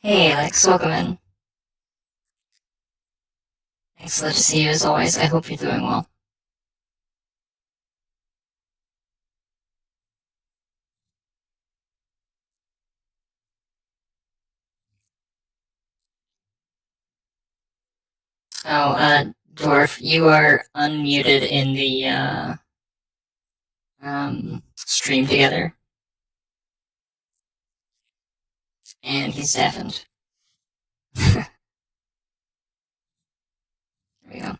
Hey Alex, welcome in. Excellent to see you as always. I hope you're doing well. Oh, Dwarf, you are unmuted in the stream together, and he's deafened. There we go.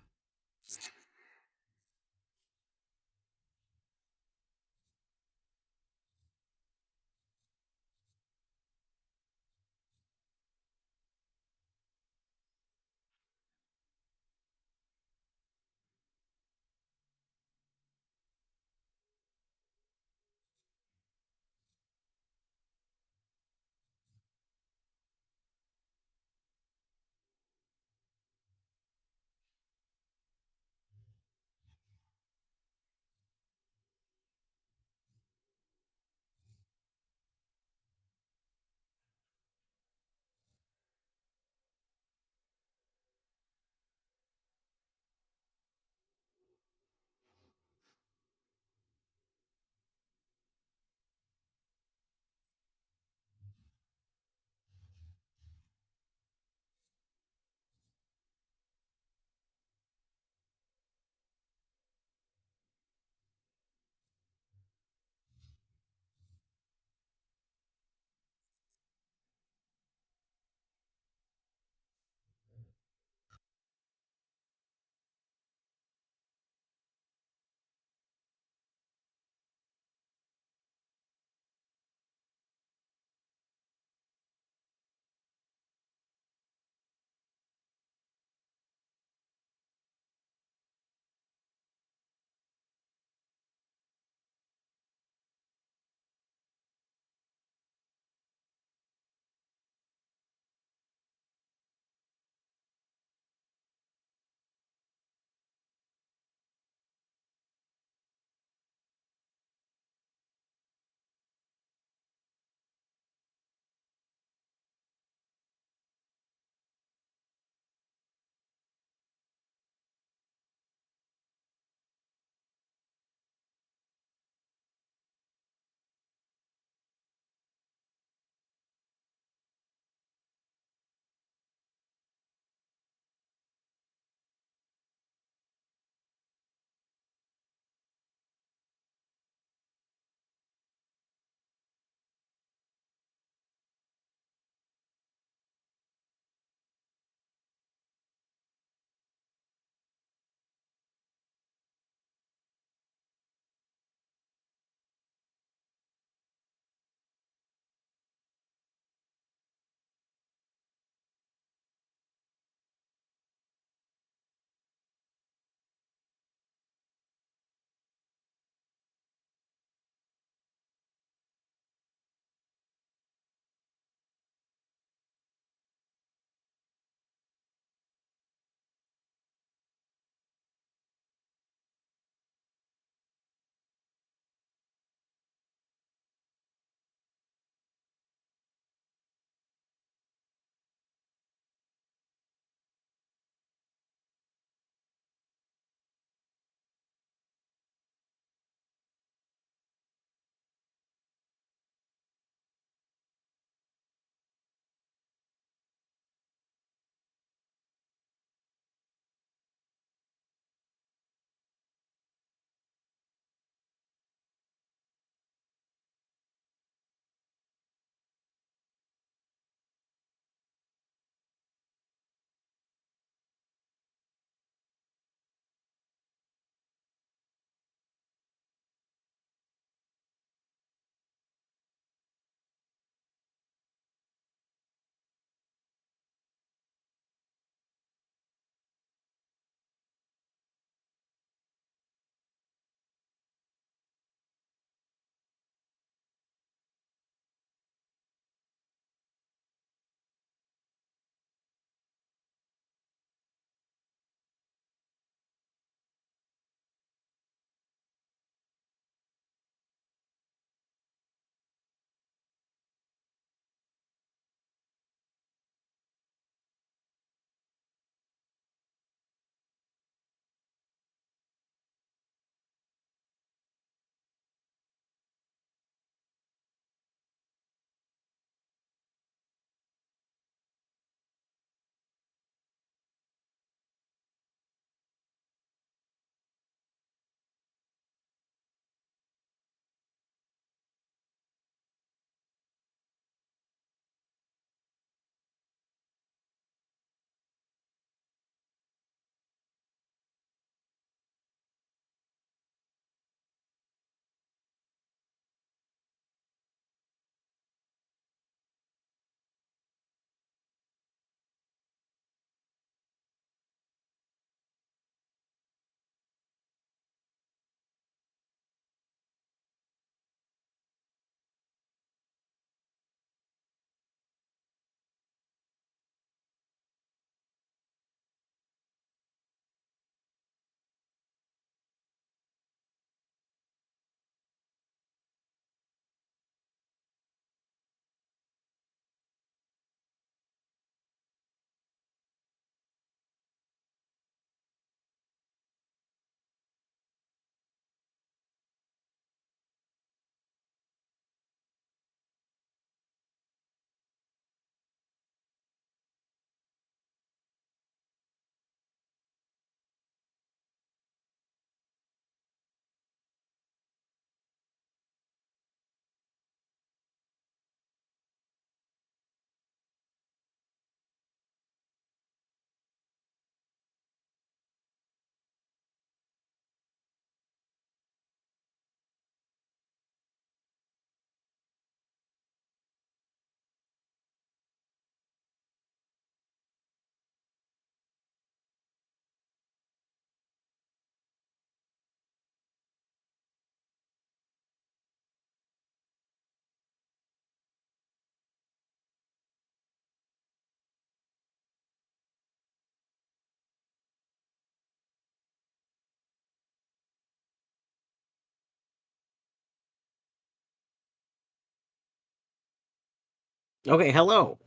Okay, hello.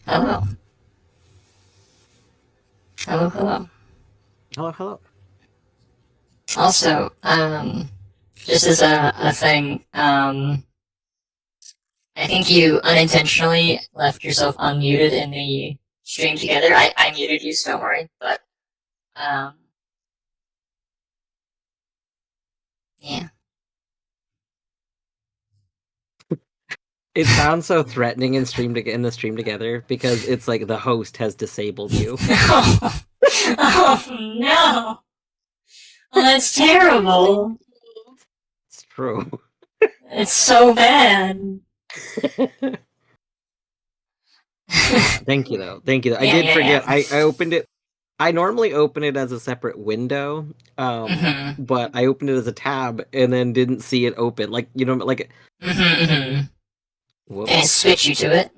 Hello. Hello, hello. Hello, hello. Also, just as a thing, I think you unintentionally left yourself unmuted in the stream together. I muted you, so don't worry. But, um, yeah. It sounds so threatening in the stream together because it's like the host has disabled you. Oh, oh no. Well, that's terrible. It's true. It's so bad. Thank you though. Thank you. I Yeah, did yeah, forget. yeah. I opened it. I normally open it as a separate window, Mm-hmm. but I opened it as a tab and then didn't see it open. Like like Mm-hmm, mm-hmm. Did it whoops. switch you to it?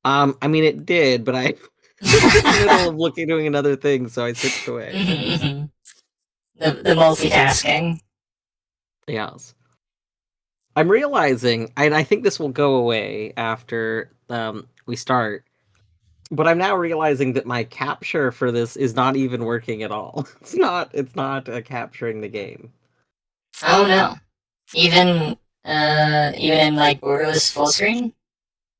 I mean it did, but I was in the middle of looking doing another thing, so I switched away. Mm-hmm, mm-hmm. The multitasking. Yes. I'm realizing, and I think this will go away after we start, but I'm now realizing that my capture for this is not even working at all. It's not capturing the game. Oh no. Even even in like borderless full screen?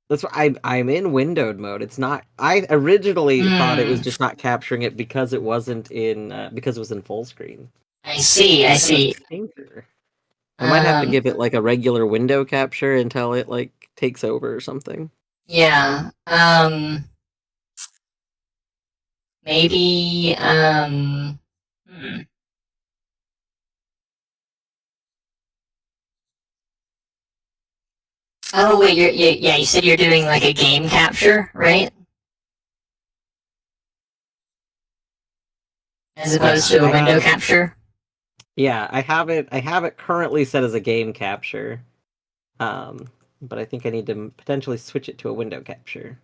That's why I'm in windowed mode. It's not. I originally thought it was Hmm. just not capturing it because it wasn't in because it was in full screen. I see, I'm I kind of see. thinker. I might have to Um give it like a regular window capture until it like takes over or something. yeah. Maybe hmm. Oh wait, yeah, you said you're doing like a game capture, right? As opposed Yeah, to a I window have. capture? Yeah, I have it. I have it currently set as a game capture. Um, but I think I need to potentially switch it to a window capture.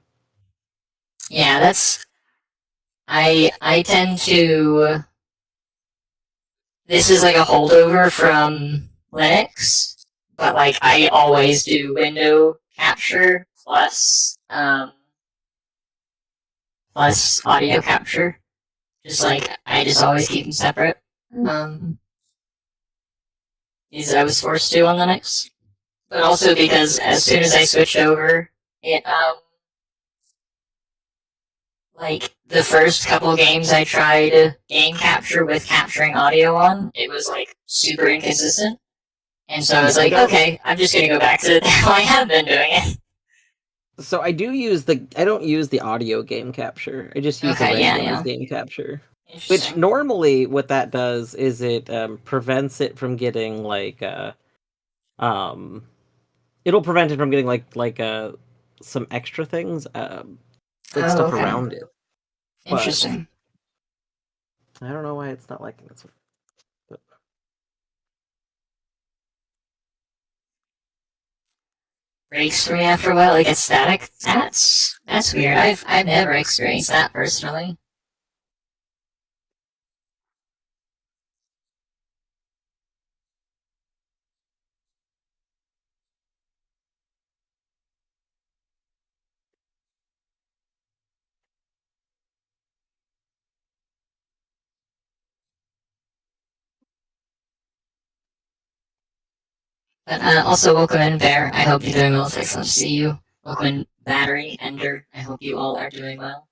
Yeah, that's I tend to this is like a holdover from Linux, but like I always do window capture plus audio capture. Just like I just always keep them separate. Um, these I was forced to on Linux, but also because as soon as I switched over, it like the first couple games I tried game capture with capturing audio on, it was like super inconsistent. And so I was Yeah, I like, don't. okay, I'm just gonna go back to how I have been doing it. So I do use the. I don't use the audio game capture. I just use the Okay, yeah, regular yeah. game capture. Which Interesting. normally what that does is it prevents it from getting like um it'll prevent it from getting like some extra things like Oh, stuff okay. around it. But Interesting. I don't know why it's not liking this. But Breaks for me after a while, like it's static. That's weird. I've never experienced that personally. But also, welcome in, Bear. I hope you're doing well. It's excellent to see you. Welcome in, Battery, Ender. I hope you all are doing well.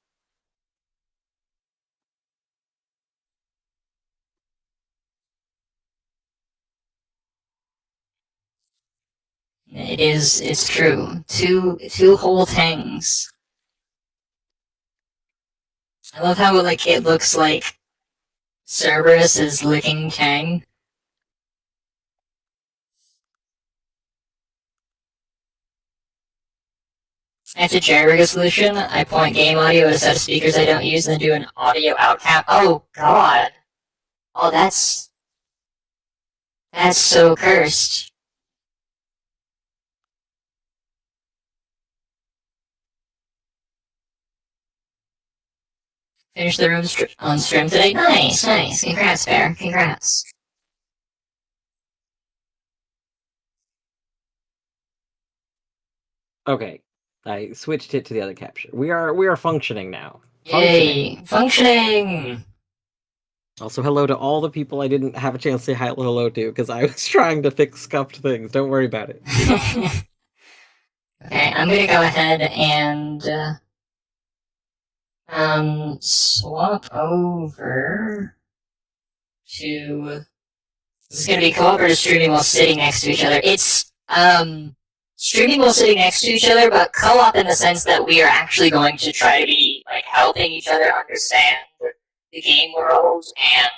It's true. Two whole things. I love how like it looks like Cerberus is licking Kang. After jailbreak a solution, I point game audio at a set of speakers I don't use, and then do an audio outcap. Oh god. Oh, that's so cursed. Finish the room on stream today. Nice, nice. Congrats, Bear. Congrats. Okay, I switched it to the other capture. We are functioning now. Yay! Functioning! Also, hello to all the people I didn't have a chance to say hello to because I was trying to fix scuffed things. Don't worry about it. Okay, I'm gonna go ahead and swap over to. This is gonna be cooperative streaming while sitting next to each other. It's streaming while sitting next to each other, but co-op in the sense that we are actually going to try to be like helping each other understand the game world and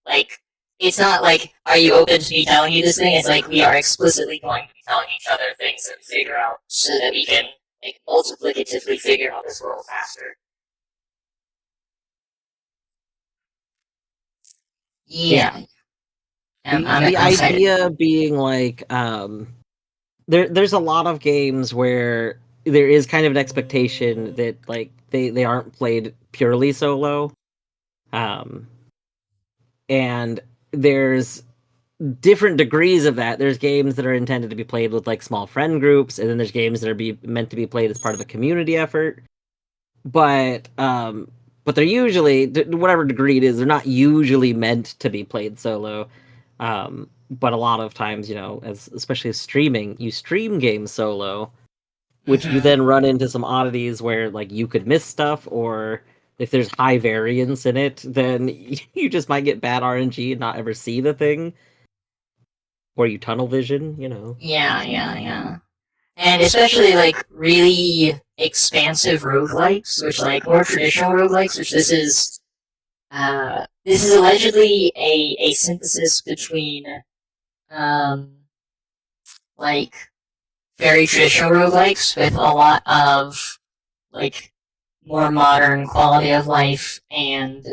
like it's not like are you open to me telling you this thing? It's like we are explicitly going to be telling each other things that we figure out so that we can like multiplicatively figure out this world faster. Yeah. The idea being like there's a lot of games where there is kind of an expectation that like they aren't played purely solo. And there's different degrees of that. There's games that are intended to be played with like small friend groups, and then there's games that are meant to be played as part of a community effort. But they're usually, whatever degree it is, they're not usually meant to be played solo. But a lot of times, especially streaming, you stream games solo, which you then run into some oddities where like you could miss stuff, or if there's high variance in it, then you just might get bad RNG and not ever see the thing. Or you tunnel vision. Yeah. And especially like really expansive roguelikes, which like more traditional roguelikes, which this is allegedly a synthesis between like very traditional roguelikes with a lot of like more modern quality of life and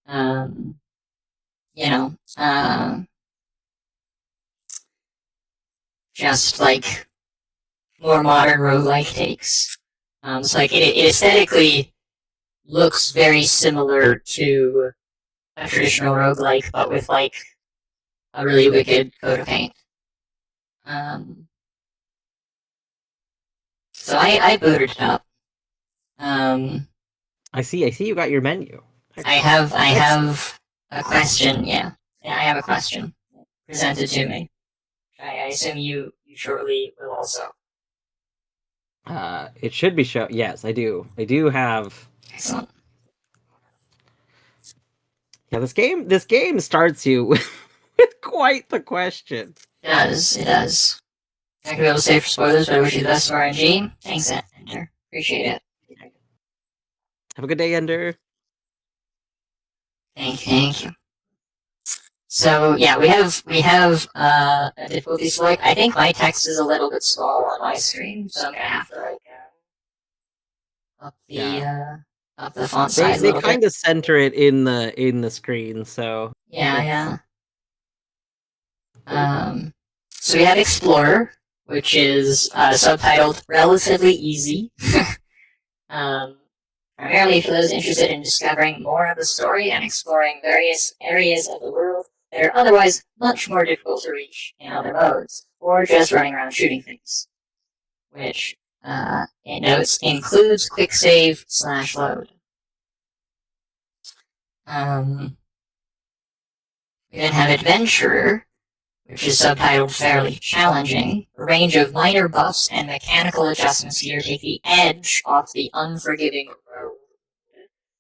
um you know just like more modern roguelike takes. So like it aesthetically looks very similar to a traditional roguelike, but with like a really wicked coat of paint. So I booted it up. I see you got your menu. I have a question. Yeah, I have a question presented to me. I assume you shortly will also. It should be shown. Yes, I do. I do have. Excellent. Yeah, this game starts you with quite the question. It does. I could be able to say for spoilers, but I wish you the best of RNG. Thanks, Ender. Appreciate it. Have a good day, Ender. Thank you. So yeah, we have a difficulty select. I think my text is a little bit small on my screen, so I'm gonna have to like up the font size. They kind of center it in the screen, so yeah. So we have Explorer, which is subtitled "Relatively Easy." Primarily for those interested in discovering more of the story and exploring various areas of the world that are otherwise much more difficult to reach in other modes, or just running around shooting things. Which, it notes, includes quick save / load. We then have Adventurer, which is subtitled Fairly Challenging. A range of minor buffs and mechanical adjustments here take the edge off the unforgiving road.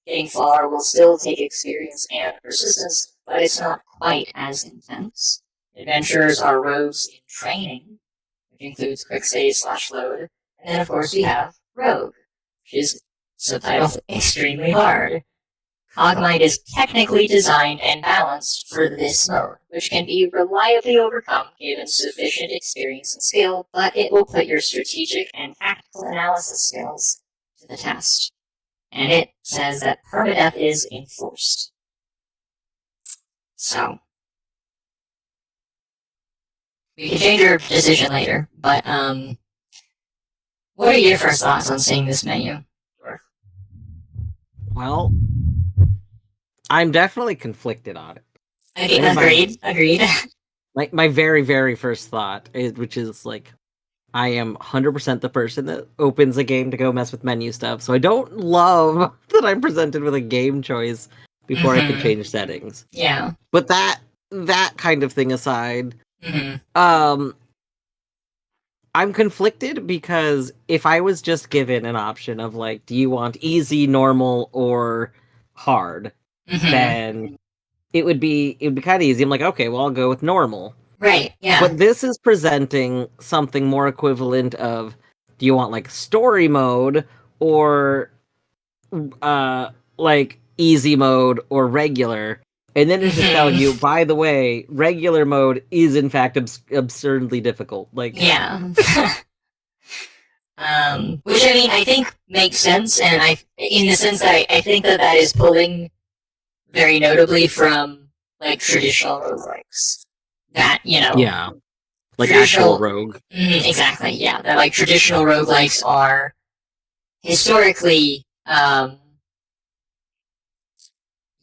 Getting far will still take experience and persistence, but it's not quite as intense. Adventurers are rogues in training, which includes quick save / load. And then, of course, we have Rogue, which is subtitled Extremely Hard. CogMind is technically designed and balanced for this mode, which can be reliably overcome given sufficient experience and skill, but it will put your strategic and tactical analysis skills to the test. And it says that permadeath is enforced. So, we can change your decision later, but what are your first thoughts on seeing this menu? Well, I'm definitely conflicted on it. Okay, agreed. Like my very, very first thought, which is like, I am 100% the person that opens a game to go mess with menu stuff, so I don't love that I'm presented with a game choice before I can Mm-hmm. change settings. Yeah. But that kind of thing aside, Mm-hmm. um, I'm conflicted because if I was just given an option of like, do you want easy, normal, or hard, Mm-hmm. then it would be kind of easy. I'm like, okay, well, I'll go with normal. Right. Yeah. But this is presenting something more equivalent of, do you want like story mode or uh like easy mode or regular? And then it's just telling you, Mm-hmm. by the way, regular mode is in fact absurdly difficult. Like, Yeah. Which I mean, I think makes sense, and in the sense that I think that that is pulling very notably from like traditional roguelikes. That yeah, like actual traditional, rogue. exactly, yeah. That like traditional roguelikes are historically,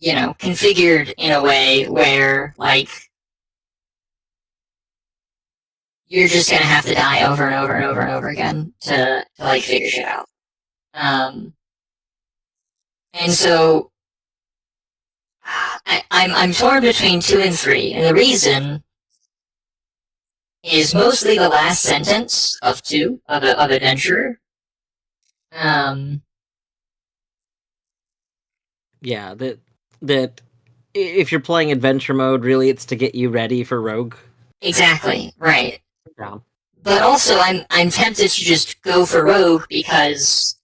configured in a way where like you're just gonna have to die over and over and over and over again to like figure shit out. Um, and so I'm torn between two and three, and the reason is mostly the last sentence of two of Adventurer. Um, Yeah, that if you're playing adventure mode, really it's to get you ready for rogue. exactly right. Yeah. But also, I'm tempted to just go for Rogue because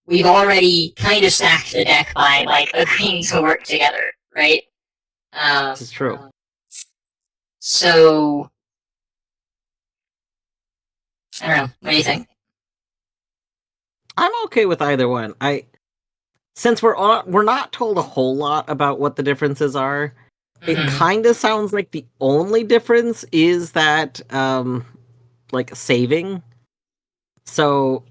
we've already kind of stacked the deck by like agreeing to work together, right? This is true. So I don't know. What do you think? I'm okay with either one. Since we're not told a whole lot about what the differences are, it Mm-hmm. kind of sounds like the only difference is that like saving. So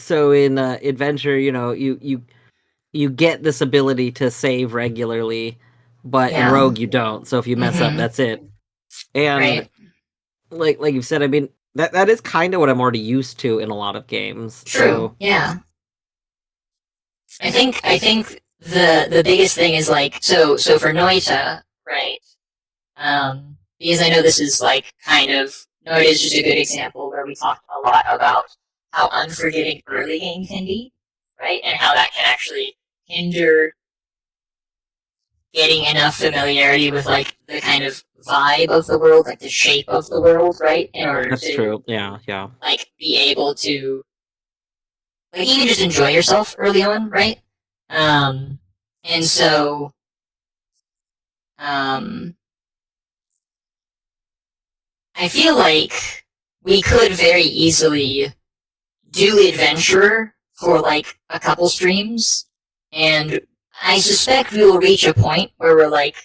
in adventure, you get this ability to save regularly, but in Yeah. rogue you don't. So if you mess up, Mm-hmm. that's it. And Right. like you've said, I mean that is kind of what I'm already used to in a lot of games. True. So Yeah. I think the biggest thing is like so for Noita, right? Because I know this is like kind of Noita is just a good example where we talked a lot about how unforgiving early game can be, right? And how that can actually hinder getting enough familiarity with like the kind of vibe of the world, like the shape of the world, right? In order that's to true. Yeah, yeah. like be able to like even just enjoy yourself early on, right? Um, and so um, I feel like we could very easily do Adventurer for like a couple streams, and I suspect we will reach a point where we're like,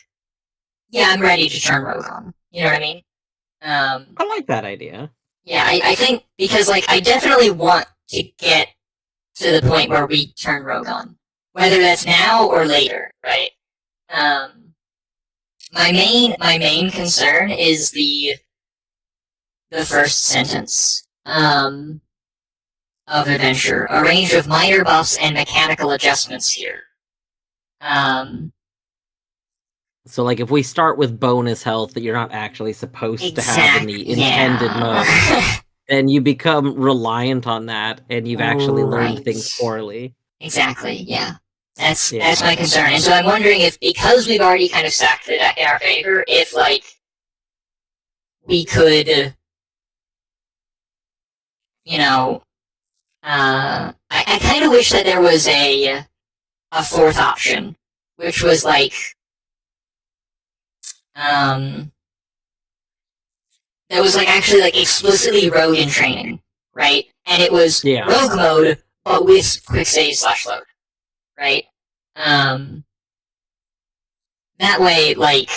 yeah, I'm ready to turn Rogue on. You know what I mean? Um, I like that idea. yeah, I think because like I definitely want to get to the point where we turn Rogue on, whether that's now or later, right? Um, my main concern is the first sentence of Adventure. A range of minor buffs and mechanical adjustments here. Um, So like if we start with bonus health that you're not actually supposed to have in the intended Yeah. mode, then you become reliant on that and you've actually learned Right. things poorly. Exactly. Yeah. That's Yeah. my concern, and so I'm wondering if because we've already kind of stacked the deck in our favor, if like we could, you know, I kind of wish that there was a fourth option, which was like um that was like actually like explicitly rogue in training, right? And it was Yeah. rogue mode, but with quick save slash load, right? Um, that way, like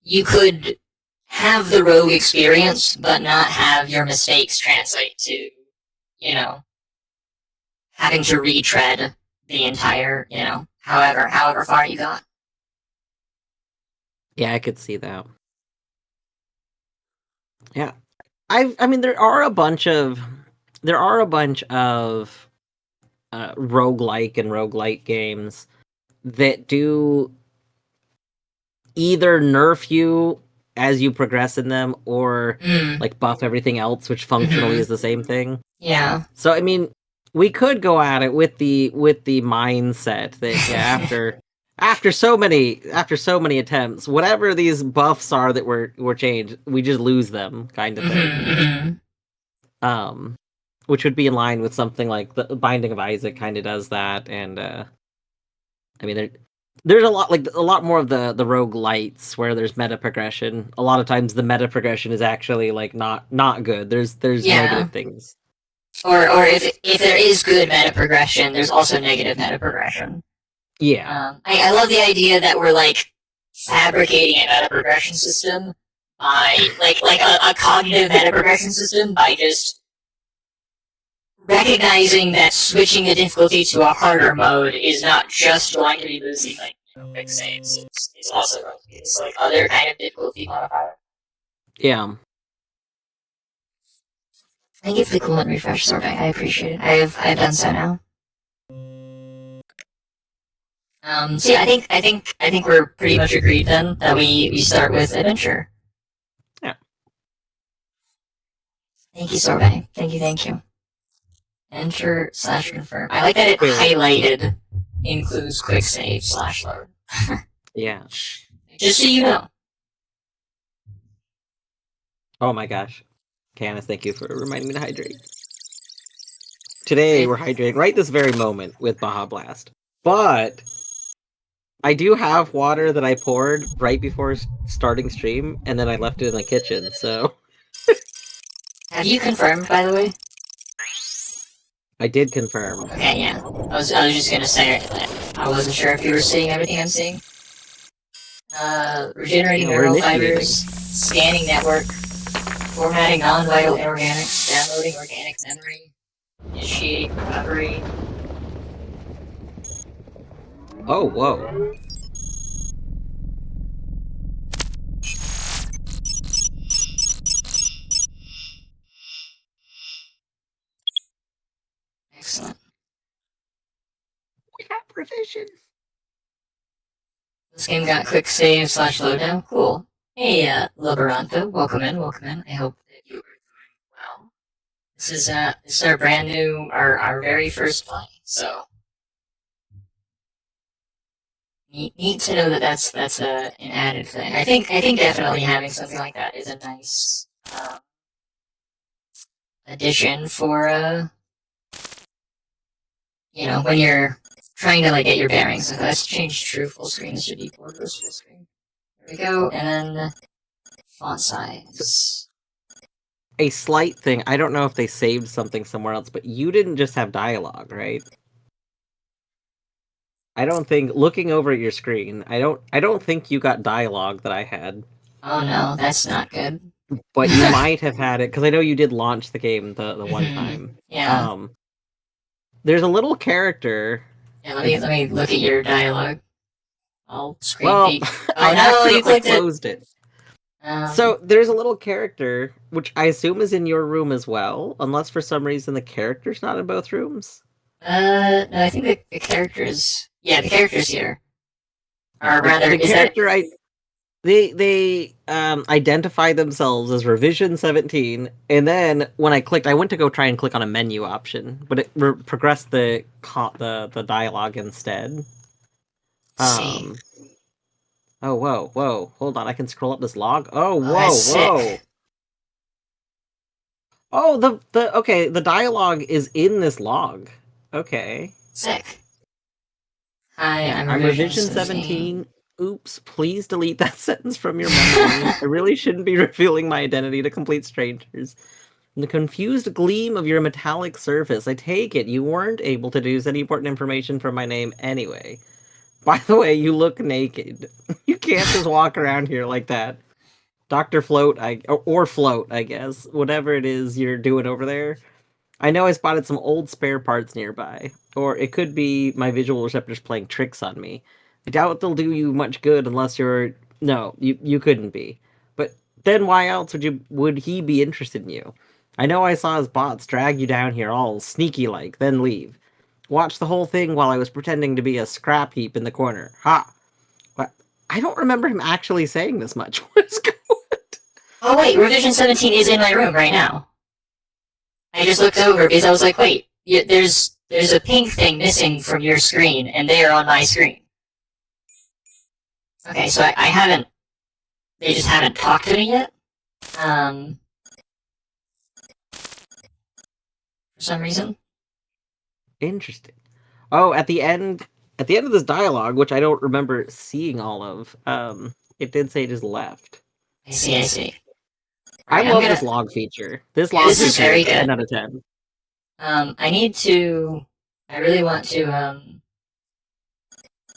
you could have the rogue experience, but not have your mistakes translate to, you know, having to retread the entire, however far you got. Yeah, I could see that. Yeah. I mean, there are a bunch of roguelike and roguelite games that do either nerf you as you progress in them or Mm. like buff everything else, which functionally Mm-hmm. is the same thing. Yeah. So I mean, we could go at it with the mindset that yeah, after so many attempts, whatever these buffs are that were changed, we just lose them, kind of thing. Mm-hmm, mm-hmm. Um, which would be in line with something like the Binding of Isaac kind of does that, and I mean there's a lot more of the rogue lights where there's meta progression. A lot of times the meta progression is actually like not good. There's Yeah. negative things. Or if there is good meta progression, there's also negative meta progression. Yeah. I love the idea that we're like fabricating a meta progression system by like a cognitive meta progression system by just recognizing that switching the difficulty to a harder mode is not just going to be losing like quick saves. It's also going to be this like other kind of difficulty modifier. Yeah. Thank you for the coolant refresh, Sorbet. I appreciate it. I've done so now. So yeah, I think we're pretty much agreed then that we start with adventure. Yeah. Thank you, Sorbet. Thank you. Enter / confirm. I like that it Wait. highlighted includes quick save / load. Yeah. Just so you know. Oh my gosh. Candace, thank you for reminding me to hydrate. Today we're hydrating right this very moment with Baja Blast. But I do have water that I poured right before starting stream, and then I left it in the kitchen, so... Have you confirmed, by the way? I did confirm. Okay, yeah. I was just gonna say I wasn't sure if you were seeing everything I'm seeing. Regenerating neural fibers, scanning network, formatting non-vital inorganics, downloading organic memory, initiating recovery. Oh, whoa. Excellent. We have revisions. This game got quick save / loadout. Cool. Hey, Laboranto, welcome in. I hope that you are doing well. This is our brand new, our very first play. So neat to know that that's an added thing. I think definitely having something like that is a nice addition for when you're trying to like get your bearings. So let's change true full screen. This should be full screen. There we go, and then font size. A slight thing, I don't know if they saved something somewhere else, but you didn't just have dialogue, right? I don't think, looking over at your screen, I don't think you got dialogue that I had. Oh no, that's not good. But you might have had it, because I know you did launch the game the one time. Yeah. There's a little character. Yeah, let me look at your dialogue. I'll screen peek. I accidentally closed it. So there's a little character, which I assume is in your room as well, unless for some reason the character's not in both rooms. No, I think the character's the character's here. Or rather, the character they identify themselves as Revision 17, and then when I went to go try and click on a menu option, but it progressed the dialogue instead. See. Oh, whoa, hold on, I can scroll up this log. Oh, whoa. Sick. Oh, the dialogue is in this log. Okay. Sick. Hi, I'm Revision 17. Oops, please delete that sentence from your memory. I really shouldn't be revealing my identity to complete strangers. In the confused gleam of your metallic surface, I take it you weren't able to deduce any important information from my name anyway. By the way, you look naked. You can't just walk around here like that. Dr. Float, or Float, I guess. Whatever it is you're doing over there. I know I spotted some old spare parts nearby. Or it could be my visual receptors playing tricks on me. I doubt they'll do you much good unless you're... No, you couldn't be. But Then why else would he be interested in you? I know I saw his bots drag you down here all sneaky like, then leave. Watch the whole thing while I was pretending to be a scrap heap in the corner. Ha! What? I don't remember him actually saying this much. What's going on? Oh wait, revision 17 is in my room right now. I just looked over because I was like, wait, there's a pink thing missing from your screen, and they are on my screen. Okay, so I haven't. They just haven't talked to me yet. For some reason. Interesting. Oh, at the end of this dialogue, which I don't remember seeing all of, it did say just left. I see, I see. I Right, love this log feature. This log this is feature very is 10 good. out of 10. I need to. I really want to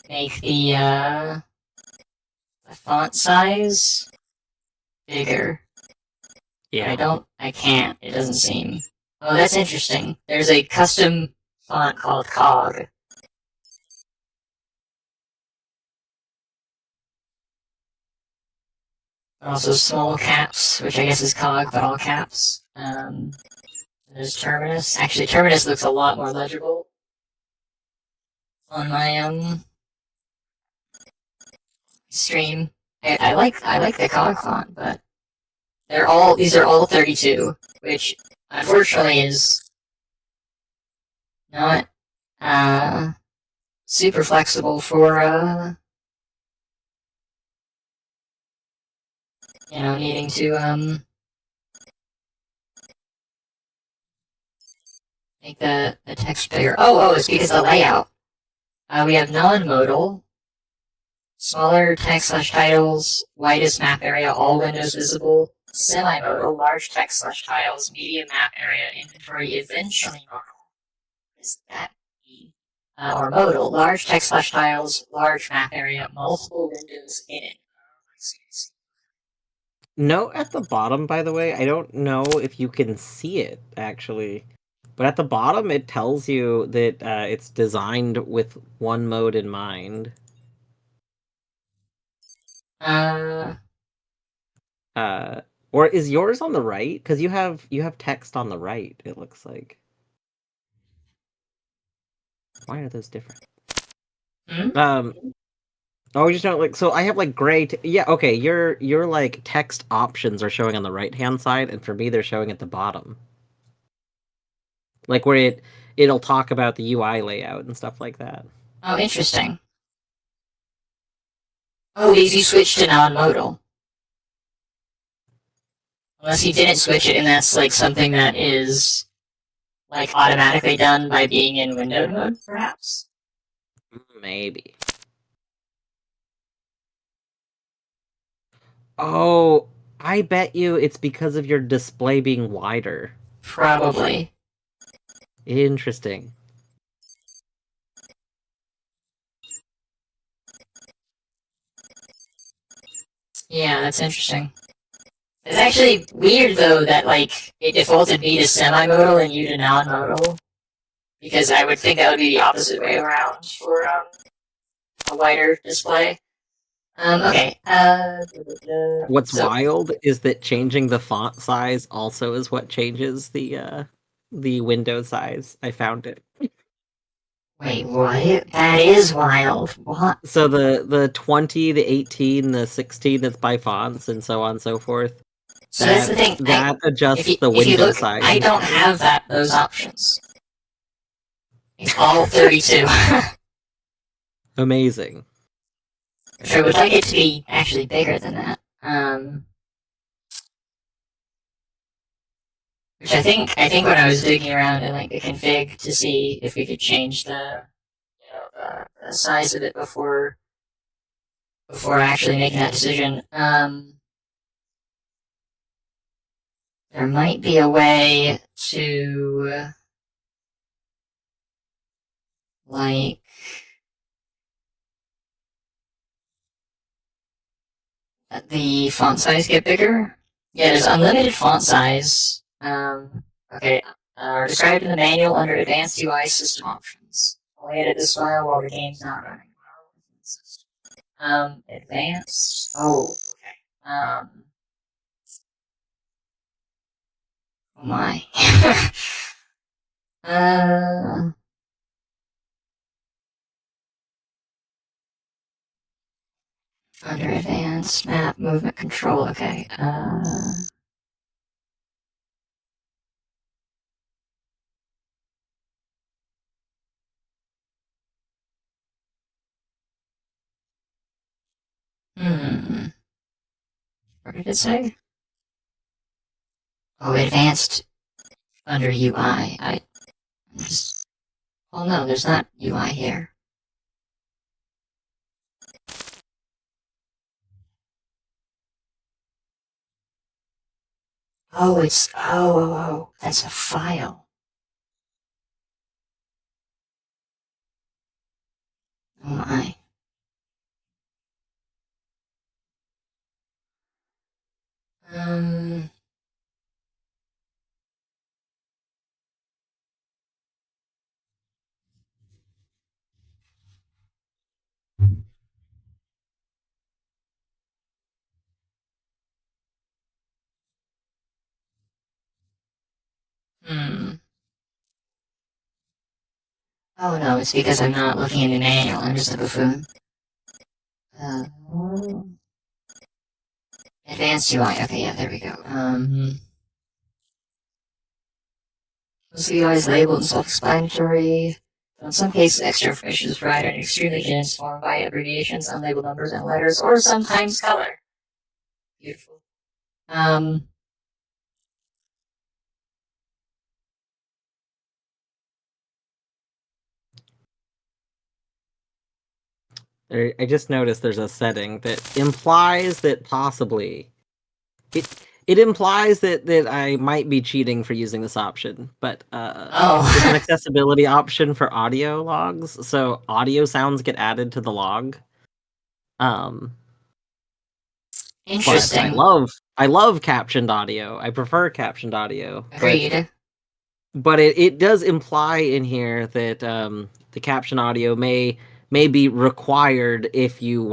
make the font size bigger. Yeah. I can't. It doesn't seem. Oh, that's interesting. There's a custom font called Cog. Also small caps, which I guess is Cog, but all caps. There's Terminus. Actually, Terminus looks a lot more legible on my stream. I like the Cog font, but these are all 32, which unfortunately is not super flexible for needing to make the text bigger. Oh, it's because of the layout. We have non-modal, smaller text/titles, widest map area, all windows visible. Semi-modal, large text/titles, medium map area, inventory eventually modal. Is that E? Or modal, large text/tiles, large map area, multiple windows in it. Note at the bottom, by the way, I don't know if you can see it actually, but at the bottom it tells you that it's designed with one mode in mind. Uh, or is yours on the right? Because you have text on the right. It looks like. Why are those different? Hmm? Oh, you just don't like. So I have like gray. Yeah, okay. Your like text options are showing on the right hand side, and for me they're showing at the bottom. Like where it'll talk about the UI layout and stuff like that. Oh, interesting. Oh, because you switched to non-modal. Unless you didn't switch it, and that's like something that is like automatically done by being in windowed mode, perhaps. Maybe. Oh, I bet you it's because of your display being wider. Probably. Interesting. Yeah, that's interesting. It's actually weird though that like it defaulted me to semi-modal and you to non-modal, because I would think that would be the opposite way around for a wider display. Okay. What's wild is that changing the font size also is what changes the window size. I found it. Wait, what? That is wild. What? So the 20, the 18, the 16 that's by fonts and so on and so forth. So that's the thing. That adjusts the If you window look, size. I don't have those options. It's all 32. Amazing. I would like it to be actually bigger than that. Which I think when I was digging around in like the config to see if we could change the size of it before actually making that decision, there might be a way to like let the font size get bigger. Yeah, there's unlimited font size. Okay, described in the manual under Advanced UI System Options. Only edit this file while the game's not running. Advanced. Oh, okay. Oh my. uh, under advanced map movement control. Okay. What did it say? Oh, advanced under UI. I'm just. Oh no, there's not UI here. Oh, it's. Oh, that's a file. Oh my. Um. Hmm. Oh no, it's because I'm not looking in the manual. I'm just a buffoon. Uh, advanced UI. Okay, yeah, there we go. Most UI is labeled and self-explanatory. But in some cases, extra information is provided in extremely condensed form by abbreviations, unlabeled numbers and letters, or sometimes color. Beautiful. I just noticed there's a setting that implies that possibly it it implies that I might be cheating for using this option, but it's an accessibility option for audio logs, so audio sounds get added to the log. Interesting. But I love captioned audio. I prefer captioned audio. Agreed. But it does imply in here that the caption audio may be required if you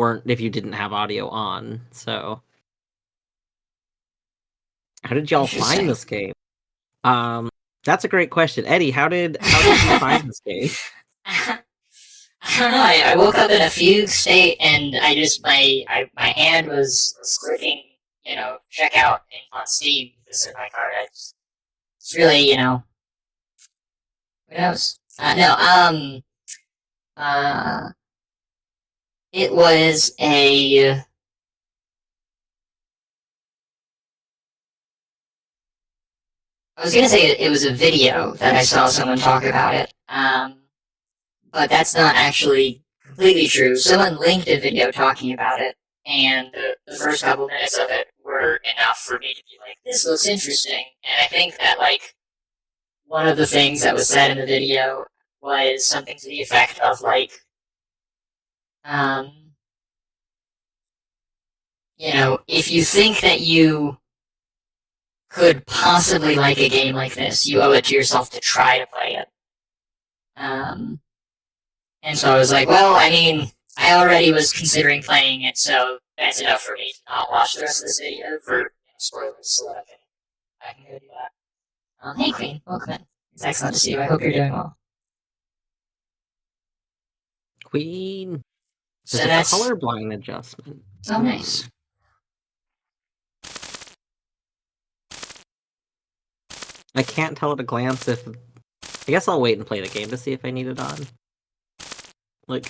didn't have audio on. So how did y'all find this game? That's a great question. Eddie, how did you find this game? I don't know. I woke up in a fugue state, and I just my hand was clicking, check out on Steam because of my card. It's really, who knows? No. It was a. I was gonna say it was a video that I saw someone talk about it. But that's not actually completely true. Someone linked a video talking about it, and the first couple minutes of it were enough for me to be like, this looks interesting. And I think that, like, one of the things that was said in the video was something to the effect of, like, if you think that you could possibly like a game like this, you owe it to yourself to try to play it. And so I was like, well, I mean, I already was considering playing it, so that's enough for me to not watch the rest of this video for spoilers, so that I can go do that. Hey, Queen, welcome in. It's excellent to see you. I hope you're doing well. Queen, So there's that's a colorblind adjustment. Oh, nice. I can't tell at a glance if. I guess I'll wait and play the game to see if I need it on. Like,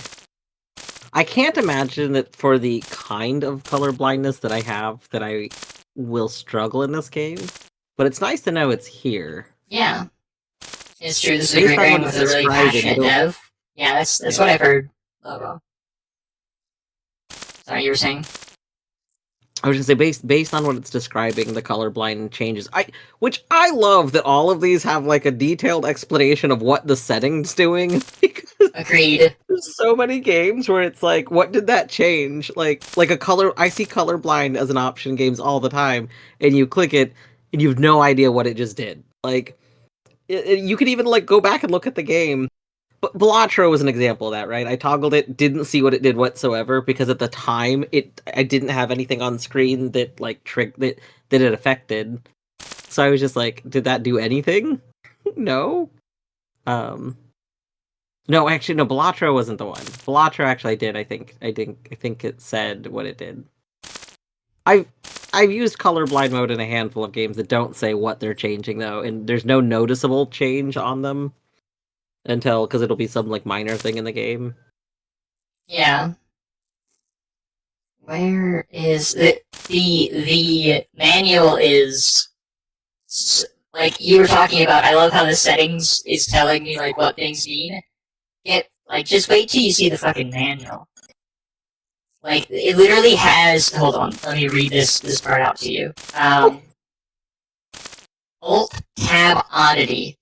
I can't imagine that for the kind of color blindness that I have, that I will struggle in this game. But it's nice to know it's here. Yeah. It's true. This is a great game with a really passionate dev. Yeah, that's what I've heard. Logo. Sorry, you were saying? I was gonna say based on what it's describing, the colorblind changes. Which I love that all of these have like a detailed explanation of what the setting's doing. Agreed. There's so many games where it's like, what did that change? Like a color. I see colorblind as an option in games all the time, and you click it, and you have no idea what it just did. Like, you could even like go back and look at the game. But Balatro was an example of that, right? I toggled it, didn't see what it did whatsoever because at the time I didn't have anything on screen that like that it affected. So I was just like, did that do anything? No. Um, no, actually, no. Balatro wasn't the one. Balatro actually did. I think it said what it did. I've I've used colorblind mode in a handful of games that don't say what they're changing though, and there's no noticeable change on them until because it'll be some like minor thing in the game. Yeah. Where is the manual is like you were talking about. I love how the settings is telling me like what things mean. Just wait till you see the fucking manual. Like it literally has. Hold on, let me read this part out to you. Alt Tab oddity.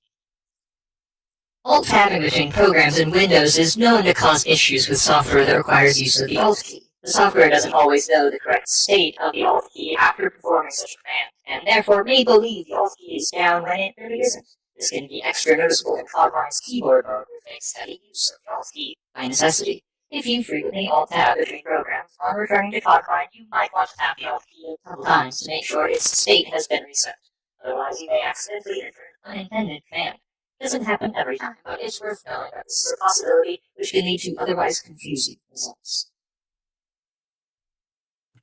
Alt tabbing between programs in Windows is known to cause issues with software that requires use of the Alt key. The software doesn't always know the correct state of the Alt key after performing such a command, and therefore may believe the Alt key is down when it really isn't. This can be extra noticeable in CogMind's keyboard mode, which makes heavy use of the Alt key by necessity. If you frequently Alt tab between programs, on returning to CogMind, you might want to tap the Alt key a couple times to make sure its state has been reset. Otherwise, you may accidentally enter an unintended command. It doesn't happen every time, but it's worth knowing that this is a possibility which can lead to otherwise confusing results.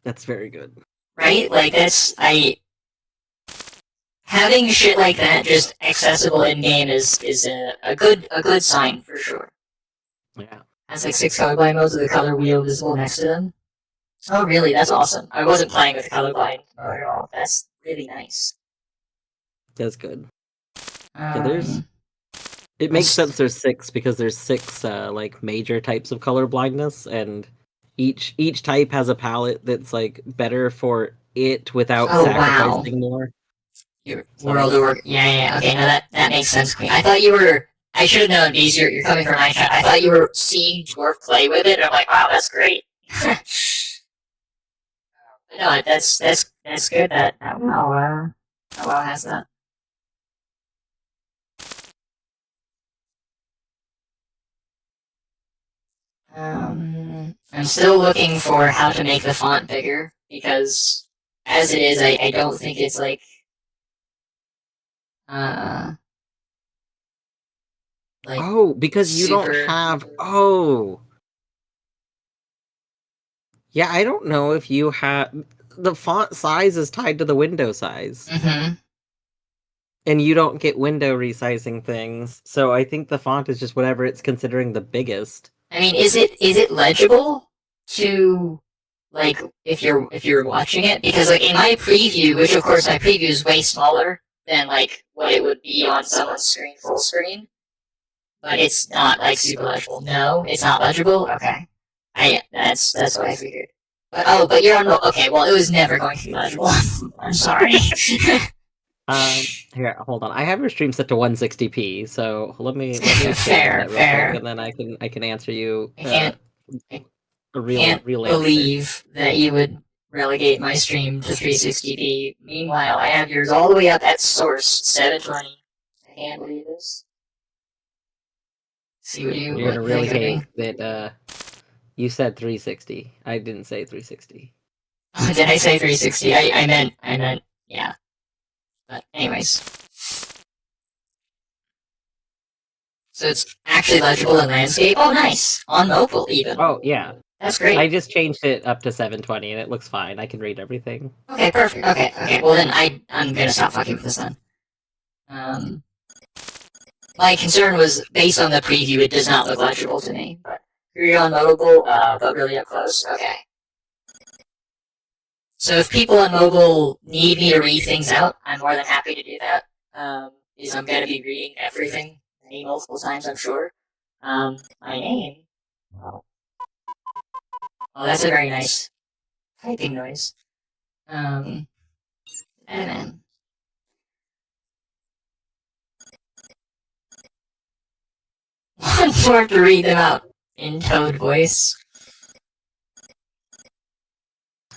That's very good. Right? Like having shit like that just accessible in game is a good sign for sure. Yeah. Has like 6 colorblind modes with the color wheel visible next to them. Oh really? That's awesome. I wasn't playing with colorblind mode at all. That's really nice. That's good. Yeah, it makes Let's- sense there's six because there's six like major types of color blindness, and each type has a palette that's like better for it without Oh, wow. sacrificing more. Your world of work. Yeah. Okay, no, that makes sense. I thought you were. I should have known because you're coming from my chat. I thought you were seeing Dwarf play with it. And I'm like, wow, that's great. No, that's good. That WoW has that. I'm still looking for how to make the font bigger because, as it is, I don't think it's like uh like Oh, because you don't super. have yeah, I don't know if you have the font size is tied to the window size. Mm-hmm. And you don't get window resizing things. So I think the font is just whatever it's considering the biggest. I mean, is it legible to like if you're watching it? Because like in my preview, which of course my preview is way smaller than like what it would be on someone's screen full screen, but it's not like super legible. No, it's not legible. Okay, that's what I figured. But you're on. Okay, well it was never going to be legible. I'm sorry. Here, hold on. I have your stream set to 160p, so let me change Fair, that real fair. quick, and then I can answer you I can't a can't real answer. believe that you would relegate my stream to 360p. Meanwhile, I have yours all the way up at source 720. I can't believe this. See what you You're what gonna you really think of me. hate that you said 360. I didn't say 360. Did I say 360? I meant yeah. But anyways, so it's actually legible in landscape. Oh, nice on mobile even. Oh yeah, That's great. I just changed it up to 720, and it looks fine. I can read everything. Okay, perfect. Okay. Well then I'm gonna stop fucking with this then. My concern was based on the preview. It does not look legible to me. But you're on mobile, but really up close. Okay. So if people on mobile need me to read things out, I'm more than happy to do that. Is I'm gonna be reading everything multiple times, I'm sure. My name. Oh, that's a very nice typing noise. Evan. One more to read them out in Toad voice.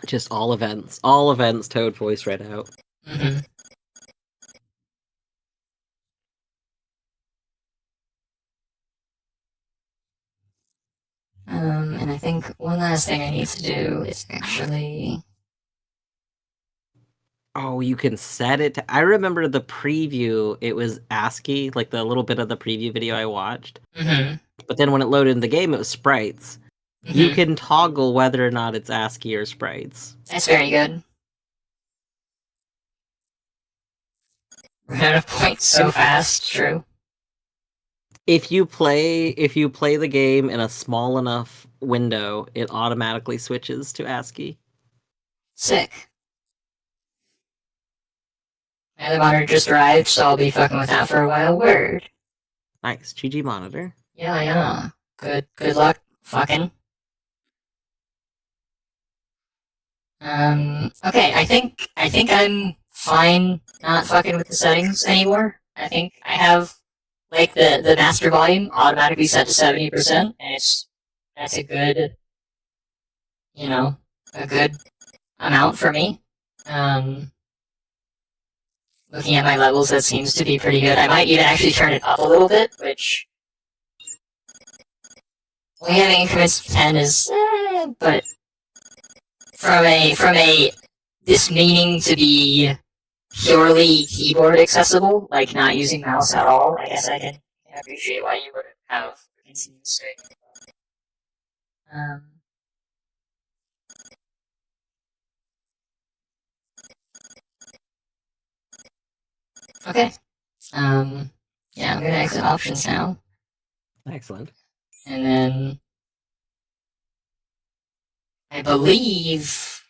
Just all events, Toad voice read out. Mm-hmm. And I think one last thing I need to do is actually Oh, you can set it to... I remember the preview, it was ASCII, like the little bit of the preview video I watched. Mm-hmm. But then when it loaded in the game, it was sprites. You Mm-hmm. can toggle whether or not it's ASCII or sprites. That's very good. We're out of points so fast. True. If you play the game in a small enough window, it automatically switches to ASCII. Sick. My other monitor just arrived, so I'll be fucking with that for a while. Word. Nice. GG monitor. Yeah. Good luck, fucking. Okay, I think I'm fine not fucking with the settings anymore. I think I have, like, the master volume automatically set to 70%, and that's a good, a good amount for me. Looking at my levels, that seems to be pretty good. I might even actually turn it up a little bit, which only having increments of 10 is, but from a this meaning to be purely keyboard accessible, like not using mouse at all, I guess I can appreciate why you would have continued straight. Okay. Yeah, I'm gonna exit options now, Excellent. and then I believe.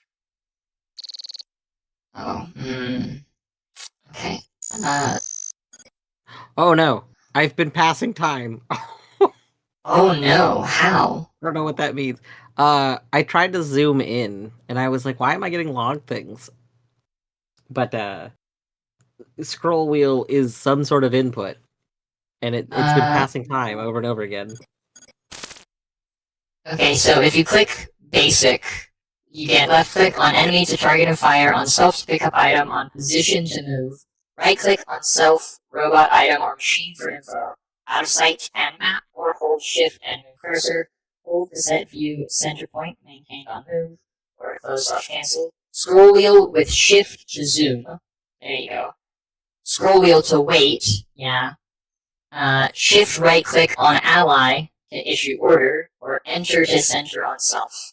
Oh, okay. Oh no, I've been passing time. Oh no, how? I don't know what that means. I tried to zoom in, and I was like, why am I getting log things? But scroll wheel is some sort of input, and it's been passing time over and over again. Okay, so if you click basic, you get left click on enemy to target and fire, on self to pick up item, on position to move, right click on self, robot, item, or machine for info, out of sight and map, or hold shift and move cursor, hold to set view center point, maintained on move, or close/cancel, scroll wheel with shift to zoom, there you go, scroll wheel to wait, yeah, shift right click on ally to issue order, or enter to center on self.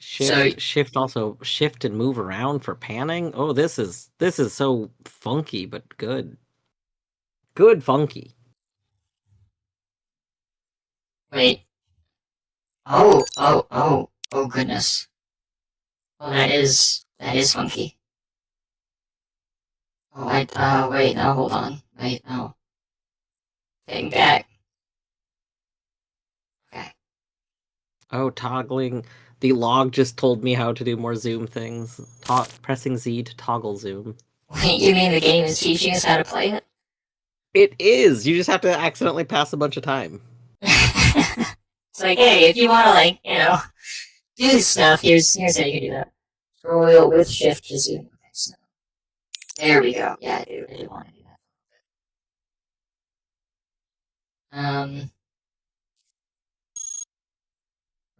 Shift also shift and move around for panning. Oh, this is so funky, but good. Good funky. Wait. Oh goodness. Oh, that is funky. Oh, wait, no, hold on. Wait, no. Getting back. Okay. Oh, toggling. The log just told me how to do more zoom things. Pressing Z to toggle zoom. Wait, you mean the game is teaching us how to play it? It is. You just have to accidentally pass a bunch of time. It's like, hey, if you want to, like, do this stuff, here's how you can do that. Scroll wheel with shift to zoom. Okay, so there we go. Yeah, I do want to do that.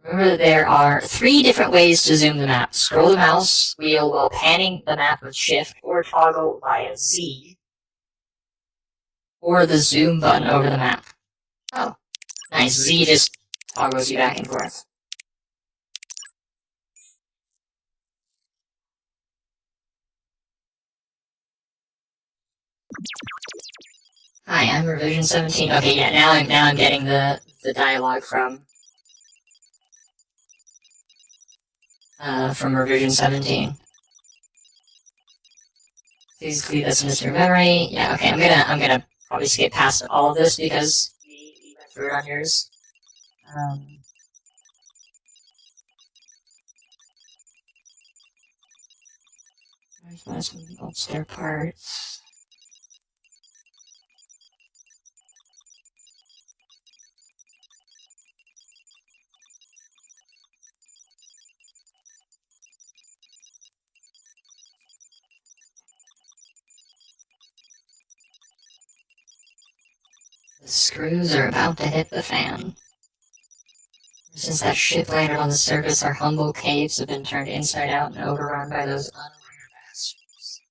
Remember that there are 3 different ways to zoom the map. Scroll the mouse wheel while panning the map with shift, or toggle via Z, or the zoom button over the map. Oh, nice. Z just toggles you back and forth. Hi, I'm revision 17. Okay, yeah, now I'm getting the dialogue from revision 17. Please delete this from your memory. Yeah, okay, I'm gonna probably skip past all of this because we went through it on yours. Where's my spare parts? The screws are about to hit the fan. Since that ship landed on the surface, our humble caves have been turned inside out and overrun by those unaware bastards.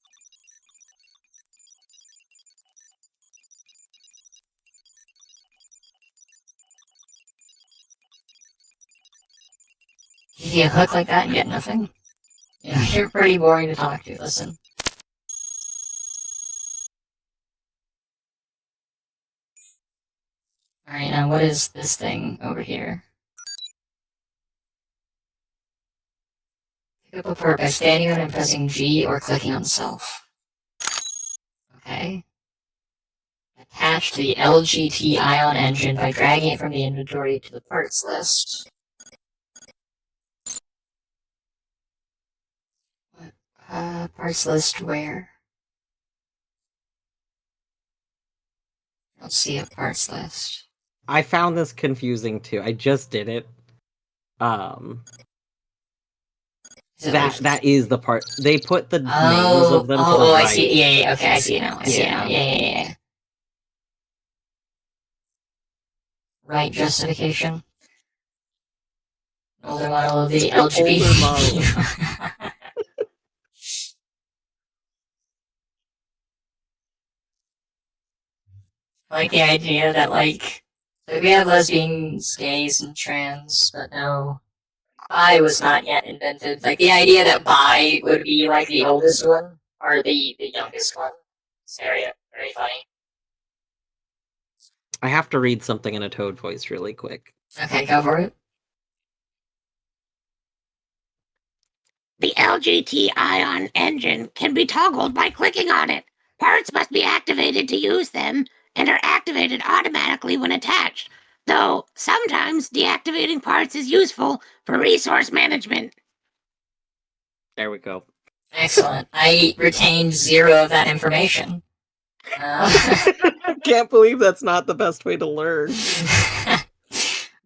Give you a hook like that and get nothing? You know, you're pretty boring to talk to, listen. Alright, now what is this thing over here? Pick up a port by standing on it and pressing G or clicking on self. Okay. Attach to the LGT ion engine by dragging it from the inventory to the parts list. Parts list where? I don't see a parts list. I found this confusing too. I just did it. That is the part they put the names of them. Oh, I see. Yeah. Okay, I see it now. I see it now. Yeah. Right justification. Older model of the LGBT. I like the idea that, like, so we have lesbians, gays, and trans, but no, bi was not yet invented. Like, the idea that bi would be, like, the oldest one, or the youngest one. It's very funny. I have to read something in a Toad voice really quick. Okay, go for it. The LGT ion engine can be toggled by clicking on it. Parts must be activated to use them, and are activated automatically when attached, though sometimes deactivating parts is useful for resource management. There we go. Excellent. I retained 0 of that information. I can't believe that's not the best way to learn.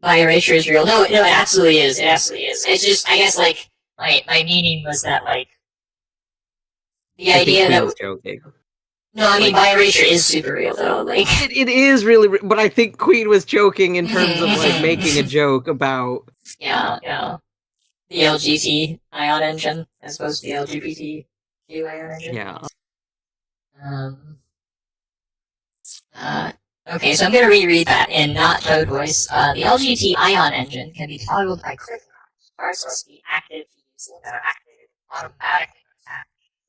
Bi erasure is real. No, it absolutely is. It absolutely is. It's just, I guess, like, my meaning was that, like, the idea that... I was joking. No, I mean, bi erasure is super real, though. Like, it is really, but I think Queen was joking in terms of, like, making a joke about... Yeah. The LGT ion engine, as opposed to the LGBTQ ion engine. Yeah. Okay, so I'm going to reread that in not Toad voice. The LGT ion engine can be toggled by clicking on it. Parts must be active to use them that are activated automatically.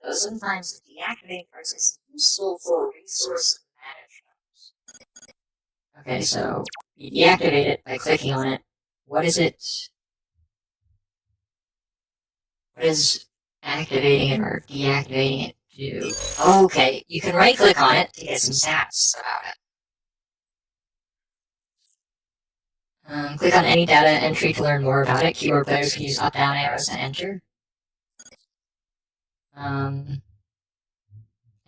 Though sometimes deactivating parts is useful for resource management. Okay, so you deactivate it by clicking on it. What is it? What is activating it or deactivating it do? Okay, you can right click on it to get some stats about it. Click on any data entry to learn more about it. Keyboard players can use up-down arrows and enter. I'm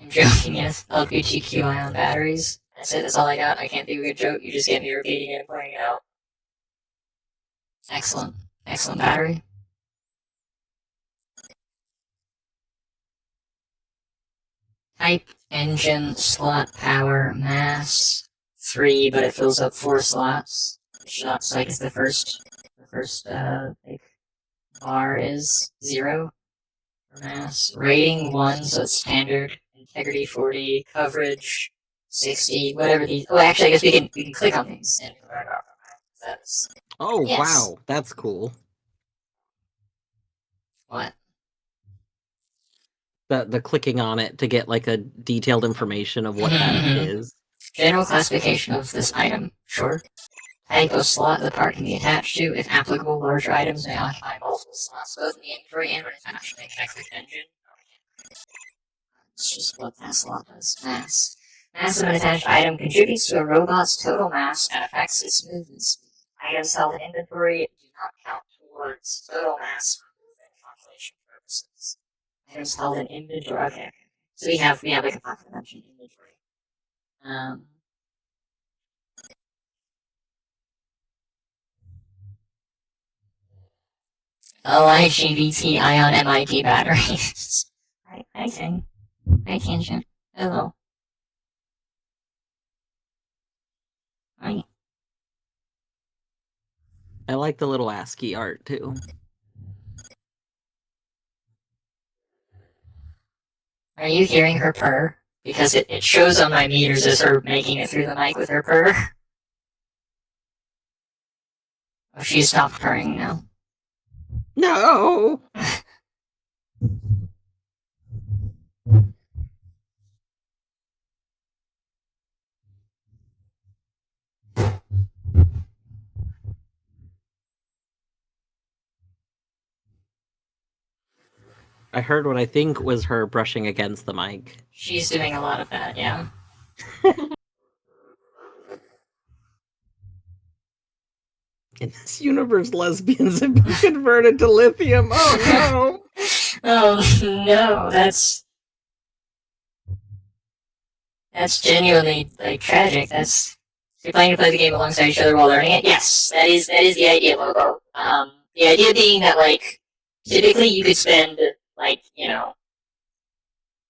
joking, yes. LGBTQ ion batteries. That's it, that's all I got. I can't do a good joke. You just get me repeating it and pointing it out. Excellent. Excellent battery. Type, engine, slot, power, mass. 3, but it fills up 4 slots. Which looks like it's the first like, bar is 0 for mass. Rating 1, so it's standard. Integrity 40, coverage 60, whatever these. Oh, actually, I guess we can click on these and learn about them. That's. Oh, yes. wow, that's cool. What? The clicking on it to get, like, a detailed information of what that is. General classification of this item, sure. Type of slot the part can be attached to. If applicable, larger items may occupy multiple slots, both in the inventory and when attached. Can I click engine? It's just what that slot does. Mass. Mass of an attached item contributes to a robot's total mass and affects its movement speed. Items held in inventory do not count towards total mass for movement calculation purposes. Items held in inventory. Okay. So we have like a pocket dimension inventory. IGBT ion MIT batteries. I can. Hello. Hi. I like the little ASCII art too. Are you hearing her purr? Because it shows on my meters as her making it through the mic with her purr. Oh, she stopped purring now. No! I heard what I think was her brushing against the mic. She's doing a lot of that, yeah. In this universe, lesbians have been converted to lithium. Oh no! Oh no, that's genuinely like tragic. That's you're planning to play the game alongside each other while learning it. Yes, that is the idea, Logo. The idea being that like typically you could spend like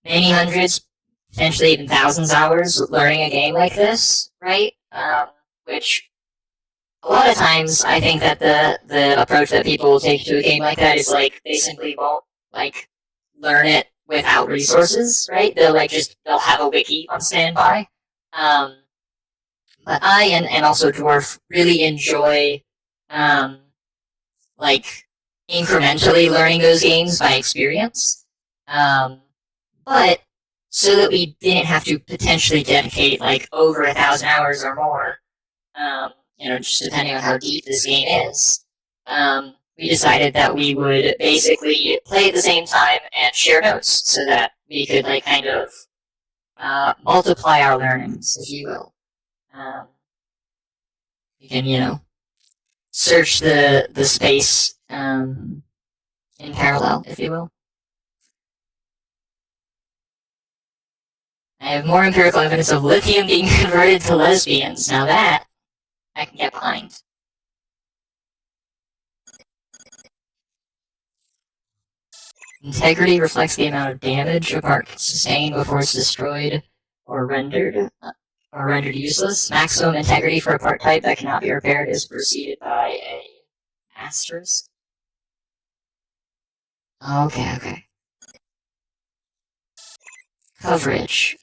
many hundreds, potentially even thousands of hours learning a game like this, right? Which a lot of times I think that the approach that people will take to a game like that is like they simply won't like learn it without resources, right? They'll have a wiki on standby. But I and also Dwarf really enjoy like incrementally learning those games by experience. But so that we didn't have to potentially dedicate like over 1,000 hours or more, just depending on how deep this game is. We decided that we would basically play at the same time and share notes so that we could like kind of multiply our learnings, if you will. You can, search the space in parallel, if you will. I have more empirical evidence of lithium being converted to lesbians. Now that I can get behind. Integrity reflects the amount of damage a part can sustain before it's destroyed or rendered useless. Maximum integrity for a part type that cannot be repaired is preceded by a asterisk. Okay. Coverage.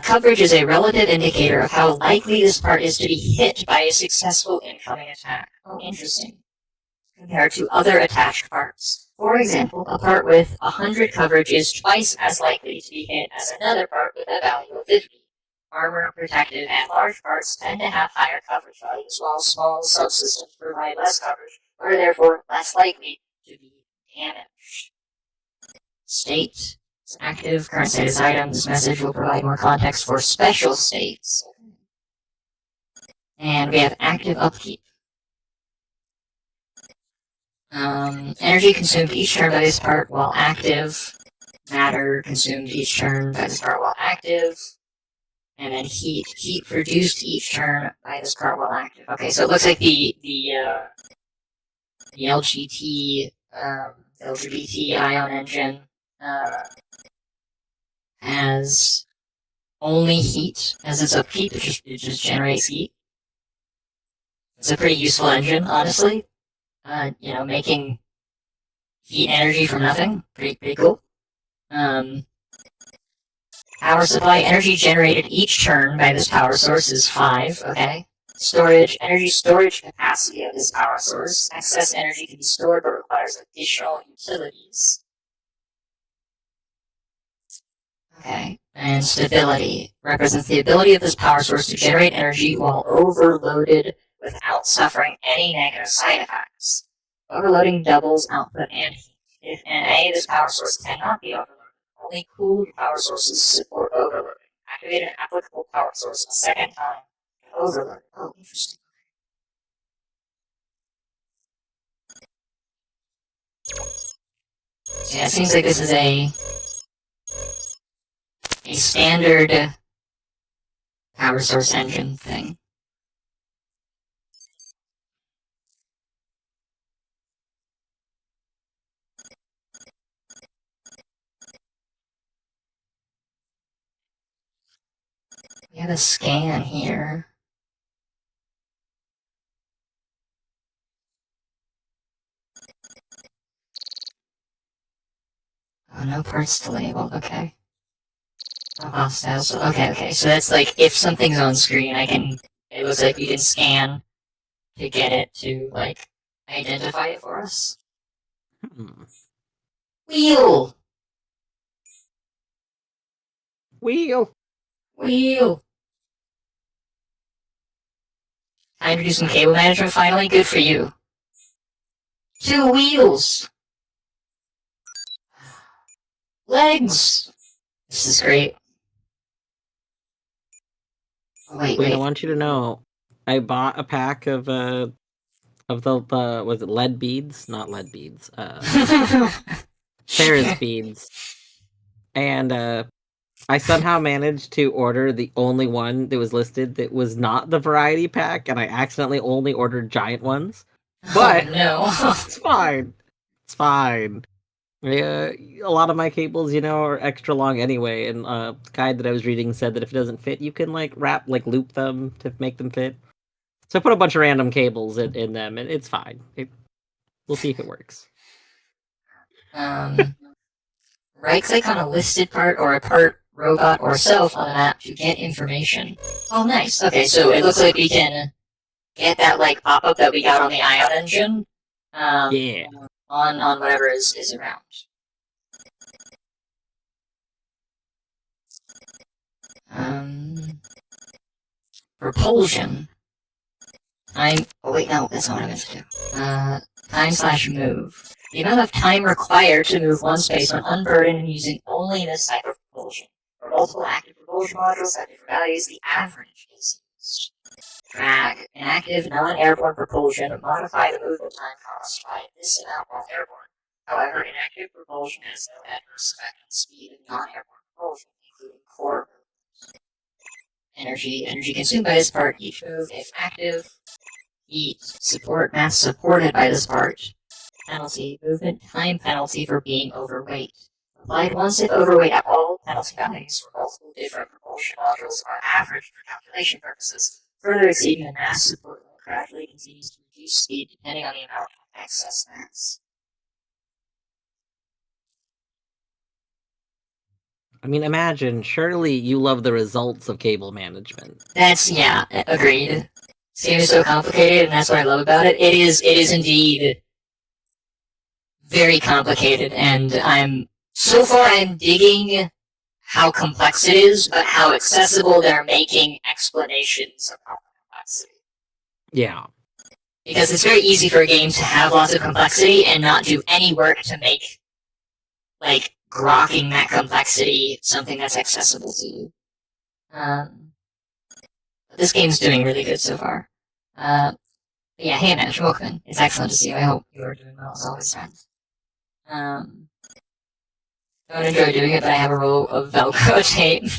Coverage is a relative indicator of how likely this part is to be hit by a successful incoming attack. Oh, interesting. Compared to other attached parts. For example, a part with 100 coverage is twice as likely to be hit as another part with a value of 50. Armor, protective, and large parts tend to have higher coverage values, while small subsystems provide less coverage, or are therefore less likely to be damaged. State. Active, current status item. This message will provide more context for special states. And we have active upkeep. Energy consumed each turn by this part while active. Matter consumed each turn by this part while active. And then heat. Heat produced each turn by this part while active. Okay, so it looks like the LGBT ion engine has only heat as its upkeep. It just generates heat. It's a pretty useful engine, honestly. Making heat energy from nothing. Pretty cool. Power supply. Energy generated each turn by this power source is 5, okay? Storage. Energy storage capacity of this power source. Excess energy can be stored but requires additional utilities. Okay. And stability. Represents the ability of this power source to generate energy while overloaded without suffering any negative side effects. Overloading doubles output and heat. If NA, this power source cannot be overloaded. Only cooled power sources support overloading. Activate an applicable power source a second time to overload. Oh, interesting. So yeah, it seems like this is a standard power source engine thing. We have a scan here. Oh, no parts to label. Okay. No hostiles. Okay. So that's like if something's on screen, it looks like you can scan to get it to like identify it for us. Wheel. Time to do some cable management finally. Good for you. 2 wheels. Legs. This is great. Oh, wait. I want you to know, I bought a pack of the was it lead beads? Not lead beads. Ferris beads. And I somehow managed to order the only one that was listed that was not the variety pack, and I accidentally only ordered giant ones. But oh, no. It's fine. It's fine. Yeah, a lot of my cables, are extra long anyway, and the guide that I was reading said that if it doesn't fit, you can loop them to make them fit. So I put a bunch of random cables in them, and it's fine. We'll see if it works. Right-click on a listed part or a part, robot, or self on the map to get information. Oh, nice. Okay, so it looks like we can get that pop-up that we got on the Ion engine. Yeah. On whatever is around. Propulsion. Oh wait, no, that's not what I meant to do. Time/move. The amount of time required to move one space when unburdened and using only this type of propulsion. For multiple active propulsion modules at different values, the average is used. Drag. Inactive, non-airborne propulsion modify the movement time cost by this amount while airborne. However, inactive propulsion has no adverse effect on speed of non-airborne propulsion, including core movement. Energy consumed by this part each move if active. Heat. Support mass supported by this part. Penalty. Movement time penalty for being overweight. Applied once if overweight at all. Penalty values for multiple different propulsion modules are averaged for calculation purposes. Further exceeding the mass support will gradually continues to reduce speed depending on the amount of excess mass. I mean, imagine, surely you love the results of cable management. Yeah, agreed. Seems so complicated, and that's what I love about it. It is indeed very complicated, and I'm digging how complex it is, but how accessible they're making explanations about complexity. Yeah. Because it's very easy for a game to have lots of complexity and not do any work to make, grokking that complexity something that's accessible to you. This game's doing really good so far. Yeah, hey man, welcome in. It's excellent to see you. I hope you are doing well as always, friends. Don't enjoy doing it, but I have a roll of Velcro tape.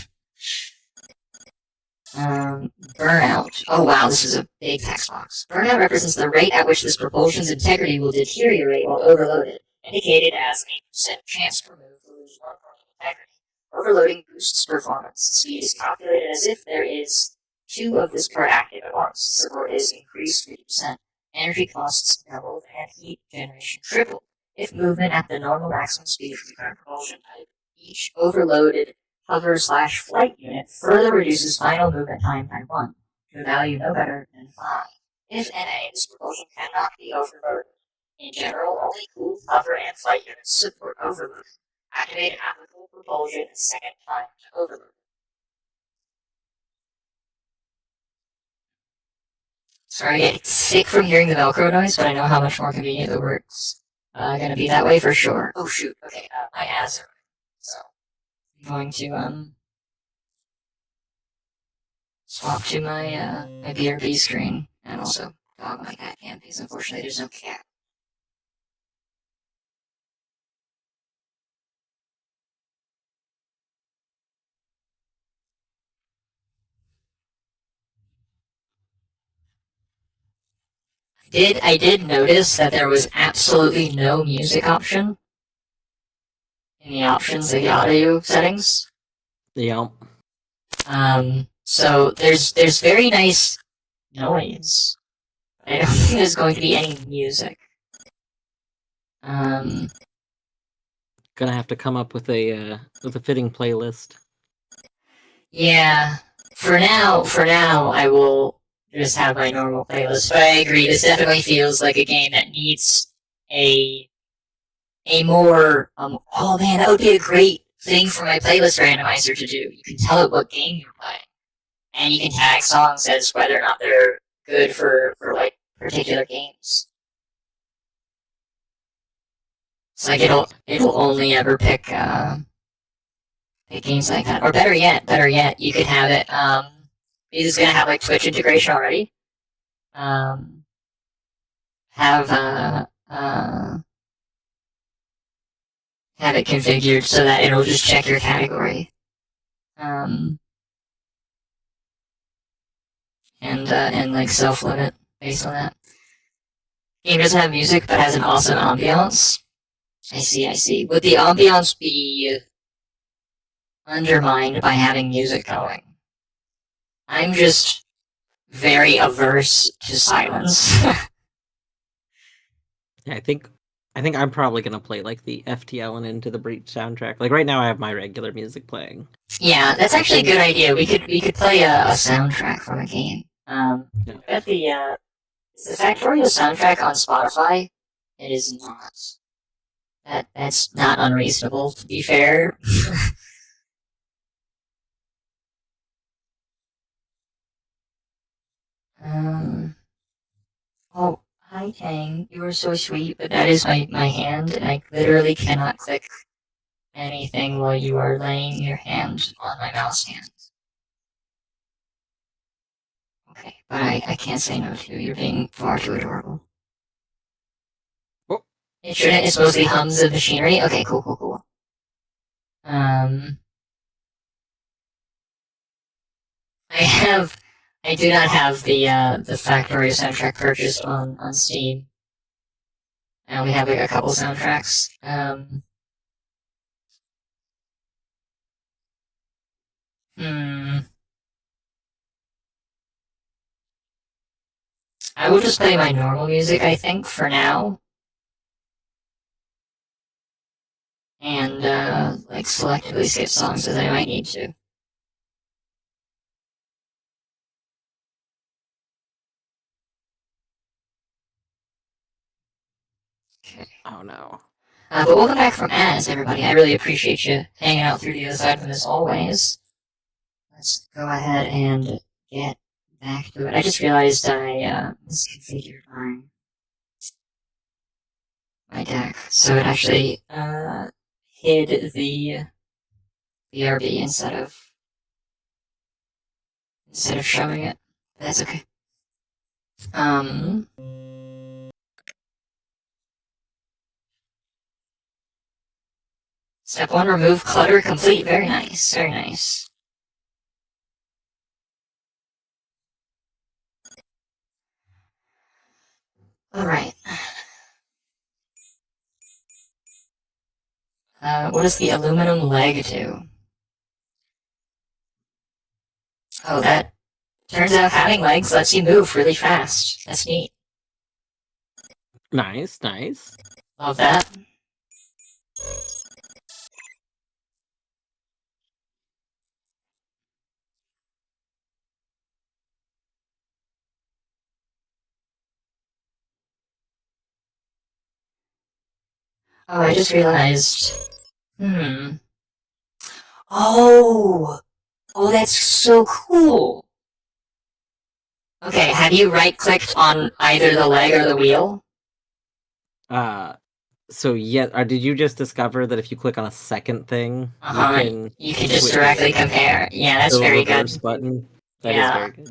Burnout. Oh wow, this is a big text box. Burnout represents the rate at which this propulsion's integrity will deteriorate while overloaded, indicated as a % chance per move to lose 1 point of integrity. Overloading boosts performance. Speed is calculated as if there is 2 of this part active at once. Support is increased 50%. Energy costs doubled and heat generation tripled. If movement at the normal maximum speed for the current propulsion type, each overloaded hover/flight unit further reduces final movement time by 1 to a value no better than 5. If NA, this propulsion cannot be overloaded. In general, only cooled hover and flight units support overloading. Activate applicable propulsion a second time to overload. Sorry, I get sick from hearing the Velcro noise, but I know how much more convenient the work's gonna be that way for sure. Oh shoot, okay, my ads are so I'm going to swap to my my BRB screen and also dog my cat cam because unfortunately there's no cat. I did notice that there was absolutely no music option in the options of the audio settings. Yeah. So there's very nice noise. I don't think there's going to be any music. gonna have to come up with a fitting playlist. Yeah. For now, I will just have my normal playlist. But I agree, this definitely feels like a game that needs a more oh man, that would be a great thing for my playlist randomizer to do. You can tell it what game you're playing, and you can tag songs as whether or not they're good for like particular games. So like it'll only ever pick games like that. Or better yet, you could have it it's gonna have like Twitch integration already. Have have it configured so that it'll just check your category. And like self limit based on that. Game doesn't have music but has an awesome ambiance. I see. Would the ambiance be undermined by having music going? I'm just very averse to silence. Yeah, I think I'm probably gonna play like the FTL and Into the Breach soundtrack. Like right now, I have my regular music playing. Yeah, that's actually a good idea. We could play a soundtrack from a game. At the is the Factorio soundtrack on Spotify? It is not. That's not unreasonable, to be fair. Oh, hi Tang. You are so sweet, but that is my hand, and I literally cannot click anything while you are laying your hand on my mouse hand. Okay, but I can't say no to you. You're being far too adorable. Oh. It shouldn't. It's mostly hums of machinery. Okay, cool. I do not have the Factory soundtrack purchased on Steam. I only have like a couple soundtracks. I will just play my normal music, I think, for now. And like selectively skip songs as I might need to. Okay. Oh no. But welcome back from As, everybody. I really appreciate you hanging out through the other side from this always. Let's go ahead and get back to it. I just realized I misconfigured my deck, so it actually hid the BRB instead of showing it. That's okay. Step 1, remove clutter complete. Very nice. Alright. What does the aluminum leg do? Oh, that turns out having legs lets you move really fast. That's neat. Nice. Love that. Oh, I just realized. Oh, that's so cool. Okay, have you right-clicked on either the leg or the wheel? So yeah, did you just discover that if you click on a second thing, you can just directly compare. Yeah, that's very good. Reverse button. That is very good.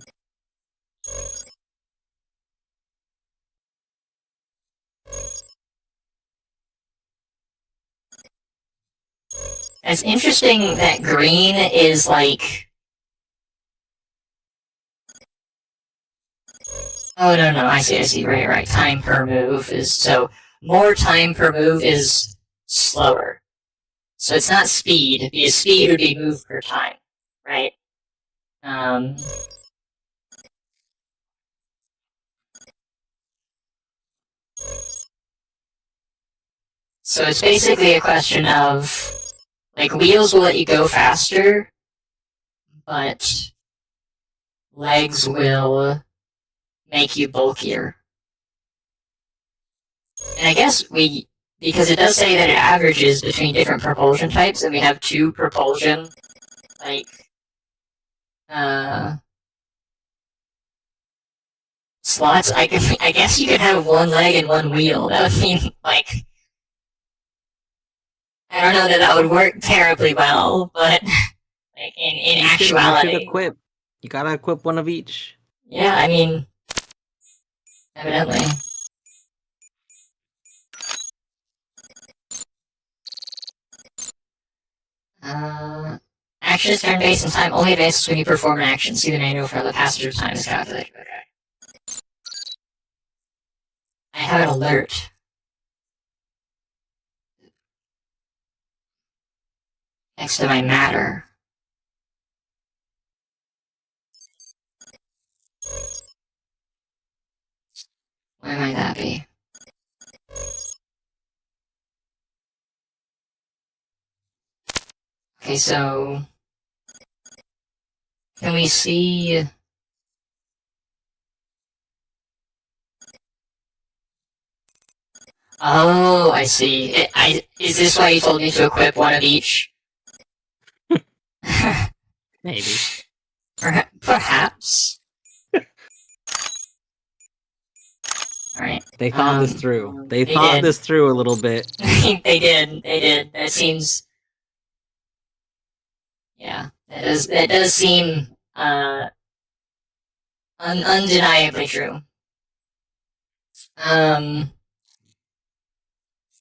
It's interesting that green is like. Oh no! I see. Right. Time per move is so more time per move is slower. So it's not speed, because speed would be move per time, right? So it's basically a question of, like, wheels will let you go faster, but legs will make you bulkier. And I guess because it does say that it averages between different propulsion types, and we have 2 propulsion, like, slots. I guess you could have 1 leg and 1 wheel. That would mean, like, I don't know that would work terribly well, but, like, in actuality. You should equip. You gotta equip one of each. Yeah, I mean, evidently. Action is turn-based and time only advances when you perform an action. See the manual for how the passage of time is calculated. Okay. I have an alert. Next to my matter. Why might that be? Okay, so can we see? Oh, I see. Is this why you told me to equip one of each? Maybe. Perhaps. Alright. They thought this through. They they thought did. this through a little bit. They did. That seems... Yeah. That does seem, undeniably true.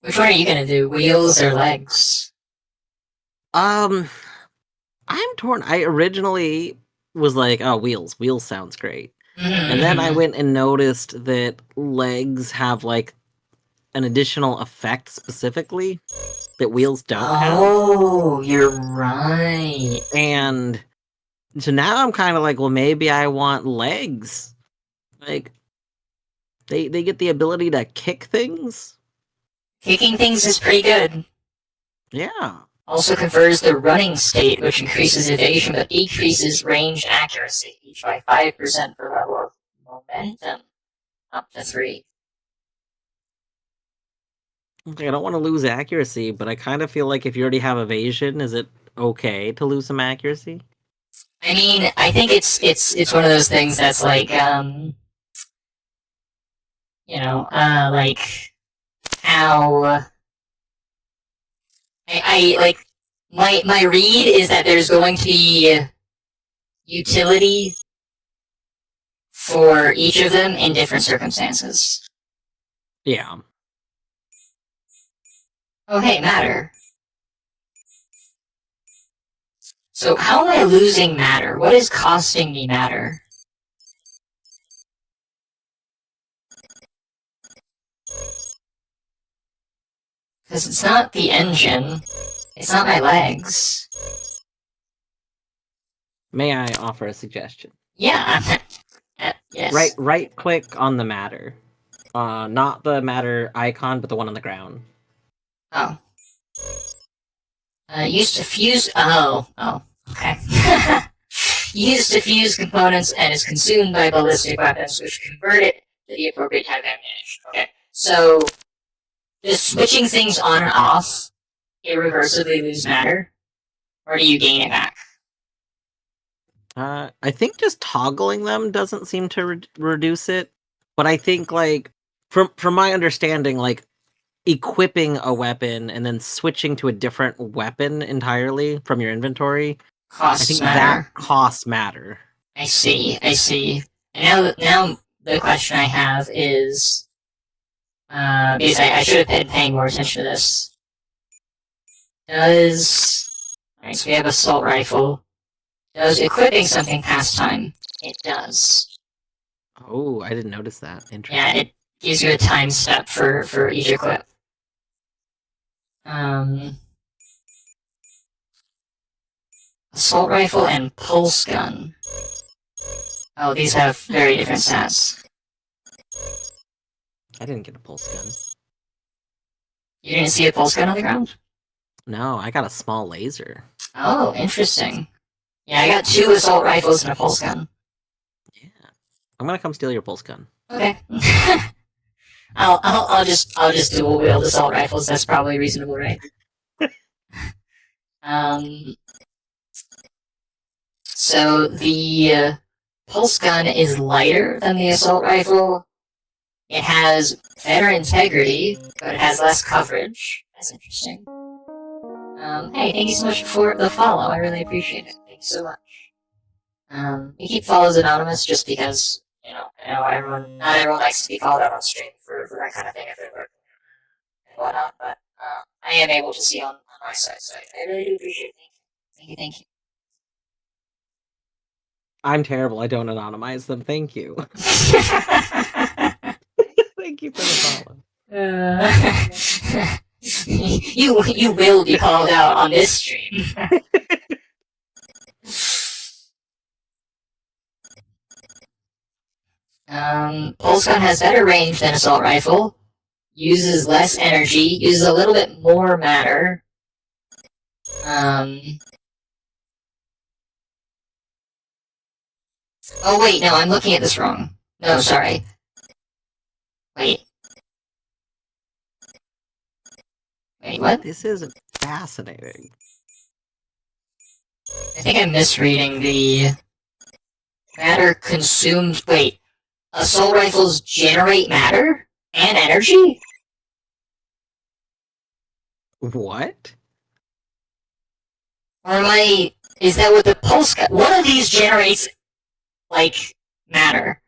Which one are you gonna do? Wheels or legs? I'm torn. I originally was like, oh, wheels. Wheels sounds great. And then I went and noticed that legs have, like, an additional effect specifically that wheels don't have. Oh, you're right. And so now I'm kind of like, well, maybe I want legs. Like, they get the ability to kick things. Kicking things is pretty good. Yeah. Also confers the running state, which increases evasion but decreases range accuracy, each by 5% per level of momentum, up to 3. Okay, I don't want to lose accuracy, but I kind of feel like if you already have evasion, is it okay to lose some accuracy? I mean, I think it's one of those things that's like, like how I like my read is that there's going to be utility for each of them in different circumstances. Yeah. Oh, hey, matter. So how am I losing matter? What is costing me matter? Because it's not the engine. It's not my legs. May I offer a suggestion? Yeah. Yes. Right click on the matter. Not the matter icon, but the one on the ground. Oh. Used to fuse. Oh, okay. Used to fuse components and is consumed by ballistic weapons, which convert it to the appropriate type of ammunition. Okay. So, just switching things on and off irreversibly lose matter? Or do you gain it back? I think just toggling them doesn't seem to reduce it, but I think, like, from my understanding, like, equipping a weapon and then switching to a different weapon entirely from your inventory, Costs I think matter. that costs matter. I see. And now the question I have is, because I should have been paying more attention to this. Alright, so we have assault rifle. Does equipping something pass time? It does. Oh, I didn't notice that. Interesting. Yeah, it gives you a time step for each equip. Assault rifle and pulse gun. Oh, these have very different stats. I didn't get a pulse gun. You didn't see a pulse gun on the ground? No, I got a small laser. Oh, interesting. Yeah, I got 2 assault rifles and a pulse gun. Yeah. I'm gonna come steal your pulse gun. Okay. I'll just dual wield assault rifles. That's probably reasonable, right? So the pulse gun is lighter than the assault rifle. It has better integrity, but it has less coverage. That's interesting. Hey, thank you so much for the follow. I really appreciate it. Thank you so much. We keep follows anonymous just because, I know not everyone likes to be called out on stream for that kind of thing if they're working and whatnot, but I am able to see on my side, so I really do appreciate it. Thank you. I'm terrible. I don't anonymize them. Thank you. Thank you for the follow. You will be called out on this stream. Pulse gun has better range than assault rifle, uses less energy, uses a little bit more matter. Oh wait, no, I'm looking at this wrong. No, sorry. Wait, what? This is fascinating. I think I'm misreading the matter consumed. Wait, assault rifles generate matter and energy? What? Or is that what the pulse gun? One of these generates, matter.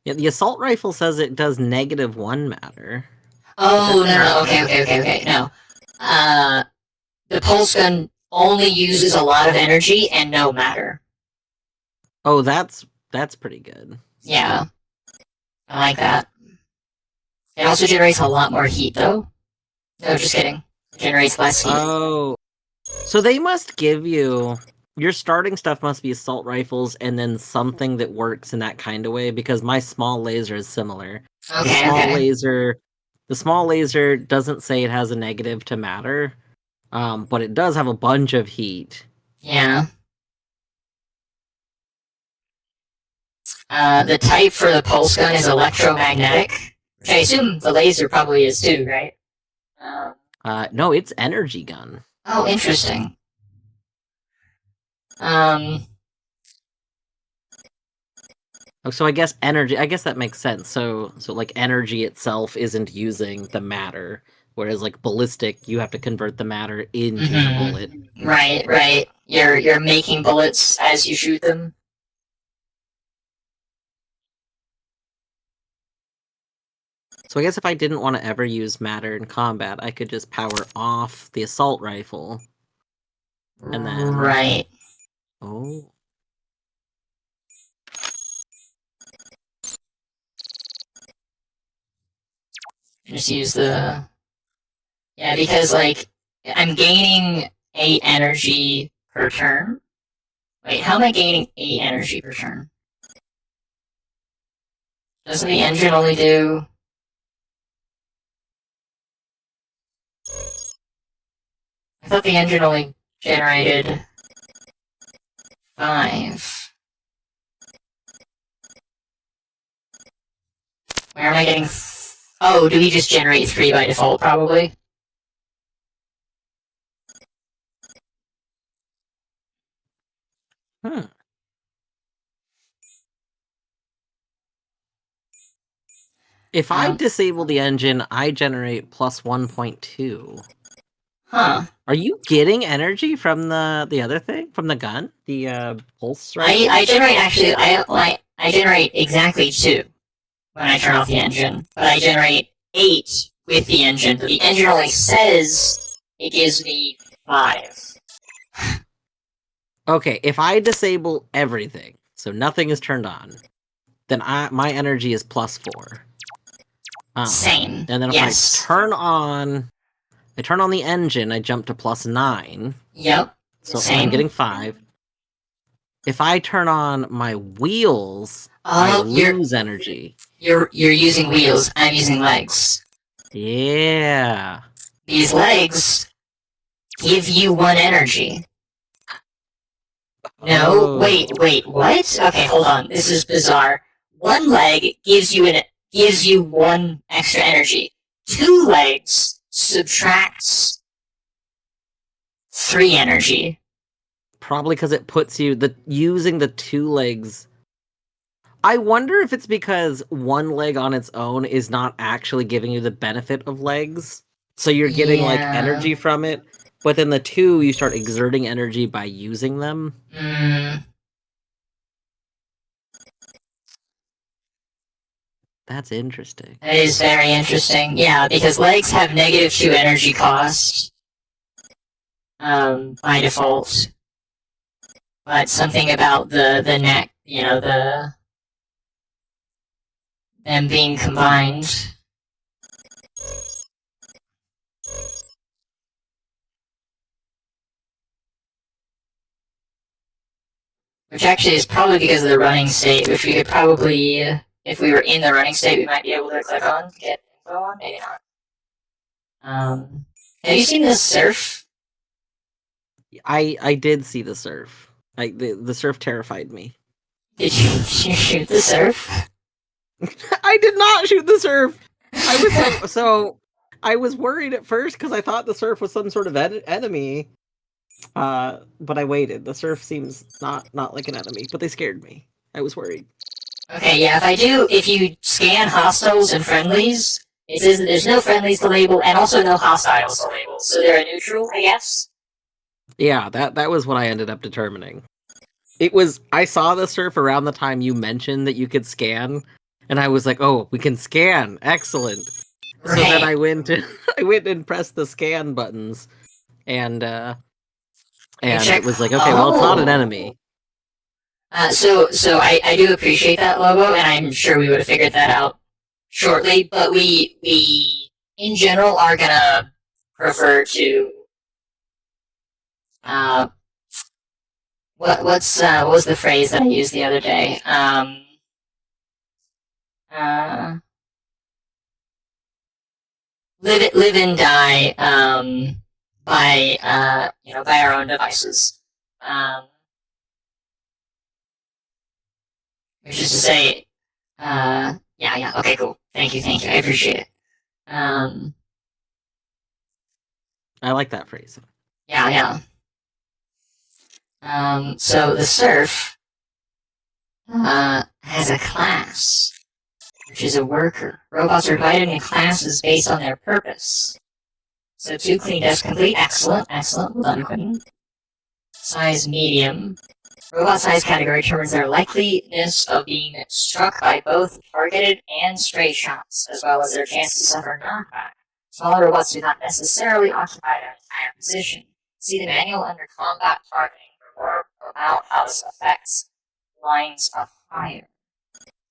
Yeah, the assault rifle says it does -1 matter. Oh, no, okay, no. The pulse gun only uses a lot of energy and no matter. Oh, that's pretty good. Yeah. I like that. It also generates a lot more heat, though. No, just kidding. It generates less heat. Oh. So they must give you... Your starting stuff must be assault rifles and then something that works in that kind of way, because my small laser is similar. The small laser doesn't say it has a negative to matter, but it does have a bunch of heat. Yeah. The type for the pulse gun is electromagnetic, which I assume the laser probably is too, right? No, it's energy gun. Oh, interesting. So I guess energy. I guess that makes sense. So like energy itself isn't using the matter, whereas like ballistic, you have to convert the matter into the bullet. Right. You're making bullets as you shoot them. So I guess if I didn't want to ever use matter in combat, I could just power off the assault rifle. And then... Right. Oh. Just use the... Yeah, because, I'm gaining 8 energy per turn. Wait, how am I gaining 8 energy per turn? Doesn't the engine only do... I thought the engine only generated 5. Where am I getting... Oh, do we just generate 3 by default, probably? If I disable the engine, I generate plus 1.2. Huh. Are you getting energy from the other thing? From the gun? The pulse rifle? I generate exactly 2 when I turn off the engine, but I generate 8 with the engine. But the engine only says it gives me 5. Okay, if I disable everything, so nothing is turned on, then my energy is plus 4. Same. And then if I turn on the engine, I jump to plus 9. Yep. So Same. I'm getting 5. if I turn on my wheels, I lose energy. You're using wheels. I'm using legs. Yeah. These legs give you 1 energy. No, wait, what? Okay, hold on. This is bizarre. 1 leg gives you 1 extra energy. 2 legs subtracts 3 energy. Probably because it puts you using the 2 legs. I wonder if it's because 1 leg on its own is not actually giving you the benefit of legs. So you're getting like energy from it, but then the 2 you start exerting energy by using them. That's interesting. That is very interesting. Yeah, because legs have -2 energy cost. By default. But something about the neck, them being combined. Which actually is probably because of the running state, which we could probably, if we were in the running state, we might be able to click on, get info on, maybe not. Have you seen the surf? I did see the surf. The surf terrified me. Did you shoot the surf? I did not shoot the surf. I was I was worried at first because I thought the surf was some sort of enemy. But I waited. The surf seems not like an enemy, but they scared me. I was worried. Okay, yeah, if you scan hostiles and friendlies, it says that there's no friendlies to label and also no hostiles to label, so they're a neutral, I guess. Yeah, that was what I ended up determining. I saw the surf around the time you mentioned that you could scan, and I was like, oh, we can scan, excellent. So then I went and pressed the scan buttons, and it was like, okay, well, it's not an enemy. So I do appreciate that, Lobo, and I'm sure we would have figured that out shortly, but we in general are gonna prefer to what was the phrase that I used the other day? Live and die by our own devices. Which is to say, yeah, okay, cool. Thank you, I appreciate it. I like that phrase. Yeah. So the surf has a class, which is a worker. Robots are divided into classes based on their purpose. So 2 clean desk complete. Excellent. Well done, Quentin. Size medium. Robot size category determines their likeliness of being struck by both targeted and stray shots, as well as their chance to suffer knockback. Smaller robots do not necessarily occupy their entire position. See the manual under combat targeting for more about how this affects lines of fire.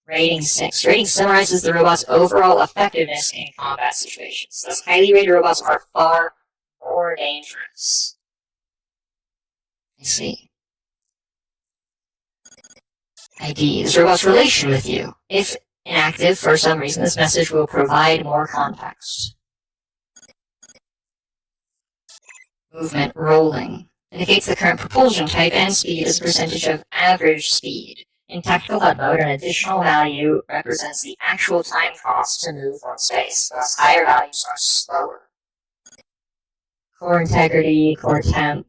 Rating 6. Rating summarizes the robot's overall effectiveness in combat situations. Thus, highly rated robots are far more dangerous. I see. ID. This robot's relation with you. If inactive, for some reason, this message will provide more context. Movement rolling. Indicates the current propulsion type and speed as a percentage of average speed. In tactical HUD mode, an additional value represents the actual time cost to move on space. Thus, higher values are slower. Core integrity, core temp.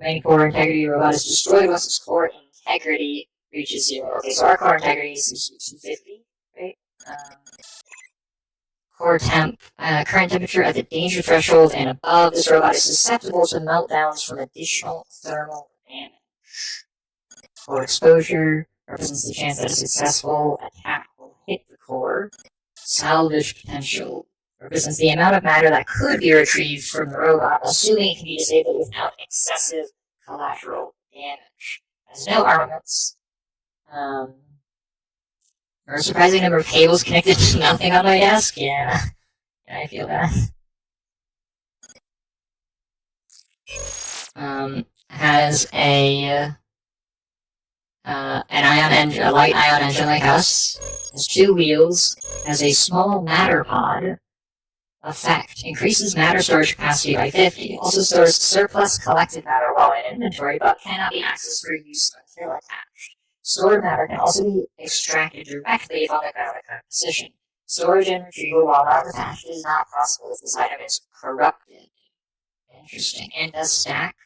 Main core integrity robot is destroyed once its core integrity reaches 0. Okay, so our core integrity is 250, right? Core temp, current temperature at the danger threshold and above. This robot is susceptible to meltdowns from additional thermal damage. Core exposure represents the chance that a successful attack will hit the core. Salvage potential represents the amount of matter that could be retrieved from the robot, assuming it can be disabled without excessive collateral damage. There's no armaments. Or a surprising number of cables connected to nothing on my desk. Yeah, I feel that. Has a a light ion engine like us, has 2 wheels, has a small matter pod effect, increases matter storage capacity by 50, also stores surplus collected matter while in inventory, but cannot be accessed for use until attached. Stored matter can also be extracted directly from the ground at current position. Storage and retrieval while not attached is not possible if this item is corrupted. Interesting. And does stack?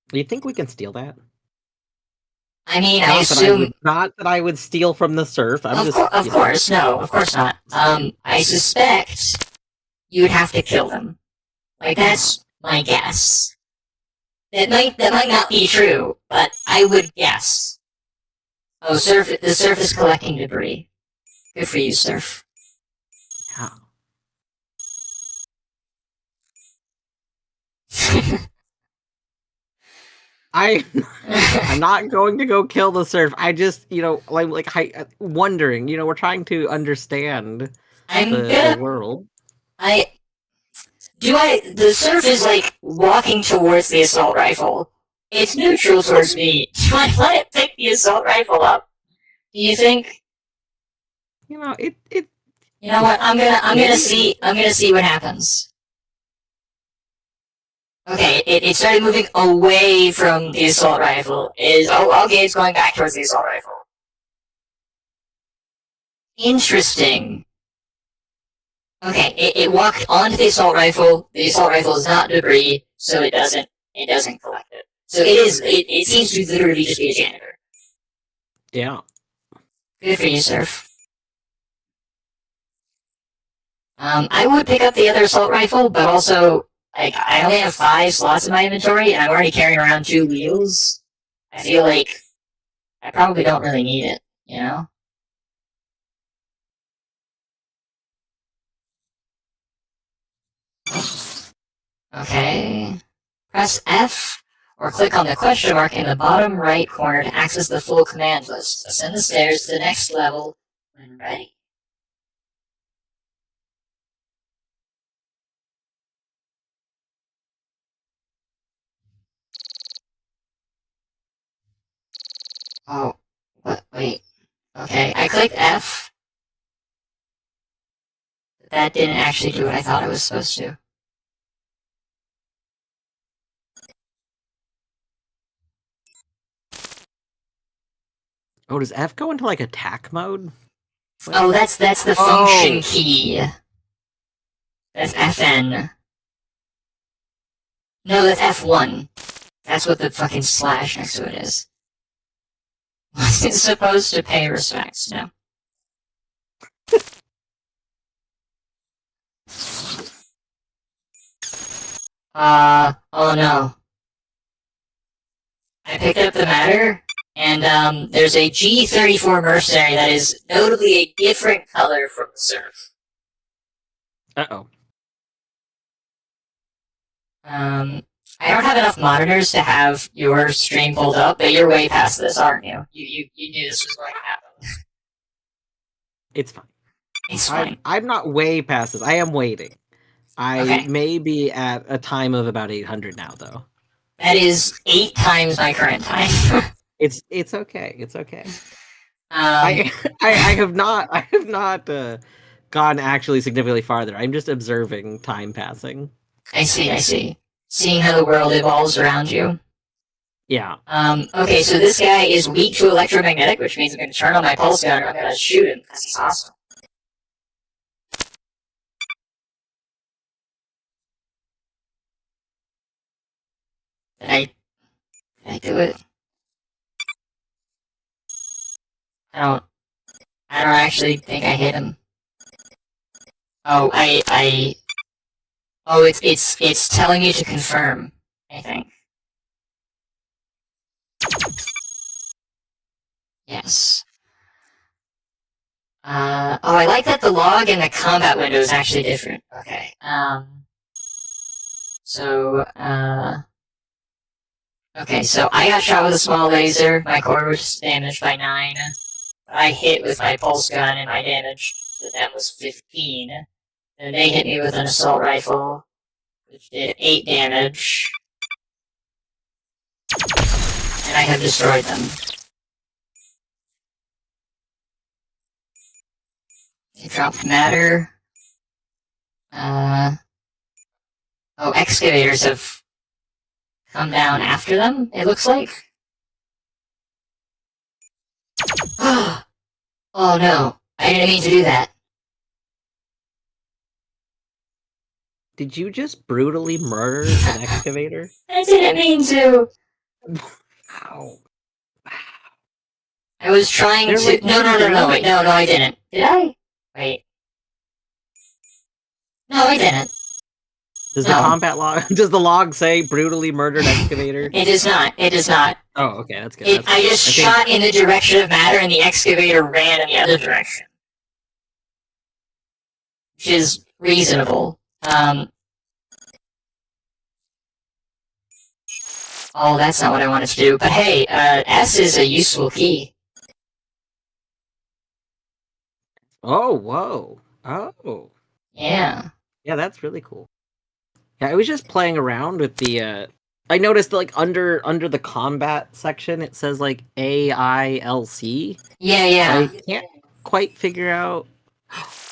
Do you think we can steal that? I mean, I assume... Not that I would steal from the surf. Of course not. I suspect you would have to kill them. Like, that's my guess. That might not be true, but I would guess. Oh, the surf is collecting debris. Good for you, surf. Yeah. I'm not going to go kill the surf. I just, wondering. We're trying to understand the world. The surf is like walking towards the assault rifle. It's neutral towards me. Do I let it pick the assault rifle up? Do you think? You know what? I'm gonna see what happens. Okay, it started moving away from the assault rifle. Okay, it's going back towards the assault rifle. Interesting. Okay, it walked onto the assault rifle. The assault rifle is not debris, so it doesn't collect it. So it seems to literally just be a janitor. Yeah. Good for you, Surf. I would pick up the other assault rifle, but also, I only have 5 slots in my inventory, and I'm already carrying around 2 wheels. I feel like I probably don't really need it, you know? Okay. Press F, or click on the question mark in the bottom right corner to access the full command list. Ascend the stairs to the next level when ready. Oh, what? Wait. Okay, I clicked F. That didn't actually do what I thought it was supposed to. Oh, does F go into like attack mode? Oh, that's the function key. That's FN. No, that's F1. That's what the fucking slash next to it is. Was it supposed to pay respects? No. Oh no. I picked up the matter, and there's a G34 mercenary that is notably a different color from the surf. Uh-oh. I don't have enough monitors to have your stream pulled up, but you're way past this, aren't you? You knew this was going to happen. It's fine. It's fine. I'm not way past this. I am waiting. I may be at a time of about 800 now, though. That is 8 times my current time. It's okay. It's okay. I have not gone actually significantly farther. I'm just observing time passing. I see. Seeing how the world evolves around you. Yeah. Okay, so this guy is weak to electromagnetic, which means I'm going to turn on my pulse gun and I'm going to shoot him, because he's awesome. Did I do it? I don't actually think I hit him. Oh, oh, it's telling you to confirm, I think. Yes. Oh, I like that the log and the combat window is actually different. Okay. Okay, so I got shot with a small laser. My core was damaged by 9. I hit with my pulse gun, and my damage that was 15. And they hit me with an assault rifle, which did 8 damage. and I have destroyed them. They dropped matter. Oh, excavators have come down after them, it looks like. Oh no, I didn't mean to do that. Did you just brutally murder an excavator? I didn't mean to. Ow. I was trying They're to. like No, wait, no, I didn't. Did I? Wait. No, I didn't. Does the No. combat log? Does the log say brutally murdered excavator? It does not. It does not. Oh, okay, that's good. I just shot in the direction of matter, and the excavator ran in the other direction, which is reasonable. Oh, that's not what I wanted to do. But hey, S is a useful key. Oh, whoa. Oh. Yeah. Yeah, that's really cool. Yeah, I was just playing around with the I noticed like under the combat section it says like AILC. Yeah. I can't quite figure out.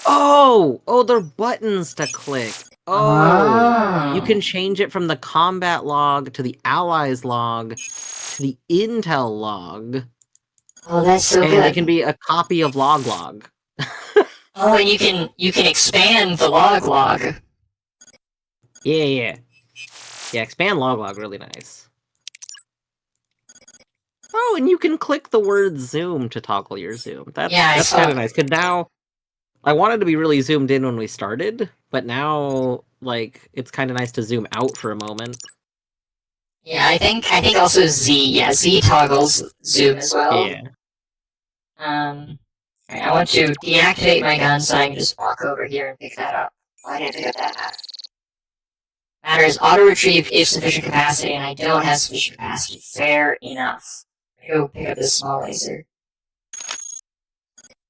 Oh, they're buttons to click. Oh, you can change it from the combat log to the allies log to the intel log. Oh, that's so and good. it can be a copy of log. Oh, and you can expand the log. Yeah, expand log, really nice. Oh, and you can click the word zoom to toggle your zoom. That's kind of nice. Because now, I wanted to be really zoomed in when we started, but now, like, it's kind of nice to zoom out for a moment. Yeah, I think also Z. Yeah, Z toggles zoom as well. Yeah. I want to deactivate my gun so I can just walk over here and pick that up. Why did I pick up that matter? Matter is auto-retrieve if sufficient capacity, and I don't have sufficient capacity. Fair enough. Go pick up this small laser.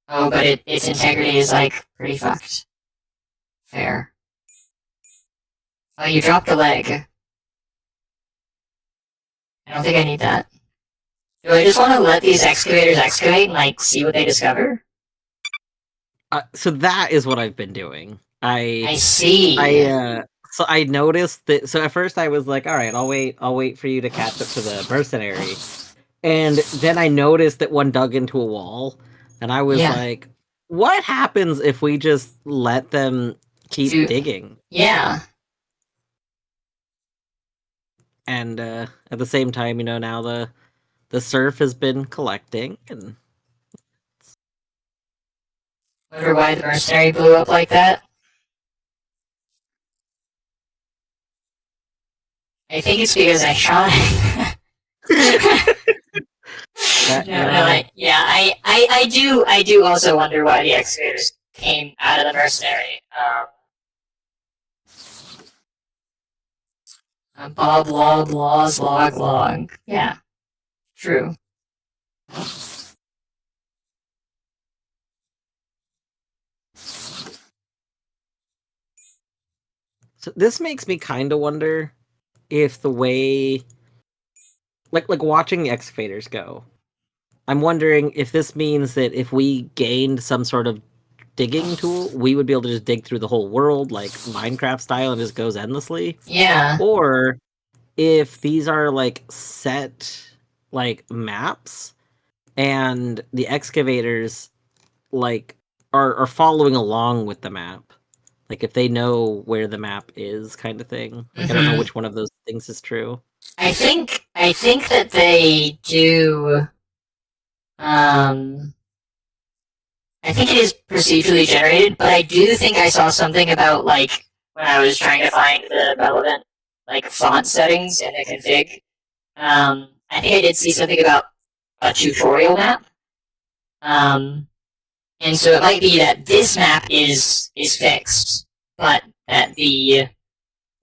Oh, but its integrity is, like, pretty fucked. Fair. Oh, you dropped a leg. I don't think I need that. Do I just want to let these excavators excavate and, like, see what they discover? So that is what I've been doing. I see. So I noticed that. So at first I was like, all right, I'll wait for you to catch up to the mercenary. And then I noticed that one dug into a wall, and I was like, what happens if we just let them keep digging? Yeah. And at the same time, now the surf has been collecting, and wonder why the mercenary blew up like that. I think it's because I shot him. I do also wonder why the excavators came out of the mercenary. Bob, log, laws, log. Yeah, true. So this makes me kind of wonder if the way, like watching the excavators go, I'm wondering if this means that if we gained some sort of digging tool, we would be able to just dig through the whole world like Minecraft style and just goes endlessly. Yeah. Or if these are like set like maps and the excavators like are following along with the map. Like if they know where the map is, kind of thing. Like I don't know which one of those things is true. I think that they do. I think it is procedurally generated, but I do think I saw something about like when I was trying to find the relevant like font settings in the config. I think I did see something about a tutorial map. And so it might be that this map is fixed, but that the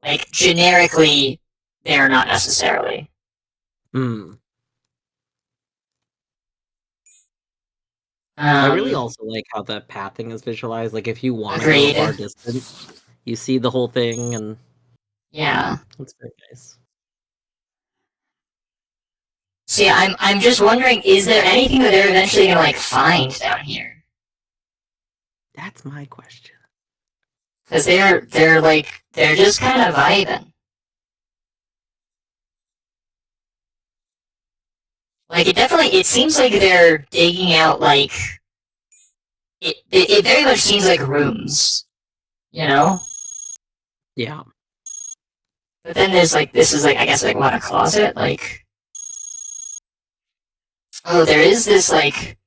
like generically they're not necessarily. I really also like how the pathing is visualized. Like if you want to go a far distance, you see the whole thing, and yeah, it's very nice. See, I'm just wondering, is there anything that they're eventually gonna like find down here? That's my question. Because they're just kind of vibing. Like it seems like they're digging out like it very much seems like rooms, you know. Yeah. But then there's like this is like I guess like what a closet like. Oh, there is this like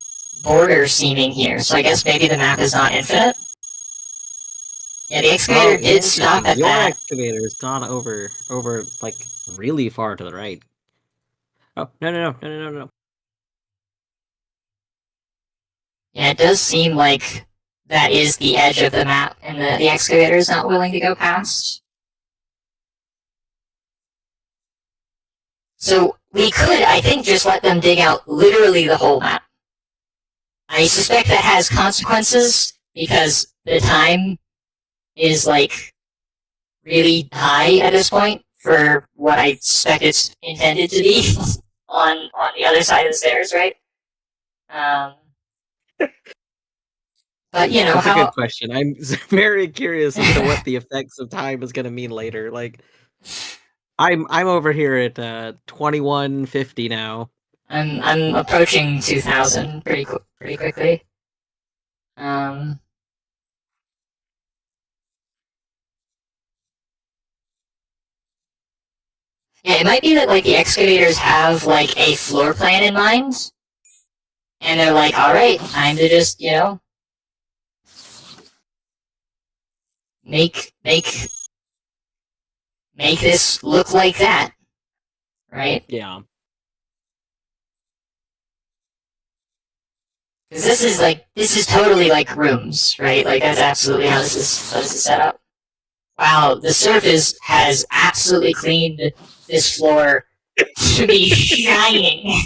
border seaming here, so I guess maybe the map is not infinite. Yeah, the excavator did stop at Your that. excavator's gone over like really far to the right. Oh no. Yeah, it does seem like that is the edge of the map, and the excavator is not willing to go past. So we could, I think, just let them dig out literally the whole map. I suspect that has consequences because the time is like really high at this point for what I suspect it's intended to be on the other side of the stairs, right? But you know That's how a good question. I'm very curious as to what the effects of time is going to mean later. Like, I'm over here at 2150 now. I'm approaching 2000 pretty quickly. Yeah, it might be that like the excavators have like a floor plan in mind, and they're like, all right, time to just make this look like that, right? Yeah. Because this is totally like rooms, right? Like that's absolutely how this is set up. Wow, the surface has absolutely cleaned this floor to be shining.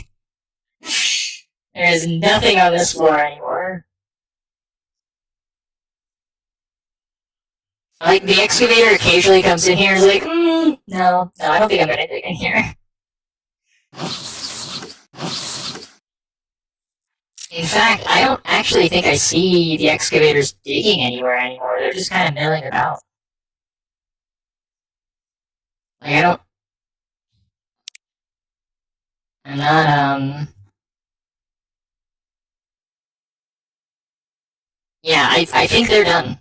There is nothing on this floor anymore. Like the excavator occasionally comes in here and is like, no, I don't think I'm gonna dig in here. In fact, I don't actually think I see the excavators digging anywhere anymore. They're just kind of milling about. Like I don't. I'm not. Yeah, I think they're done.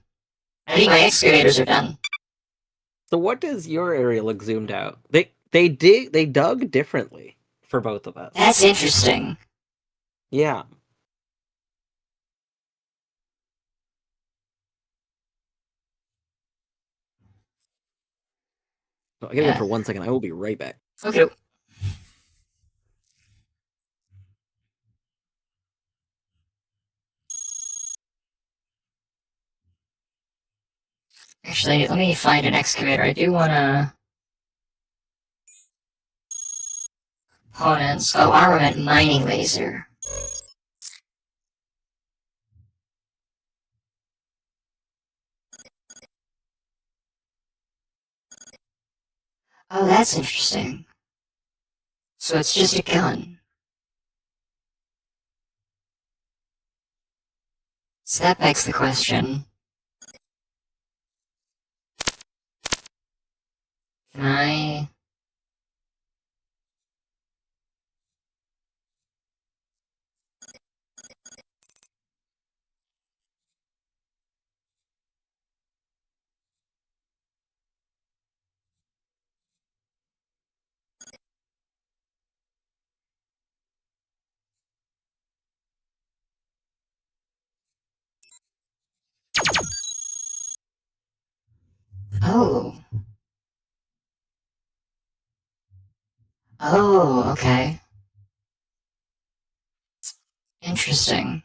I think my excavators are done. So what does your area look zoomed out? They dug differently for both of us. That's interesting. Yeah. So I gotta go for 1 second. I will be right back. Okay. Actually, let me find an excavator. I do want to. Components. Oh, armament mining laser. Oh, that's interesting. So it's just a gun. So that begs the question. Can I... Oh. Oh, okay. Interesting.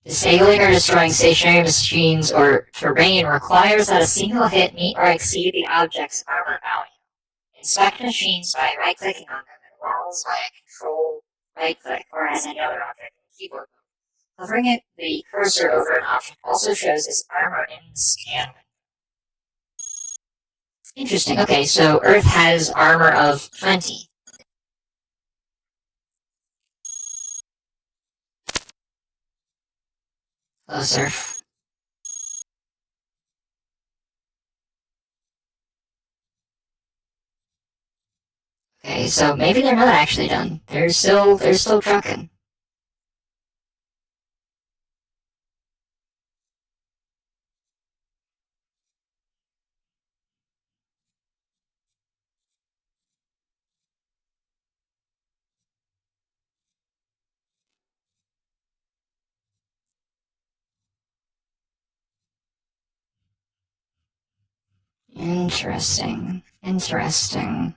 Disabling or destroying stationary machines or terrain requires that a single hit meet or exceed the object's armor value. Inspect machines by right-clicking on them and walls by a control right-click or as any other object in the keyboard. Hovering the cursor over an object also shows its armor in the scan window. Interesting. Okay, so Earth has armor of 20. Closer. Okay, so maybe they're not actually done. They're still trucking. Interesting. Interesting.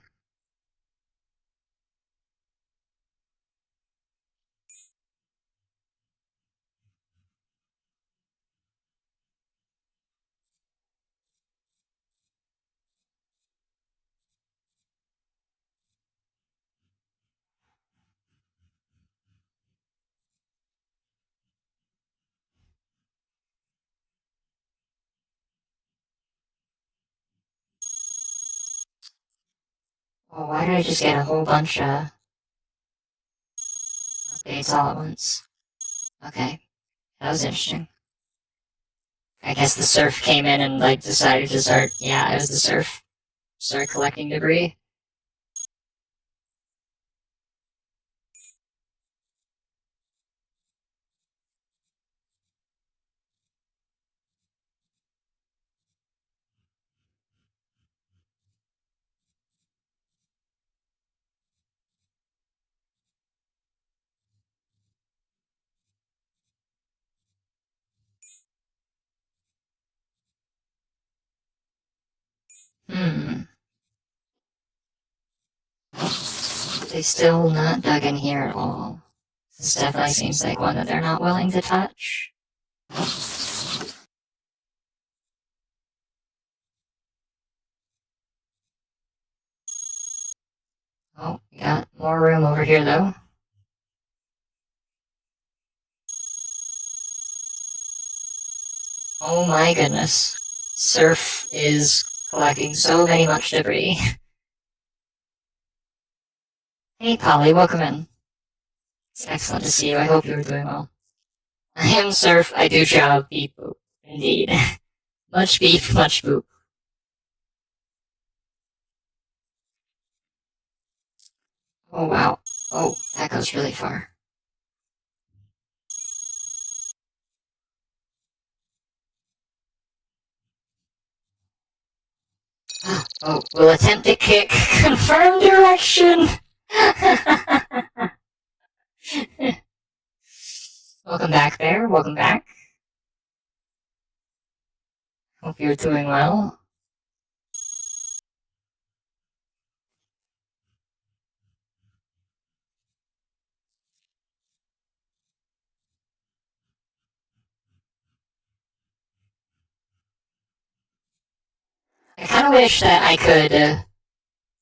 Well, why did I just get a whole bunch of updates all at once? Okay, that was interesting. I guess the surf came in and like decided to start. Yeah, it was the surf. Start collecting debris. Hmm. They still not dug in here at all. This definitely seems like one that they're not willing to touch. Oh, we got more room over here though. Oh my goodness. Surf is collecting so many much debris. Hey Polly, welcome in. It's excellent to see you. I hope you're doing well. I am Surf, I do job, beep boop. Indeed. Much beep, much boop. Oh wow. Oh, that goes really far. Oh, we'll attempt to kick. Confirm direction! Welcome back, Bear. Welcome back. Hope you're doing well. I kind of wish that I could.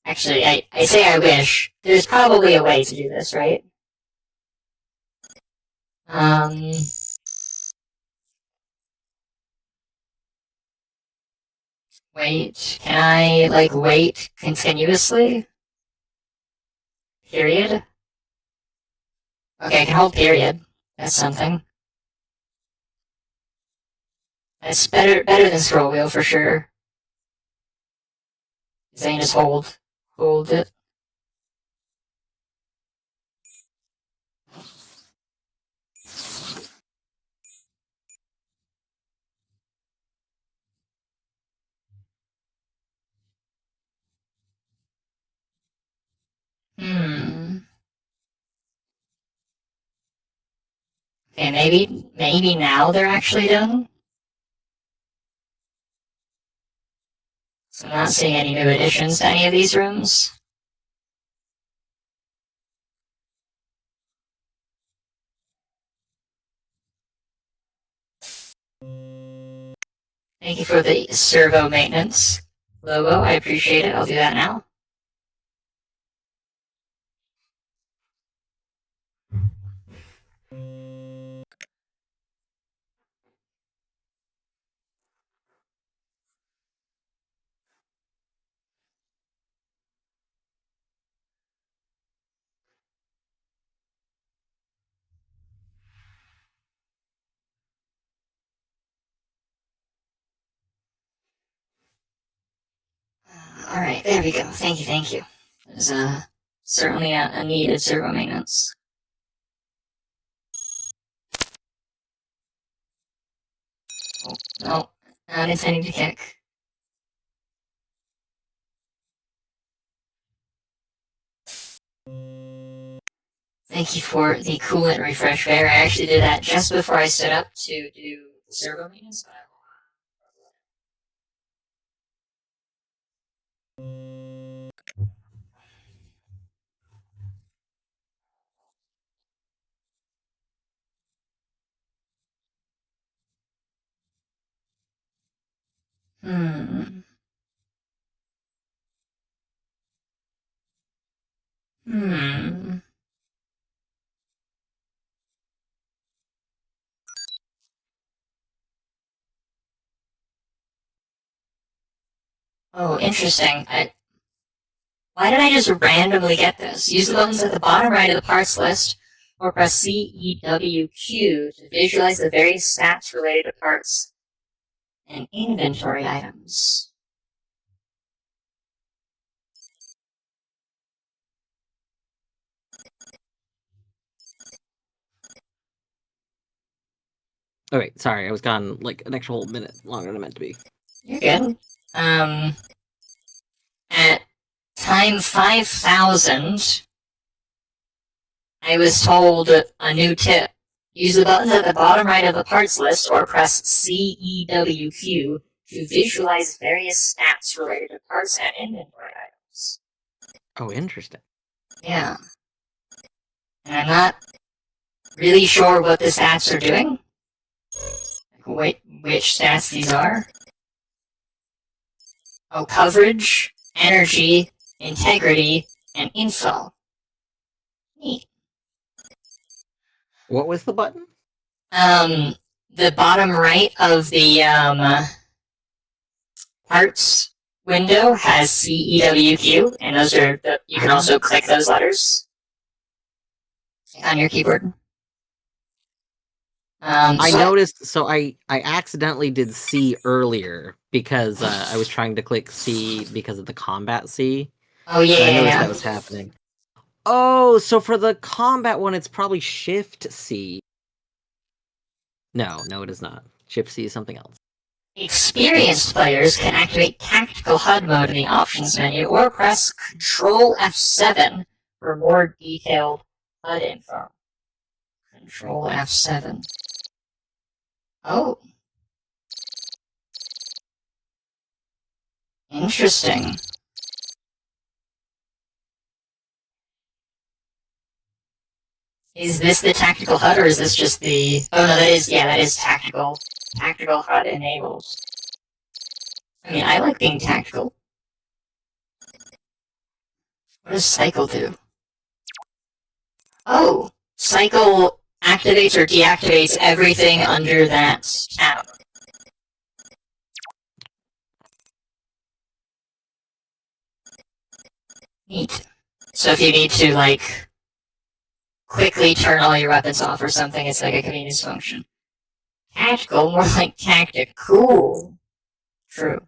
Actually, I say I wish. There's probably a way to do this, right? Um. Wait. Can I, like, wait continuously? Period? Okay, I can hold period. That's something. That's better than scroll wheel for sure. Zane just hold it. Hmm. Okay, maybe now they're actually done. So I'm not seeing any new additions to any of these rooms. Thank you for the servo maintenance logo. I appreciate it. I'll do that now. Alright, there we go. Thank you. There's certainly a needed servo maintenance. Oh, no, not intending to kick. Thank you for the coolant refresh there. I actually did that just before I stood up to do the servo maintenance. Hmm. Hmm. Oh, interesting. Why did I just randomly get this? Use the buttons at the bottom right of the parts list, or press CEWQ to visualize the various stats related to parts and inventory items. Oh wait, sorry, I was gone like an extra whole minute longer than I meant to be. You're good. At time 5000, I was told a new tip. Use the buttons at the bottom right of the parts list or press CEWQ to visualize various stats related to parts and inventory items. Oh, interesting. Yeah. And I'm not really sure what the stats are doing. Wait, which stats these are? Oh, coverage, energy, integrity, and info. Neat. What was the button? The bottom right of the parts window has CEWQ, and those are you can also click those letters on your keyboard. I noticed, so I accidentally did C earlier because I was trying to click C because of the combat C. Oh yeah, I noticed that was happening. Oh, so for the combat one, it's probably Shift C. No, it is not. Shift C is something else. Experienced players can activate Tactical HUD mode in the options menu or press Control F7 for more detailed HUD info. Control F7. Oh. Interesting. Is this the tactical HUD or is this just the... Oh no, that is tactical. Tactical HUD enabled. I mean, I like being tactical. What does cycle do? Oh! Cycle activates or deactivates everything under that tab. Neat. So if you need to, like, quickly turn all your weapons off or something, it's like a convenience function. Tactical, more like tactic. Cool. True.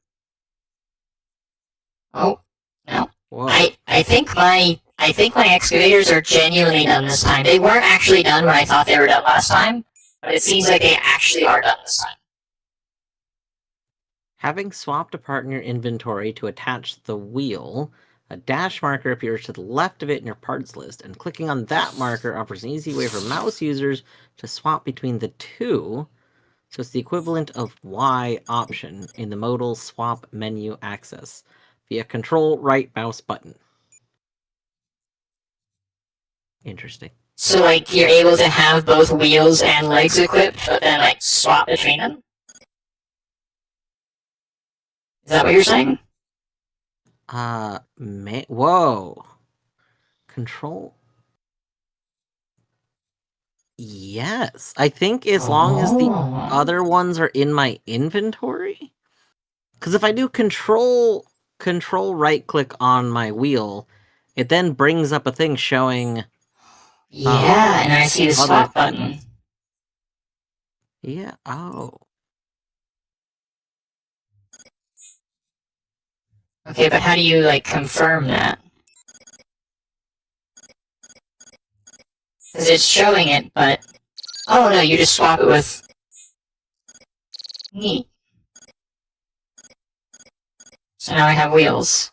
Oh, no. Whoa. I think my excavators are genuinely done this time. They weren't actually done when I thought they were done last time, but it seems like they actually are done this time. Having swapped a part in your inventory to attach the wheel, a dash marker appears to the left of it in your parts list, and clicking on that marker offers an easy way for mouse users to swap between the two. So it's the equivalent of Y option in the modal swap menu access via Control right mouse button. Interesting. So, like, you're able to have both wheels and legs equipped, but then, like, swap between them? Is that what you're saying? Whoa. Control. Yes. I think as long as the other ones are in my inventory. Because if I do control right click on my wheel, it then brings up a thing showing. Yeah, and I see the swap button. Yeah. Oh. Okay, but how do you, like, confirm that? Because it's showing it, but... Oh, no, you just swap it with... Neat. So now I have wheels.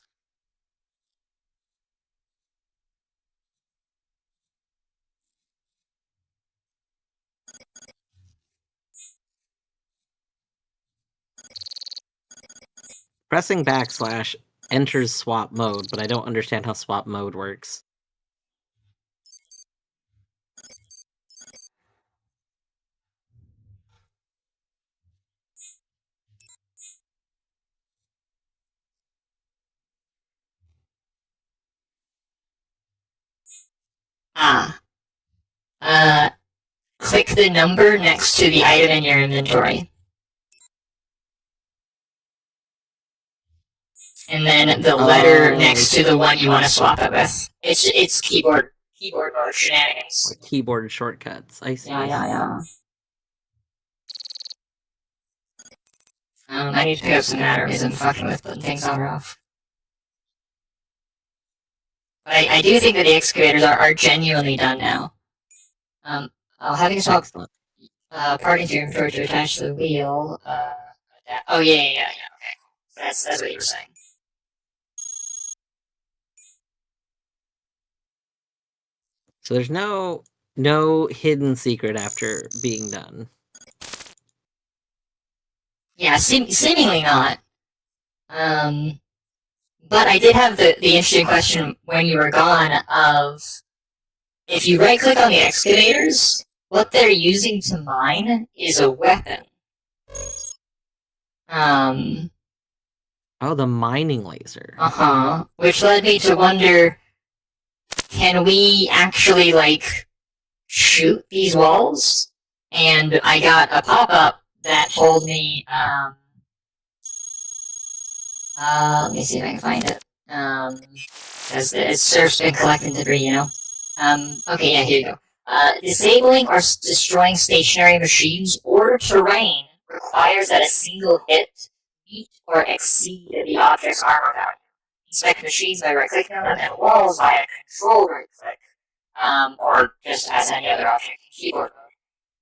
Pressing backslash enters swap mode, but I don't understand how swap mode works. Ah. Click the number next to the item in your inventory. And then the letter next to the one you want to swap it with. It's keyboard or shenanigans. Keyboard shortcuts. I see. Yeah. I need to pick up some batteries I'm fucking with putting things on or off. But I do think that the excavators are genuinely done now. Having swap part into your inventory to attach to the wheel. Oh yeah, okay. That's what you were saying. So there's no hidden secret after being done. Yeah, seemingly not. But I did have the interesting question when you were gone of if you right click on the excavators, what they're using to mine is a weapon. Oh, the mining laser. Which led me to wonder, can we actually, like, shoot these walls? And I got a pop-up that told me, let me see if I can find it. Because it's surf's been collecting debris, you know? Okay, yeah, here you go. Disabling or destroying stationary machines or terrain requires that a single hit meet or exceed the object's armor value. Inspect machines by right-clicking on them, and walls via control right-click, or just as any other object in keyboard mode.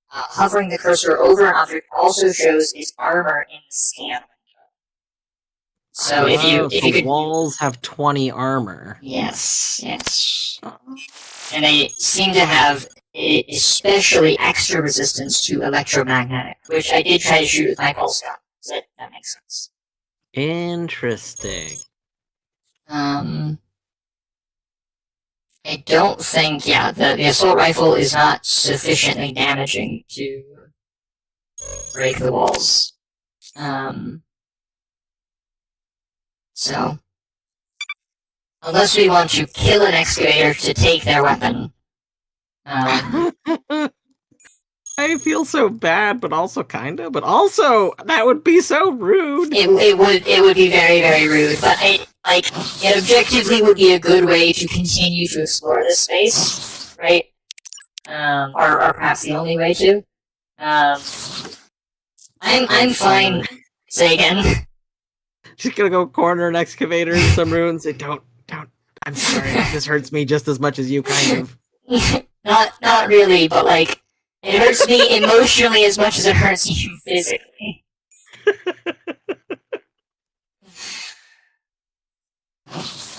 Hovering the cursor over an object also shows its armor in the scan window. So if you could... walls have 20 armor. Yes. And they seem to have especially extra resistance to electromagnetic, which I did try to shoot with my pulse gun. So that makes sense. Interesting. I don't think, the assault rifle is not sufficiently damaging to break the walls. So, unless we want to kill an excavator to take their weapon. I feel so bad, but also kinda. But also, that would be so rude. It would be very, very rude. But it objectively would be a good way to continue to explore this space, right? Or perhaps the only way to. I'm fine. Say again. Just gonna go corner an excavator in some ruins. Say, don't. I'm sorry. This hurts me just as much as you, kind of. Not really, but like. It hurts me emotionally as much as it hurts you physically.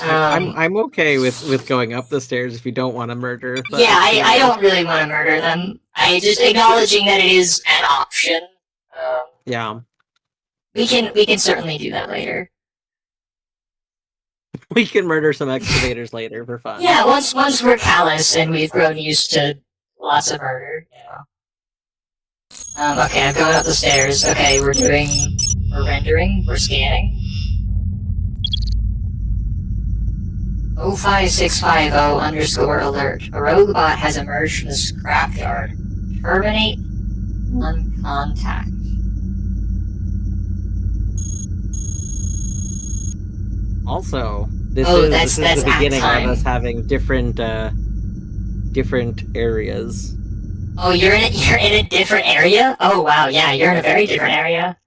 I'm okay with going up the stairs if you don't want to murder. Yeah, I don't really want to murder them. I just acknowledging that it is an option. Yeah. We can certainly do that later. We can murder some excavators later for fun. Yeah, once we're callous and we've grown used to lots of murder. Okay, I'm going up the stairs. Okay, we're rendering, we're scanning. 05650_alert. A rogue bot has emerged from the scrapyard. Terminate on contact. Also, this is the beginning of us having different areas. Oh, you're in a different area? Oh wow, yeah, you're in a very different area.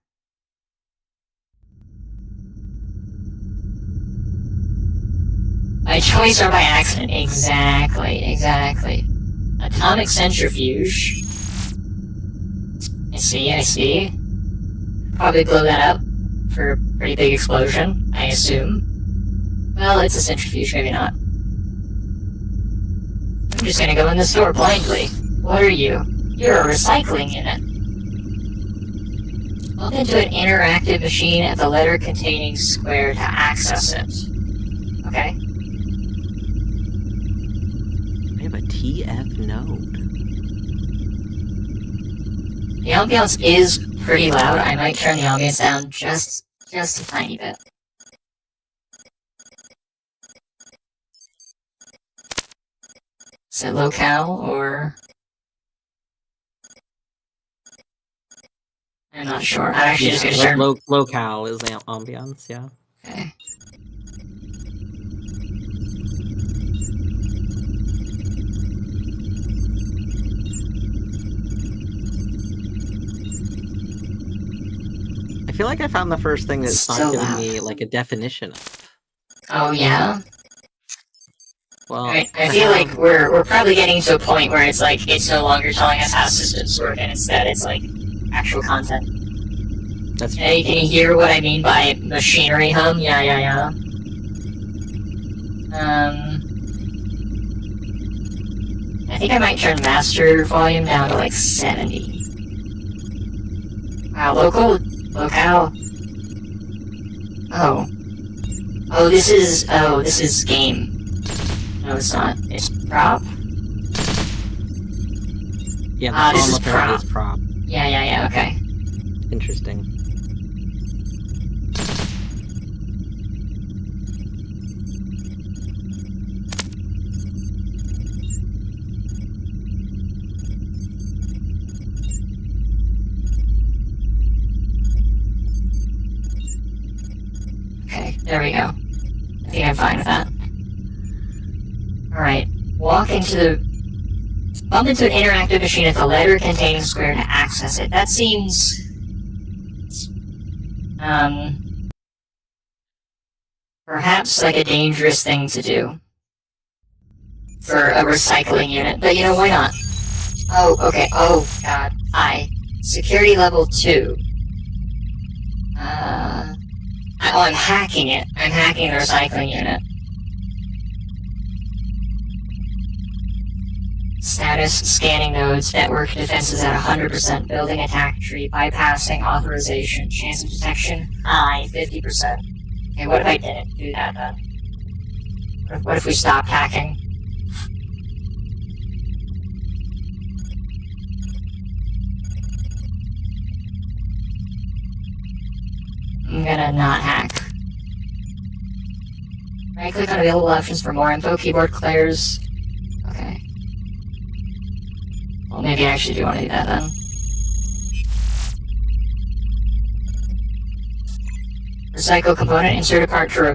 By choice or by accident. Exactly. Atomic centrifuge. I see. Probably blow that up for a pretty big explosion, I assume. Well, it's a centrifuge, maybe not. I'm just gonna go in the store blindly. What are you? You're a recycling unit. Bump into an interactive machine at the letter containing square to access it. Okay. I have a TF node. The ambiance is pretty loud. I might turn the ambience down just a tiny bit. Is it locale or... I'm not sure. I'm actually just gonna turn... Locale is ambiance, yeah. Okay. I feel like I found the first thing that's So not giving loud. me like a definition of. Oh yeah? Well, I feel like we're probably getting to a point where it's like it's no longer telling us how systems work, and instead it's like actual content. That's true. Hey, can you hear what I mean by machinery hum? Yeah. I think I might turn master volume down to like 70. Wow, locale. Oh, this is game. No, it's not. It's prop. Yeah, this is is prop. Yeah, okay. Interesting. Okay, there we go. I think I'm fine with that. Alright, bump into an interactive machine at the letter containing square to access it. That seems... perhaps like a dangerous thing to do. For a recycling unit, but you know, why not? Oh, okay, oh god, hi. Security level 2. I'm hacking it. I'm hacking the recycling unit. Status, scanning nodes, network defenses at 100%, building attack tree, bypassing authorization, chance of detection, high, 50%. Okay, what if I didn't do that then? What if we stopped hacking? I'm gonna not hack. Right click on available options for more info, keyboard clears. Okay. Well, maybe I actually do want to do that then. Recycle component, insert a part to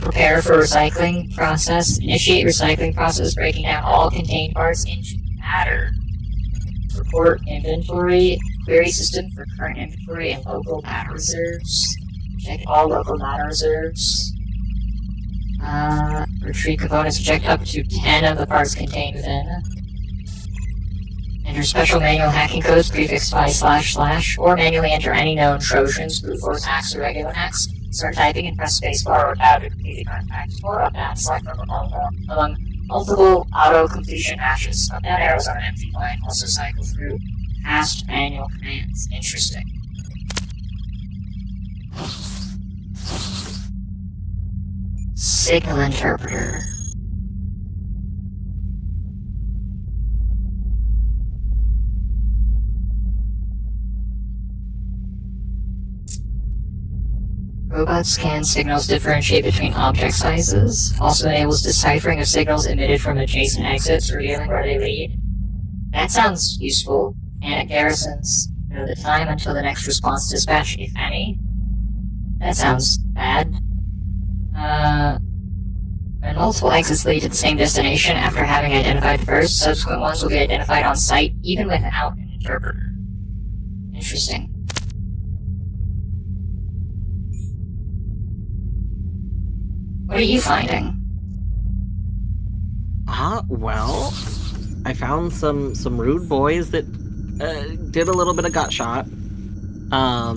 prepare for recycling process. Initiate recycling process, breaking down all contained parts into matter. Report inventory, query system for current inventory and local matter reserves. Check all local matter reserves. Retrieve components, check up to 10 of the parts contained within. Enter special manual hacking codes prefixed by // or manually enter any known Trojans, brute force hacks, or regular hacks. Start typing and press spacebar or tab to complete the current hack, or up down select among multiple auto-completion matches. Up down arrows on an empty line also cycle through past manual commands. Interesting. Signal interpreter. Robot scan signals differentiate between object sizes, also enables deciphering of signals emitted from adjacent exits, revealing where they lead. That sounds useful, and at garrisons, know the time until the next response dispatch, if any. That sounds bad. When multiple exits lead to the same destination after having identified the first, subsequent ones will be identified on site, even without an interpreter. Interesting. What are you finding? Well, I found some rude boys that did a little bit of gut shot. I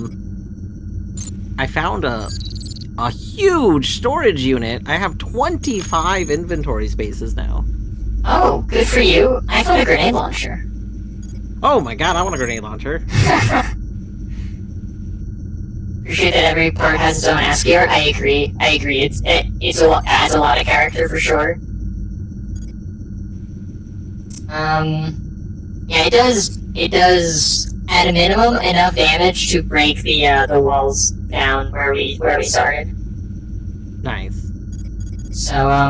found a huge storage unit. I have 25 inventory spaces now. Oh, good for you. I found a grenade launcher. Oh my god, I want a grenade launcher. Appreciate that every part has its own ASCII art. I agree. Adds a lot of character for sure. Yeah, it does at a minimum enough damage to break the walls down where we started. Nice. So I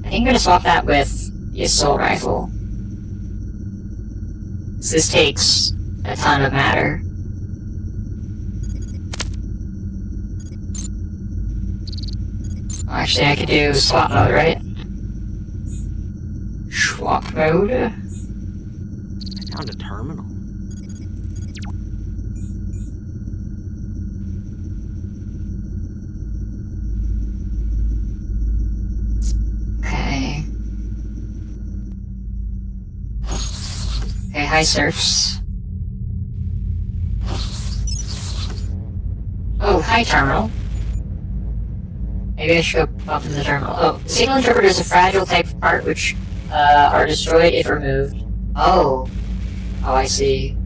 think I'm gonna swap that with the assault rifle. This takes a ton of matter. Actually, I could do swap mode, right? Swap mode. I found a terminal. Okay. Okay, hi surfs. Oh, hi terminal. Maybe I should go up to the terminal. Oh, the signal interpreter is a fragile type of part which are destroyed if removed. Oh. Oh, I see.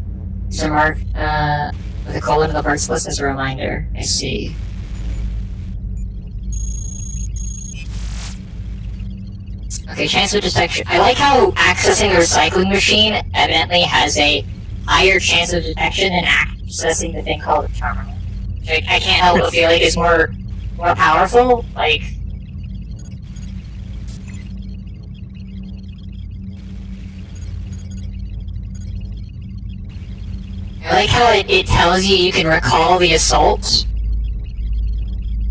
These are marked with a colon in the parts list as a reminder. I see. Okay, chance of detection. I like how accessing the recycling machine evidently has a higher chance of detection than accessing the thing called a terminal. Which I can't help but feel like is more powerful. Like, I like how it tells you can recall the assault.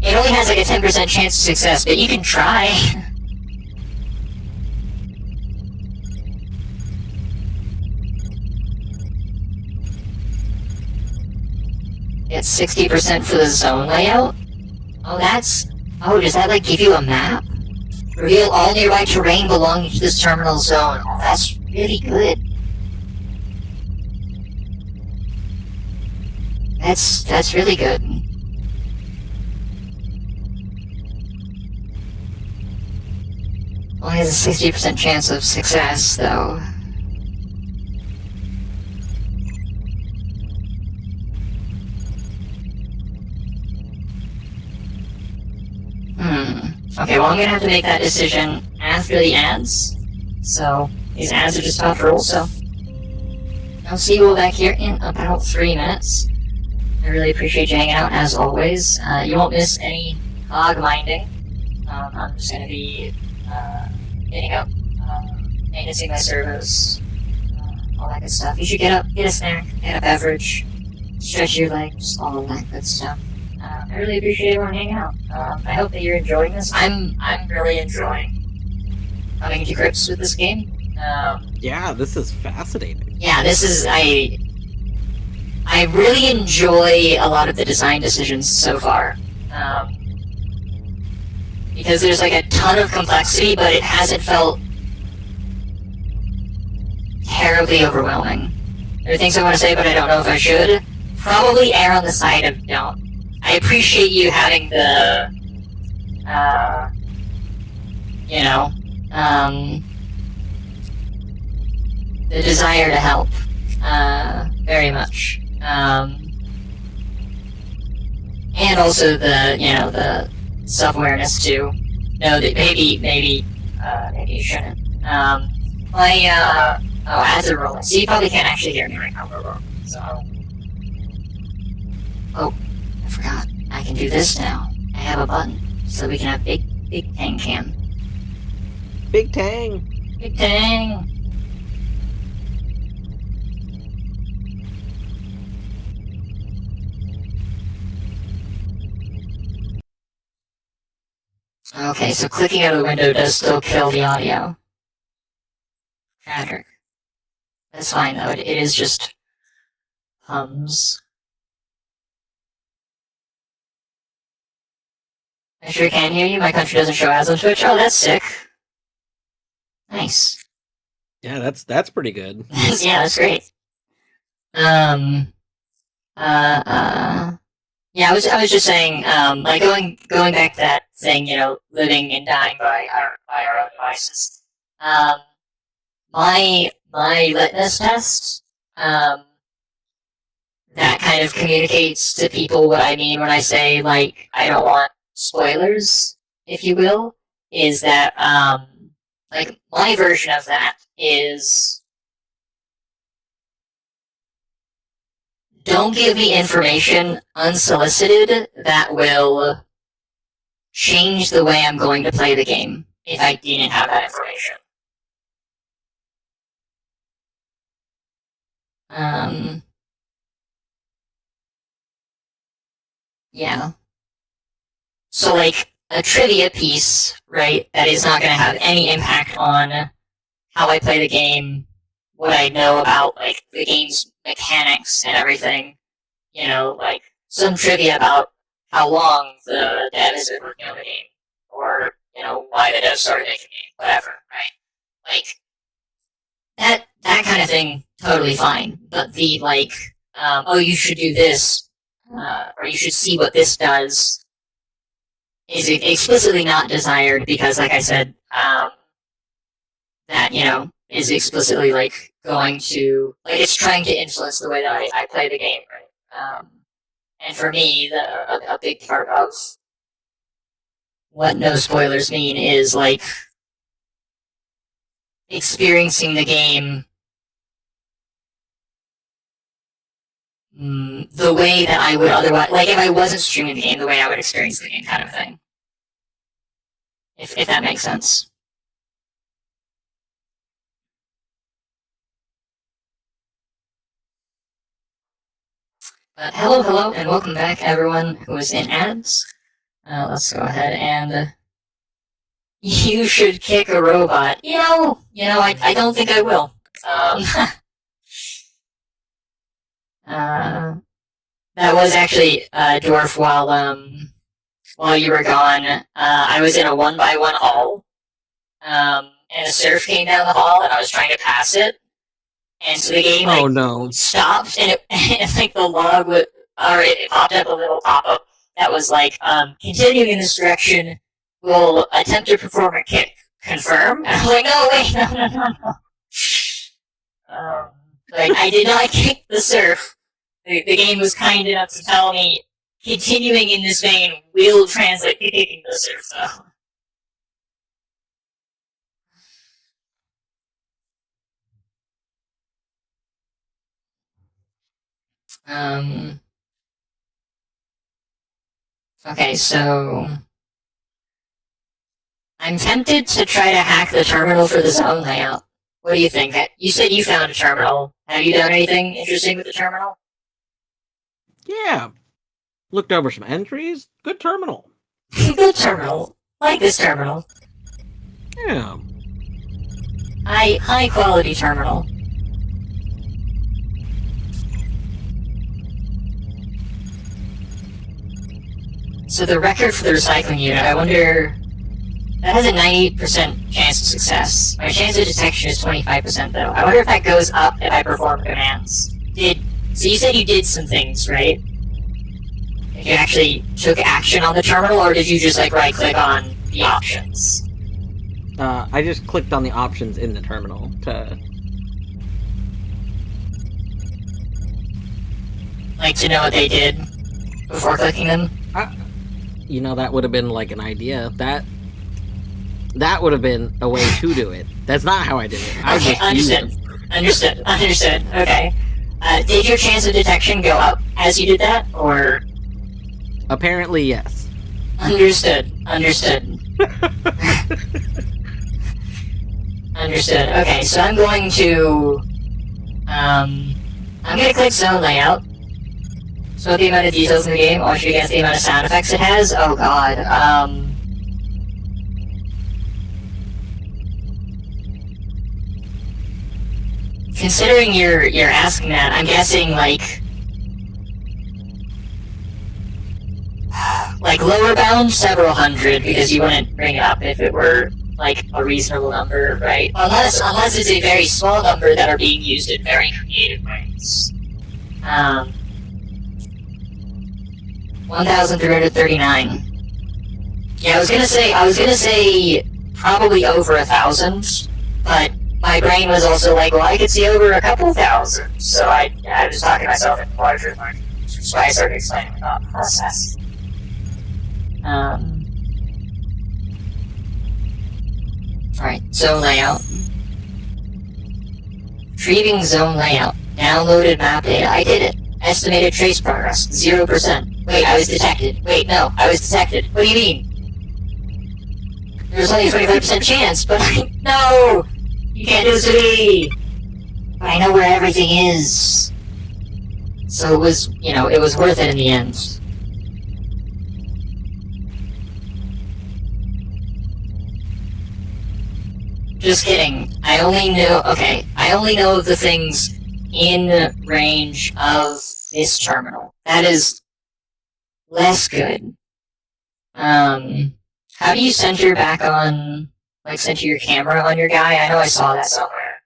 It only has like a 10% chance of success, but you can try. It's 60% for the zone layout. Oh, does that like give you a map? Reveal all nearby terrain belonging to this terminal zone. Oh, that's really good. That's really good. Only has a 60% chance of success, though. Okay, well, I'm gonna have to make that decision after the ads. So, these ads are just about to roll, so. I'll see you all back here in about 3 minutes. I really appreciate you hanging out, as always. You won't miss any CogMinding. I'm just gonna be getting up, maintenancing my servos, all that good stuff. You should get up, get a snack, get a beverage, stretch your legs, all of that good stuff. I really appreciate everyone hanging out. I hope that you're enjoying this. I'm really enjoying coming to grips with this game. Yeah, this is fascinating. Yeah, this is I really enjoy a lot of the design decisions so far. Because there's like a ton of complexity, but it hasn't felt terribly overwhelming. There are things I want to say, but I don't know if I should. Probably err on the side of don't. I appreciate you having the, the desire to help, very much. And also the self-awareness to know that maybe you shouldn't. Ads are rolling, so you probably can't actually hear me right now, so. Oh, I forgot. I can do this now. I have a button, so we can have big Tang Cam. Big Tang! Big Tang! Okay, so clicking out of the window does still kill the audio. Tragic. That's fine though, it is just hums. I sure can hear you, my country doesn't show ads on Twitch. Oh, that's sick. Nice. Yeah, that's pretty good. Yeah, that's great. Yeah, I was just saying, like going back to that thing, living and dying by our own devices. My litmus test, that kind of communicates to people what I mean when I say, like, I don't want spoilers, if you will, is that, like, my version of that is, don't give me information unsolicited that will change the way I'm going to play the game if I didn't have that information. Yeah. So, like, a trivia piece, right, that is not going to have any impact on how I play the game, what I know about, like, the game's mechanics and everything. Like, some trivia about how long the dev has been working on the game, or, why the dev started making the game, whatever, right? Like, that kind of thing, totally fine. But the, like, oh, you should do this, or you should see what this does, is explicitly not desired because, like I said, that, is explicitly, like, going to, like, it's trying to influence the way that I play the game, right? And for me, a big part of what no spoilers mean is, like, experiencing the game the way that I would otherwise, like, if I wasn't streaming the game, the way I would experience the game, kind of thing. If that makes sense. But hello, and welcome back, everyone who is in ads. Let's go ahead and... you should kick a robot. I don't think I will. That was actually, Dwarf, while you were gone, I was in a 1x1 hall, and a surf came down the hall, and I was trying to pass it, and so the game, stopped, and like, the log would, or it popped up a little pop-up that was like, continuing in this direction, will attempt to perform a kick, confirm, and I was like, no, wait, no. Like, I did not kick the surf. The game was kind enough to tell me continuing in this vein will translate to kicking the surf, though. Okay, so I'm tempted to try to hack the terminal for the zone layout. What do you think? You said you found a terminal. Have you done anything interesting with the terminal? Yeah. Looked over some entries. Good terminal. Good terminal. Like this terminal. Yeah. High quality terminal. So the record for the recycling unit, I wonder... That has a 90% chance of success. My chance of detection is 25% though. I wonder if that goes up if I perform commands. So you said you did some things, right? If you actually took action on the terminal, or did you just, like, right-click on the options? I just clicked on the options in the terminal to... Like, to know what they did before clicking them? That would have been, like, an idea. That would have been a way to do it. That's not how I did it. Understood. Okay. Did your chance of detection go up as you did that, or...? Apparently, yes. Understood. Okay, so I'm going to... I'm gonna click zone layout. So the amount of details in the game, or should you guess the amount of sound effects it has? Oh god, considering you're asking that, I'm guessing, like lower bound, several hundred, because you wouldn't bring it up if it were like a reasonable number, right? Unless it's a very small number that are being used in very creative ways. 1,339. Yeah, I was gonna say probably over 1,000, but my brain was also like, well, I could see over a couple thousand, so I was talking to myself in larger margins, which is why I started explaining the thought process. Alright, zone layout. Retrieving zone layout. Downloaded map data. I did it. Estimated trace progress, 0%. Wait, I was detected. Wait, no, I was detected. What do you mean? There's only a 25% chance, but no! You can't do this to me! But I know where everything is. So it was, it was worth it in the end. Just kidding. I only know of the things in range of this terminal. That is less good. How do you center back on, center your camera on your guy? I know I saw that somewhere.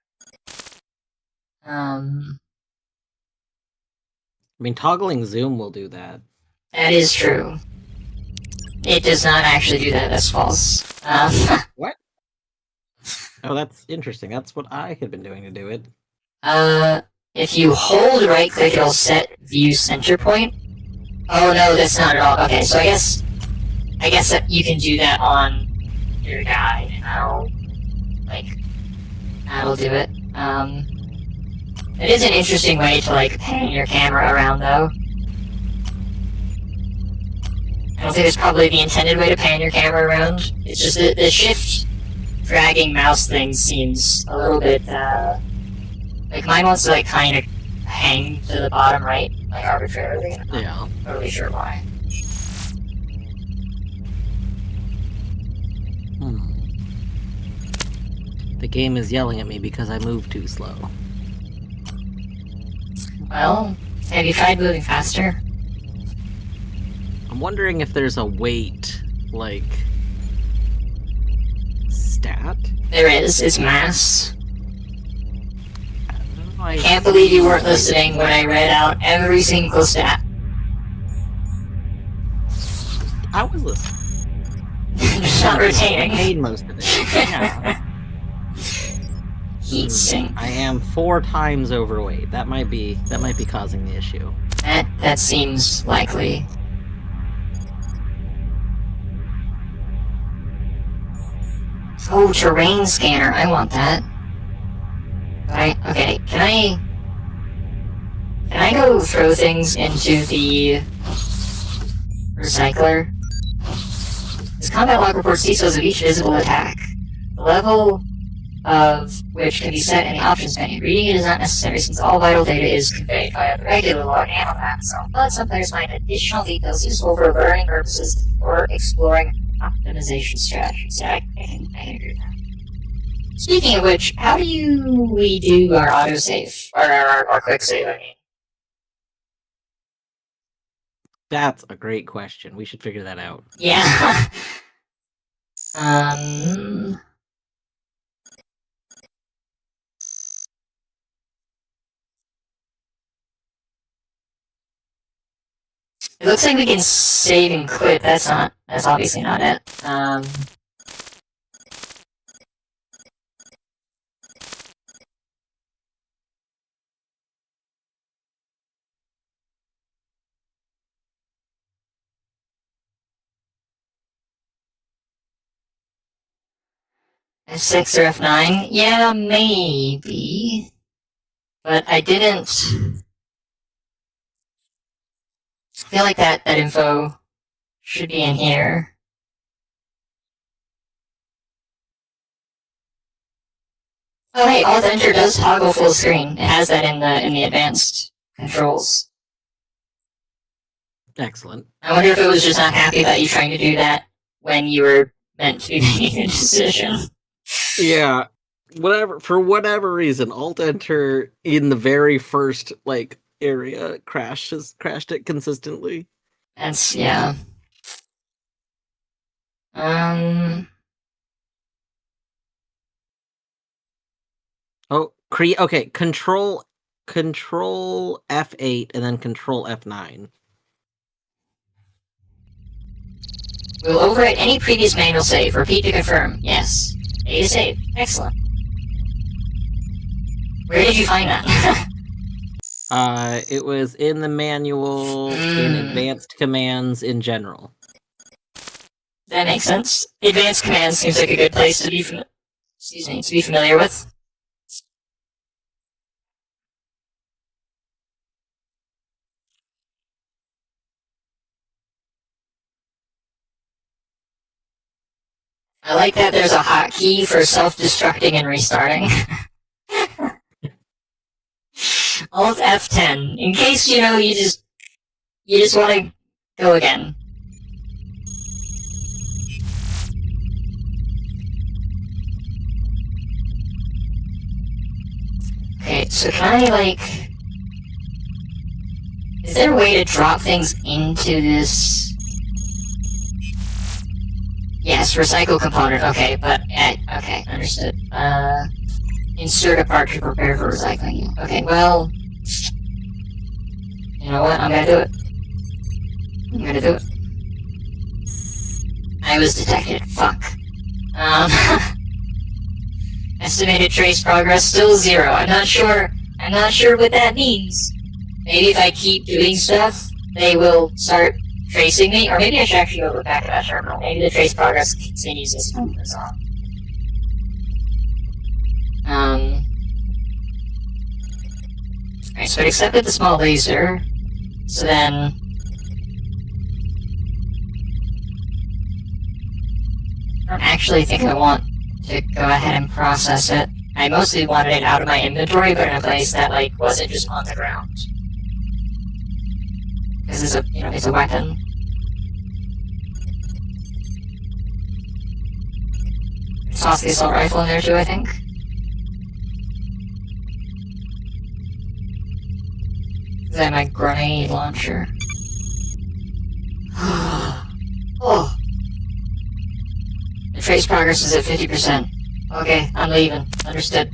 I mean, toggling zoom will do that. That is true. It does not actually do that, that's false. What? Oh, that's interesting. That's what I had been doing to do it. If you hold right click, it'll set view center point. Oh no, that's not at all. Okay, so I guess that you can do that on your guy, and that'll do it. It is an interesting way to, pan your camera around, though. I don't think it's probably the intended way to pan your camera around. It's just that the shift dragging mouse thing seems a little bit, mine wants to, kind of hang to the bottom right, arbitrarily. Yeah. I'm not really sure why. The game is yelling at me because I move too slow. Well, have you tried moving faster? I'm wondering if there's a weight, stat? There is. It's mass. I Can't believe you weren't listening when I read out every single stat. I was listening. Just not I retaining. paid most of it. Yeah. Heat sink. I am 4 times overweight. That might be causing the issue. That seems likely. Oh, terrain scanner. I want that. Okay, can I go throw things into the recycler? This combat log reports details of each visible attack. The level of which can be set in the options menu. Reading it is not necessary since all vital data is conveyed via the regular log and on the map itself, but some players find additional details useful for learning purposes or exploring optimization strategies. Yeah, I can agree with that. Speaking of which, how do we do our autosave? Or our quick save, I mean. That's a great question. We should figure that out. Yeah. It looks like we can save and quit. That's obviously not it. F6 or F9? Yeah, maybe. But I didn't feel like that info should be in here. Oh hey, Alt Enter does toggle full screen. It has that in the advanced controls. Excellent. I wonder if it was just not happy about you trying to do that when you were meant to be making a decision. Yeah. For whatever reason, Alt Enter in the very first area crashed it consistently. That's yeah. Oh, okay, control F8 and then control F9. We'll overwrite any previous manual save. Repeat to confirm. Yes. A to save. Excellent. Where did you find that? It was in the manual in advanced commands in general. That makes sense. Advanced commands seems like a good place to be familiar with. I like that there's a hotkey for self-destructing and restarting. Alt F10, in case, you just want to go again. Okay, so can I, is there a way to drop things into this? Yes, recycle component, okay, but, okay, understood. Insert a part to prepare for recycling. Okay, well, you know what, I'm gonna do it. I was detected, fuck. Estimated trace progress still 0. I'm not sure what that means. Maybe if I keep doing stuff, they will start tracing me, or maybe I should actually go back to that terminal. Maybe the trace progress continues as time goes on. Alright, so it accepted the small laser, so then... I don't actually think I want to go ahead and process it. I mostly wanted it out of my inventory, but in a place that, wasn't just on the ground. Because it's a weapon. Toss the assault rifle in there too, I think. Is that my grenade launcher? Oh! The trace progress is at 50%. Okay, I'm leaving. Understood.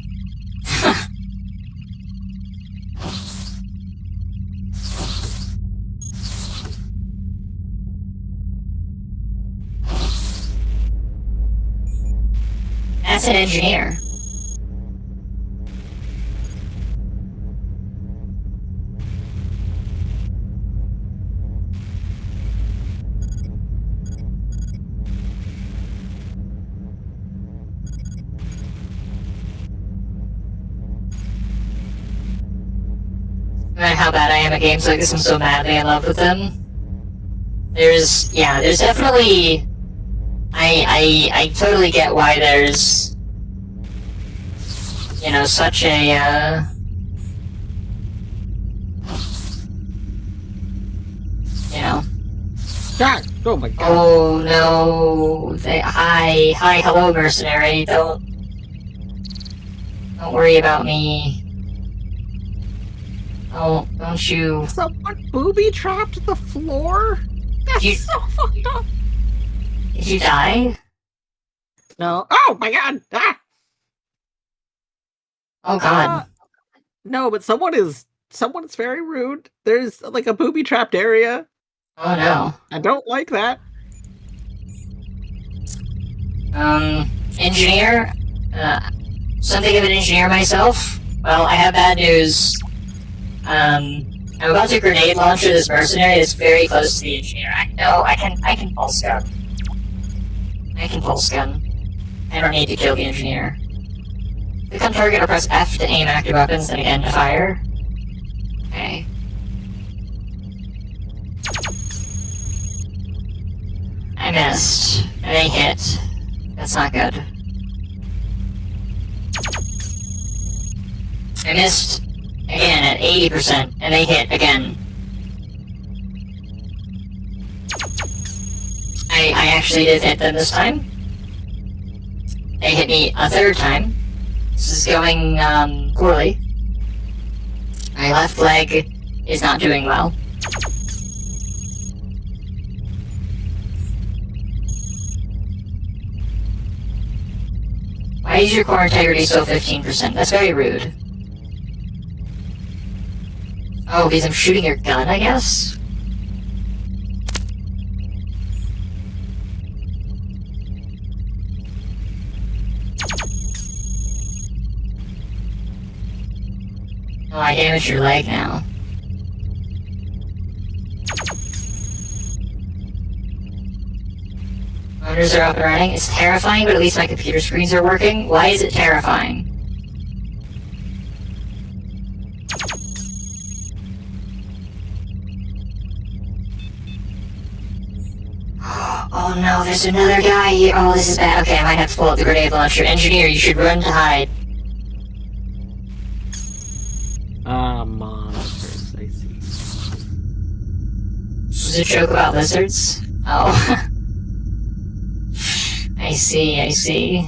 That's an engineer. No matter how bad I am at games like this, I'm so madly in love with them. There's definitely... I totally get why there's... such a, God! Oh my god. Oh no... Hi, hello, mercenary. Don't worry about me. Don't you... Someone booby-trapped the floor? That's so fucked up. Did you die? No. Oh my god! Ah! Oh god. No, but someone is very rude. There's a booby-trapped area. Oh no. I don't like that. Engineer? Something of an engineer myself? Well, I have bad news. I'm about to grenade launcher this mercenary that's very close to the engineer. I can pulse gun. I can pulse gun. I don't need to kill the engineer. Click on target or press F to aim active weapons, then again to fire. Okay. I missed. And they hit. That's not good. I missed again at 80%, and they hit again. I actually did hit them this time. They hit me a third time. This is going, poorly. My left leg is not doing well. Why Why is your core integrity still 15%? That's very rude. Oh, because I'm shooting your gun, I guess? Oh, I damaged your leg now. Monitors are up and running. It's terrifying, but at least my computer screens are working. Why is it terrifying? Oh no, there's another guy here. Oh, this is bad. Okay, I might have to pull out the grenade launcher. Engineer, you should run to hide. Monitors, I see. This is a joke about lizards? Oh. I see, I see.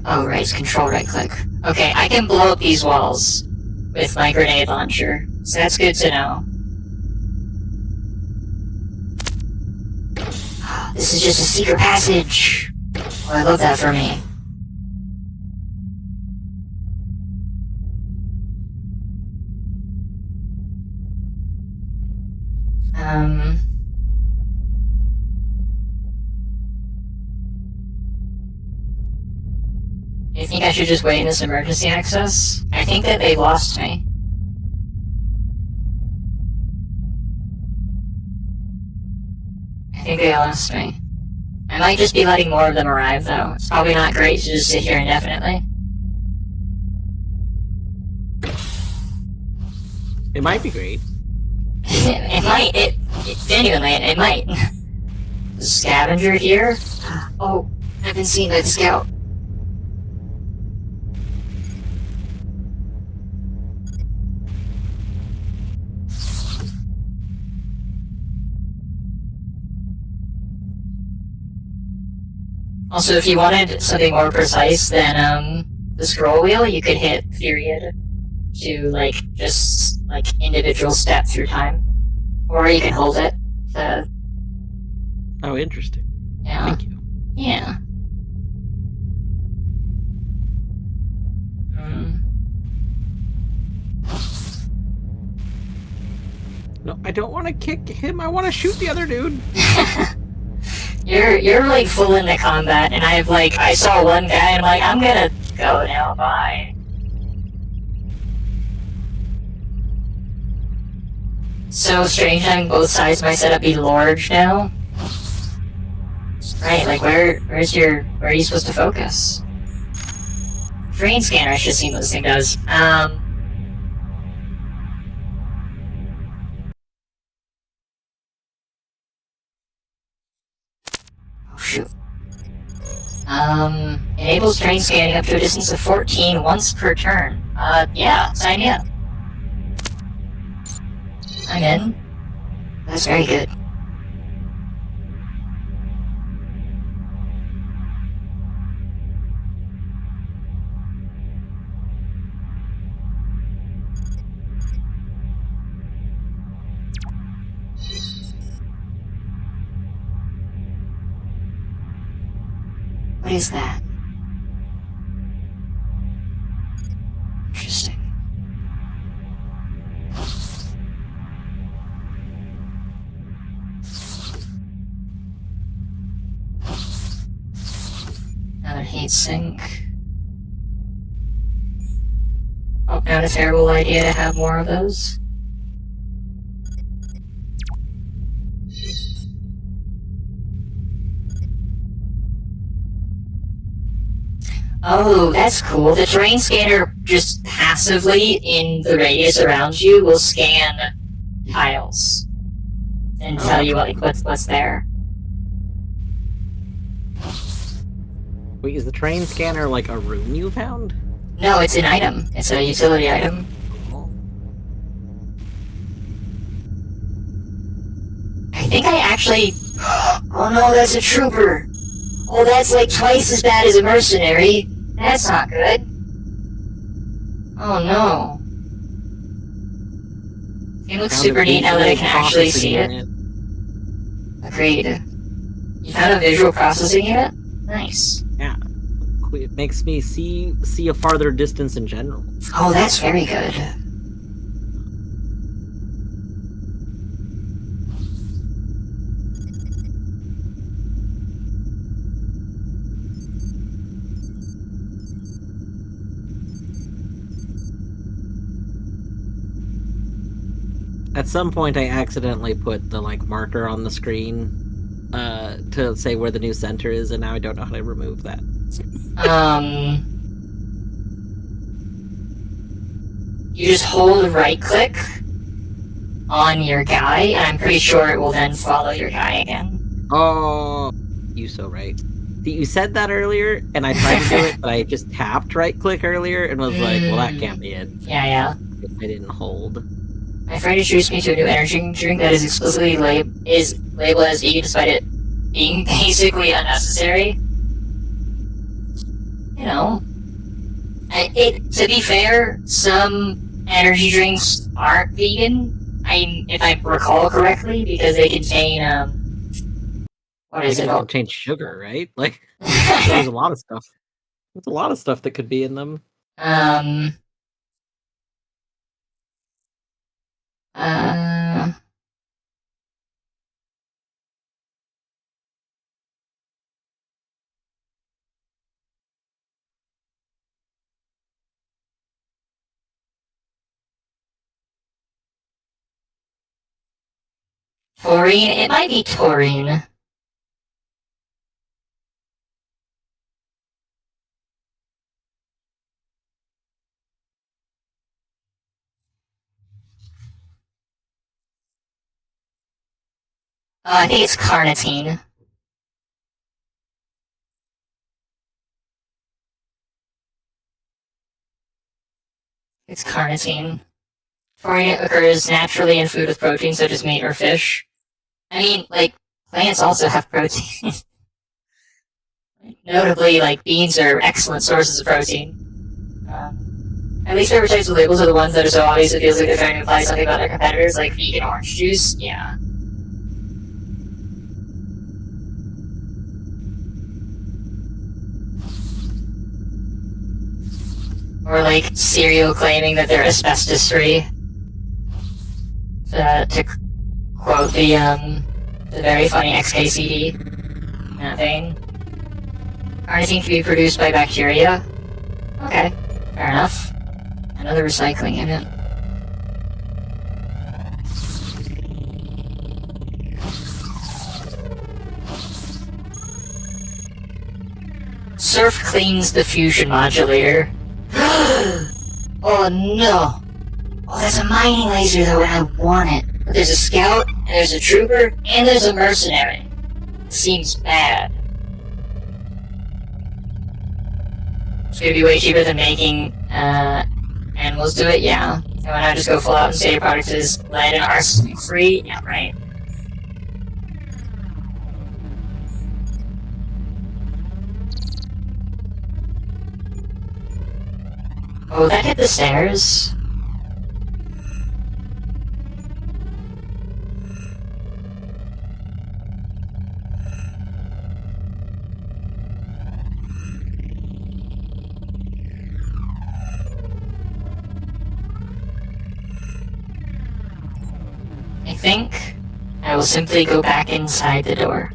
Oh, right, it's control right click. Okay, I can blow up these walls with my grenade launcher, so that's good to know. This is just a secret passage. Oh, I love that for me. You think I should just wait in this emergency access? I think that they lost me. I think they lost me. I might just be letting more of them arrive, though. It's probably not great to just sit here indefinitely. It might be great. It might. Genuinely, it might. The scavenger here? Oh, I've been seen by the scout. Also, if you wanted something more precise than, the scroll wheel, you could hit period to, just, individual step through time. Or you can hold it to... Oh, interesting. Yeah. Thank you. Yeah. No, I don't want to kick him. I want to shoot the other dude. You're full into combat, and I saw one guy, and I'm gonna go now, bye. So strange having both sides of my setup be large now. Right, where are you supposed to focus? Terrain scanner, I should see what this thing does. Oh shoot. Enables terrain scanning up to a distance of 14 once per turn. Yeah, sign me up. I'm in. That's very good. What is that? Interesting. Another heat sink. Oh, not a terrible idea to have more of those. Oh, that's cool. The terrain scanner just passively in the radius around you will scan tiles and tell you what's there. Wait, is the train scanner like a room you found? No, it's an item. It's a utility item. I think I actually... Oh no, that's a trooper! Oh, that's like twice as bad as a mercenary. That's not good. Oh no. It looks Found super a neat now that I visual can actually processing see it. unit. Agreed. You found a visual processing unit? Nice. Yeah. It makes me see a farther distance in general. Oh, that's very good. At some point, I accidentally put the marker on the screen to say where the new center is, and now I don't know how to remove that. You just hold right click on your guy, and I'm pretty sure it will then follow your guy again. Oh, you so right. See, you said that earlier, and I tried to do it, but I just tapped right click earlier and was like, well, that can't be it. Yeah. I didn't hold. My friend introduced me to a new energy drink that is explicitly labeled as vegan despite it being basically unnecessary. You know. To be fair, some energy drinks aren't vegan. If I recall correctly, because they contain, what is It it? can contain sugar, right? There's a lot of stuff. There's a lot of stuff that could be in them. Taurine? It might be taurine. I think it's carnitine. It's carnitine. Taurine occurs naturally in food with protein such as meat or fish. I mean, plants also have protein. Notably, beans are excellent sources of protein. At least favorite types of labels are the ones that are so obvious it feels like they're trying to imply something about their competitors, like vegan orange juice. Yeah. Or cereal claiming that they're asbestos free. To quote the very funny XKCD thing. Carnitine can be produced by bacteria. Okay, fair enough. Another recycling unit. Surf cleans the fusion modulator. Oh no! Oh, that's a mining laser though, and I want it. But there's a scout, and there's a trooper, and there's a mercenary. Seems bad. It's gonna be way cheaper than making animals do it, yeah. And why not just go full out and say your product is lead and arsenic free? Yeah, right. Oh, that hit the stairs. I think I will simply go back inside the door.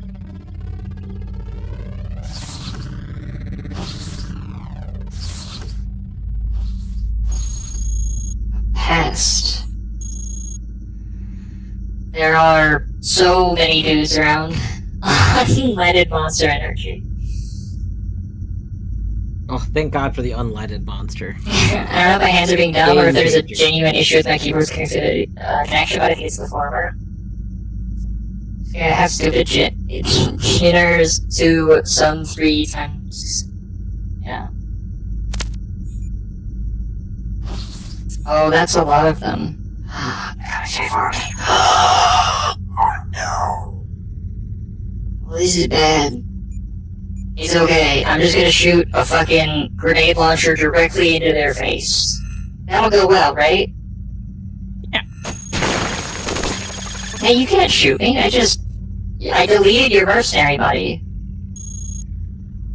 Pest. There are so many dudes around. Unleaded monster energy. Oh, thank God for the unleaded monster. I don't know if my hands are being dumb or if there's a genuine issue with my keyboard's connection, but I think it's the former. Yeah, I have stupid jitters to some 3 times. Yeah. Oh, that's a lot of them. I gotta save for me. Oh no. Well, this is bad. It's okay. I'm just gonna shoot a fucking grenade launcher directly into their face. That'll go well, right? Yeah. Hey, you can't shoot me. I deleted your mercenary buddy.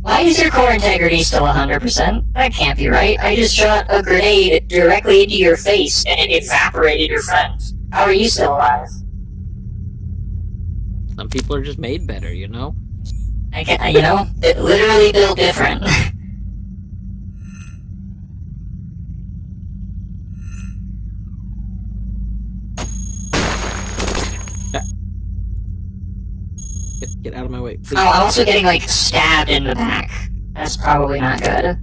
Why is your core integrity still 100%? That can't be right. I just shot a grenade directly into your face and it evaporated your friend. How are you still alive? Some people are just made better, you know? It literally built different. Get out of my way, please. Oh, I'm also getting, like, stabbed in the back. That's probably not good.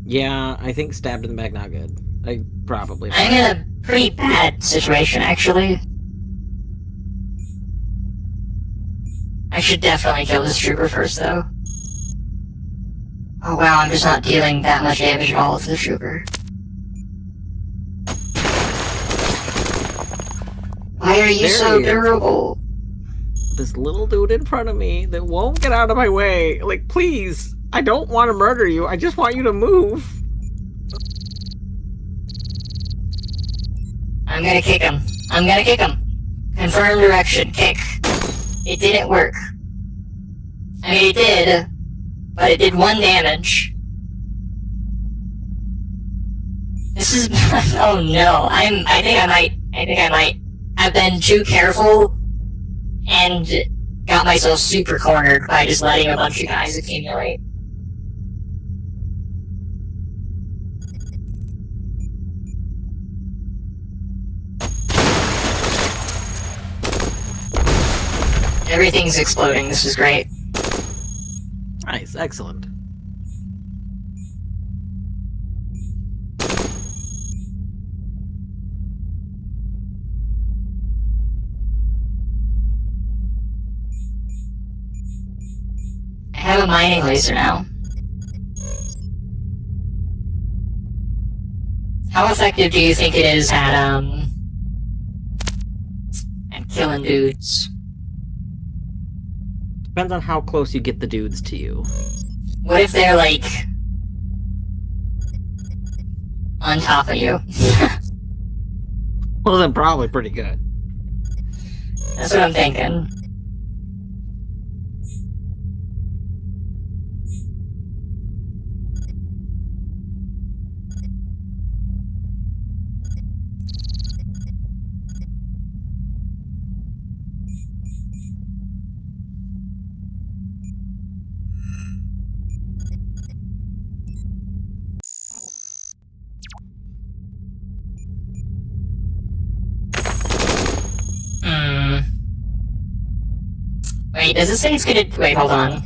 Yeah, I think stabbed in the back, not good. Probably. I'm in a pretty bad situation, actually. I should definitely kill this trooper first, though. Oh wow, I'm just not dealing that much damage at all to the trooper. Why are you There so he is. durable? This little dude in front of me that won't get out of my way. Like, please, I don't want to murder you. I just want you to move. I'm gonna kick him. Confirm direction. Kick. It didn't work. I mean, it did, but it did 1 damage. This is... oh no. I think I might have been too careful and got myself super cornered by just letting a bunch of guys accumulate. Everything's exploding, this is great. Nice, excellent. I have a mining laser now. How effective do you think it is at killing dudes? Depends on how close you get the dudes to you. What if they're, like, on top of you? Well, then probably pretty good. That's what I'm thinking. Wait, does it say it's gonna... Wait, hold on.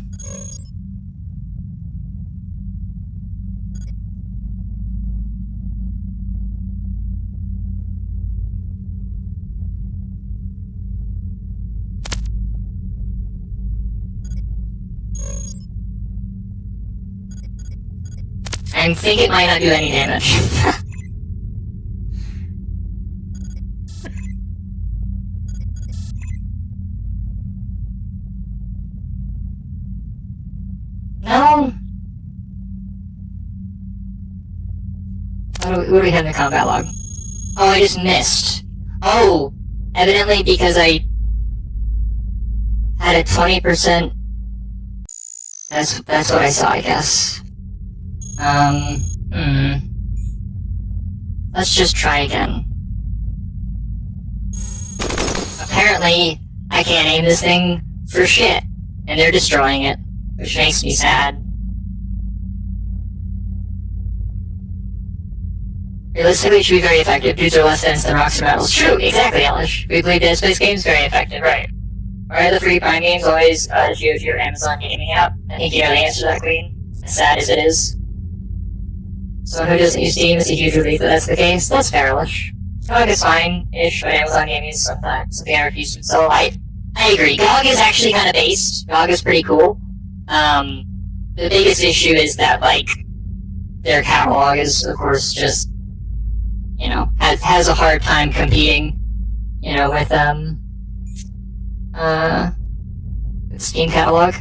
I think it might not do any damage. No? What do we have in the combat log? Oh, I just missed. Oh, evidently because I had a 20%... That's what I saw, I guess. Let's just try again. Apparently, I can't aim this thing for shit, and they're destroying it, which makes me sad. Realistically, it should be very effective. Dudes are less dense than rocks and metals. True, exactly, Elish. We played Dead Space games, very effective, right. Why are the free Prime games always due to your Amazon gaming app? I think you know the answer to that, Queen. As sad as it is. Someone who doesn't use Steam is a huge relief that that's the case. That's fair, Elish. GOG is fine-ish, but Amazon gaming is something I refuse to install. I agree. GOG is actually kind of based. GOG is pretty cool. The biggest issue is that, like, their catalog is, of course, just, you know, has a hard time competing, you know, with Steam catalog.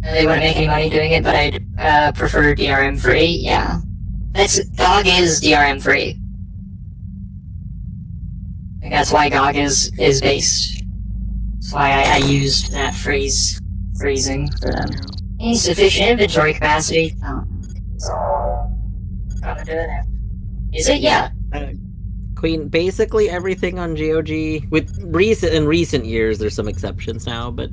They wouldn't make any money doing it, but I'd prefer DRM free. Yeah, GOG is DRM free. I think that's why GOG is based. That's why I used that phrasing for them. Insufficient inventory capacity. Oh. I'm doing it. Is it? Yeah. Queen, basically everything on GOG, with in recent years, there's some exceptions now, but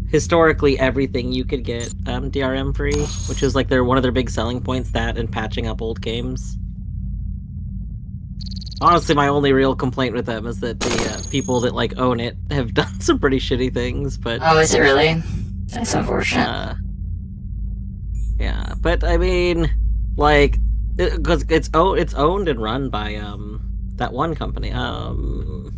historically everything you could get DRM free, which is like one of their big selling points, that and patching up old games. Honestly, my only real complaint with them is that the people that like own it have done some pretty shitty things. But oh, is it really? That's unfortunate. Yeah, but I mean, like, because it's owned and run by that one company. No,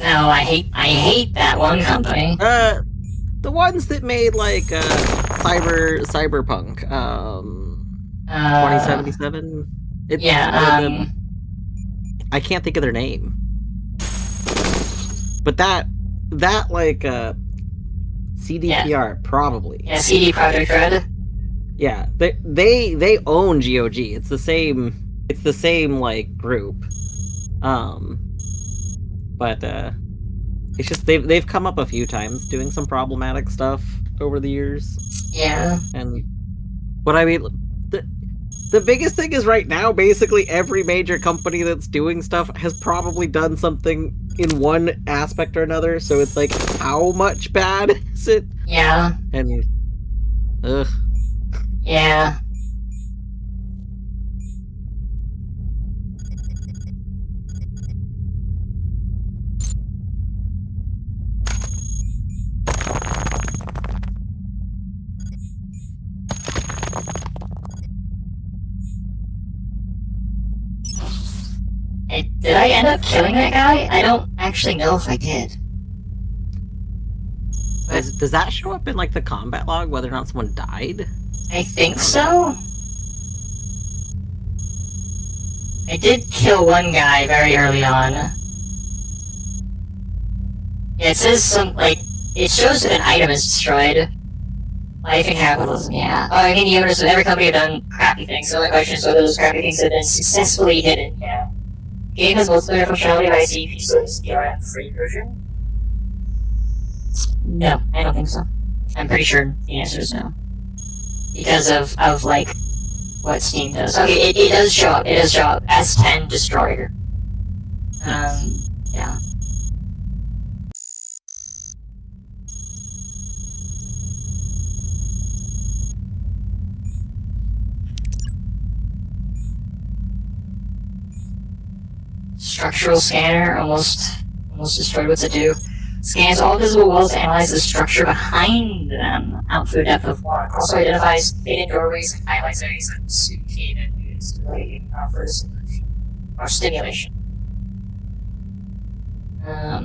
I hate that one company. The ones that made like Cyberpunk 2077. Yeah. I can't think of their name. But that like CDPR probably. Yeah, CD Projekt Red. Yeah, they own GOG. It's the same like group. But it's just they've come up a few times doing some problematic stuff over the years. Yeah. And what I mean, the biggest thing is right now, basically every major company that's doing stuff has probably done something in one aspect or another. So it's like, how much bad is it? Yeah. And ugh. Yeah. Did I end up killing that guy? I don't actually know if I did. Does that show up in like the combat log, whether or not someone died? I think so. I did kill one guy very early on. Yeah, it says it shows that an item is destroyed. Life and capitalism, yeah. Oh, I mean, the owners of every company have done crappy things, so my question is whether those crappy things have been successfully hidden, yeah. Game has multiplayer functionality, but I see if you still use the DRM-free version. No, I don't think so. I'm pretty sure the answer is no. Because of like, what Steam does. Okay, it does show up. It does show up. S10 Destroyer. Yeah. Structural scanner almost destroyed. What's it do? Scans all visible walls to analyze the structure behind them out to a depth of 1. Also identifies hidden doorways and highlights areas that suitcate and used to offer solution or stimulation. Yeah,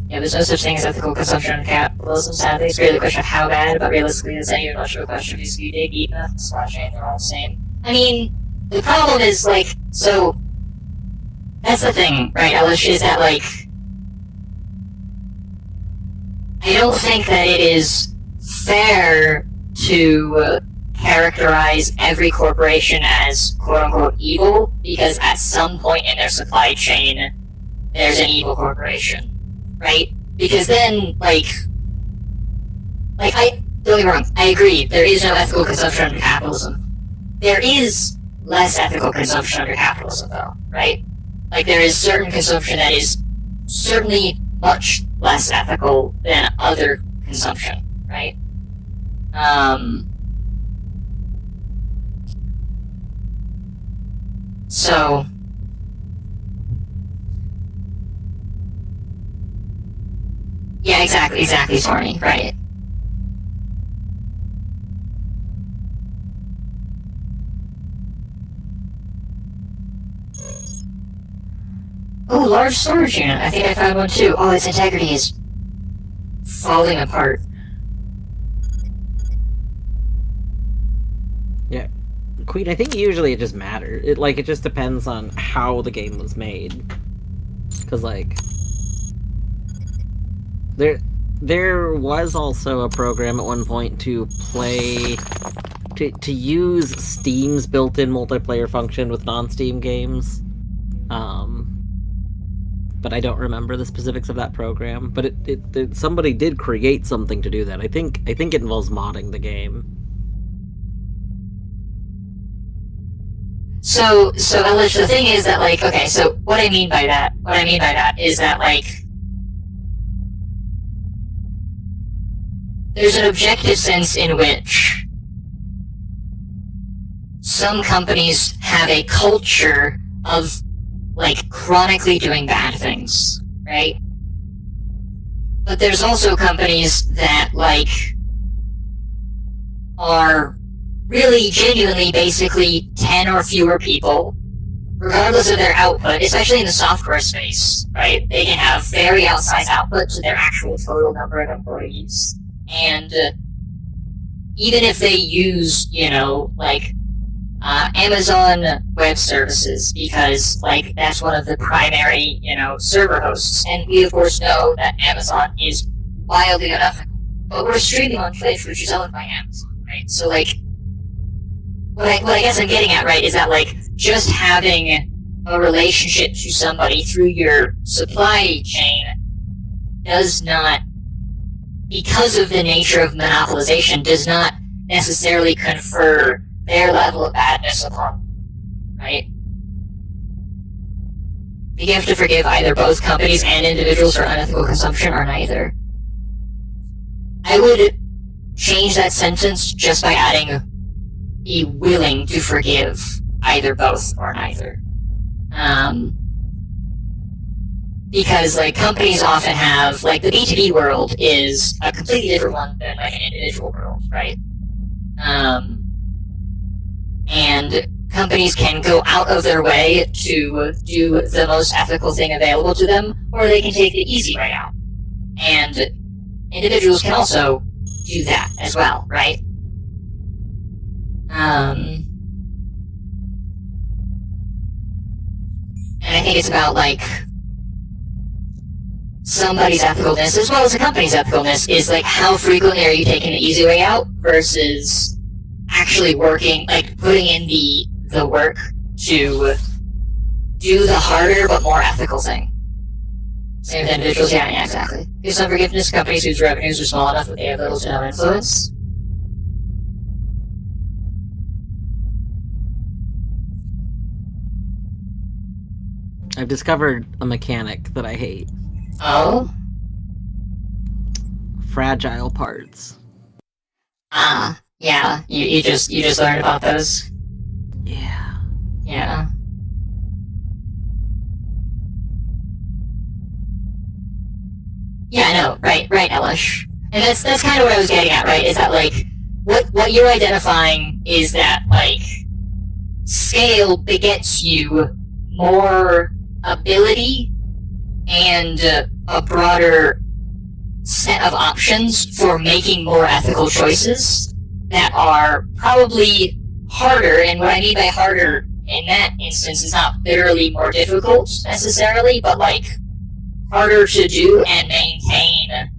there's no such thing as ethical consumption of capitalism, sadly. It's really a question of how bad, but realistically, it's not even much of a question because you dig deep enough, splash chain, they're all the same. I mean, the problem is, like, so that's the thing, right, Elish, is that, like, I don't think that it is fair to characterize every corporation as quote-unquote evil, because at some point in their supply chain, there's an evil corporation, right? Because then, don't get me wrong, I agree, there is no ethical consumption under capitalism. There is less ethical consumption under capitalism, though, right? Like, there is certain consumption that is certainly much less ethical than other consumption, right? So, yeah, exactly, Stormy, right. Oh, large storage unit. I think I found one too. Oh, its integrity is falling apart. Yeah. Queen, I think usually it just matters. It just depends on how the game was made. Because, like, There was also a program at one point to play... To use Steam's built-in multiplayer function with non-Steam games. But I don't remember the specifics of that program. But it somebody did create something to do that. I think it involves modding the game. So Elish, the thing is that, like, okay, so what I mean by that is that, like, there's an objective sense in which some companies have a culture of, like, chronically doing bad things, right? But there's also companies that, like, are really genuinely basically 10 or fewer people, regardless of their output, especially in the software space, right? They can have very outsized output to their actual total number of employees. And even if they use, like, Amazon Web Services, because, like, that's one of the primary, server hosts. And we, of course, know that Amazon is wildly unethical. But we're streaming on Twitch, which is owned by Amazon, right? So, like, what I guess I'm getting at, right, is that, like, just having a relationship to somebody through your supply chain does not, because of the nature of monopolization, does not necessarily confer their level of badness upon, right? You have to forgive either both companies and individuals for unethical consumption, or neither. I would change that sentence just by adding, be willing to forgive either both or neither. Because, like, companies often have, like, the B2B world is a completely different one than, like, an individual world, right? And companies can go out of their way to do the most ethical thing available to them, or they can take the easy way out. And individuals can also do that as well, right? And I think it's about, like, somebody's ethicalness as well as a company's ethicalness is, like, how frequently are you taking the easy way out versus actually working, like, putting in the work to do the harder but more ethical thing. Same with individuals, yeah, exactly. Give some forgiveness to companies whose revenues are small enough that they have little to no influence. I've discovered a mechanic that I hate. Oh? Fragile parts. Yeah. You just learned about those? Yeah. Yeah. Yeah, I know. Right, Elish. And that's kind of what I was getting at, right? Is that, like, what you're identifying is that, like, scale begets you more ability and a broader set of options for making more ethical choices that are probably harder. And what I mean by harder in that instance is not literally more difficult necessarily, but, like, harder to do and maintain,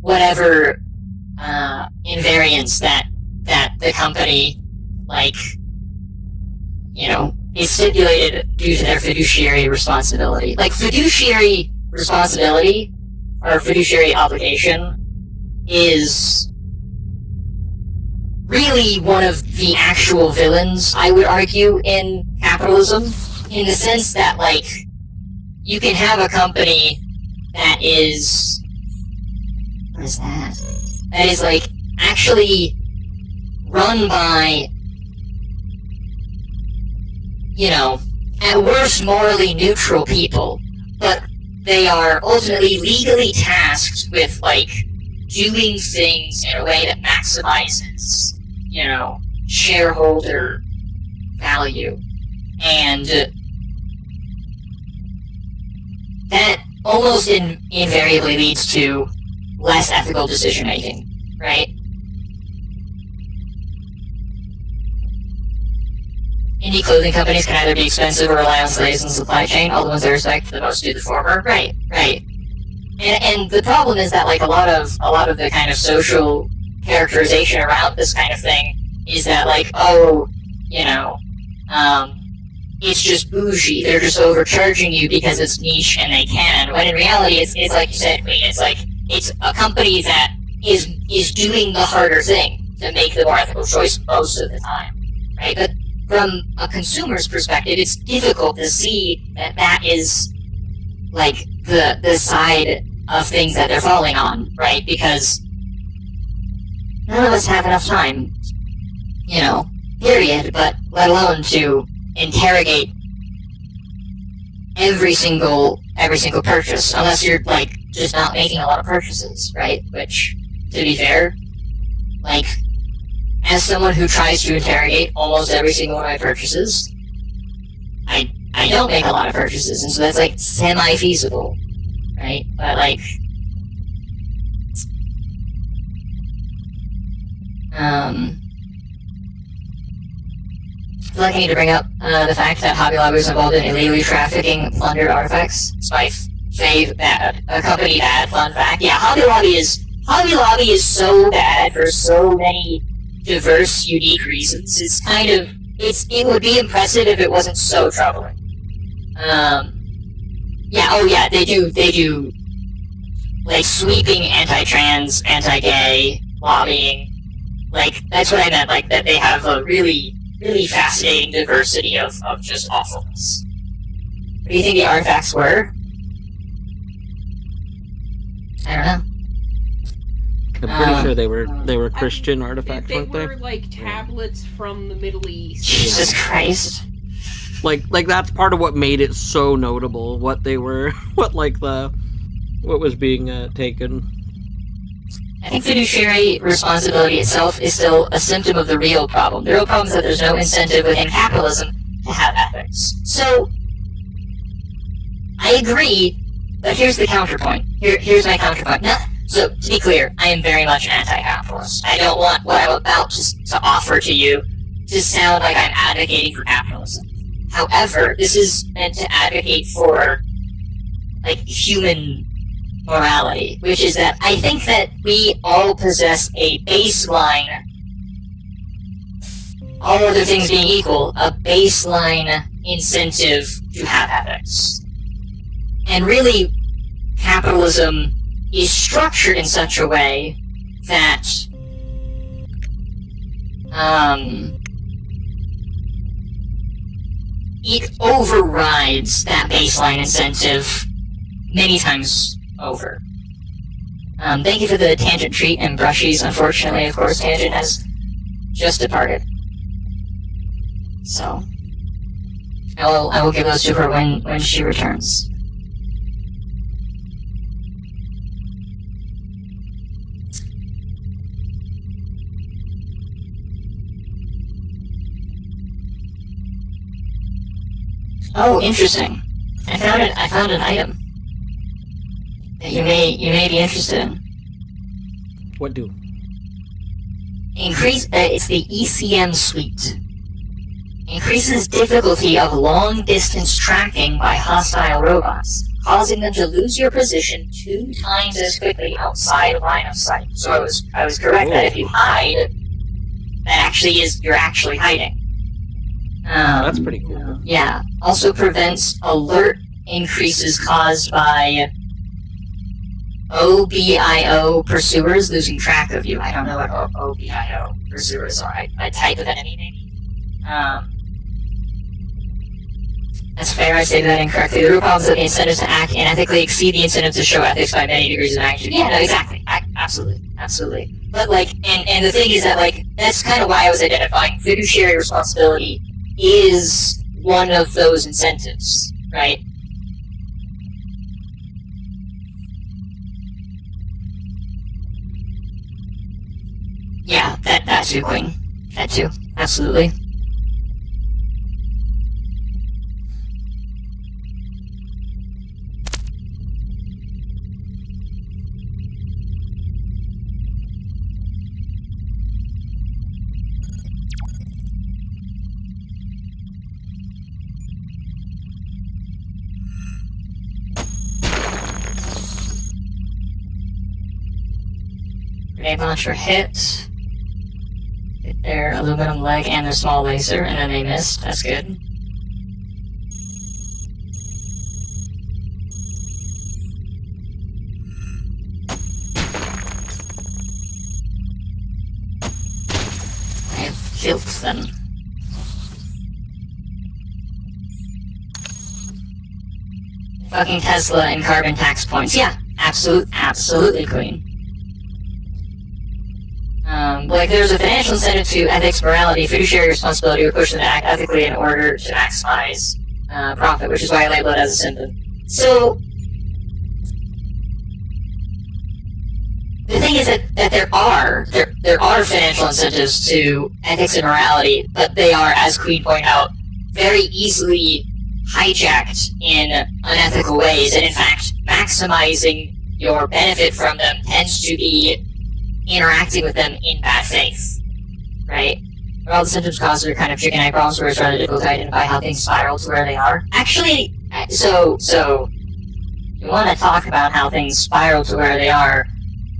whatever invariance that the company, like, is stipulated due to their fiduciary responsibility. Like, fiduciary responsibility or fiduciary obligation is really one of the actual villains, I would argue, in capitalism, in the sense that, like, you can have a company that is... What is that? That is, like, actually run by, at worst morally neutral people, but they are ultimately legally tasked with, like, doing things in a way that maximizes, shareholder value. And that almost invariably leads to less ethical decision-making, right? Indie clothing companies can either be expensive or rely on slaves in the supply chain. All the ones I respect the most do the former. Right. And the problem is that like a lot of the kind of social characterization around this kind of thing is that like, oh, you know, it's just bougie. They're just overcharging you because it's niche and they can. When in reality, it's like you said, Queen. It's like it's a company that is doing the harder thing to make the more ethical choice most of the time, right? But from a consumer's perspective, it's difficult to see that that is like the side of things that they're falling on, right? Because none of us have enough time, you know, period, but let alone to interrogate every single purchase, unless you're like just not making a lot of purchases, right? Which, to be fair, like as someone who tries to interrogate almost every single one of my purchases, I don't make a lot of purchases, and so that's like semi-feasible, right? But like, I feel like I need to bring up the fact that Hobby Lobby was involved in illegally trafficking plundered artifacts. It's my fave bad, a company bad fun fact. Yeah, Hobby Lobby is so bad for so many diverse, unique reasons. It's kind of it would be impressive if it wasn't so troubling. They do like sweeping anti-trans, anti-gay lobbying. Like that's what I meant. Like that they have a really fascinating diversity of just awfulness. What do you think the artifacts were? I don't know. I'm pretty sure they were Christian artifacts, They weren't they? were like tablets from the Middle East. Jesus Christ. Like that's part of what made it so notable. What they were, what was being taken. I think fiduciary responsibility itself is still a symptom of the real problem. The real problem is that there's no incentive within capitalism to have ethics. So, I agree, but here's the counterpoint. Here's my counterpoint. So, to be clear, I am very much anti-capitalist. I don't want what I'm about to offer to you to sound like I'm advocating for capitalism. However, this is meant to advocate for, like, human morality, which is that I think that we all possess a baseline, all other things being equal, a baseline incentive to have ethics. And really, capitalism is structured in such a way that it overrides that baseline incentive many times over. Thank you for the Tangent treat and brushies. Unfortunately, of course, Tangent has just departed. So, I will give those to her when she returns. Oh, interesting. I found an item that you may be interested in. What do? It's the ECM suite. Increases difficulty of long-distance tracking by hostile robots, causing them to lose your position 2 times as quickly outside line of sight. So I was correct that if you hide, you're actually hiding. That's pretty cool. Yeah. Also prevents alert increases caused by OBIO pursuers losing track of you. I don't know what OBIO pursuers are. I type of enemy maybe. That's fair, I say that incorrectly. The real problem is that the incentives to act unethically exceed the incentives to show ethics by many degrees of magnitude. Yeah, no, exactly. Absolutely. But, like, and the thing is that, like, that's kind of why I was identifying fiduciary responsibility is one of those incentives, right? Yeah, that too, Queen. That too. Absolutely. Grenade launcher hit. Hit their aluminum leg and their small laser, and then they missed. That's good. I killed them. Fucking Tesla and carbon tax points. Yeah, absolutely, Queen. Like, there's a financial incentive to ethics, morality, fiduciary responsibility, or push them to act ethically in order to maximize profit, which is why I label it as a symptom. So, the thing is that there are financial incentives to ethics and morality, but they are, as Queen pointed out, very easily hijacked in unethical ways, and in fact, maximizing your benefit from them tends to be interacting with them in bad faith, right? Where all the symptoms caused are kind of chicken egg problems where it's rather difficult to identify how things spiral to where they are. Actually, so you want to talk about how things spiral to where they are,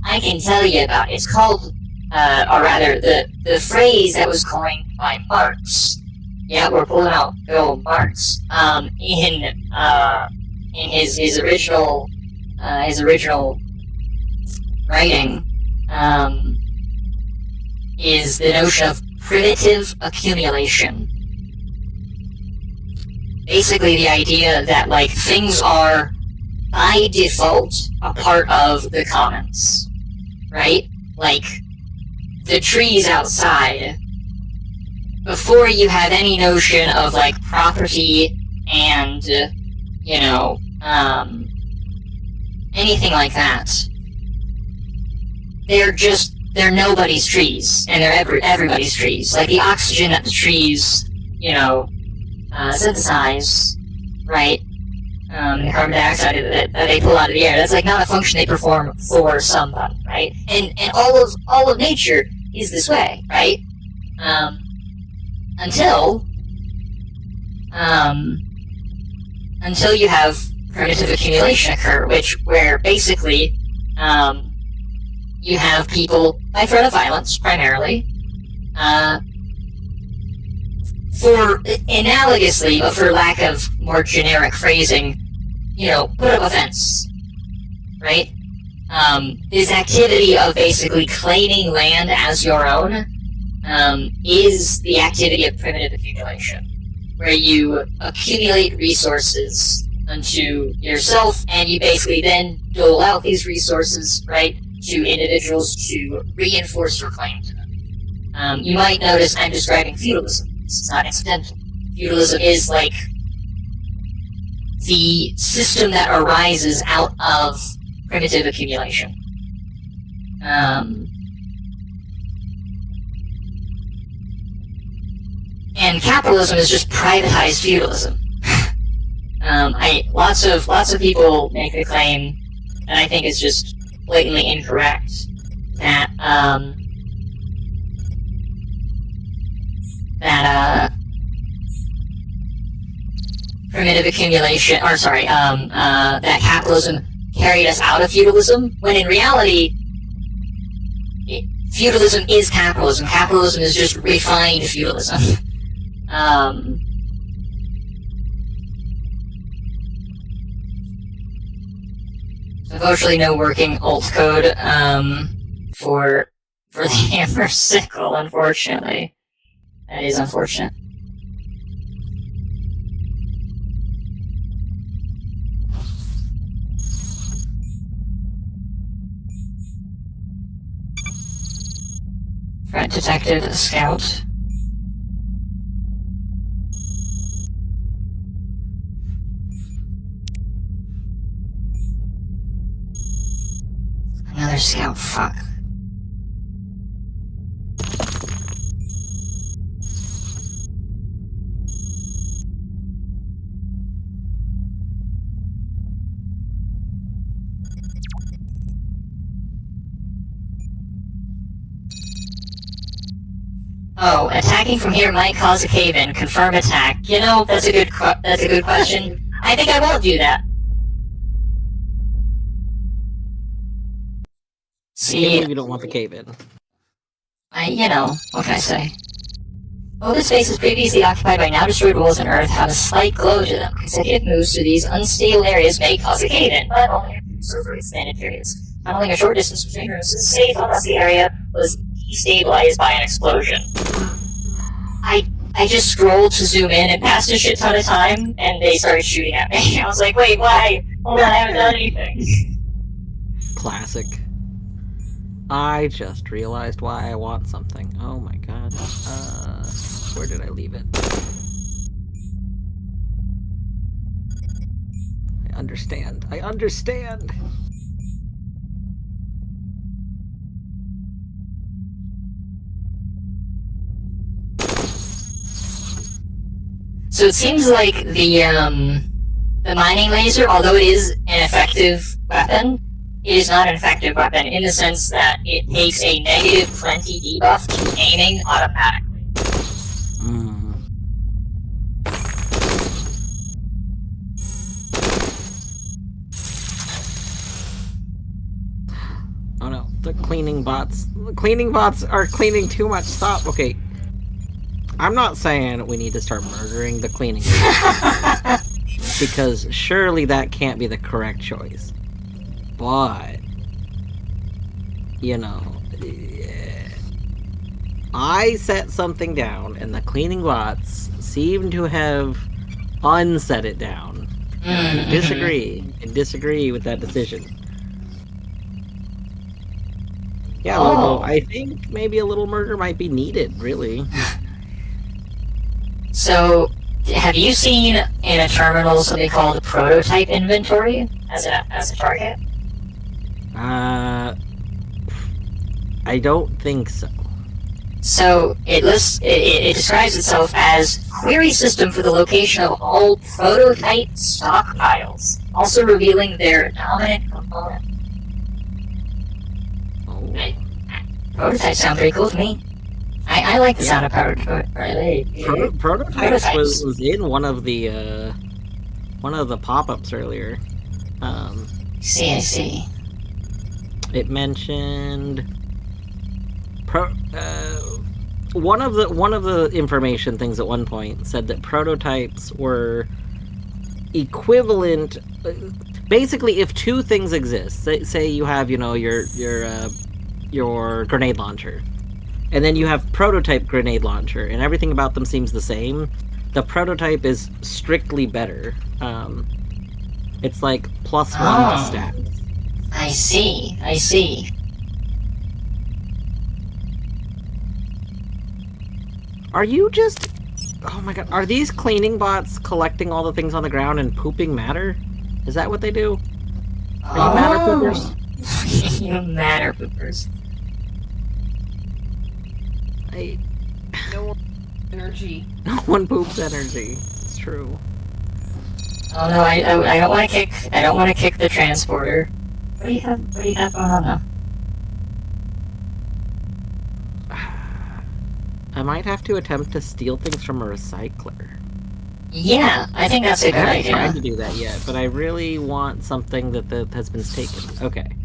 I can tell you about it. It's called, or rather, the phrase that was coined by Marx. Yeah, we're pulling out good old Marx. In his original writing, is the notion of primitive accumulation. Basically, the idea that, like, things are by default a part of the commons, right? Like, the trees outside, before you have any notion of, like, property and, anything like that, they're nobody's trees, and they're everybody's trees. Like, the oxygen that the trees, synthesize, right? The carbon dioxide that they pull out of the air, that's, like, not a function they perform for somebody, right? And all of nature is this way, right? Until you have primitive accumulation occur, where basically, you have people, by threat of violence, primarily, analogously, but for lack of more generic phrasing, put up a fence, right? This activity of basically claiming land as your own, is the activity of primitive accumulation, where you accumulate resources unto yourself, and you basically then dole out these resources, right, to individuals to reinforce your claim to them. You might notice I'm describing feudalism. This is not accidental. Feudalism is, like, the system that arises out of primitive accumulation. And capitalism is just privatized feudalism. Lots of people make the claim, and I think it's just blatantly incorrect, that primitive accumulation, that capitalism carried us out of feudalism, when in reality, feudalism is capitalism. Capitalism is just refined feudalism. Unfortunately, no working alt code for the hammer sickle, unfortunately. That is unfortunate. Threat detected, a scout. Another scout, fuck. Oh, attacking from here might cause a cave-in. Confirm attack. That's a good question. I think I won't do that. I can't believe you don't want the cave in. What can I say? Though the spaces previously occupied by now destroyed walls and earth have a slight glow to them, consecutive moves through these unstable areas may cause a cave-in, but only for extended periods. Tunneling a short distance between rooms is safe unless the area was destabilized by an explosion. I just scrolled to zoom in and passed a shit ton of time, and they started shooting at me. I was like, wait, why? Hold on, I haven't done anything. Classic. I just realized why I want something. Oh my god. Where did I leave it? I understand. I understand! So it seems like the mining laser, although it is an effective weapon, it is not an effective weapon in the sense that it takes a negative 20 debuff to aiming automatically. Oh no, the cleaning bots. The cleaning bots are cleaning too much. Stop. Okay. I'm not saying we need to start murdering the cleaning bots. Because surely that can't be the correct choice. But, I set something down and the cleaning bots seem to have unset it down. I disagree with that decision. Yeah, well, I think maybe a little murder might be needed, really. So, have you seen in a terminal something called a prototype inventory as a target? I don't think so. So it describes itself as query system for the location of all prototype stockpiles, also revealing their dominant component. Prototypes sound pretty cool to me. I like the sound of prototypes was in one of the pop-ups earlier. I see. It mentioned one of the information things at one point said that prototypes were equivalent. Basically, if two things exist, say you have your grenade launcher, and then you have prototype grenade launcher, and everything about them seems the same, the prototype is strictly better. It's like +1 to stats. I see. Are you just... Oh my god, are these cleaning bots collecting all the things on the ground and pooping matter? Is that what they do? Are you matter poopers? You matter poopers. No energy. No one poops energy. It's true. Oh no, I don't want to kick. I don't want to kick the transporter. What do you have going on now? I might have to attempt to steal things from a recycler. Yeah, I think that's a good idea. I haven't tried to do that yet, but I really want something that has been taken. Okay.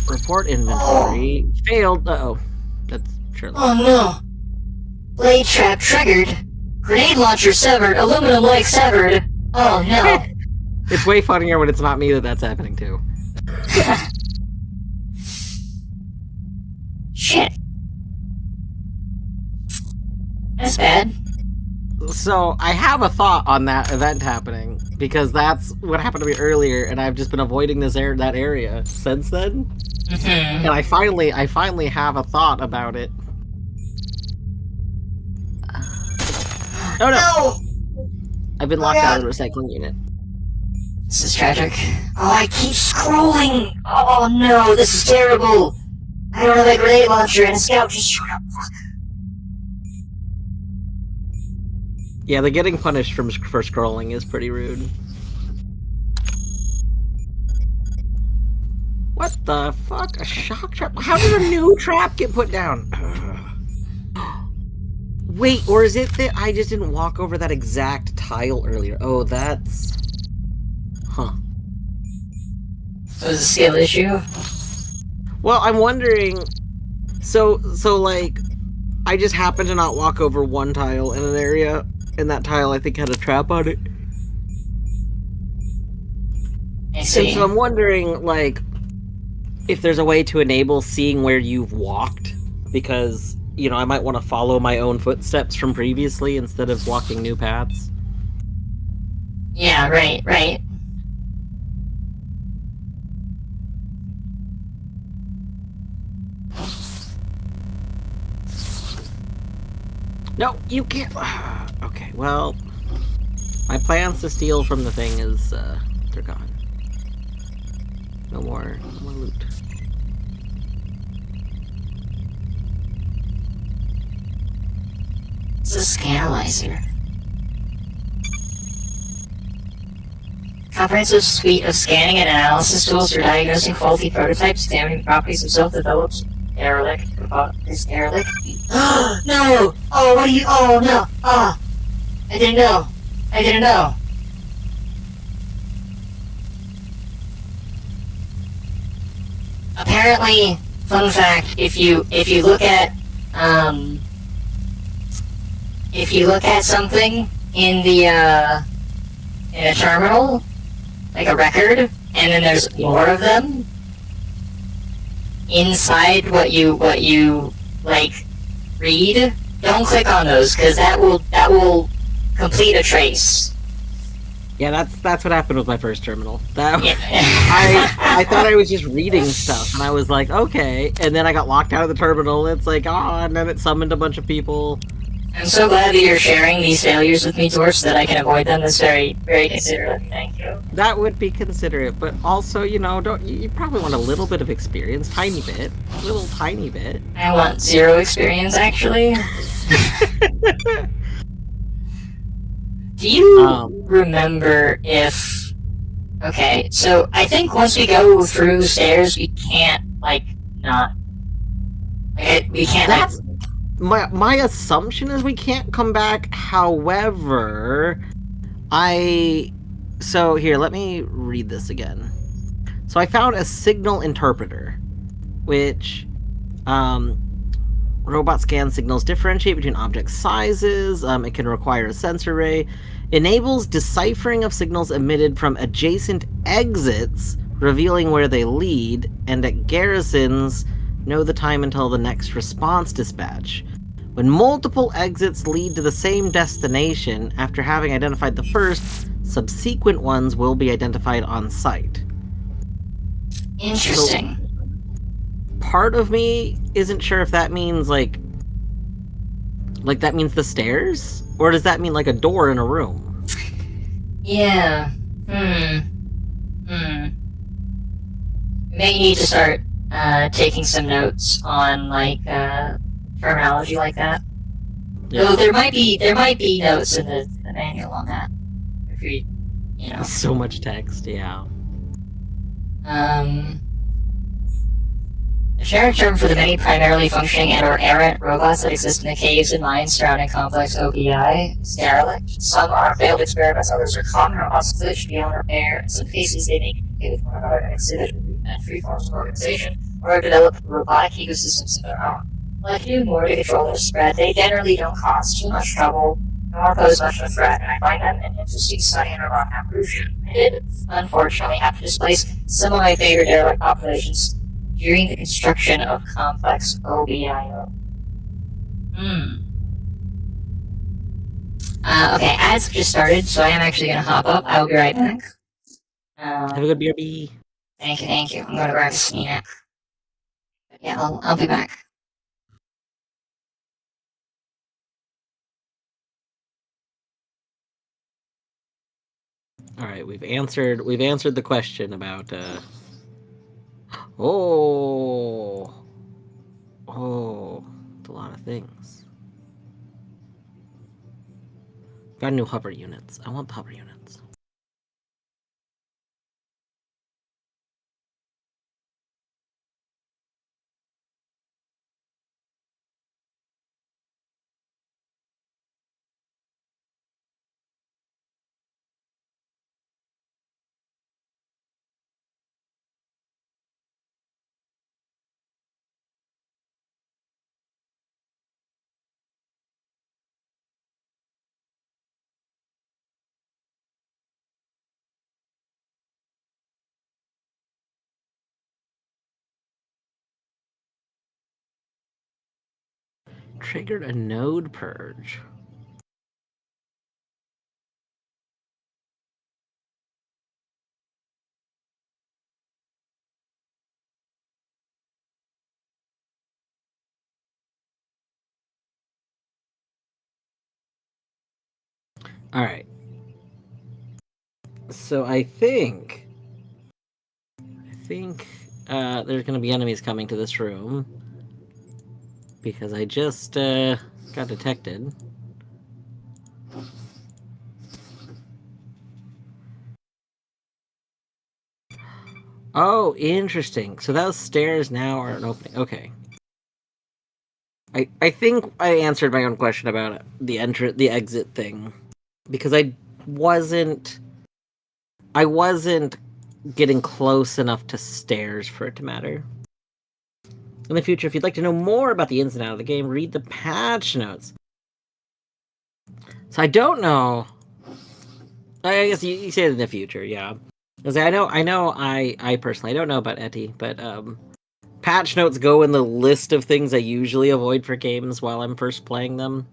Report inventory. Failed. Uh-oh. That's surely. Oh no! Blade trap triggered. Grenade launcher severed. Aluminum leg severed. Oh no! It's way funnier when it's not me that's happening to. Shit. That's bad. So, I have a thought on that event happening, because that's what happened to me earlier, and I've just been avoiding that area since then. And I finally have a thought about it. Oh no! I've been locked out of the recycling unit. This is tragic. Oh, I keep scrolling! Oh no, this is terrible! I don't have a grenade launcher and a scout just showed up. Fuck. Yeah, the getting punished for scrolling is pretty rude. What the fuck? A shock trap? How did a new trap get put down? Wait, or is it that I just didn't walk over that exact tile earlier? Oh, that's... Huh. So it's a skill issue? Well, I'm wondering. So like, I just happened to not walk over one tile in an area, and that tile I think had a trap on it. I And see. so I'm wondering, like, if there's a way to enable seeing where you've walked, because I might want to follow my own footsteps from previously instead of walking new paths. Yeah, right. No, you can't. Okay, well, my plans to steal from the thing they're gone. No more loot. It's a scanalyzer. Comprehensive suite of scanning and analysis tools for diagnosing faulty prototypes, examining the properties of self-developed derelict. Is derelict? No! Oh, what are you? Oh, no! Ah! I didn't know. Apparently, fun fact: if you look at something in the in a terminal, like a record, and then there's more of them inside what you like read, don't click on those, because that will complete a trace. Yeah, that's what happened with my first terminal. That Yeah. I thought I was just reading stuff, and I was like, okay, and then I got locked out of the terminal. And it's like, and then it summoned a bunch of people. I'm so glad that you're sharing these failures with me, Torch, so that I can avoid them. That's very, very considerate. Thank you. That would be considerate, but also, don't you probably want a little bit of experience, tiny bit, little tiny bit. I want 0 experience, actually. Do you remember if... Okay, so I think once we go through stairs, we can't, not... we can't, That's... My assumption is we can't come back, however... So, here, let me read this again. So I found a signal interpreter, which... Robot scan signals differentiate between object sizes. It can require a sensor array. Enables deciphering of signals emitted from adjacent exits, revealing where they lead, and at garrisons, know the time until the next response dispatch. When multiple exits lead to the same destination, after having identified the first, subsequent ones will be identified on site. Interesting. So, part of me isn't sure if that means like that means the stairs, or does that mean like a door in a room? Yeah. We may need to start taking some notes on terminology like that. Yeah. Though there might be notes in the manual on that. If we, So much text, yeah. A shared term for the many primarily functioning and/or errant robots that exist in the caves and mines surrounding complex OPI is derelict. Some are failed experiments, others are common robots that should be on repair. In some cases, they may communicate with one another and exhibit rudimentary forms of organization, or develop robotic ecosystems of their own. Like new more to control their spread, they generally don't cause too much trouble, nor pose much of a threat, and I find them an interesting study in robot evolution. I did, unfortunately, have to displace some of my favorite derelict populations during the construction of complex OBIO. Okay, ads just started, so I am actually going to hop up. I will be right back. Have a good BRB. Thank you. I'm going to grab a snack. Yeah, I'll be back. All right, we've answered the question about oh, it's a lot of things. Got new hover units. I want the hover units. triggered a node purge. All right. So I think there's going to be enemies coming to this room because I just got detected. Oh, interesting. So those stairs now are an opening. Okay. I think I answered my own question about the exit thing because I wasn't getting close enough to stairs for it to matter. In the future, if you'd like to know more about the ins and outs of the game, read the patch notes. So I don't know. I guess you say it in the future, yeah. Because I personally don't know about Etty, but patch notes go in the list of things I usually avoid for games while I'm first playing them.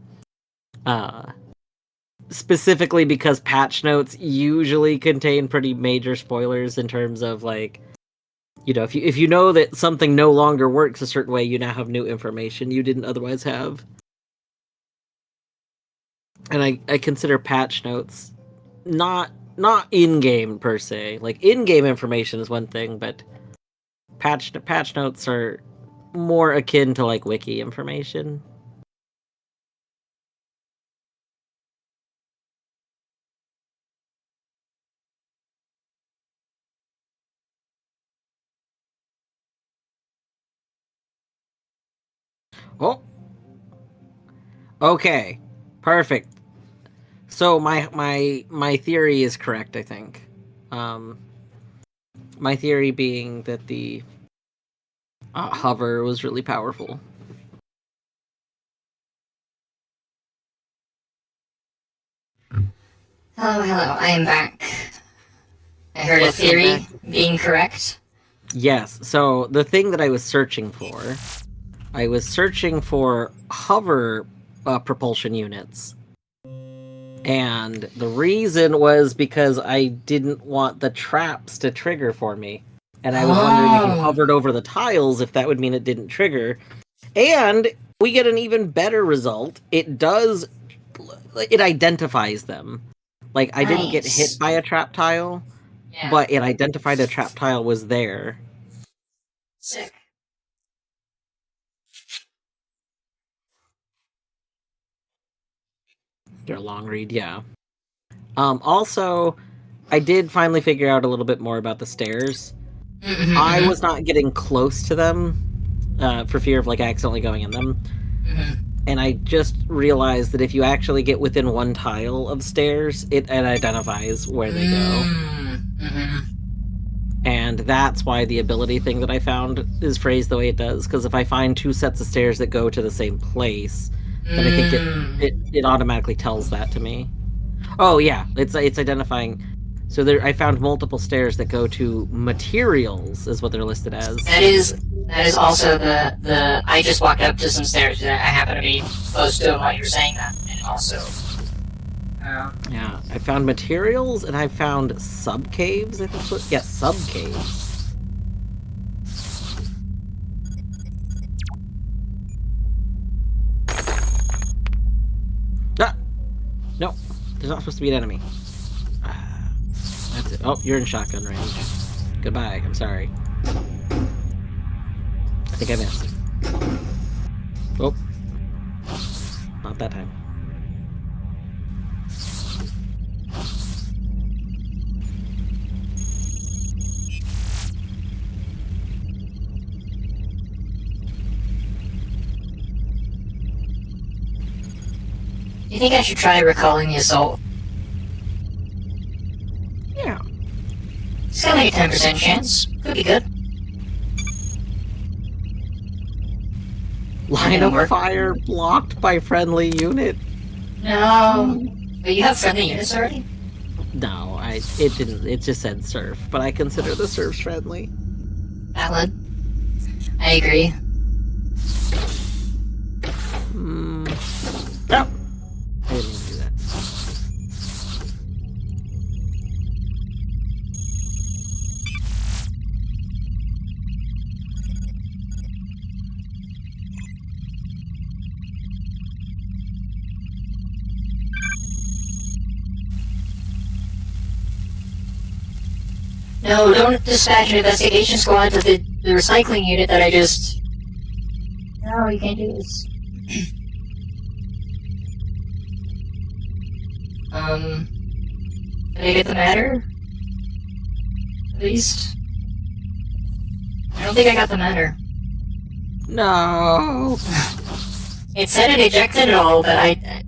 Specifically because patch notes usually contain pretty major spoilers in terms of, like, you know, if you know that something no longer works a certain way, you now have new information you didn't otherwise have. And I consider patch notes not in-game per se. Like, in-game information is one thing, but patch notes are more akin to, like, wiki information. Oh. Okay. Perfect. So my theory is correct, I think. My theory being that the hover was really powerful. Hello, I am back. I heard a theory being correct. Yes, so the thing that I was searching for hover propulsion units. And the reason was because I didn't want the traps to trigger for me. And I was wondering if you hovered over the tiles, if that would mean it didn't trigger. And we get an even better result. It identifies them. Like, I didn't get hit by a trap tile, but it identified a trap tile was there. Sick. They're a long read, yeah. Also, I did finally figure out a little bit more about the stairs. I was not getting close to them for fear of, like, accidentally going in them. And I just realized that if you actually get within one tile of stairs, it identifies where they go. And that's why the ability thing that I found is phrased the way it does. Because if I find two sets of stairs that go to the same place, then I think it automatically tells that to me. Oh yeah, it's identifying. So I found multiple stairs that go to materials, is what they're listed as. That is also the. I just walked up to some stairs that I happen to be close to while you were saying that, and also. Yeah, I found materials and I found sub-caves, I think. Yeah, sub-caves. Ah! No, there's not supposed to be an enemy. That's it. Oh, you're in shotgun range. Goodbye, I'm sorry. I think I missed. Oh. Not that time. You think I should try recalling the assault? Yeah. It's got like a 10% chance. Could be good. Line of fire blocked by friendly unit. No. But you have friendly units already? No, it didn't. It just said surf, but I consider the surfs friendly. Valid. I agree. No, don't dispatch an investigation squad to the recycling unit that I just... No, you can't do this. Did I get the matter? At least? I don't think I got the matter. No. It said it ejected it all, but I...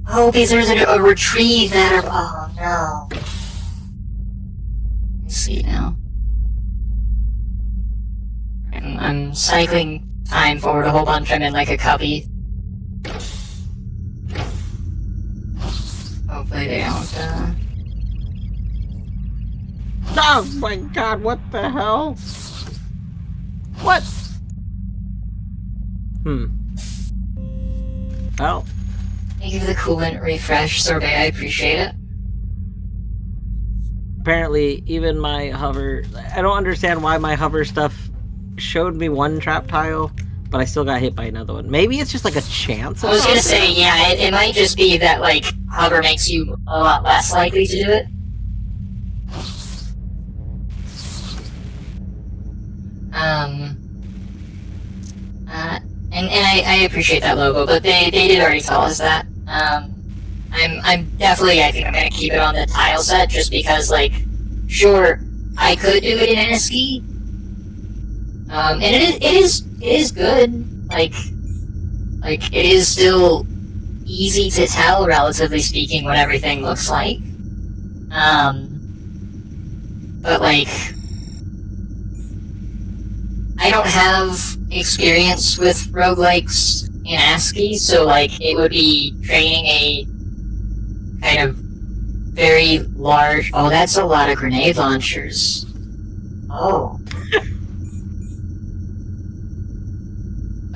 Oh, because there's a retrieve matter... Oh, no. I see now. I'm cycling time forward a whole bunch. I'm in like a cubby. Hopefully they don't, Oh my god, what the hell? What? Well. Thank you for the coolant refresh, Sorbet. I appreciate it. Apparently, even my hover... I don't understand why my hover stuff showed me one trap tile, but I still got hit by another one. Maybe it's just like a chance. I was gonna say, yeah, it might just be that, like, hover makes you a lot less likely to do it. And I appreciate that logo, but they did already tell us that. I'm definitely, I think I'm gonna keep it on the tile set, just because, like, sure, I could do it in ASCII, and it is good, like, it is still easy to tell, relatively speaking, what everything looks like, but, like, I don't have experience with roguelikes in ASCII, so, like, it would be training a kind of very large... Oh, that's a lot of grenade launchers. Oh.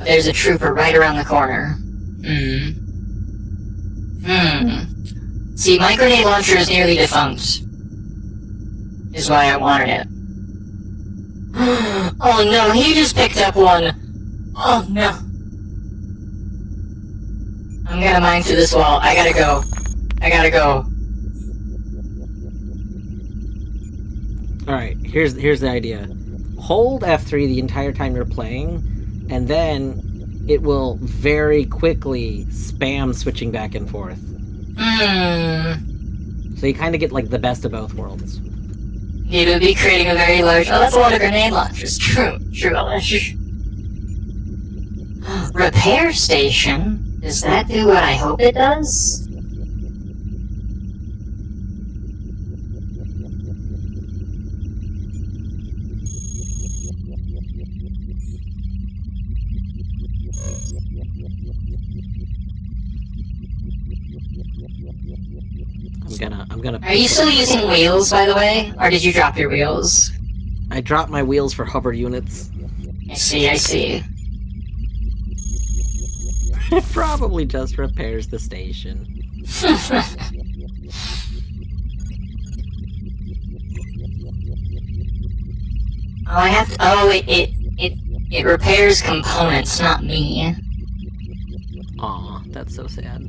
There's a trooper right around the corner. See, my grenade launcher is nearly defunct. Is why I wanted it. Oh no, he just picked up one. Oh no. I'm gonna mine through this wall. I gotta go. Alright, here's the idea. Hold F3 the entire time you're playing, and then it will very quickly spam switching back and forth. So you kind of get, like, the best of both worlds. It would be creating a very large... Oh, that's a lot of grenade launchers. True, Elish. Repair station? Does that do what I hope it does? I'm gonna... Are you still using wheels, by the way? Or did you drop your wheels? I dropped my wheels for hover units. I see. It probably just repairs the station. Oh, I have to... Oh, it repairs components, not me. Aw, that's so sad.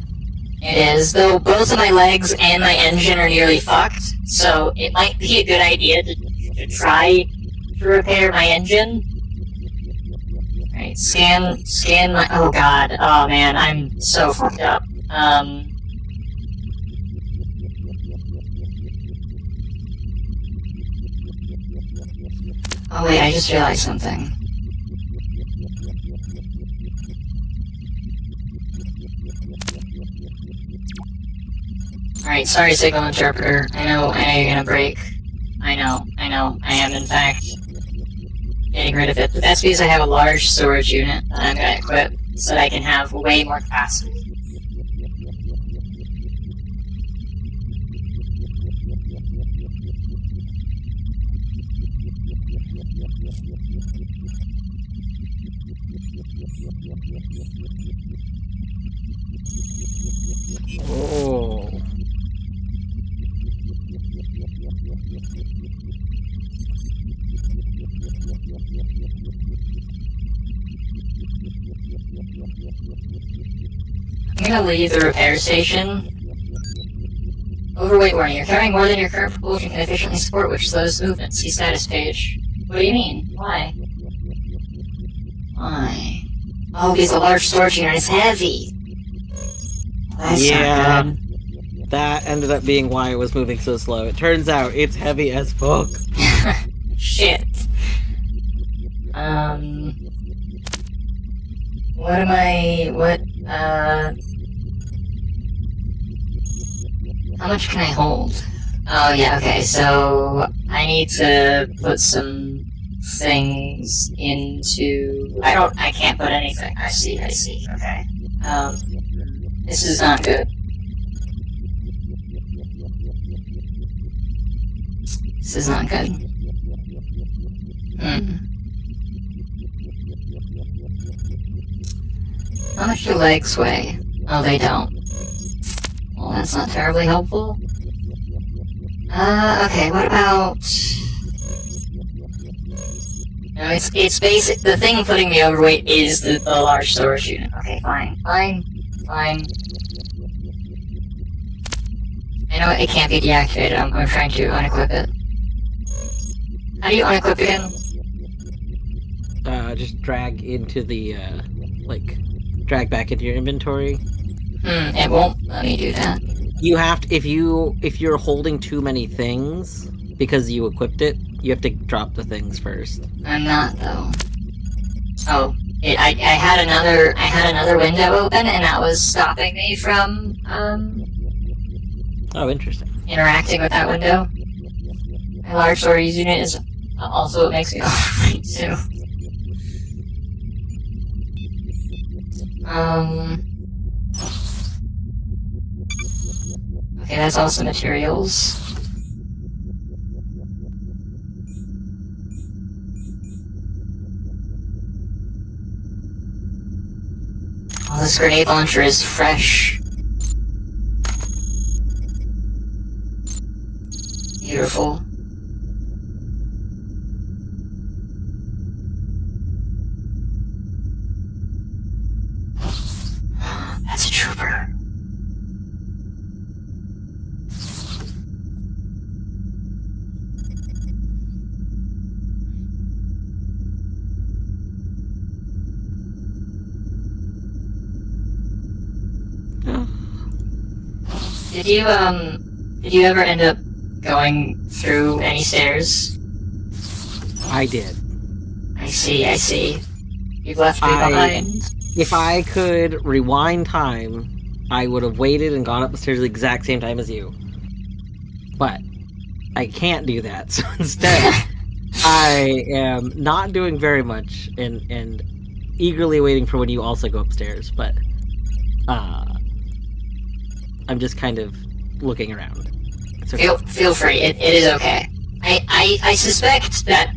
It is, though both of my legs and my engine are nearly fucked, so it might be a good idea to try to repair my engine. Alright, scan my... Oh god, oh man, I'm so fucked up. Oh wait, I just realized something. Alright, sorry, signal interpreter. I know you're gonna break. I know. I am, in fact, getting rid of it. But that's because I have a large storage unit that I'm gonna equip so that I can have way more capacity. Oh. I'm gonna leave the repair station. Overweight warning. You're carrying more than your current propulsion can efficiently support, which slows movement. See status page. What do you mean? Why? Why? Oh, because the large storage unit is heavy. That's Yeah. not That ended up being why it was moving so slow. It turns out it's heavy as fuck. good. Shit. How much can I hold? Oh, yeah, okay, so I need to put some things into... I can't put anything. I see, okay. This is not good. This is not good. How much do legs weigh? Oh, they don't. Well, that's not terribly helpful. Okay, what about... No, it's basic. The thing putting me overweight is the large storage unit. Okay, fine. I know it can't be deactivated. I'm trying to unequip it. How do you unequip again? Just drag into the, drag back into your inventory. It won't let me do that. You have to, if you're holding too many things, because you equipped it, you have to drop the things first. I'm not, though. Oh, I had another window open, and that was stopping me from, Oh, interesting. interacting with that window. My large storage unit is also what makes me overweight, too. Okay, that's also materials. Oh, this grenade launcher is fresh. Beautiful. That's a trooper. Did you ever end up going through any stairs? I did. I see. You've left me behind. If I could rewind time, I would have waited and gone up the stairs at the exact same time as you. But I can't do that, so instead, I am not doing very much and eagerly waiting for when you also go upstairs, but I'm just kind of looking around. It's okay. Feel free. It is okay. I suspect that,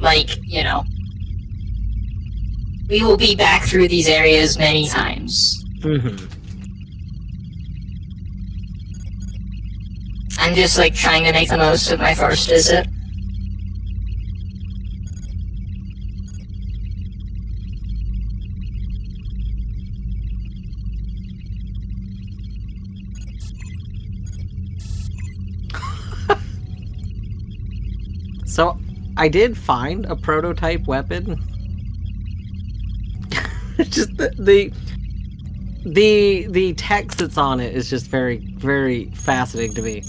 we will be back through these areas many times. Mm-hmm. I'm just, trying to make the most of my first visit. So, I did find a prototype weapon. Just the text that's on it is just very, very fascinating to me.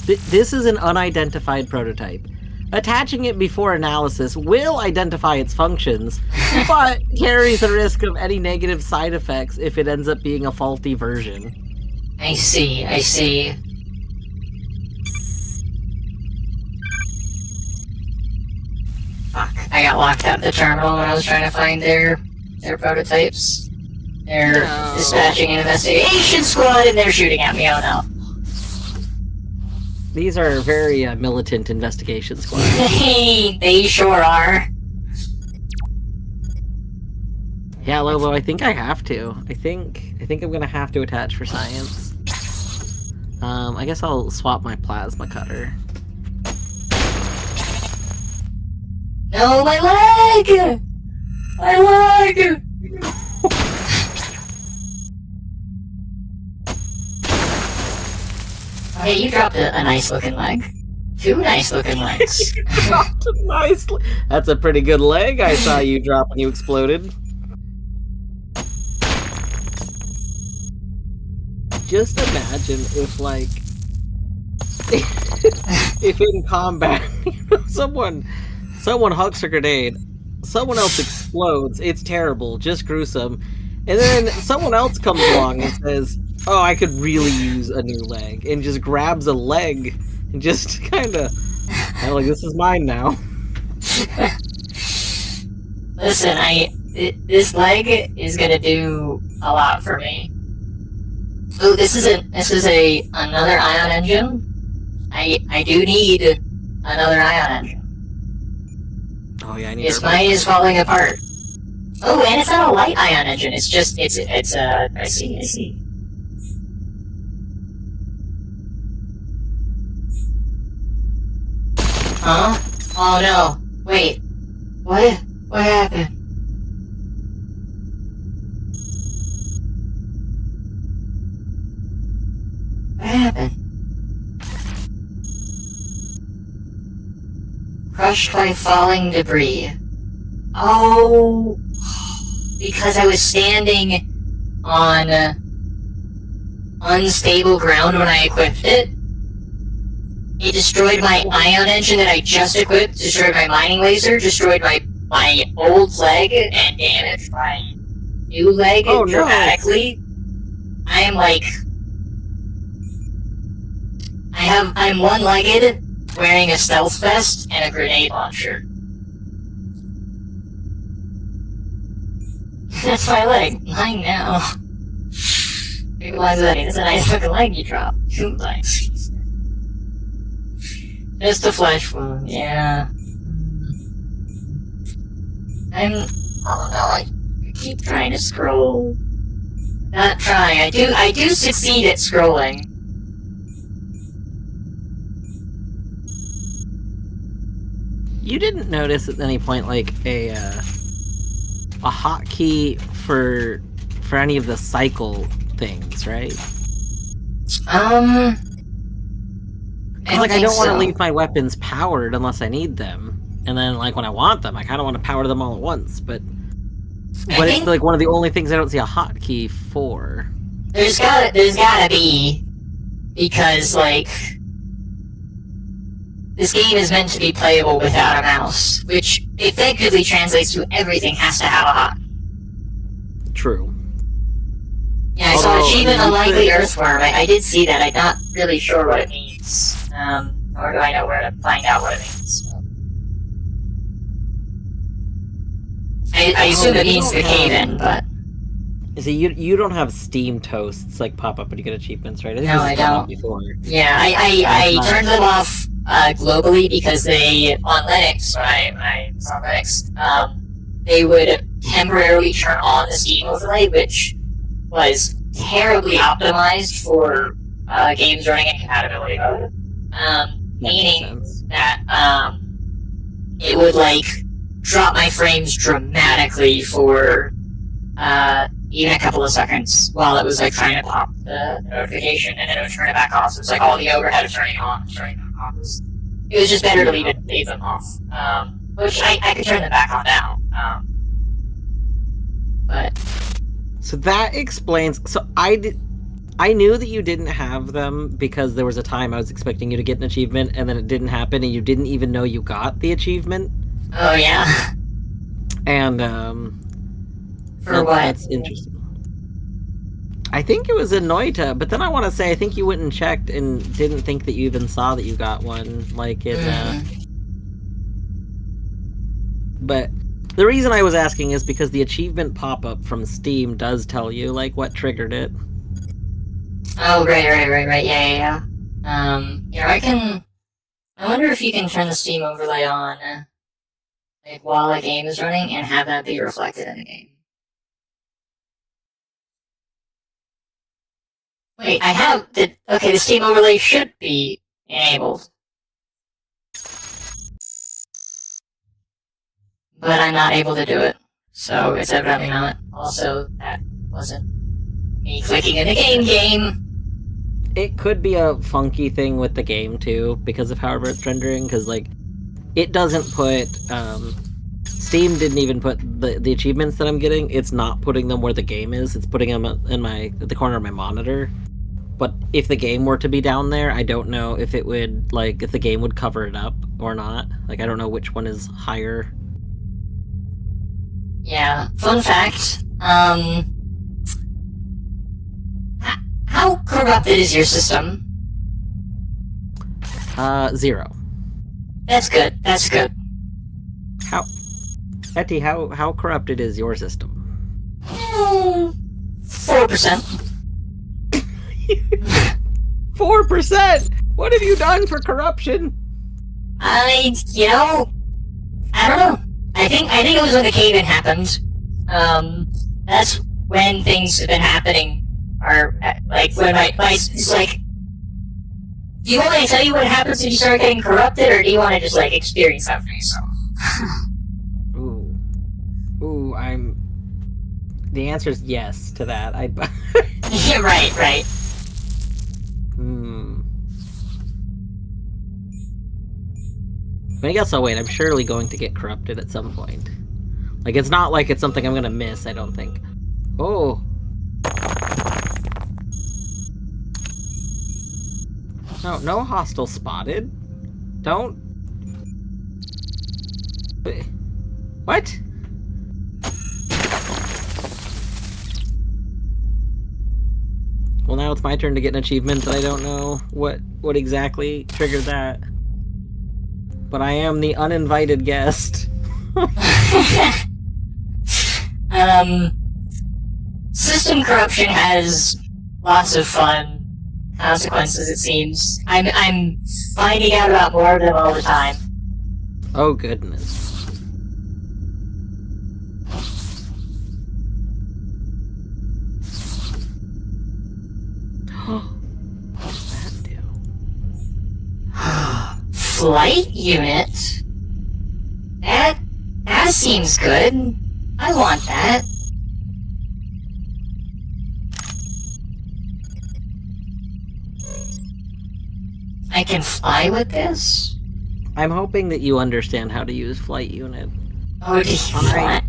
This is an unidentified prototype. Attaching it before analysis will identify its functions, but carries the risk of any negative side effects if it ends up being a faulty version. I see. Fuck, I got locked out of the terminal when I was trying to find their prototypes. They're dispatching an investigation squad and they're shooting at me, oh no. These are very militant investigation squads. They sure are. Yeah, Lobo, I think I have to. I think I'm gonna have to attach for science. I guess I'll swap my plasma cutter. No, my leg! My leg! Hey, you dropped a nice looking leg. 2 nice looking legs. Nicely. That's a pretty good leg I saw you drop when you exploded. Just imagine if, like, if in combat, someone hucks a grenade, someone else explodes, it's terrible, just gruesome, and then someone else comes along and says, oh, I could really use a new leg, and just grabs a leg, and just kinda like, this is mine now. Listen, this leg is gonna do a lot for me. Oh, this is another ion engine. I do need another ion engine. Oh yeah, I need Mine is falling apart. Oh, and it's not a light ion engine. It's just I see. Huh? Oh no! Wait, what? What happened? What happened? Crushed by falling debris. Oh, because I was standing on unstable ground when I equipped it. It destroyed my ion engine that I just equipped, destroyed my mining laser, destroyed my old leg, and damaged my new leg dramatically. No. I'm one-legged, wearing a stealth vest and a grenade launcher. That's my leg. Mine now. That's a nice looking leg you dropped. 2 legs. Just a flesh wound, yeah. Oh no, I keep trying to scroll. Not trying. I do succeed at scrolling. You didn't notice at any point, like, a hotkey for any of the cycle things, right? I don't want to leave my weapons powered unless I need them, and then, like, when I want them, I kind of want to power them all at once. But it's like one of the only things I don't see a hotkey for. There's gotta be, because, like, this game is meant to be playable without a mouse, which effectively translates to everything has to have a hotkey. True. Yeah, I saw achievement unlikely earthworm. I did see that. I'm not really sure what it means. Nor do I know where to find out what it means. I assume it means the cave-in, but... See, you don't have Steam toasts, like, pop up when you get achievements, right? No, I don't. Before. Yeah, I turned them off globally because they, on Linux, when I was on Linux, they would temporarily turn on the Steam overlay, which was terribly optimized for games running in compatibility mode. Meaning that it would, like, drop my frames dramatically for even a couple of seconds while it was, like, trying to pop the notification, and then it would turn it back off. So it's like all the overhead of turning it on and turning them off. It was just better to leave them off. Which I could turn them back on now. But... So that explains... So I knew that you didn't have them because there was a time I was expecting you to get an achievement, and then it didn't happen, and you didn't even know you got the achievement. Oh, yeah. And, For what? That's interesting. I think it was in Noita, but then I want to say I think you went and checked and didn't think that you even saw that you got one, like, in, But the reason I was asking is because the achievement pop-up from Steam does tell you, like, what triggered it. Oh, right, yeah. I wonder if you can turn the Steam overlay on, like, while a game is running and have that be reflected in the game. Wait, the Steam overlay should be enabled. But I'm not able to do it, so it's evidently not. Also, that wasn't me clicking in the game. it could be a funky thing with the game too, because of however it's rendering, because like it doesn't put Steam didn't even put the achievements that I'm getting. It's not putting them where the game is. It's putting them in the corner of my monitor. But if the game were to be down there, I don't know if it would if the game would cover it up or not. Like I don't know which one is higher. Yeah. Fun fact. How corrupted is your system? 0. That's good. That's good. How, Etty, how corrupted is your system? 4%. 4%. What have you done for corruption? I don't know. I think it was when the cave-in happened. That's when things have been happening. Or like when it's like. Do you want me to tell you what happens when you start getting corrupted, or do you want to just experience that for yourself? Ooh, The answer is yes to that. Yeah, right. I guess I'll wait. I'm surely going to get corrupted at some point. It's not like it's something I'm gonna miss, I don't think. Oh. No hostile spotted. Don't. What? Well, now it's my turn to get an achievement that I don't know what exactly triggered that. But I am the uninvited guest. System corruption has lots of fun consequences, it seems. I'm finding out about more of them all the time. Oh, goodness. What does that do? Flight unit? That seems good. I want that. I can fly with this? I'm hoping that you understand how to use flight unit. Oh, do you what?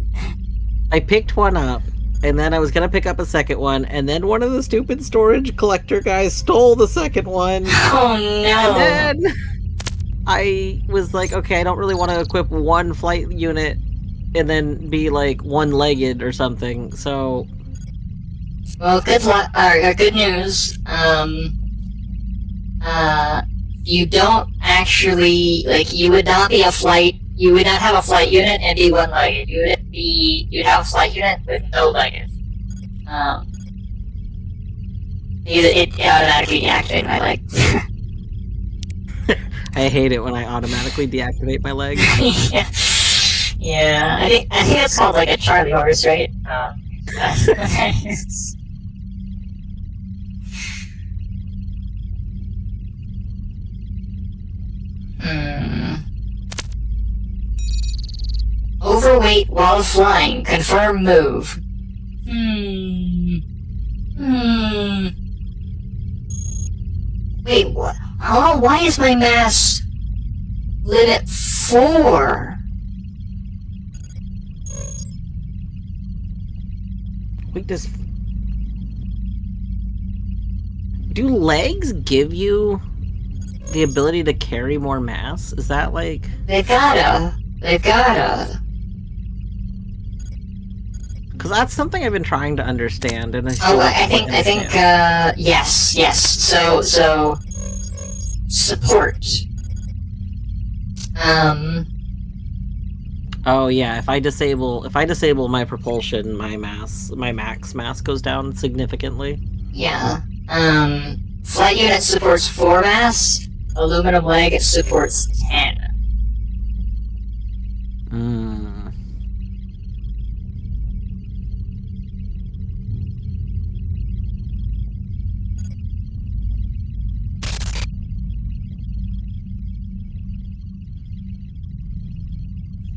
I picked one up, and then I was gonna pick up a second one, and then one of the stupid storage collector guys stole the second one. Oh no! And then I was like, okay, I don't really want to equip one flight unit and then be one-legged or something. So, well, good luck. Good news. You don't actually you would not be a flight. You would not have a flight unit and be one-legged. You'd have a flight unit with no legged. It automatically deactivated my leg. I hate it when I automatically deactivate my leg. Yeah. I think that's called a Charlie horse, right? Overweight while flying. Confirm move. Wait, what? Oh, why is my mass limit 4? Wait, do legs give you the ability to carry more mass? Is that They've gotta. Because that's something I've been trying to understand, and I think, yes. So, support. Oh yeah, if I disable my propulsion, my max mass goes down significantly. Yeah. Flight unit supports 4 mass. Aluminum leg, it supports 10.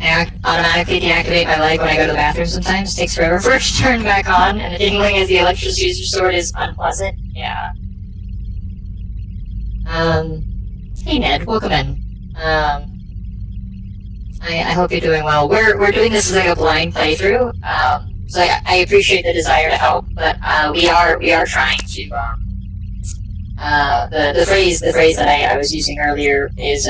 I automatically deactivate my leg when I go to the bathroom sometimes. Takes forever for it to turn back on, and the tingling as the electricity sword is unpleasant. Yeah. Hey Ned, welcome in. I hope you're doing well. We're doing this as like a blind playthrough. So I appreciate the desire to help, but we are trying to the phrase that I was using earlier is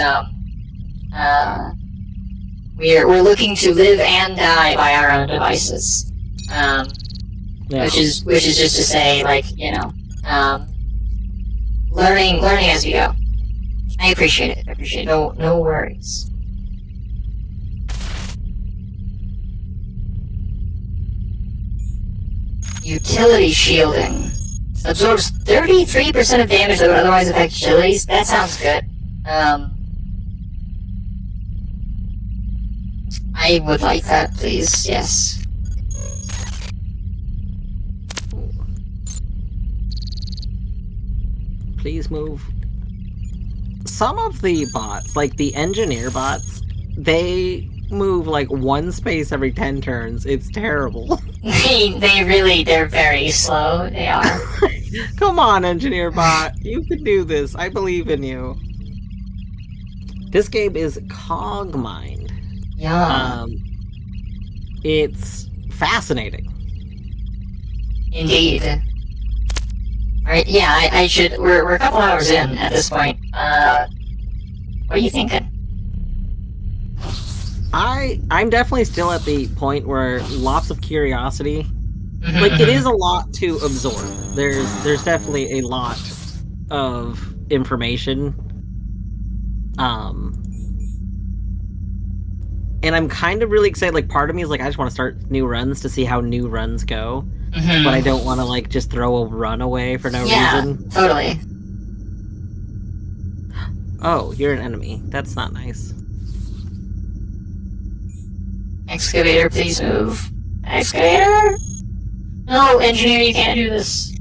we're looking to live and die by our own devices. Yeah. Which is just to say, like, learning as we go. I appreciate it. No worries. Utility shielding. Absorbs 33% of damage that would otherwise affect utilities. That sounds good. I would like that, please. Yes. Please move. Some of the bots, like the engineer bots, they move like one space every 10 turns. It's terrible. They're very slow. They are. Come on, engineer bot. You can do this. I believe in you. This game is CogMind. Yeah. It's fascinating. Indeed. Alright, yeah, I should. We're a couple hours in at this point. What are you thinking? I'm definitely still at the point where lots of curiosity. Mhm, Like, it mhm. is a lot to absorb. There's definitely a lot of information. And I'm kind of really excited. Like, part of me is like, I just want to start new runs to see how new runs go. Mhm. But I don't want to, like, just throw a run away for no reason. Totally. Oh, you're an enemy. That's not nice. Excavator, please move. Excavator? No, engineer, you can't do this.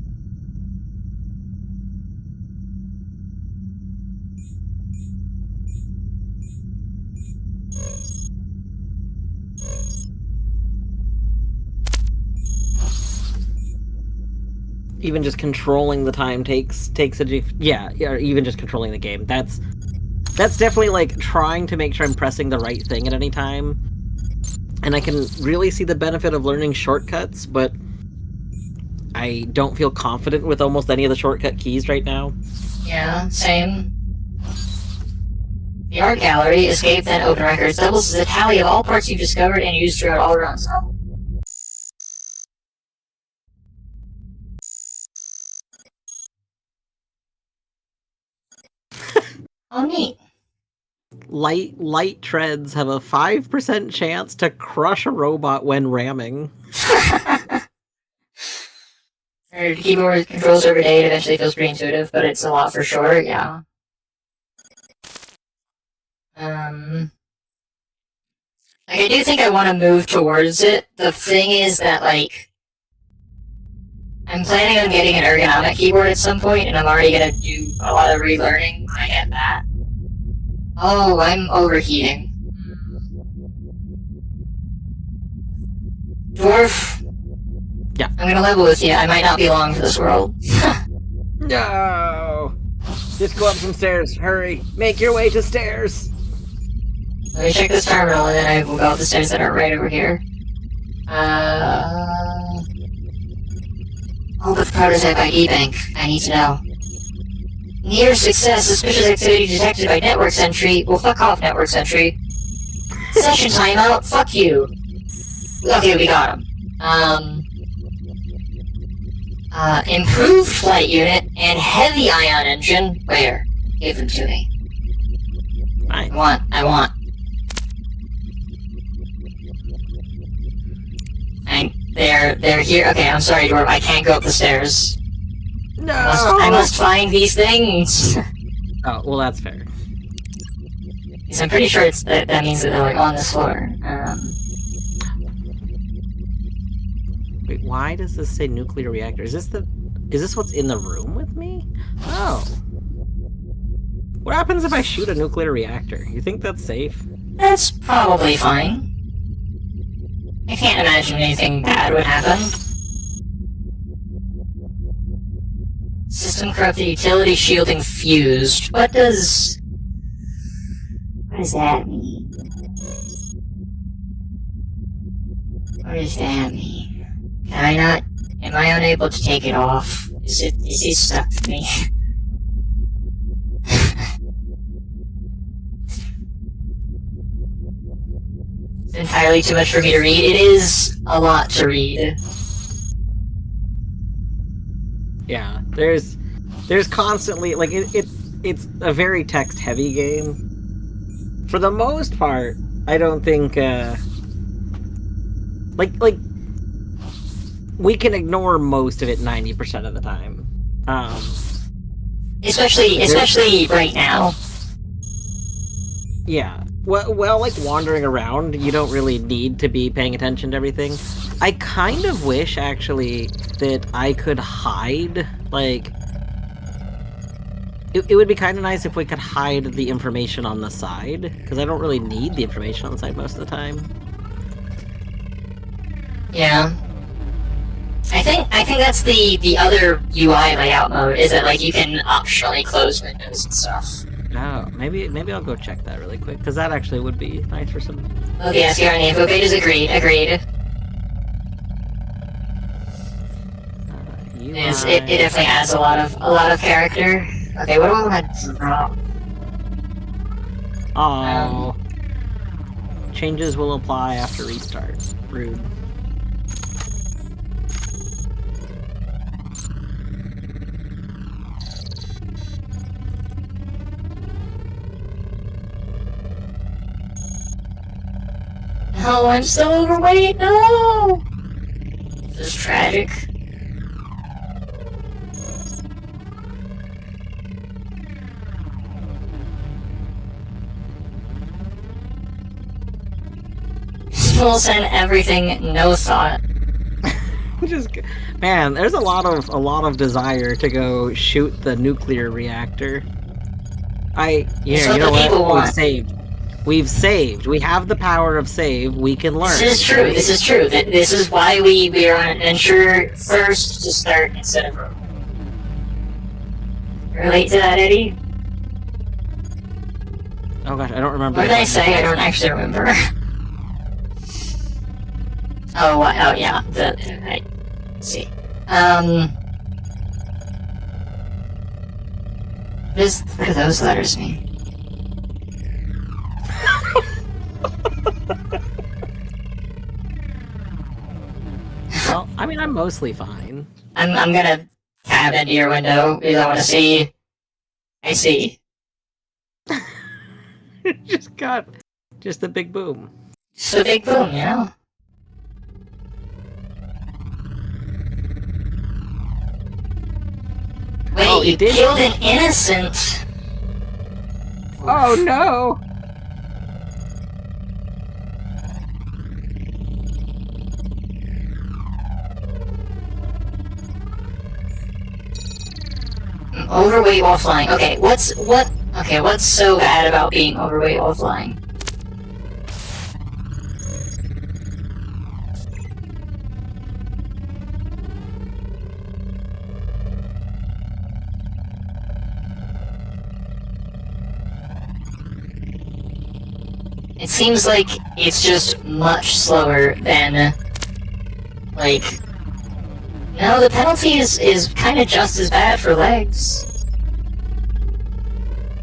Even just controlling the time takes a yeah, even just controlling the game. That's definitely like trying to make sure I'm pressing the right thing at any time. And I can really see the benefit of learning shortcuts, but I don't feel confident with almost any of the shortcut keys right now. Yeah, same. The art gallery, escape, then open records, doubles as a tally of all parts you've discovered and used throughout all runs. Oh, neat. Light treads have a 5% chance to crush a robot when ramming. Or keyboard controls every day, it eventually feels pretty intuitive, but it's a lot for sure, yeah. Like, I do think I want to move towards it. The thing is that, like, I'm planning on getting an ergonomic keyboard at some point, and I'm already gonna do a lot of relearning when I get that. Oh, I'm overheating. Dwarf? Yeah. I'm gonna level with you. I might not be long for this world. No! Just go up some stairs. Hurry. Make your way to stairs. Let me check this terminal, and then I will go up the stairs that are right over here. Hold the prototype ID bank. I need to know. Near success. Suspicious activity detected by network sentry. Well, fuck off, network sentry. Session timeout. Fuck you. Okay, we got him. Improved flight unit and heavy ion engine. Where? Give them to me. Nice. I want. They're here. Okay, I'm sorry, Dwarf. I can't go up the stairs. No! I must find these things. Oh, well, that's fair. Because I'm pretty sure that means that they're like on this floor. Wait, why does this say nuclear reactor? Is this what's in the room with me? Oh. What happens if I shoot a nuclear reactor? You think that's safe? That's probably fine. I can't imagine anything bad would happen. System System corrupted, utility shielding fused. What does that mean? What does that mean? Can I not? Am I unable to take it off? Is it stuck to me? It's entirely too much for me to read. It is a lot to read. Yeah, there's constantly like it's a very text heavy game. For the most part, I don't think like we can ignore most of it 90% of the time. Especially right now. Yeah. Well, like wandering around, you don't really need to be paying attention to everything. I kind of wish, actually, that I could hide, like... It would be kind of nice if we could hide the information on the side, because I don't really need the information on the side most of the time. Yeah. I think that's the other UI layout mode, is that like you can optionally close windows and stuff. Oh, maybe I'll go check that really quick, because that actually would be nice for some... Okay, yes, you're on the info pages, agreed. It definitely adds a lot of character. Okay, what do I want to drop? Oh. Changes will apply after restart. Rude. No, I'm so overweight, no! This is tragic. Tools and everything, no thought. Just, man, there's a lot of desire to go shoot the nuclear reactor. You know what? We've saved. We have the power of save. We can learn. This is true. This is why we are on adventure first to start instead of rogue. Relate to that, Eddie? Oh gosh, I don't remember. What did I say? I don't actually remember. Oh yeah. Let's see. What do those letters mean? Well, I mean, I'm mostly fine. I'm gonna tab into your window because I want to see. I see. Just a big boom. Just a big boom, you know? Wait, you killed an innocent! Oh no! Overweight while flying. Okay, what's so bad about being overweight while flying? It seems like it's just much slower than, like... No, the penalty is kind of just as bad for legs.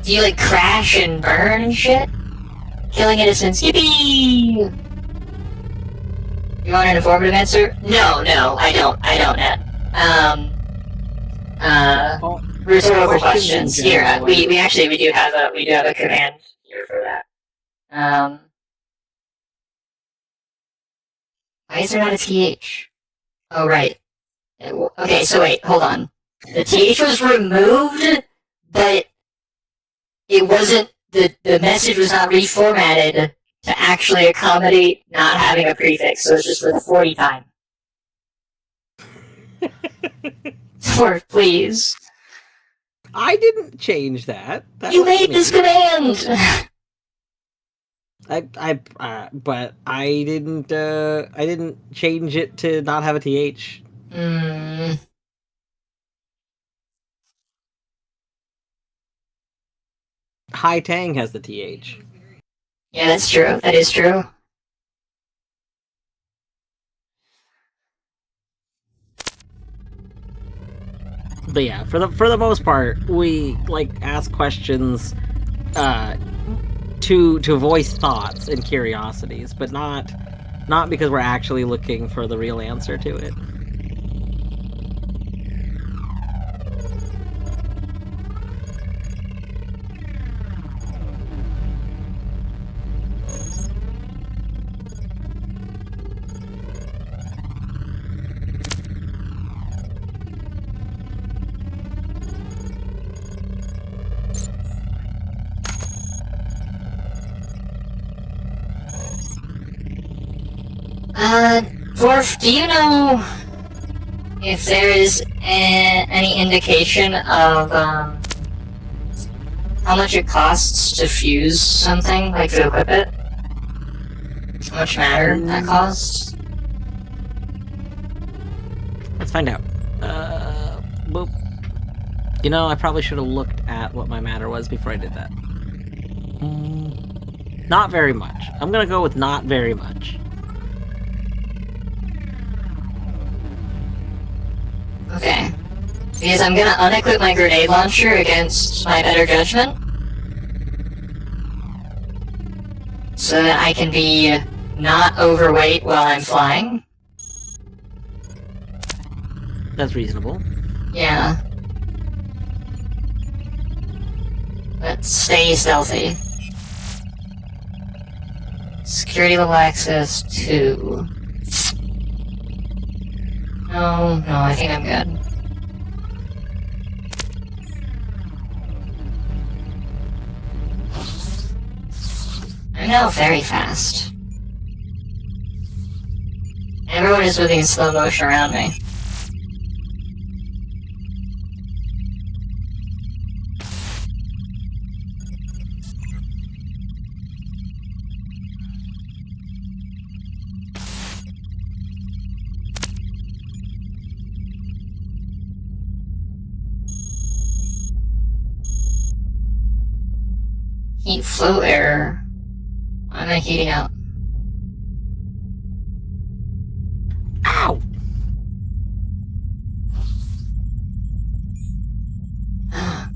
Do you, like, crash and burn and shit? Killing innocents, yippee! You want an informative answer? No, I don't, Ed. Rhetorical questions. Here, we do have a command here for that. Why is there not a TH? Oh, right. Okay, so wait, hold on. The TH was removed, but it wasn't, the message was not reformatted to actually accommodate not having a prefix, so it's just for the 40 time. Or, please. I didn't change that. You made this command! But I didn't change it to not have a TH. Hai Tang has the TH. Yeah, that's true. That is true. But yeah, for the most part, we like ask questions to voice thoughts and curiosities, but not because we're actually looking for the real answer to it. Dwarf, do you know if there is any indication of, how much it costs to fuse something, like to equip it? How much matter that costs? Let's find out. Boop. You know, I probably should have looked at what my matter was before I did that. Not very much. I'm gonna go with not very much. Okay. Because I'm gonna unequip my grenade launcher against my better judgment. So that I can be not overweight while I'm flying. That's reasonable. Yeah. But stay stealthy. Security level access 2. No, I think I'm good. I'm now very fast. Everyone is moving in slow motion around me. Heat flow error. Why am I heating up? Ow!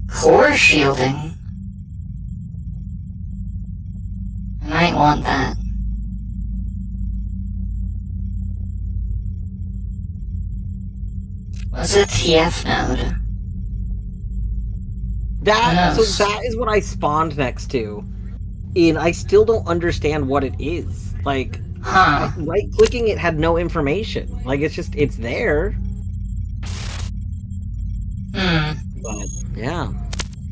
Core shielding? I might want that. What's a TF node? That Who so knows? that is what I spawned next to. And I still don't understand what it is. Like, Huh. right clicking it had no information. Like, it's there. But yeah.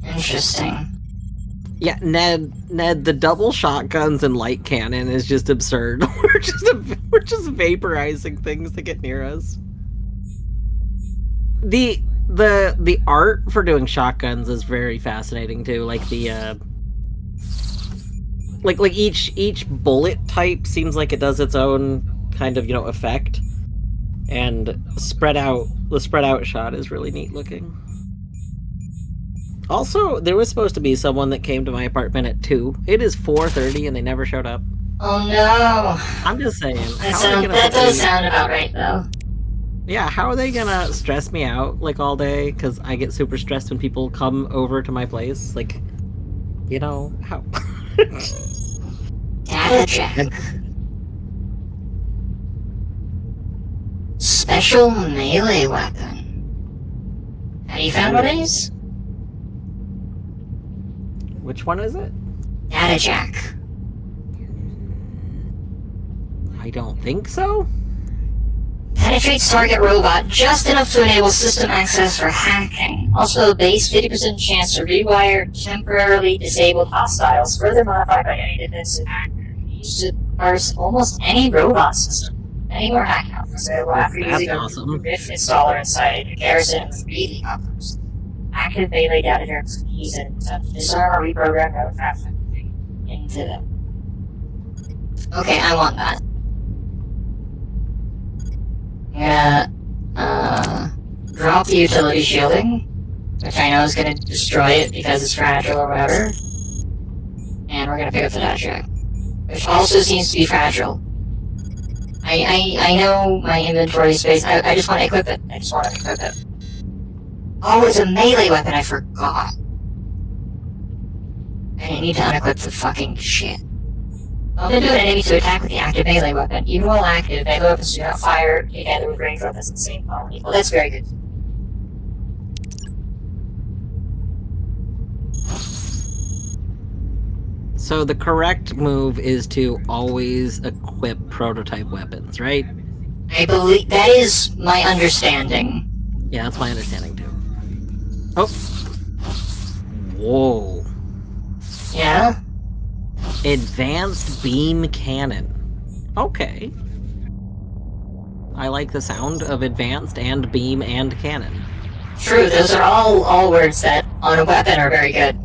Interesting. Yeah, Ned, the double shotguns and light cannon is just absurd. we're just vaporizing things that get near us. The art for doing shotguns is very fascinating too. Like the like each bullet type seems like it does its own kind of, effect. And the spread out shot is really neat looking. Also, there was supposed to be someone that came to my apartment at 2. It is 4:30 and they never showed up. Oh no. I'm just saying. That does sound about right though. Yeah, how are they gonna stress me out like all day? Because I get super stressed when people come over to my place. Like, how? Data check. Special melee weapon. Have you found one of these? Which one is it? Data check. I don't think so. Penetrates target robot just enough to enable system access for hacking. Also, base 50% chance to rewire temporarily disabled hostiles, further modified by any defensive hacker. Used to parse almost any robot system. Any more hacking offers available after That's using awesome. a Rift installer inside a garrison with breathing uppers. Active melee data checks can be used and disarm or reprogram no traffic into them. Okay, I want that. I'm gonna drop the utility shielding, which I know is gonna destroy it because it's fragile or whatever. then we're gonna pick up the data check. Which also seems to be fragile. I know my inventory space. I just want to equip it. I just want to equip it. Oh, it's a melee weapon. I forgot. I didn't need to unequip the fucking shit. Well, then do an enemy to attack with the active melee weapon. Even while active, melee weapons do not fire together with ranged weapons in the same quality. Well, that's very good. So the correct move is to always equip prototype weapons, right? I believe that is my understanding. Yeah, that's my understanding too. Oh. Whoa. Yeah? Advanced beam cannon. Okay. I like the sound of advanced and beam and cannon. True, those are all words that on a weapon are very good.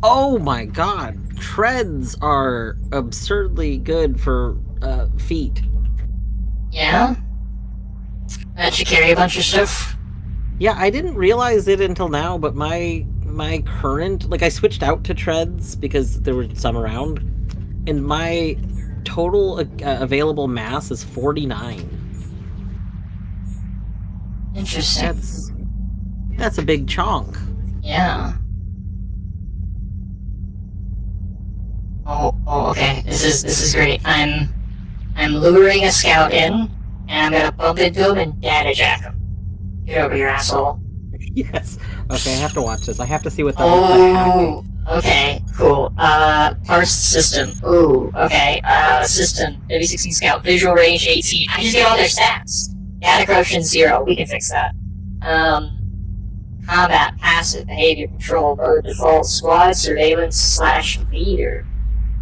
Oh my god, treads are absurdly good for feet. Yeah? That should carry a bunch of stuff. Yeah, I didn't realize it until now, but my current, like I switched out to treads because there were some around, and my total available mass is 49. Interesting. That's a big chunk. Yeah. Oh, okay. This is great. I'm luring a scout in, and I'm gonna bump into him and data jack him. Get over here, asshole. Yes. Okay, I have to watch this. I have to see what the Oh, okay, cool. Parsed system. Ooh, okay. System. W16 scout. Visual range 18. I just get all their stats. Data corruption 0. We can fix that. Combat, passive, behavior, control, mode, default, squad, surveillance, / leader.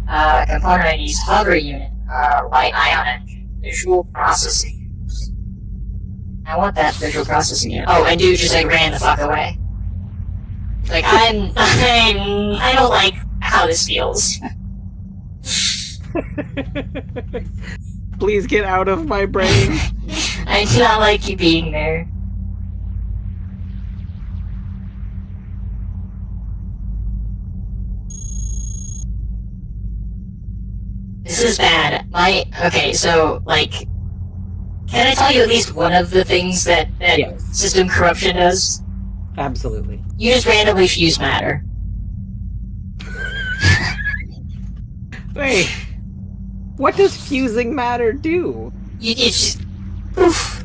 Component IDs, hover unit, light ion engine, visual processing units. I want that visual processing unit. Oh, and dude just like ran the fuck away. Like I don't like how this feels. Please get out of my brain. I do not like you being there. This is bad. Okay, so, like, can I tell you at least one of the things that Yes. system corruption does? Absolutely. You just randomly fuse matter. Wait. What does fusing matter do? You just... Oof.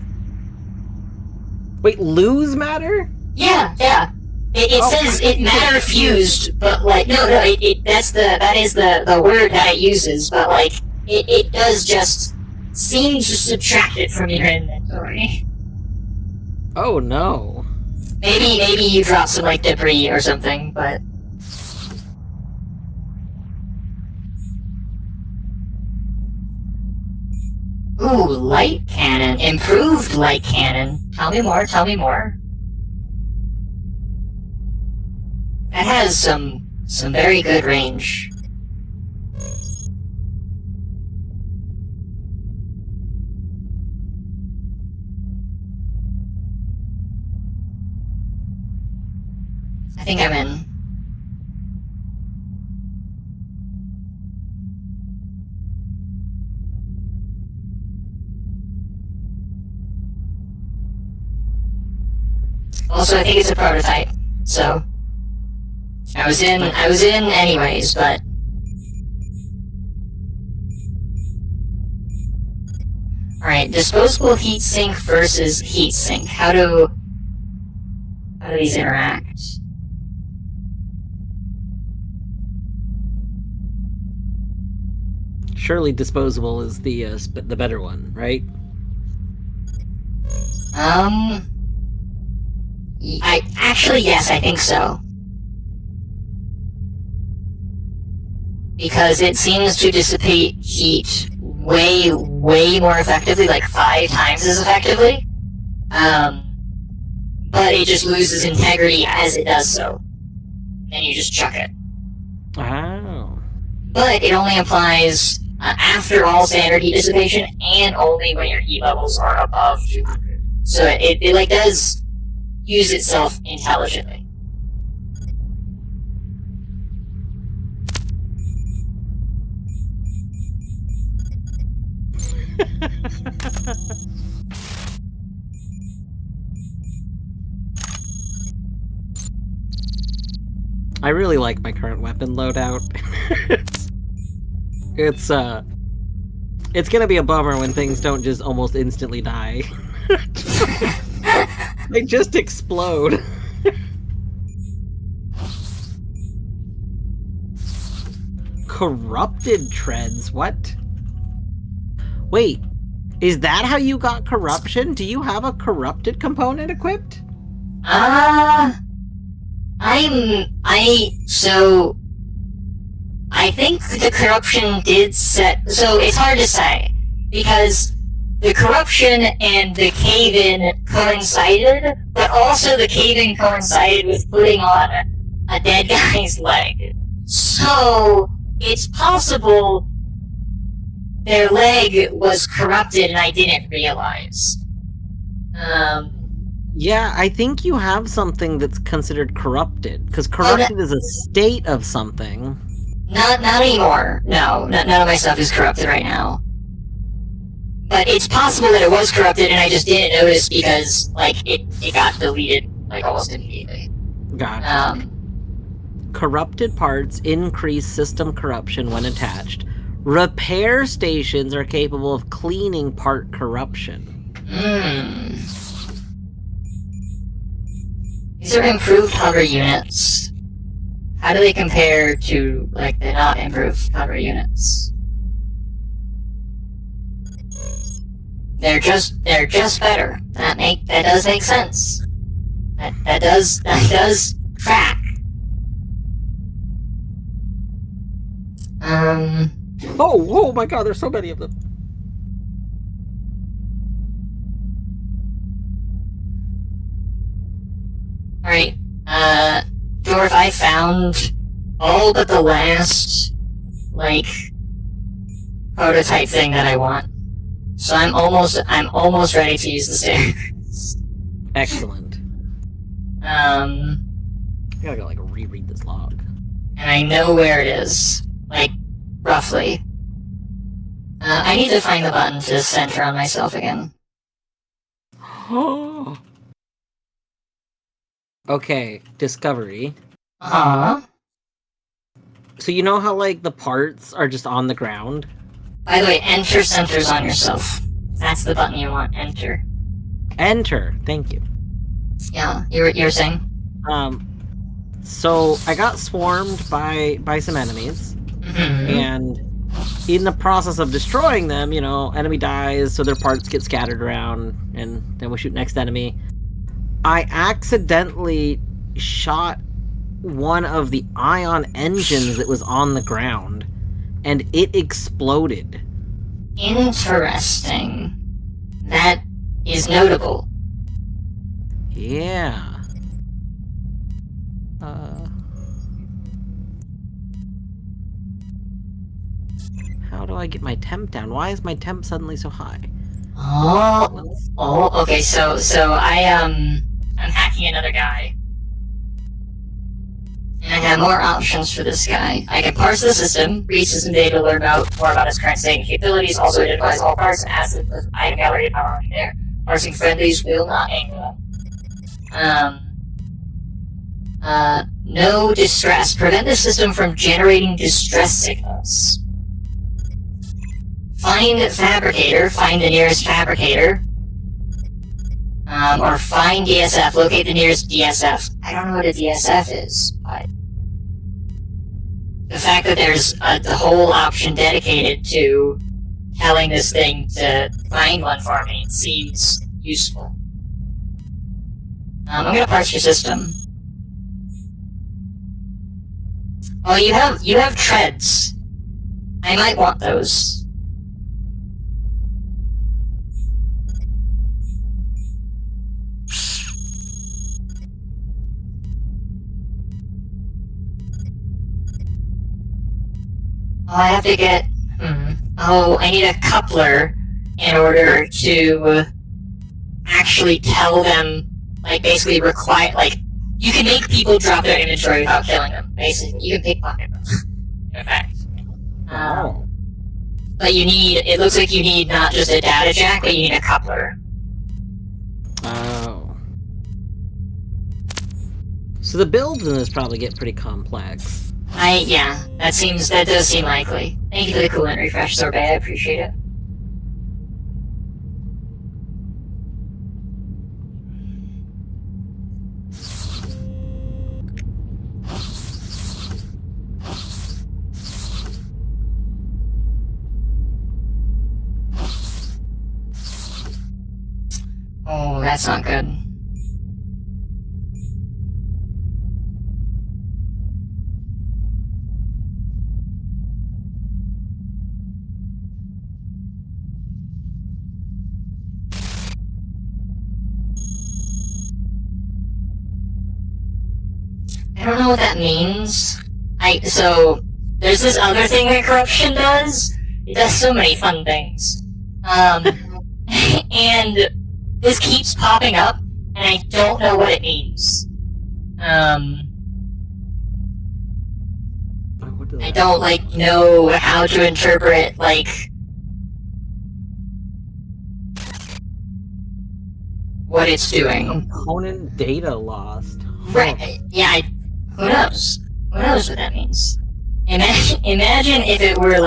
Wait, lose matter? Yeah. It says it matter fused, but like no, that is the word that it uses, but like it does just seem to subtract it from your inventory. Oh no. Maybe you dropped some like debris or something, but ooh, light cannon, improved light cannon. Tell me more. That has some very good range. I think I'm in. Also, I think it's a prototype, so I was in anyways, but alright, disposable heatsink versus heatsink. How do these interact? Surely disposable is the better one, right? Yes, I think so. Because it seems to dissipate heat way more effectively, like 5 times as effectively. But it just loses integrity as it does so. Then you just chuck it. Oh. But it only applies after all standard heat dissipation, and only when your heat levels are above 200. So it like does use itself intelligently. I really like my current weapon loadout. It's gonna be a bummer when things don't just almost instantly die. They just explode. Corrupted treads? What? Wait, is that how you got corruption? Do you have a corrupted component equipped? I think the corruption did set, so it's hard to say, because the corruption and the cave-in coincided, but also the cave-in coincided with putting on a dead guy's leg. So, it's possible their leg was corrupted and I didn't realize. Yeah, I think you have something that's considered corrupted, because corrupted is a state of something. Not anymore. No, none of my stuff is corrupted right now. But it's possible that it was corrupted and I just didn't notice because, like, it got deleted, like, almost immediately. Gotcha. Corrupted parts increase system corruption when attached. Repair stations are capable of cleaning part corruption. These are improved hover units. How do they compare to, like, the not improved hover units? They're just better. That does make sense. That does track. Oh my god, there's so many of them. Alright, Dwarf, I found all but the last, like, prototype thing that I want. So I'm almost ready to use the stairs. Excellent. I gotta go, like, reread this log. And I know where it is. Like, roughly. I need to find the button to center on myself again. Okay, discovery. Uh-huh. So you know how, like, the parts are just on the ground? By the way, enter centers on yourself. That's the button you want, enter. Enter, thank you. Yeah, you were saying? So I got swarmed by some enemies, and in the process of destroying them, you know, enemy dies, so their parts get scattered around, and then we shoot next enemy. I accidentally shot one of the ion engines that was on the ground, and it exploded. Interesting. That is notable. Yeah. How do I get my temp down? Why is my temp suddenly so high? Okay, so I'm hacking another guy. And I have more options for this guy. I can parse the system, read system data to learn more about its current state and capabilities, also identifies all parts and adds the item gallery and power on there. Parsing friendlies will not anger them. No distress. Prevent the system from generating distress signals. Find fabricator, find the nearest fabricator. Or find DSF, locate the nearest DSF. I don't know what a DSF is, but the fact that there's the whole option dedicated to telling this thing to find one for me seems useful. I'm gonna parse your system. Oh, you have treads. I might want those. Oh, I have to get... oh, I need a coupler in order to actually tell them, like, basically require, like, you can make people drop their inventory without killing them, basically. You can pickpocket them, in fact. Oh. But it looks like you need not just a data jack, but you need a coupler. Oh. So the builds in this probably get pretty complex. Yeah, that does seem likely. Thank you for the coolant refresh, Sorbet, I appreciate it. Oh, that's not good. I don't know what that means. So, there's this other thing that corruption does. It does so many fun things. And this keeps popping up, and I don't know what it means. I don't, know how to interpret, what it's doing. Component data lost. Right, yeah, who knows? Who knows what that means? Imagine if it were the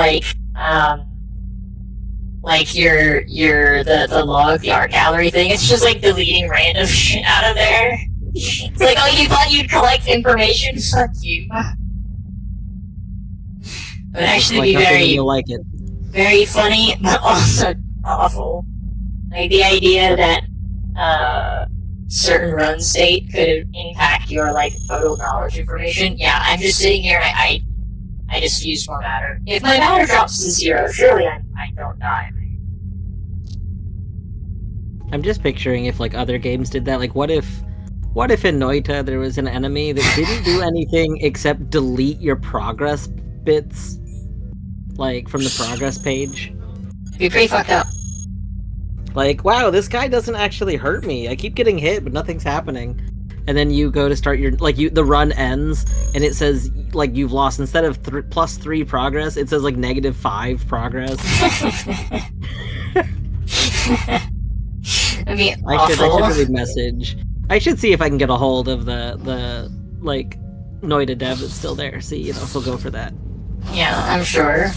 log, the art gallery thing. It's just deleting random shit out of there. It's like, oh, you thought you'd collect information? Fuck you. It would actually be very funny, but also awful. Like the idea that certain run state could impact your total knowledge information. Yeah, I'm just sitting here. I just use more matter. If my matter drops to 0, surely I don't die. I'm just picturing if other games did that. What if in Noita there was an enemy that didn't do anything except delete your progress bits, from the progress page? It'd be pretty fucked up. Wow, this guy doesn't actually hurt me. I keep getting hit, but nothing's happening. And then you go to start your the run ends, and it says you've lost, instead of +3 progress, it says -5 progress. I mean, I should really message. I should see if I can get a hold of the Noida dev that's still there. See, if we'll go for that. Yeah, I'm sure.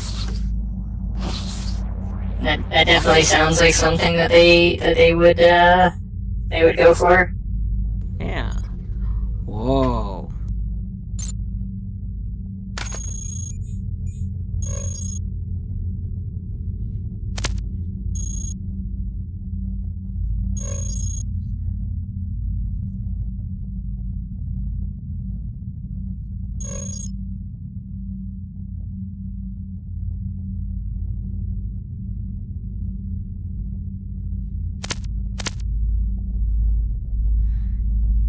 That definitely sounds like something that they would go for. Yeah. Whoa.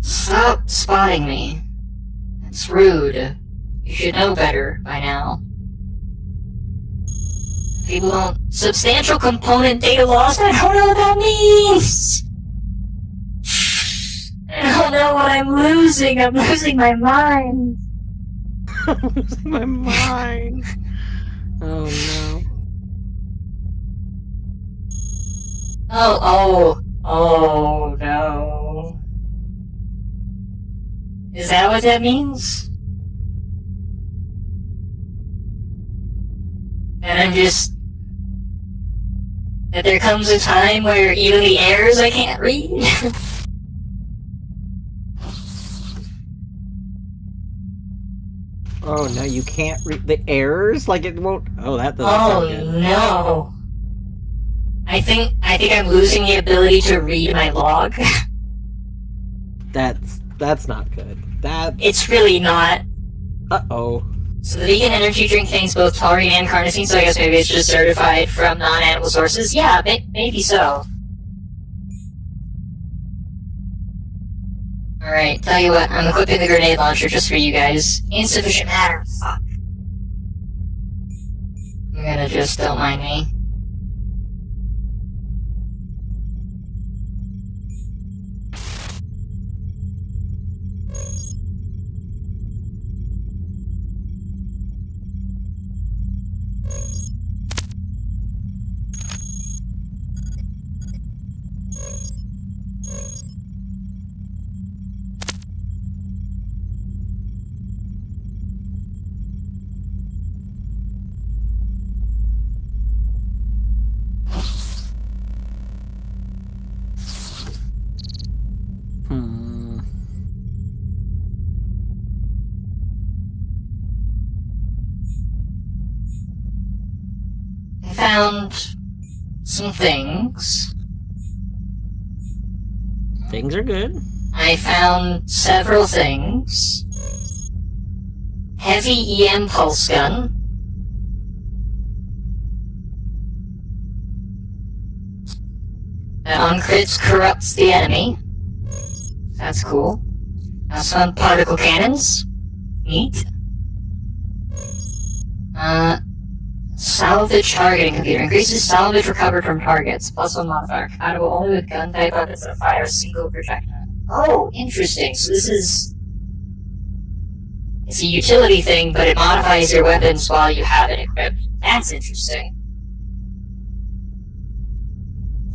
Stop spotting me. It's rude. You should know better by now. People don't... Substantial component data lost? I don't know what that means! I don't know what I'm losing. I'm losing my mind. I'm losing my mind. Oh no. Oh no. Is that what that means? And I'm just... That there comes a time where even the errors I can't read? Oh no, you can't read the errors? It won't... Oh, that doesn't sound good. Oh no. I think I'm losing the ability to read my log. That's not good. It's really not. Uh-oh. So the vegan energy drink contains both taurine and carnosine, so I guess maybe it's just certified from non-animal sources. Yeah, maybe so. Alright, tell you what, I'm equipping the grenade launcher just for you guys. Insufficient matter, fuck. I'm gonna just don't mind me. Hmm. I found some things. Things are good. I found several things. Heavy EM pulse gun. That on crits corrupts the enemy. That's cool. I also found particle cannons. Neat. Salvage targeting computer. Increases salvage recovered from targets. +1 modifier. Compatible only with gun type weapons that fire a single projectile. Oh, interesting. So this is... It's a utility thing, but it modifies your weapons while you have it equipped. That's interesting.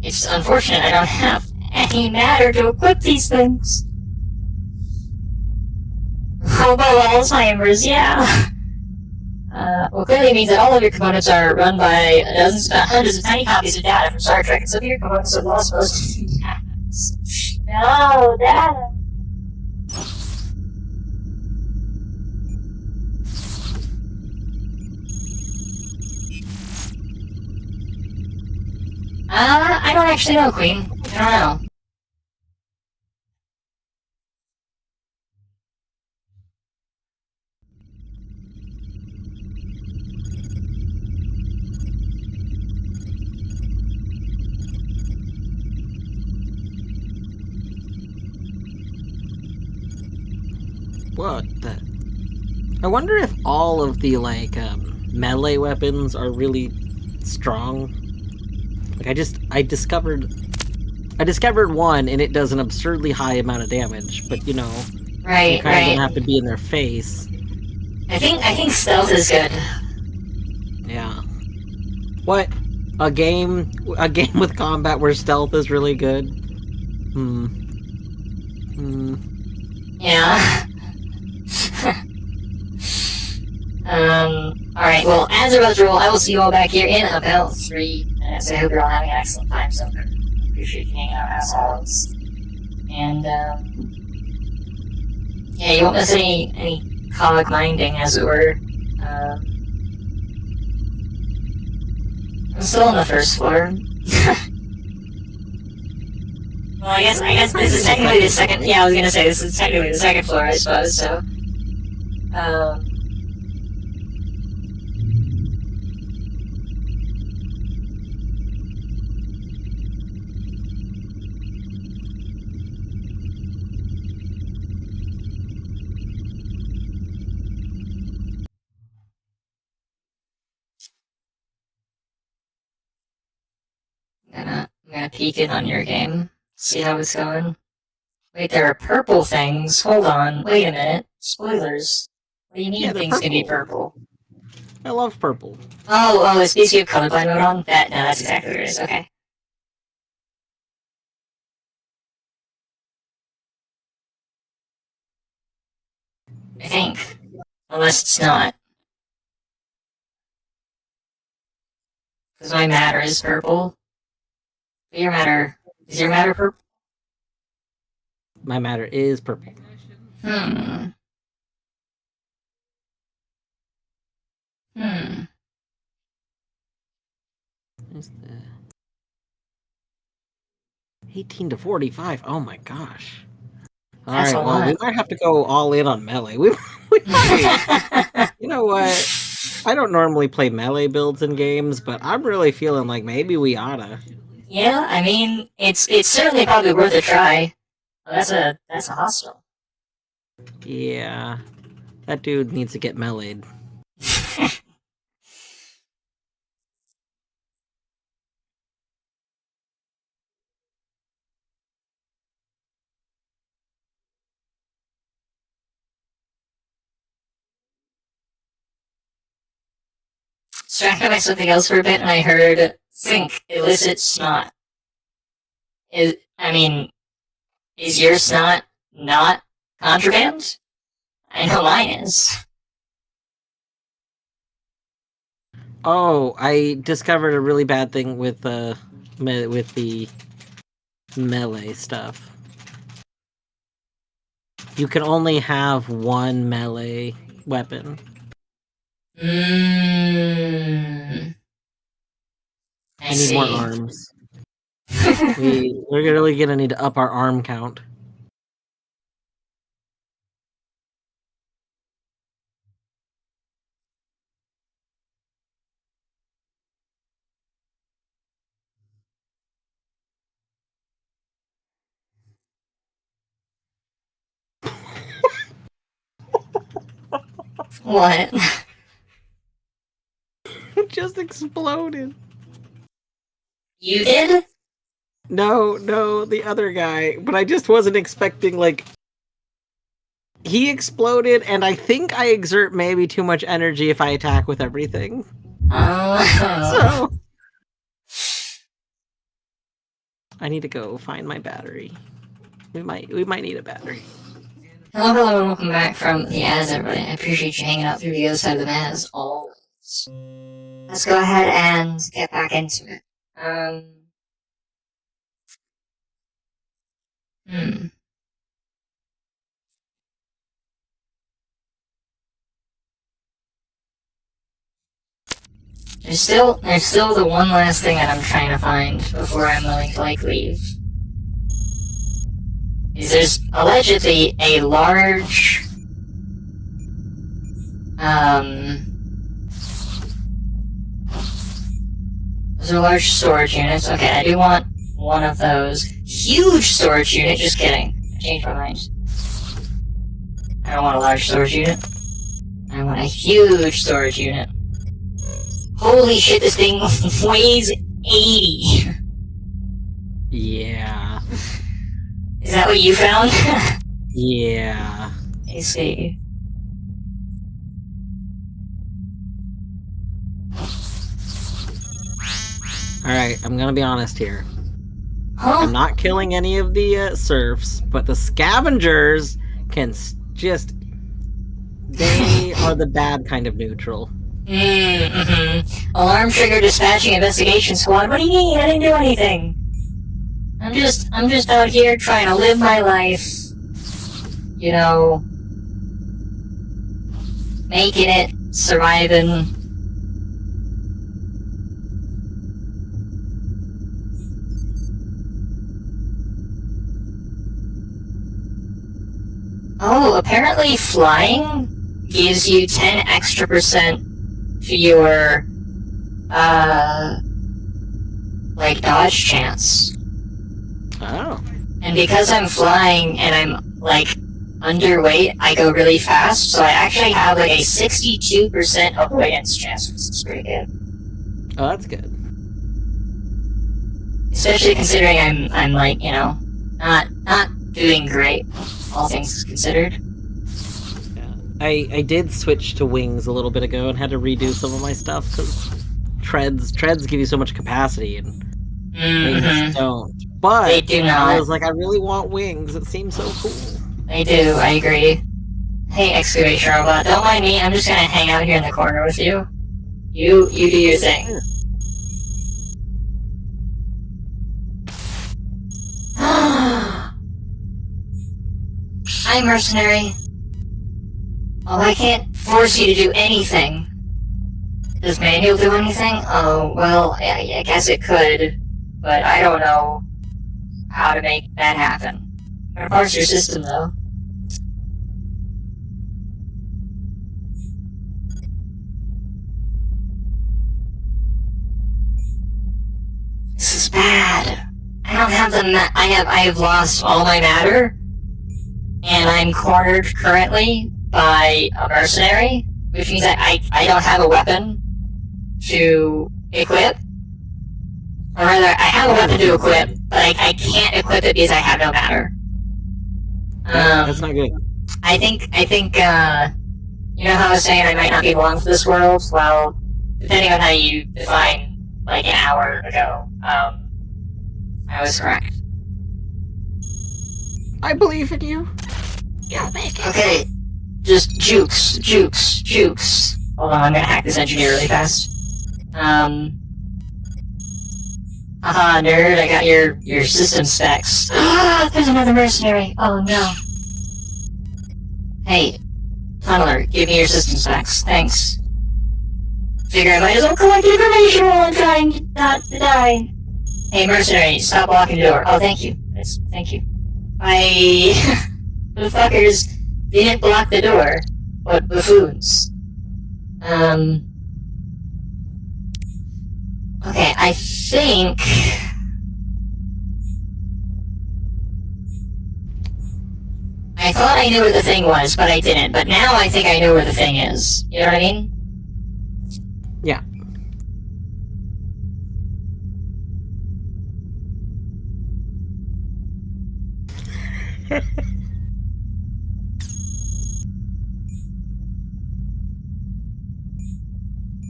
It's unfortunate I don't have any matter to equip these things. Hobo Alzheimer's, yeah. Well, clearly means that all of your components are run by hundreds of tiny copies of data from Star Trek, and some of your components are lost most of No, data. I don't actually know, Queen. I don't know. What the? I wonder if all of the melee weapons are really strong. Like I discovered one and it does an absurdly high amount of damage, but you know, Right, you're kind of gonna have to be in their face. I think stealth is good. Yeah. What? A game with combat where stealth is really good? Yeah. Alright, well, as a rule, I will see you all back here in about 3 minutes. I hope you're all having an excellent time, so I appreciate you hanging out, assholes. And, yeah, you won't miss any CogMinding, as it were. I'm still on the first floor. Well, I guess this is technically the second. Yeah, I was gonna say this is technically the second floor, I suppose. So, I'm gonna peek in on your game, see how it's going. Wait, there are purple things. Hold on. Wait a minute. Spoilers. What do you mean things can be purple? I love purple. Oh, it's because you have colorblind mode on? No, that's exactly what it is. Okay. I think. Unless it's not. Because my matter is purple. But your matter... Is your matter purple? My matter is purple. Hmm. Where's the 18 to 45? Oh my gosh. That's Alright, a well, lot. we might have to go all in on melee. We might. You know what? I don't normally play melee builds in games, but I'm really feeling like maybe we oughta. Yeah, I mean, it's certainly probably worth a try. Oh, that's a hostile. Yeah. That dude needs to get meleeed. distracted by something else for a bit, and I heard think illicit snot. Is your snot not contraband? I know mine is. Oh, I discovered a really bad thing with the melee stuff. You can only have one melee weapon. I need more arms. We're really gonna need to up our arm count. What? It just exploded. You did? No, the other guy. But I just wasn't expecting, like... He exploded, and I think I exert maybe too much energy if I attack with everything. Oh. So... I need to go find my battery. We might need a battery. Hello, and welcome back from the ads, everybody. I appreciate you hanging out through the other side of the map as always. Let's go ahead and get back into it. There's still the one last thing that I'm trying to find before I'm willing to, like, leave. There's allegedly a large, those are large storage units. Okay, I do want one of those. Huge storage unit, just kidding. I changed my mind. I don't want a large storage unit. I want a huge storage unit. Holy shit, this thing weighs 80. Yeah. Is that what you found? Yeah. I see. Alright, I'm gonna be honest here. Huh? I'm not killing any of the serfs, but the scavengers can just... They are the bad kind of neutral. Alarm trigger dispatching investigation squad. What do you mean? I didn't do anything. I'm just out here trying to live my life. You know, making it, surviving. Oh, apparently flying gives you 10 extra % to your, like, dodge chance. Oh. And because I'm flying and I'm, like, underweight, I go really fast, so I actually have, like, a 62% avoidance chance, which is pretty good. Oh, that's good. Especially considering I'm like, you know, not doing great, all things considered. I did switch to wings a little bit ago and had to redo some of my stuff because treads give you so much capacity and wings don't. But They do not. I was like, I really want wings. It seems so cool. They do, I agree. Hey, excavation robot, don't mind me. I'm just gonna hang out here in the corner with you. You do your thing. Hi, mercenary. Oh, I can't force you to do anything. Does manual do anything? Oh, well, I guess it could, but I don't know how to make that happen. Gotta parse your system, though. This is bad. I don't have the I have lost all my matter, and I'm cornered currently by a mercenary, which means that I don't have a weapon to equip. Or rather, I have a weapon to equip, but I can't equip it because I have no matter. That's not good. I think, you know how I was saying I might not be long for this world? Well, depending on how you define, like, an hour ago, I was correct. I believe in you. You'll make it. Okay, just jukes. Hold on, I'm gonna hack this engineer really fast. Haha, nerd, I got your system specs. There's another mercenary. Oh no. Hey, Tunneler, give me your system specs. Thanks. Figure I might as well collect information while I'm trying not to die. Hey, mercenary, stop blocking the door. Oh, thank you. Yes, thank you. The fuckers didn't block the door. What buffoons. Okay, I think... I thought I knew where the thing was, but I didn't. But now I think I know where the thing is. You know what I mean? Yeah.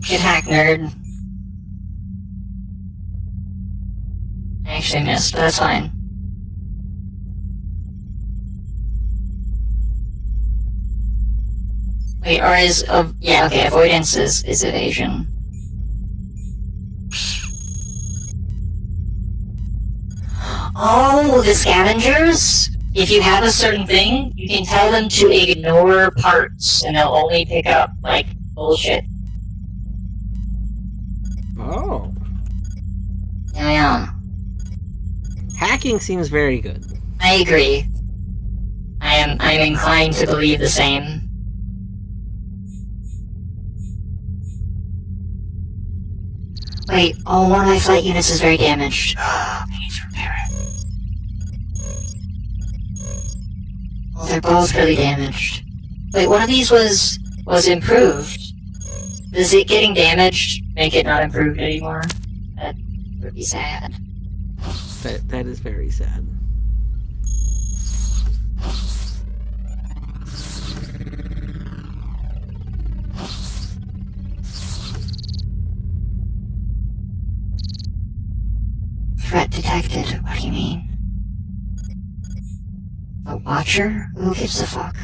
Get hacked, nerd. I actually missed, but that's fine. Wait, or is... yeah, okay, avoidance is evasion. Oh, the scavengers? If you have a certain thing, you can tell them to ignore parts, and they'll only pick up, like, bullshit. Oh. Yeah. Hacking seems very good. I agree. I'm inclined to believe the same. Wait, oh, one of my flight units is very damaged. I need to repair it. Well, they're both really damaged. Wait, one of these was improved. Does it getting damaged make it not improved anymore? That would be sad. That is very sad. Threat detected. What do you mean? A watcher? Who gives a fuck?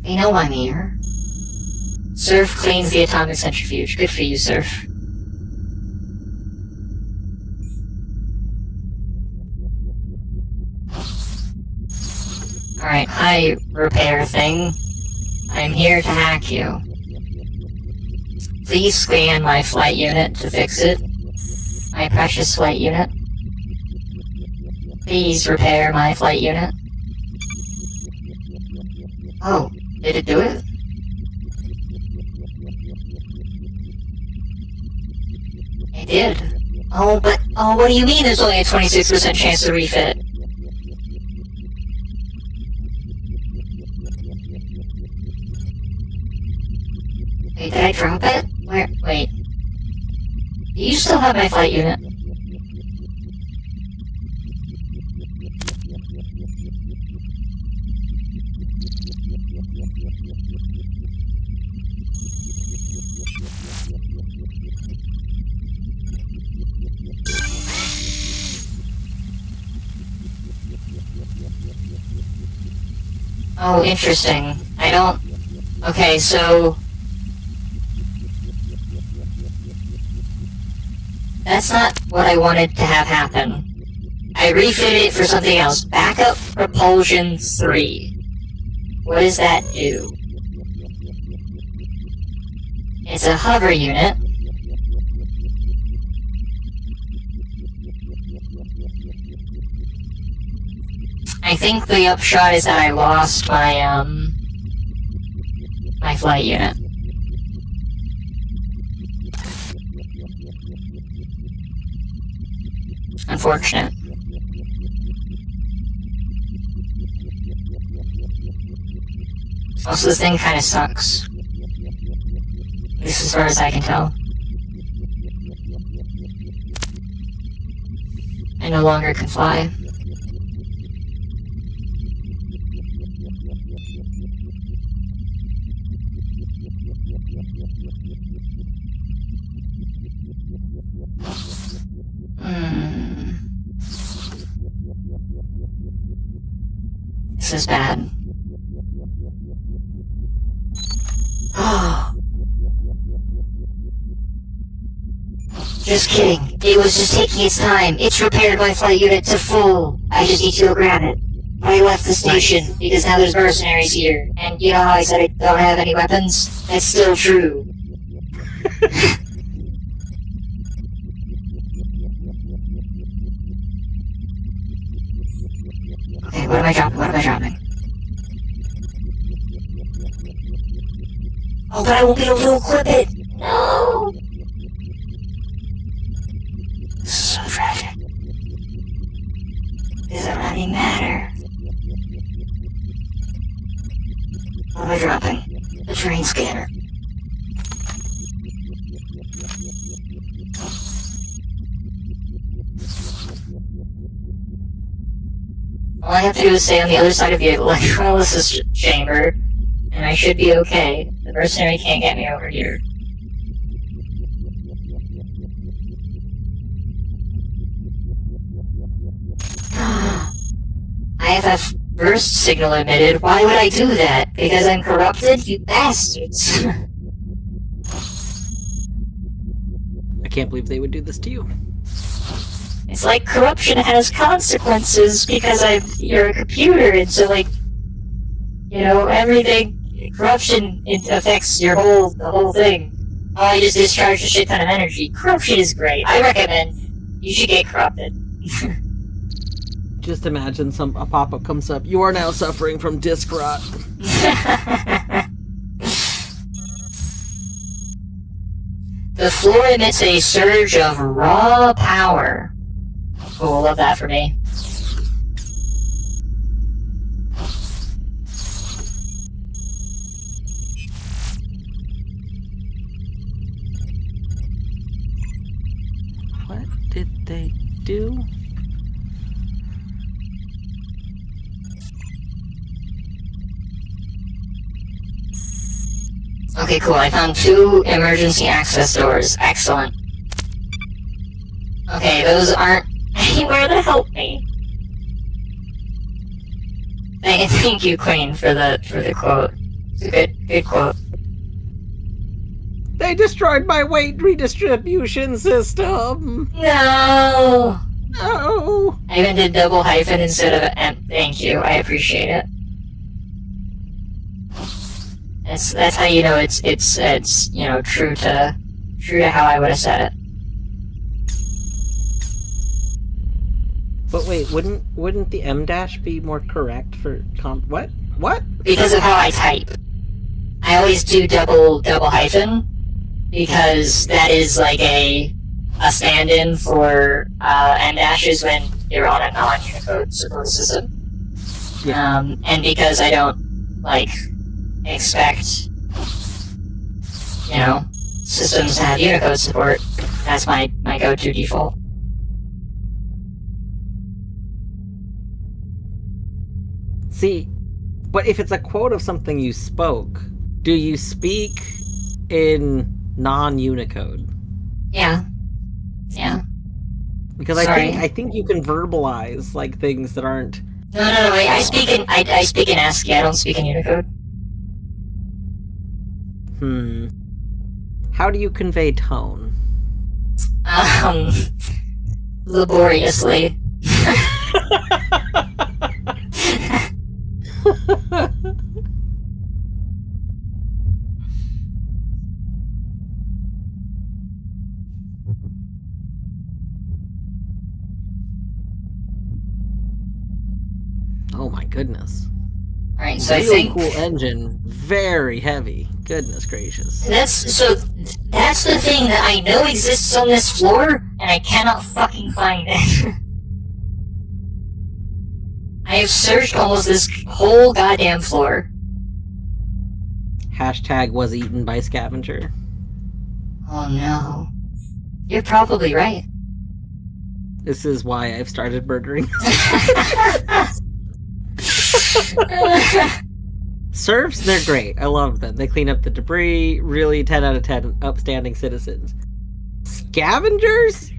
They know I'm here. Surf cleans the atomic centrifuge. Good for you, Surf. Alright, hi, repair thing. I'm here to hack you. Please scan my flight unit to fix it. My precious flight unit. Please repair my flight unit. Oh, did it do it? It did. Oh, but, oh, what do you mean there's only a 26% chance to refit? Wait, did I drop it? Where, wait. Do you still have my flight unit? Oh, interesting. I don't... Okay, so... That's not what I wanted to have happen. I refitted it for something else. Backup Propulsion 3. What does that do? It's a hover unit. I think the upshot is that I lost my, my flight unit. Unfortunate. Also, this thing kinda sucks. At least as far as I can tell. I no longer can fly. This is bad. Just kidding. It was just taking its time. It's repaired my flight unit to full. I just need to go grab it. I left the station because now there's mercenaries here. And you know how I said I don't have any weapons? That's still true. Okay, what am I dropping? What am I dropping? Oh, but I won't be able to equip it! No! This is so tragic. Does it really matter? What am I dropping? The terrain scanner. All I have to do is stay on the other side of the electrolysis chamber, and I should be okay. The mercenary can't get me over here. IFF burst signal emitted. Why would I do that? Because I'm corrupted? You bastards! I can't believe they would do this to you. It's like corruption has consequences because you're a computer, and so everything. Corruption, it affects the whole thing. Oh, I just discharged a shit ton of energy. Corruption is great. I recommend you should get corrupted. Just imagine a pop-up comes up. You are now suffering from disc rot. The floor emits a surge of raw power. Cool, love that for me. What did they do? Okay, cool. I found 2 emergency access doors. Excellent. Okay, those aren't anywhere to help me. Thank you, Queen, for the quote. It's a good quote. They destroyed my weight redistribution system. No. No. I even did double hyphen instead of M. Thank you. I appreciate it. That's how you know it's true to how I would have said it. But wait, wouldn't the M dash be more correct for what? What? Because of how I type. I always do double hyphen because that is like a stand-in for M dashes when you're on a non-Unicode support system. Yeah. And because I don't expect systems to have Unicode support, that's my go-to default. See, but if it's a quote of something you spoke, do you speak in non-Unicode? Yeah. Because Sorry. I think you can verbalize things that aren't. No. I speak in ASCII. I don't speak in Unicode. How do you convey tone? Laboriously. Oh my goodness. Alright, so really I think cool engine, very heavy. Goodness gracious. that's the thing that I know exists on this floor, and I cannot fucking find it. I have searched almost this whole goddamn floor. Hashtag was eaten by scavenger. Oh no. You're probably right. This is why I've started murdering. Serfs, they're great. I love them. They clean up the debris. Really 10 out of 10 upstanding citizens. Scavengers?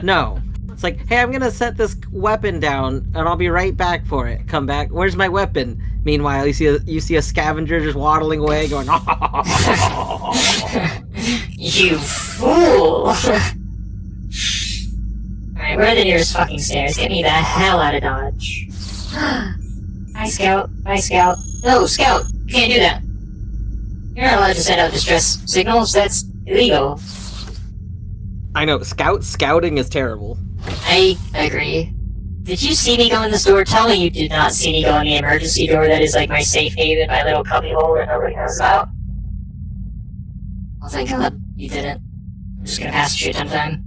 No. It's like, hey, I'm gonna set this weapon down and I'll be right back for it. Come back. Where's my weapon? Meanwhile, you see a scavenger just waddling away going, You fool! Alright, where are the nearest fucking stairs? Get me the hell out of Dodge. Hi, Scout. Hi, Scout. No, Scout! You can't do that. You're not allowed to send out distress signals. That's illegal. I know, scouting is terrible. I agree. Did you see me go in this door? Tell me you did not see me go in the emergency door that is like my safe haven, my little cubby hole that nobody knows about. Oh, thank God you didn't. I'm just gonna pass shit time.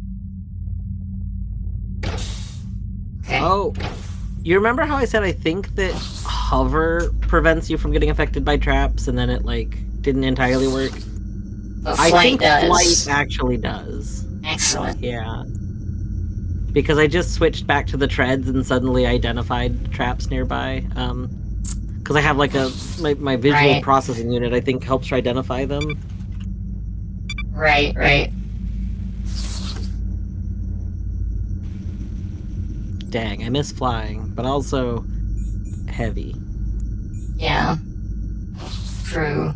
Okay. Oh, you remember how I said I think that hover prevents you from getting affected by traps and then it, like, didn't entirely work? But I flight think does. flight actually does. Excellent. Yeah. Because I just switched back to the treads and suddenly identified traps nearby. Because I have like my visual processing unit, I think, helps to identify them. Right. Dang, I miss flying, but also heavy. Yeah. True.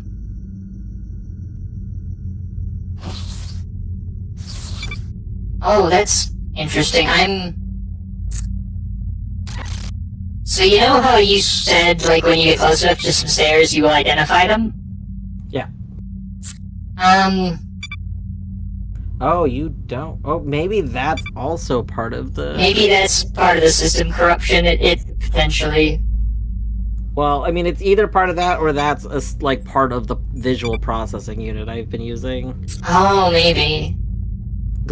Oh, that's interesting. So you know how you said, like, when you get close enough to some stairs, you will identify them? Yeah. Oh, you don't. Oh, maybe that's also part of the... Maybe that's part of the system corruption. It potentially... Well, I mean, it's either part of that or that's, like, part of the visual processing unit I've been using. Oh, maybe.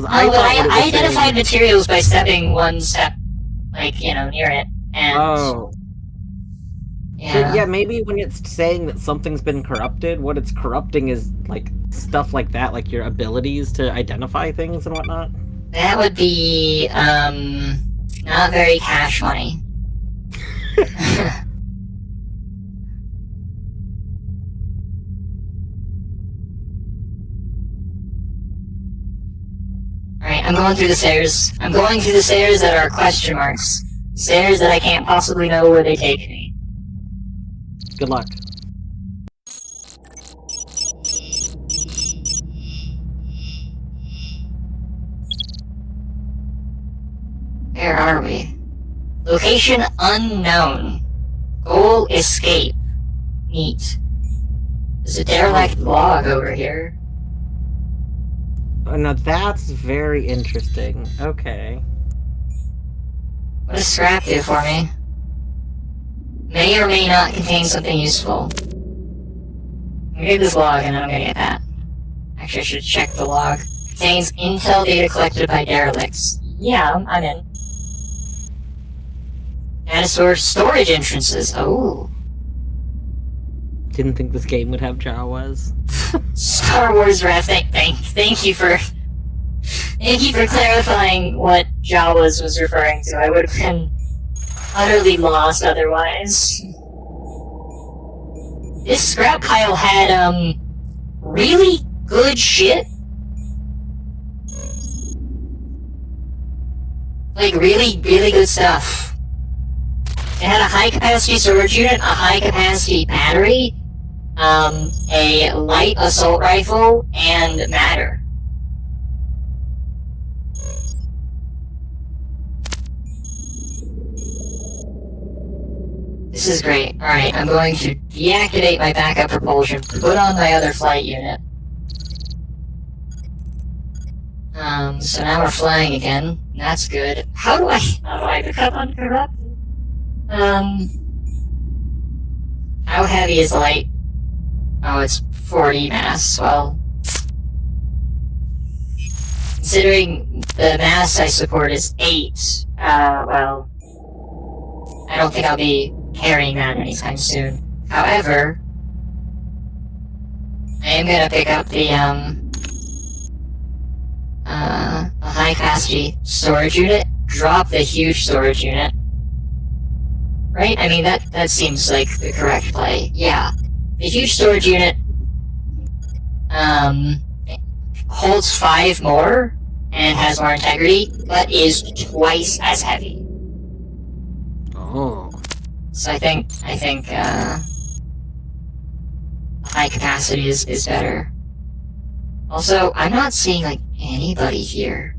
I identified materials by stepping one step, like, near it, and... Oh. Yeah. So, yeah, maybe when it's saying that something's been corrupted, what it's corrupting is, like, stuff like that, like your abilities to identify things and whatnot. That would be, not very cash money. Alright, I'm going through the stairs. I'm going through the stairs that are question marks. Stairs that I can't possibly know where they take me. Good luck. Where are we? Location unknown. Goal escape. Neat. There's a derelict log over here. Oh, now that's very interesting. Okay. What does scrap do for me? May or may not contain something useful. I'm gonna get this log and then I'm gonna get that. Actually, I should check the log. Contains intel data collected by derelicts. Yeah, I'm in. Data storage entrances. Oh. Didn't think this game would have Jawas. Star Wars Wrath. Thank you for clarifying what Jawas was referring to. I would have been utterly lost otherwise. This scrap pile had really good shit. Like really good stuff. It had a high-capacity storage unit, a high-capacity battery, a light assault rifle, and matter. This is great. Alright, I'm going to deactivate my backup propulsion, put on my other flight unit. So now we're flying again. That's good. How do I become uncorrupted? How heavy is light? Oh, it's 40 mass. Well, considering the mass I support is 8, well, I don't think I'll be carrying that anytime soon. However, I am gonna pick up the, a high-capacity storage unit, drop the huge storage unit. Right? I mean, that seems like the correct play. Yeah. The huge storage unit holds 5 more and has more integrity, but is twice as heavy. Oh. So I think high capacity is better. Also, I'm not seeing like anybody here.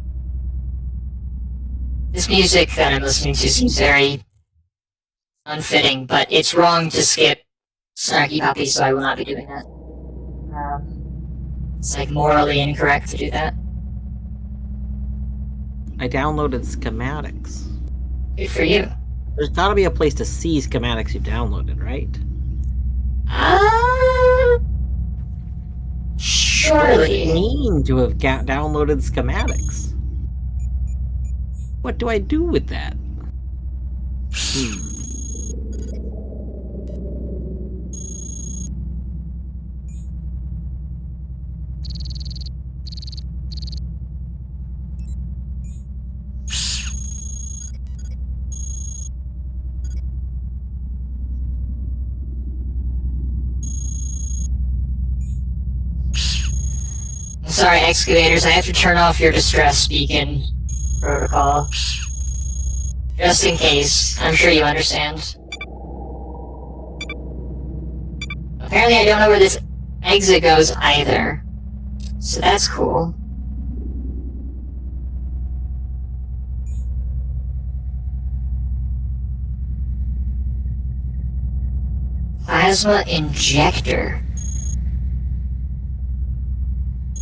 This music that I'm listening to seems very unfitting, but it's wrong to skip Snarky Puppy, so I will not be doing that. It's like morally incorrect to do that. I downloaded schematics. Good for you. There's gotta be a place to see schematics you've downloaded, right? Surely. I mean to have downloaded schematics. What do I do with that? Sorry, excavators, I have to turn off your distress beacon protocol. Just in case. I'm sure you understand. Apparently I don't know where this exit goes either. So that's cool. Plasma injector.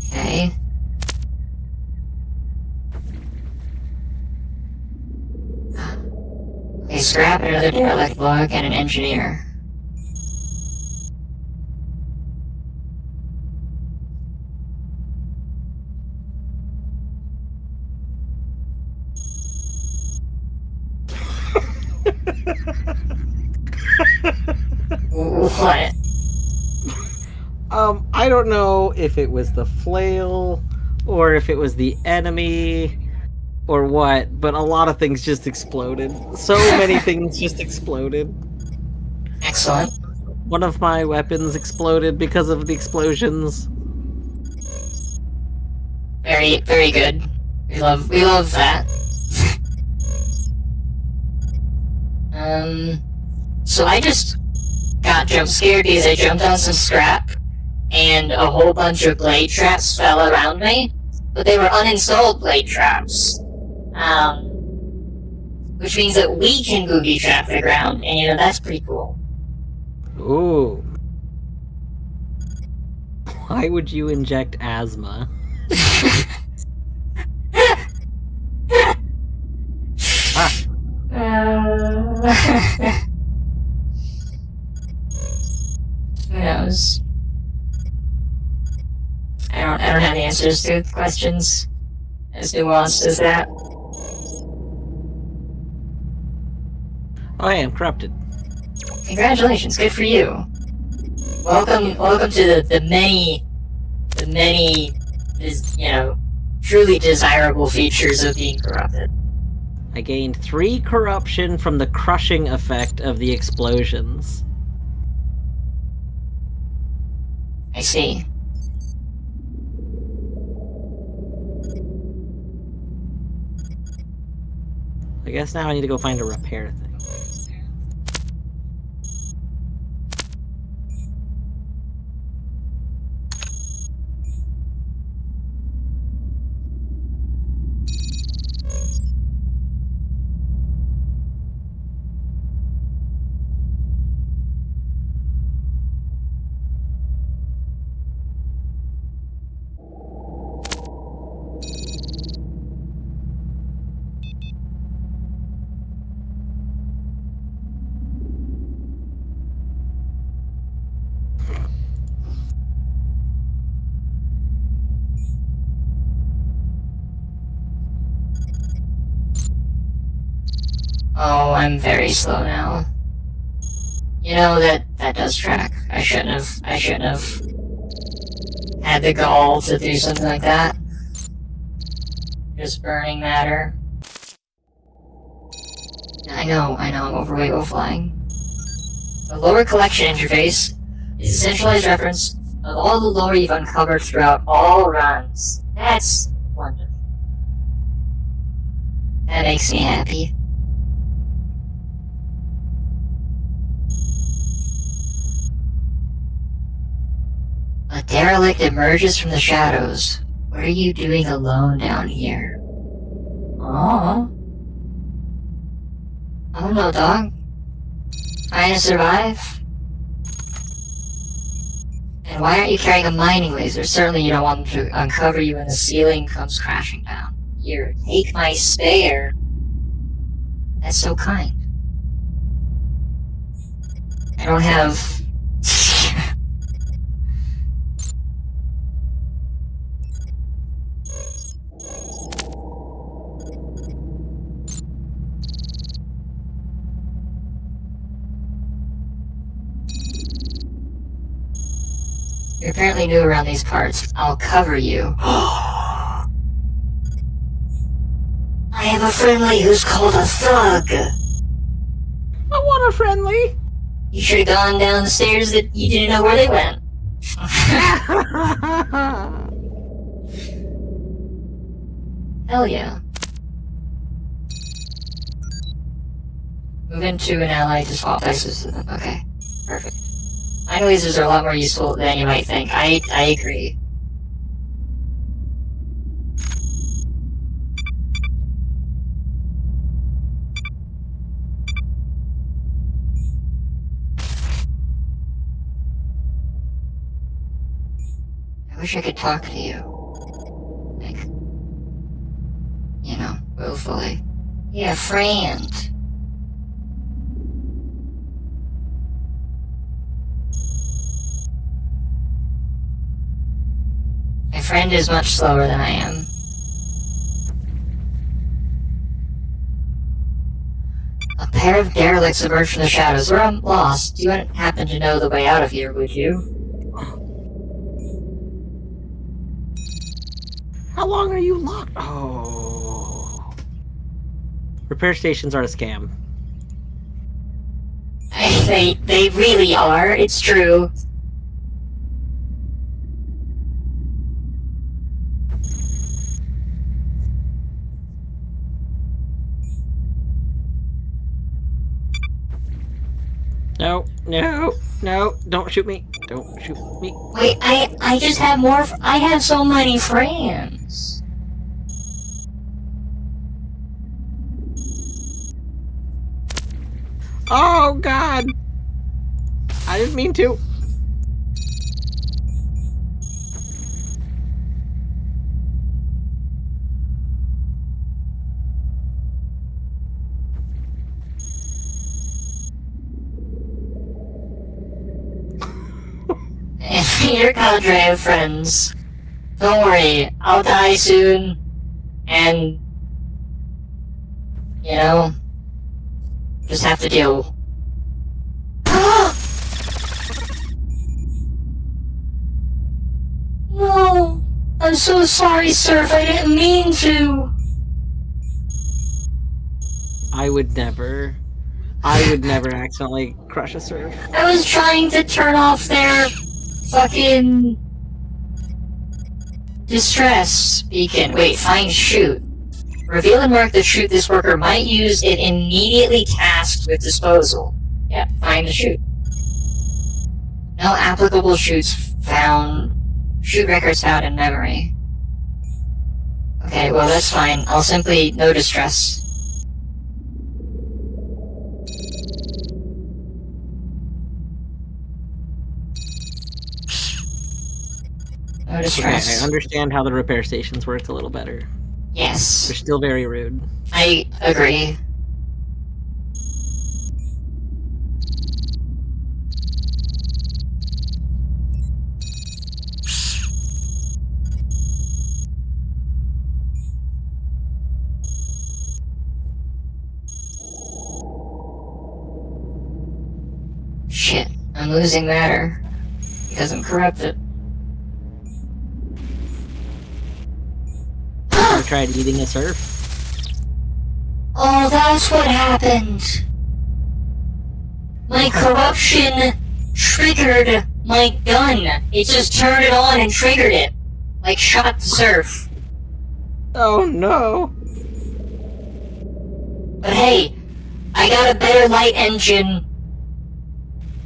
Okay. Okay, scrap, another derelict log, and an engineer. What? I don't know if it was the flail, or if it was the enemy, or what, but a lot of things just exploded. So many things just exploded. Excellent. One of my weapons exploded because of the explosions. Very, very good. We love that. So I just got jump scared because I jumped on some scrap, and a whole bunch of blade traps fell around me, but they were uninstalled blade traps. Which means that we can booby trap the ground, and that's pretty cool. Ooh. Why would you inject asthma? Who knows? I don't have the answers to questions as nuanced as that. Oh, hey, I'm corrupted. Congratulations, good for you. Welcome to the many, truly desirable features of being corrupted. I gained 3 corruption from the crushing effect of the explosions. I see. I guess now I need to go find a repair thing. Oh, I'm very slow now. That does track. I shouldn't have had the gall to do something like that. Just burning matter. I know, I'm overweight while flying. The lower collection interface is a centralized reference of all the lore you've uncovered throughout all runs. That's wonderful. That makes me happy. A derelict emerges from the shadows. What are you doing alone down here? Aww. Oh no, dog. Trying to survive? And why aren't you carrying a mining laser? Certainly you don't want them to uncover you when the ceiling comes crashing down. Here, take my spare. That's so kind. I don't have... You're apparently new around these parts. I'll cover you. I have a friendly who's called a thug. I want a friendly. You should have gone down the stairs that you didn't know where they went. Hell yeah. Move into an ally to swap places with them. Okay, perfect. Mining lasers are a lot more useful than you might think. I agree. I wish I could talk to you. Like, you know, willfully. Yeah, friend. My friend is much slower than I am. A pair of derelicts emerged from the shadows. Where I'm lost. You wouldn't happen to know the way out of here, would you? How long are you locked? Oh. Repair stations are a scam. They really are. It's true. No, no, no, don't shoot me. Don't shoot me. Wait, I just have more. I have so many friends. Oh, God. I didn't mean to. Your cadre of friends. Don't worry, I'll die soon. And, you know, just have to deal. No, I'm so sorry, Surf. I didn't mean to. I would never accidentally crush a surf. I was trying to turn off their fucking distress beacon. Wait, find shoot. Reveal and mark the shoot this worker might use it immediately tasked with disposal. Yeah, find the shoot. No applicable shoots found. Shoot records found in memory. Okay, well that's fine. I'll simply no distress. No Okay, distress. I understand how the repair stations work a little better. Yes, They're still very rude. I agree. Shit, I'm losing matter because I'm corrupted. Ever tried eating a surf? Oh, that's what happened. My corruption triggered My gun! It just turned it on and triggered it. Like, shot the surf. Oh no! But hey, I got a better light engine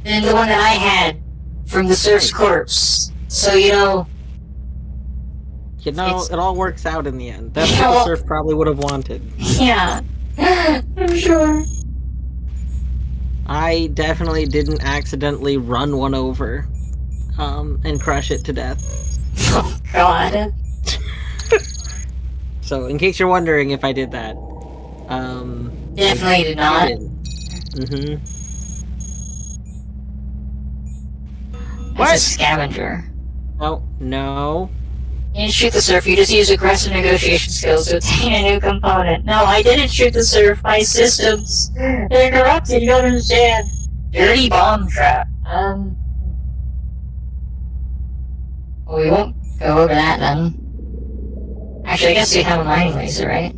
than the one that I had from the surf's corpse. So, You know, It's- it all works out in the end. That's what the surf probably would have wanted. yeah. I'm sure. I definitely didn't accidentally run one over, and crush it to death. Oh, God. So, in case you're wondering if I did that, Definitely did not. Mm-hmm. That's What? a scavenger. Oh, no. You didn't shoot the surf, you just used aggressive negotiation skills to obtain a new component. No, I didn't shoot the surf, my systems. They're corrupted, you don't understand. Dirty bomb trap. Well, we won't go over that then. Actually, I guess we have a mining laser, right?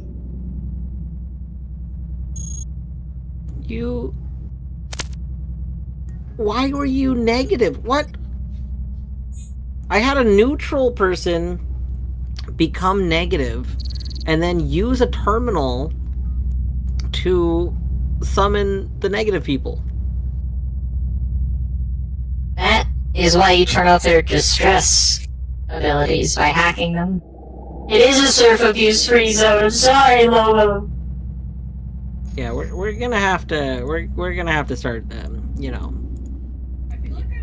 You... Why were you negative? What? I had a neutral person become negative and then use a terminal to summon the negative people. That is why you turn off their distress abilities by hacking them. It is a surf abuse free zone. I'm sorry, Lolo. Yeah, we're gonna have to we're gonna have to start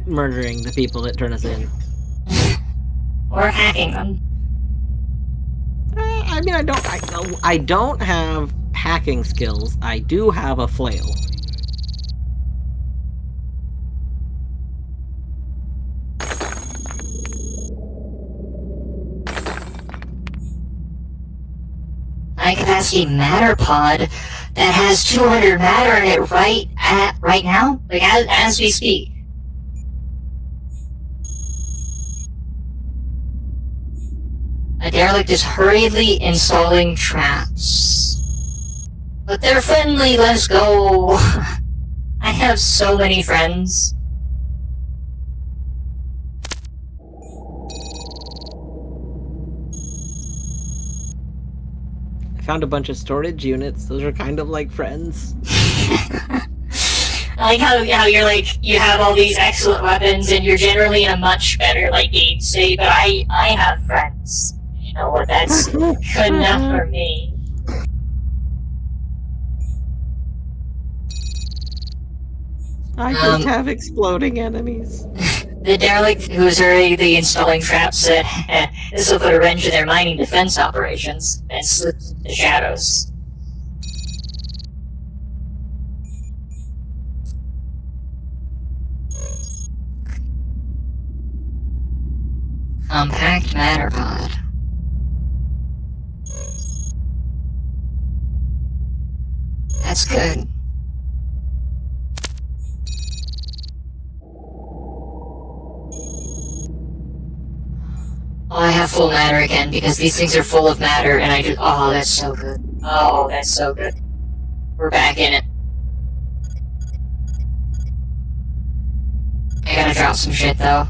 murdering the people that turn us in. Or hacking them. I mean, I don't have hacking skills. I do have a flail. High capacity matter pod that has 200 matter in it right now? Like, as we speak. A derelict is hurriedly installing traps. But they're friendly, let's go. I have so many friends. I found a bunch of storage units. Those are kind of like friends. I like how you're like, you have all these excellent weapons and you're generally in a much better like game state, but I have friends. You know what, that's good enough for me. I just have exploding enemies. The derelict who's already installing traps said, this will put a wrench in their mining defense operations, and slipped into the shadows. Compact matter pod. That's good. Oh, I have full matter again because these things are full of matter and I just, oh, that's so good. Oh, that's so good. We're back in it. I gotta drop some shit though.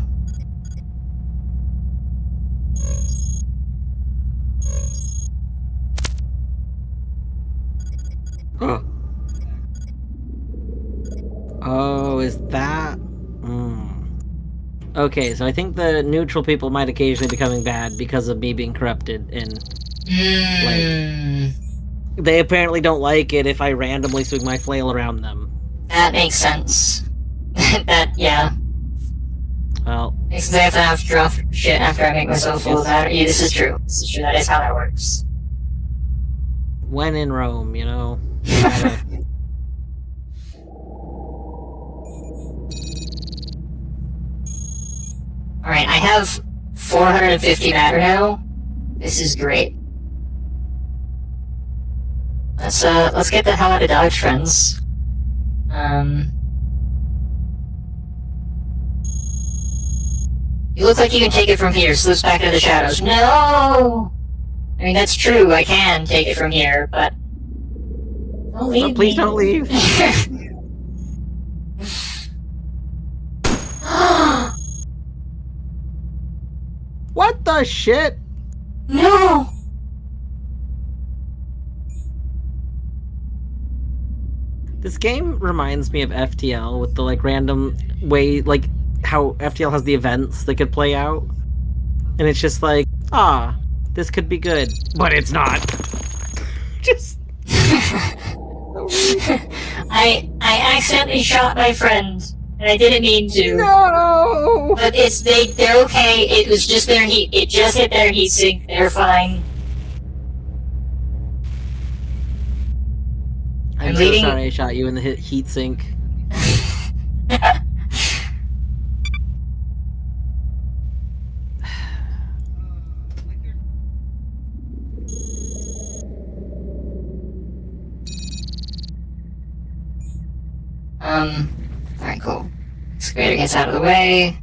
Oh, is that... Okay, so I think the neutral people might occasionally be coming bad because of me being corrupted, and they apparently don't like it if I randomly swing my flail around them. That makes sense. Yeah. Well, Makes sense. I have to drop shit after I make myself full of matter. Yeah, this is true. This is true. That is how that works. when in Rome, you know? Alright, I have 450 matter now. This is great. Let's get the hell out of Dodge, friends. You look like you can take it from here, slips back into the shadows. No! I mean, that's true, I can take it from here, but... Don't leave Please me. don't leave. What the shit? No! This game reminds me of FTL with the like random way, like how FTL has the events that could play out, and it's just like, this could be good, but it's not. Just I accidentally shot my friend, and I didn't mean to. no. But they're okay. It was just their heat. It just hit their heat sink. They're fine. I'm so leading- sorry I shot you in the heat sink. Alright, cool. Excavator gets out of the way.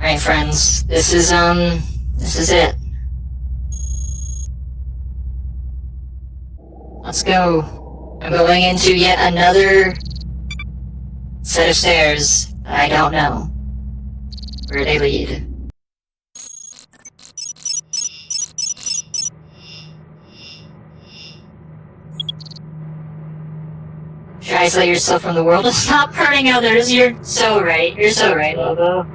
Alright, friends, this is it. Let's go. I'm going into yet another set of stairs that I don't know where they lead. Should I isolate yourself from the world and stop hurting others? You're so right. You're so right, Lobo.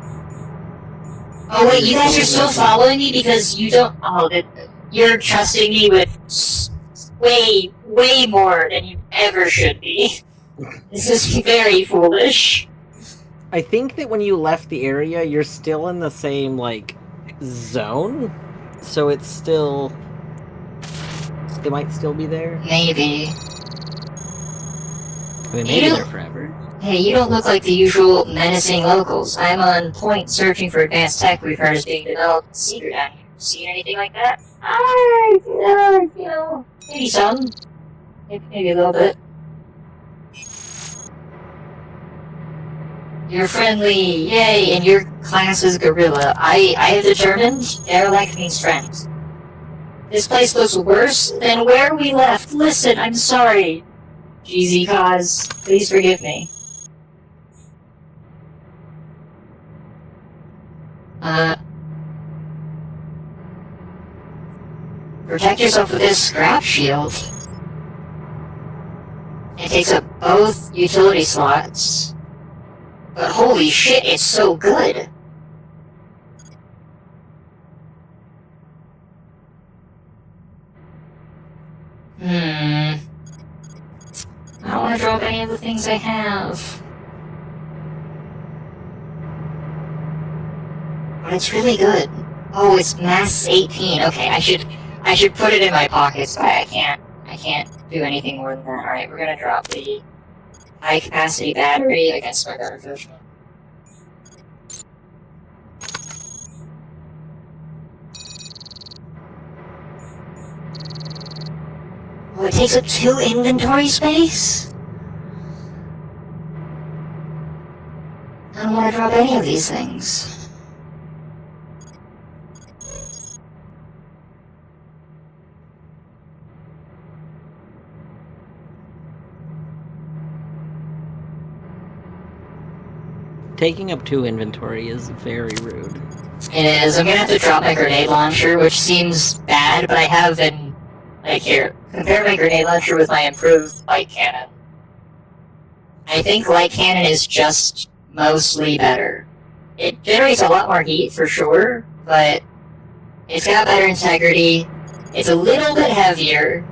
Oh wait, you guys are still following me because you don't. Oh, you're trusting me with way more than you ever should be. This is very foolish. I think that when you left the area, you're still in the same like zone, so it's still. They might still be there. Maybe. They may be there forever. Hey, you don't look like the usual menacing locals. I'm on point searching for advanced tech we've heard is being developed in secret down here. Seen anything like that? Maybe some. Maybe a little bit. You're friendly, yay, and your class is gorilla. I have determined derelict means friend. This place looks worse than where we left. Listen, I'm sorry. GZ cause, please forgive me. Protect yourself with this scrap shield. It takes up both utility slots. But holy shit, it's so good! I don't want to drop any of the things I have. But it's really good. Oh, it's mass 18. Okay, I should put it in my pockets, but I can't do anything more than that. Alright, we're gonna drop the high capacity battery against my guard version. Oh, it takes up 2 inventory space? I don't want to drop any of these things. Taking up 2 inventory is very rude. It is. I'm gonna have to drop my grenade launcher, which seems bad, but I have been... Like, here, compare my grenade launcher with my improved light cannon. I think light cannon is just mostly better. It generates a lot more heat, for sure, but it's got better integrity. It's a little bit heavier,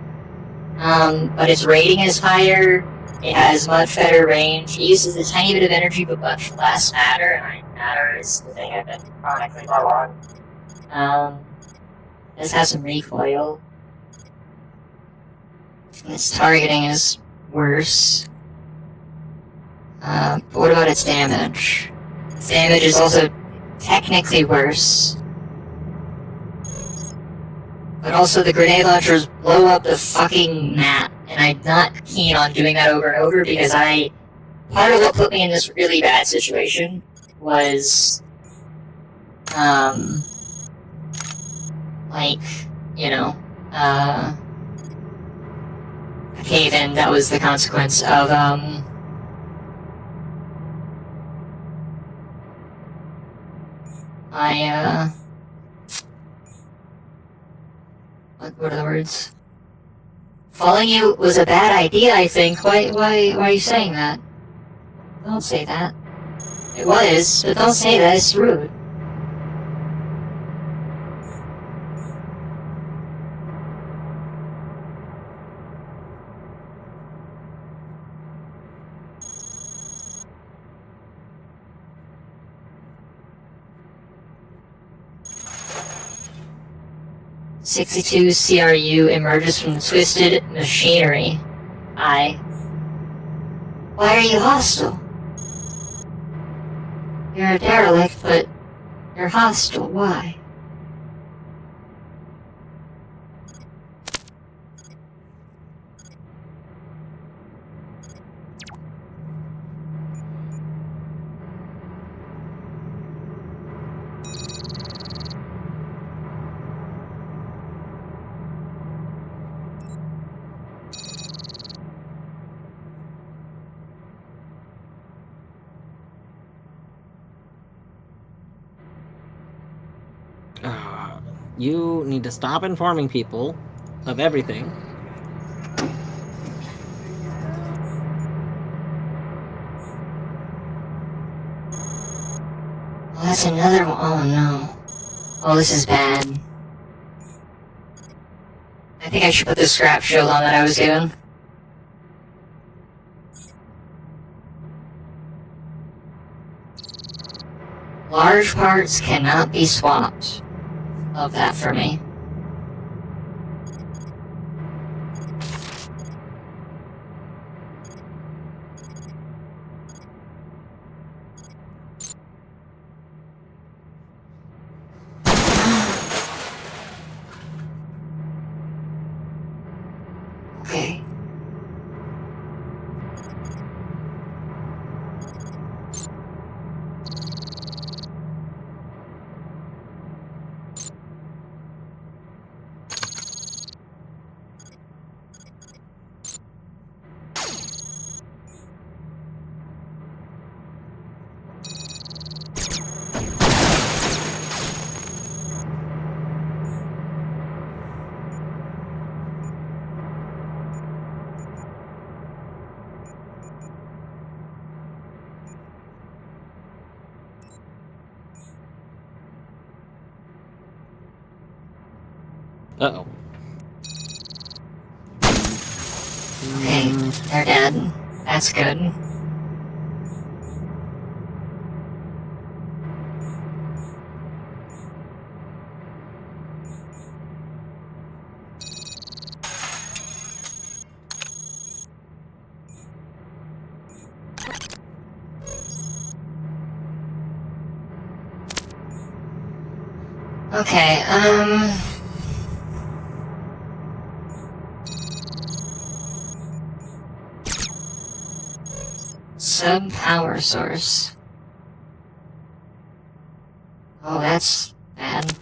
but its rating is higher. It has much better range. It uses a tiny bit of energy, but much less matter, and matter is the thing I've been chronically low on. This has some recoil. Its targeting is worse. But what about its damage? Its damage is also technically worse. But also the grenade launchers blow up the fucking map, and I'm not keen on doing that over and over because part of what put me in this really bad situation was, like, a cave-in that was the consequence of, my, what are the words? Following you was a bad idea, I think. Why are you saying that? Don't say that. It was, but don't say that, it's rude. "62 CRU emerges from the twisted machinery. Why are you hostile? You're a derelict, but you're hostile. Why?" You need to stop informing people of everything. Well, that's another one. Oh no. Oh, this is bad. I think I should put the scrap shield on that I was given. Large parts cannot be swapped. Love that for me. Okay. Uh-oh. Okay, they're dead. That's good. Okay, sub-power source. Oh, that's bad.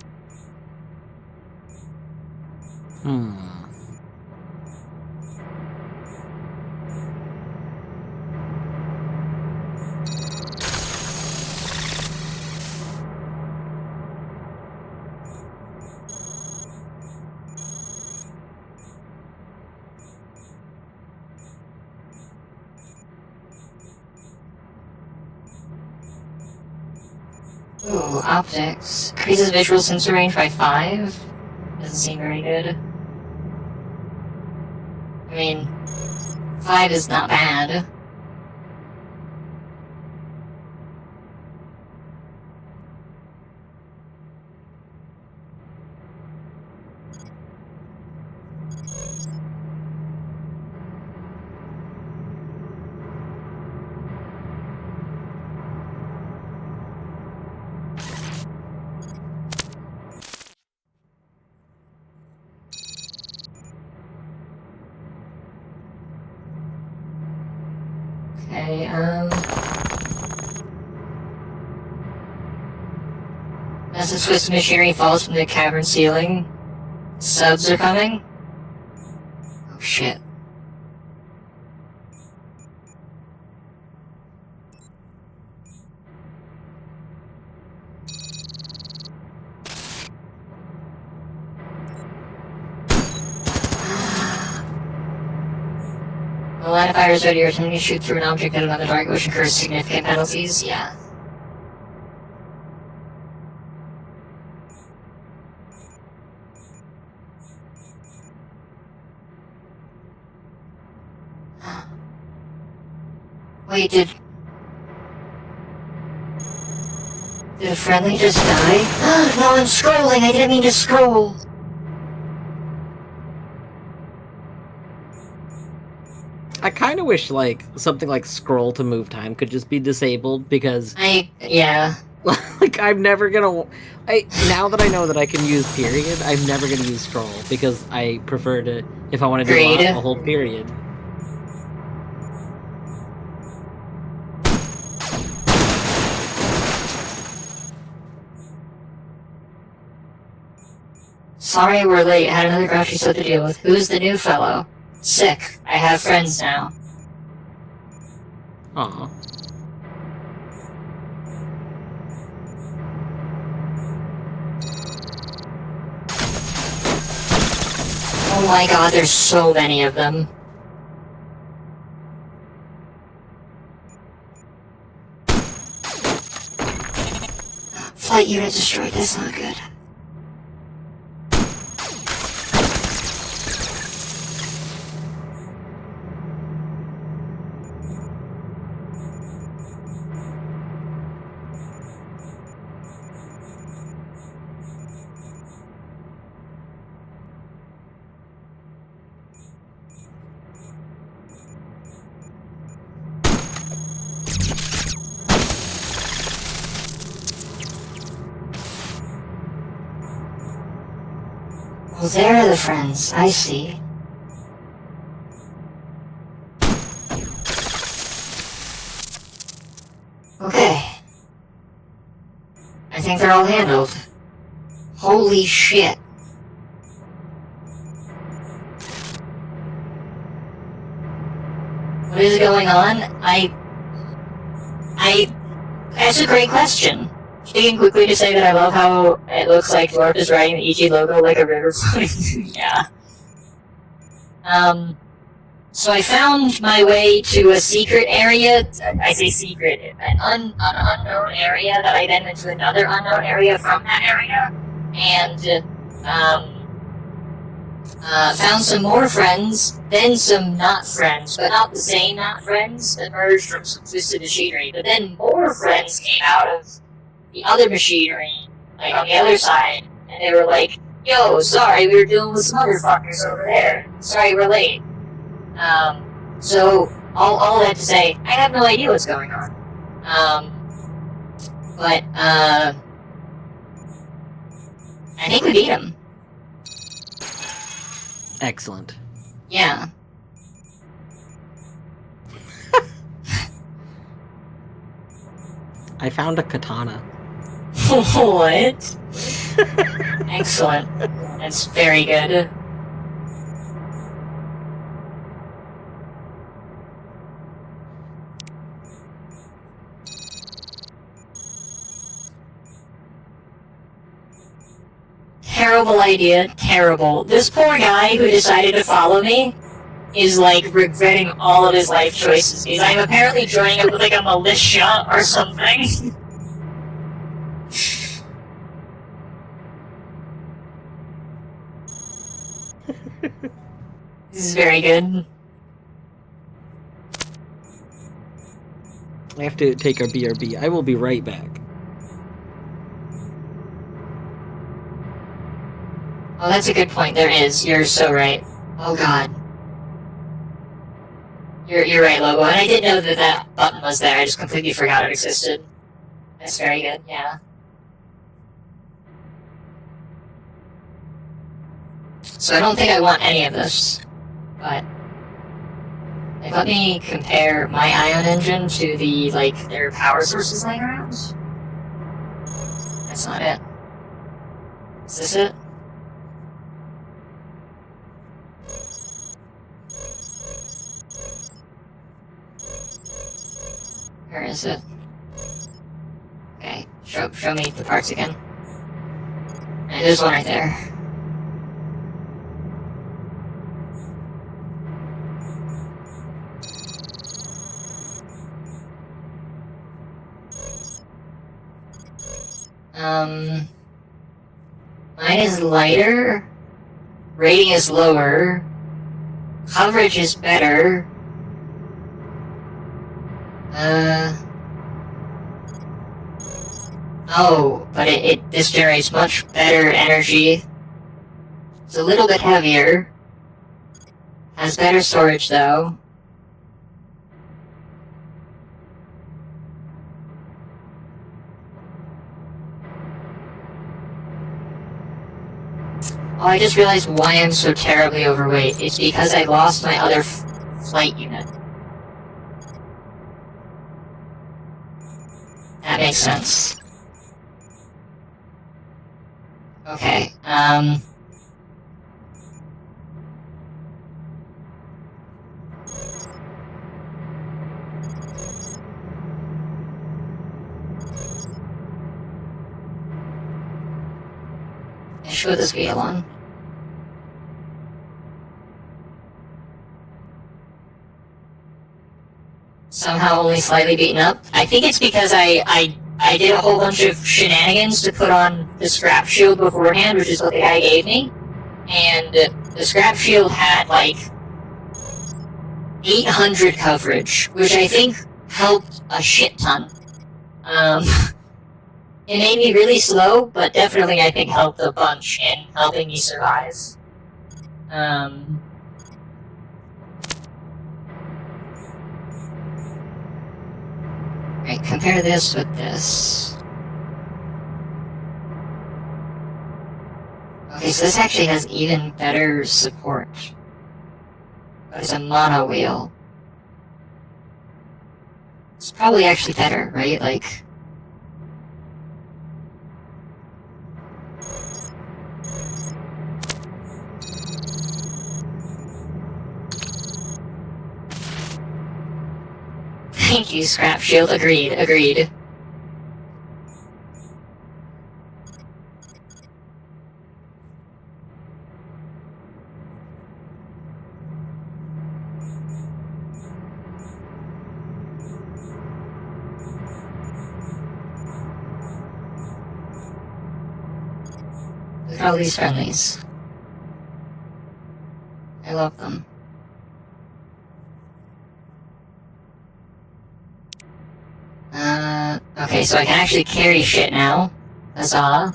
Ooh, optics. Increases visual sensor range by 5? Doesn't seem very good. I mean, 5 is not bad. Okay, as the twisted machinery falls from the cavern ceiling, Subs are coming? Oh shit. The line of fire is ready. You're attempting to shoot through an object at another target, which incurs significant penalties. Yeah. Wait, did a friendly just die? No, I'm scrolling! I didn't mean to scroll! I kind of wish, like, something like scroll to move time could just be disabled, because, Yeah. like, I'm never gonna... now that I know that I can use period, I'm never gonna use scroll, because I prefer to, if I want to do a whole period. Sorry we're late. Had another grouchy stuff to deal with. Who's the new fellow? Sick. I have friends now. Aw. Oh my god, there's so many of them. Flight unit destroyed. That's not good. Well, there are the friends. I see. Okay. I think they're all handled. Holy shit. What is going on? That's a great question. Speaking quickly to say that I love how it looks like Dwarf is riding the EG logo like a river flowing. Yeah. So I found my way to a secret area. I say secret, an unknown area that I then went to another unknown area from that area. And, found some more friends, then some not friends, but not the same not friends that merged from some twisted machinery. But then more friends came out of the other machinery, like on the other side, and they were like, yo, sorry, we were dealing with some motherfuckers over there. Sorry, we're late. So, all that to say, I have no idea what's going on. But, I think we beat him. Excellent. Yeah. I found a katana. What? Excellent. That's very good. Terrible idea. Terrible. This poor guy who decided to follow me is, like, regretting all of his life choices. Because I'm apparently joining up with, like, a militia or something. This is very good. I have to take a BRB. I will be right back. Oh, that's a good point. There is. You're so right. Oh god. You're right, Lobo. And I did know that that button was there. I just completely forgot it existed. That's very good, yeah. So I don't think I want any of this. But like, let me compare my ion engine to the, like, their power sources laying around. That's not it. Is this it? is it? Okay, show me the parts again. Right, there's one right there. Mine is lighter, rating is lower, coverage is better. Oh, but this generates much better energy. It's a little bit heavier. Has better storage though. Oh, I just realized why I'm so terribly overweight. It's because I lost my other flight unit. That makes sense. Okay, I should put this wheel on. Somehow only slightly beaten up. I think it's because I did a whole bunch of shenanigans to put on the scrap shield beforehand, which is what the guy gave me. And the scrap shield had like 800 coverage, which I think helped a shit ton. It made me really slow, but definitely I think helped a bunch in helping me survive. Right, compare this with this. Okay, so this actually has even better support. But it's a mono wheel. It's probably actually better, right? Like... Thank you, Scrap Shield. Agreed. Look at all these friendlies. I love them. Okay, so I can actually carry shit now. Huzzah.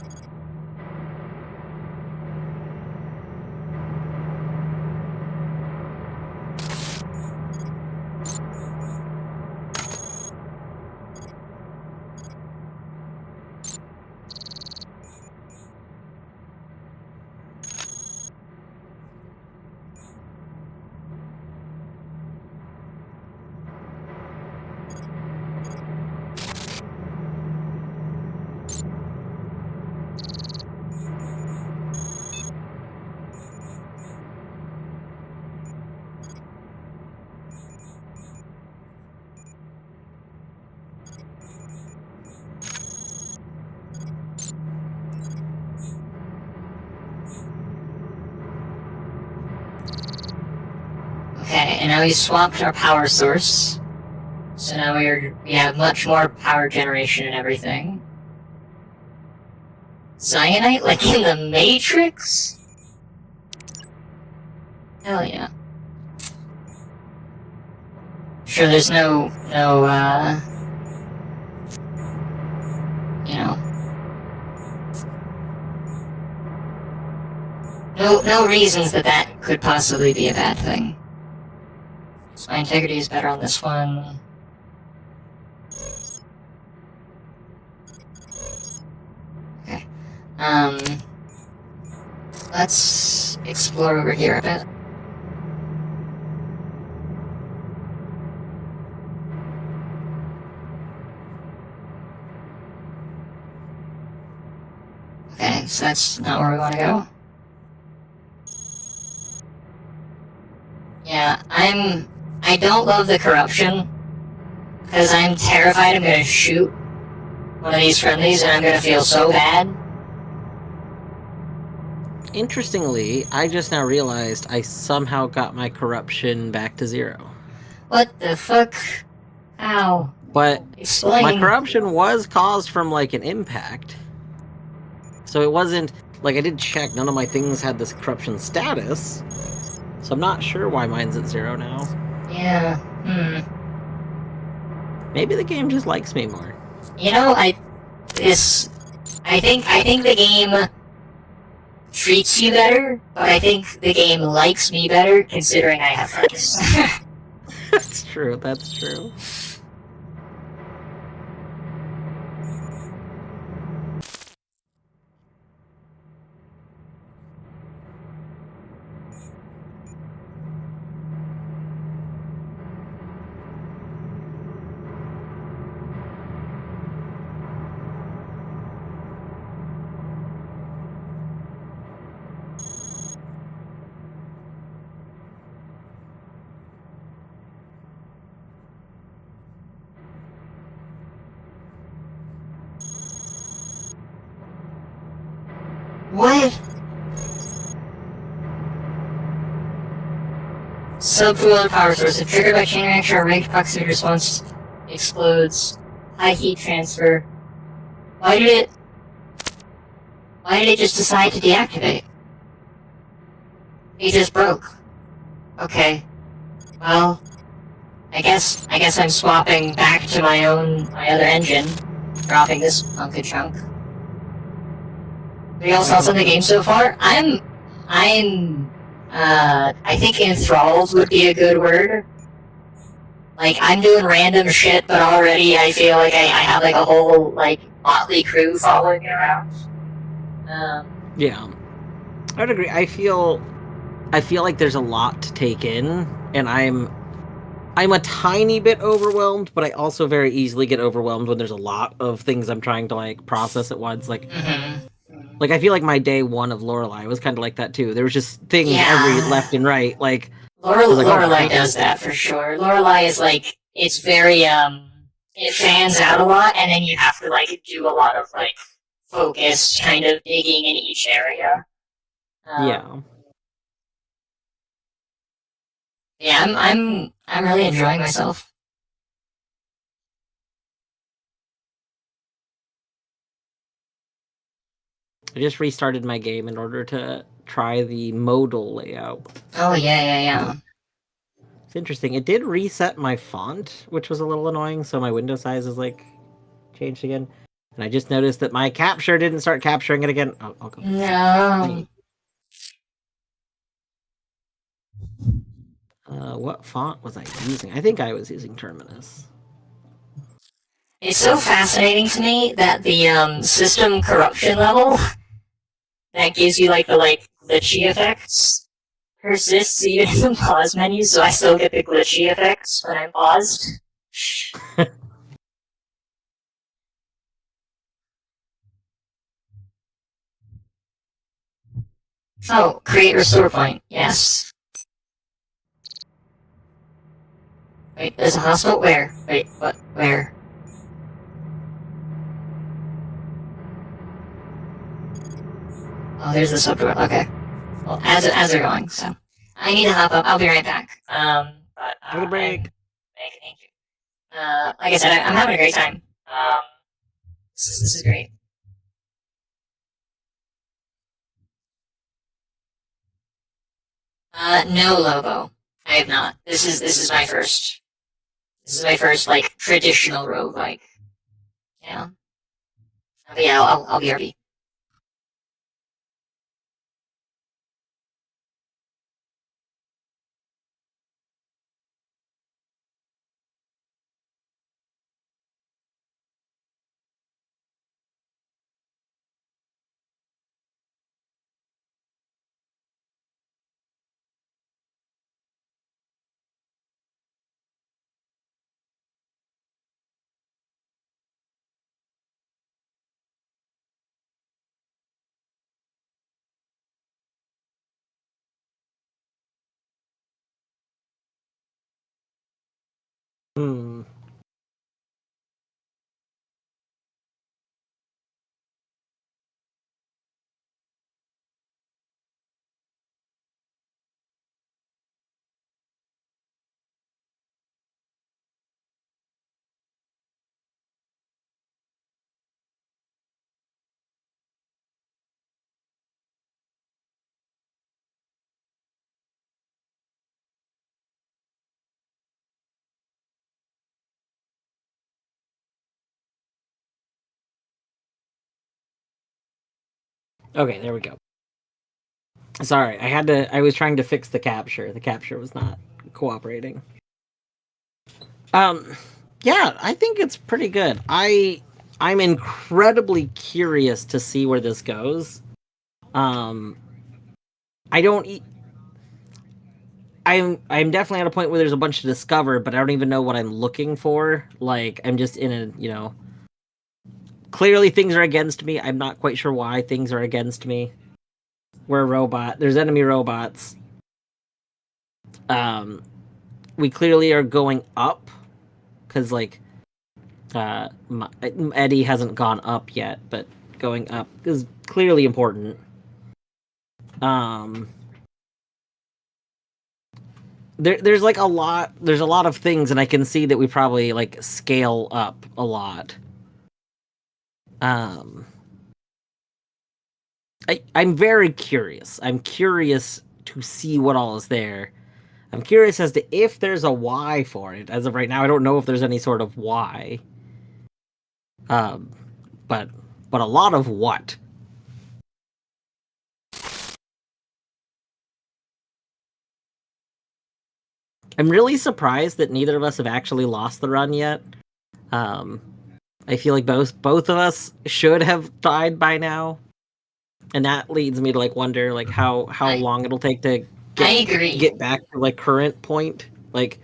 Okay, and now we swapped our power source. So now we have much more power generation and everything. Cyanite, like in the Matrix? Hell yeah. Sure, there's no, you know... No reasons that could possibly be a bad thing. So my integrity is better on this one. Okay. Let's explore over here a bit. Okay, so that's not where we want to go. Yeah, I don't love the corruption. Because I'm terrified I'm gonna shoot one of these friendlies and I'm gonna feel so bad. Interestingly, I just now realized I somehow got my corruption back to 0. What the fuck? How? But Explain. my corruption was caused from, like, an impact. So it wasn't... Like, I did check, none of my things had this corruption status. So I'm not sure why mine's at 0 now. Yeah, Maybe the game just likes me more. You know, I think the game treats you better, but I think the game likes me better considering I have friends. That's true, that's true. What? Subfluid power source. If triggered by chain reaction or ranked proximity response explodes. High heat transfer. Why did it just decide to deactivate? It just broke. Okay. Well, I guess I'm swapping back to my other engine, dropping this hunk of chunk. Are y'all thoughts on the game so far? I think enthralled would be a good word. Like, I'm doing random shit, but already I feel like I have, like, a whole, like, motley crew following me around. Yeah. I would agree. I feel like there's a lot to take in, and I'm a tiny bit overwhelmed, but I also very easily get overwhelmed when there's a lot of things I'm trying to, like, process at once. Like, like I feel like my day 1 of Lorelei was kind of like that, too. There was just things every left and right, like... Lorelei does that, for sure. Lorelei is, like, it's very, it fans out a lot, and then you have to, like, do a lot of, like, focused kind of digging in each area. Yeah. Yeah, I'm really enjoying myself. I just restarted my game in order to try the modal layout. Oh, yeah. It's interesting. It did reset my font, which was a little annoying, so my window size is, like, changed again. And I just noticed that my capture didn't start capturing it again. Oh, I'll go. No. What font was I using? I think I was using Terminus. It's so fascinating to me that the system corruption level that gives you like the glitchy effects persists even in the pause menu, so I still get the glitchy effects when I'm paused. Oh, create restore point. Yes. Wait, there's a hostile? Where? Wait, what? Where? Oh, there's the subdoor. Okay. Well, as they're going, so I need to hop up. I'll be right back. But Have a break. Thank you. Like I said, I'm having a great time. This is great. No, Lobo. I have not. This is my first. This is my first like traditional roguelike. Yeah. But yeah, I'll be RB. Okay, there we go. Sorry, I was trying to fix the capture. The capture was not cooperating. Yeah, I think it's pretty good. I'm incredibly curious to see where this goes. I don't I'm definitely at a point where there's a bunch to discover, but I don't even know what I'm looking for. Like, I'm just in a, clearly things are against me. I'm not quite sure why things are against me. We're a robot. There's enemy robots. We clearly are going up because Eddie hasn't gone up yet, but going up is clearly important. There's like a lot. There's a lot of things, and I can see that we probably like scale up a lot. I'm very curious. I'm curious to see what all is there. I'm curious as to if there's a why for it. As of right now, I don't know if there's any sort of why. But a lot of what? I'm really surprised that neither of us have actually lost the run yet. I feel like both of us should have died by now, and that leads me to like wonder like how long it'll take to get back to like current point. Like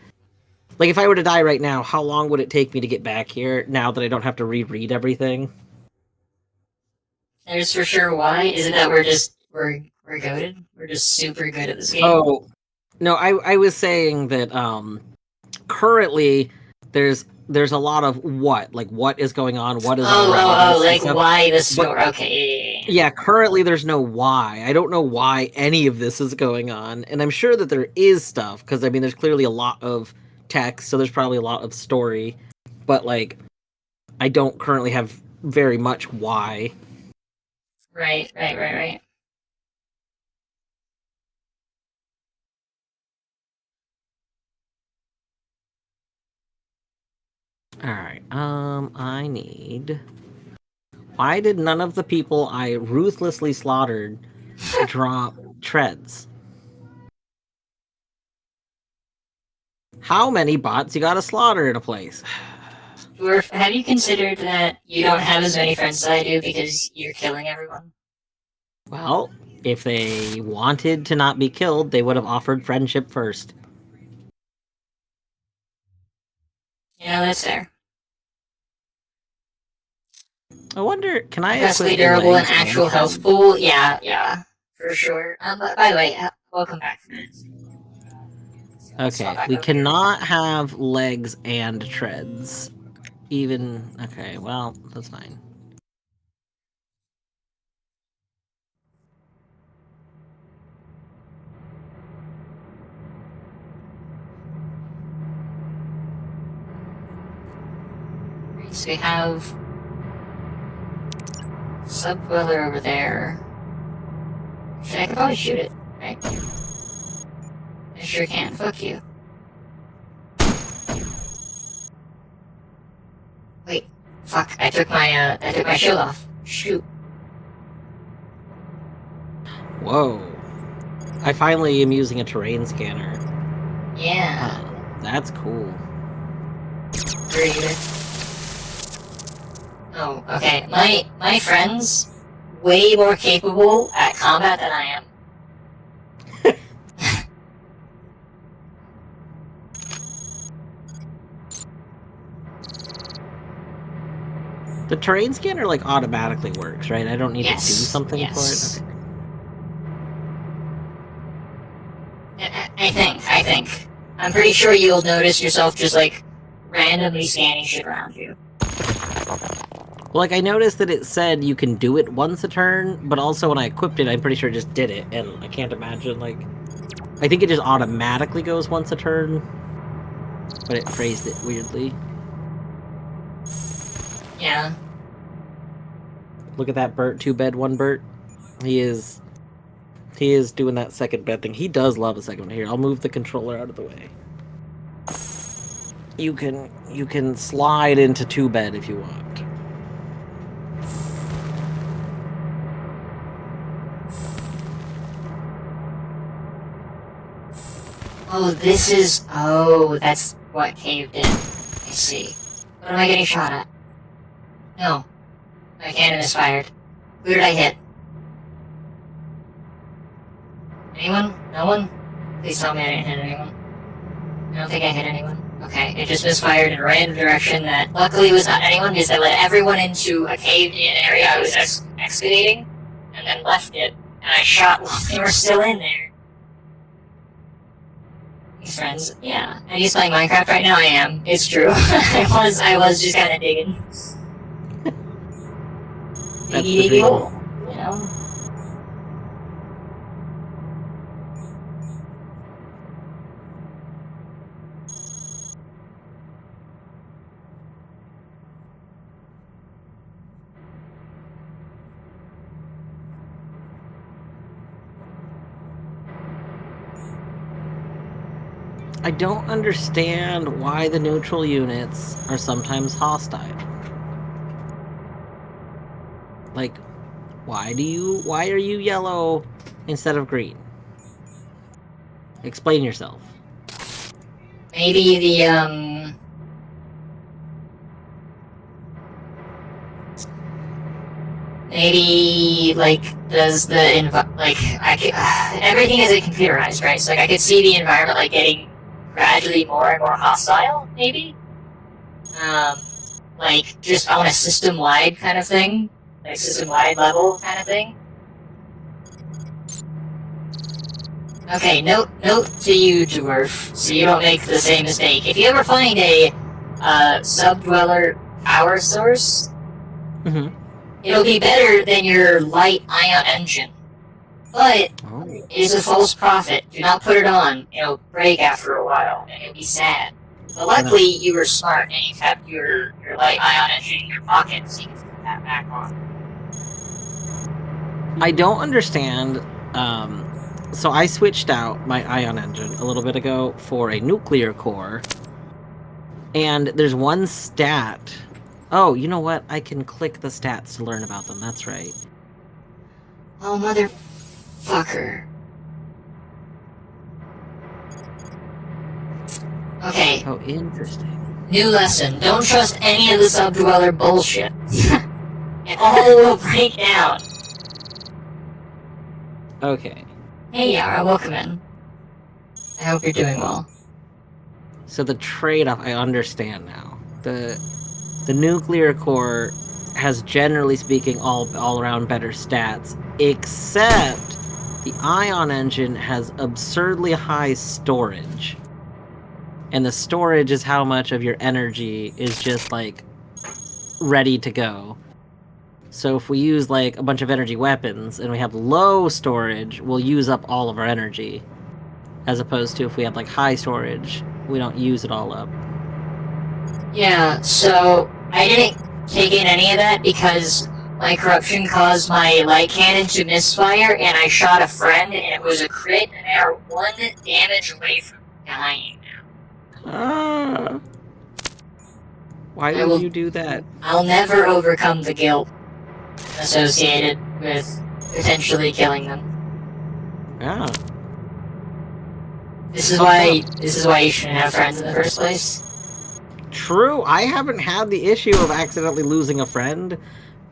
if I were to die right now, how long would it take me to get back here now that I don't have to reread everything? There's for sure why. Is it that we're goated? We're just super good at this game. Oh no, I was saying that currently there's a lot of what is going on, what is why the story. Okay. Yeah, currently there's no why. I don't know why any of this is going on, and I'm sure that there is stuff because I mean there's clearly a lot of text, so there's probably a lot of story, but like I don't currently have very much why. Right. Alright, I need... Why did none of the people I ruthlessly slaughtered drop treads? How many bots you gotta slaughter in a place? Or have you considered that you don't have as many friends as I do because you're killing everyone? Well, if they wanted to not be killed, they would have offered friendship first. Yeah, that's fair. I wonder, can I Vastly durable and actual health pool? Yeah, for sure. By the way, welcome back. Okay, we cannot have legs and treads. Even, okay, well, that's fine. So we have Subweller over there. I could probably shoot it, right? I sure can. Fuck you. Wait. Fuck. I took my shield off. Shoot. Whoa. I finally am using a terrain scanner. Yeah. That's cool. Breathe. Oh, okay. My friend's way more capable at combat than I am. The terrain scanner like automatically works, right? I don't need to do something for it. Okay. I think. I'm pretty sure you'll notice yourself just like randomly scanning shit around you. Well, like I noticed that it said you can do it once a turn, but also when I equipped it, I'm pretty sure it just did it, and I can't imagine like I think it just automatically goes once a turn, but it phrased it weirdly. Yeah. Look at that Bert, 2-bed, 1 Bert. He is doing that second bed thing. He does love a second bed. Here, I'll move the controller out of the way. You can slide into 2-bed if you want. Oh, this is... Oh, that's what caved in. I see. What am I getting shot at? No. My cannon is fired. Who did I hit? Anyone? No one? Please tell me I didn't hit anyone. I don't think I hit anyone. Okay, it just misfired in a random direction that luckily was not anyone because I let everyone into a caved-in area I was excavating, and then left it, and I shot while they were still in there. These friends, yeah. Are you playing Minecraft right now? I am. It's true. I was just kind of digging. That's Diggy the diggy dream. hole, you know? I don't understand why the neutral units are sometimes hostile. Like, why are you yellow instead of green? Explain yourself. Maybe the, maybe, like, does the everything is computerized, right? So, like, I could see the environment, like, getting gradually more and more hostile, maybe? Like, just on a system-wide kind of thing? Like, system-wide level kind of thing? Okay, note to you, Dwarf, so you don't make the same mistake. If you ever find a, sub-dweller power source, Mm-hmm. it'll be better than your light ion engine. But Oh. it is a false prophet. Do not put it on. It'll break after a while, and it'll be sad. But luckily, you were smart, and you kept your light ion engine in your pocket, so you can put that back on. I don't understand. So I switched out my ion engine a little bit ago for a nuclear core, and there's one stat. Oh, you know what? I can click the stats to learn about them. That's right. Oh, motherfucker. Okay, Oh, interesting. new lesson. Don't trust any of the sub-dweller bullshit. It all will break down. Okay. Hey, Yara, welcome in. I hope you're doing well. So the trade-off, I understand now. The nuclear core has, generally speaking, all around better stats, except the ion engine has absurdly high storage. And the storage is how much of your energy is just, like, ready to go. So if we use, like, a bunch of energy weapons and we have low storage, we'll use up all of our energy. As opposed to if we have, like, high storage, we don't use it all up. Yeah, so I didn't take in any of that because my corruption caused my light cannon to misfire, and I shot a friend, and it was a crit, and they are 1 damage away from dying now. Ah. Why I would will- you do that? I'll never overcome the guilt associated with potentially killing them. Yeah. This is why you shouldn't have friends in the first place. True, I haven't had the issue of accidentally losing a friend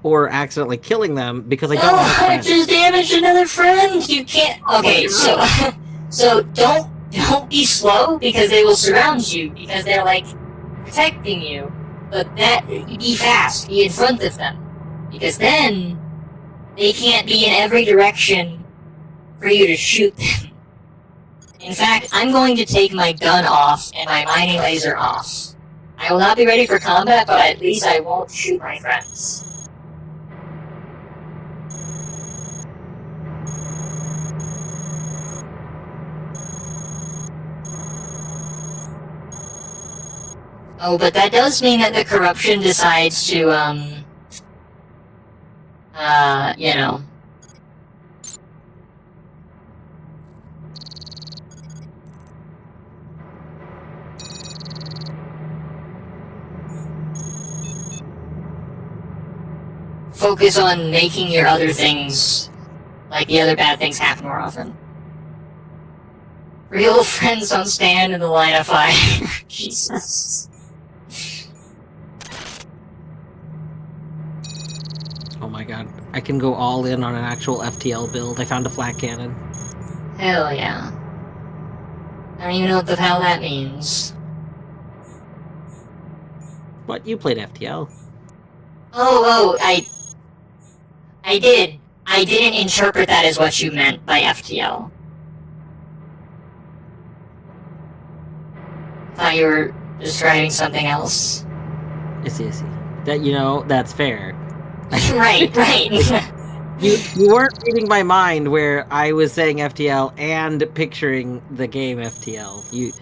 or accidentally killing them because I don't have I friends. just damaged another friend. You can't. Okay, so don't be slow because they will surround you because they're like protecting you. But be fast. Be in front of them because then they can't be in every direction for you to shoot them. In fact, I'm going to take my gun off and my mining laser off. I will not be ready for combat, but at least I won't shoot my friends. Oh, but that does mean that the corruption decides to, you know. Focus on making your other things, like the other bad things, happen more often. Real friends don't stand in the line of fire. Jesus. Oh my god. I can go all in on an actual FTL build. I found a flat cannon. Hell yeah. I don't even know what the hell that means. What? You played FTL? I did. I didn't interpret that as what you meant by FTL. Thought you were describing something else. I see. That's fair. Right. You weren't reading my mind where I was saying FTL and picturing the game FTL. You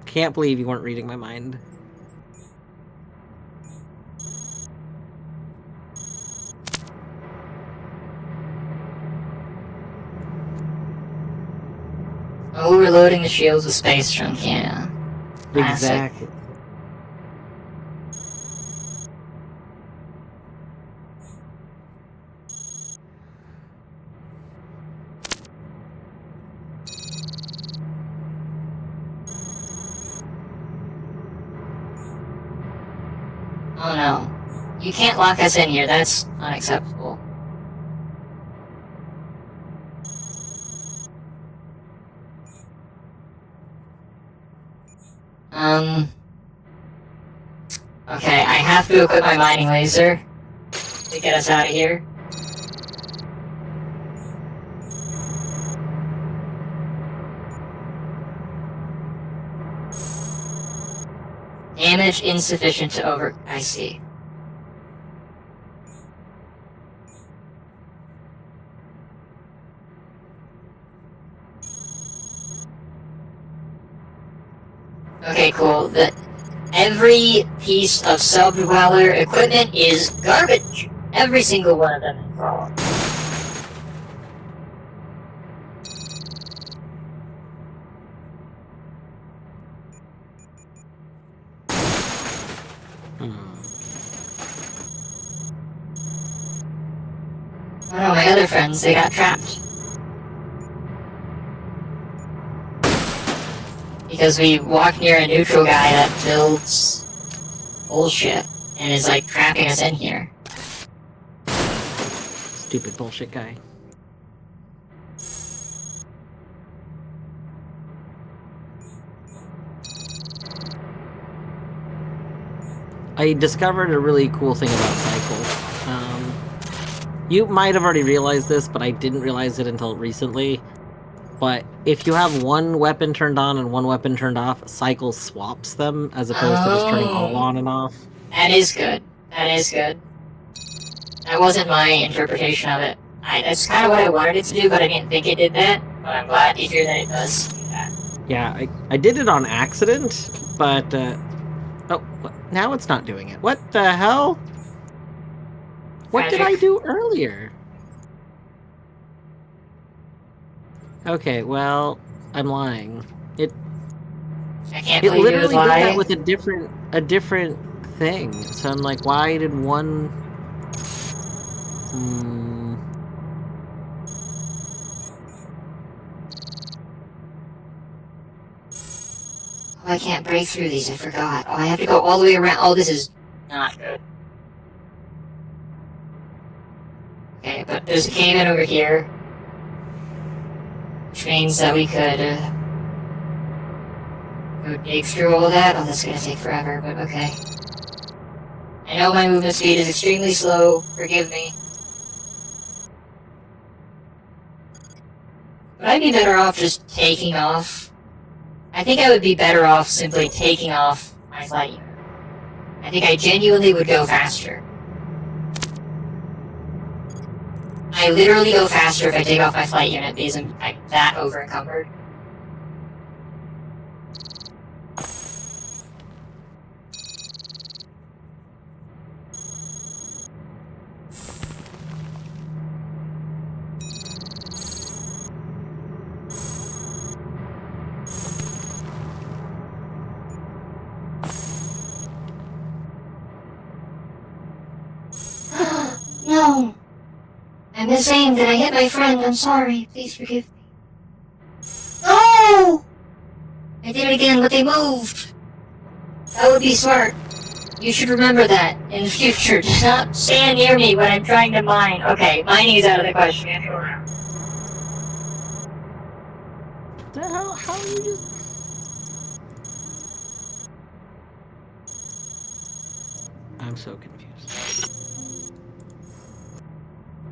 can't believe you weren't reading my mind. Overloading the shields with space junk, yeah. Classic. Exactly. Oh no. You can't lock us in here, that's unacceptable. Okay, I have to equip my mining laser to get us out of here. Damage insufficient to over... I see. Okay, cool. Every piece of sub-dweller equipment is garbage. Every single one of them is wrong. Oh no, my other friends, they got trapped. Because we walk near a neutral guy that builds bullshit and is like trapping us in here. Stupid bullshit guy. I discovered a really cool thing about Cycle. You might have already realized this, but I didn't realize it until recently. But if you have one weapon turned on and one weapon turned off, Cycle swaps them as opposed to just turning all on and off. That is good. That is good. That wasn't my interpretation of it. That's kind of what I wanted it to do, but I didn't think it did that. But I'm glad to hear that it does do that. Yeah, I did it on accident, but... oh, now it's not doing it. What the hell? What did I do earlier? Okay, well, I'm lying. I can't It believe literally you did lie. that with a different thing. So I'm like, why did one? Oh, I can't break through these. I forgot. Oh, I have to go all the way around. Oh, this is not good. Okay, but there's a cave in over here, which means that we could go dig through all that. Oh, that's gonna take forever, but okay. I know my movement speed is extremely slow. Forgive me. But I'd be better off just taking off. I think I would be better off simply taking off my flight unit. I think I genuinely would go faster. I literally go faster if I take off my flight unit because I'm that over encumbered. No! I misaimed and I hit my friend. I'm sorry. Please forgive me. I did it again, but they moved! That would be smart. You should remember that in the future. Just not stand near me when I'm trying to mine. Okay, mining is out of the question. The hell? How are you just... I'm so confused.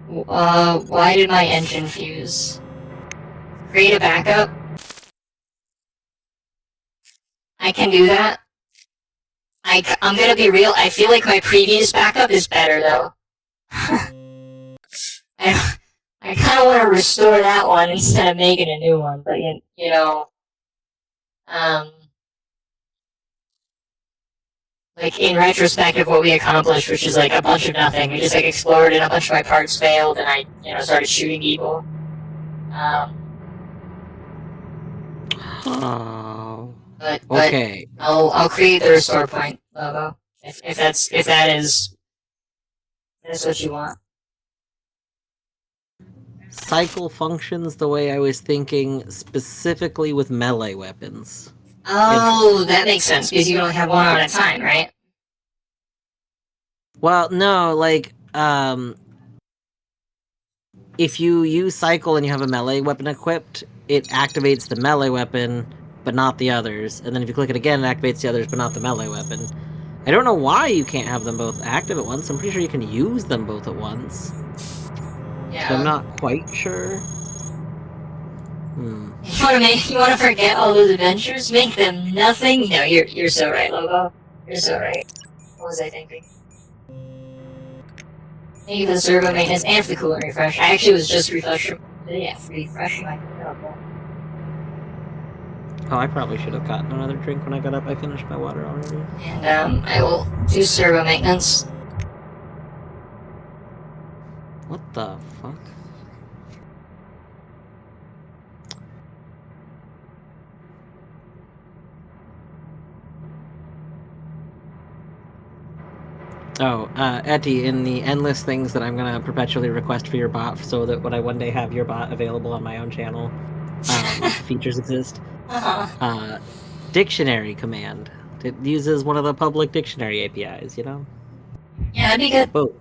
Why did my engine fuse? Create a backup? I can do that. I'm gonna be real, I feel like my previous backup is better, though. I kind of want to restore that one instead of making a new one, but you know, like in retrospect of what we accomplished, which is like a bunch of nothing. We just like explored and a bunch of my parts failed, and I started shooting people. Oh. But Okay. I'll create the restore point logo if that is what you want. Cycle functions the way I was thinking, specifically with melee weapons. Oh, that makes sense because you only have one at a time, right? Well, no, like, if you use cycle and you have a melee weapon equipped, it activates the melee weapon, but not the others. And then if you click it again, it activates the others, but not the melee weapon. I don't know why you can't have them both active at once. I'm pretty sure you can use them both at once. Yeah. So I'm not quite sure. You wanna forget all those adventures? Make them nothing? No, you're so right, Lobo. You're so right. What was I thinking? Thank you for the servo maintenance and for the coolant refresh. I actually was just refreshing my computer. Oh, I probably should have gotten another drink when I got up. I finished my water already. And I will do servo maintenance. What the fuck? Oh, Etty, in the endless things that I'm gonna perpetually request for your bot so that when I one day have your bot available on my own channel, features exist. Dictionary command. It uses one of the public dictionary APIs, you know? Yeah, that'd be good. Oh,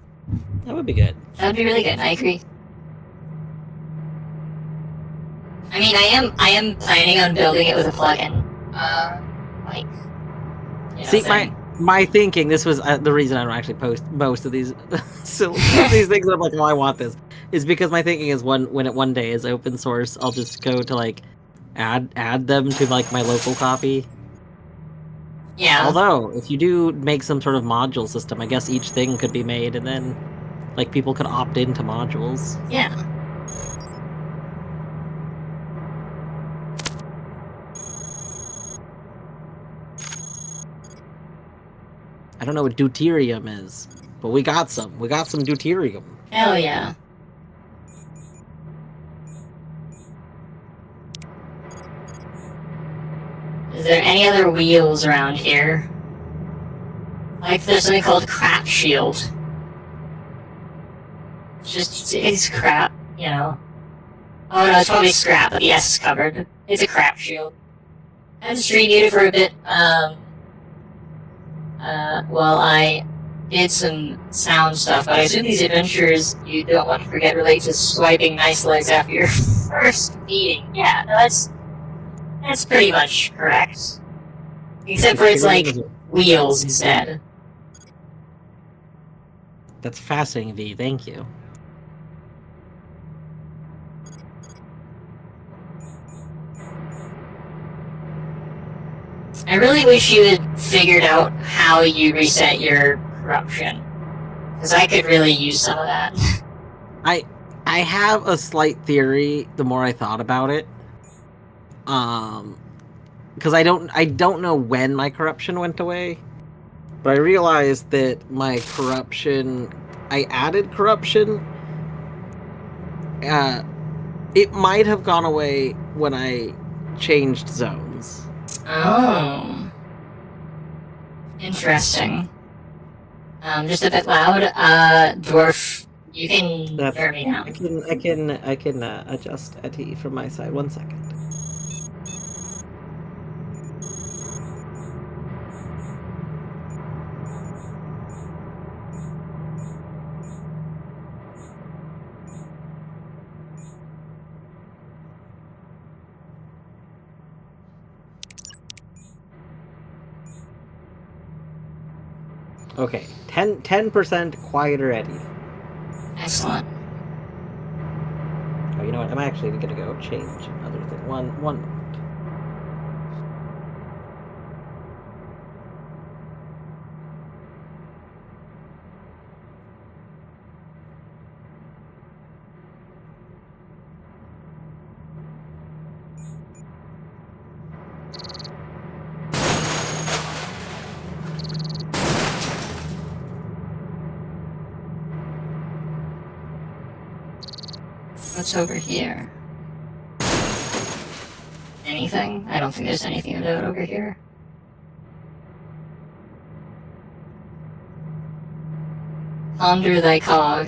that would be good. That'd be really good, I agree. I mean, I am planning on building it with a plugin. Like, See, my thinking, this was the reason I don't actually post most of these so these things that I'm like, oh, I want this, is because my thinking is when it one day is open source, I'll just go to like add them to like my local copy. Yeah. Although, if you do make some sort of module system, I guess each thing could be made and then like people could opt into modules. Yeah. I don't know what deuterium is, but we got some. We got some deuterium. Hell yeah. Is there any other wheels around here? Like, there's something called crap shield. It's crap, you know. Oh no, it's probably scrap, but the S is covered. It's a crap shield. I had to stream muted for a bit, while I did some sound stuff, but I assume these adventures you don't want to forget relate to swiping nice legs after your first meeting. Yeah, no, that's pretty much correct. Except for it's like wheels instead. That's fascinating, V. Thank you. I really wish you had figured out how you reset your corruption. Because I could really use some of that. I have a slight theory the more I thought about it. Because I don't know when my corruption went away. But I realized that my corruption, I added corruption. It might have gone away when I changed zones. Oh. Interesting. Just a bit loud. Dwarf, you can hear me now. I can adjust Etty from my side. 1 second. Okay, 10% quieter Eddie. Excellent. Oh, you know what? I'm actually gonna go change another thing. One moment. What's over here? Anything? I don't think there's anything of note over here. Ponder thy cog.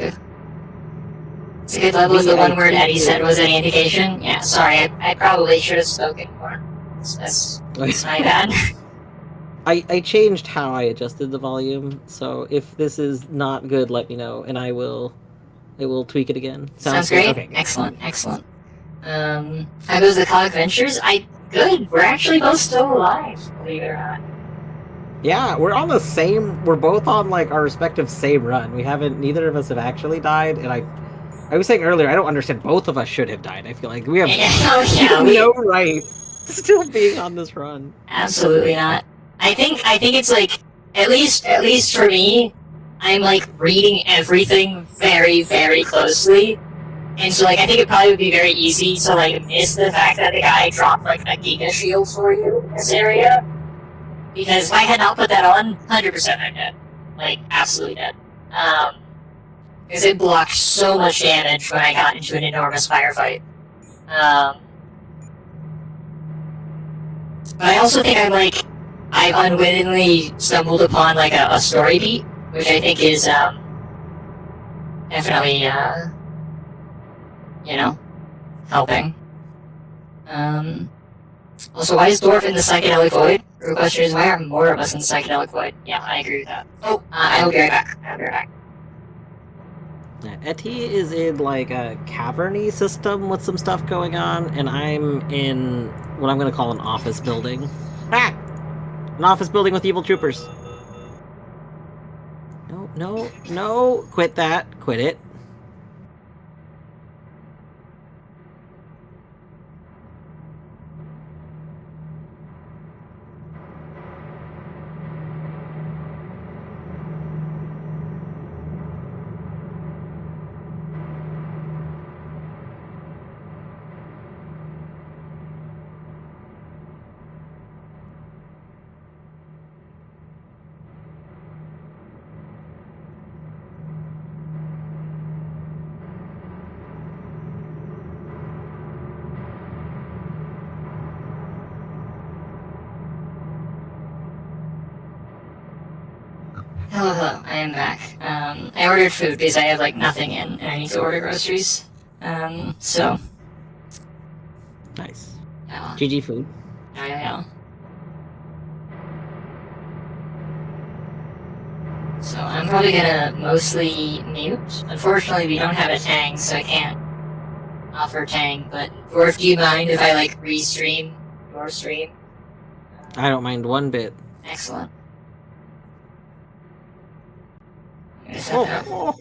It's a good level if the one word Eddie said was any indication. Yeah, sorry, I probably should have spoken more. That's my bad. I changed how I adjusted the volume, so if this is not good, let me know, and I will tweak it again. Sounds great. Okay, good. Excellent. How goes the Cog Ventures? Good. We're actually both still alive, believe it or not. Yeah, we're both on like our respective same run. Neither of us have actually died, and I was saying earlier, I don't understand. Both of us should have died. I feel like we have no right still being on this run. Absolutely not. I think it's like at least for me, I'm like reading everything very, very closely. And so like I think it probably would be very easy to like miss the fact that the guy dropped like a Giga Shield for you in this area. Because if I had not put that on, 100% I'm dead. Like, absolutely dead. Because it blocked so much damage when I got into an enormous firefight. But I also think I've unwittingly stumbled upon like a story beat, which I think is definitely helping. Also, why is Dwarf in the psychedelic void? The question is, why are more of us in the psychedelic void? Yeah, I agree with that. Oh, I'll be right back. Etty is in like a caverny system with some stuff going on, and I'm in what I'm going to call an office building. Ah! An office building with evil troopers. No. Quit that. Quit it. Hello, I am back. I ordered food because I have like nothing in, and I need to order groceries. So. Nice. Yeah. GG food. Yeah. So I'm probably gonna mostly mute. Unfortunately, we don't have a Tang, so I can't offer Tang. But Dwarf, do you mind if I like restream your stream? I don't mind one bit. Excellent. Oh.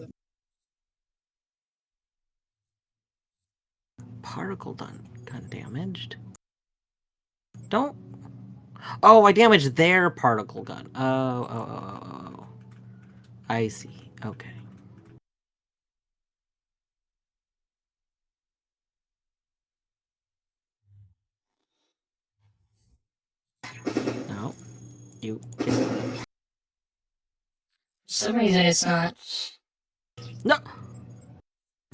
Particle gun damaged. Don't. Oh, I damaged their particle gun. Oh. I see. Okay. No. You. For some reason, it's not. No.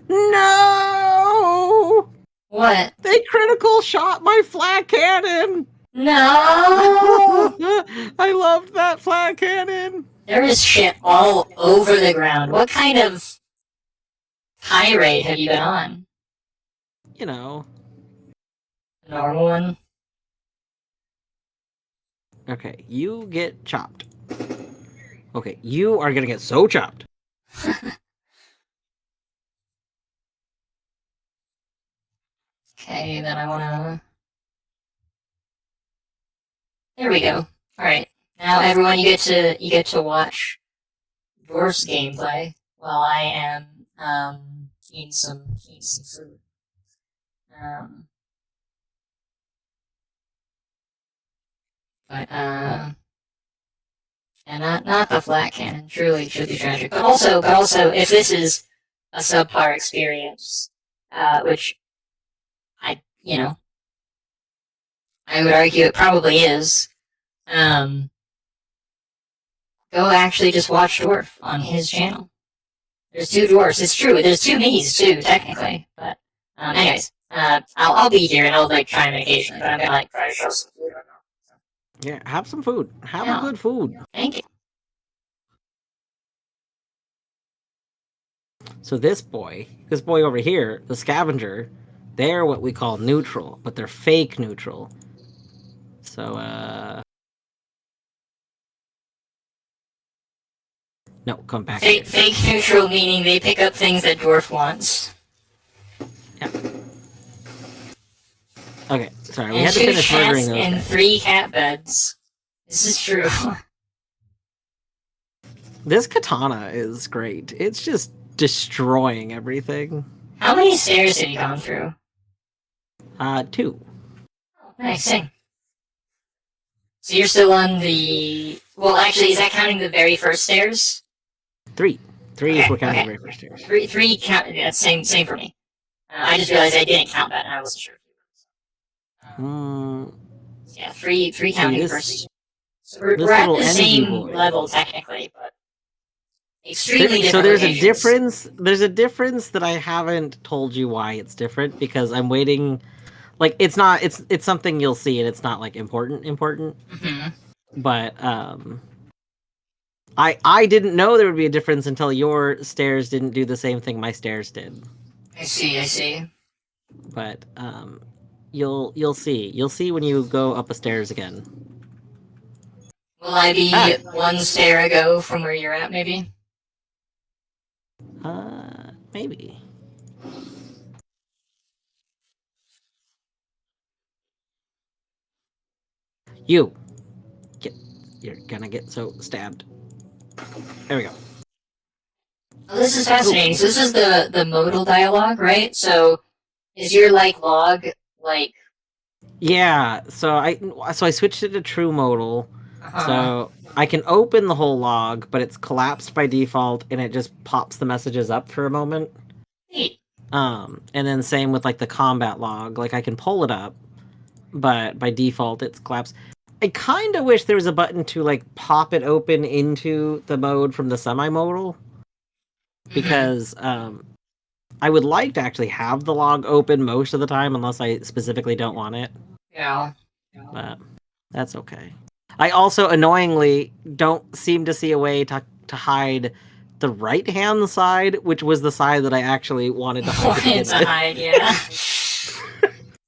No. What? They critical shot my flat cannon. No. I loved that flat cannon. There is shit all over the ground. What kind of tirade have you been on? You know. Normal one. Okay, you get chopped. Okay, you are gonna get so chopped. Okay, then I wanna. There we go. All right, now everyone, you get to watch dwarf's gameplay while I am eating some food. And not the flat cannon. Truly tragic. But also, if this is a subpar experience, which I would argue it probably is. Go actually just watch Dwarf on his channel. There's 2 dwarfs. It's true. There's 2 me's too, technically. But anyways, I'll be here and I'll try and occasionally. But I'm gonna try to show some food right now. Yeah, have some food. Have a good food. Thank you. So this boy over here, the scavenger, they're what we call neutral, but they're fake neutral. So no, come back. Fake neutral meaning they pick up things that Dwarf wants. Yeah. Okay, sorry, we had to finish murdering those and guys. 3 cat beds. This is true. This katana is great. It's just destroying everything. How many stairs have you gone through? 2. Oh, nice, same. So you're still on the... Well, actually, is that counting the very first stairs? 3. 3 okay, if we're counting okay. the very first stairs. 3 count... Yeah, same for me. I just realized I didn't count that, and I wasn't sure. Yeah, 3 counting first. So we're at the same level, technically, but... Extremely different. So there's locations. a difference. There's a difference that I haven't told you why it's different because I'm waiting. Like it's not. It's something you'll see, and it's not like important. Mm-hmm. But I didn't know there would be a difference until your stairs didn't do the same thing my stairs did. I see. But you'll see. You'll see when you go up a stairs again. Will I be 1 stair ago from where you're at? Maybe. Maybe. You're gonna get so stabbed. There we go. Well, this is fascinating. So this is the modal dialogue, right? So is your log like? Yeah. So I switched it to true modal. So I can open the whole log, but it's collapsed by default, and it just pops the messages up for a moment. Neat. And then same with the combat log. Like I can pull it up, but by default it's collapsed. I kind of wish there was a button to pop it open into the mode from the semi-modal, because I would like to actually have the log open most of the time, unless I specifically don't want it. Yeah. But that's okay. I also annoyingly don't seem to see a way to hide the right-hand side, which was the side that I actually wanted to hide. Yeah.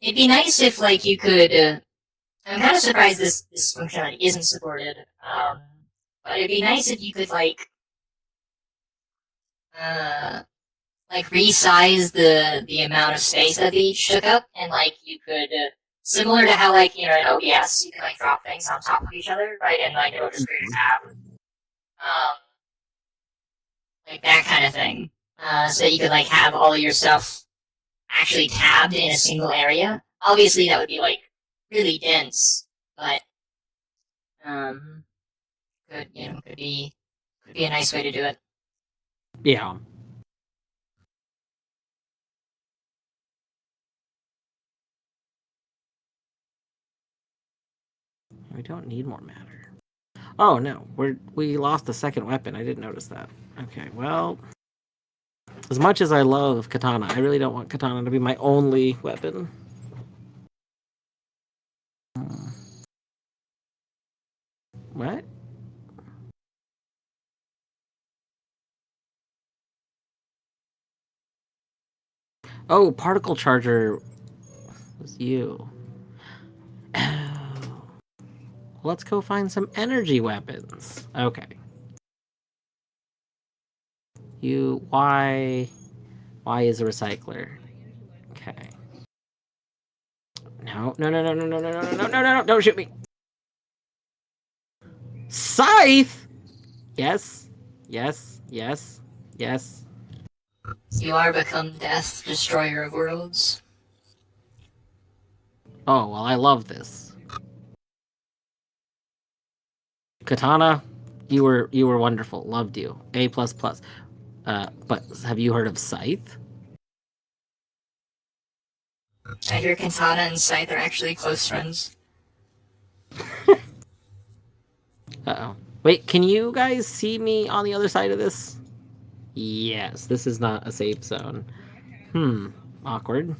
It'd be nice if you could. I'm kind of surprised this functionality isn't supported. But it'd be nice if you could resize the amount of space that they each took up, and you could. Similar to how, in OBS, you can, drop things on top of each other, right? And, it'll just create a tab. That kind of thing. So that you could, have all of your stuff actually tabbed in a single area. Obviously, that would be, really dense, but, could be a nice way to do it. Yeah. We don't need more matter. Oh no, we lost the second weapon. I didn't notice that. Okay, well, as much as I love katana, I really don't want katana to be my only weapon. What? Oh, particle charger was you. Oh. Let's go find some energy weapons. Okay. Why is a recycler? Okay. No, don't shoot me. Scythe? Yes. Yes, yes, yes. You are become death, destroyer of worlds. Oh, well, I love this. Katana, you were wonderful. Loved you. A++. But have you heard of Scythe? I hear Katana and Scythe are actually close friends. Uh-oh. Wait, can you guys see me on the other side of this? Yes, this is not a safe zone. Awkward.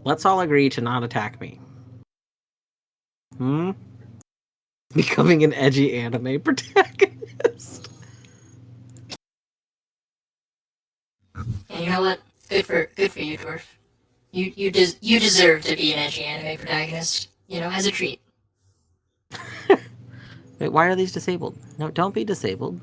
Let's all agree to not attack me. Becoming an edgy anime protagonist. And you know what? Good for you, Dwarf. You deserve to be an edgy anime protagonist. You know, as a treat. Wait, why are these disabled? No, don't be disabled.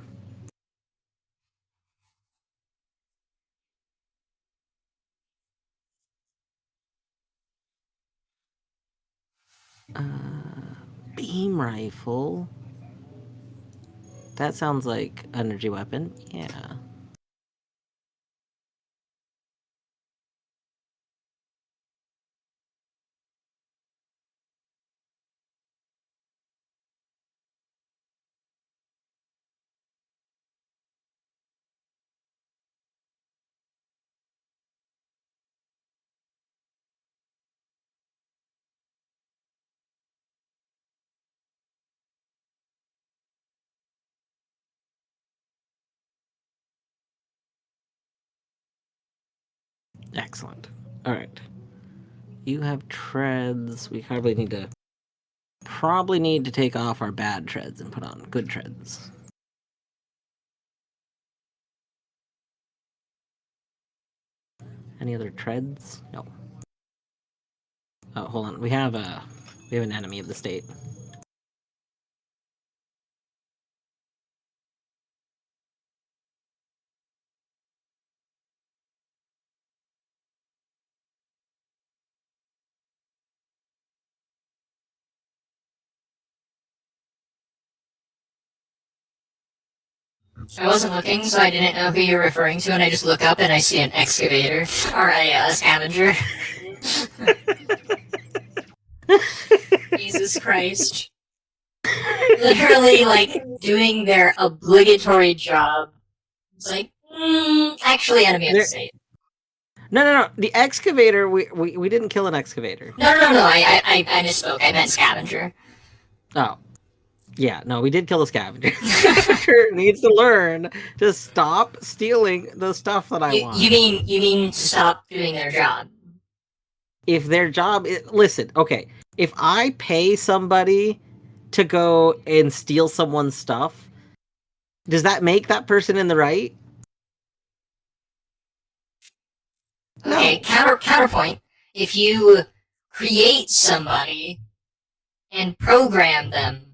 Beam rifle. That sounds like energy weapon. Yeah. Excellent. All right. You have treads. We probably need to take off our bad treads and put on good treads. Any other treads? No. Oh, hold on. We have an enemy of the state. I wasn't looking, so I didn't know who you were referring to, and I just look up and I see an excavator. Or a scavenger. Jesus Christ. Literally, like, doing their obligatory job. It's like, actually, enemy of the state. No. The excavator. We didn't kill an excavator. No. I misspoke. I meant scavenger. Oh. Yeah, no, we did kill the scavenger. Scavenger needs to learn to stop stealing the stuff that I want. You mean stop doing their job? If their job is, listen, okay, if I pay somebody to go and steal someone's stuff, does that make that person in the right? Okay, counterpoint. If you create somebody and program them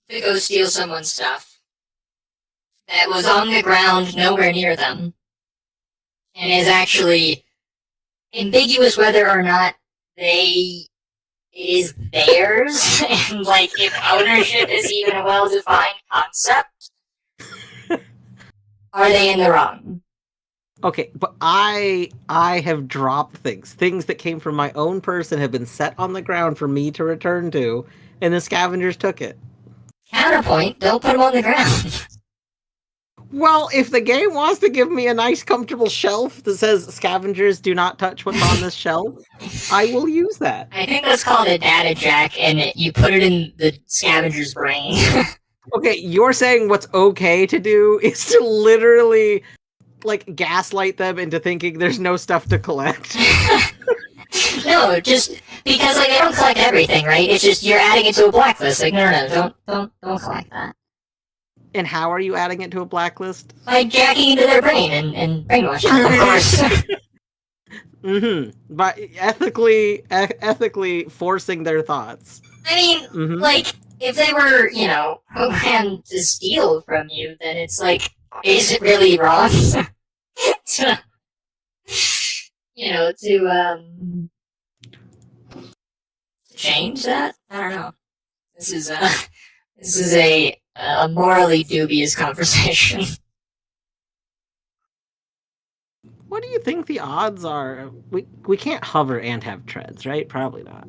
to go steal someone's stuff that was on the ground nowhere near them, and is actually ambiguous whether or not it is theirs, and like if ownership is even a well-defined concept, are they in the wrong? Okay, but I have dropped things that came from my own person have been set on the ground for me to return to, and the scavengers took it. Counterpoint, don't put them on the ground. Well, if the game wants to give me a nice comfortable shelf that says scavengers do not touch what's on this shelf, I will use that. I think that's called a data jack, and you put it in the scavenger's brain. Okay, you're saying what's okay to do is to literally, like, gaslight them into thinking there's no stuff to collect. No, just because like they don't collect everything, right? It's just you're adding it to a blacklist. Like no, don't collect that. And how are you adding it to a blacklist? By jacking into their brain and brainwashing them, of course. But ethically forcing their thoughts. I mean, like, if they were, programmed to steal from you, then it's like, is it really wrong to change that? I don't know. This is a morally dubious conversation. What do you think the odds are? We can't hover and have treads, right? Probably not.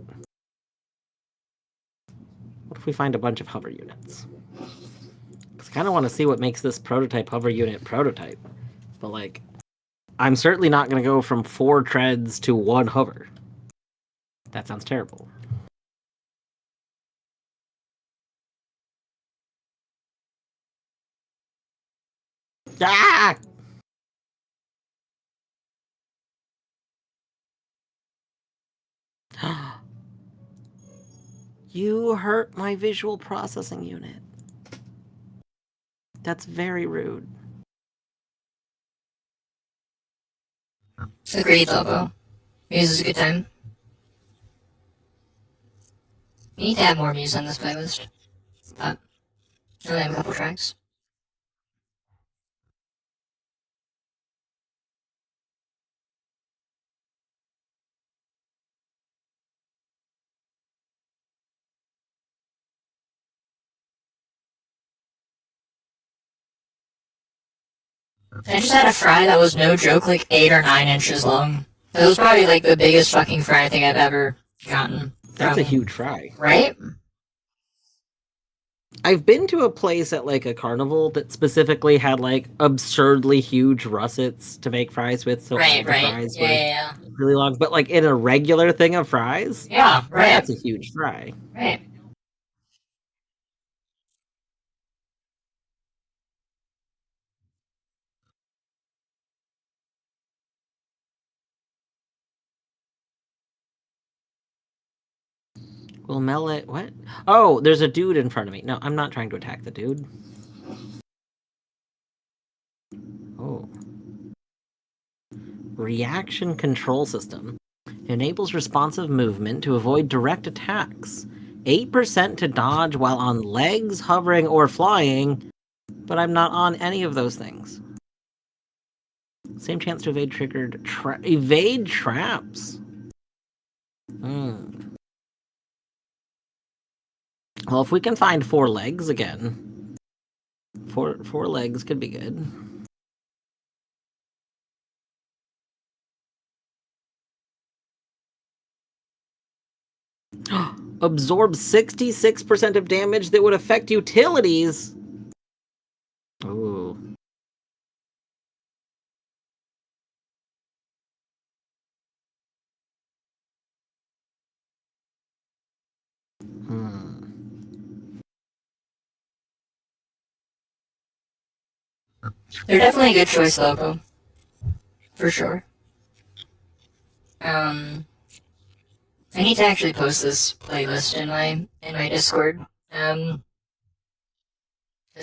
What if we find a bunch of hover units? Because I kind of want to see what makes this prototype hover unit prototype. But, like, I'm certainly not going to go from 4 treads to 1 hover. That sounds terrible. Ah! You hurt my visual processing unit. That's very rude. Agreed, Lobo. Muse is a good time. We need to have more Muse on this playlist. But I only have a couple tracks. I just had a fry that was no joke like 8 or 9 inches long. It was probably like the biggest fucking fry I think I've ever gotten. That's a huge fry. Right? I've been to a place at like a carnival that specifically had like absurdly huge russets to make fries with, so all the fries were really long. But like in a regular thing of fries, yeah, right. That's a huge fry. Right. Will Mellet what? Oh, there's a dude in front of me. No, I'm not trying to attack the dude. Oh. Reaction control system. Enables responsive movement to avoid direct attacks. 8% to dodge while on legs, hovering, or flying, but I'm not on any of those things. Same chance to evade triggered evade traps. Well, if we can find 4 legs again, four legs could be good. Absorb 66% of damage that would affect utilities. Ooh. They're definitely a good choice, Lobo. For sure. I need to actually post this playlist in my Discord. Because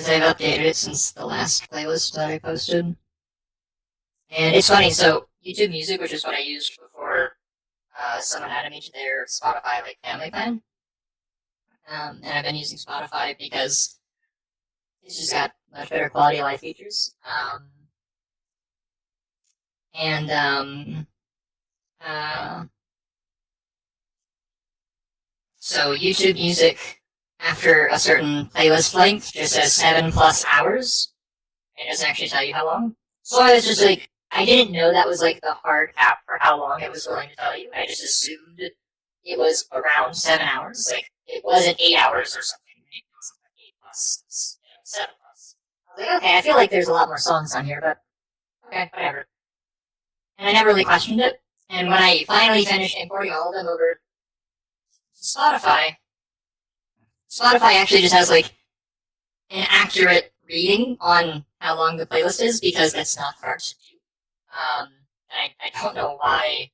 I've updated it since the last playlist that I posted. And it's funny, so YouTube Music, which is what I used before someone added me to their Spotify like family plan. And I've been using Spotify because it's just got much better quality of life features. So YouTube Music, after a certain playlist length, just says 7+ hours. It doesn't actually tell you how long. So I was just like, I didn't know that was like the hard cap for how long it was going to tell you. I just assumed it was around 7 hours. Like, it wasn't 8 hours or something. It was like 8 plus, 7 plus. I was like, okay, I feel like there's a lot more songs on here, but okay, whatever. And I never really questioned it. And when I finally finished importing all of them over to Spotify actually just has like an accurate reading on how long the playlist is because that's not hard to do. I don't know why,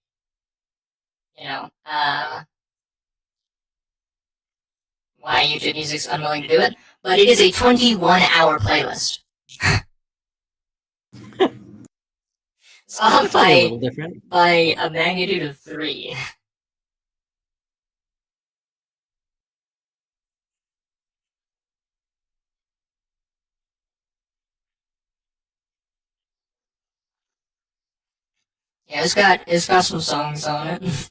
why YouTube Music's unwilling to do it, but it is a 21-hour playlist. It's off by a magnitude of 3. Yeah, it's got some songs on it.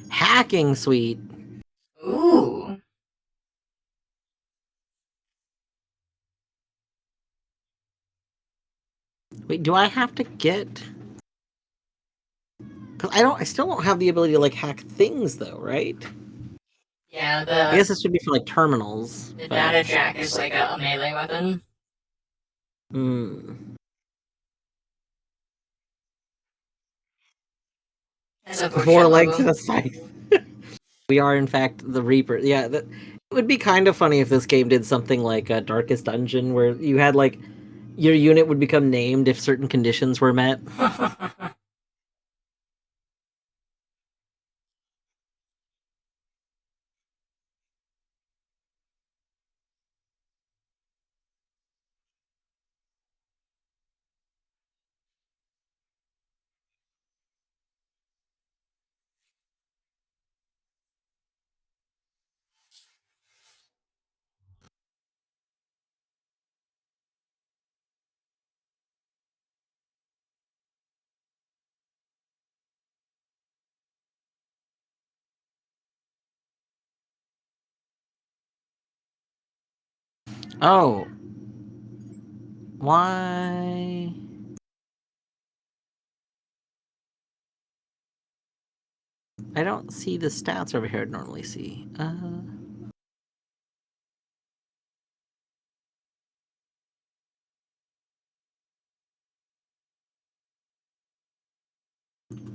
Hacking suite. Ooh. Wait, do I have to get? Because I still don't have the ability to like hack things though, right? Yeah, I guess this should be for like terminals. the but- data jack is like a melee weapon. Hmm. That's a bullshit 4 legs logo. and a scythe. We are in fact the Reaper. Yeah, it would be kind of funny if this game did something like a Darkest Dungeon, where you had like your unit would become named if certain conditions were met. Oh. Why? I don't see the stats over here I'd normally see.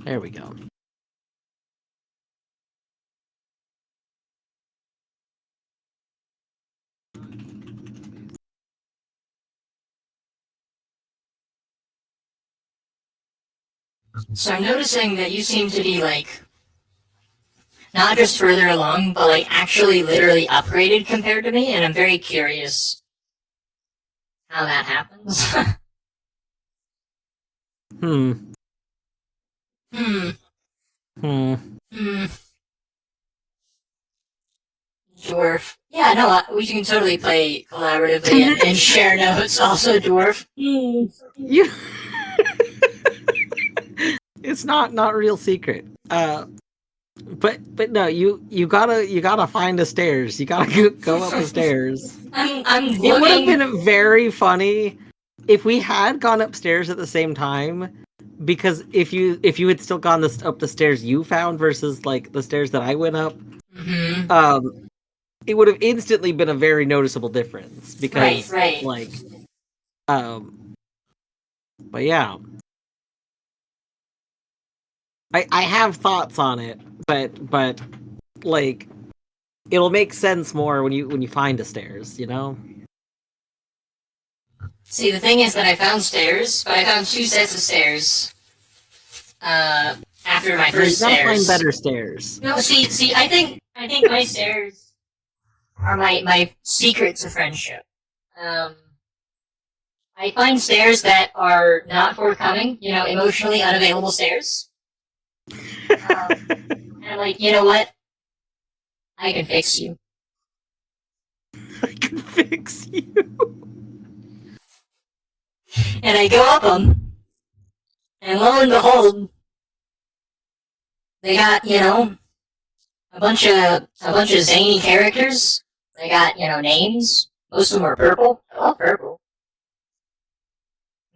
There we go. So I'm noticing that you seem to be like not just further along, but like actually literally upgraded compared to me, and I'm very curious how that happens. Hmm. Hmm. Hmm. Hmm. Dwarf. Yeah, no, we can totally play collaboratively and share notes. Also, dwarf. Hmm. You. It's not real secret. But no, you gotta find the stairs. You gotta go up the stairs. I'm It would have looking. been very funny if we had gone upstairs at the same time. Because if you had still gone up the stairs you found versus like the stairs that I went up, Mhm. it would have instantly been a very noticeable difference. Because Right. like, but yeah, I have thoughts on it, but like it'll make sense more when you find the stairs, you know? See, the thing is that I found stairs, but I found two sets of stairs. After my You first gotta stairs. find better stairs. No, see, I think my stairs are my secret to friendship. I find stairs that are not forthcoming, emotionally unavailable stairs. And I'm like, you know what? I can fix you. I can fix you. And I go up them, and lo and behold, they got, a bunch of zany characters. They got, names. Most of them are purple. I love purple.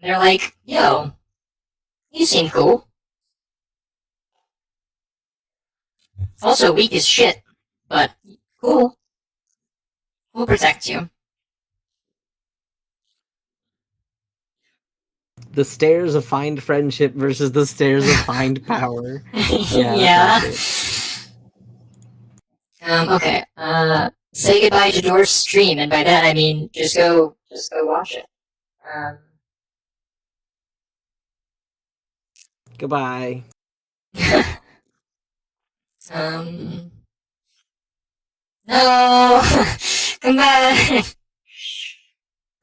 They're like, yo, you seem cool. Also weak as shit, but cool. We'll protect you. The stairs of find friendship versus the stairs of find power. Yeah. Okay. Say goodbye to Dwarf's stream, and by that I mean just go watch it. Goodbye. No, come back.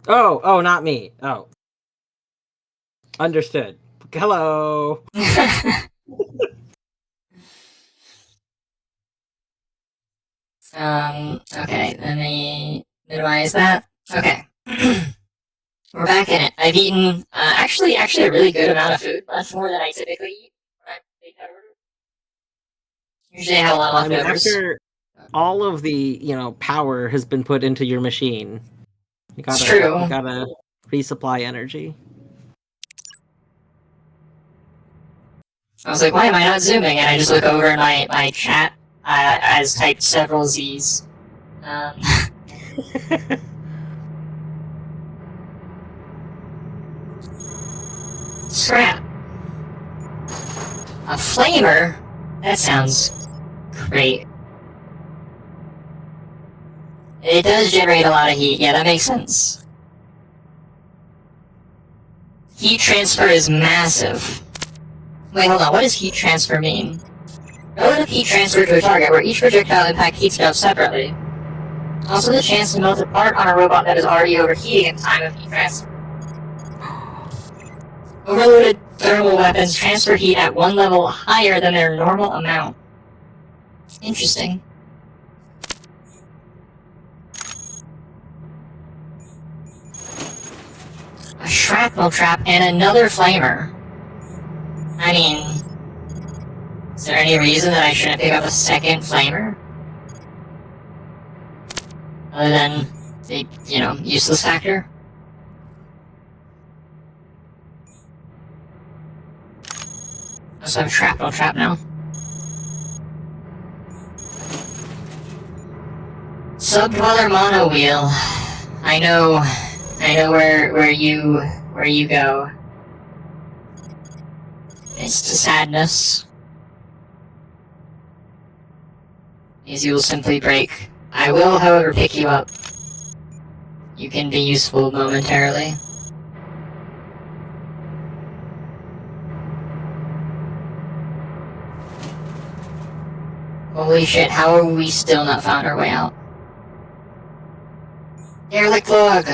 Oh, not me. Oh. Understood. Hello. Okay, let me minimize that. Okay. We're back in it. I've eaten, actually a really good amount of food. Much more than I typically eat when I make that order. Usually I have a lot of I mean, leftovers. after all of the power has been put into your machine, you It's true. gotta resupply energy. I was like, why am I not zooming? And I just look over in my chat. As typed several Z's. Scrap. A flamer? That sounds great. It does generate a lot of heat. Yeah, that makes sense. Heat transfer is massive. Wait, hold on. What does heat transfer mean? Relative heat transfer to a target where each projectile impact heat stuff separately. Also the chance to melt a part on a robot that is already overheating at the time of heat transfer. Overloaded thermal weapons transfer heat at one level higher than their normal amount. Interesting. A shrapnel trap and another flamer. I mean, is there any reason that I shouldn't pick up a second flamer? Other than the, useless factor? I also have a shrapnel trap now. Subdweller mono wheel. I know where you go. It's to sadness. These you will simply break. I will, however, pick you up. You can be useful momentarily. Holy shit, how are we still not found our way out? Derelict log!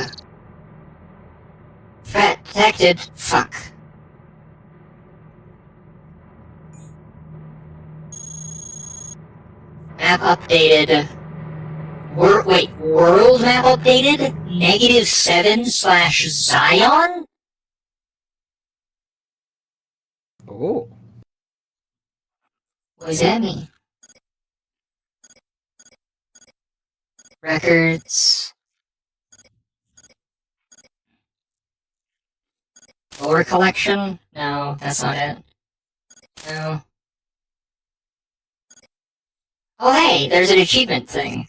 Threat detected. Fuck. Map updated. World map updated? -7/Zion? Oh. What does that mean? Records. Lore collection? No, that's not it. No. Oh hey, there's an achievement thing.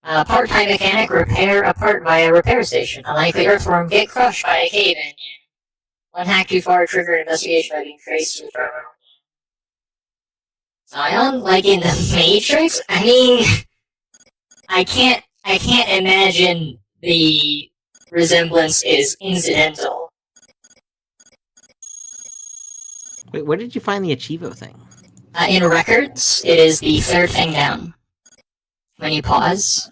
Part-time mechanic repair a part via repair station. Unlikely earthworm get crushed by a cave-in. One hack too far trigger an investigation by being traced to the terminal. Zion? Like in the Matrix? I mean, I can't imagine the resemblance is incidental. Wait, where did you find the Achivo thing? In records, it is the third thing down. When you pause.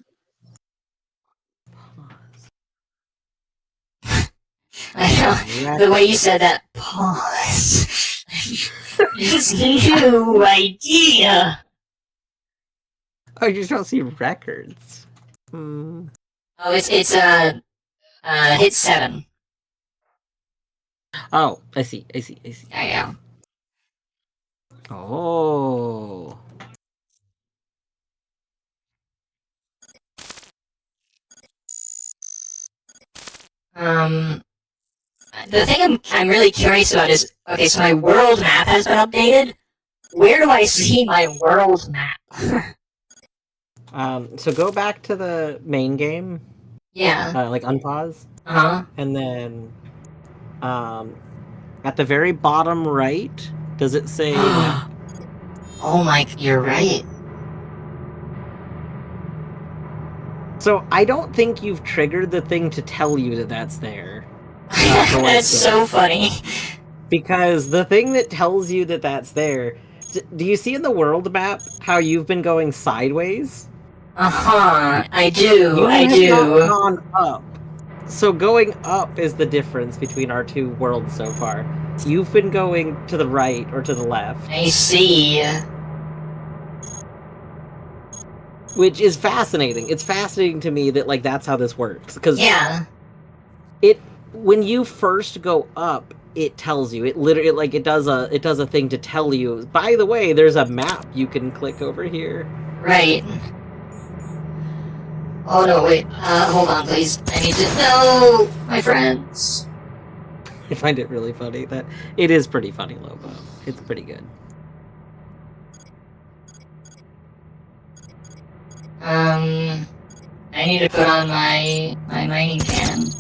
I know, the way you said that, pause. It's a new idea. Oh, you just don't see records. Hmm. Oh, it's hit 7. Oh, I see. Yeah. Oh. The thing I'm really curious about is, okay, so my world map has been updated. Where do I see my world map? So go back to the main game. Yeah. Like unpause. Uh-huh. And then, at the very bottom right, does it say? Oh my, you're right. So I don't think you've triggered the thing to tell you that that's there. That's so funny. Because the thing that tells you that that's there, do you see in the world map how you've been going sideways? I do. You have not gone up. So going up is the difference between our two worlds so far. You've been going to the right or to the left. I see. Which is fascinating. It's fascinating to me that, like, that's how this works. Because yeah. when you first go up, it tells you. It literally like it does a thing to tell you. By the way, there's a map you can click over here. Right. Oh no, wait. Hold on, please. I need to know, my friends. I find it really funny that it is pretty funny, Lobo. It's pretty good. I need to put on my mining cannon.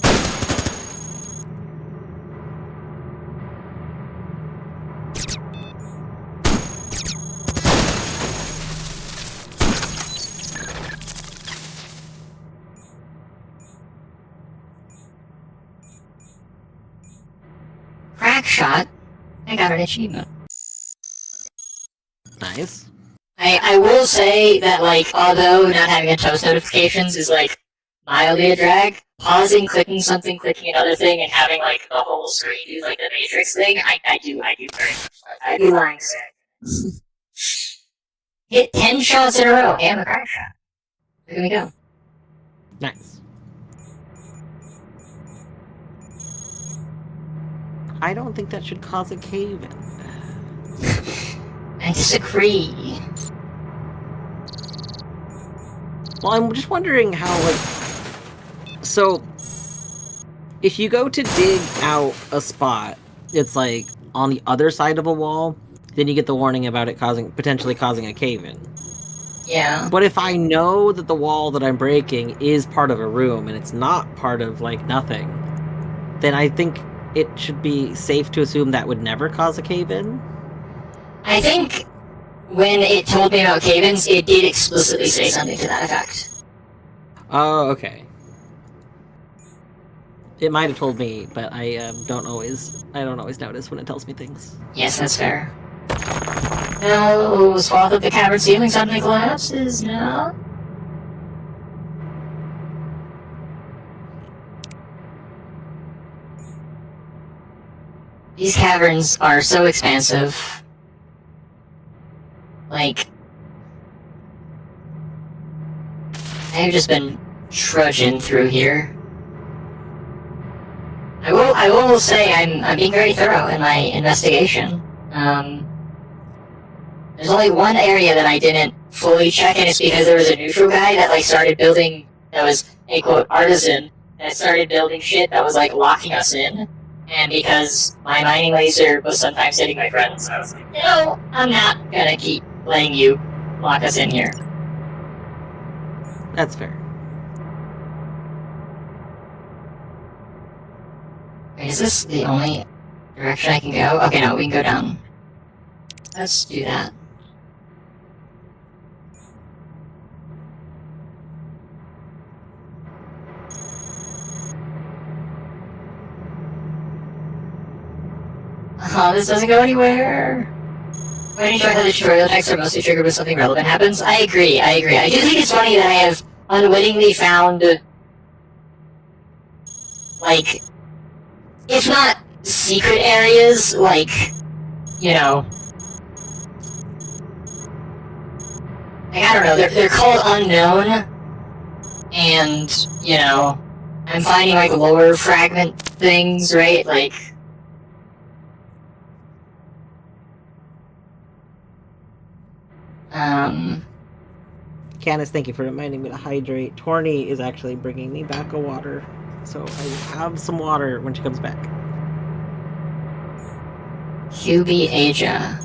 Crack shot. I got an achievement. Nice. I will say that, like, although not having a toast notifications is, like, mildly a drag, pausing, clicking something, clicking another thing, and having, like, the whole screen do, like, the Matrix thing, I do very much. I'd be lying sick. Hit 10 shots in a row and a crack shot. Look at me go. Nice. I don't think that should cause a cave-in. I disagree. Well, I'm just wondering how, like... So, if you go to dig out a spot, it's, like, on the other side of a wall, then you get the warning about it potentially causing a cave-in. Yeah. But if I know that the wall that I'm breaking is part of a room, and it's not part of, like, nothing, then I think it should be safe to assume that would never cause a cave-in. I think when it told me about cave-ins, it did explicitly say something to that effect. Oh, okay. It might have told me, but I don't always notice when it tells me things. Yes, that's fair. No, swath of the cavern ceiling suddenly collapses. No. These caverns are so expansive. Like, I've just been trudging through here. I will say I'm being very thorough in my investigation. There's only one area that I didn't fully check, and it's because there was a neutral guy that, like, started building, that was a, quote, artisan, that started building shit that was, like, locking us in. And because my mining laser was sometimes hitting my friends, I was like, no, I'm not gonna keep letting you lock us in here. That's fair. Wait, is this the only direction I can go? Okay, no, we can go down. Let's do that. This doesn't go anywhere. When you enjoy how the tutorial texts are mostly triggered when something relevant happens, I agree. I do think it's funny that I have unwittingly found, like, if not secret areas, like, you know, like, I don't know, they're called unknown, and, you know, I'm finding, like, lower fragment things, right, like, Candace, thank you for reminding me to hydrate. Torny is actually bringing me back a water, so I have some water when she comes back. QB Asia.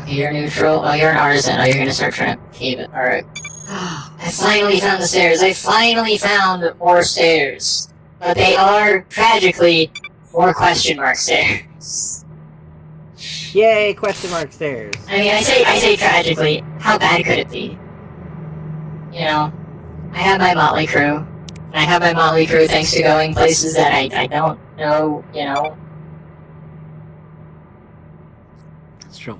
Okay, you're neutral. Oh, you're an artisan. Oh, you're gonna start trying to cave it. Alright. I finally found the stairs. I finally found more stairs. But they are, tragically, more question mark stairs. Yay, question mark stairs. I mean, I say tragically. How bad could it be? You know, I have my motley crew. And I have my motley crew thanks to going places that I don't know, you know. That's true.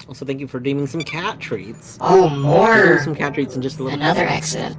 Also, thank you for redeeming some cat treats. Oh, more! Some cat treats in just a little Another bit. exit.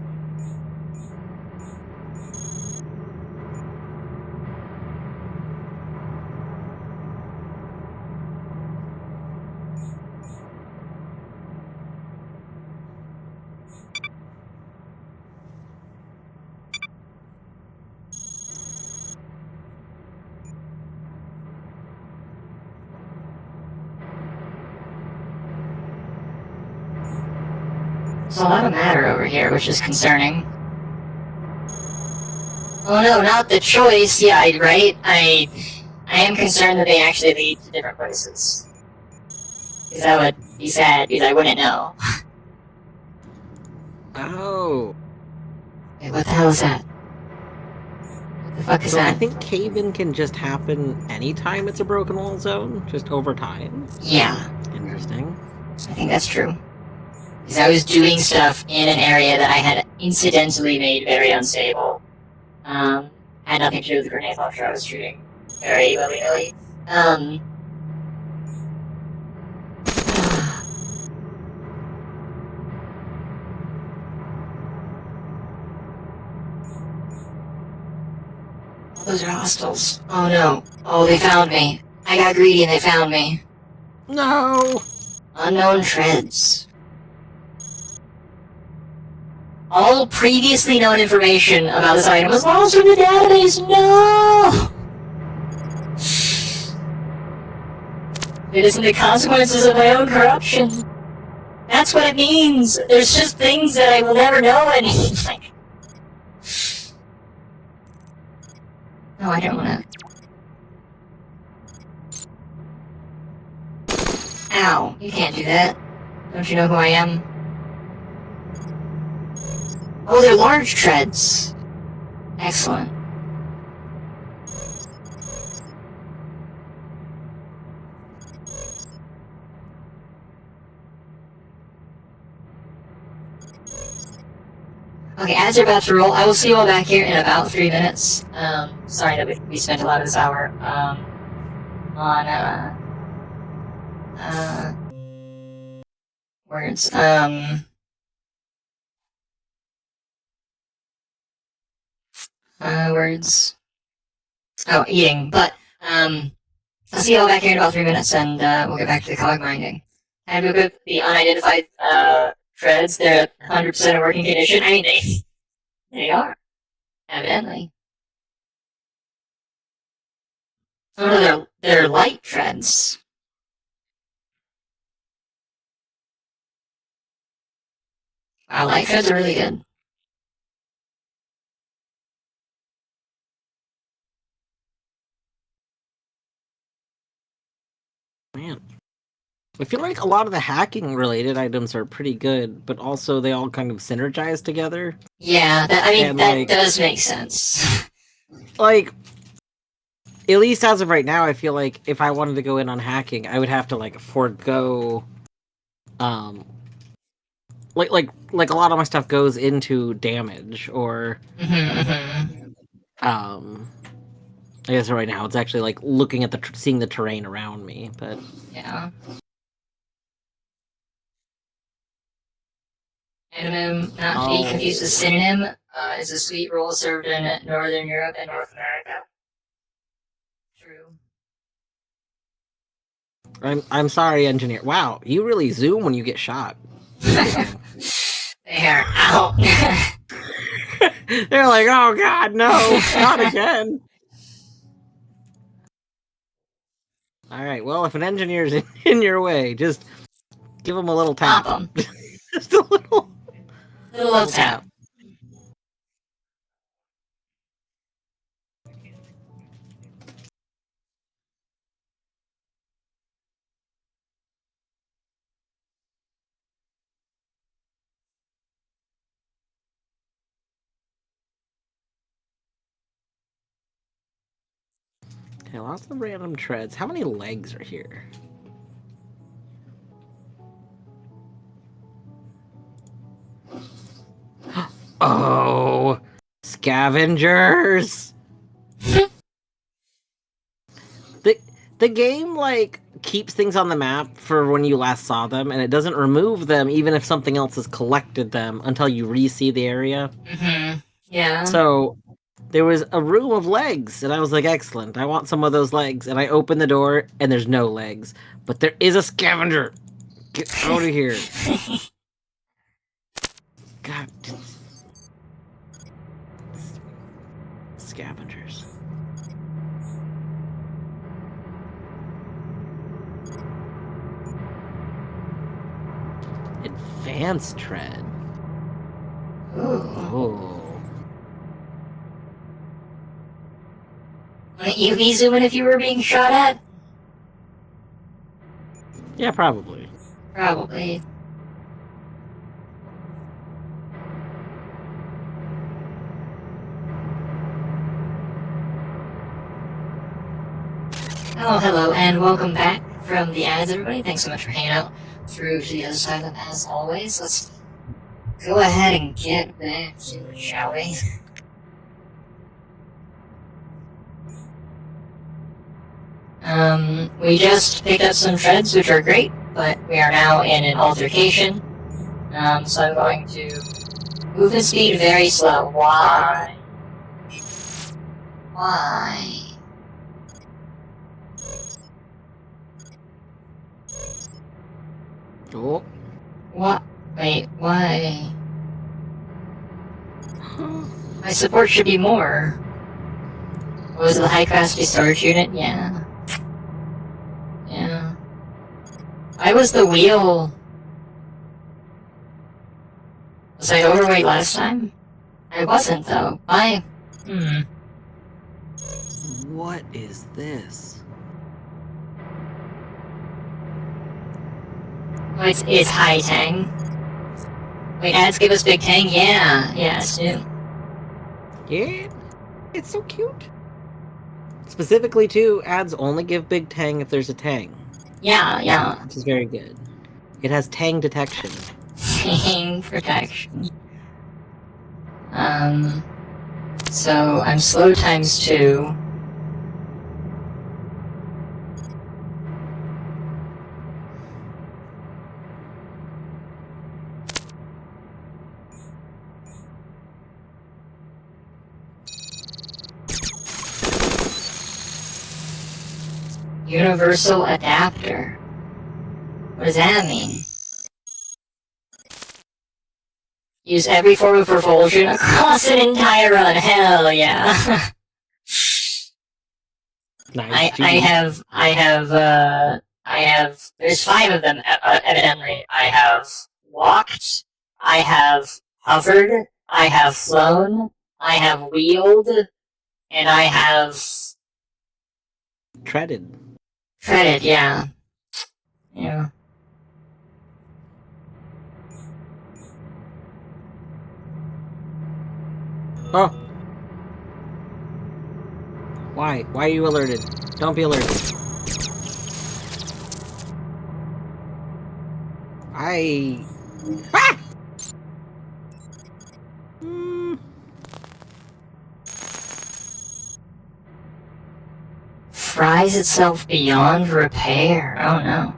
There's a lot of matter over here, which is concerning. Oh no, not the choice. Yeah, right? I am concerned that they actually lead to different places. Because that would be sad, because I wouldn't know. Oh. Wait, what the hell is that? What the fuck is So that? I think cave-in can just happen anytime it's a broken wall zone, just over time. Yeah, Interesting. I think that's true. Because I was doing stuff in an area that I had incidentally made very unstable. Had nothing to do with the grenade launcher I was shooting. Very willy-nilly. Those are hostiles. Oh no. Oh, they found me. I got greedy and they found me. No! Unknown treads. All previously known information about this item was lost from the database. No! It isn't the consequences of my own corruption. That's what it means. There's just things that I will never know and like. No, I don't wanna. Ow, you can't do that. Don't you know who I am? Oh, they're large treads. Excellent. Okay, as you're about to roll, I will see you all back here in about 3 minutes. Sorry that we spent a lot of this hour, on, words, words. Oh, eating, but, I'll see you all back here in about 3 minutes, and, we'll get back to the cog minding. And we'll get the unidentified, treads, they're 100% in working condition. I mean, they are. Evidently. Oh no, they're light treads. Wow, light treads are really good. Man. I feel like a lot of the hacking related items are pretty good, but also they all kind of synergize together. Yeah, that like, does make sense. Like, at least as of right now, I feel like if I wanted to go in on hacking, I would have to like forego, like a lot of my stuff goes into damage or, I guess right now it's actually like looking at seeing the terrain around me, but yeah. Anonym, not to be confused with synonym, is a sweet roll served in Northern Europe and North America. True. I'm sorry, engineer. Wow, you really zoom when you get shot. There, ow. They're like, oh god, no, not again. Alright, well, if an engineer's in your way, just give him a little tap. Pop 'em. Just a little tap. Okay, lots of random treads. How many legs are here? Oh, scavengers! The game, like, keeps things on the map for when you last saw them, and it doesn't remove them even if something else has collected them until you re-see the area. Yeah. So, there was a room of legs, and I was like, excellent, I want some of those legs. And I open the door, and there's no legs. But there is a scavenger! Get out of here. God. Scavengers. Advanced tread. Ooh. Oh. Wouldn't you be zooming if you were being shot at? Yeah, probably. Probably. Oh, hello, and welcome back from the ads, everybody. Thanks so much for hanging out through to the other side of them, as always. Let's go ahead and get back to it, shall we? We just picked up some shreds, which are great, but we are now in an altercation. So I'm going to move the speed very slow. Why? Why? Oh. What? Wait, why? My support should be more. Was it the high capacity storage unit? Yeah. Yeah. Why was the wheel... Was I overweight last time? I wasn't, though. Why? What is this? Oh, it's high tang. Wait, ads give us big tang? Yeah. Yeah, it's new. Yeah, it's so cute. Specifically, too, ads only give big tang if there's a tang. Yeah. Which is very good. It has tang detection. Tang protection. So I'm slow times 2. Universal adapter. What does that mean? Use every form of propulsion across an entire run. Hell yeah. Nice. I have, there's 5 of them, evidently. I have walked, I have hovered, I have flown, I have wheeled, and I have... Treaded. Treaded, yeah. Yeah. Oh. Why? Why are you alerted? Don't be alerted. Ah! Fries itself beyond repair. Oh no.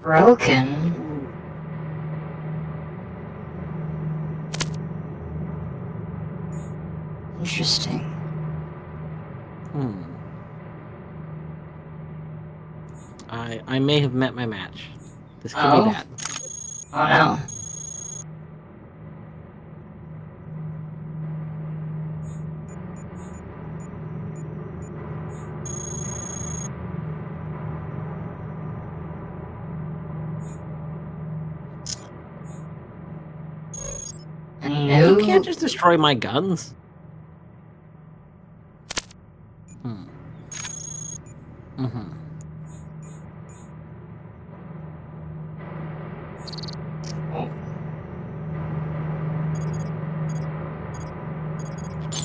Broken? Interesting. I may have met my match. This could be bad. Oh no. You can't just destroy my guns.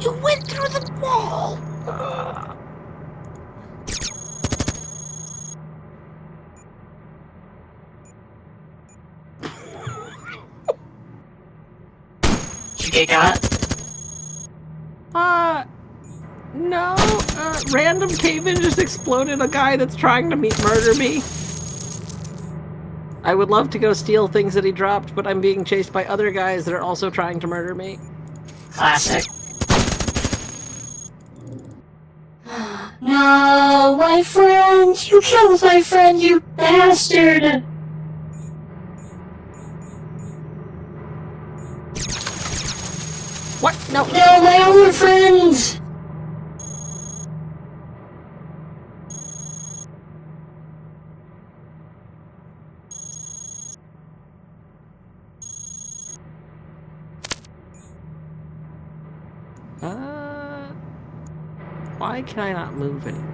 You went through the wall! Did you get got? No. Random cave-in just exploded a guy that's trying to murder me. I would love to go steal things that he dropped, but I'm being chased by other guys that are also trying to murder me. Classic. No, my friend! You killed my friend, you bastard! What? No. No, my other friend! Why can I not move anymore?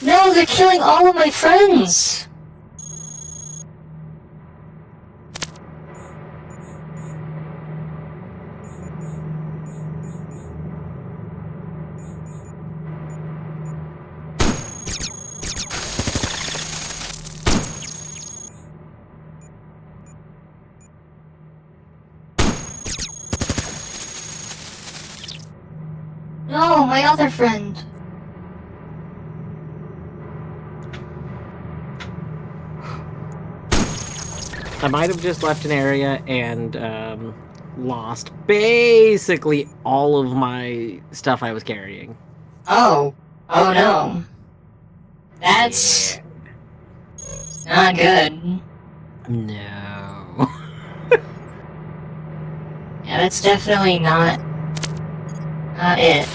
No, they're killing all of my friends! No, my other friend. I might have just left an area and lost basically all of my stuff I was carrying. Oh. Oh no. That's not good. No. Yeah, that's definitely not it.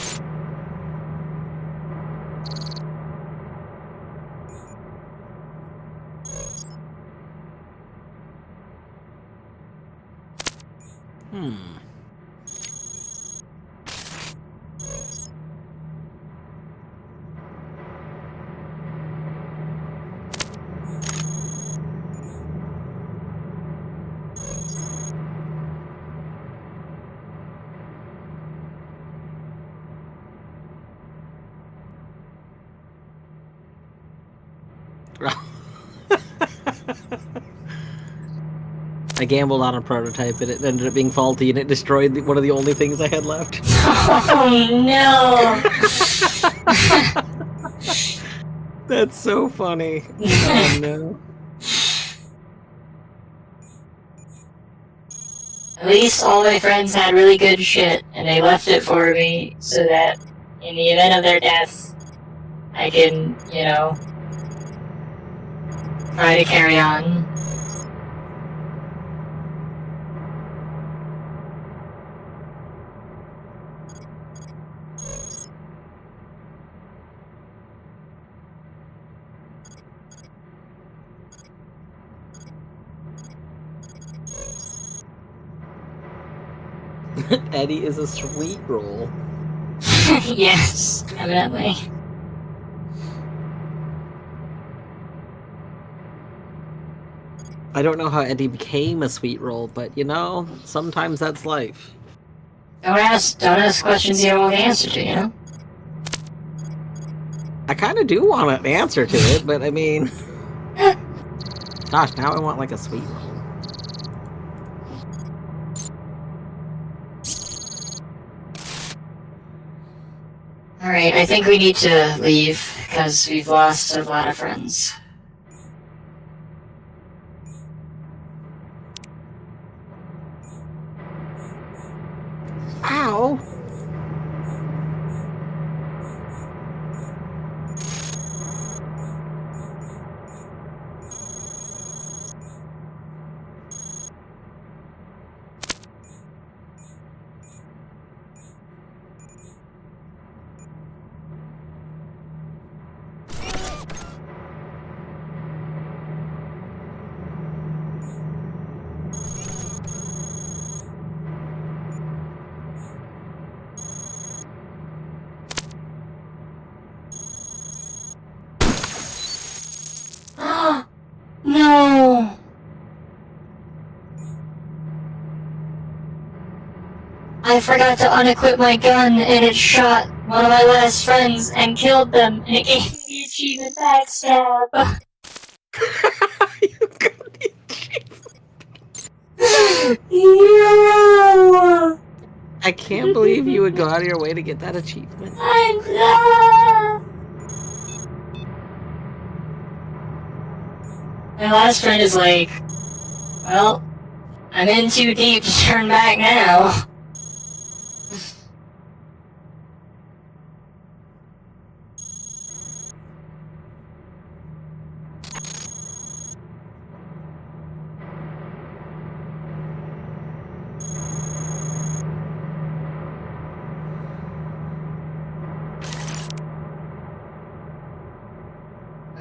I gambled on a prototype and it ended up being faulty and it destroyed one of the only things I had left. Oh no! That's so funny. Oh no. At least all my friends had really good shit, and they left it for me so that in the event of their death, I can, you know, try to carry on. Eddie is a sweet roll. Yes, evidently. I don't know how Eddie became a sweet roll, but you know, sometimes that's life. Don't ask questions you don't want the answer to, you know? I kind of do want an answer to it, but I mean... Gosh, now I want like a sweet roll. Alright, I think we need to leave, because we've lost a lot of friends. Ow! No! I forgot to unequip my gun, and it shot one of my last friends and killed them, and it gave me the achievement backstab. You got the No! I can't believe you would go out of your way to get that achievement. My last friend is like, well, I'm in too deep to turn back now.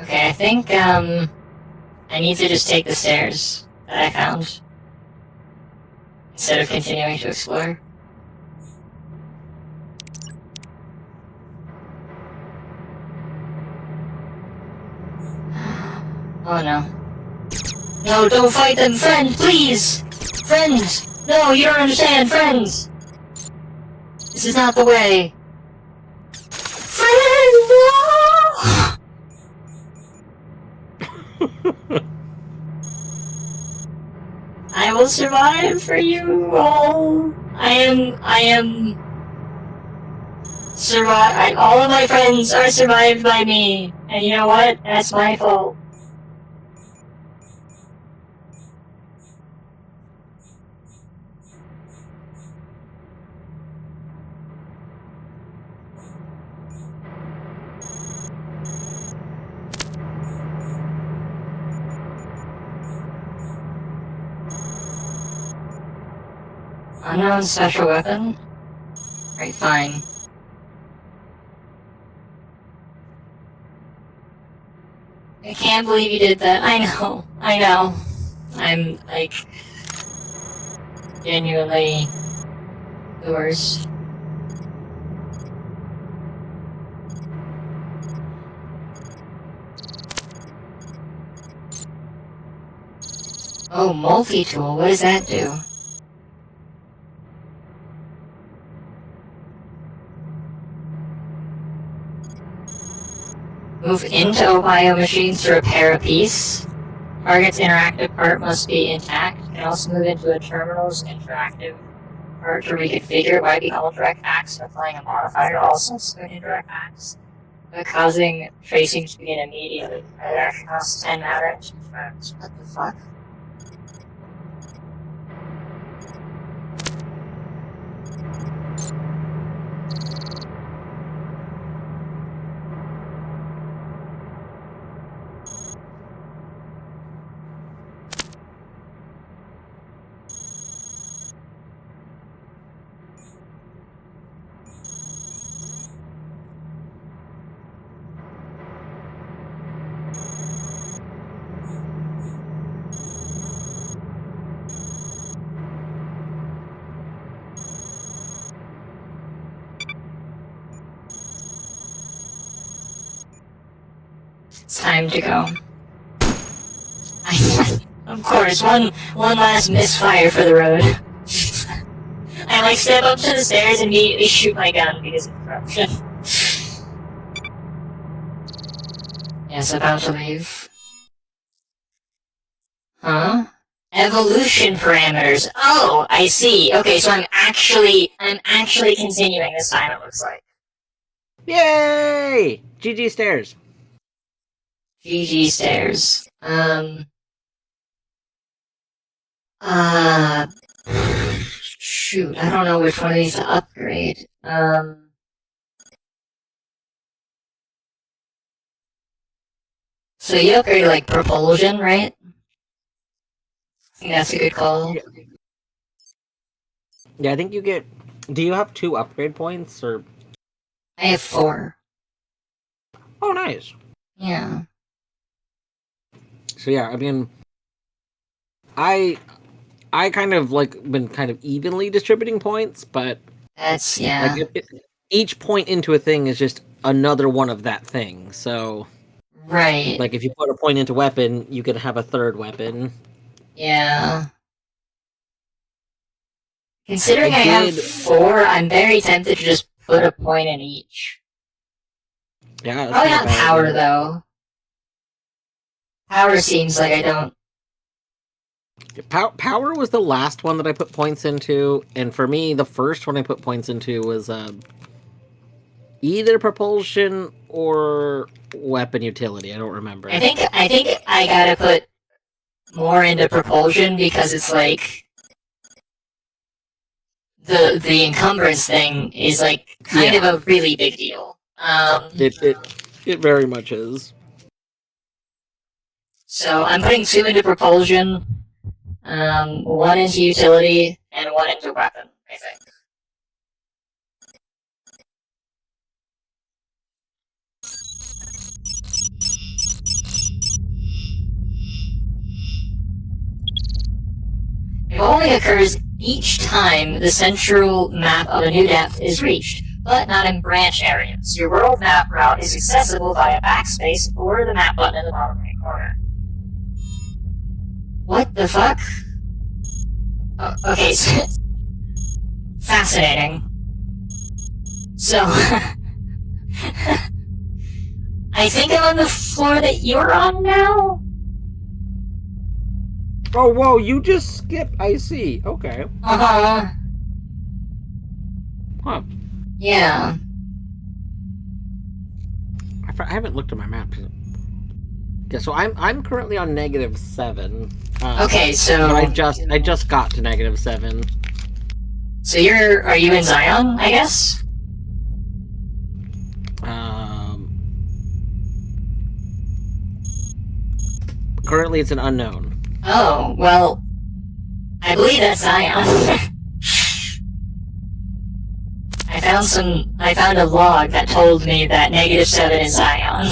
Okay, I think, I need to just take the stairs that I found instead of continuing to explore. Oh no. No, don't fight them, friend, please! Friends! No, you don't understand, friends! This is not the way. Friend, no! I will survive for you all. I am all of my friends are survived by me. And you know what? That's my fault. Unknown special weapon? Right, fine. I can't believe you did that. I know. I'm, like, genuinely the worst. Oh, multi-tool, what does that do? Move into Ohio machines to repair a piece. Target's interactive part must be intact. Can also move into a terminal's interactive part to reconfigure. It might be called direct acts, applying a modifier also subsequent indirect acts, but causing tracing to begin immediately. It actually costs 10 matter and 2 frames. What the fuck? It's time to go. Of course, one last misfire for the road. I like step up to the stairs and immediately shoot my gun because of corruption. Yes, about to leave. Huh? Evolution parameters. Oh, I see. Okay, so I'm actually continuing this time, it looks like. Yay! GG stairs. GG stairs. Shoot, I don't know which one of these to upgrade. So you upgrade like propulsion, right? I think that's a good call. Yeah, I think you get... Do you have 2 upgrade points, or... I have 4. Oh, nice. Yeah. So yeah, I mean... I kind of, like, been kind of evenly distributing points, but... That's, yeah. Like, each point into a thing is just another one of that thing, so... Right. Like, if you put a point into weapon, you could have a 3rd weapon. Yeah. Considering I have 4, I'm very tempted to just put a point in each. Yeah, Probably not power, though. Power seems like I don't... Power was the last one that I put points into, and for me, the first one I put points into was either propulsion or weapon utility. I don't remember. I think I gotta put more into propulsion because it's like the encumbrance thing is like kind of a really big deal. It very much is. So I'm putting 2 into propulsion, 1 into utility, and 1 into weapon, I think. It only occurs each time the central map of a new depth is reached, but not in branch areas. Your world map route is accessible via backspace or the map button in the bottom right corner. What the fuck? Oh, okay, so fascinating. So, I think I'm on the floor that you're on now? Oh, whoa, you just skipped. I see. Okay. Uh-huh. Huh. Yeah. I haven't looked at my map. Yeah, so I'm currently on -7. Okay, so... I just got to -7. So are you in Zion, I guess? Currently it's an unknown. Oh, well, I believe that's Zion. I found a log that told me that -7 is Zion.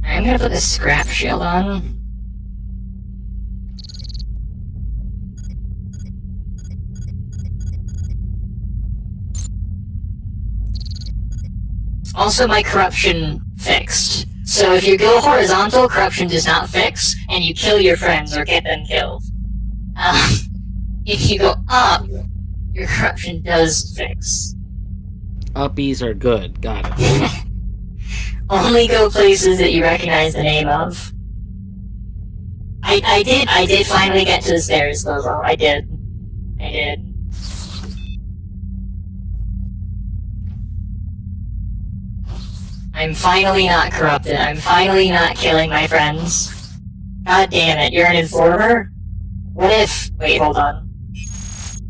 I'm gonna put the scrap shield on. Also, my corruption fixed. So if you go horizontal, corruption does not fix, and you kill your friends or get them killed. If you go up, your corruption does fix. Uppies are good. Got it. Only go places that you recognize the name of. I did finally get to the stairs, though. I did. I'm finally not corrupted. I'm finally not killing my friends. God damn it, you're an informer? What if... Wait, hold on.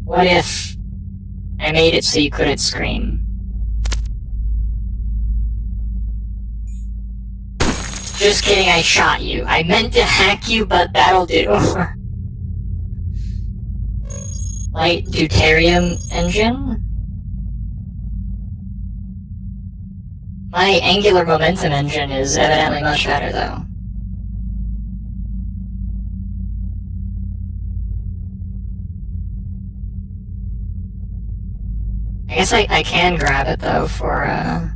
What if I made it so you couldn't scream? Just kidding, I shot you. I meant to hack you, but that'll do. Light deuterium engine? My angular momentum engine is evidently much better, though. I guess I can grab it, though, for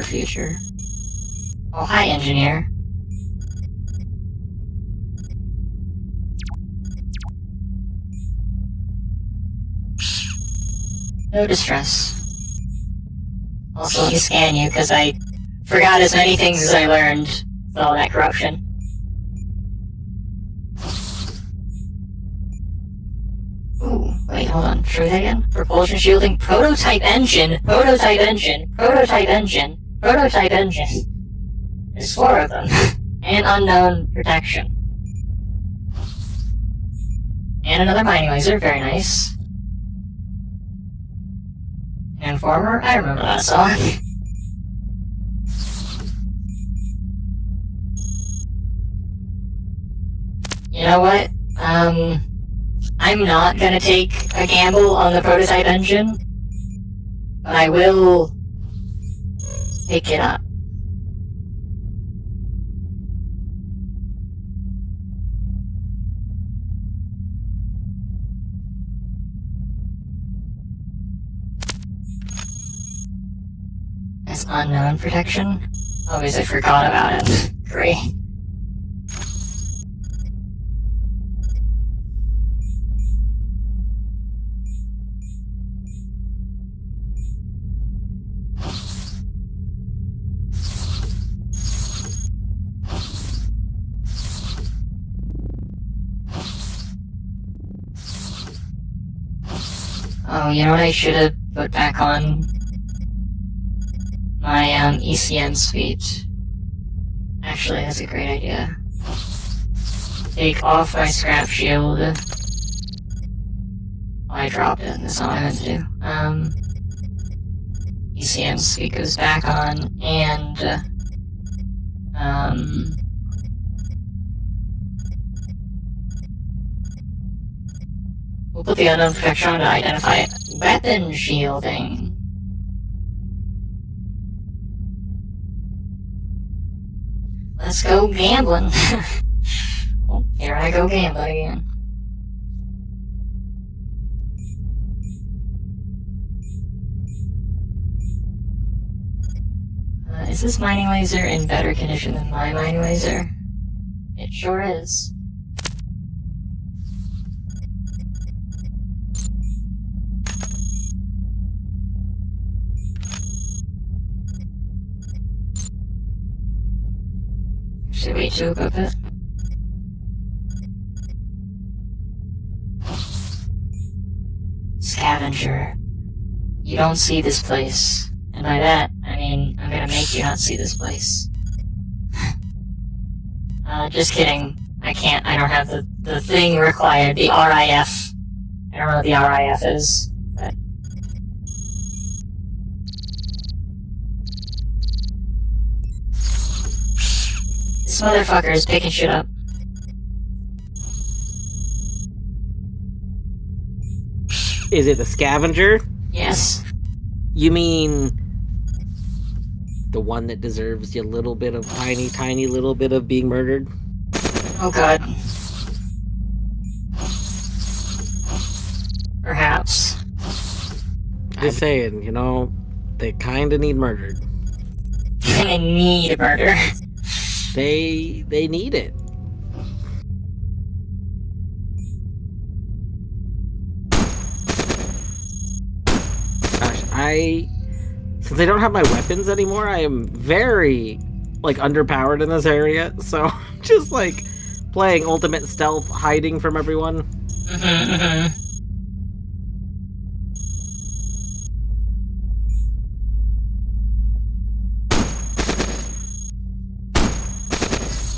future. Oh, hi, engineer. No distress. Also, let me scan you, because I forgot as many things as I learned with all that corruption. Ooh, wait, hold on. Show that again? Propulsion shielding, prototype engine, prototype engine, prototype engine, prototype engine. There's 4 of them. And unknown protection. And another mining laser, very nice. Informer? I remember that song. You know what? I'm not gonna take a gamble on the prototype engine, but I will pick it up. That's unknown protection? Obviously, I forgot about it. Oh, you know what I should have put back on? My ECM suite. Actually, that's a great idea. Take off my scrap shield. Oh, I dropped it, that's all I meant to do. ECM suite goes back on, and we'll put the unknown protection on to identify weapon shielding. Let's go gambling. Oh, here I go gambling again. Is this mining laser in better condition than my mining laser? It sure is. Should we wait to equip it? Scavenger. You don't see this place. And by that, I mean, I'm gonna make you not see this place. Just kidding. I don't have the thing required, the RIF. I don't know what the RIF is, but... This motherfucker is picking shit up. Is it the scavenger? Yes. You mean the one that deserves a little bit of tiny little bit of being murdered? Oh god. Perhaps. Just saying, you know, they kinda need murdered. They need murder. They need it. Gosh, since I don't have my weapons anymore, I am very, like, underpowered in this area, so just, like, playing ultimate stealth, hiding from everyone.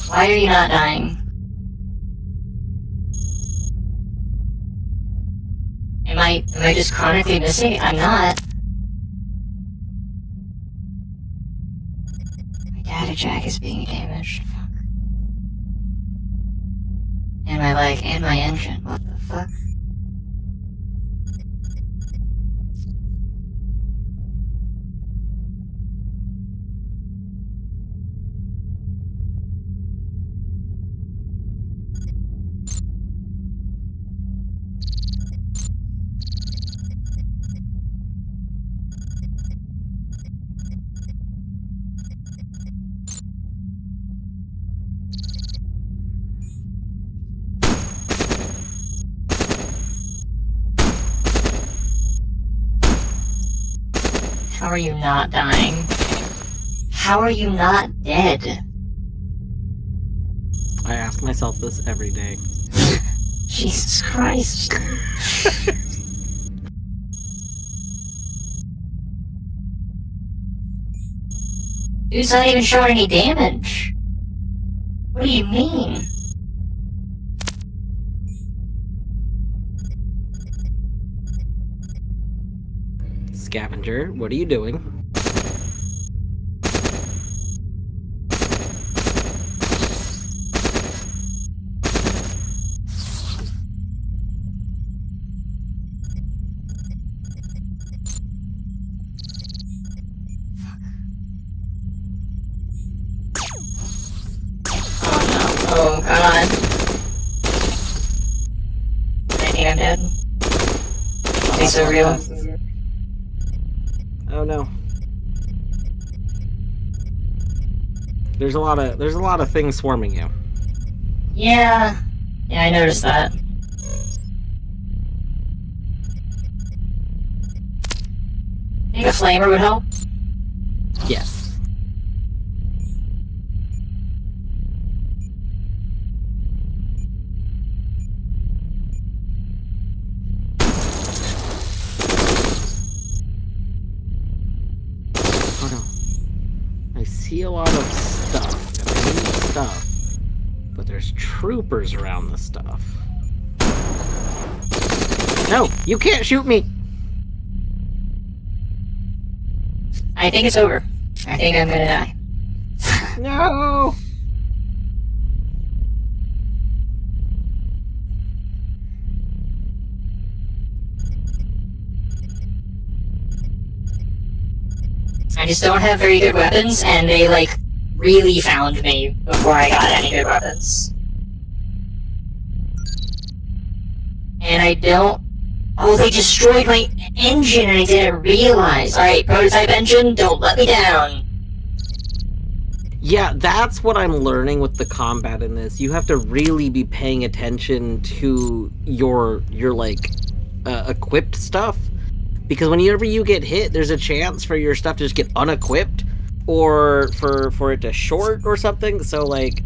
Why are you not dying? Am I just chronically missing? I'm not. My data jack is being damaged. Fuck. And my leg, and my engine. What the fuck? How are you not dying? How are you not dead? I ask myself this every day. Jesus Christ. Dude's not even showing any damage. What do you mean? Scavenger, what are you doing? Oh god. I think I'm dead. I'll be so real. Oh no. There's a lot of things swarming you. Yeah. Yeah, I noticed that. Think a flamer would help? Yes. see a lot of stuff, and I need stuff, but there's troopers around the stuff. No, you can't shoot me! I think it's over. I think I'm gonna die. No! I just don't have very good weapons, and they, like, really found me before I got any good weapons. And I don't... Oh, they destroyed my engine and I didn't realize. Alright, prototype engine, don't let me down. Yeah, that's what I'm learning with the combat in this. You have to really be paying attention to your like, equipped stuff. Because whenever you get hit, there's a chance for your stuff to just get unequipped, or for it to short or something. So, like,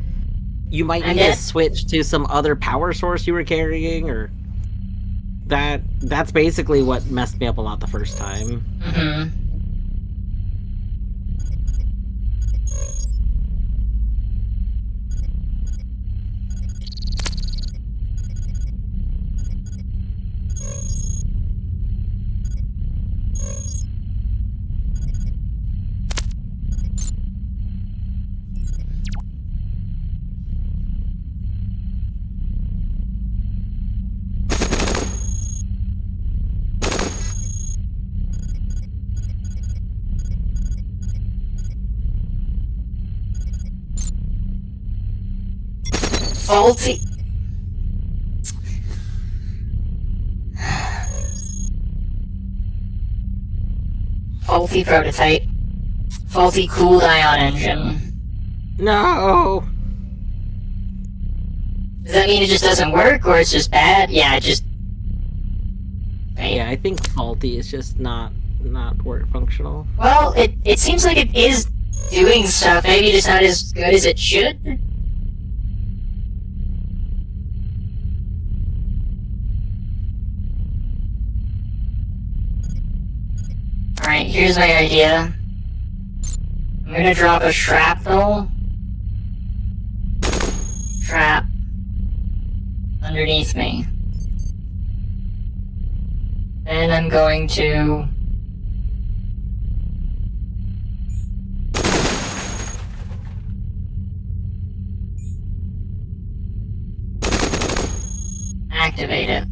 you might need to switch to some other power source you were carrying, or... That's basically what messed me up a lot the first time. Mm-hmm. Faulty... Faulty prototype. Faulty cooled ion engine. No! Does that mean it just doesn't work, or it's just bad? Yeah, it just... Right. Yeah, I think faulty is just not work functional. Well, it seems like it is doing stuff, maybe just not as good as it should? Alright, here's my idea. I'm gonna drop a shrapnel trap underneath me. Then I'm going to activate it.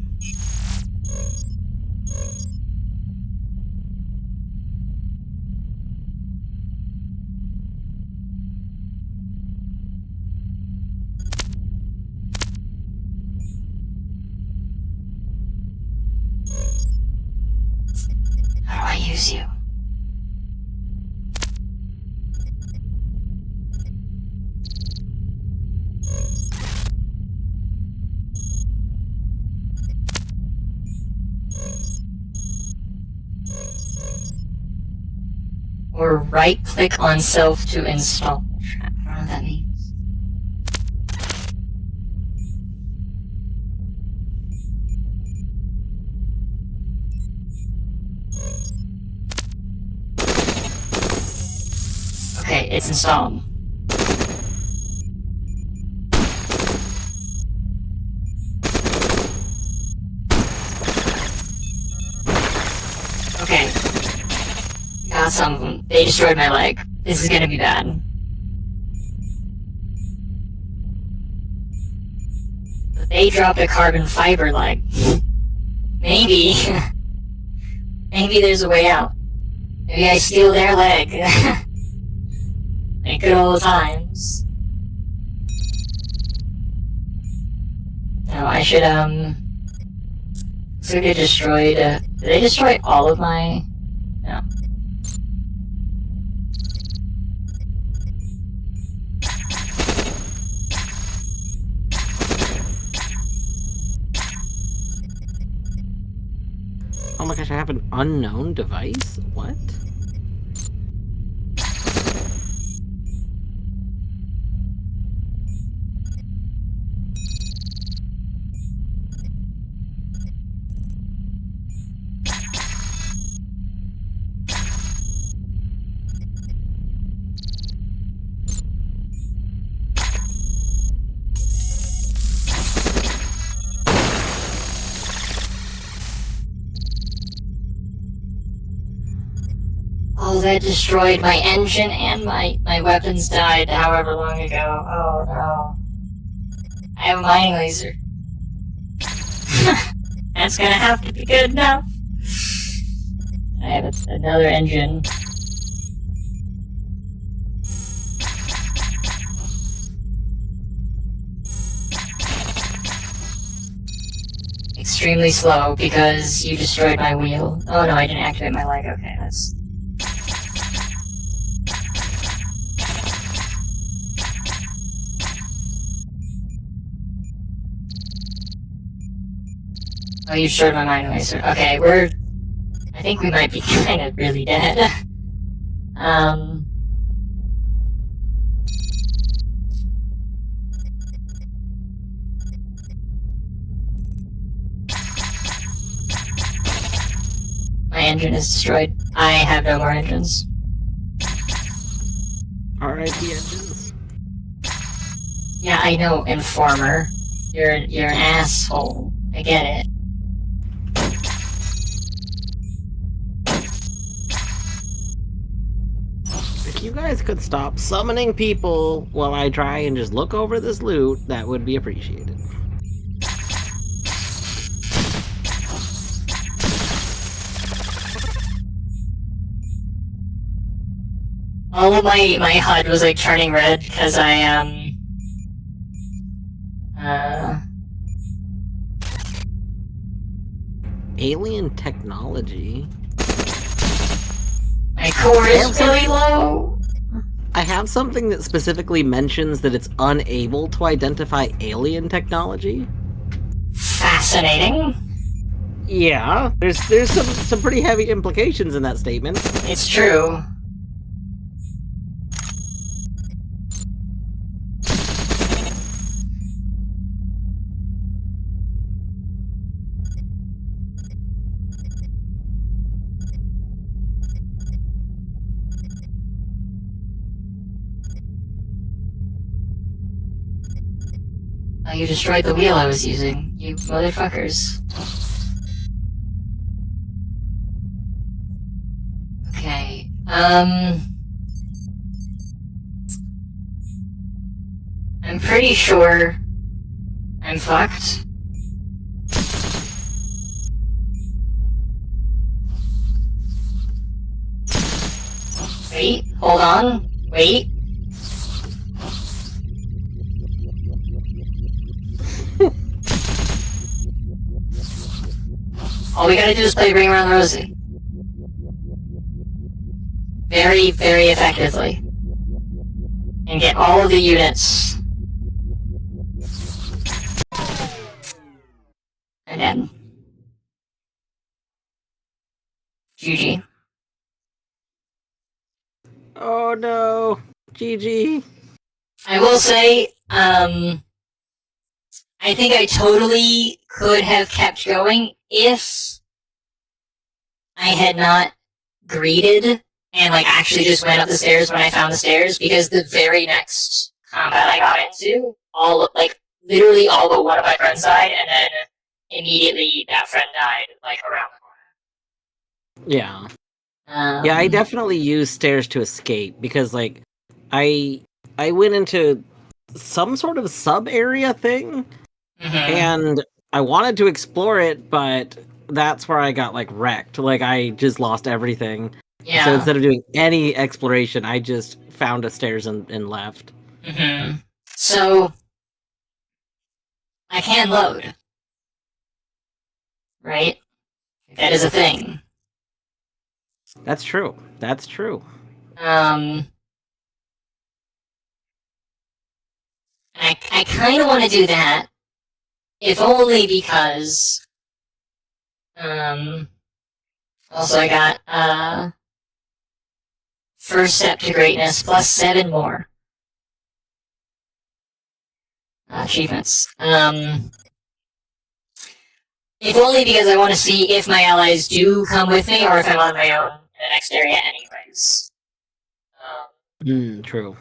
How do I use you? Or right-click on self to install trap. I don't know what that means. Okay, it's installed. Okay. Got some of them. They destroyed my leg. This is gonna be bad. But they dropped a carbon fiber leg. Maybe. Maybe there's a way out. Maybe I steal their leg. Like good old times. No, I should, so they destroyed, did they destroy all of my... No. Oh my gosh, I have an unknown device? What? that destroyed my engine and my weapons died however long ago. Oh no. I have a mining laser. That's gonna have to be good enough. I have another engine. Extremely slow because you destroyed my wheel. Oh no, I didn't activate my leg. Okay, that's... Oh, you destroyed my mining laser. Okay, I think we might be kind of really dead. My engine is destroyed. I have no more engines. R.I.P. engines. Yeah, I know, Informer. You're an asshole. I get it. If you guys could stop summoning people while I try and just look over this loot, that would be appreciated. All of my HUD was like turning red because I Alien technology? my core is really low. I have something that specifically mentions that it's unable to identify alien technology. Fascinating. Yeah, there's some pretty heavy implications in that statement. It's true. Oh, you destroyed the wheel I was using, you motherfuckers. Okay, I'm pretty sure I'm fucked. Wait, hold on, wait. All we gotta do is play Ring Around the Rosie. Very, very effectively. And get all of the units. And then... GG. Oh no, GG. I will say, I think I totally could have kept going if I had not greeted and like actually just went up the stairs when I found the stairs, because the very next combat I got into, literally all but one of my friends died, and then immediately that friend died, like, around the corner. Yeah. Yeah, I definitely used stairs to escape because, like, I went into some sort of sub area thing, and I wanted to explore it, but that's where I got like wrecked. Like, I just lost everything. Yeah. So instead of doing any exploration, I just found a stairs and left. So I can load, right? That is a thing. That's true. That's true. I kind of want to do that, if only because, also I got, first step to greatness plus 7 more achievements. If only because I want to see if my allies do come with me, or if I'm on my own in the next area anyways. True.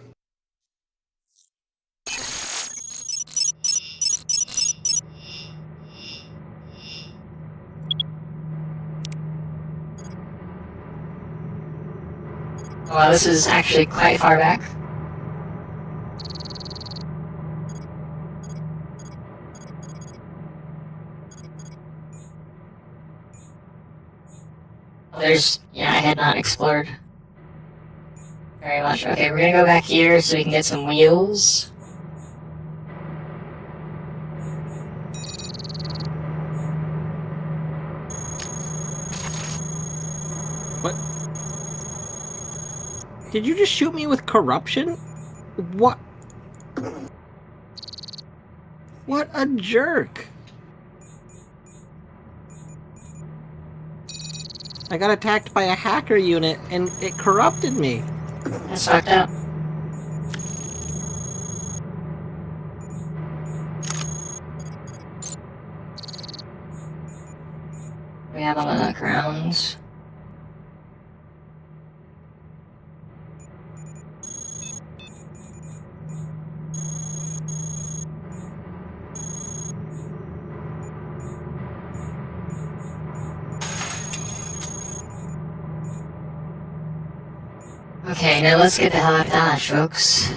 Well, this is actually quite far back. Yeah, I had not explored very much. Okay, we're gonna go back here so we can get some wheels. What? Did you just shoot me with corruption? What? What a jerk! I got attacked by a hacker unit and it corrupted me. That's fucked up. We have on the ground. Okay, now let's get the hell out of Dodge, folks.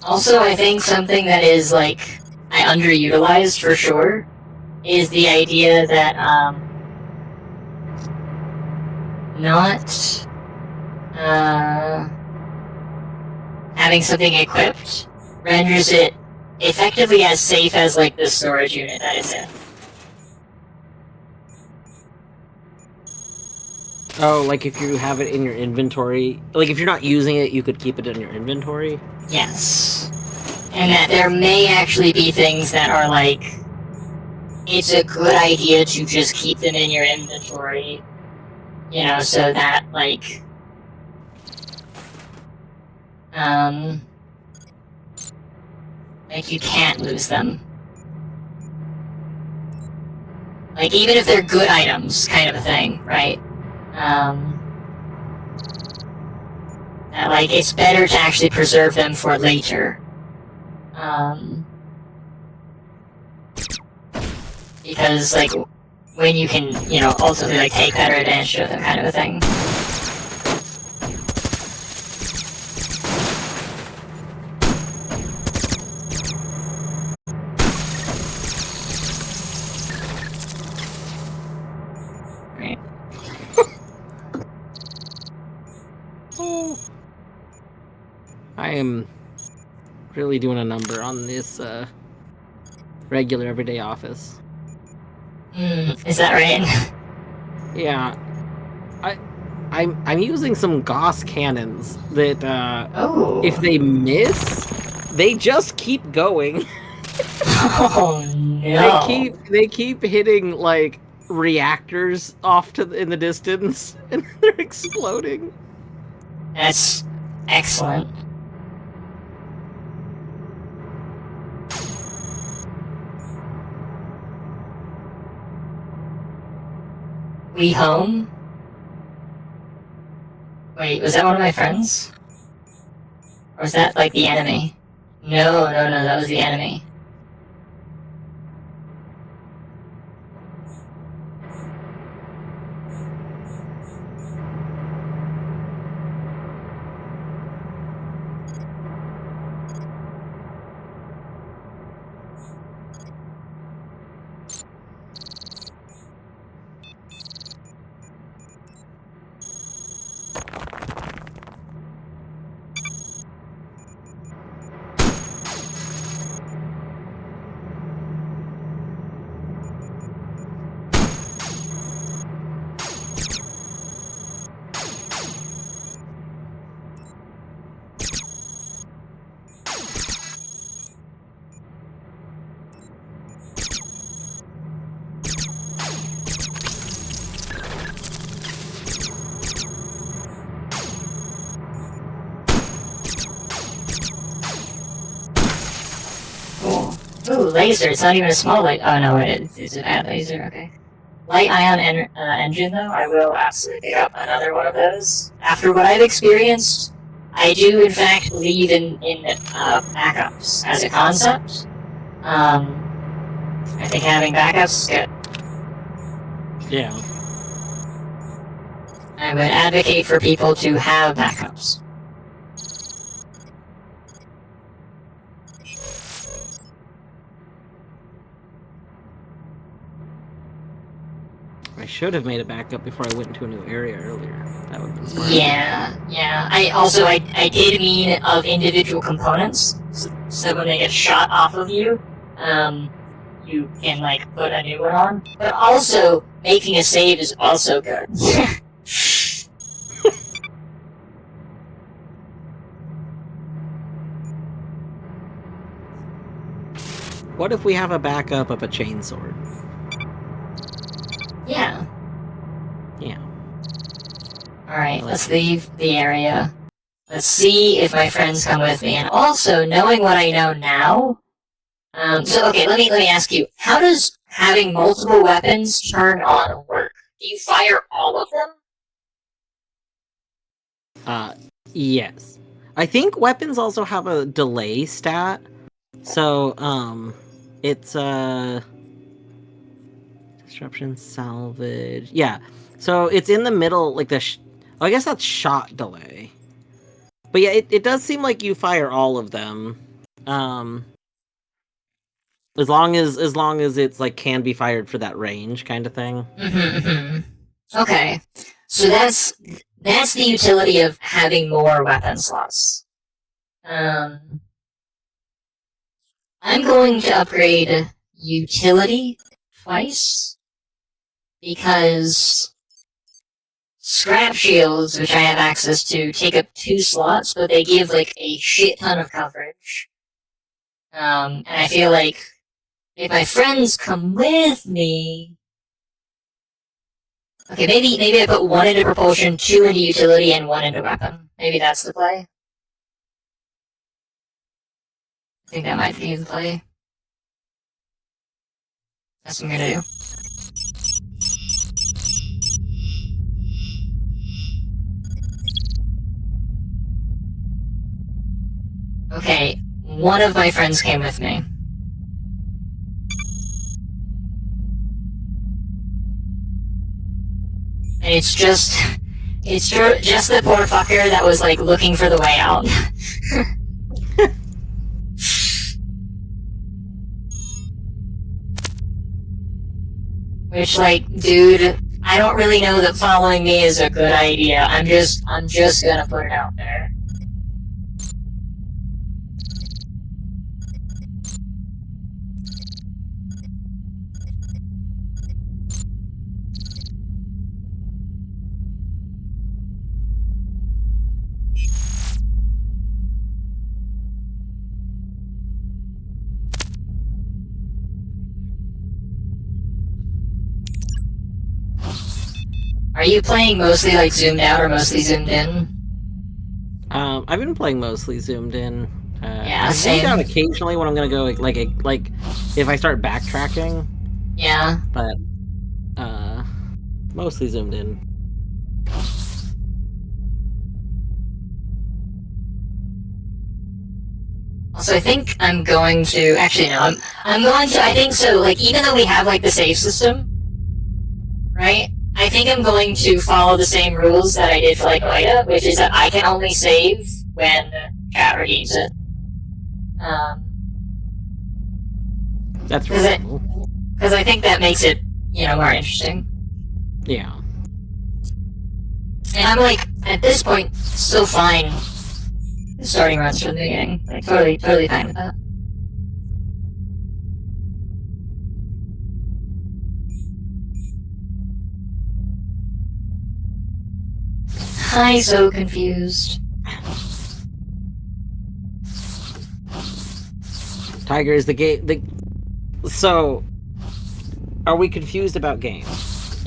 Also, I think something that is, like, I underutilized for sure, is the idea that, not, having something equipped renders it effectively as safe as, like, the storage unit that it's in. Oh, like if you have it in your inventory, like if you're not using it, you could keep it in your inventory? Yes. And that there may actually be things that are like, it's a good idea to just keep them in your inventory, you know, so that, like, you can't lose them. Like, even if they're good items, kind of a thing, right? That, like, it's better to actually preserve them for later. Because, like, when you can, you know, ultimately, like, take better advantage of them, kind of a thing. Right. I am really doing a number on this regular everyday office. Is that right? Yeah, I'm using some Gauss cannons that Oh. if they miss, they just keep going. Oh no. They keep hitting like reactors off in the distance, and they're exploding. That's excellent. We home? Wait, was that one of my friends? Or was that, like, the enemy? No, that was the enemy. Ooh, laser. It's not even a small light. Oh no, it's a bad laser. Okay. Light ion engine, though, I will absolutely pick up another one of those. After what I've experienced, I do in fact believe in backups as a concept. I think having backups is good. Yeah. I would advocate for people to have backups. I should have made a backup before I went into a new area earlier. That would have been smart. Yeah. I did mean of individual components, so when they get shot off of you, you can like put a new one on. But also, making a save is also good. What if we have a backup of a chainsword? Yeah. Yeah. Alright, let's leave the area. Let's see if my friends come with me. And also, knowing what I know now... okay, let me ask you. How does having multiple weapons turn on work? Do you fire all of them? Yes. I think weapons also have a delay stat. So, it's, disruption, salvage... Yeah. So, it's in the middle, like the... I guess that's shot delay. But yeah, it does seem like you fire all of them. As long as it's like can be fired for that range kind of thing. Okay. So that's the utility of having more weapon slots. I'm going to upgrade utility twice because scrap shields, which I have access to, take up 2 slots, but they give like a shit ton of coverage. And I feel like if my friends come with me... Okay, maybe I put 1 into propulsion, 2 into utility, and 1 into weapon. Maybe that's the play. I think that might be the play. That's what I'm gonna do. Okay, 1 of my friends came with me. And it's just the poor fucker that was like looking for the way out. Which, like, dude, I don't really know that following me is a good idea. I'm just gonna put it out there. Are you playing mostly like zoomed out or mostly zoomed in? I've been playing mostly zoomed in. Yeah, I same. zoomed out occasionally when I'm gonna go like if I start backtracking. Yeah. But mostly zoomed in. Also, I think I'm going to actually no, I'm going to I think so. Like even though we have like the save system, right? I think I'm going to follow the same rules that I did for like Oida, which is that I can only save when chat redeems it. That's reasonable. Because I think that makes it, more interesting. Yeah. And I'm like, at this point, still fine starting runs from the beginning. Like, totally fine with that. I'm so confused. Tiger is the game. So, are we confused about game?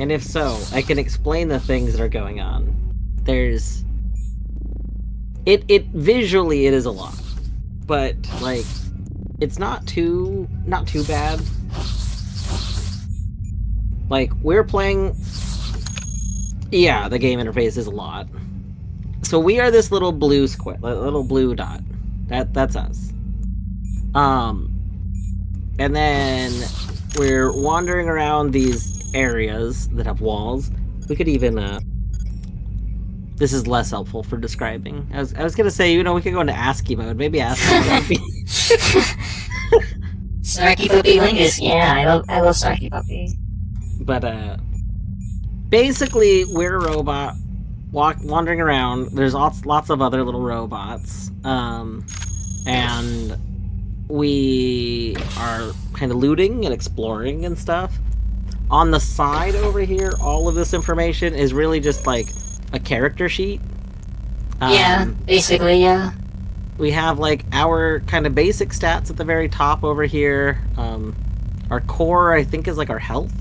And if so, I can explain the things that are going on. There's... It visually it is a lot. But, like, it's not too bad. Like, we're playing... Yeah, the game interface is a lot. So we are this little blue square, little blue dot. That's us. And then we're wandering around these areas that have walls. We could even this is less helpful for describing. I was gonna say, we could go into ASCII mode. Maybe ASCII mode would be... Snarky Puppy Lingus. Yeah, I love Snarky Puppy. But basically, we're a robot wandering around. There's lots of other little robots, and we are kind of looting and exploring and stuff. On the side over here, all of this information is really just like a character sheet. Yeah, basically, yeah. We have like our kind of basic stats at the very top over here. Our core, I think, is like our health.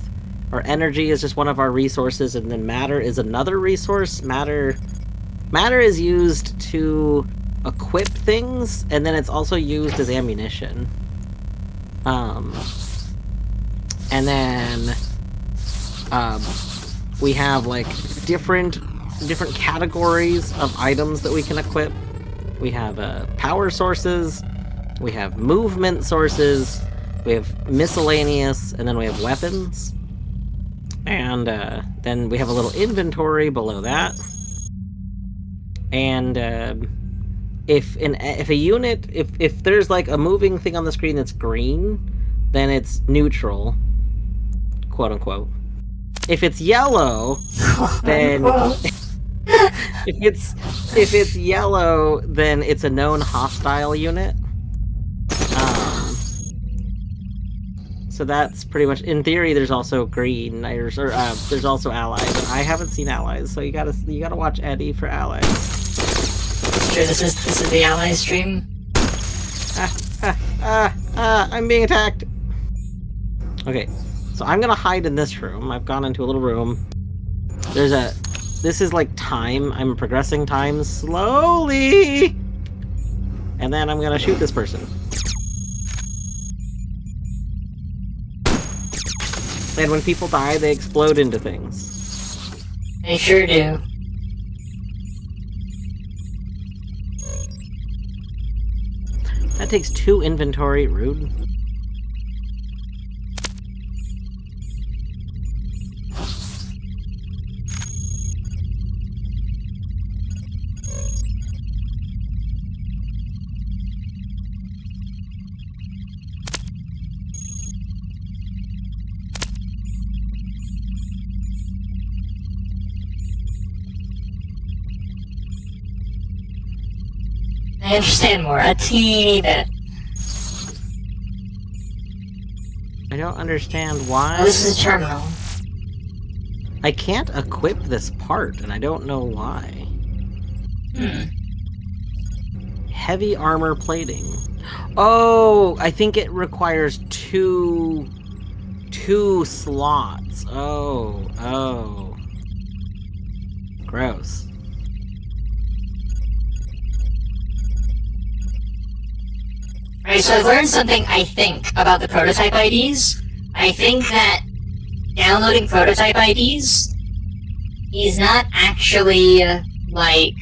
Our energy is just one of our resources, and then matter is another resource. Matter is used to equip things, and then it's also used as ammunition. And then we have like different categories of items that we can equip. We have power sources, we have movement sources, we have miscellaneous, and then we have weapons. And then we have a little inventory below that. And if a unit, if there's like a moving thing on the screen that's green, then it's neutral, quote unquote. If it's yellow, then if it's yellow, then it's a known hostile unit. So that's pretty much, in theory. There's also green, there's also allies. I haven't seen allies, so you gotta watch Eddie for allies. Sure, this is the ally stream. I'm being attacked. Okay, so I'm gonna hide in this room. I've gone into a little room. This is like time. I'm progressing time slowly, and then I'm gonna shoot this person. And when people die, they explode into things. They sure do. That takes 2 inventory, rude. I understand more, a teeny bit. I don't understand why. Oh, this is a terminal. I can't equip this part, and I don't know why. Heavy armor plating. Oh, I think it requires two slots. Oh. Gross. Alright, so I've learned something, I think, about the prototype IDs. I think that downloading prototype IDs is not actually, like...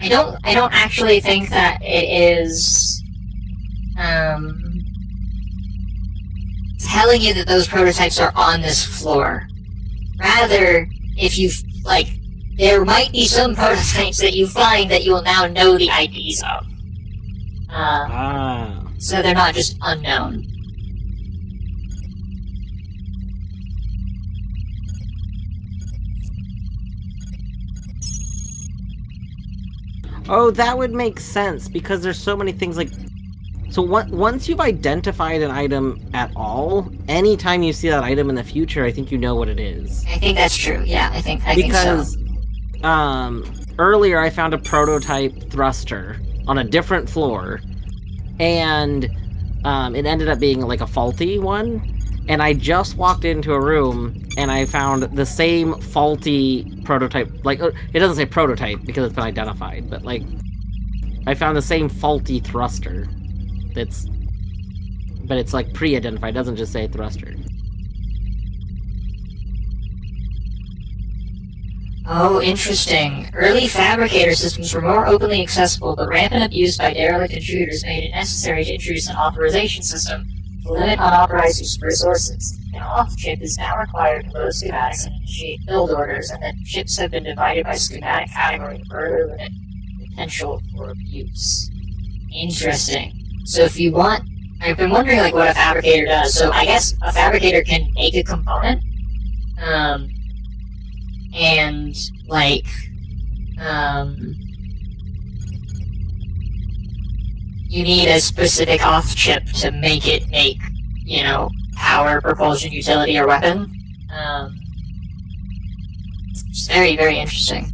I don't actually think that it is, telling you that those prototypes are on this floor. Rather, if you, like, there might be some prototypes that you find that you will now know the IDs of. So they're not just unknown. Oh, that would make sense, because there's so many things like... So once you've identified an item at all, anytime you see that item in the future, I think you know what it is. I think that's true, yeah, I think so. Because, earlier I found a prototype thruster on a different floor, and it ended up being like a faulty one, and I just walked into a room and I found the same faulty prototype. Like, it doesn't say prototype because it's been identified, but like, I found the same faulty thruster. But it's like pre-identified, it doesn't just say thruster. Oh, interesting. Early fabricator systems were more openly accessible, but rampant abuse by derelict intruders made it necessary to introduce an authorization system. To limit unauthorized use of resources, an off-chip is now required to load schematics and initiate build orders, and that chips have been divided by schematic category to further limit potential for abuse. Interesting. So if you want... I've been wondering like what a fabricator does. So I guess a fabricator can make a component, and like, you need a specific off-chip to make it make, you know, power, propulsion, utility, or weapon. It's very, very interesting.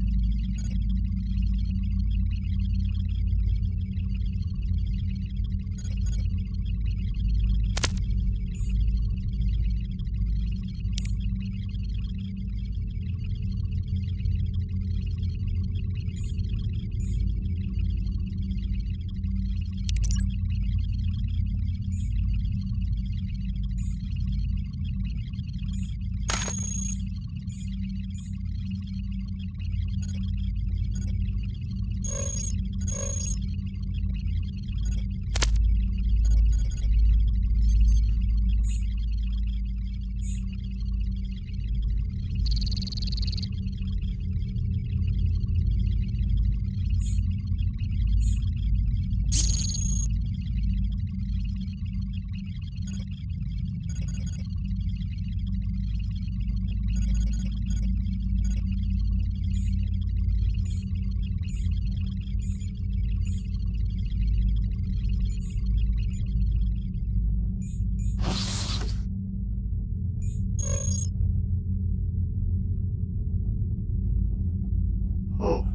Oh.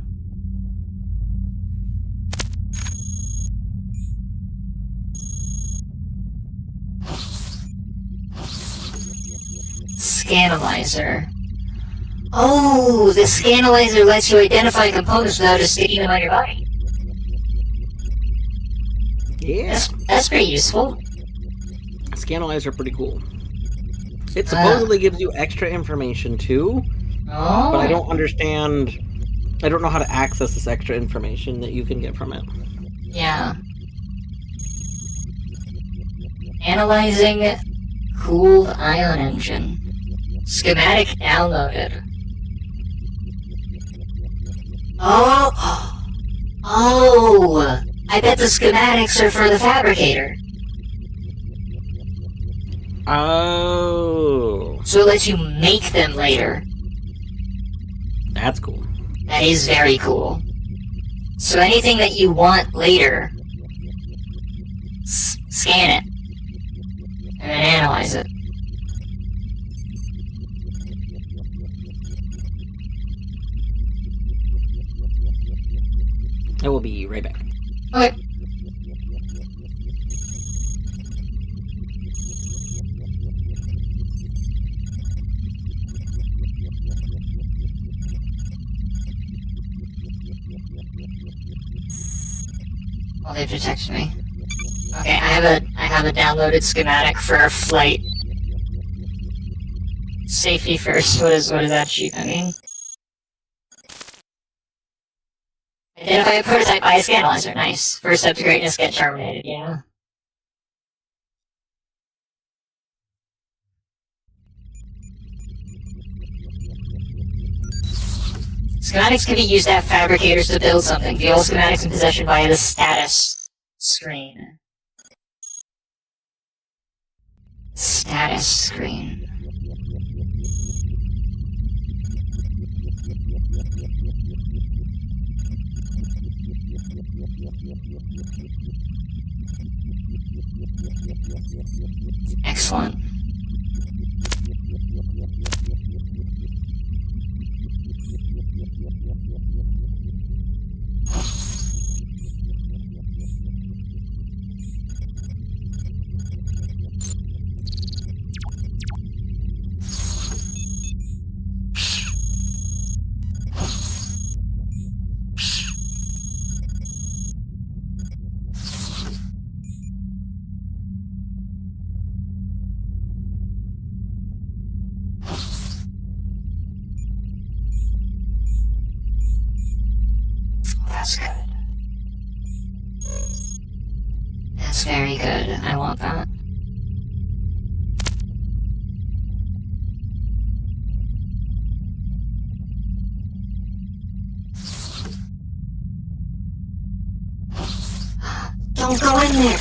Scanalyzer. Oh, the scanalyzer lets you identify components without just sticking them on your body. Yeah. That's pretty useful. Scanalyzer are pretty cool. It supposedly gives you extra information too, but I don't understand. I don't know how to access this extra information that you can get from it. Yeah. Analyzing cooled ion engine. Schematic downloaded. Oh! I bet the schematics are for the fabricator. Oh. So it lets you make them later. That's cool. That is very cool. So anything that you want later, scan it. And then analyze it. I will be right back. Okay. Well, they've detected me. Okay, I have a downloaded schematic for a flight. Safety first. What does that sheet mean? Identify a prototype by a scanalyzer. Nice. First step to greatness, get terminated. Yeah. Schematics can be used to have fabricators to build something. View all schematics in possession via the status screen. Status screen. Excellent. That's good. That's very good. I want that. Don't go in there!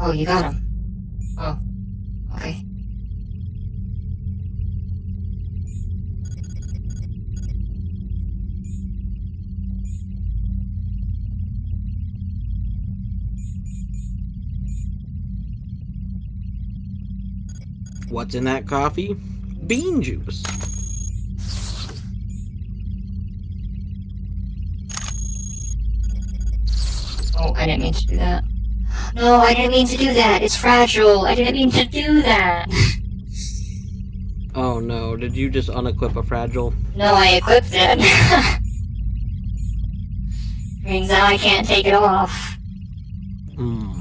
Oh, you got him. Oh, okay. What's in that coffee? Bean juice. Oh, I didn't mean to do that. No, I didn't mean to do that. It's fragile. I didn't mean to do that. Oh no, did you just unequip a fragile? No, I equipped it. Means now I can't take it off. Hmm.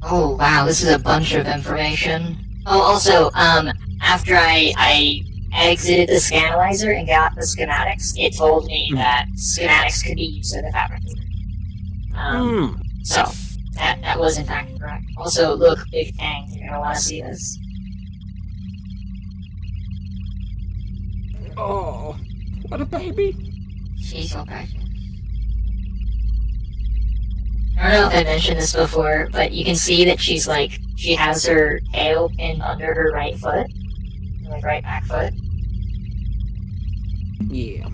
Oh wow, this is a bunch of information. Oh, also, after I exited the Scanalyzer and got the schematics, it told me that schematics could be used in the fabricator. So, that was in fact correct. Also, look, Big Tang, you're gonna want to see this. Oh, what a baby. She's so precious. I don't know if I mentioned this before, but you can see that she has her tail pinned under her right foot. Like right back foot. Yeah.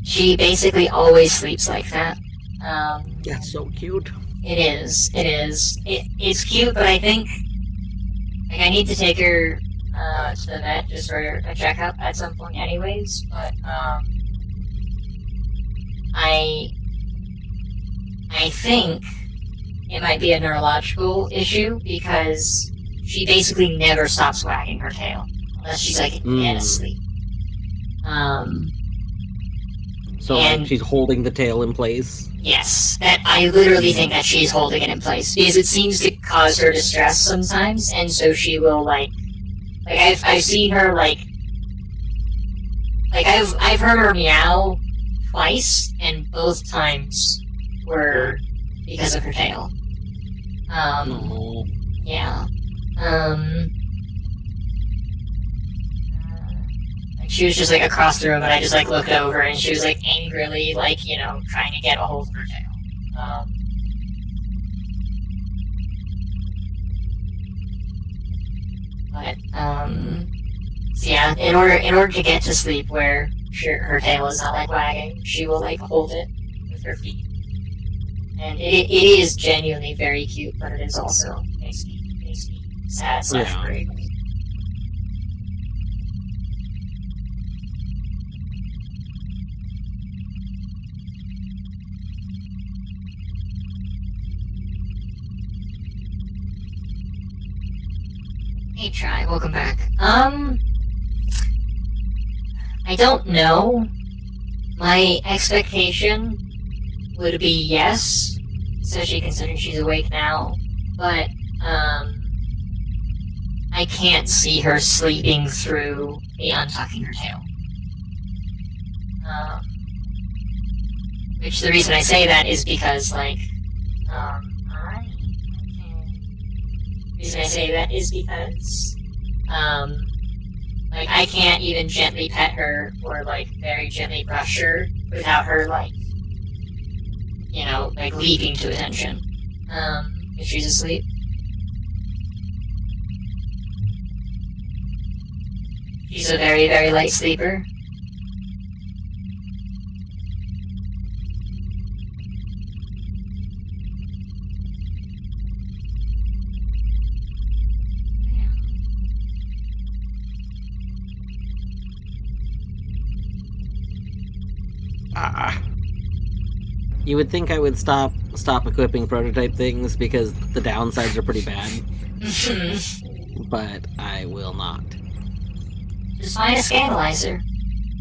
She basically always sleeps like that. That's so cute. It is. It's cute, but I think I need to take her to the vet just for a checkup at some point anyways, but I think it might be a neurological issue because she basically never stops wagging her tail unless she's like dead asleep. So like she's holding the tail in place. Yes, that I literally think that she's holding it in place because it seems to cause her distress sometimes, and so she will like I've seen her I've heard her meow twice, and both times were because of her tail. Yeah. She was just like across the room, and I just like looked over, and she was like angrily, like, you know, trying to get a hold of her tail. So yeah, in order to get to sleep where her tail is not like wagging, she will like hold it with her feet. And it is genuinely very cute, but it is also makes me sad / worried. Hey, Try, welcome back. I don't know. My expectation would be yes, especially considering she's awake now, but, I can't see her sleeping through me untucking her tail. Which the reason I say that is because, like, the reason I say that is because, like, I can't even gently pet her or, like, very gently brush her without her, like, you know, like, leaping to attention, if she's asleep. She's a very, very light sleeper. You would think I would stop equipping prototype things because the downsides are pretty bad. But I will not. Just find a Scanalyzer.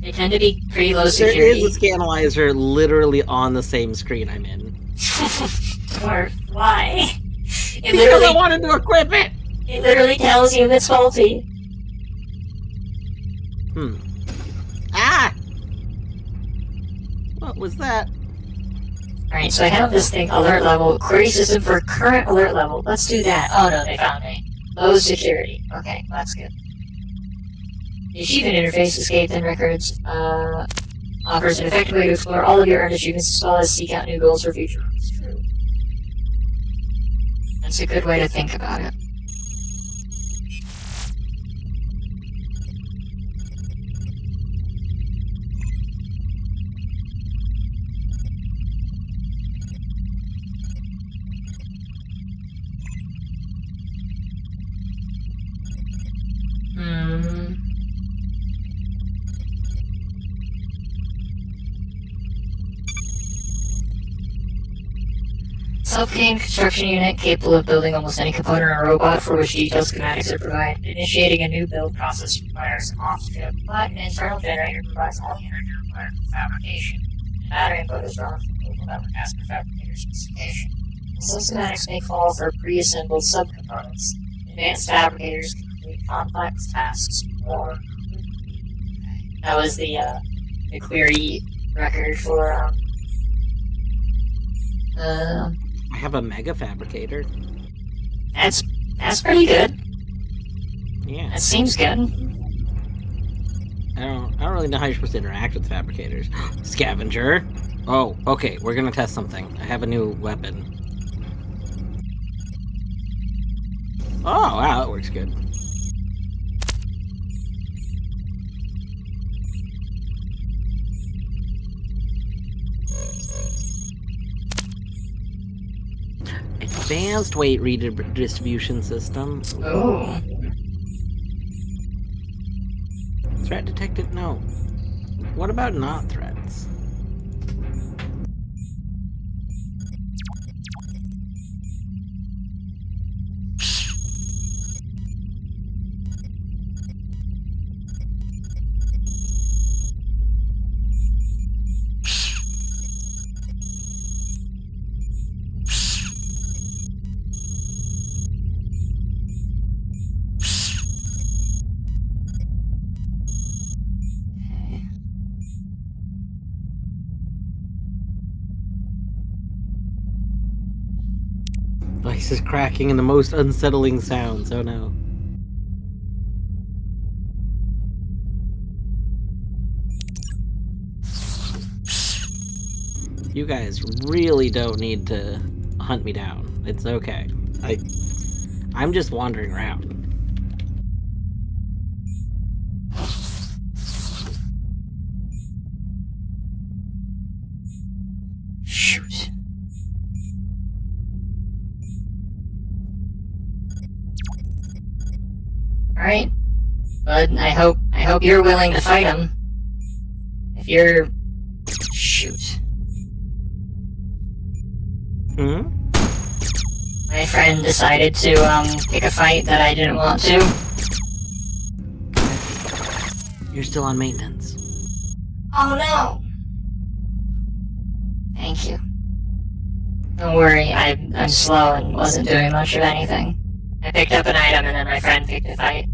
They tend to be pretty low security. There is a Scanalyzer literally on the same screen I'm in. Or why? Because I wanted to equip it! It literally tells you it's faulty. What was that? Alright, so I have this thing, alert level, query system for current alert level. Let's do that. Oh no, they found me. Low security. Okay, that's good. The achievement interface, escape and records, offers an effective way to explore all of your earned achievements as well as seek out new goals for future. It's true. That's a good way to think about it. Self-contained construction unit capable of building almost any component or robot for which detailed schematics are provided. Initiating a new build process requires an off-chip, but an internal generator provides all the energy required for fabrication. The battery input is drawn from the local network as per fabricator specification. Some schematics may call for pre-assembled subcomponents. Advanced fabricators can complete complex tasks more quickly. That was the query record for I have a mega fabricator. That's pretty good. Yeah. That seems good. I don't really know how you're supposed to interact with fabricators. Scavenger. Oh, okay, we're gonna test something. I have a new weapon. Oh, wow, that works good. Advanced weight redistribution system. Oh. Threat detected? No. What about not threats? Ice is cracking in the most unsettling sounds. Oh no. You guys really don't need to hunt me down. It's okay. I'm just wandering around. Shoot. Alright. Bud, I hope you're willing to fight him. If you're... Shoot. Hmm? My friend decided to, pick a fight that I didn't want to. You're still on maintenance. Oh no! Thank you. Don't worry, I'm slow and wasn't doing much of anything. I picked up an item and then my friend picked a fight.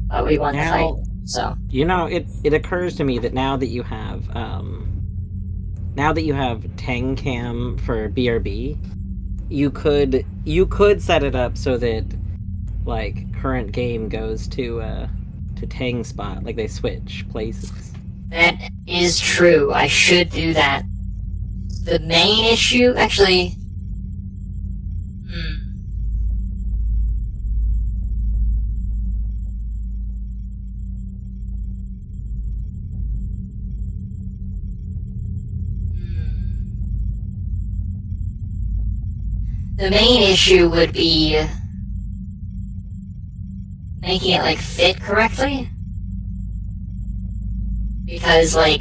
But we won the fight, so. You know, it occurs to me that now that you have Tang Cam for BRB, you could set it up so that like current game goes to Tang spot, like they switch places. That is true. I should do that. The main issue, actually... The main issue would be making it, like, fit correctly. Because, like,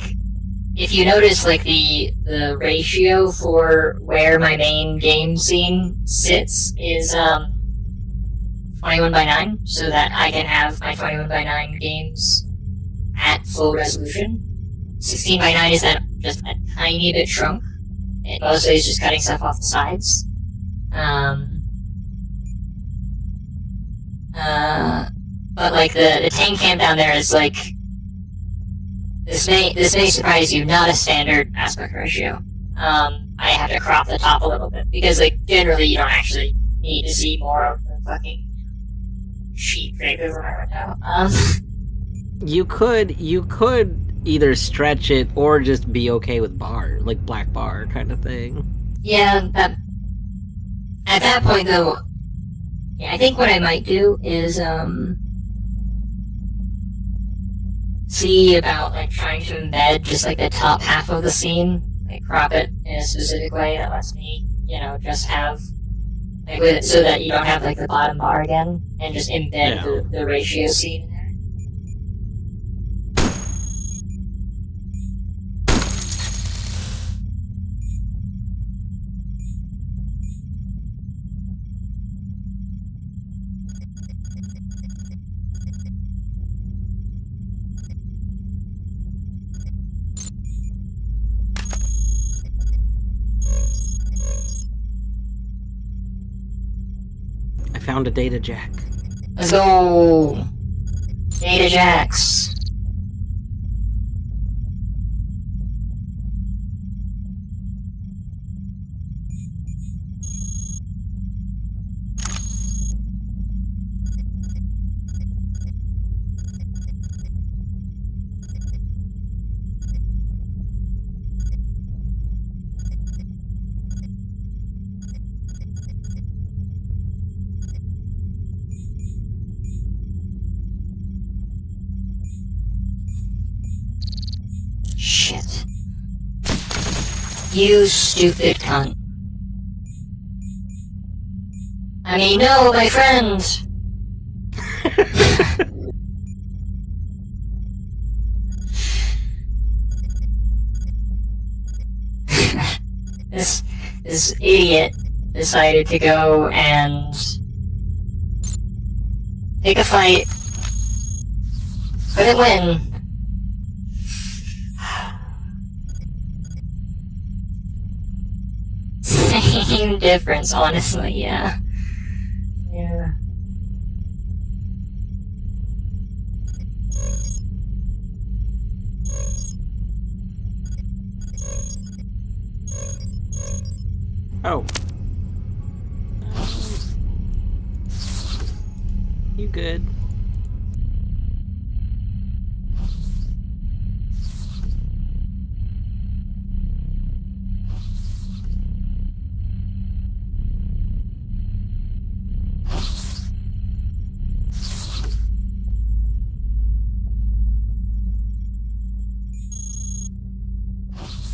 if you notice, like, the ratio for where my main game scene sits is, 21:9, so that I can have my 21:9 games at full resolution. 16:9 is that just a tiny bit shrunk. It mostly is just cutting stuff off the sides. But like the tank cam down there is like This may surprise you, not a standard aspect ratio. I have to crop the top a little bit, because, like, generally you don't actually need to see more of the fucking sheet right over my window. You could either stretch it or just be okay with bar, like black bar kind of thing. Yeah, at that point, though, yeah, I think what I might do is, see about, like, trying to embed just, like, the top half of the scene, like, crop it in a specific way that lets me, just have, like, so that you don't have, like, the bottom bar again, and just embed the ratio scene in there. I found a data jack. Let's go! Data jacks. Shit. You stupid cunt. I mean, no, my friend! This idiot decided to go and pick a fight. Couldn't win. Same difference, honestly, yeah. Yeah. Oh. You good?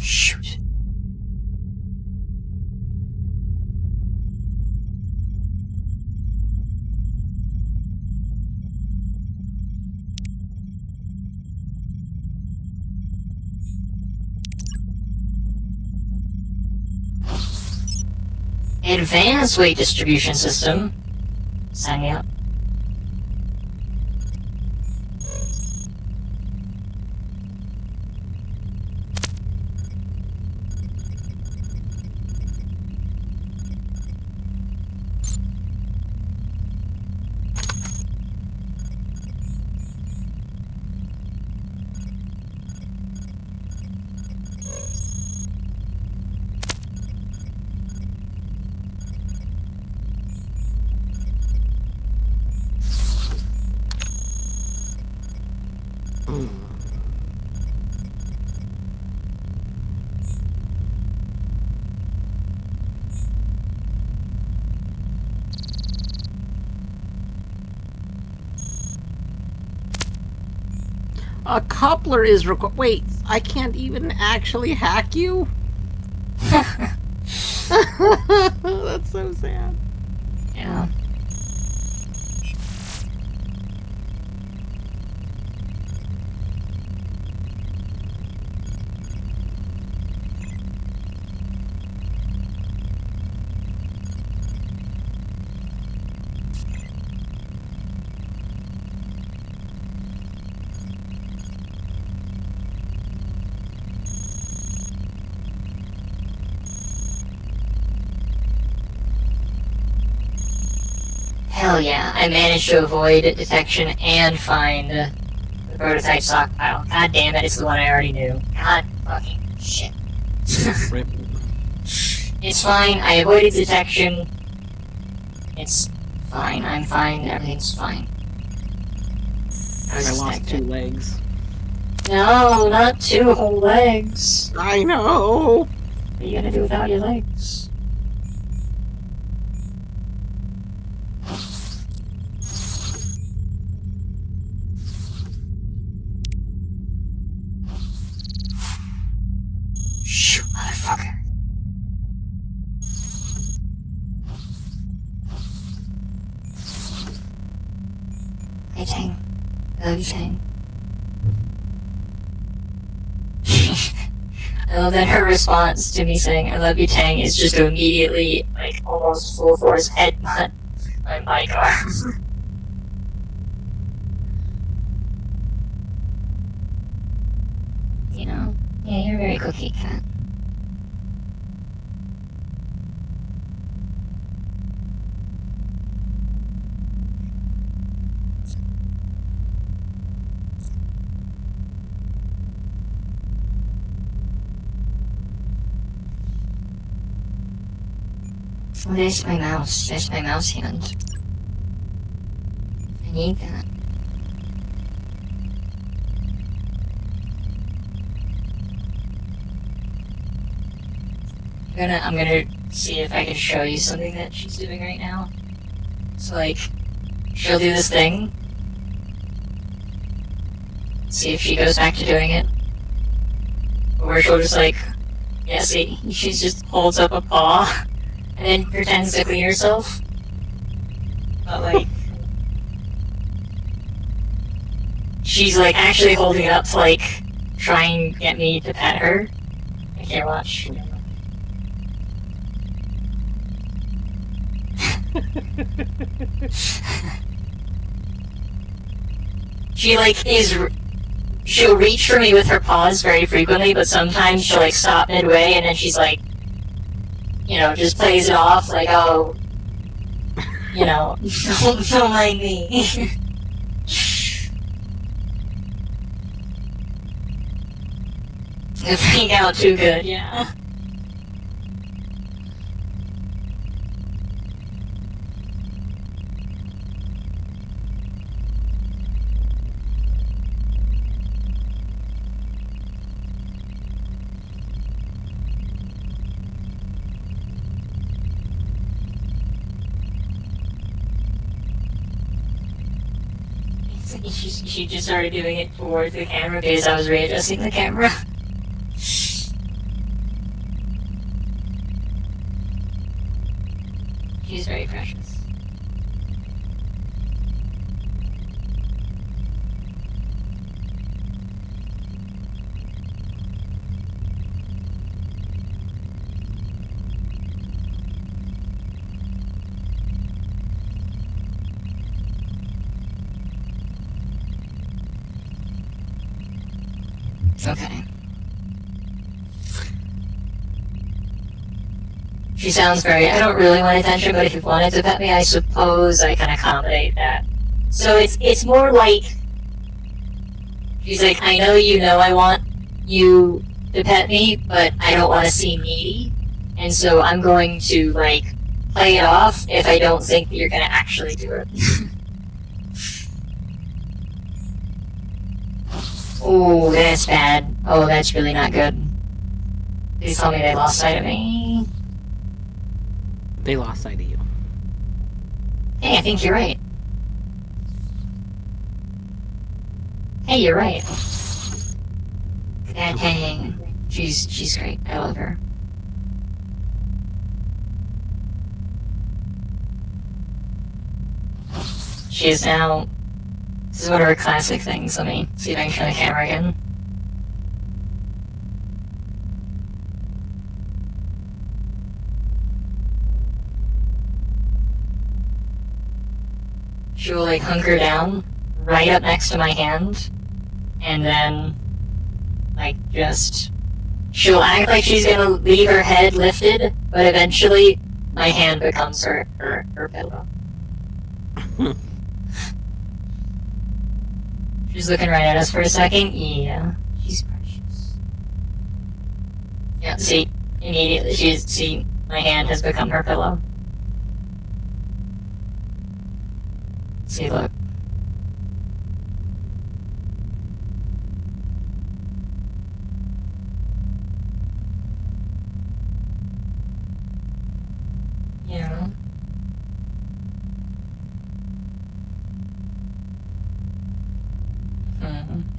Shoot. Advanced weight distribution system. Sign me up. A coupler is wait, I can't even actually hack you? That's so sad. Yeah. Hell yeah, I managed to avoid detection and find the prototype stockpile. God damn it, it's the one I already knew. God fucking shit. Rip. It's fine, I avoided detection. It's fine, I'm fine, everything's fine. I lost 2 legs. No, not 2 whole legs. I know! What are you gonna do without your legs? Shoot, motherfucker. Hey, Tang. I love you, Tang. I love that her response to me saying I love you, Tang, is just to immediately, like, almost full force headbutt my mic arm. You know? Yeah, you're a very cookie cat. Oh, there's my mouse. There's my mouse hand. I need that. I'm gonna see if I can show you something that she's doing right now. So, like, she'll do this thing. See if she goes back to doing it. Or she'll just, like, yeah, see, she just holds up a paw and then pretends to clean herself. But, like, she's, like, actually holding it up to, like, try and get me to pet her. I can't watch. She, like, she'll reach for me with her paws very frequently, but sometimes she'll, like, stop midway, and then she's, like, you know, just plays it off, like, oh, you know, don't mind me. It freak out too good, yeah. She just started doing it towards the camera because I was readjusting the camera. She's very precious. Okay. She sounds very, I don't really want attention, but if you wanted to pet me, I suppose I can accommodate that. So it's more like, she's like, I know you know I want you to pet me, but I don't want to seem needy, and so I'm going to, like, play it off if I don't think that you're going to actually do it. Oh, that's bad. Oh, that's really not good. Please tell me they lost sight of me. They lost sight of you. Hey, I think you're right. Hey, you're right. That Tang. She's great. I love her. She is now... This is one of her classic things. Let me see if I can turn the camera again. She will, like, hunker down right up next to my hand, and then, like, just... She'll act like she's gonna leave her head lifted, but eventually my hand becomes her pillow. She's looking right at us for a second. Yeah, she's precious. Yeah, see, immediately see, my hand has become her pillow. See, look. Yeah.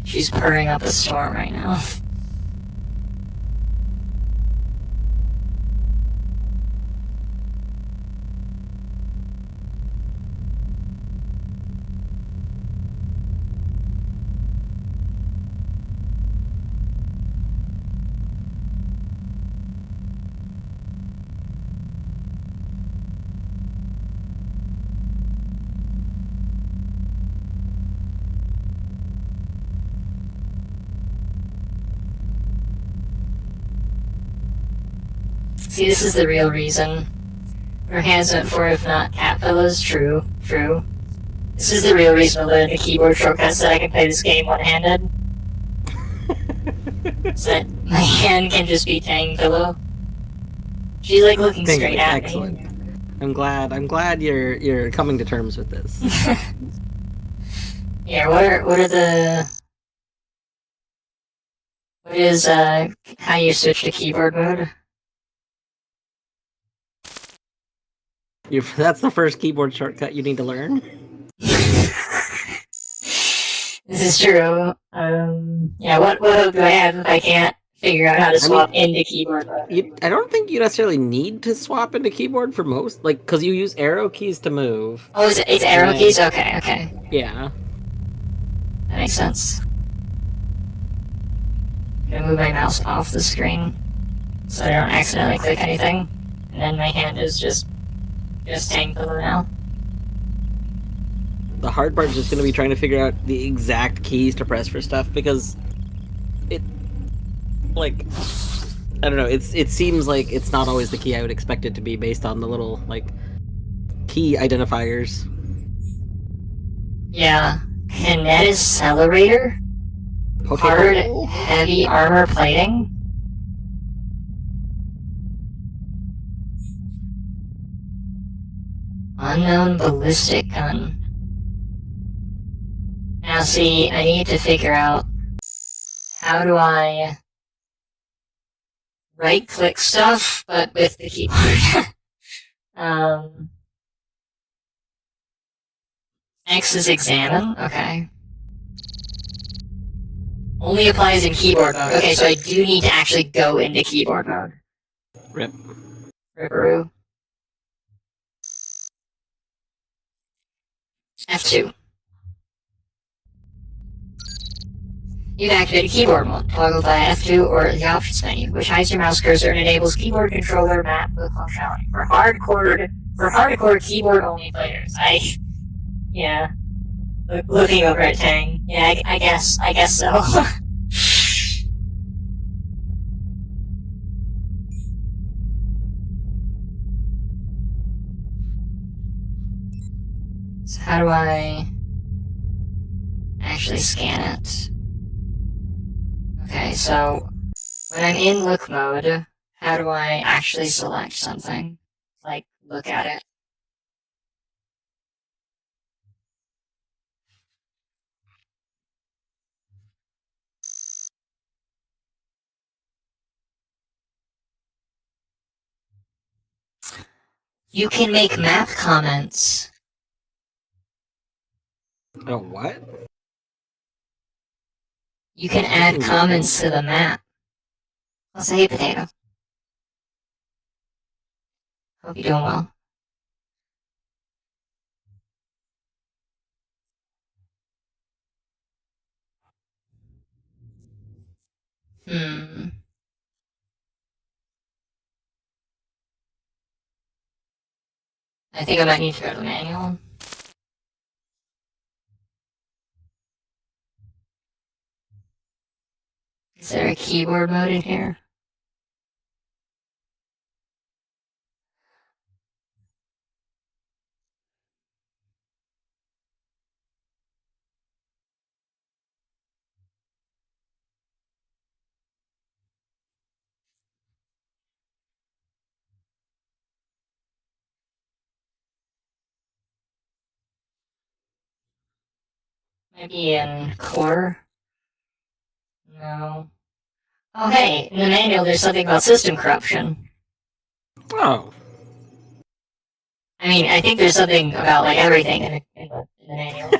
She's purring up a storm right now. See, this is the real reason. Her hands went for if not cat pillows. True. This is the real reason I learned the keyboard shortcuts so that I can play this game one-handed. So that my hand can just be Tang pillow. She's like looking straight at Excellent. me. I'm glad you're coming to terms with this. Yeah, what is how you switch to keyboard mode? That's the first keyboard shortcut you need to learn. This is true. Yeah, what hope do I have if I can't figure out how to swap into keyboard mode? I don't think you necessarily need to swap into keyboard for most, like, because you use arrow keys to move. Oh, it's arrow keys? Okay. Yeah. That makes sense. I'm gonna move my mouse off the screen so I don't accidentally click anything. And then my hand is just Tang pillow now. The hard part is just going to be trying to figure out the exact keys to press for stuff, because it, like, I don't know, it seems like it's not always the key I would expect it to be based on the little, like, key identifiers. Yeah. Kineticelerator? Hard, heavy armor plating? Unknown ballistic gun. Now see, I need to figure out how do I right-click stuff, but with the keyboard. X is examine, okay. Only applies in keyboard mode. Okay, so I do need to actually go into keyboard mode. Rip. Ripperoo. F2. You've activated keyboard mode. Toggle via F2 or the options menu, which hides your mouse cursor and enables keyboard controller map with functionality for hardcore keyboard only players. Yeah. Looking over at Tang. Yeah, I guess so. So how do I actually scan it? Okay, so when I'm in look mode, how do I actually select something? Like, look at it. You can make map comments. Oh, what? You can add comments to the map. I'll say, hey, potato. Hope you're doing well. I think I might need to go to manual. Is there a keyboard mode in here? Maybe in core? No. Oh, hey, in the manual there's something about system corruption. Oh, I mean, I think there's something about, like, everything in the manual.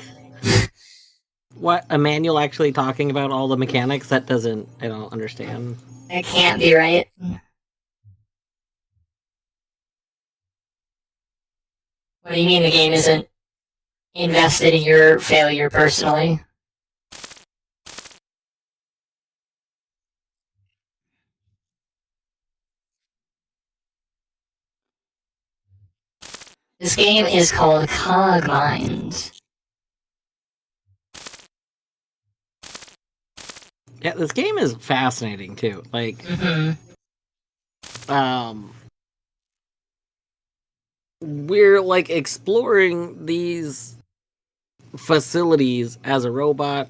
what? A manual actually talking about all the mechanics? I don't understand. That can't be right. What do you mean the game isn't invested in your failure personally? This game is called CogMind. Yeah, this game is fascinating too. Like, we're like exploring these facilities as a robot.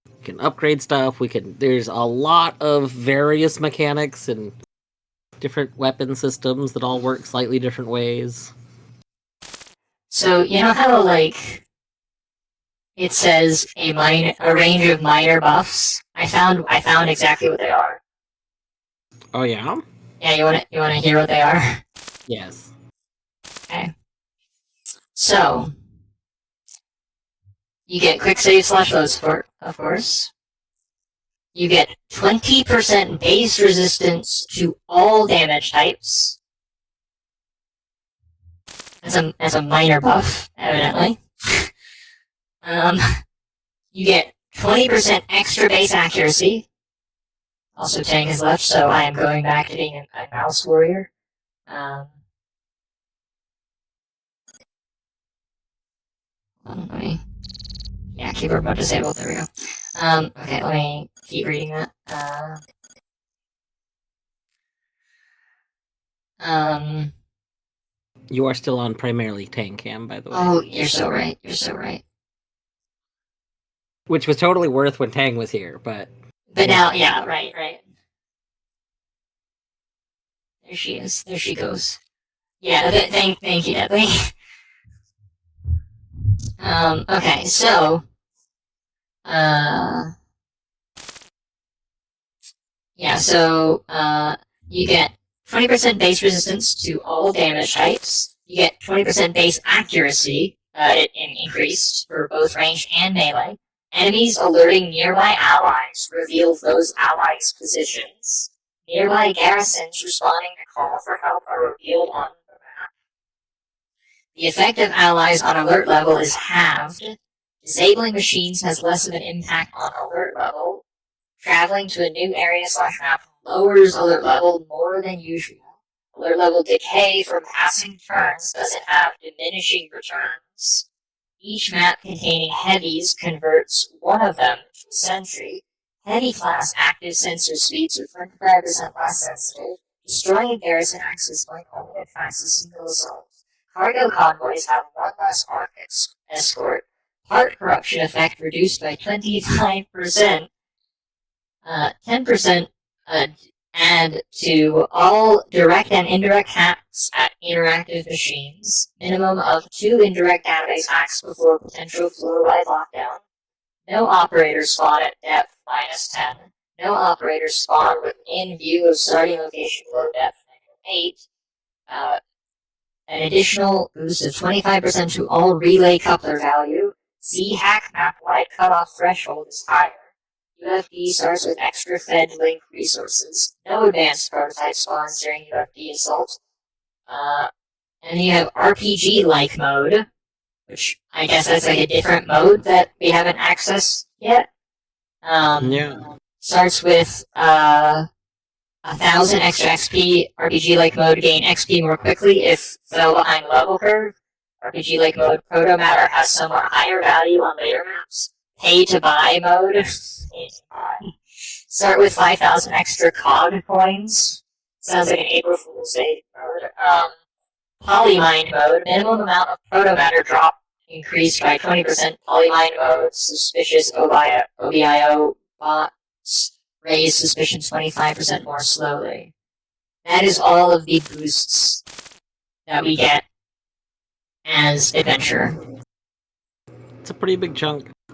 We can upgrade stuff. There's a lot of various mechanics and different weapon systems that all work slightly different ways. So, you know how, like, it says a range of minor buffs? I found exactly what they are. Oh yeah? Yeah, you wanna hear what they are? Yes. Okay. So, you get quick save / load support, of course. You get 20% base resistance to all damage types. As a minor buff, evidently. You get 20% extra base accuracy. Also, Tang is left, so I am going back to being a mouse warrior. Yeah, keyboard mode disabled. There we go. Okay, let me keep reading that. You are still on primarily Tang Cam, by the way. Oh, you're so right. You're so right. Which was totally worth when Tang was here, but now, yeah, right. There she is. There she goes. Yeah, thank you, Deadly. Okay, so, you get 20% base resistance to all damage types. You get 20% base accuracy, increased for both range and melee. Enemies alerting nearby allies reveal those allies' positions. Nearby garrisons responding to call for help are revealed on the map. The effect of allies on alert level is halved. Disabling machines has less of an impact on alert level. Traveling to a new area / map lowers alert level more than usual. Alert level decay from passing turns doesn't have diminishing returns. Each map containing heavies converts one of them to a sentry. Heavy class active sensor speeds are 25% less sensitive. Destroying a garrison access point only affects a single assault. Cargo convoys have one less arc escort. Part corruption effect reduced by 25%. 10% add to all direct and indirect hacks at interactive machines. Minimum of 2 indirect database hacks before potential floor-wide lockdown. No operators spawn at depth -10. No operators spawn within view of starting location below depth -8. An additional boost of 25% to all relay coupler value. Z-hack map wide cutoff threshold is higher. UFD starts with extra fed link resources. No advanced prototype spawns during UFD assault. And you have RPG-like mode, which I guess that's like a different mode that we haven't accessed yet. yeah. Starts with 1,000 extra XP. RPG-like mode gain XP more quickly if fell behind level curve. RPG-like mode proto matter has somewhat higher value on later maps. Pay to buy mode. Start with 5,000 extra COG coins. Sounds like an April Fool's Day mode. Polymind mode. Minimum amount of proto matter drop increased by 20%. Polymind mode. Suspicious OBIO bots raise suspicion 25% more slowly. That is all of the boosts that we get as adventurer. It's a pretty big chunk.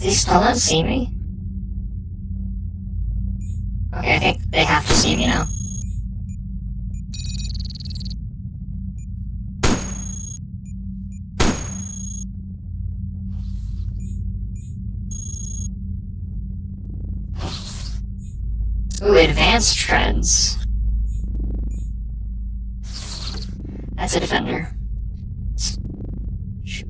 They still don't see me? Okay, I think they have to see me now. Ooh, advanced trends. That's a defender. Shoot.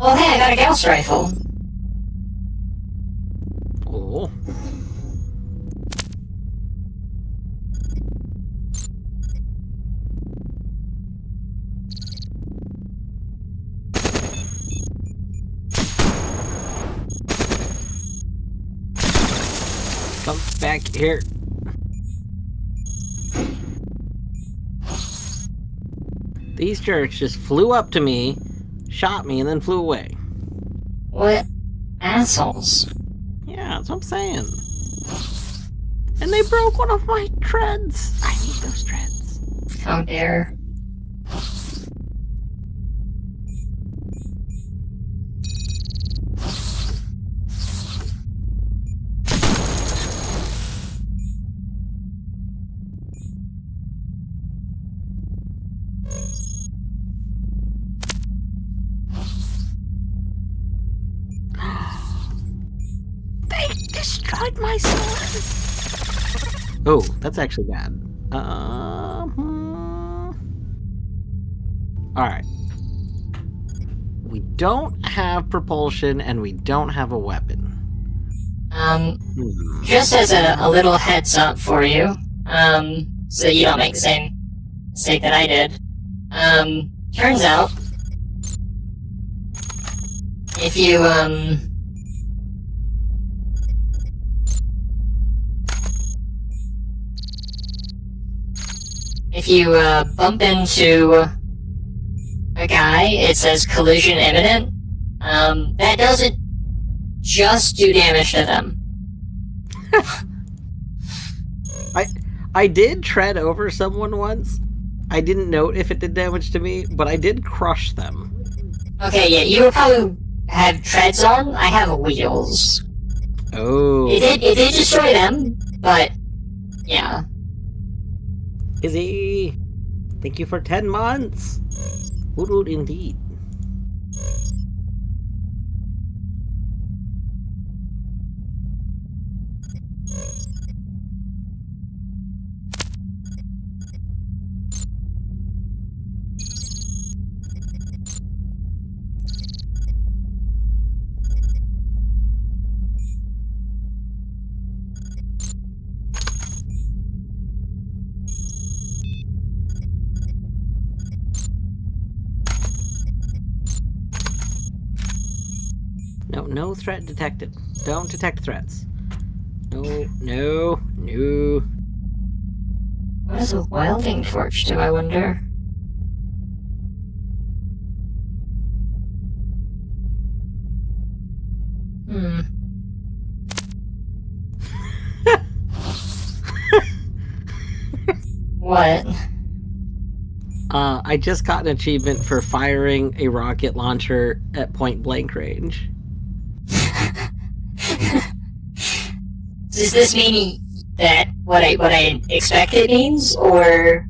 Oh, hey, I got a Gauss rifle. Oh. Come back here. These jerks just flew up to me, shot me, and then flew away. What assholes? Yeah, that's what I'm saying. And they broke one of my treads. I need those treads. How dare. They destroyed my sword. Oh, that's actually bad. Alright. We don't have propulsion and we don't have a weapon. Just as a little heads up for you, so you don't make the same mistake that I did, turns out, if you, bump into a guy, it says collision imminent, that doesn't just do damage to them. I did tread over someone once. I didn't note if it did damage to me, but I did crush them. Okay, yeah, you would probably have treads on. I have wheels. Oh. It did destroy them, but yeah. Izzy, thank you for 10 months. Woot indeed. No threat detected. Don't detect threats. No. What is a welding torch, do I wonder? What? I just got an achievement for firing a rocket launcher at point blank range. Does this mean that what I expect it means, or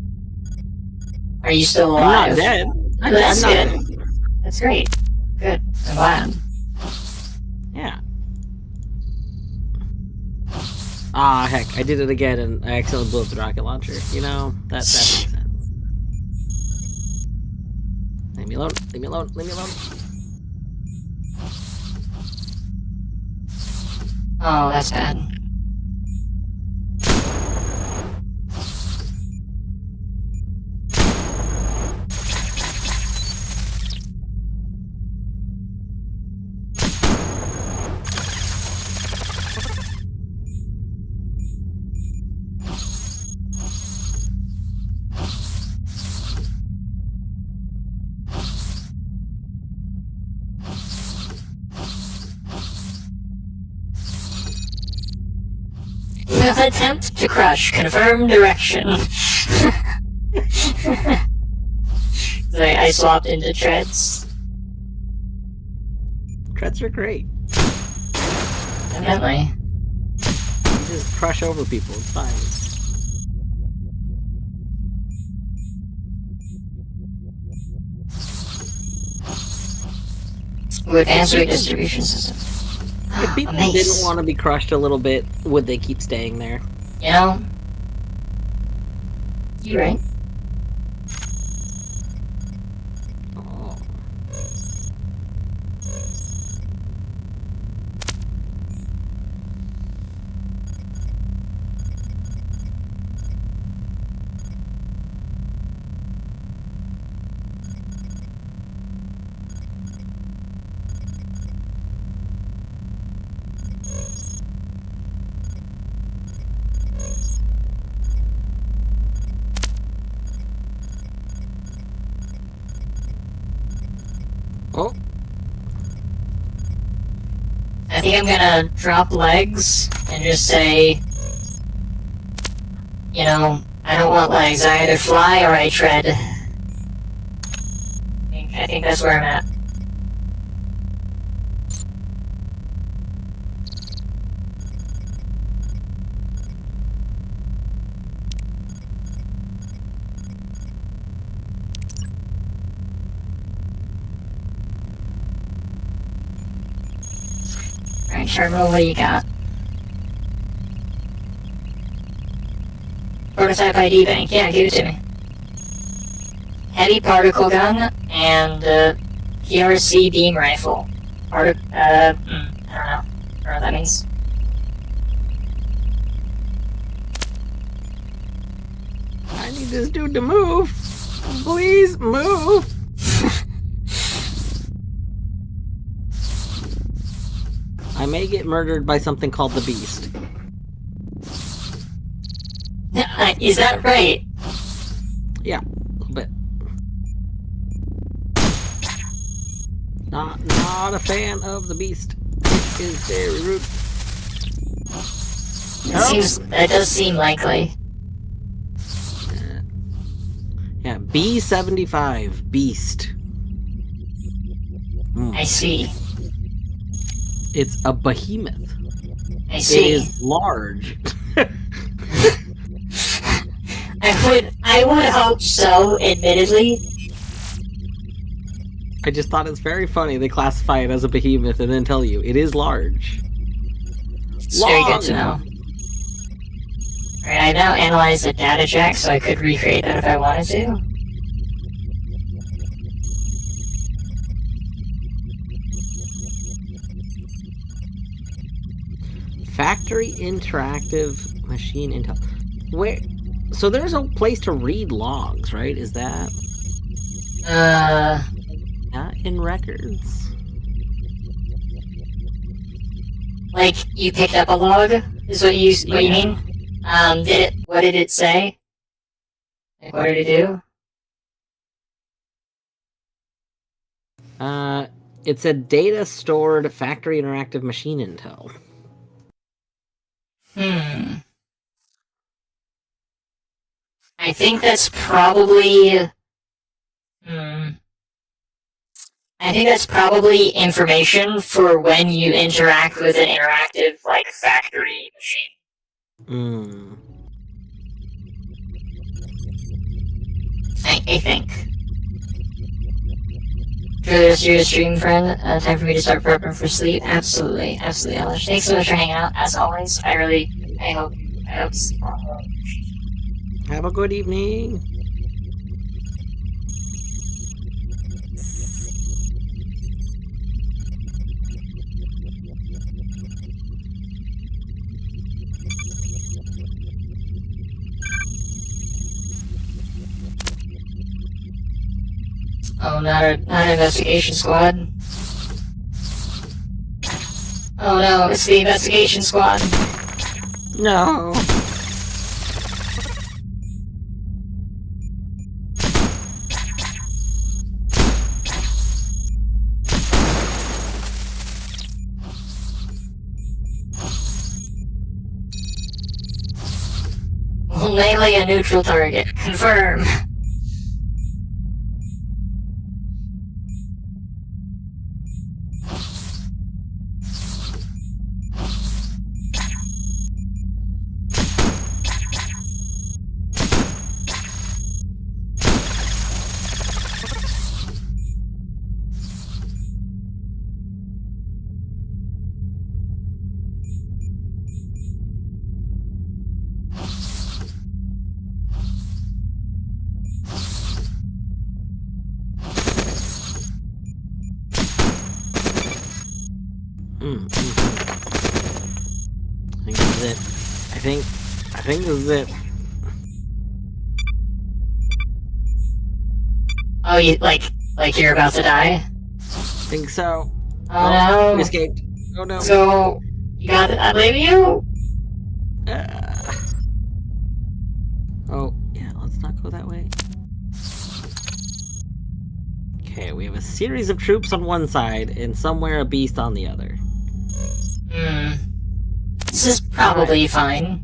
are you still alive? I'm not dead. That's I'm good. not dead. That's great. Good. I'm glad. Yeah. Ah, heck, I did it again and I accidentally blew up the rocket launcher. You know, that makes sense. Leave me alone. Oh, that's bad. Will attempt to crush. Confirm direction. I swapped into treads. Treads are great. Evidently. You just crush over people. It's fine. With answering distribution system. If people Amazing. didn't want to be crushed a little bit, would they keep staying there? You know? You're right. Oh. Oh, I think I'm gonna drop legs and just say, you know, I don't want legs. I either fly or I tread. I think that's where I'm at. Alright, Terminal, what do you got? Prototype ID bank, yeah, give it to me. Heavy particle gun and PRC beam rifle. I don't know. I don't know what that means. I need this dude to move. Please move. I may get murdered by something called the Beast. Is that right? Yeah, a little bit. Not a fan of the Beast. It is very rude. That does seem likely. Yeah, B75 Beast. I see. It's a behemoth. I see. It is large. I would hope so, admittedly. I just thought it's very funny they classify it as a behemoth and then tell you it is large. It's very good to know. Alright, I now analyzed the data jack, so I could recreate that if I wanted to. Factory interactive machine intel. Where? So there's a place to read logs, right? Is that not in records? Like, you picked up a log? Is what you mean? What did it say? Like, what did it do? It said data stored factory interactive machine intel. I think that's probably... I think that's probably information for when you interact with an interactive, like, factory machine. I think. Enjoy your stream, friend. Time for me to start prepping for sleep. Absolutely, absolutely, Elish. Thanks so much for hanging out, as always. I hope to sleep well. Have a good evening. Oh, not an investigation squad. Oh no, it's the investigation squad. No. Will melee a neutral target. Confirm. I think this is it. I think this is it. Oh, you like you're about to die? I think so. Oh no! We escaped. Oh no. So you got it. I believe you. Oh yeah, let's not go that way. Okay, we have a series of troops on one side and somewhere a beast on the other. This is probably fine.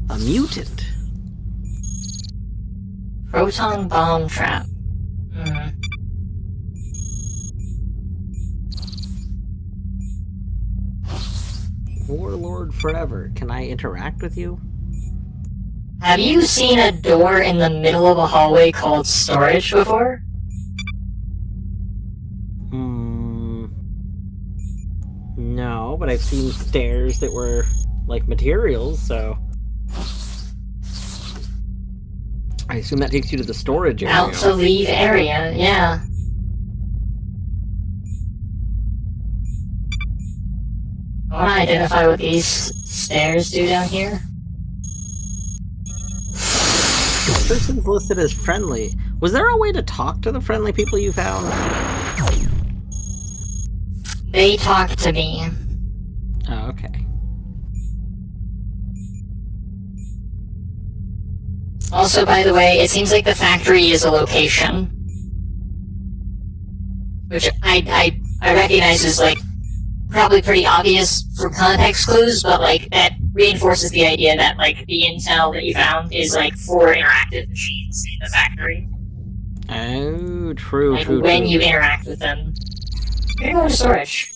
A mutant. Proton bomb trap. Warlord forever. Can I interact with you? Have you seen a door in the middle of a hallway called storage before? No, but I've seen stairs that were like materials, so I assume that takes you to the storage area. Out to leave area, yeah. I want to identify what these stairs do down here. The person's listed as friendly. Was there a way to talk to the friendly people you found? They talk to me. Oh, okay. Also, by the way, it seems like the factory is a location. Which I recognize as, like, probably pretty obvious for context clues, but, like, that reinforces the idea that, like, the intel that you found is, like, for interactive machines in the factory. Oh, true, Like, true, when true. you interact with them. You're going to storage.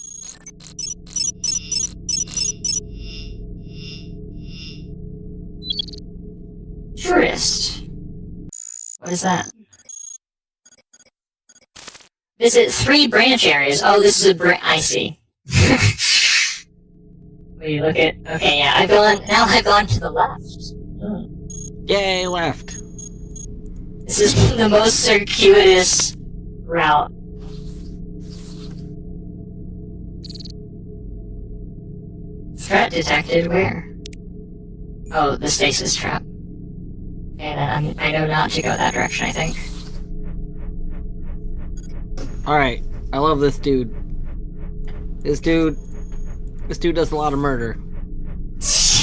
Tourist. What is that? Visit 3 branch areas. Oh, this is a I see. Wait, look at... Okay, yeah, I've gone to the left. Yay, left. This is the most circuitous route. Threat detected where? Oh, the stasis trap. Okay, then I know not to go that direction, I think. Alright, I love this dude. This dude does a lot of murder.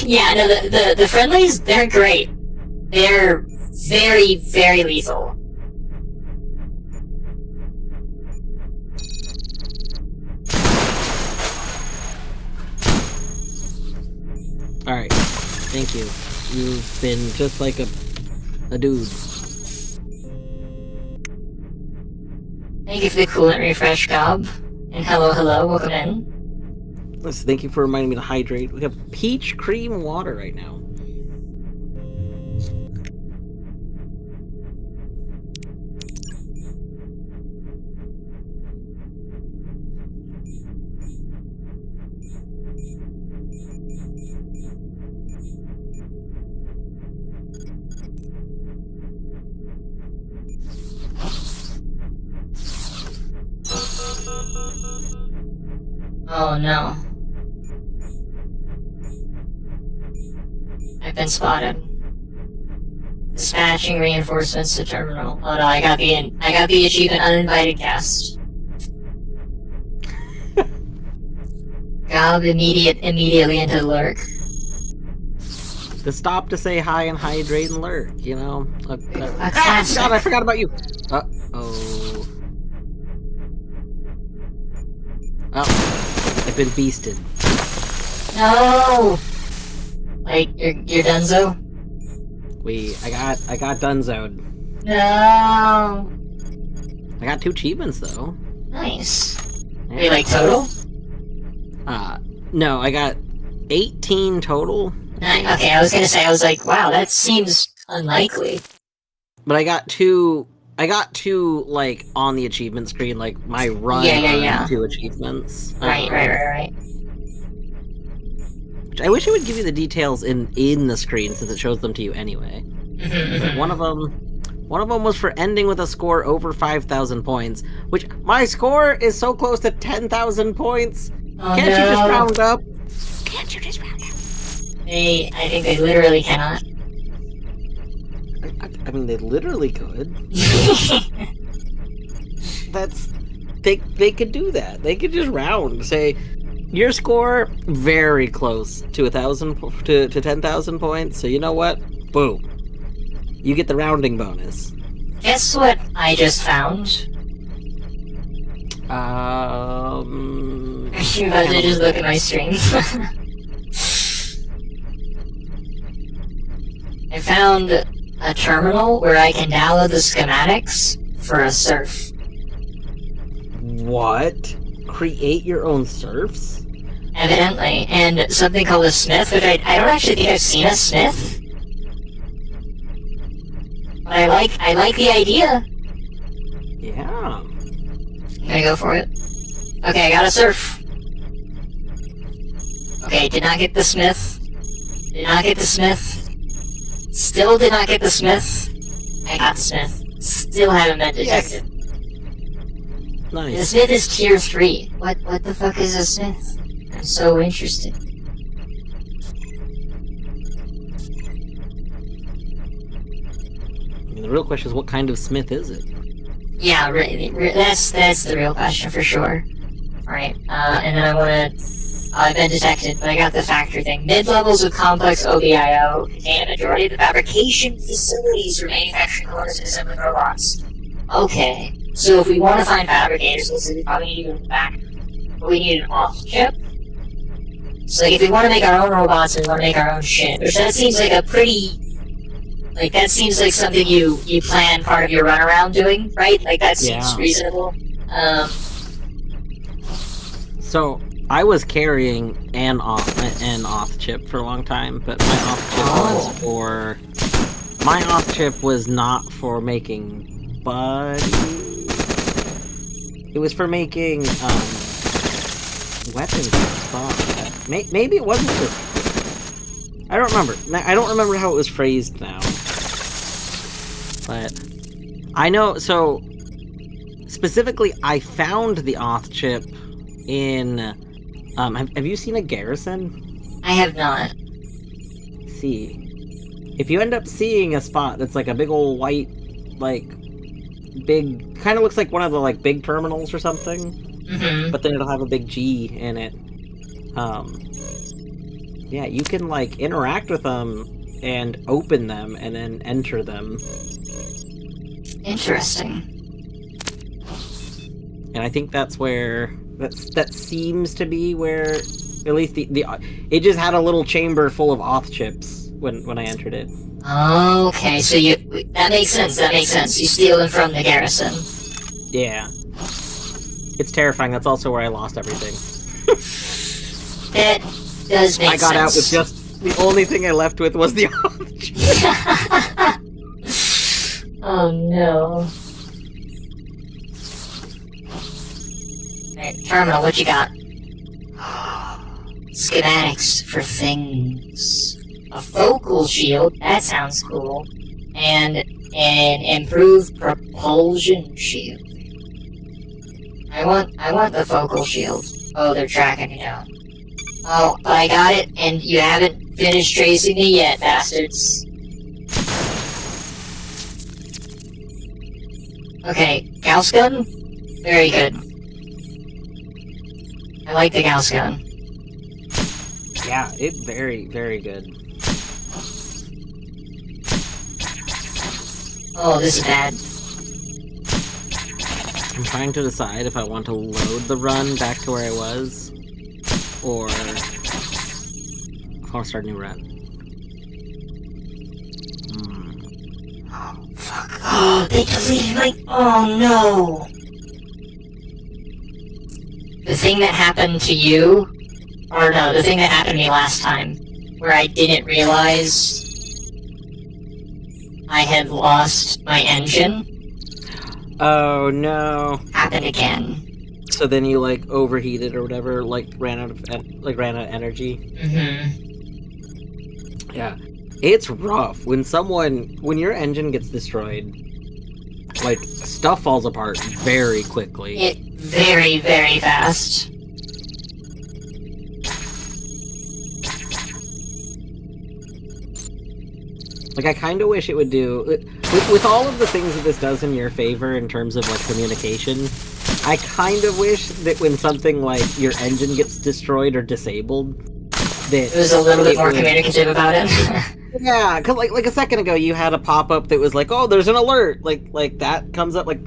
Yeah, no, the friendlies, they're great. They're very, very lethal. Alright, thank you. You've been just like a dude. Thank you for the coolant refresh, Cobb. And hello, welcome in. Listen, thank you for reminding me to hydrate. We have peach cream water right now. Oh no. I've been spotted. Dispatching reinforcements to terminal. Oh no, I got the achievement uninvited guest. Gob immediately into the lurk. To stop to say hi and hydrate and lurk, you know? classic. God, I forgot about you! Uh-oh. Oh, I've been beasted. No! Like, you're donezo? I got donezoed. No. I got 2 achievements though. Nice. Yeah. Wait, like total? No, I got 18 total. Okay, I was gonna say, I was like, wow, that seems unlikely. But I got two, like, on the achievement screen, like, my run Yeah. 2 achievements. Right. Which I wish it would give you the details in the screen, since it shows them to you anyway. But one of them was for ending with a score over 5,000 points, which, my score is so close to 10,000 points! Oh, Can't you just round up? Can't you just round up? I think they literally cannot. I mean, they literally could. They could do that. They could just round, say, your score very close to 10,000 points. So you know what? Boom. You get the rounding bonus. Guess what I just found? You about to just look at my stream. I found a terminal where I can download the schematics for a surf. What? Create your own surfs? Evidently, and something called a smith, which I don't actually think I've seen a smith. But I like the idea. Yeah. I'm gonna go for it. Okay, I got a surf. Okay, did not get the smith. Did not get the smith. Still did not get the smith. I got the smith. Still haven't been detected. Yes. The Nice. smith is tier 3. What the fuck is a smith? I'm so interested. The real question is, what kind of smith is it? Yeah, that's the real question for sure. Alright, and then I've been detected, but I got the factor thing. Mid-levels of complex OBIO contain a majority of the fabrication facilities for manufacturing components and assembling robots. Okay, so if we want to find fabricators, we probably need to go back, but we need an off-chip. So, like, if we want to make our own robots and we want to make our own shit, which that seems like a pretty... Like, that seems like something you plan part of your runaround doing, right? Like, that seems reasonable. So, I was carrying an off chip for a long time, but my off chip was not for making buddies. It was for making weapons. I thought. Maybe it wasn't just. I don't remember. I don't remember how it was phrased now. But I know. So specifically, I found the auth chip in. Have you seen a garrison? I have not. See, if you end up seeing a spot that's like a big old white, like big, kind of looks like one of the like big terminals or something, but then it'll have a big G in it. Yeah, you can like interact with them and open them and then enter them. Interesting. And I think that's where that seems to be where at least the it just had a little chamber full of auth chips when I entered it. Okay, so that makes sense. That makes sense. You steal them from the garrison. Yeah, it's terrifying. That's also where I lost everything. That does make sense. I got out with just the only thing I left with was the auth chip. Oh no. Alright, terminal, what you got? Schematics for things. A focal shield, that sounds cool. And an improved propulsion shield. I want the focal shield. Oh, they're tracking me down. Oh, but I got it, and you haven't finished tracing me yet, bastards. Okay, Gauss gun? Very good. I like the Gauss gun. Yeah, it's very, very good. Oh, this is bad. I'm trying to decide if I want to load the run back to where I was, or if I want to start a new run. Fuck. Oh, they deleted my... Oh, no. The thing that happened to you... Or no, the thing that happened to me last time, where I didn't realize I had lost my engine, Oh no. happened again. So then you like overheated or whatever, like ran out of energy. Mm-hmm. Yeah. It's rough when your engine gets destroyed, like stuff falls apart very quickly. It very, very fast. Like, I kind of wish it would do... With all of the things that this does in your favor in terms of, like, communication, I kind of wish that when something like your engine gets destroyed or disabled, that... It was a little bit more communicative about it. Yeah, because, like a second ago, you had a pop-up that was like, oh, there's an alert! Like, that comes up, like...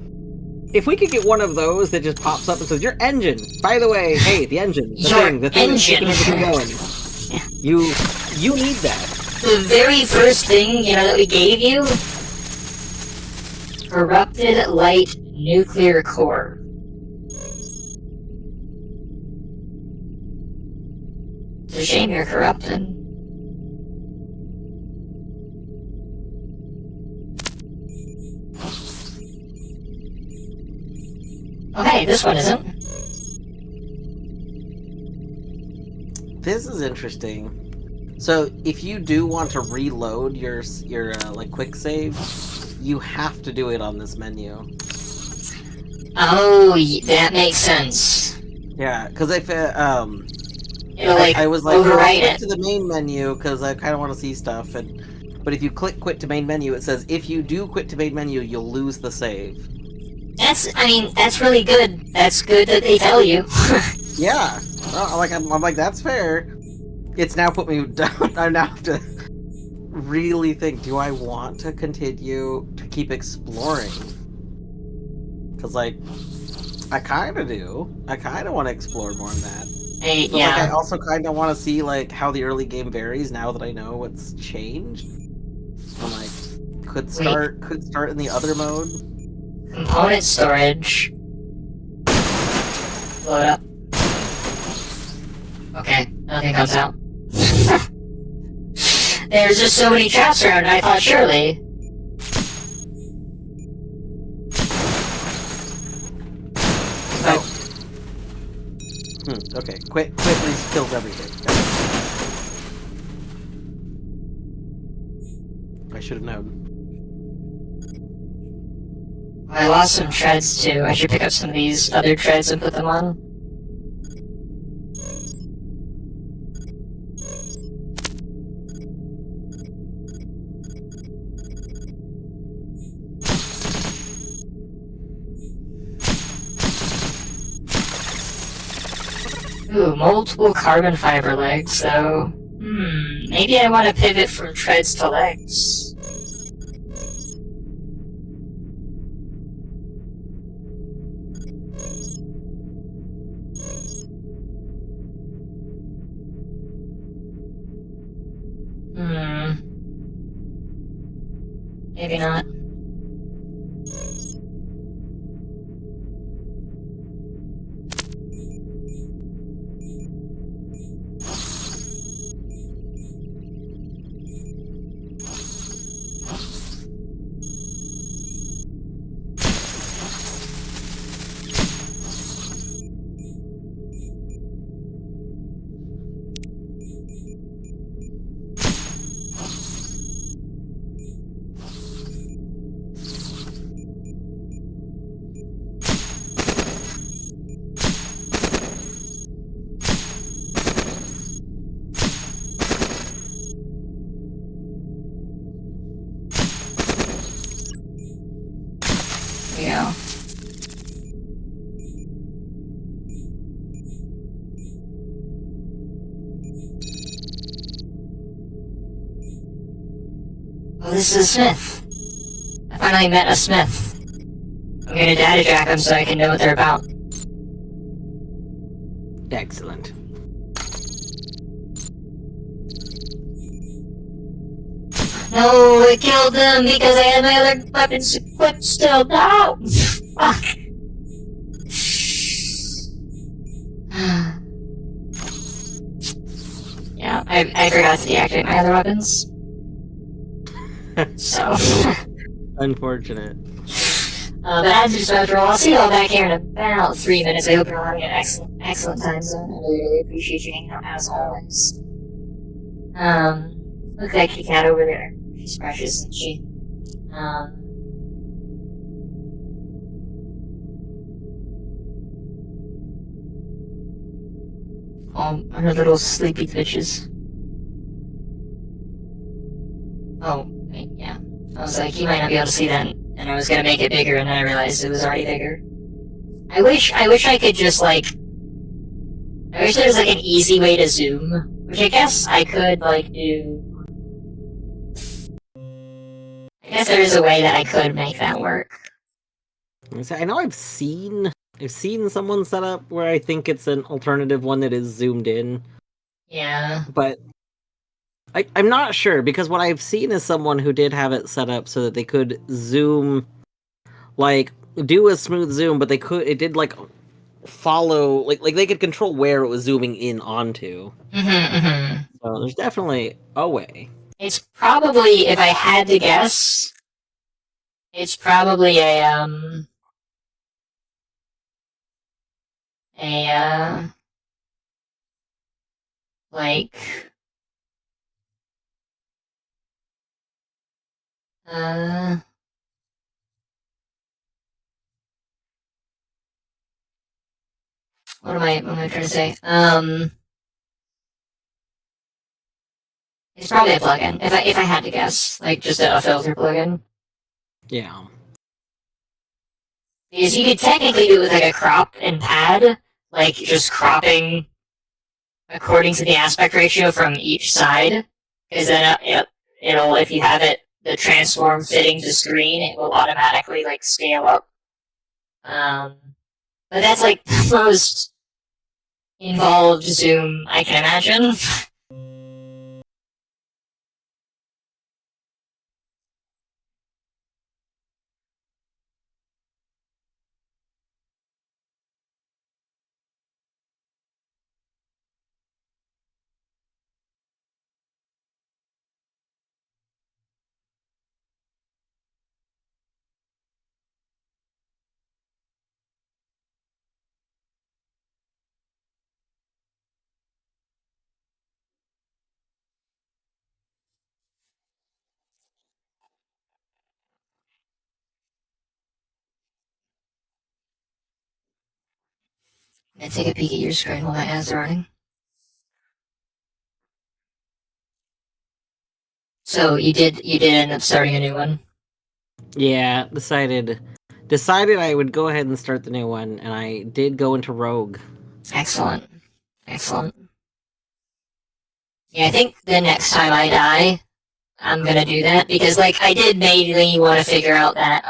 If we could get one of those that just pops up and says, your engine! By the way, hey, the engine! The thing engine! That's going. You need that. The very first thing, that we gave you? Corrupted light nuclear core. It's a shame you're corrupted. Oh hey, this one isn't. This is interesting. So, if you do want to reload your like quick save, you have to do it on this menu. Oh, that makes sense. Yeah, because if It'll I was like, overwrite quit it. to the main menu because I kind of want to see stuff, but if you click quit to main menu, it says if you do quit to main menu, you'll lose the save. That's really good. That's good that they tell you. Yeah, well, I'm like that's fair. It's now put me down. I now have to really think, do I want to continue to keep exploring? Because, like, I kind of do. I kind of want to explore more than that. But, Yeah. like, I also kind of want to see, like, how the early game varies now that I know what's changed. I'm like, could start in the other mode. Component storage. Load up. Okay, nothing comes out. There's just so many traps around, and I thought surely. Oh. Okay, quit kills everything. I should have known. I lost some treads too. I should pick up some of these other treads and put them on. Ooh, multiple carbon fiber legs, though. Maybe I want to pivot from treads to legs. Maybe not. Yeah. Well, this is a smith. I finally met a smith. I'm gonna data jack them so I can know what they're about. No, it killed them because I had my other weapons equipped still. No! Fuck. Yeah, I forgot to deactivate my other weapons. So. Unfortunate. But as you after all, I'll see you all back here in about 3 minutes. I hope you're all having an excellent time zone. I really appreciate you hanging out as always. Look at that cat over there. She's precious, isn't she? Oh, her little sleepy bitches. Oh, wait, yeah. I was like, you might not be able to see that, and I was gonna make it bigger, and then I realized it was already bigger. I wish I could just, like... I wish there was, like, an easy way to zoom, which I guess I could, like, do... I guess there is a way that I could make that work. I know I've seen someone set up where I think it's an alternative one that is zoomed in. Yeah. But I'm not sure, because what I've seen is someone who did have it set up so that they could zoom, like, do a smooth zoom, but it did, like, follow, like they could control where it was zooming in onto. So there's definitely a way. It's probably, if I had to guess, it's probably like, what am I trying to say? It's probably a plugin. If I had to guess, like just a filter plugin. Yeah. Because you could technically do it with like a crop and pad, like just cropping according to the aspect ratio from each side. Because then it'll, if you have it, the transform fitting to screen, it will automatically like scale up. But that's like the most involved zoom I can imagine. And take a peek at your screen while my ads are running. So you did end up starting a new one? Yeah, decided I would go ahead and start the new one, and I did go into Rogue. Excellent. Yeah, I think the next time I die, I'm gonna do that, because, like, I did mainly want to figure out that,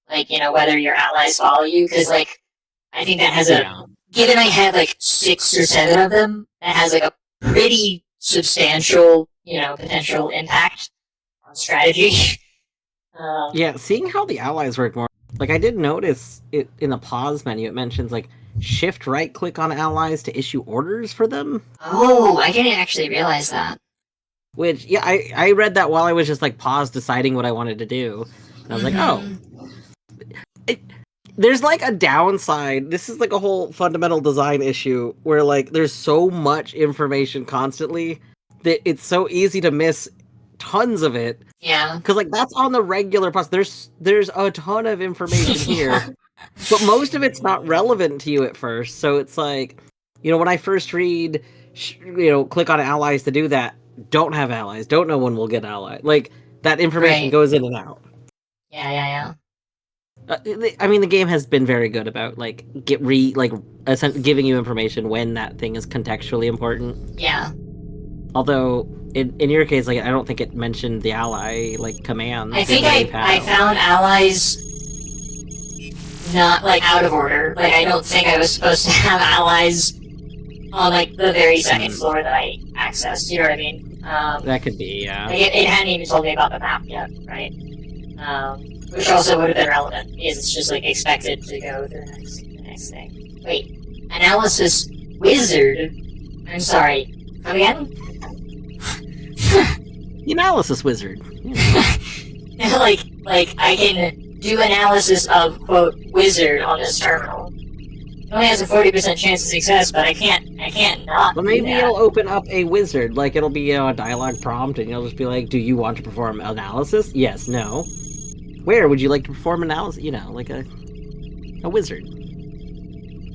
like, you know, whether your allies follow you, because, like, I think that has given I had, like, 6 or 7 of them, that has, like, a pretty substantial, you know, potential impact on strategy. Yeah, seeing how the allies work more, like, I did notice it in the pause menu, it mentions, like, shift right click on allies to issue orders for them. Oh, I didn't actually realize that. Which, yeah, I read that while I was just, like, paused deciding what I wanted to do. And I was like, oh. There's, like, a downside. This is, like, a whole fundamental design issue where, like, there's so much information constantly that it's so easy to miss tons of it. Yeah. Because, like, that's on the regular pause. There's a ton of information here. But most of it's not relevant to you at first. So it's like, you know, when I first read, you know, click on allies to do that, don't have allies, don't know when we'll get allies. Like, that information goes in and out. Yeah. I mean, the game has been very good about, like, giving you information when that thing is contextually important. Yeah. Although, in your case, like, I don't think it mentioned the ally, like, commands. I think I found allies not, like, out of order. Like, I don't think I was supposed to have allies on, like, the very second floor that I accessed, you know what I mean? That could be, yeah. Like it hadn't even told me about the map yet, right? Which also would have been relevant, because it's just like expected to go to the next thing. Wait, analysis wizard? I'm sorry, come again? The analysis wizard. like I can do analysis of, quote, wizard on this terminal. It only has a 40% chance of success, but I can't not Well, maybe do that. it'll open up a wizard. Like, it'll be a dialogue prompt, and you'll just be like, do you want to perform analysis? Yes, no. Where would you like to perform analysis? You know, like a wizard.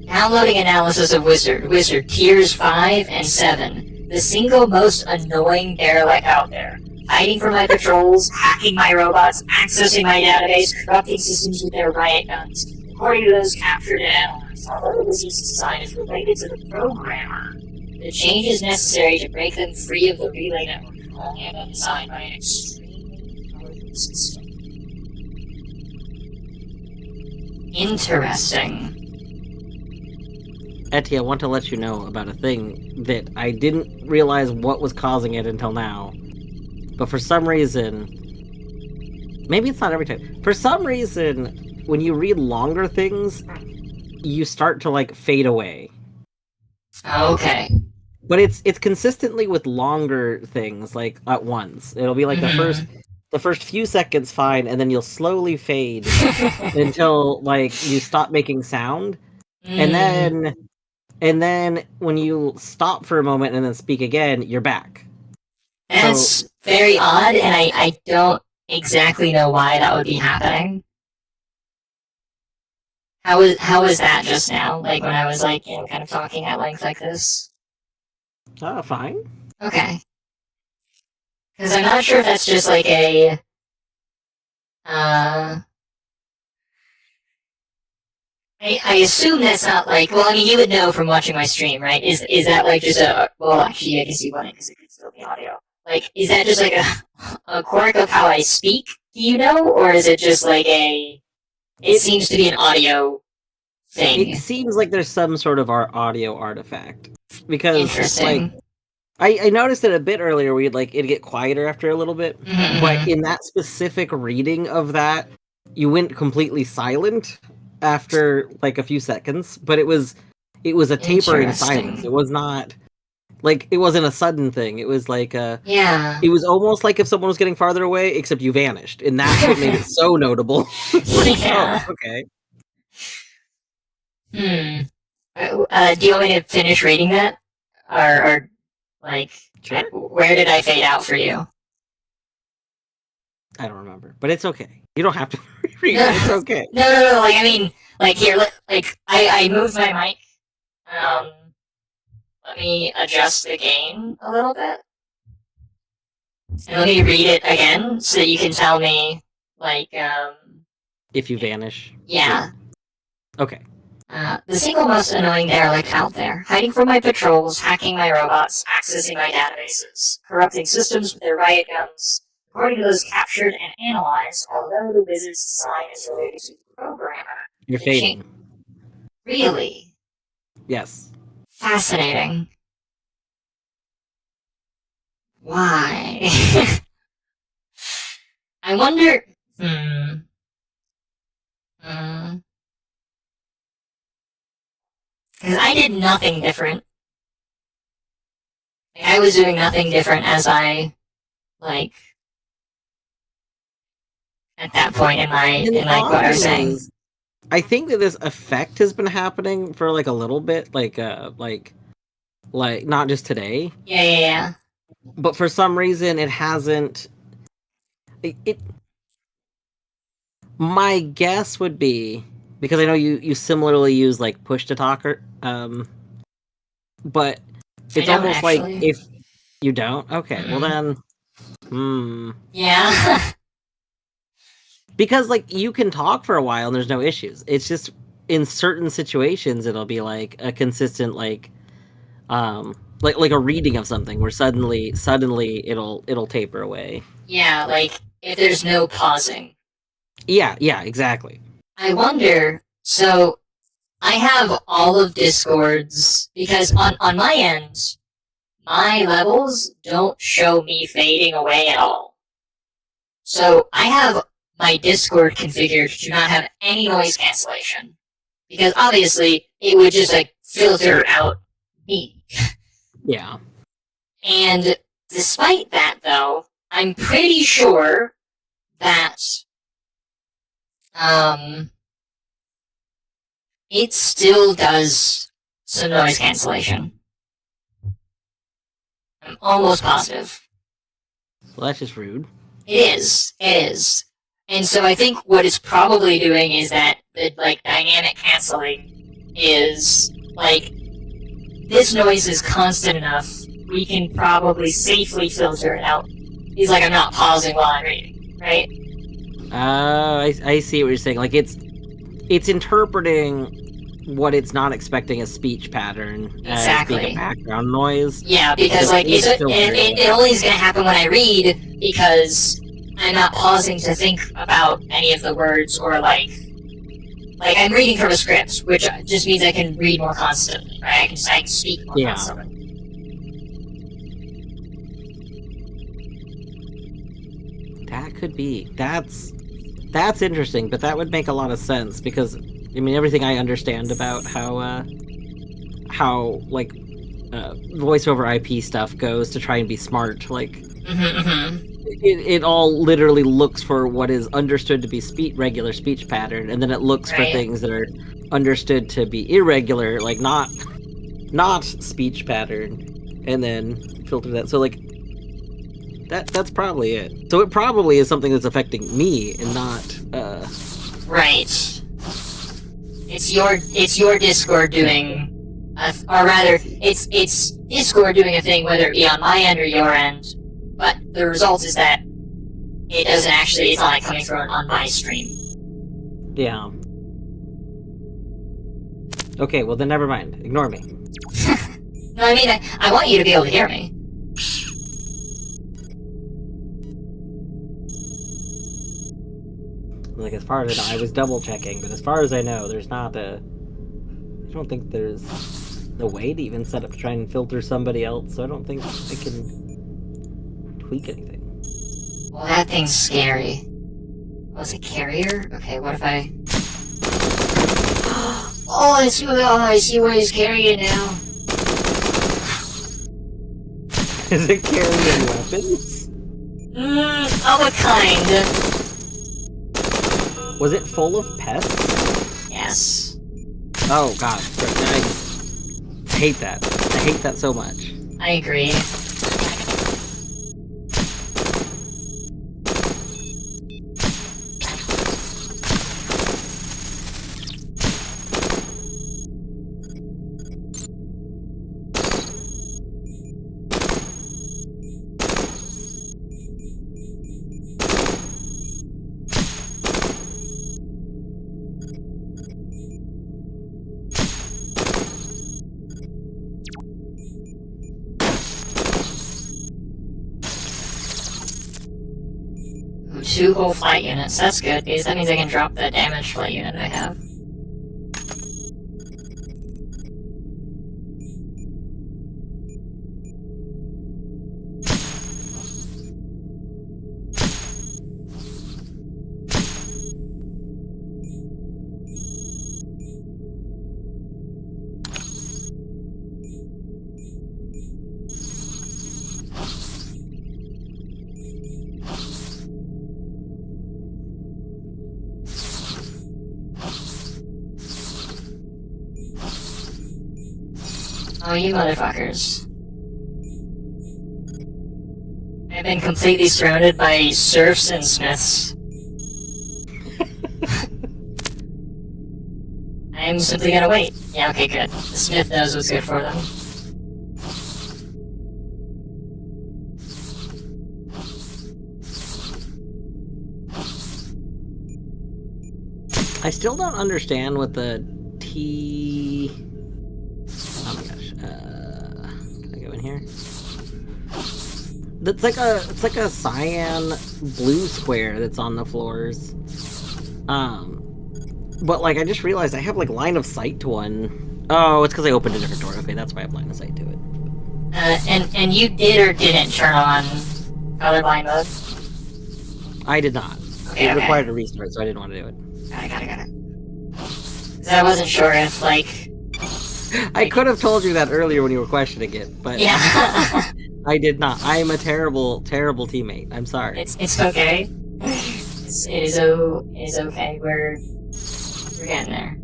Downloading analysis of wizard. Wizard, tiers 5 and 7. The single most annoying derelict out there. Hiding from my patrols, hacking my robots, accessing my database, corrupting systems with their riot guns. According to those captured and analyzed, although the disease design is related to the programmer, the changes necessary to break them free of the relay network can only have been designed by an extremely intelligent system. Interesting. Etty, I want to let you know about a thing that I didn't realize what was causing it until now. But for some reason, maybe it's not every time. For some reason, when you read longer things, you start to like fade away. Okay. But it's consistently with longer things, like at once. It'll be like the first few seconds fine, and then you'll slowly fade until like you stop making sound, and then when you stop for a moment and then speak again, you're back. That's very odd, and I don't exactly know why that would be happening. How was that just now? Like when I was like, you know, kind of talking at length like this? Fine. Okay. Because I'm not sure if that's just like a I assume that's not like, well, I mean, you would know from watching my stream, right? Is that like just a, well, actually, I guess you wouldn't because it could still be audio. Like, is that just like a quirk of how I speak, do you know? Or is it just like it seems to be an audio thing? It seems like there's some sort of our audio artifact. Because, Interesting. like, I noticed it a bit earlier where it'd get quieter after a little bit. Mhm. But in that specific reading of that, you went completely silent after like a few seconds, but it was a tapering silence. Interesting. It was not like, it wasn't a sudden thing. It was like Yeah. it was almost like if someone was getting farther away, except you vanished, and that's what made it so notable. It's like, Yeah. oh, okay. Do you want me to finish reading that, or like, Sure. where did I fade out for you? I don't remember, but it's okay. You don't have to read it. It's okay. No. Like, I mean, like here, like I moved my mic. Let me adjust the gain a little bit, and let me read it again so that you can tell me, like, If you vanish. yeah. Okay. The single most annoying derelict out there, hiding from my patrols, hacking my robots, accessing my databases, corrupting systems with their riot guns. According to those captured and analyzed, although the wizard's design is related to the programmer. You're fading. Really? Yes. Fascinating. Why? I wonder... Because I did nothing different. Like, I was doing nothing different as I, like, at that point in what I was saying. I think that this effect has been happening for like a little bit, like not just today. Yeah. But for some reason, it hasn't. It. My guess would be, because I know you similarly use like push to talk, but it's almost actually. like if you don't. Okay, well then, Yeah. Because like you can talk for a while and there's no issues. It's just in certain situations it'll be like a consistent like a reading of something where suddenly it'll taper away. Yeah, like if there's no pausing. Yeah, exactly. I wonder, so I have all of Discord's, because on my end, my levels don't show me fading away at all. So I have my Discord configured to not have any noise cancellation. Because obviously, it would just like filter out me. Yeah. And despite that, though, I'm pretty sure that it still does some noise cancellation. I'm almost positive. Well, that's just rude. It is. And so I think what it's probably doing is that the like dynamic canceling is like this noise is constant enough. We can probably safely filter it out. He's like, I'm not pausing while I'm reading, right? I see what you're saying. Like it's interpreting what it's not expecting a speech pattern as being a background noise. Yeah, because like it only is going to happen when I read because I'm not pausing to think about any of the words or like I'm reading from a script, which just means I can read more constantly, right? I can speak more constantly. That could be. That's interesting, but that would make a lot of sense because I mean everything I understand about how like voice over IP stuff goes to try and be smart, like it all literally looks for what is understood to be regular speech pattern, and then it looks for things that are understood to be irregular, like not speech pattern, and then filter that. So like that's probably it. So it probably is something that's affecting me and not Right. It's your Discord doing or rather it's Discord doing a thing, whether it be on my end or your end, but the result is that it doesn't actually, it's not like coming through on my stream. Yeah. Okay, well then never mind. Ignore me. No, I mean, I want you to be able to hear me. Like, as far as I know, I was double checking, but as far as I know, there's not I don't think there's a way to even set up to try and filter somebody else, so I don't think I can tweak anything. Well, that thing's scary. Was it carrier? Okay, what if I... Oh, I see where he's carrying it now. Is it carrying weapons? Of a kind. Was it full of pests? Yes. Oh god, I hate that. I hate that so much. I agree. Ooh, 2 whole flight units. That's good, because that means I can drop the damaged flight unit I have. Oh, you motherfuckers. I've been completely surrounded by serfs and smiths. I'm simply gonna wait. Yeah, okay, good. The smith knows what's good for them. I still don't understand what the T... Oh my gosh. Can I go in here? It's like a cyan blue square that's on the floors. But like I just realized I have like line of sight to one. Oh, it's because I opened a different door. Okay, that's why I have line of sight to it. And you did or didn't turn on colorblind mode? I did not. Okay, It okay. required a restart, so I didn't want to do it. Got it. 'Cause I wasn't sure if, like... I could have told you that earlier when you were questioning it, but Yeah. I did not. I am a terrible, terrible teammate. I'm sorry. It's okay. It is okay. We're getting there.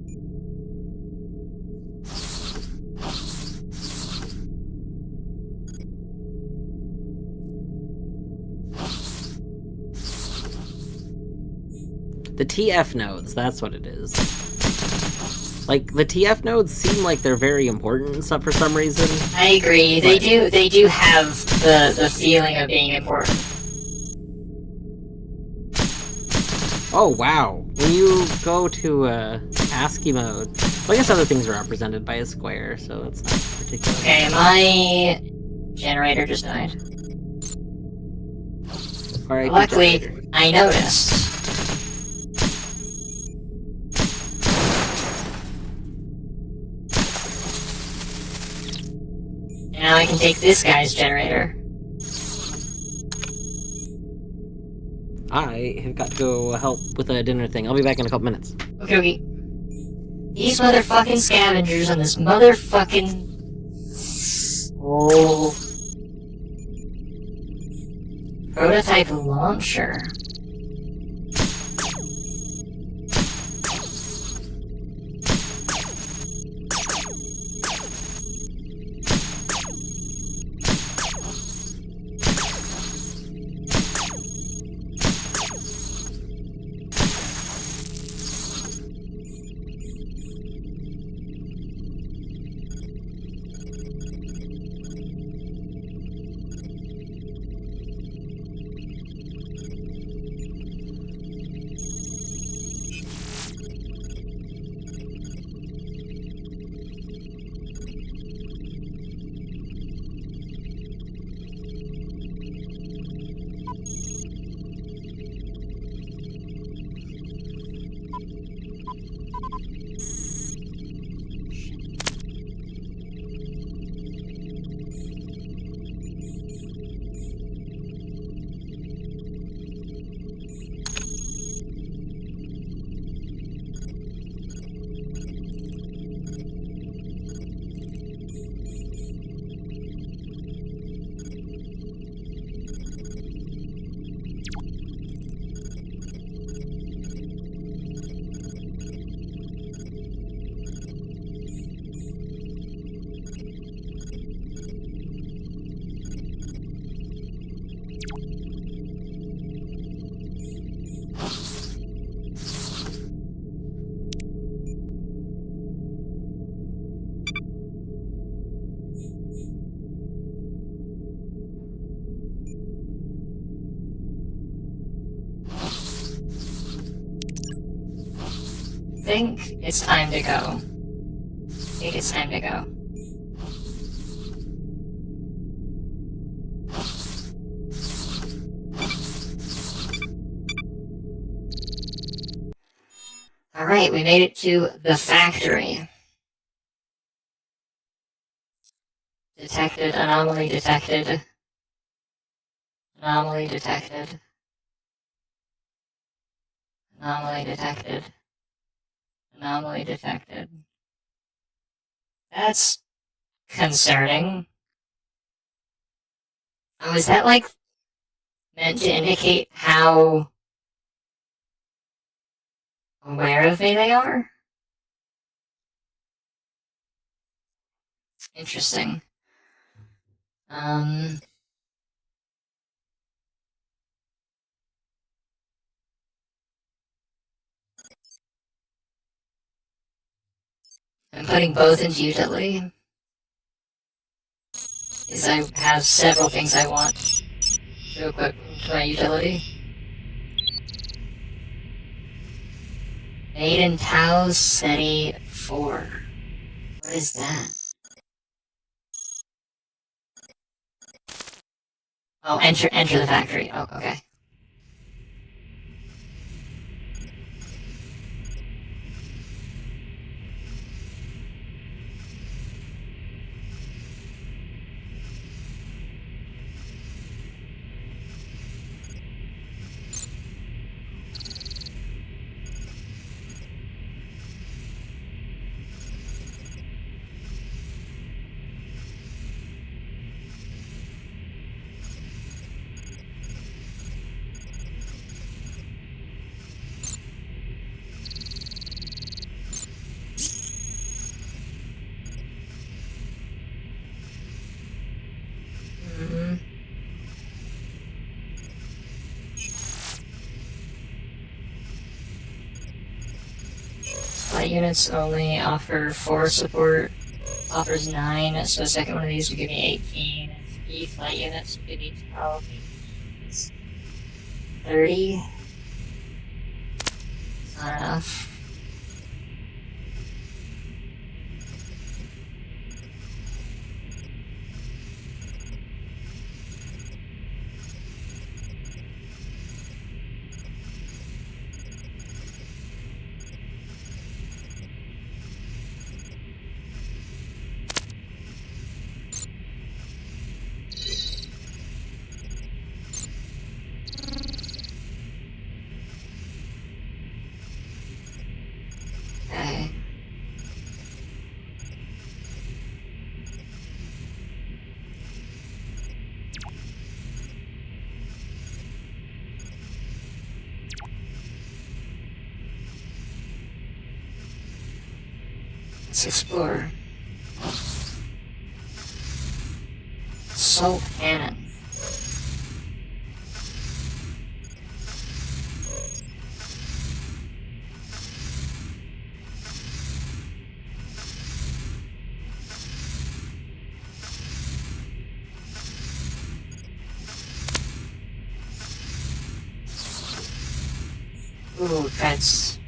The TF nodes, that's what it is. Like, the TF nodes seem like they're very important and stuff for some reason. I agree. They do have the feeling of being important. Oh, wow. When you go to ASCII mode, well, I guess other things are represented by a square, so that's not particular. Okay, my generator just died. Alright, Luckily, generator. I noticed. And now I can take this guy's generator. I have got to go help with a dinner thing. I'll be back in a couple minutes. Okay. These motherfucking scavengers and this motherfucking... Oh... Prototype launcher. I think it's time to go. Alright, we made it to the factory. Detected, anomaly detected. Anomaly detected. Anomaly detected. Anomaly detected. That's concerning. Oh, is that like meant to indicate how aware of me they are? Interesting. I'm putting both into utility. Because I have several things I want to equip to my utility. Made in Tau Ceti 4. What is that? Oh, enter the factory. Oh, okay. flight units only offer 4 support. Offers 9, so the second one of these would give me 18. And E flight units would give me 12. 30. It's not enough. Okay. Let's explore. Assault cannon. Ooh, that's...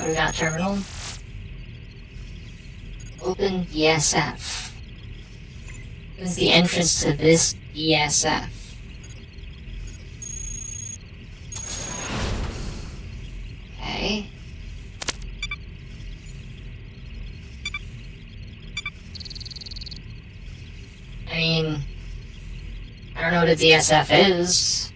We got terminal. Open DSF. This is the entrance to this DSF. Okay. I mean, I don't know what a DSF is.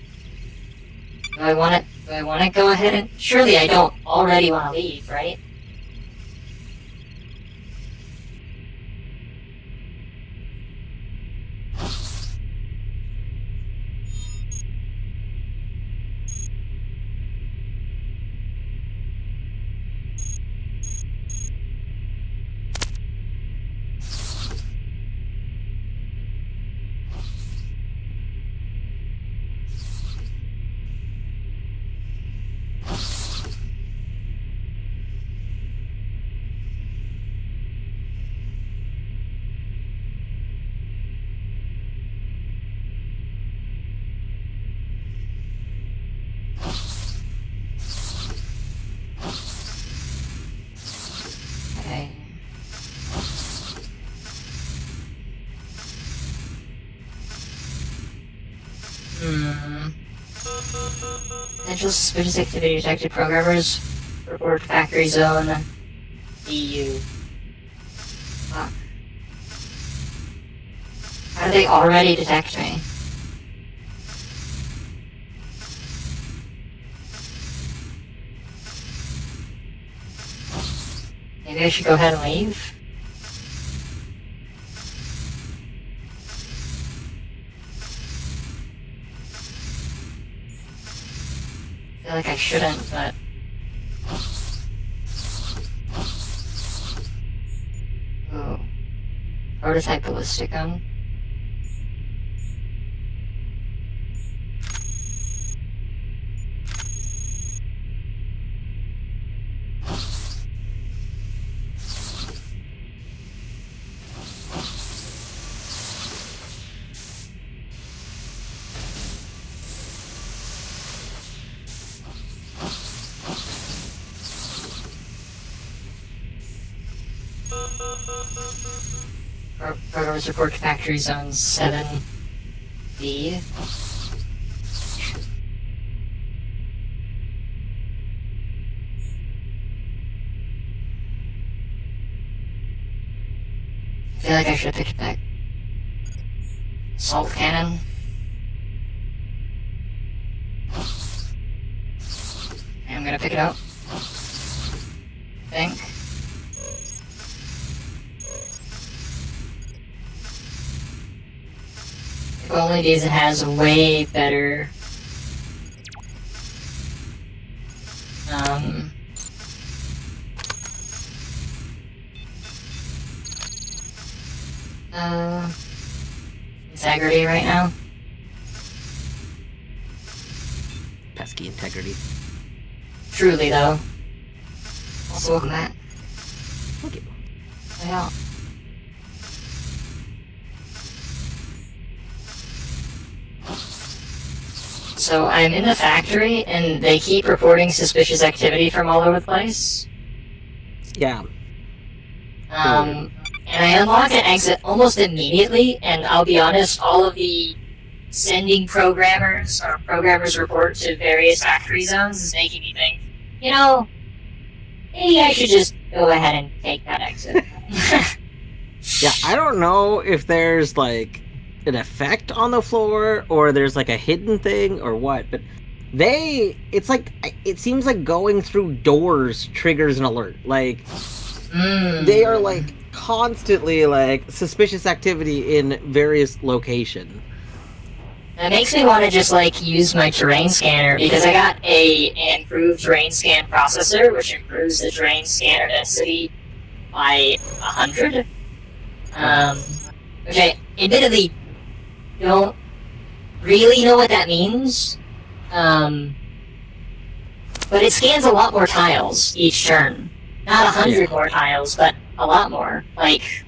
Do I want it? Do I want to go ahead and... Surely I don't already want to leave, right? Okay. Potential suspicious activity detected. Programmers report factory zone EU. Fuck. How do they already detect me? Maybe I should go ahead and leave? I feel like I shouldn't, but... Ooh. Prototype ballistic gun? Programmers report factory zone 7B. I feel like I should have picked it back. Assault cannon. I'm gonna pick it up. think. If only because it has way better... integrity right now. Pesky integrity. Truly, though. Also, welcome back. Thank you. Yeah. So I'm in the factory, and they keep reporting suspicious activity from all over the place. Yeah. And I unlock an exit almost immediately, and I'll be honest, all of the sending programmers report to various factory zones is making me think, you know, maybe I should just go ahead and take that exit. Yeah, I don't know if there's like an effect on the floor or there's like a hidden thing or what, but it's like, it seems like going through doors triggers an alert. Like, they are like constantly like suspicious activity in various locations. That makes me want to just like use my terrain scanner, because I got an improved terrain scan processor, which improves the terrain scanner density by 100. Which I admittedly don't really know what that means. But it scans a lot more tiles each turn. Not 100 more tiles, but a lot more. Like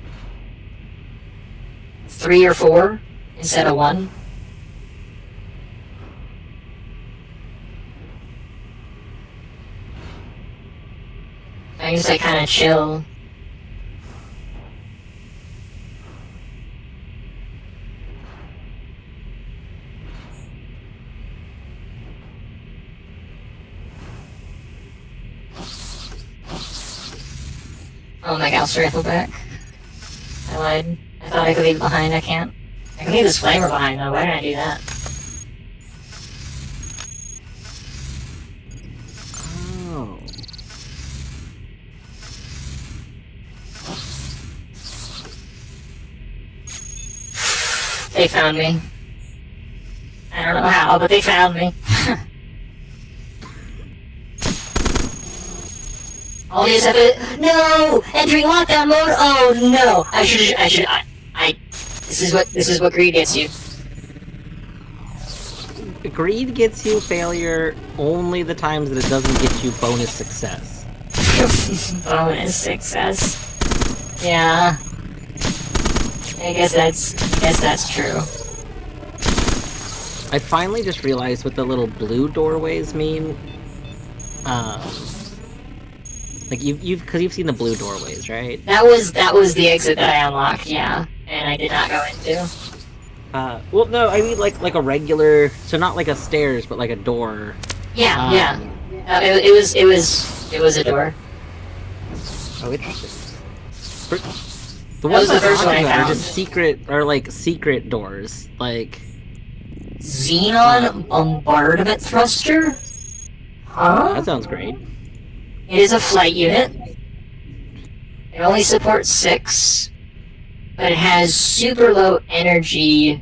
3 or 4 instead of 1. I guess I kind of chill. Oh my Gauss rifle back. I lied. I thought I could leave it behind, I can't. I can leave this flamer behind though, why did I do that? Oh. They found me. I don't know how, but they found me. All these have it. No! Entering lockdown mode? Oh no! This is what greed gets you. Greed gets you failure only the times that it doesn't get you bonus success. Bonus success. Yeah. I guess that's true. I finally just realized what the little blue doorways mean. Like because you've seen the blue doorways, right? That was the exit that I unlocked, yeah, and I did not go into. Well, no, I mean like a regular, so not like a stairs, but like a door. Yeah, yeah. It was a door. Oh, interesting. The That was the first one I are found. just secret doors, like Xenon bombardment thruster? Huh? that sounds great. It is a flight unit. It only supports 6, but it has super low energy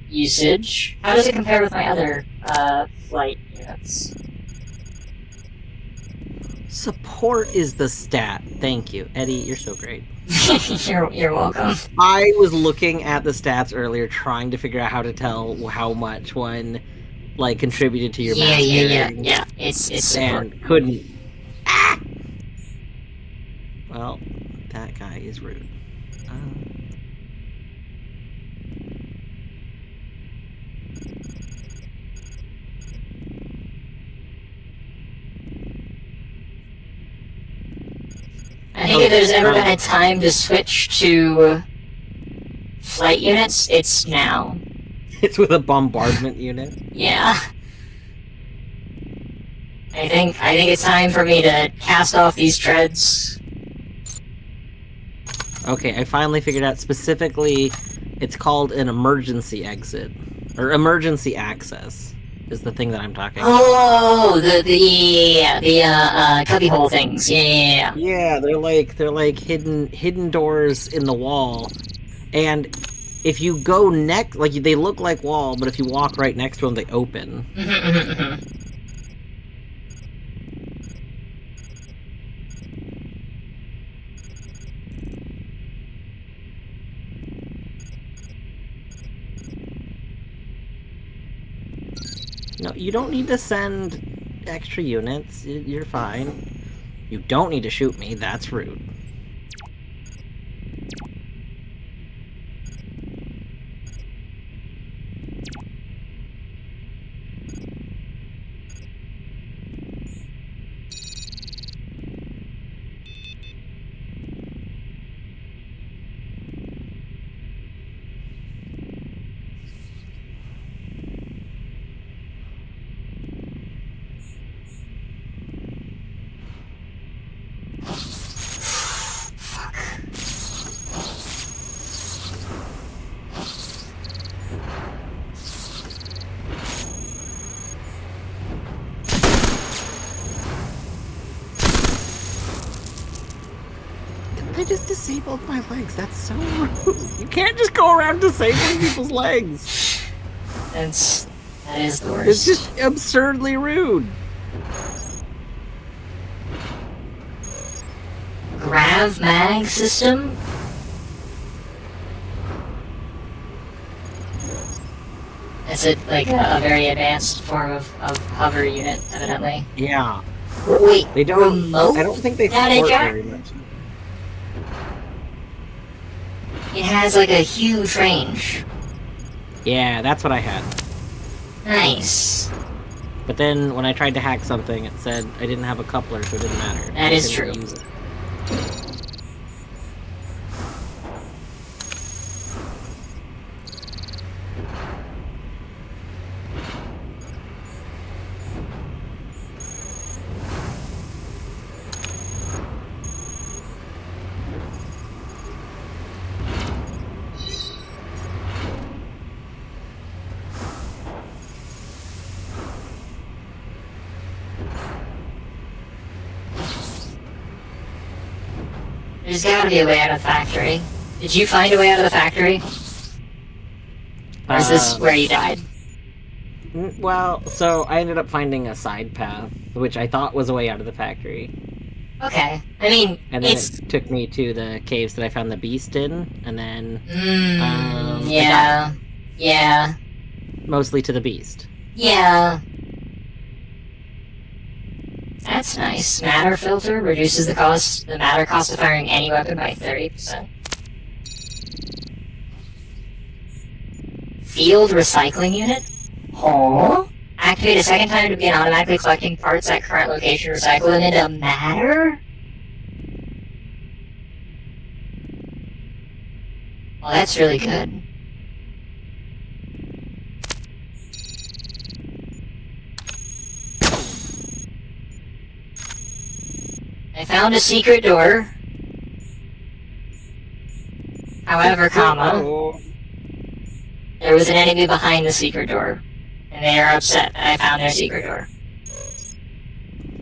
usage. How does it compare with my other flight units? Support is the stat. Thank you, Eddie. You're so great. You're welcome. I was looking at the stats earlier, trying to figure out how to tell how much one like contributed to your Yeah. It's support. and couldn't. Ah! Well, that guy is rude. I think if there's ever been a time to switch to flight units, it's now. It's with a bombardment unit. Yeah. I think it's time for me to cast off these treads. Okay, I finally figured out specifically it's called an emergency exit. Or emergency access. is the thing that I'm talking about. Oh, the cubbyhole things. Yeah. Yeah, they're like hidden doors in the wall, and if you go like they look like wall, but if you walk right next to them, they open. No, you don't need to send extra units. You're fine. You don't need to shoot me. That's rude. They just disabled my legs. That's so rude. You can't just go around disabling people's legs. That is the worst. It's just absurdly rude. Grav mag system? It's like a very advanced form of hover unit, evidently. Yeah. Wait, They don't. remote I don't think they data support jack? very much. It has like a huge range. Yeah, that's what I had. Nice. But then when I tried to hack something, it said I didn't have a coupler, so it didn't matter. That I is couldn't true. use it. There's gotta be a way out of the factory. Did you find a way out of the factory? Or is this where you died? Well, so I ended up finding a side path, which I thought was a way out of the factory. Okay. I mean, And then it's... it took me to the caves that I found the beast in, and then yeah. Yeah. mostly to the beast. Yeah. That's nice. Matter filter reduces the matter cost of firing any weapon by 30%. Field recycling unit? Oh? Activate a second time to begin automatically collecting parts at current location, recycle them into matter? Well, that's really good. I found a secret door. However, there was an enemy behind the secret door. And they are upset that I found their secret door.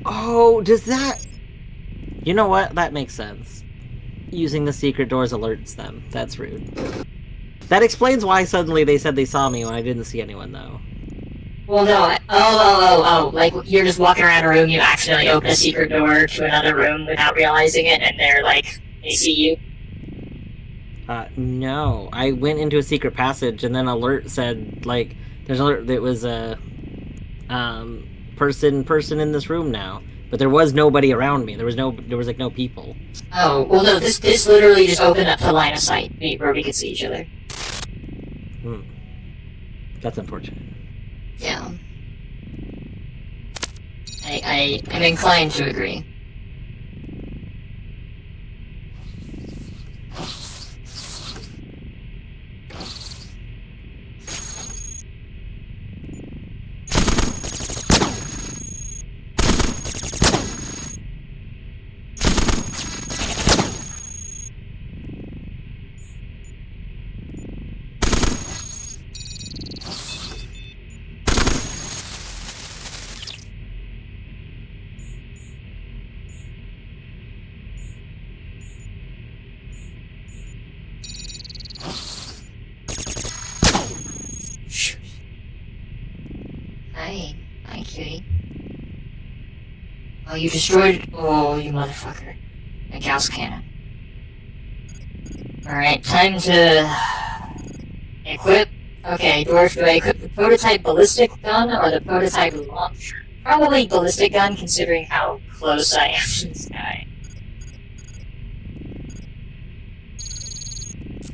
Oh, does that... You know what? That makes sense. Using the secret doors alerts them. That's rude. That explains why suddenly they said they saw me when I didn't see anyone, though. Well, no, like, you're just walking around a room, you accidentally open a secret door to another room without realizing it, and they're like, they see you. No. I went into a secret passage, and then alert said, like, there's an alert that was a, person in this room now. But there was nobody around me. There was like no people. Oh, well no, this literally just opened up to line of sight, where we could see each other. That's unfortunate. Yeah. I'm inclined to agree. Hi. Hi, cutie. Oh, you destroyed... Oh, you motherfucker. A Gauss cannon. Alright, time to... equip. Okay, Dwarf, do I equip the prototype ballistic gun or the prototype launcher? Probably ballistic gun, considering how close I am to this guy.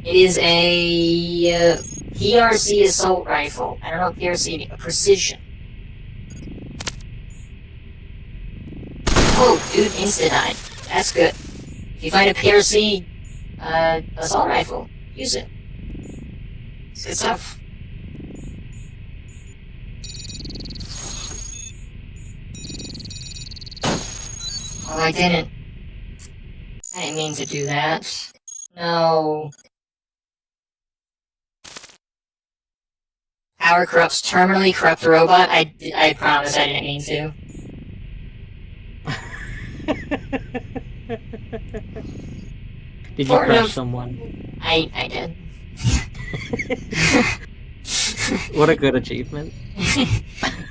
It is a PRC assault rifle. I don't know PRC, precision. Oh, dude, insta-died. That's good. If you find a PRC assault rifle, use it. It's good stuff. Oh, I didn't mean to do that. No. Power corrupts terminally corrupt robot. I promise I didn't mean to. Did you crush someone? I did. What a good achievement.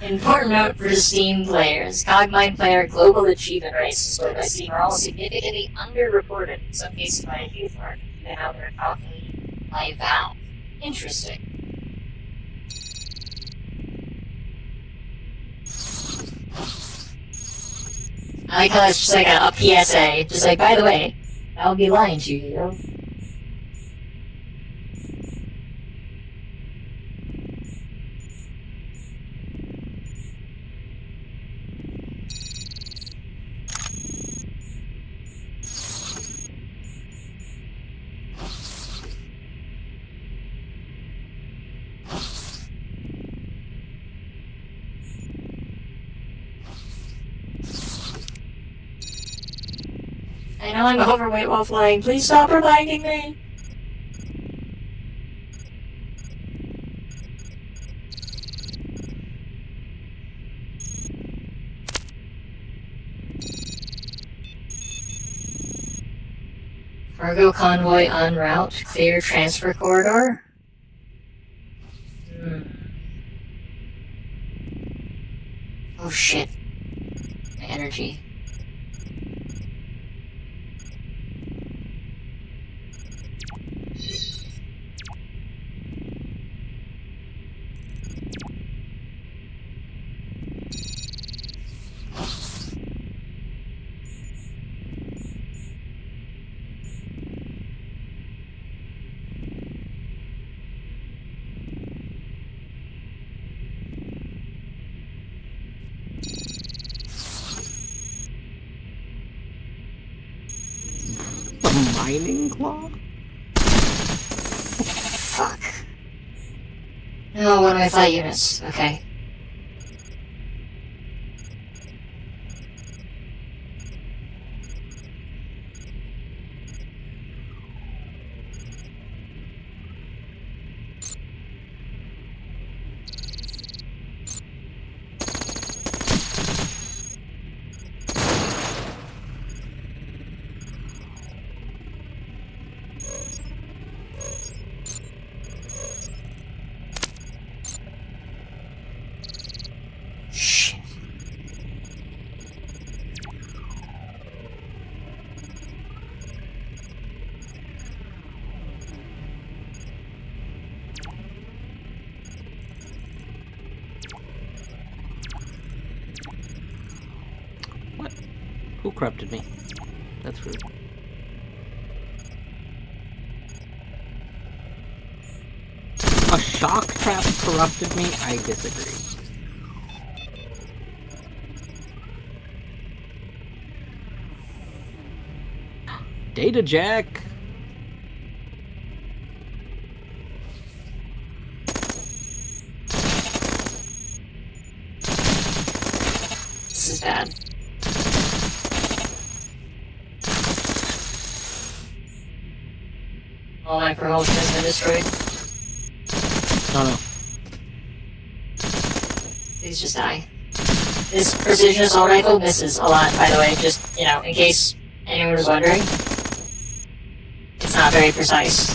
Important note for Steam players. CogMind player global achievement rates scored by Steam are all significantly underreported, in some cases by a huge margin, due to how they're calculated by Valve. Interesting. I like how it's just like a PSA, just like, by the way, I'll be lying to you, yo. I know I'm overweight while flying. Please stop reminding me. Cargo convoy en route. Clear transfer corridor. Oh shit. My energy. A mining claw? Fuck. No, one of my flight units. Okay. Shit. What? Who corrupted me? That's rude. A shock trap corrupted me? I disagree. Data jack! This is bad. All my propulsion has been destroyed. Oh no. Please just die. This precision assault rifle misses a lot, by the way, just, you know, in case anyone was wondering. It's not very precise,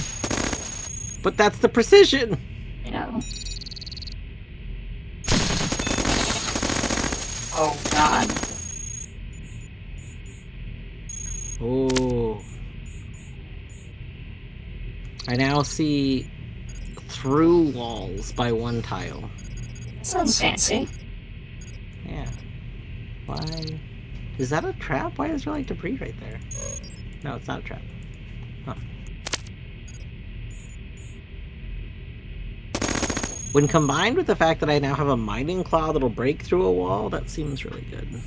But that's the precision! you know. Oh god. Oh. I now see through walls by one tile. Sounds fancy. Yeah. Why? Is that a trap? Why is there like debris right there? No, it's not a trap. Huh. When combined with the fact that I now have a mining claw that'll break through a wall, that seems really good.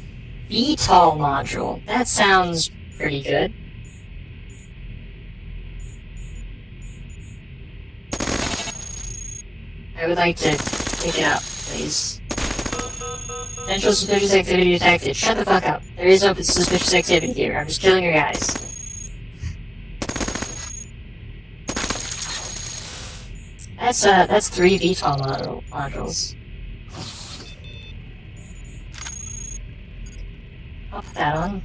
VTOL module. That sounds pretty good. I would like to pick it up, please. Potential suspicious activity detected. Shut the fuck up. There is no suspicious activity here. I'm just killing your guys. That's 3 VTOL modules. I'll put that on.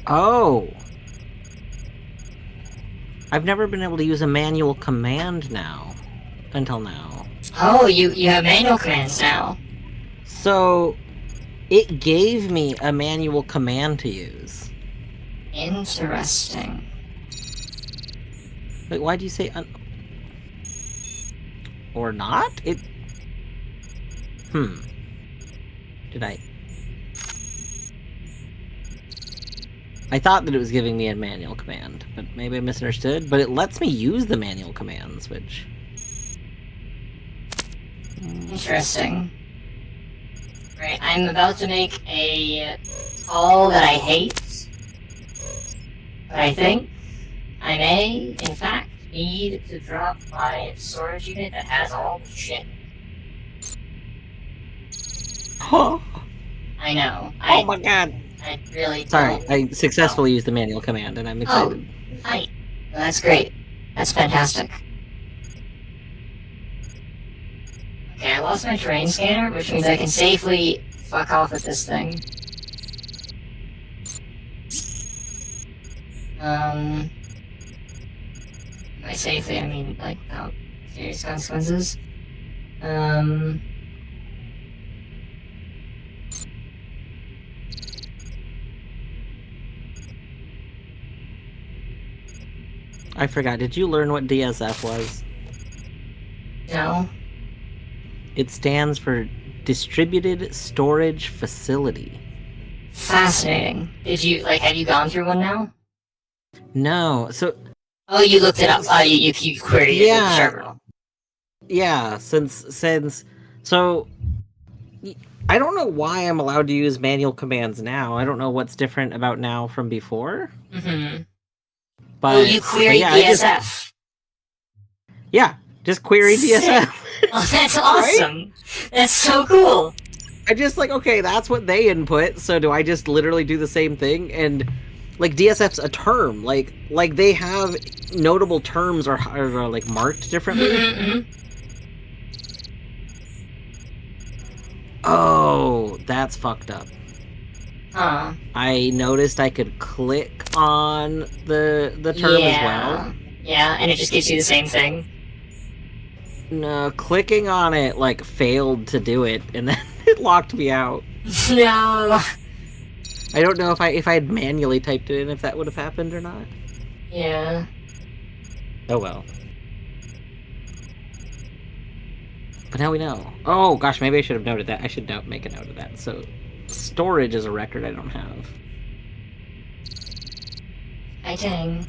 Oh! I've never been able to use a manual command now. Until now. Oh, you have manual commands now. So, it gave me a manual command to use. Interesting. Wait, why do you say or not? It... Did I thought that it was giving me a manual command, but maybe I misunderstood. But it lets me use the manual commands, which... Interesting. Right, I'm about to make a call that I hate. But I think I may, in fact, need to drop my storage unit that has all the shit. Oh I know. my god! I really Sorry, don't. I successfully used the manual command, and I'm excited. Well, that's great. That's fantastic. Okay, I lost my terrain scanner, which means I can safely fuck off with this thing. By safely, I mean, like, without serious consequences. I forgot, did you learn what DSF was? No. It stands for Distributed Storage Facility. Fascinating. Did you, like, have you gone through one now? No, so... Oh, you looked it up. Oh, you queried it in the terminal. Yeah, since... So... I don't know why I'm allowed to use manual commands now. I don't know what's different about now from before. Mm-hmm. But, oh, you queried DSF. Just query DSF. Oh, that's awesome. Right? That's so cool. I just like, okay, that's what they input, so do I just literally do the same thing? And like DSF's a term, like they have notable terms are like marked differently. Mm-hmm. Oh, that's fucked up. Huh. I noticed I could click on the term as well. Yeah, and it just gives you the same thing. No, clicking on it like failed to do it, and then it locked me out. No. I don't know if I had manually typed it in, if that would have happened or not. Yeah. Oh well. But now we know. Oh gosh, maybe I should have noted that. I should make a note of that. So, storage is a record I don't have. I dang.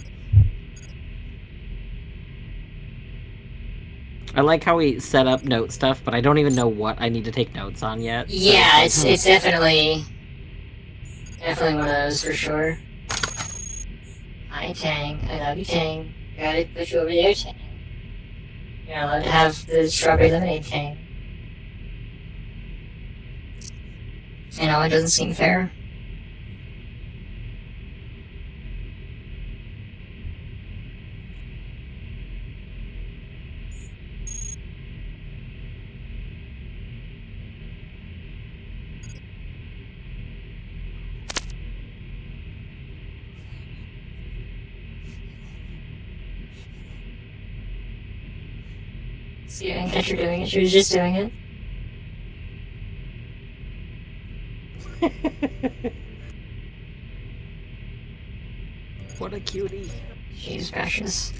I like how we set up note stuff, but I don't even know what I need to take notes on yet. Yeah, so it's definitely one of those for sure. Hi Tang, I love you Tang. Gotta put you over there Tang. You're not allowed to have the strawberry lemonade Tang. You know, it doesn't seem fair. See, I didn't catch her doing it. She was just doing it. What a cutie. She's precious.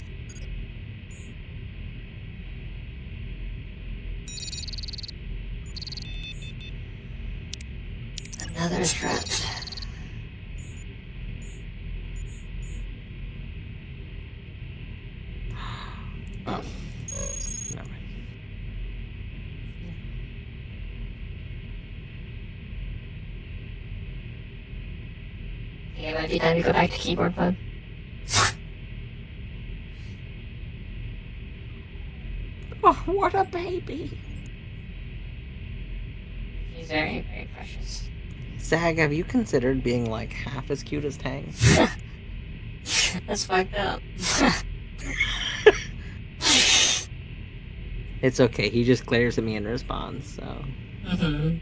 Another threat. Oh. Never mind. Okay, it might be time to go back to keyboard mode. Oh, what a baby. She's very, very precious. Zag, have you considered being like half as cute as Tang? That's fucked up. It's okay, he just glares at me in response, so... Mm-hmm.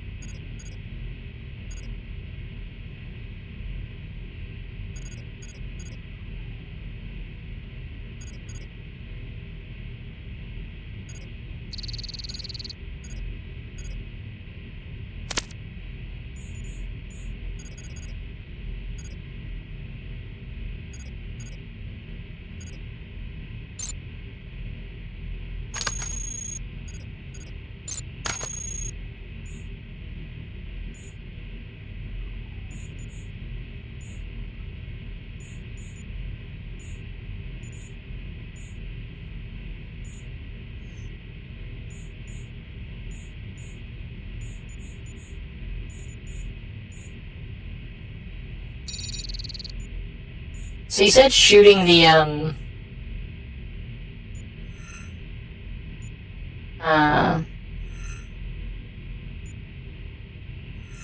So you said shooting the,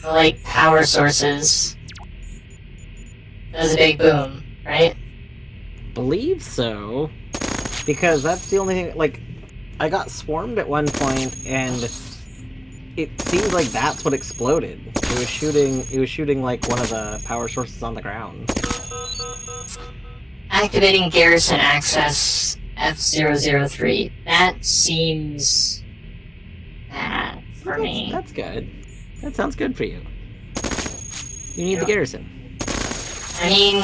like, power sources does a big boom, right? Believe so. Because that's the only thing, like, I got swarmed at one point, and it seems like that's what exploded. It was shooting, like, one of the power sources on the ground. Activating garrison access F003. That seems bad for me. That's good. That sounds good for you. You need the garrison. I mean,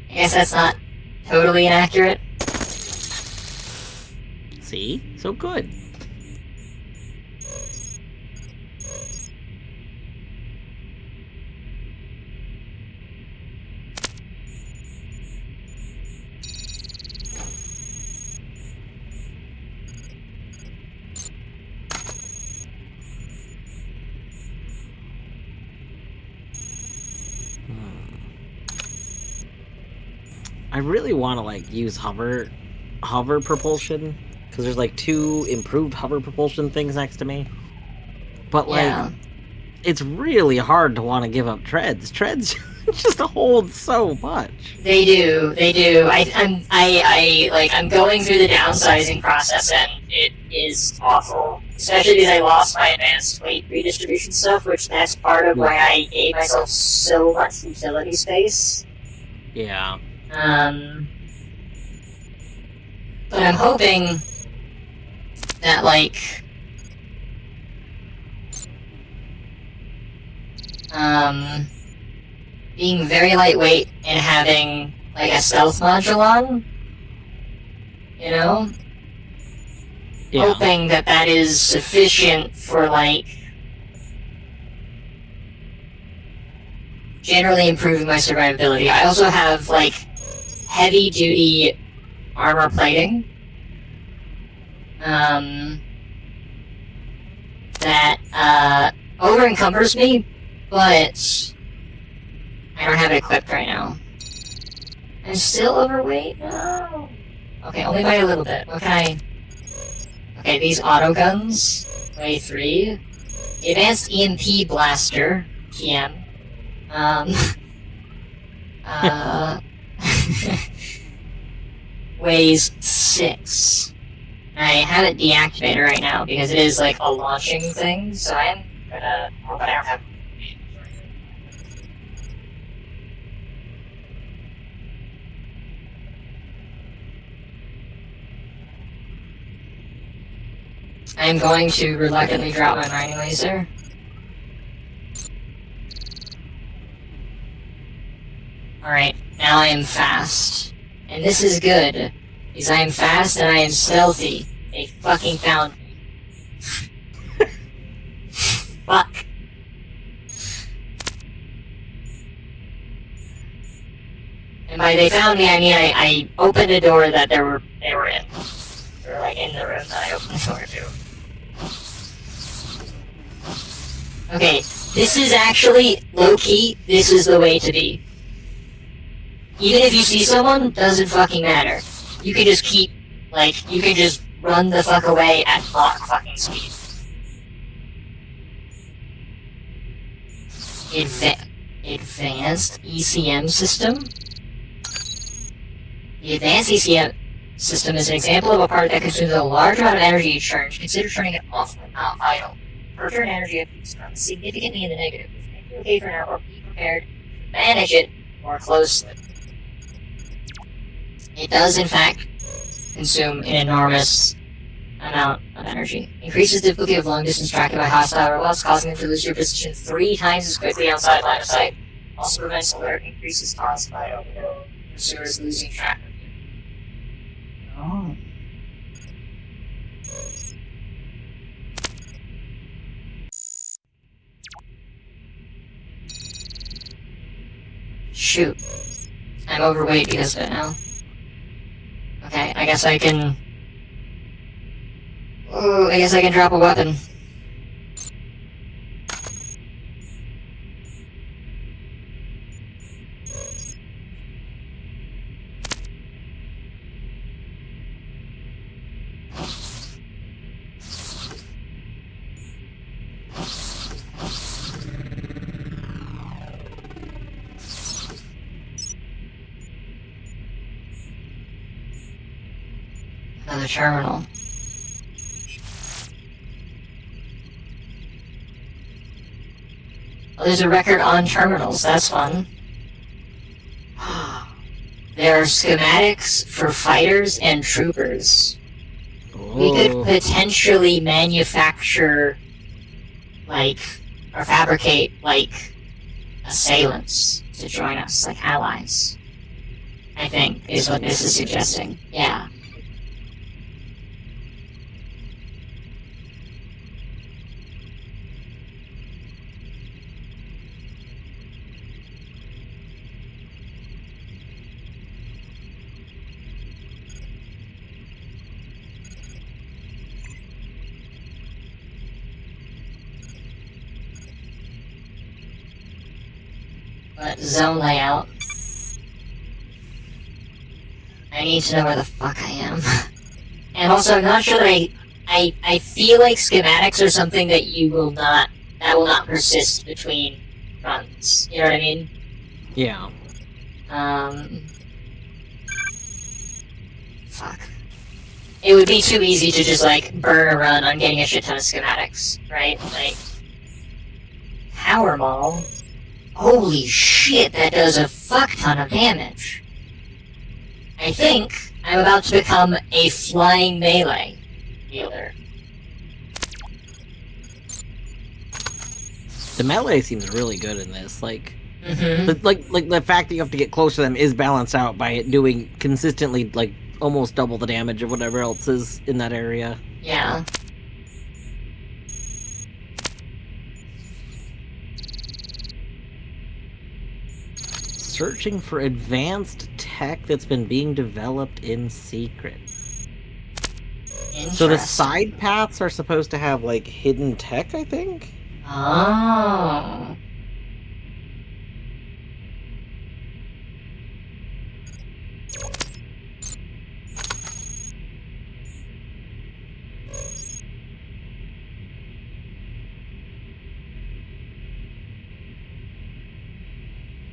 I guess that's not totally inaccurate. See? So good. I really want to like use hover propulsion because there's like 2 improved hover propulsion things next to me. But like, Yeah. it's really hard to want to give up treads. Treads just hold so much. They do. I'm going through the downsizing process and it is awful. Especially because I lost my advanced weight redistribution stuff, which that's part of why I gave myself so much utility space. Yeah. But I'm hoping that, like, being very lightweight and having, like, a stealth module on, you know? Yeah. Hoping that that is sufficient for, like, generally improving my survivability. I also have, like, heavy-duty armor plating. That, over-encumbers me, but I don't have it equipped right now. I'm still overweight? No. Okay, only by a little bit. What can I... Okay, these auto guns weigh 3. The advanced EMP blaster, PM. Weighs 6. I have it deactivated right now because it is like a launching thing, so I am gonna hope I don't have. I'm going to reluctantly drop my mining laser. Alright, now I am fast. And this is good, because I am fast and I am stealthy. They fucking found me. Fuck. And by they found me, I mean I opened a door that they were in. They were like in the room that I opened the door to. Okay, this is actually, low-key, this is the way to be. Even if you see someone, doesn't fucking matter. You can just keep, like, you can just run the fuck away at Mach fucking speed. Advanced ECM system? The advanced ECM system is an example of a part that consumes a large amount of energy each turn. Consider turning it off when not vital. Per turn energy appears significantly in the negative, which may be okay for now, or be prepared to manage it more closely. It does, in fact, consume an enormous amount of energy. Increases difficulty of long-distance tracking by hostile robots, causing them to lose your position 3 times as quickly outside line of sight. Also prevents alert increases caused by pursuers losing track of you. Oh. Shoot. I'm overweight because of it now. Okay, I guess I can... Oh, I guess I can drop a weapon. Another terminal. Oh, there's a record on terminals, that's fun. There are schematics for fighters and troopers. Oh. We could potentially manufacture, like, or fabricate, like, assailants to join us, like allies. I think, is what this is suggesting. Yeah. But zone layout. I need to know where the fuck I am. And also, I'm not sure that I feel like schematics are something that that will not persist between runs. You know what I mean? Yeah. Fuck. It would be too easy to just, like, burn a run on getting a shit ton of schematics, right? Like, Power Maul? Holy shit, that does a fuck ton of damage. I think I'm about to become a flying melee wielder. The melee seems really good in this. Like, Mm-hmm. like the fact that you have to get close to them is balanced out by it doing consistently, like, almost double the damage of whatever else is in that area. Yeah. Searching for advanced tech that's been being developed in secret. So the side paths are supposed to have, like, hidden tech, I think? Oh.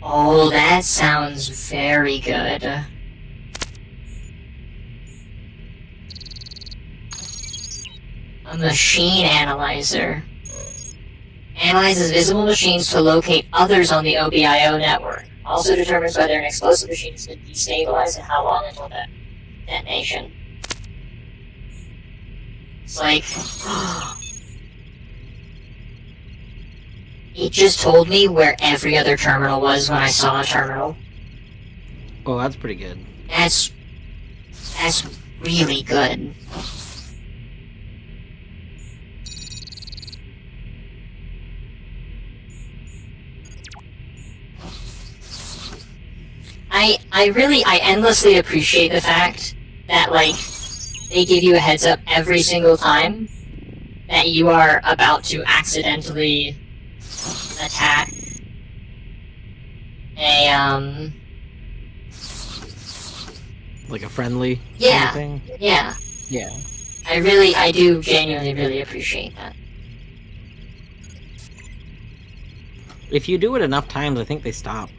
Oh, that sounds very good. A machine analyzer. Analyzes visible machines to locate others on the OBIO network. Also determines whether an explosive machine has been destabilized and how long until detonation. It's like... It just told me where every other terminal was when I saw a terminal. Oh, that's pretty good. That's really good. I endlessly appreciate the fact that, like, they give you a heads up every single time that you are about to accidentally attack a, Like a friendly yeah, kind of thing? yeah. Yeah. I do genuinely really appreciate that. If you do it enough times, I think they stop.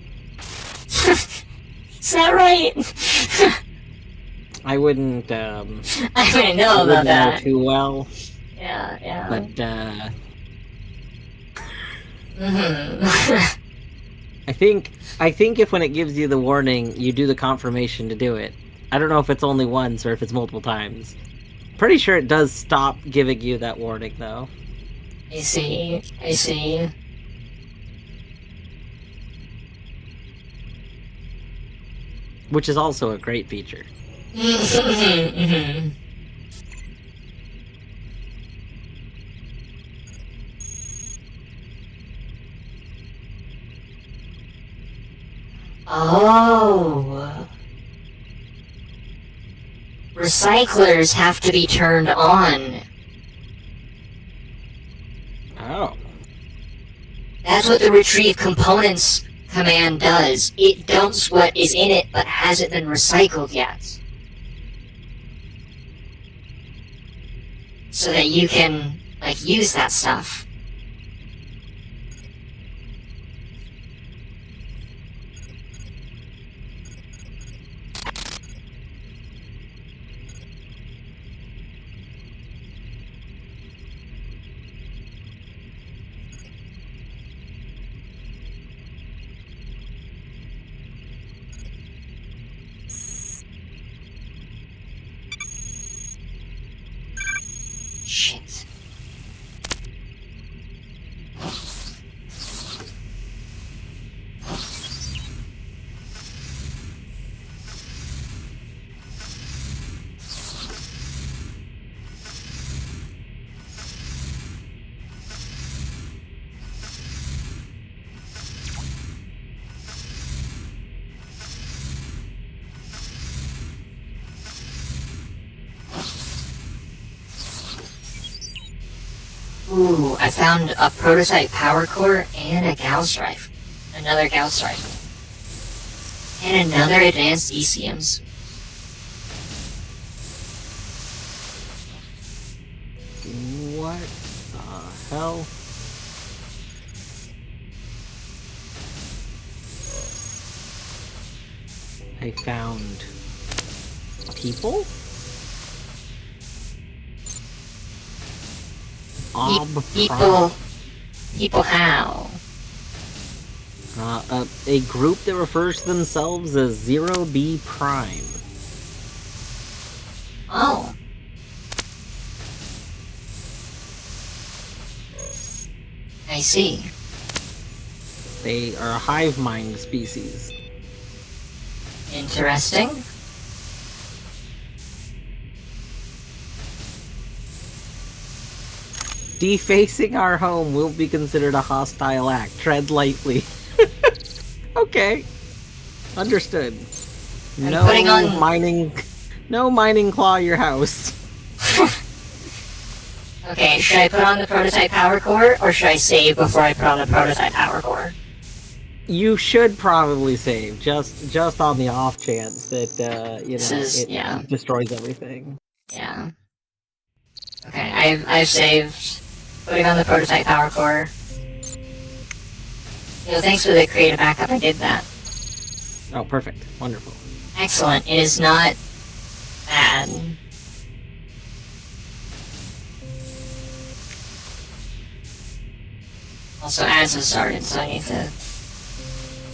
Is that right? I wouldn't, I wouldn't know I about wouldn't know that. too well, Yeah. but, Mm-hmm. I think if when it gives you the warning, you do the confirmation to do it. I don't know if it's only once or if it's multiple times. Pretty sure it does stop giving you that warning, though. I see. Which is also a great feature. Mm-hmm. Oh. Recyclers have to be turned on. Oh. That's what the retrieve components command does. It dumps what is in it but hasn't been recycled yet. So that you can, like, use that stuff. Shit. Ooh, I found a prototype power core and a Gauss rifle. Another Gauss rifle. And another advanced ECMs. What the hell? I found people? People how? A group that refers to themselves as Zero B Prime. Oh. I see. They are a hive mind species. Interesting. Defacing our home will be considered a hostile act. Tread lightly. Okay. Understood. No putting on- mining claw your house. Okay, should I put on the prototype power core, or should I save before I put on the prototype power core? You should probably save, just on the off chance that it destroys everything. Yeah. Okay, I've saved. Putting on the prototype power core. Thanks for the creative backup, I did that. Oh, perfect. Wonderful. Excellent. It is not bad. Also, ads have started, so I need to...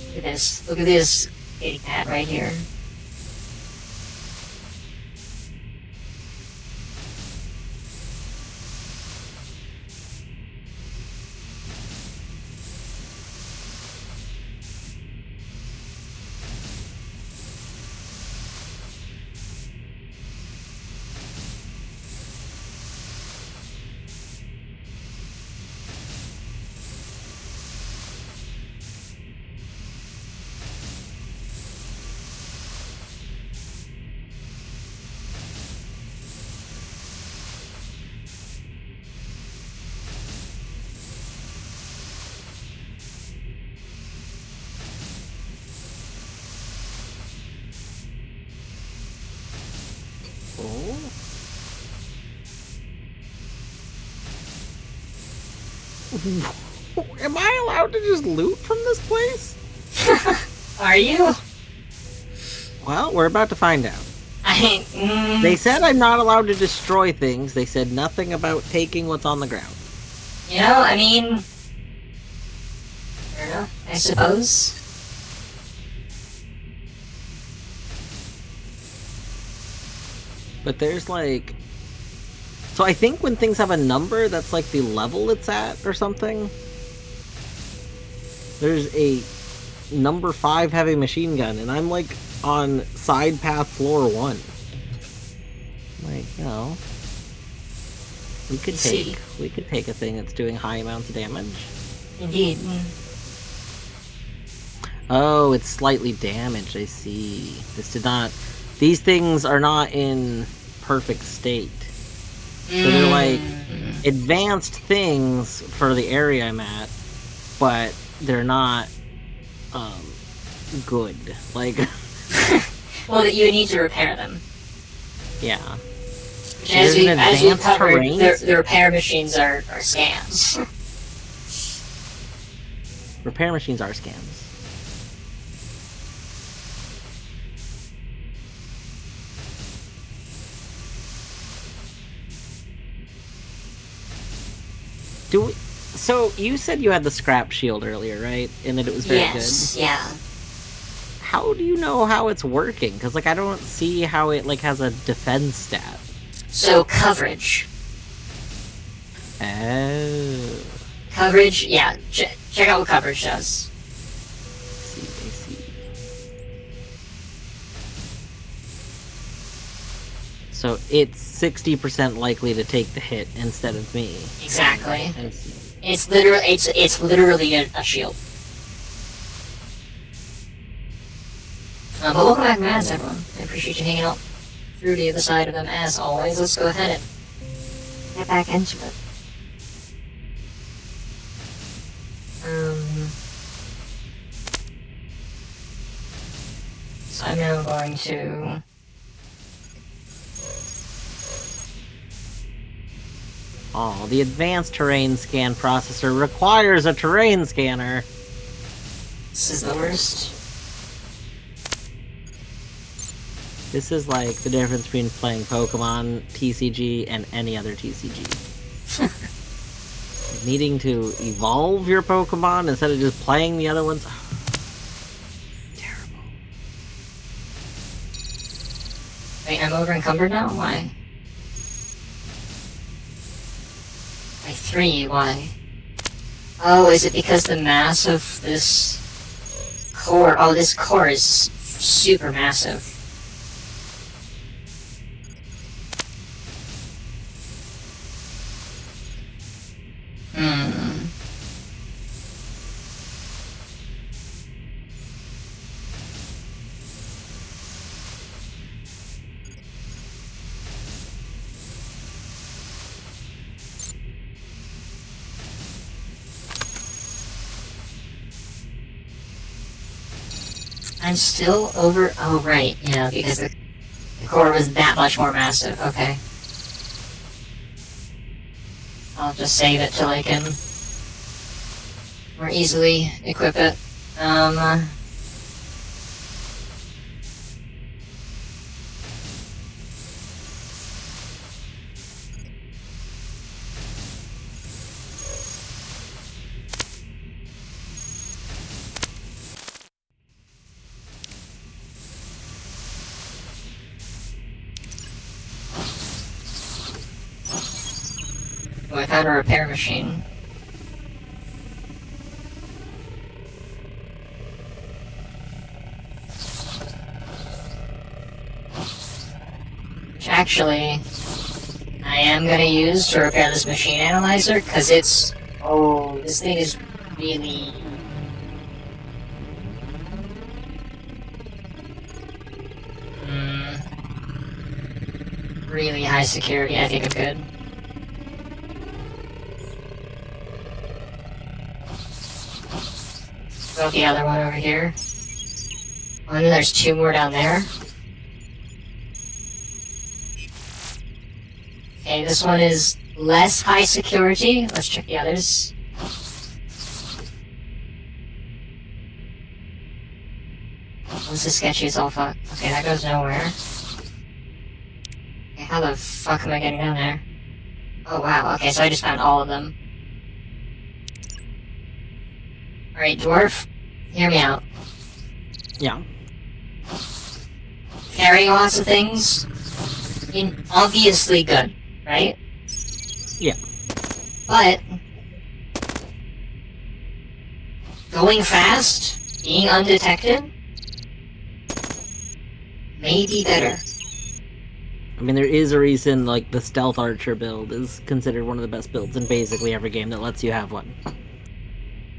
Look at this. Look at this kitty cat right here. Am I allowed to just loot from this place? Are you? Well, we're about to find out. I They said I'm not allowed to destroy things. They said nothing about taking what's on the ground. you know, I mean, fair enough, I suppose. But there's like... So I think when things have a number, that's like the level it's at or something. There's a number 5 heavy machine gun, and I'm like on side path floor 1. Like, you know, we could take a thing that's doing high amounts of damage. Indeed. Oh, it's slightly damaged, I see. These things are not in perfect state. So they're like advanced things for the area I'm at, but they're not good. Like, Well, you need to repair them. yeah. As There's an we've advanced covered, terrain? the repair machines are scams. Repair machines are scams. So you said you had the scrap shield earlier, right? And that it was very Yes, good. yeah. How do you know how it's working? Because like I don't see how it like has a defense stat. So, coverage. Oh. Coverage, yeah. Check out what coverage does. I see. So it's 60% likely to take the hit instead of me. Exactly. I see. It's literally a shield. But welcome back, Mads, everyone. I appreciate you hanging out through the other side of them as always. Let's go ahead and get back into it. So I'm now going to... Oh, the advanced terrain scan processor requires a terrain scanner. This is the worst. This is like the difference between playing Pokemon TCG and any other TCG. Needing to evolve your Pokemon instead of just playing the other ones. Terrible. Wait, I'm over encumbered now? Why? By 3, why? Oh, is it because the mass of this core... Oh, this core is super massive. I'm still over... Oh, right, yeah, because the core was that much more massive. Okay. I'll just save it till I can more easily equip it. Oh, I found a repair machine. Which actually, I am gonna use to repair this machine analyzer, because it's... Oh, this thing is really... really high security. I think I'm good. About the other one over here. Oh, and then there's 2 more down there. Okay, this one is less high security. Let's check the others. This is sketchy as all fuck. Okay, that goes nowhere. Okay, how the fuck am I getting down there? Oh wow, okay, so I just found all of them. Alright, dwarf, hear me out. Yeah. Carrying lots of things, obviously good, right? Yeah. But going fast, being undetected, may be better. I mean, there is a reason, like, the Stealth Archer build is considered one of the best builds in basically every game that lets you have one.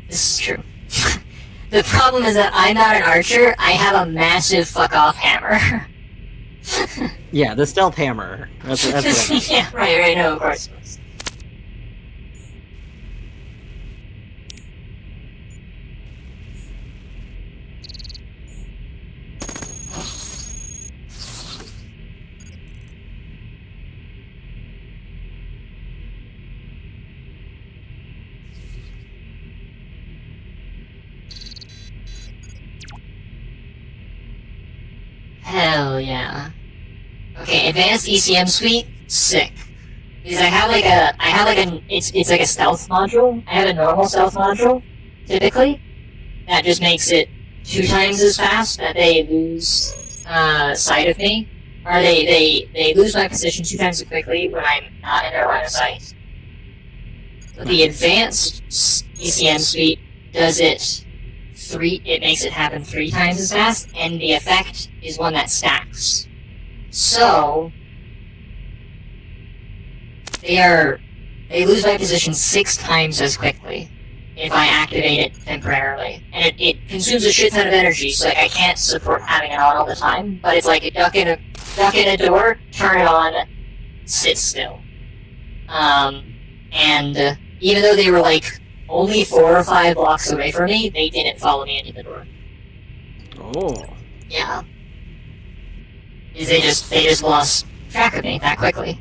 This is true. The problem is that I'm not an archer, I have a massive fuck-off hammer. Yeah, the Stealth Hammer. That's what I mean. Yeah, right, no, of course. Hell yeah. Okay, advanced ECM suite, sick. Because I have like it's like a stealth module. I have a normal stealth module, typically. That just makes it 2 times as fast that they lose sight of me. Or they lose my position 2 times as quickly when I'm not in their line of sight. But the advanced ECM suite does it it makes it happen 3 times as fast, and the effect is one that stacks. So they lose my position 6 times as quickly if I activate it temporarily. And it consumes a shit ton of energy, so like I can't support having it on all the time, but it's like a duck in a door, turn it on, sit still. And even though they were like only 4 or 5 blocks away from me, they didn't follow me into the door. Oh. Yeah. They just lost track of me that quickly.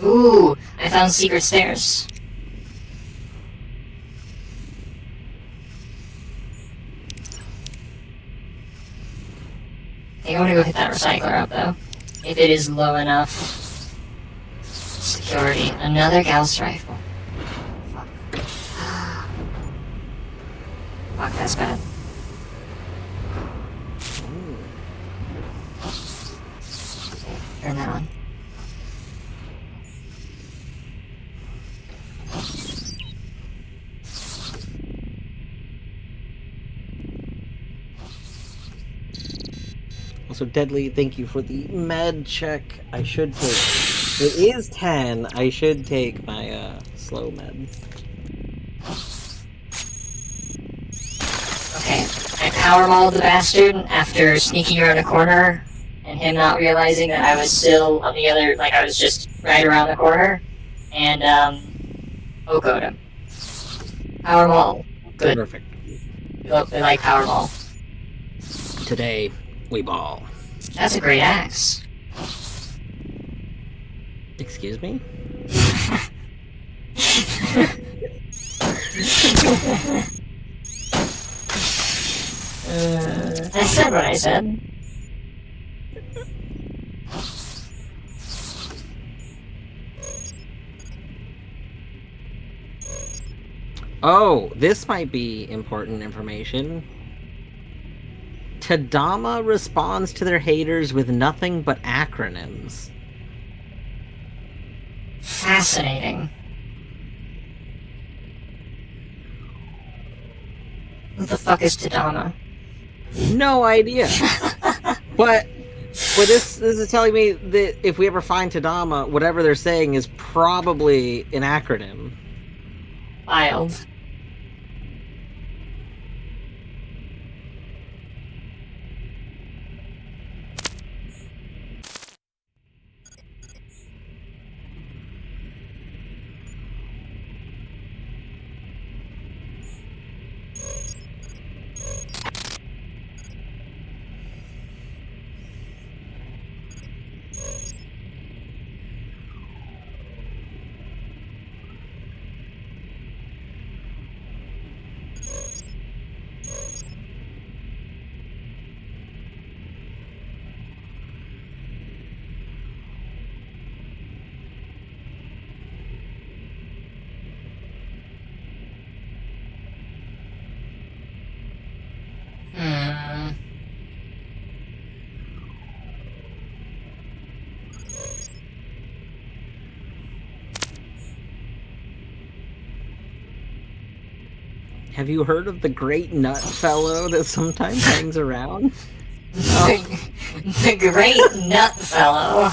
Ooh, I found secret stairs. I think I'm gonna go hit that recycler up though. If it is low enough. Security. Another Gauss rifle. Fuck. Fuck, that's bad. Turn that on. Also, Deadly, thank you for the med check. I should take. It is 10. I should take my slow med. Okay, I power mauled the bastard after sneaking around a corner and him not realizing that I was still on the other, like I was just right around the corner, and Oko'd him. Power maul. Good. Perfect. I like power maul. Today, we ball. That's a great axe. Excuse me? I said what I said. Oh, this might be important information. Tadama responds to their haters with nothing but acronyms. Fascinating. What the fuck is Tadama? No idea. but this is telling me that if we ever find Tadama, whatever they're saying is probably an acronym. Wild. Have you heard of the great nut fellow that sometimes hangs around? The great nut fellow.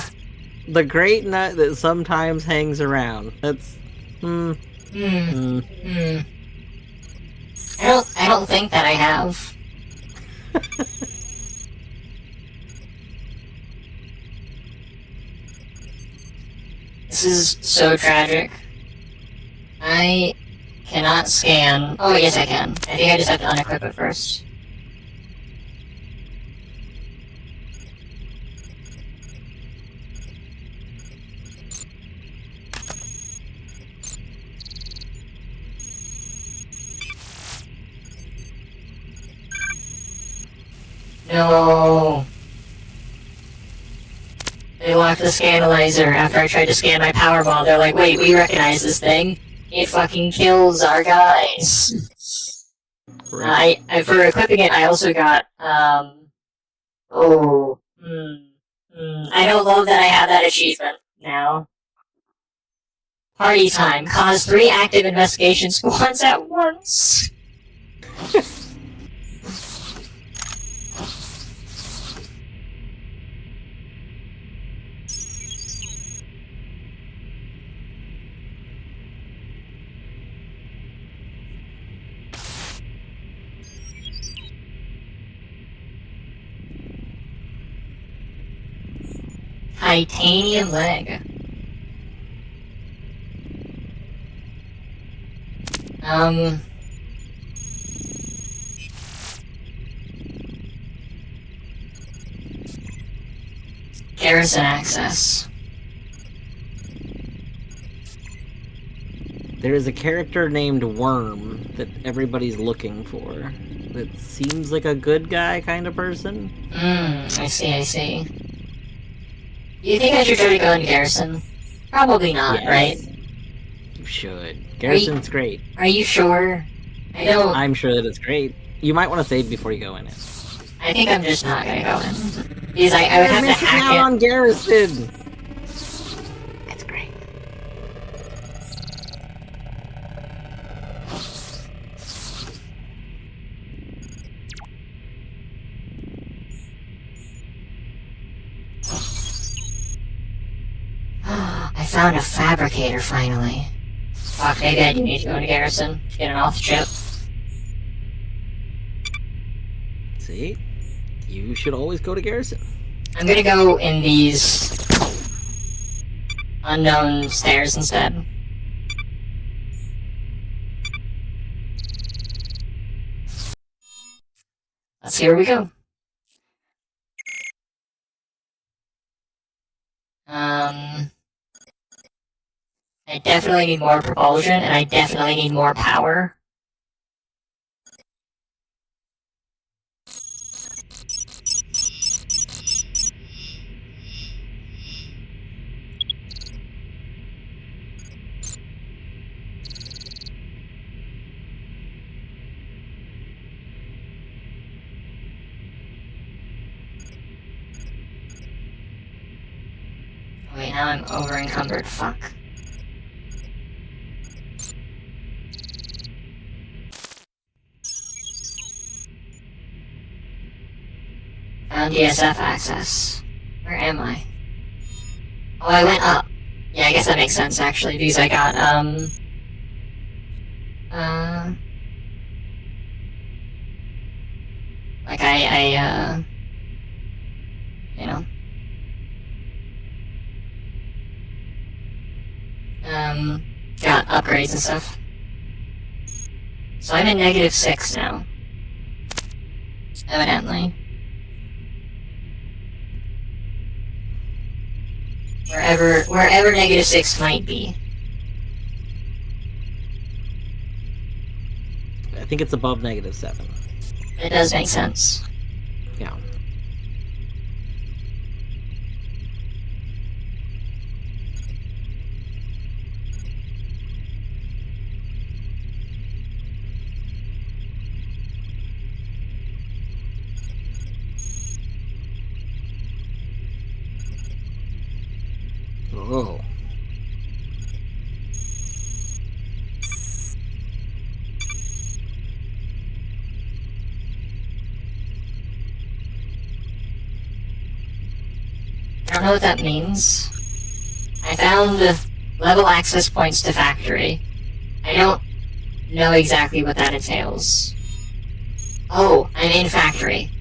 The great nut that sometimes hangs around. That's I don't think that I have. This is so tragic. I cannot scan. Oh, yes, I can. I think I just have to unequip it first. No. They locked the scanalyzer after I tried to scan my Powerball. They're like, wait, we recognize this thing. It fucking kills our guys. right. For equipping it, I also got, I don't love that I have that achievement now. Party time. Cause 3 active investigation squads at once. Titanium leg. Garrison access. There is a character named Worm that everybody's looking for. That seems like a good guy kind of person. I see. You think I should try to go into Garrison? Probably not, Yes. right? You should. Garrison's great. Are you sure? I don't... I'm sure that it's great. You might want to save before you go in it. I think I'm just not gonna go in. Because I would have to missing hack out it. on Garrison! That's great. I found a fabricator finally. Fuck, maybe I do need to go to Garrison to get an off chip. See? You should always go to Garrison. I'm gonna go in these unknown stairs instead. Let's see where we go. I definitely need more propulsion, and I definitely need more power. Wait, now I'm over encumbered. Fuck. Found DSF access. Where am I? Oh, I went up. Yeah, I guess that makes sense actually, because I got, like you know, got upgrades and stuff. So I'm in -6 now. Evidently. Wherever -6 might be. I think it's above -7. It does make sense. Yeah. Oh. I don't know what that means. I found level access points to factory. I don't know exactly what that entails. Oh, I'm in factory.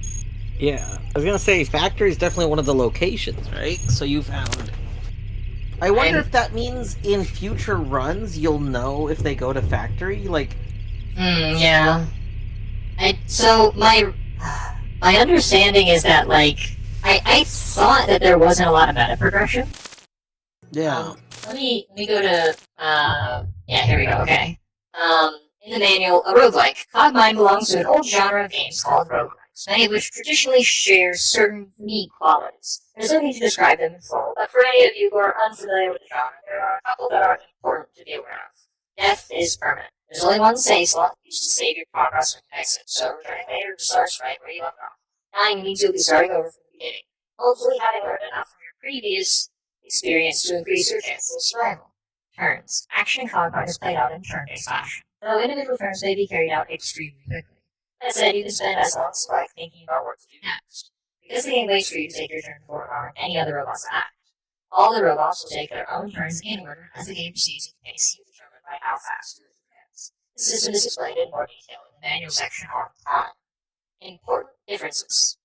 Yeah, I was gonna say factory is definitely one of the locations, right? So you found. I wonder if that means in future runs you'll know if they go to factory. Like, Yeah. So my understanding is that like I thought that there wasn't a lot of meta progression. yeah, Let me go to yeah, here we go. Okay. In the manual, a roguelike. CogMind belongs to an old genre of games called roguelikes, many of which traditionally share certain unique qualities. There's no need to describe them in full, but for any of you who are unfamiliar with the genre, there are a couple that are important to be aware of. Death is permanent. There's only one save slot used to save your progress when you exit, so returning later starts right where you left off. Dying means you'll be starting over from the beginning, hopefully having learned enough from your previous experience to increase your chances of survival. Turns. Action in CogMind is played out in turn-based fashion, though individual turns may be carried out extremely quickly. That said, you can spend as long as you like thinking about what to do next, because the game waits for you to take your turn before allowing any other robots to act. All the robots will take their own turns in order as the game proceeds at the pace you determine by how fast you advance. The system is explained in more detail in the manual section on time. Important differences.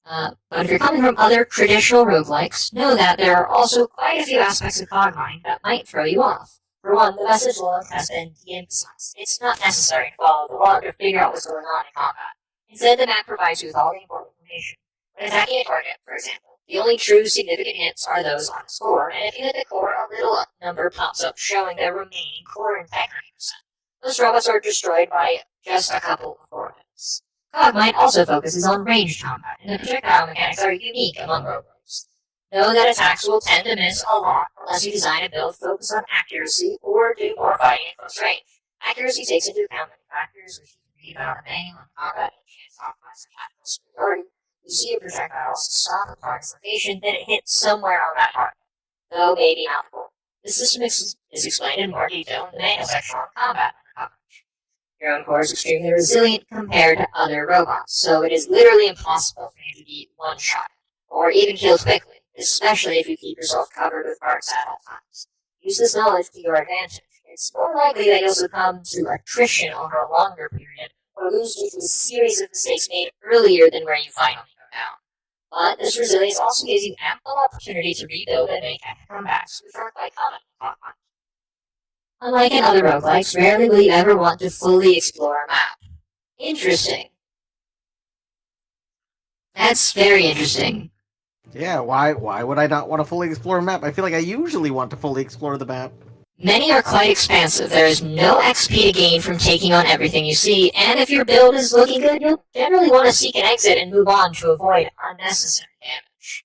But if you're coming from other traditional roguelikes, know that there are also quite a few aspects of CogMind that might throw you off. For one, the message log has been de-emphasized. It's not necessary to follow the log to figure out what's going on in combat. Instead, the map provides you with all the important information. When attacking a target, for example, the only true significant hits are those on its core, and if you hit the core, a little number pops up showing their remaining core integrity percent. Most robots are destroyed by just a couple of core hits. CogMind also focuses on ranged combat, and the projectile mechanics are unique among roguelikes. Know that attacks will tend to miss a lot unless you design a build focused on accuracy or do more fighting at close range. Accuracy takes into account many factors, which you can read about in the manual on combat and chance to optimize the tactical superiority. You see a projectile stop a target's location, then it hits somewhere on that target, though maybe not the goal. This system is explained in more detail in the manual section on combat and coverage. Your own core is extremely resilient compared to other robots, so it is literally impossible for you to be one-shot, or even killed quickly, especially if you keep yourself covered with parts at all times. Use this knowledge to your advantage. It's more likely that you'll succumb to attrition over a longer period, or lose due to a series of mistakes made earlier than where you finally go down. But this resilience also gives you ample opportunity to rebuild and make comebacks, which are quite common in CogMind. Unlike in other roguelikes, rarely will you ever want to fully explore a map. Interesting. That's very interesting. yeah. Why would I not want to fully explore a map? I feel like I usually want to fully explore the map. Many are quite expansive. There is no XP to gain from taking on everything you see, and if your build is looking good, you'll generally want to seek an exit and move on to avoid unnecessary damage.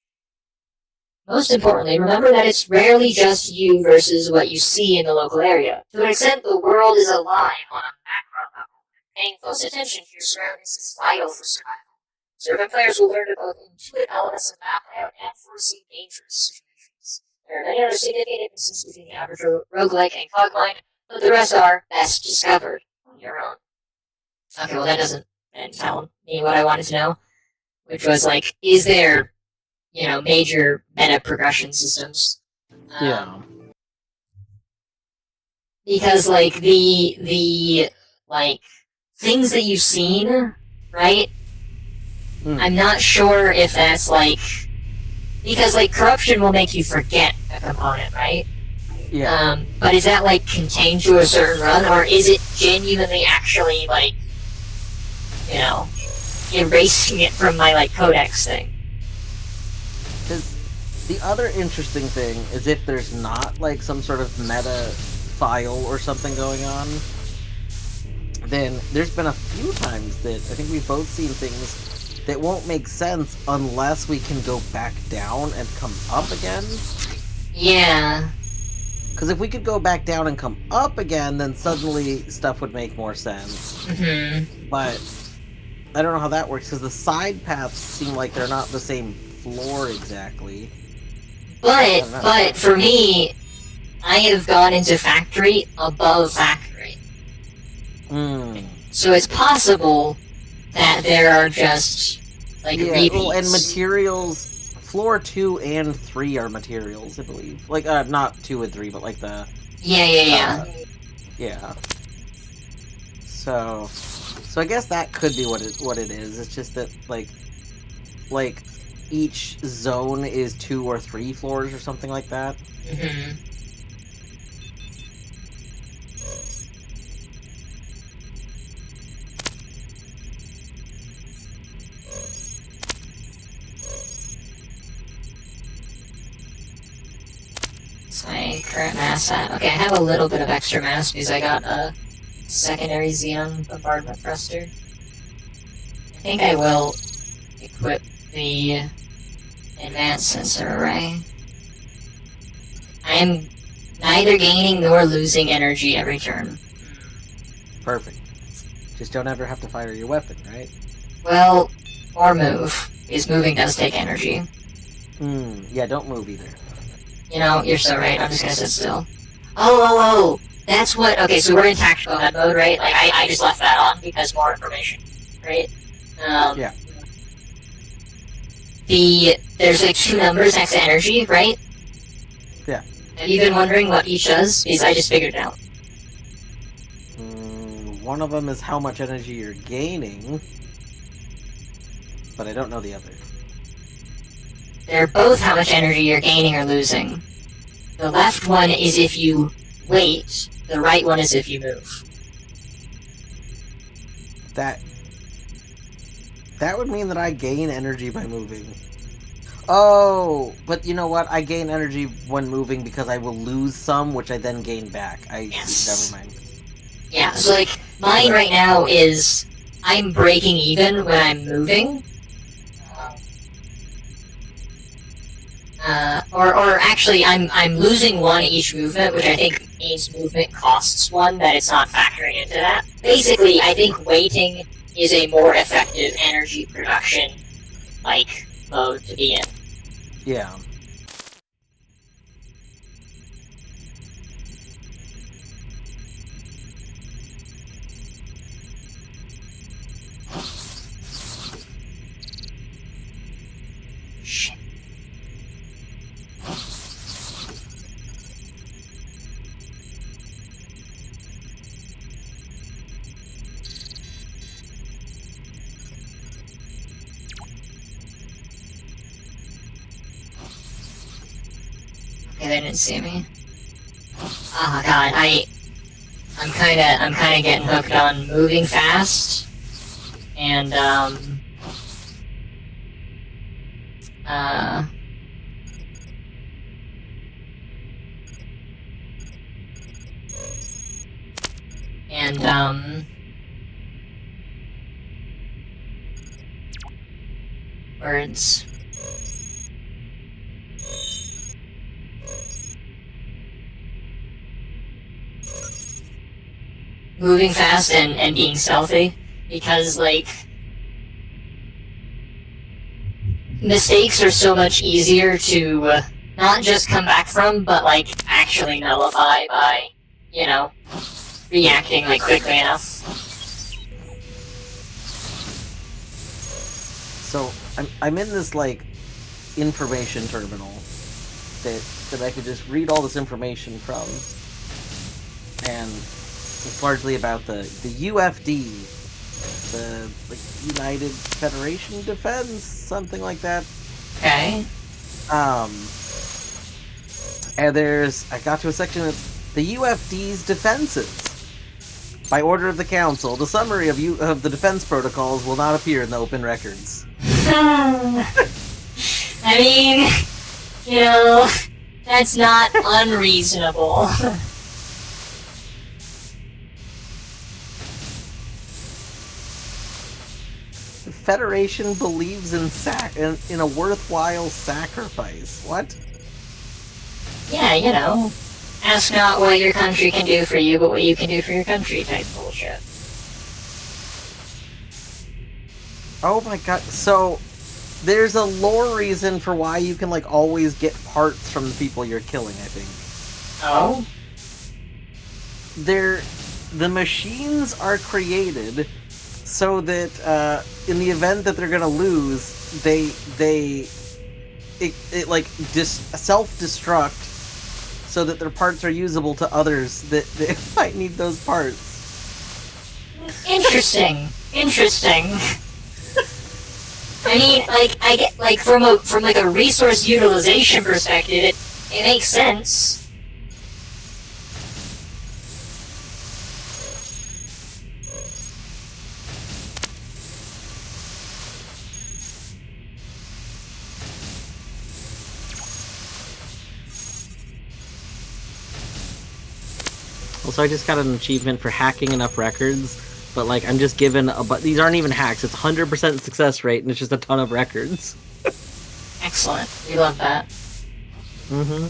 Most importantly, remember that it's rarely just you versus what you see in the local area. To an extent, the world is alive on a macro level. Paying close attention to your surroundings is vital for survival. Servant players will learn to both intuit elements of map layout and foresee dangerous situations. There are many other significant differences between the average roguelike and CogMind, but the rest are best discovered on your own. Okay, well that doesn't tell me what I wanted to know, which was like, is there major meta progression systems? Yeah. Because like the like things that you've seen, right? I'm not sure if that's like because like corruption will make you forget a component, right? Yeah. But is that like contained to a certain run, or is it genuinely actually like erasing it from my like codex thing? Because the other interesting thing is if there's not like some sort of meta file or something going on, then there's been a few times that I think we've both seen things that won't make sense unless we can go back down and come up again. Yeah. Because if we could go back down and come up again, then suddenly stuff would make more sense. Mm-hmm. But I don't know how that works, because the side paths seem like they're not the same floor exactly. But for me, I have gone into factory above factory. So it's possible that there are just like repeats. Well, and materials floor 2 and 3 are materials, I believe. Like, not 2 and 3, but like the... Yeah. Yeah. So I guess that could be what it is. It's just that, like, each zone is 2 or 3 floors or something like that. Mm-hmm. What's my current mass at? Okay, I have a little bit of extra mass because I got a secondary xenon bombardment thruster. I think I will equip the advanced sensor array. I am neither gaining nor losing energy every turn. Perfect. Just don't ever have to fire your weapon, right? Well, or move, because moving does take energy. Yeah, don't move either. You know, you're so right, I'm just gonna sit still. Oh! That's what, okay, so we're in tactical head mode, right? Like, I just left that on because more information, right? Yeah. There's like 2 numbers next to energy, right? Yeah. Have you been wondering what each does? Because I just figured it out. One of them is how much energy you're gaining, but I don't know the other. They're both how much energy you're gaining or losing. The left one is if you wait, the right one is if you move. That would mean that I gain energy by moving. Oh, but you know what? I gain energy when moving because I will lose some, which I then gain back. Yes. Never mind. Yeah, so like, mine right now is, I'm breaking even when I'm moving. Or actually, I'm losing 1 each movement, which I think means movement costs 1, that it's not factoring into that. Basically, I think waiting is a more effective energy production, like, mode to be in. Yeah. Shit. Okay, they didn't see me. Oh god, I'm kinda getting hooked on moving fast. And, words. Moving fast and being stealthy, because, like, mistakes are so much easier to not just come back from, but, like, actually nullify by, you know, reacting, like, quickly enough. So I'm in this like information terminal that I could just read all this information from, and it's largely about the UFD, the like United Federation Defense, something like that. Okay. And I got to a section that's the UFD's defenses. By order of the Council, the summary of the defense protocols will not appear in the open records. I mean, you know, that's not unreasonable. The Federation believes in a worthwhile sacrifice. What? Yeah, you know, ask not what your country can do for you, but what you can do for your country type bullshit. Oh my god, so there's a lore reason for why you can like always get parts from the people you're killing, I think. Oh? The machines are created so that in the event that they're gonna lose, they it like self-destruct so that their parts are usable to others that might need those parts. Interesting. I mean, like, I get, like, from a resource utilization perspective, it makes sense. Also, I just got an achievement for hacking enough records, but like I'm just given but these aren't even hacks. It's 100% success rate, and it's just a ton of records. Excellent. We love that. Mm-hmm.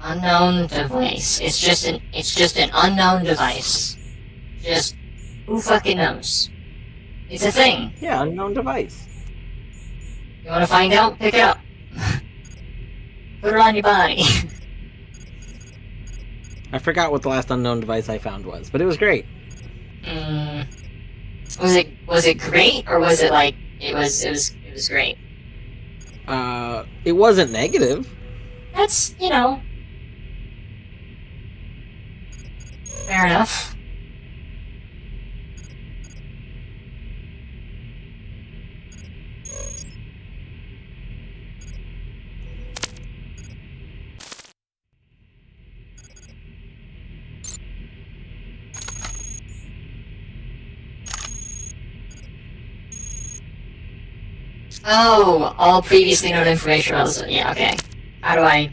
Unknown device. It's just an unknown device. Just who fucking knows? It's a thing. Yeah, unknown device. You wanna find out? Pick it up. Put it on your body. I forgot what the last unknown device I found was, but it was great. Was it great, or was it like it was great? It wasn't negative. That's, fair enough. Oh, all previously known information about this. Yeah, okay. How do I...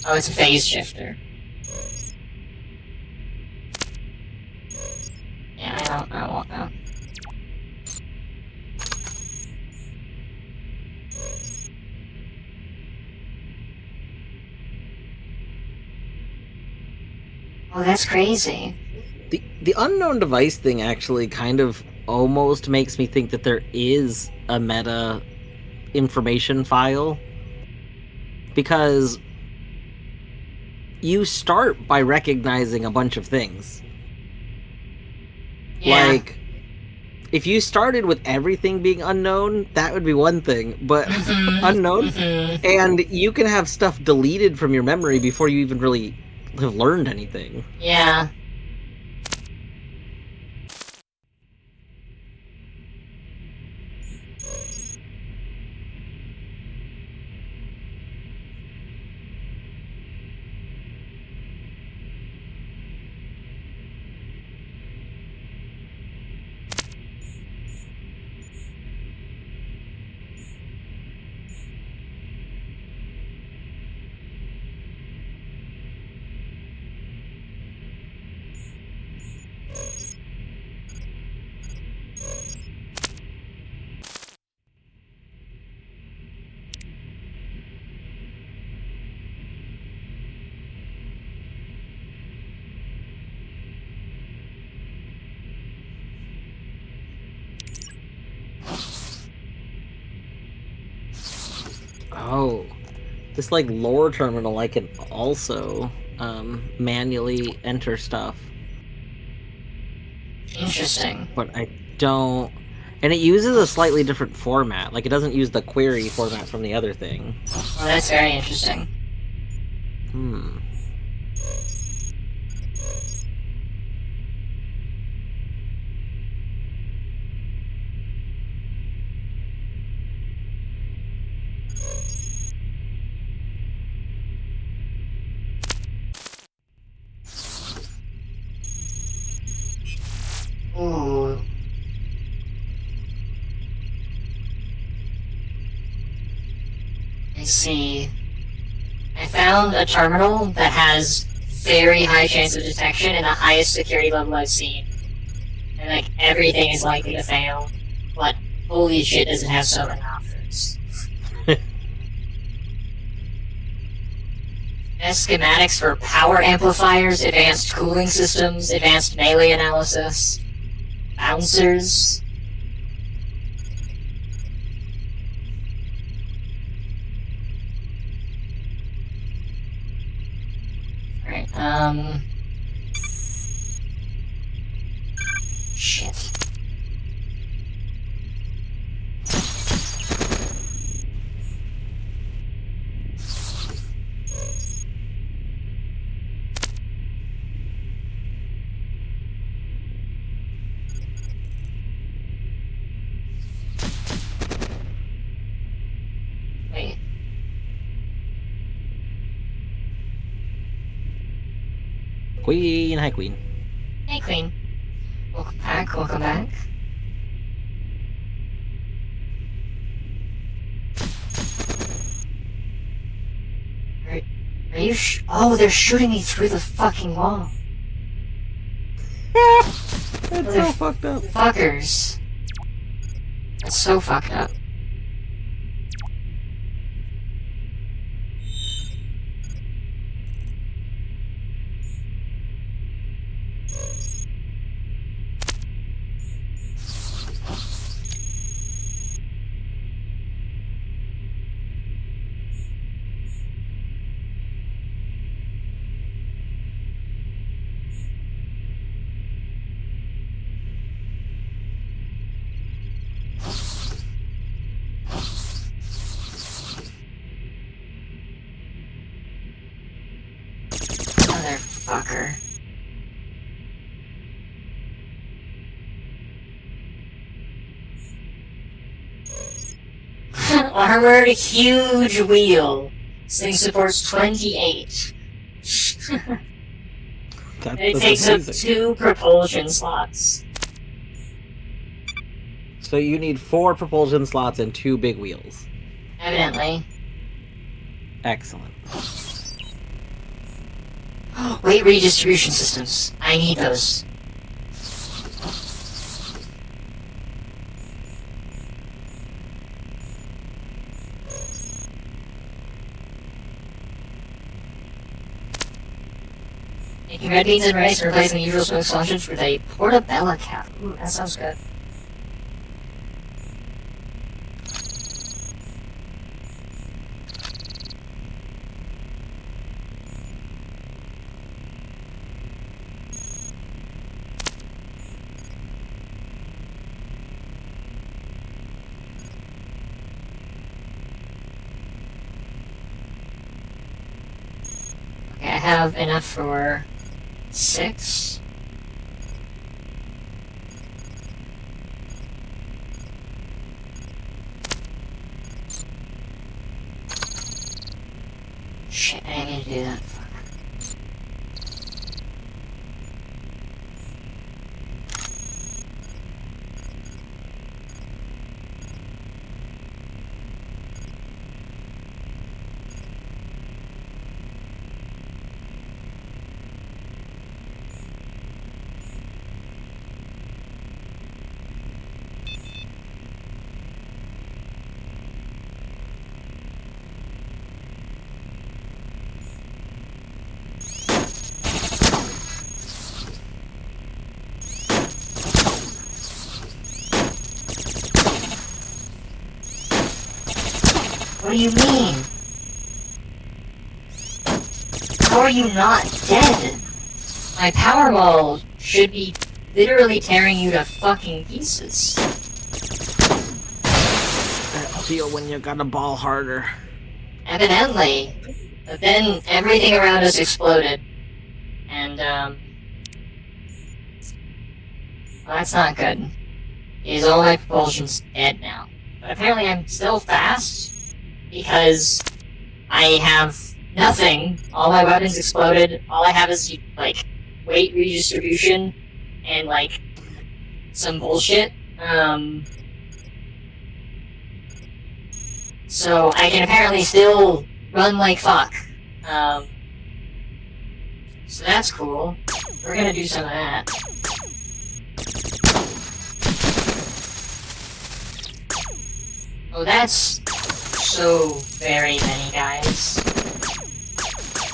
Oh, it's a phase shifter. Yeah, I don't want that. Oh, that's crazy. The unknown device thing actually kind of almost makes me think that there is a meta information file, because you start by recognizing a bunch of things. Yeah. Like, if you started with everything being unknown, that would be one thing, but unknown, and you can have stuff deleted from your memory before you even really have learned anything. Yeah. Oh, this like lore terminal, I can also manually enter stuff, Interesting. but I don't. And it uses a slightly different format. Like, it doesn't use the query format from the other thing. Well, that's very interesting. Ooh. I see. I found a terminal that has very high chance of detection and the highest security level I've seen. And like everything is likely to fail. But holy shit, does it have so many options. Best schematics for power amplifiers, advanced cooling systems, advanced melee analysis, bouncers. Alright, shit. Wait. Queen, hi Queen. Hey, Queen. Welcome back, welcome back. Are you oh, they're shooting me through the fucking wall. That's so fucked up. Fuckers. That's so fucked up. Motherfucker. Armored huge wheel. This thing supports 28. It takes up 2 propulsion slots. So you need 4 propulsion slots and 2 big wheels. Evidently. Excellent. Weight redistribution systems. I need those. Making red beans and rice and replacing the usual smoked sausage with a portobello cap. Ooh, that sounds good. Okay, I have enough for 6. Shit, I need to do that. Fuck. What do you mean? How are you not dead? My power ball should be literally tearing you to fucking pieces. I feel when you got a ball harder. Evidently. But then everything around us exploded. And, well, that's not good. Because all my propulsion's dead now. But apparently I'm still fast. Because I have nothing. All my weapons exploded. All I have is, like, weight redistribution and, like, some bullshit. So I can apparently still run like fuck. So that's cool. We're gonna do some of that. Oh, that's so very many guys.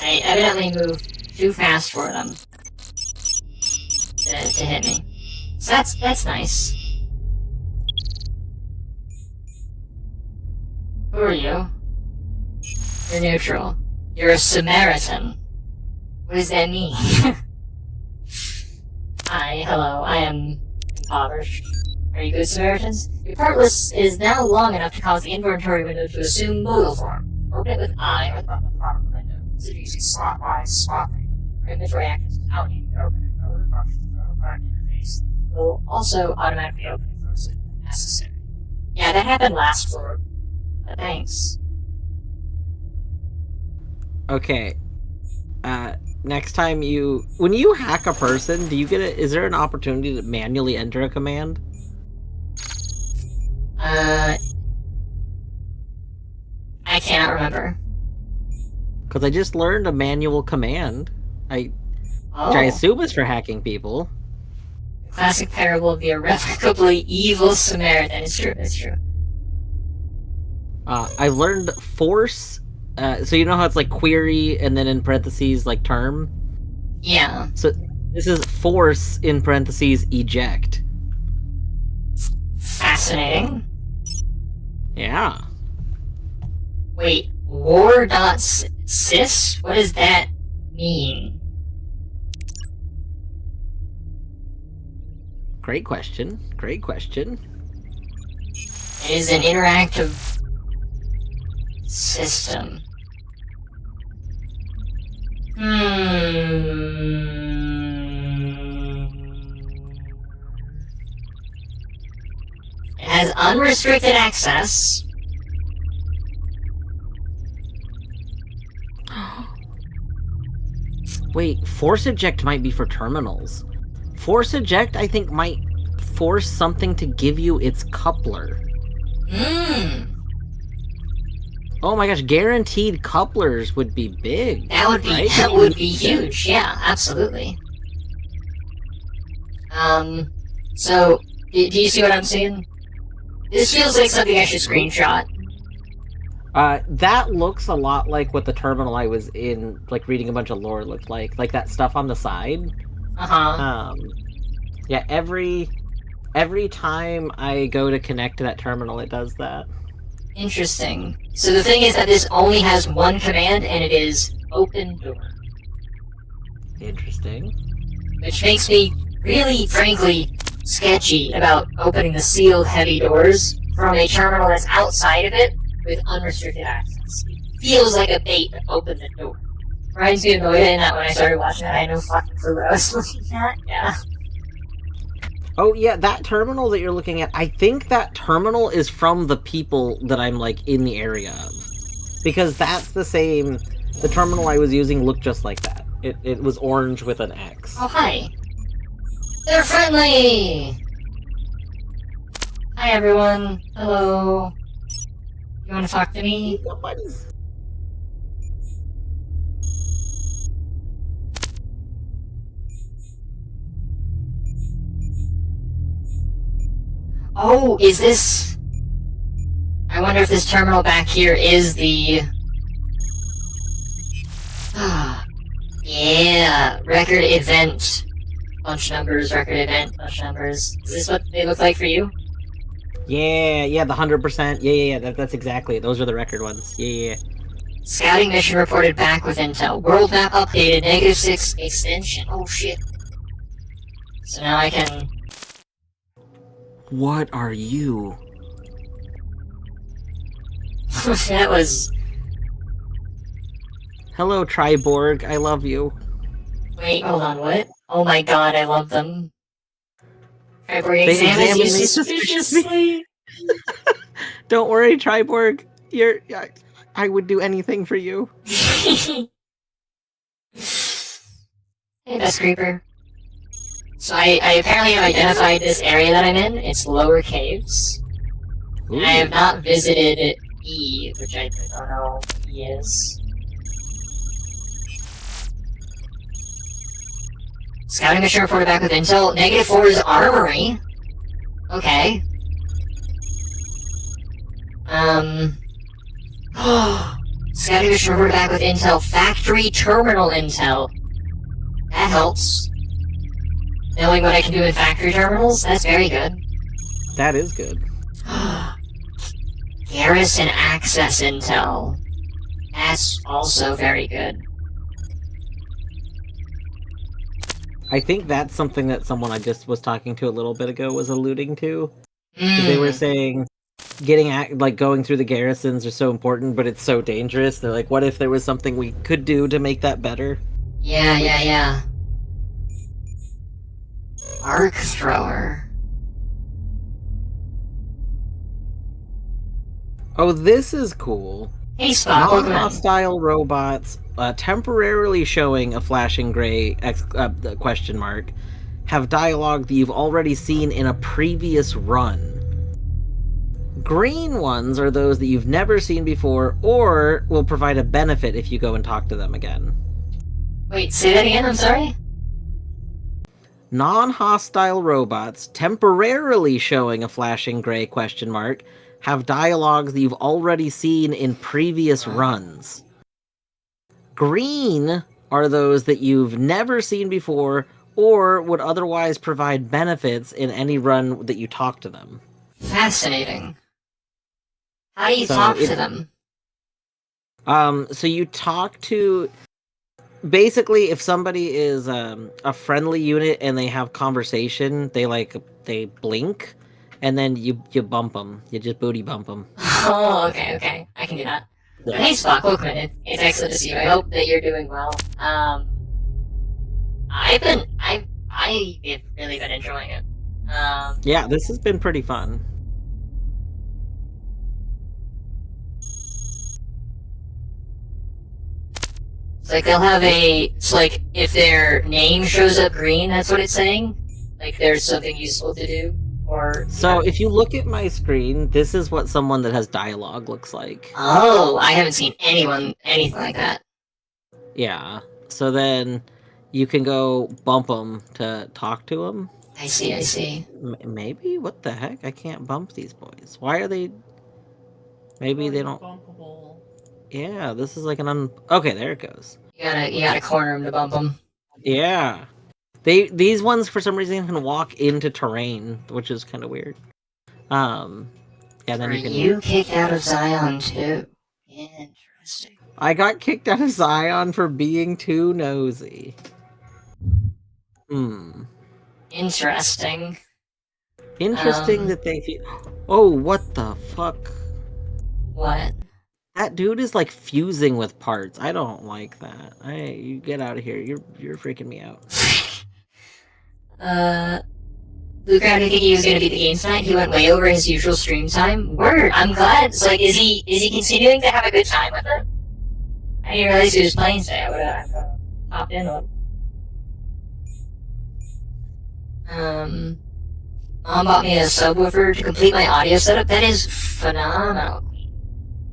I evidently moved too fast for them to hit me. So that's nice. Who are you? You're neutral. You're a Samaritan. What does that mean? Hi, hello, I am impoverished. Are you good Samaritans? Your part list is now long enough to cause the inventory window to assume modal form. Open it with I or the button at the bottom of the window. Consider using slot-wise swapping for inventory actions without needing to open it. Other functions of the interface will also automatically open if those are necessary. Yeah, that happened last floor. But thanks. Okay. Next time when you hack a person, do you get is there an opportunity to manually enter a command? I cannot remember. Because I just learned a manual command. Which I assume is for hacking people. Classic parable of the irrevocably evil Samaritan. It's true, it's true. I've learned force. So you know how it's like query and then in parentheses like term? Yeah. So this is force in parentheses eject. Fascinating. Yeah. Wait, war.sys? What does that mean? Great question. Great question. It is an interactive system. It has unrestricted access. Wait, force eject might be for terminals. Force eject, I think, might force something to give you its coupler. Oh my gosh, guaranteed couplers would be big. That would be right? that would be huge. Yeah, absolutely. So do you see what I'm seeing? This feels like something I should screenshot. That looks a lot like what the terminal I was in, like reading a bunch of lore looked like that stuff on the side. Yeah, every time I go to connect to that terminal, it does that. Interesting. So the thing is that this only has one command, and it is open door. Interesting. Which makes me really, frankly, sketchy about opening the sealed heavy doors from a terminal that's outside of it with unrestricted access. It feels like a bait to open the door. Reminds me of Noida in that when I started watching that. I had no fucking clue what I was looking at. Yeah. Oh yeah, that terminal that you're looking at, I think that terminal is from the people that I'm like in the area of. Because that's the terminal I was using looked just like that. It was orange with an X. Oh, hi. They're friendly! Hi, everyone. Hello. You want to talk to me? Oh, is this... I wonder if this terminal back here is the... Yeah, record event. Bunch numbers, record event, bunch numbers. Is this what they look like for you? Yeah, the 100%. Yeah, that's exactly it. Those are the record ones. Yeah. Scouting mission reported back with intel. World map updated, -6 extension. Oh shit. So now I can... What are you? That was... Hello, Triborg. I love you. Wait, hold on, what? Oh my god, I love them. Triborg They examines you examine me suspiciously. Don't worry, Triborg. I would do anything for you. Hey, Best Creeper. So I apparently have identified this area that I'm in. It's Lower Caves. Ooh. I have not visited E, which I don't know what E is. Scouting mission reported back with intel. -4 is armory. Okay. Scouting mission reported back with intel. Factory terminal intel. That helps. Knowing what I can do in factory terminals, that's very good. That is good. Garrison access intel. That's also very good. I think that's something that someone I just was talking to a little bit ago was alluding to. 'Cause they were saying going through the garrisons are so important, but it's so dangerous. They're like, what if there was something we could do to make that better? Yeah. Arc thrower. Oh, this is cool. Hey, Spock, welcome in. Non-hostile robots, temporarily showing a flashing gray question mark, have dialogue that you've already seen in a previous run. Green ones are those that you've never seen before, or will provide a benefit if you go and talk to them again. Wait, say that again, I'm sorry? Non-hostile robots, temporarily showing a flashing gray question mark, have dialogues that you've already seen in previous runs. Green are those that you've never seen before, or would otherwise provide benefits in any run that you talk to them. Fascinating. How do you talk to them? So you talk to... Basically, if somebody is a friendly unit and they have conversation, they blink, and then you bump them. You just booty bump them. Oh, okay. I can do that. Yeah. Hey, Spock, welcome in. It's excellent to see you. I hope that you're doing well. I've really been enjoying it. Yeah, this has been pretty fun. It's like they'll have it's like if their name shows up green, that's what it's saying? Like there's something useful to do? Or... So if you look at my screen, this is what someone that has dialogue looks like. Oh, I haven't seen anything like that. Yeah. So then you can go bump them to talk to them. I see. Maybe? What the heck? I can't bump these boys. Why are they... Maybe they don't... Bumpable. Yeah, this is like an Okay, there it goes. You gotta corner them to bump them. Yeah. These ones, for some reason, can walk into terrain, which is kind of weird. Yeah, then you kicked out of Zion, too? Interesting. I got kicked out of Zion for being too nosy. Interesting. Interesting that they feel... Oh, what the fuck? What? That dude is like fusing with parts. I don't like that. You get out of here. You're freaking me out. Luke Brown didn't think he was gonna beat the game tonight. He went way over his usual stream time. Word. I'm glad. It's like, is he continuing to have a good time with it? I didn't realize he was playing today. I would've popped in on. Mom bought me a subwoofer to complete my audio setup. That is phenomenal.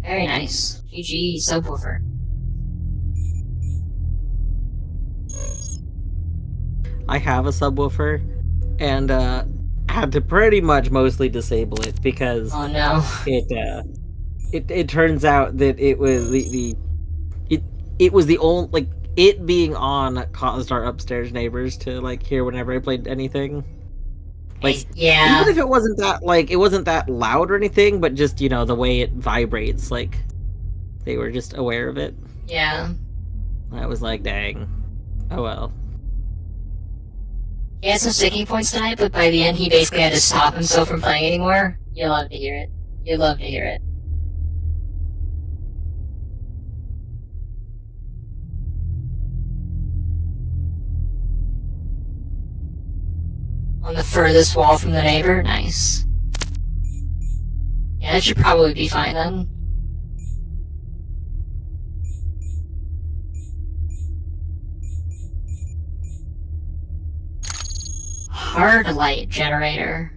Very nice. GG subwoofer. I have a subwoofer, and had to pretty much mostly disable it because oh no, it turns out that it was it was the only, like, it being on caused our upstairs neighbors to like hear whenever I played anything. Like, yeah, even if it wasn't that loud or anything, but just, you know, the way it vibrates, like, they were just aware of it. Yeah. I was like, dang. Oh well. He had some sticking points tonight, but by the end he basically had to stop himself from playing anymore. You'll love to hear it. You'll love to hear it. On the furthest wall from the neighbor? Nice. Yeah, that should probably be fine then. Hard light generator.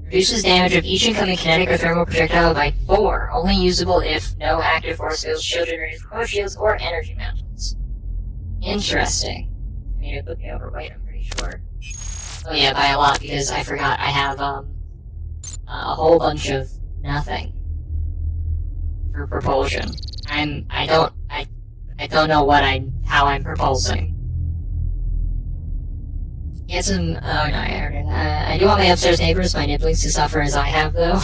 Reduces damage of each incoming kinetic or thermal projectile by 4. Only usable if no active force fields, shield generators, core shields, or energy mountains. Interesting. I mean, it put me over white, I'm pretty sure. Oh yeah, by a lot, because I forgot I have, a whole bunch of nothing for propulsion. I don't know how I'm propulsing. Get some, oh no, I already, I do want my upstairs neighbors, my nibblings, to suffer as I have, though.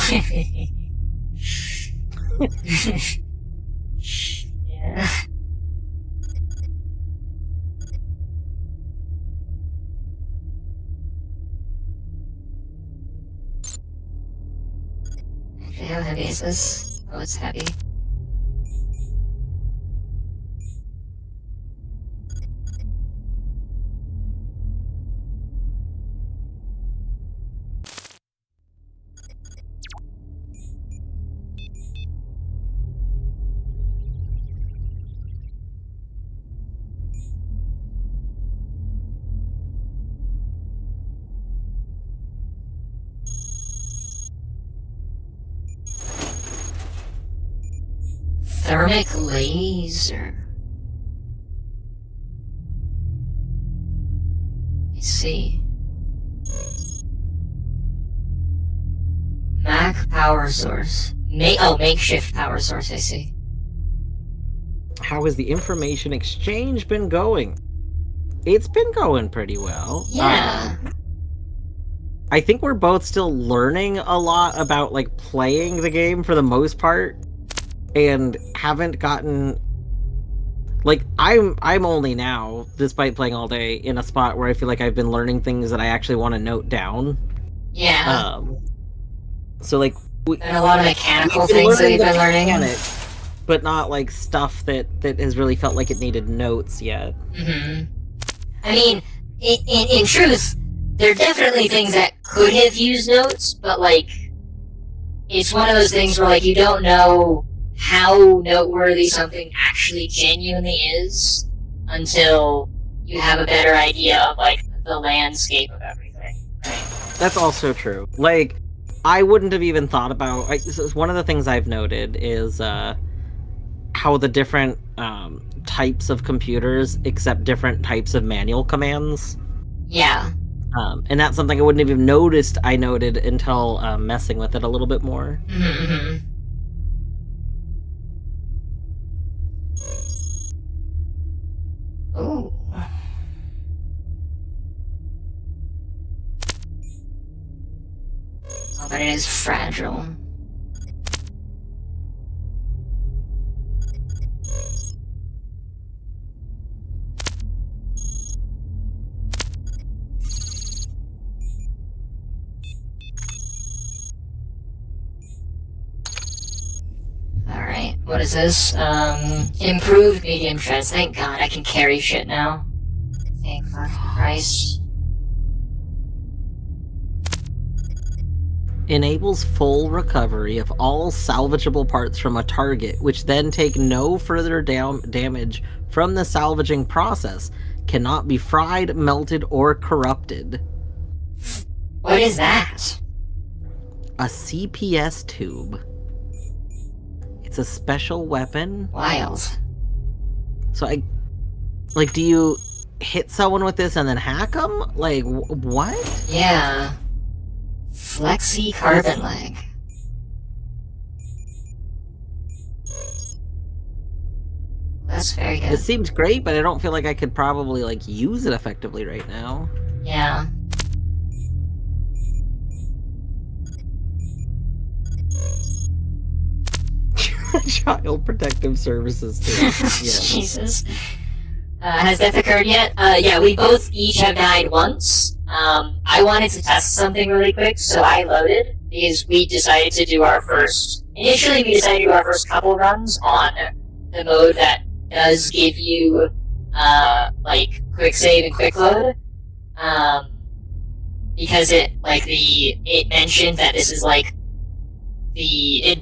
Yeah. Actually, how heavy is this? Oh, it's heavy. Thermic laser. I see. Mac power source. Makeshift power source, I see. How has the information exchange been going? It's been going pretty well. Yeah. I think we're both still learning a lot about, like, playing the game for the most part, and haven't gotten... Like, I'm only now, despite playing all day, in a spot where I feel like I've been learning things that I actually want to note down. Yeah. So, like... And a lot of mechanical things that you've been learning. But not, like, stuff that has really felt like it needed notes yet. Mm-hmm. I mean, in truth, there are definitely things that could have used notes, but, like, it's one of those things where, like, you don't know how noteworthy something actually genuinely is until you have a better idea of, like, the landscape of everything, right? That's also true. Like, I wouldn't have even thought about... one of the things I've noted is, how the different types of computers accept different types of manual commands. Yeah. And that's something I wouldn't have even noticed I noted until messing with it a little bit more. Mm-hmm. Ooh. Oh, but it is fragile. Alright, what is this? Improved medium shreds. Thank God I can carry shit now. Thank fucking Christ. Enables full recovery of all salvageable parts from a target, which then take no further damage from the salvaging process. Cannot be fried, melted, or corrupted. What is that? A CPS tube. It's a special weapon. Wild. So do you hit someone with this and then hack them? Like, what? Yeah. Flexi carbon leg. That's very good. It seems great, but I don't feel like I could probably, like, use it effectively right now. Yeah. Child Protective Services too. Yeah. Jesus. Has death occurred yet? Yeah, we both each have died once. I wanted to test something really quick, so I loaded, because we decided to do our first... Initially, we decided to do our first couple runs on the mode that does give you, like, quick save and quick load. Because it mentioned that this is, like, the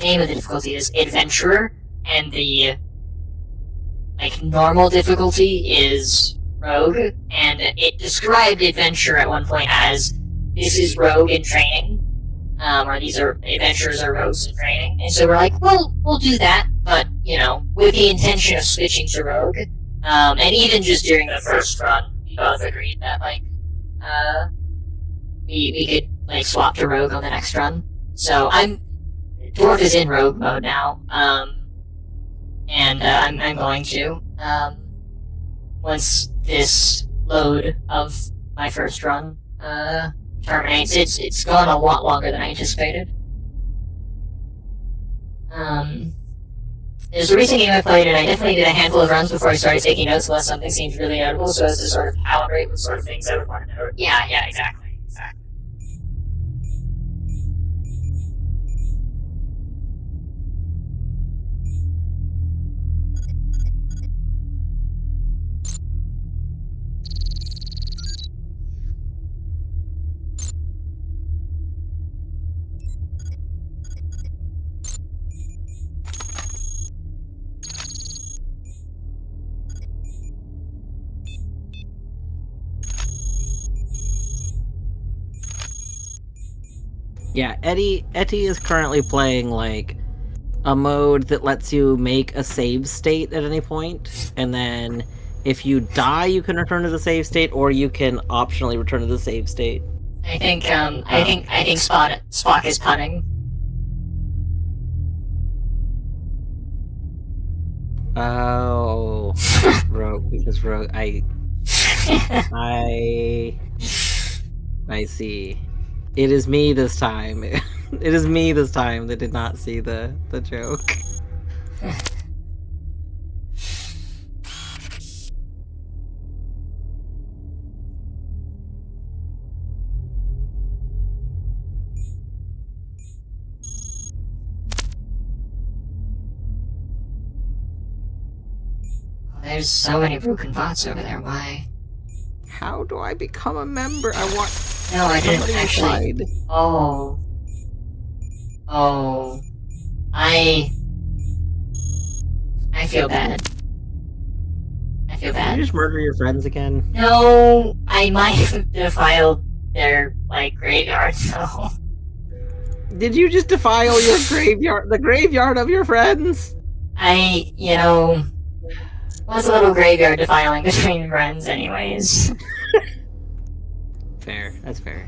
name of the difficulty is Adventurer, and the, like, normal difficulty is Rogue, and it described Adventurer at one point as, this is Rogue in training, or these are Adventurers or Rogues in training, and so we're like, well, we'll do that, but, you know, with the intention of switching to Rogue, And even just during the first run, we both agreed that, like, we could, like, swap to rogue on the next run. So Dwarf is in rogue mode now, and I'm going to, once this load of my first run, terminates. It's gone a lot longer than I anticipated. There's a recent game I played, and I definitely did a handful of runs before I started taking notes unless something seemed really notable, so as to sort of calibrate what sort of things I would want to note. Yeah, exactly. Yeah, Etty is currently playing like a mode that lets you make a save state at any point, and then if you die, you can return to the save state, or you can optionally return to the save state. I think Spock is punning. Oh, Rogue, because Rogue, I see. It is me this time. It is me this time that did not see the joke. There's so many broken bots over there. Why? How do I become a member? I want. No, I didn't somebody actually. inside. Oh. I feel bad. Did you just murder your friends again? No, I might have defiled their, like, graveyard, though. Did you just defile your graveyard, the graveyard of your friends? What's a little graveyard defiling between friends, anyways? Fair, that's fair.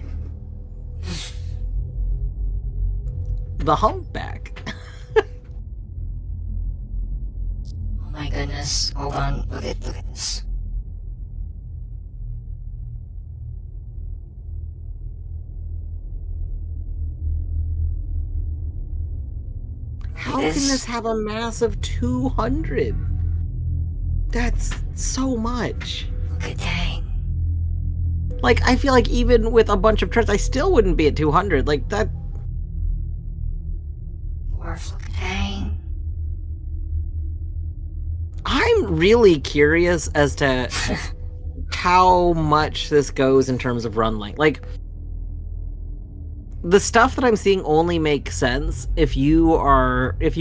The humpback. Oh my goodness. Hold on. Look at this. How can this have a mass of 200? That's so much. Look at dang. Like, I feel like even with a bunch of turns, I still wouldn't be at 200. Like, that... Dwarf, look at dang. I'm really curious as to how much this goes in terms of run length. Like, the stuff that I'm seeing only makes sense if you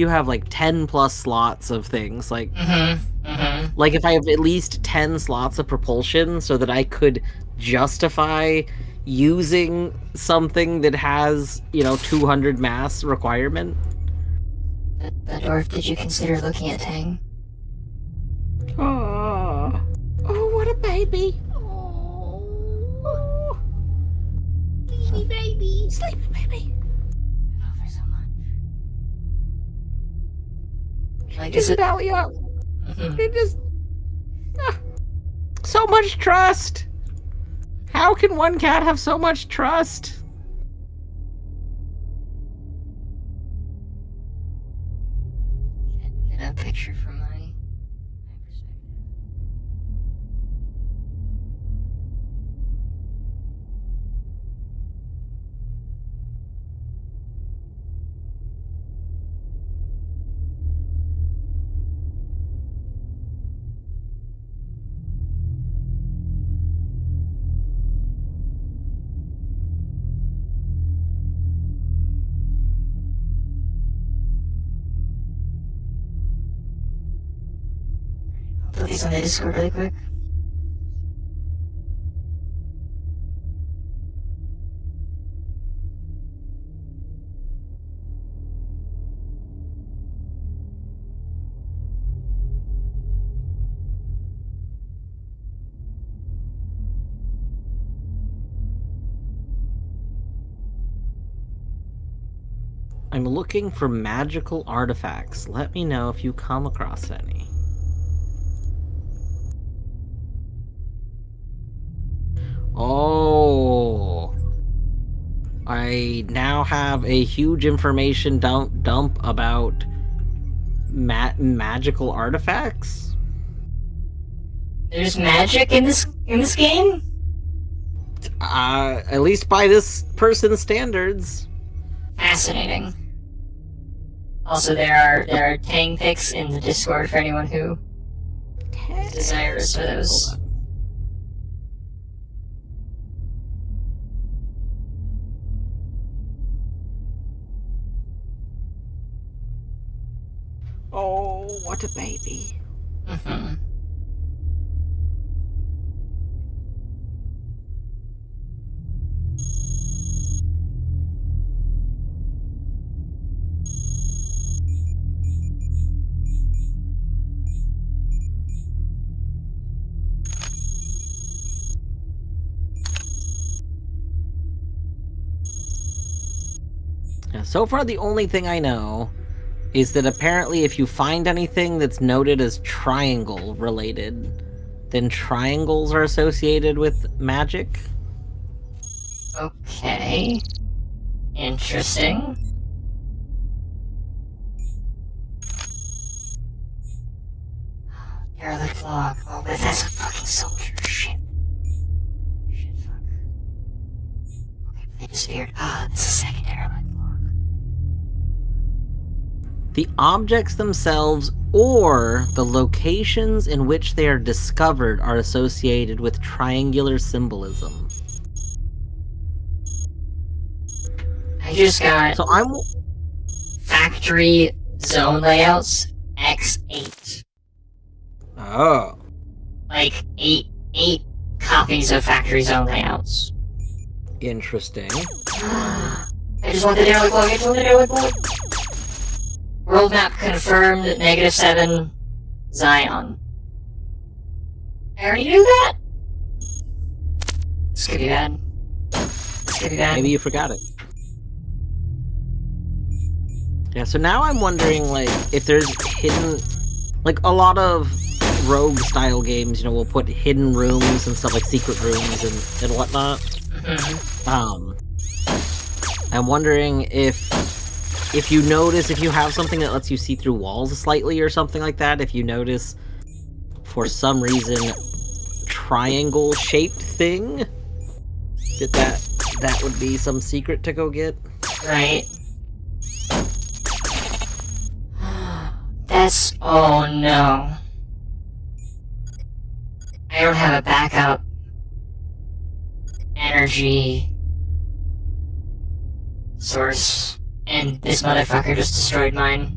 have like 10 plus slots of things. Like, like if I have at least 10 slots of propulsion so that I could justify using something that has, 200 mass requirement. But Dwarf, did you consider looking at Tang? Oh, what a baby. Oh. Sleepy baby. Sleepy baby. I love her so much. Like, Just belly up. It just... so much trust. How can one cat have so much trust? Get a picture from my perspective. I'll put these on the Discord really quick. I'm looking for magical artifacts. Let me know if you come across any. Oh, I now have a huge information dump about magical artifacts. There's magic in this game? At least by this person's standards. Fascinating. Also, there are Tang pics in the Discord for anyone who is desirous for those. Oh, what a baby. Mm-hmm. Yeah, so far, the only thing I know is that apparently if you find anything that's noted as triangle related, then triangles are associated with magic. Okay. Interesting. Derelict log. Oh, but that's a fucking soldier. Shit. Shit, fuck. Okay, they disappeared. Ah, it's a second derelict log. The objects themselves or the locations in which they are discovered are associated with triangular symbolism. I just got So I'm factory zone layouts X8. oh, Like eight copies of factory zone layouts. interesting. I just want the derelict log. I just want the derelict log. World map confirmed. -7 Zion. I already knew that. This could be bad. This could be bad. Maybe you forgot it. Yeah, so now I'm wondering, like, if there's hidden... Like, a lot of rogue-style games, you know, will put hidden rooms and stuff, like secret rooms and whatnot. Mm-hmm. I'm wondering if you notice, if you have something that lets you see through walls slightly or something like that, if you notice, for some reason, triangle-shaped thing, that would be some secret to go get. Right. That's... oh no. I don't have a backup energy source, and this motherfucker just destroyed mine.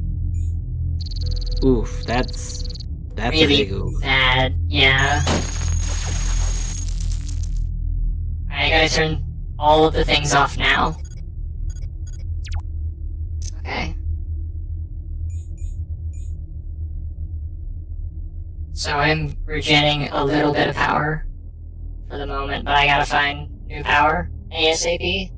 Oof, that's Really a big oof. bad, yeah. I gotta turn all of the things off now. Okay. So I'm regenning a little bit of power for the moment, but I gotta find new power ASAP.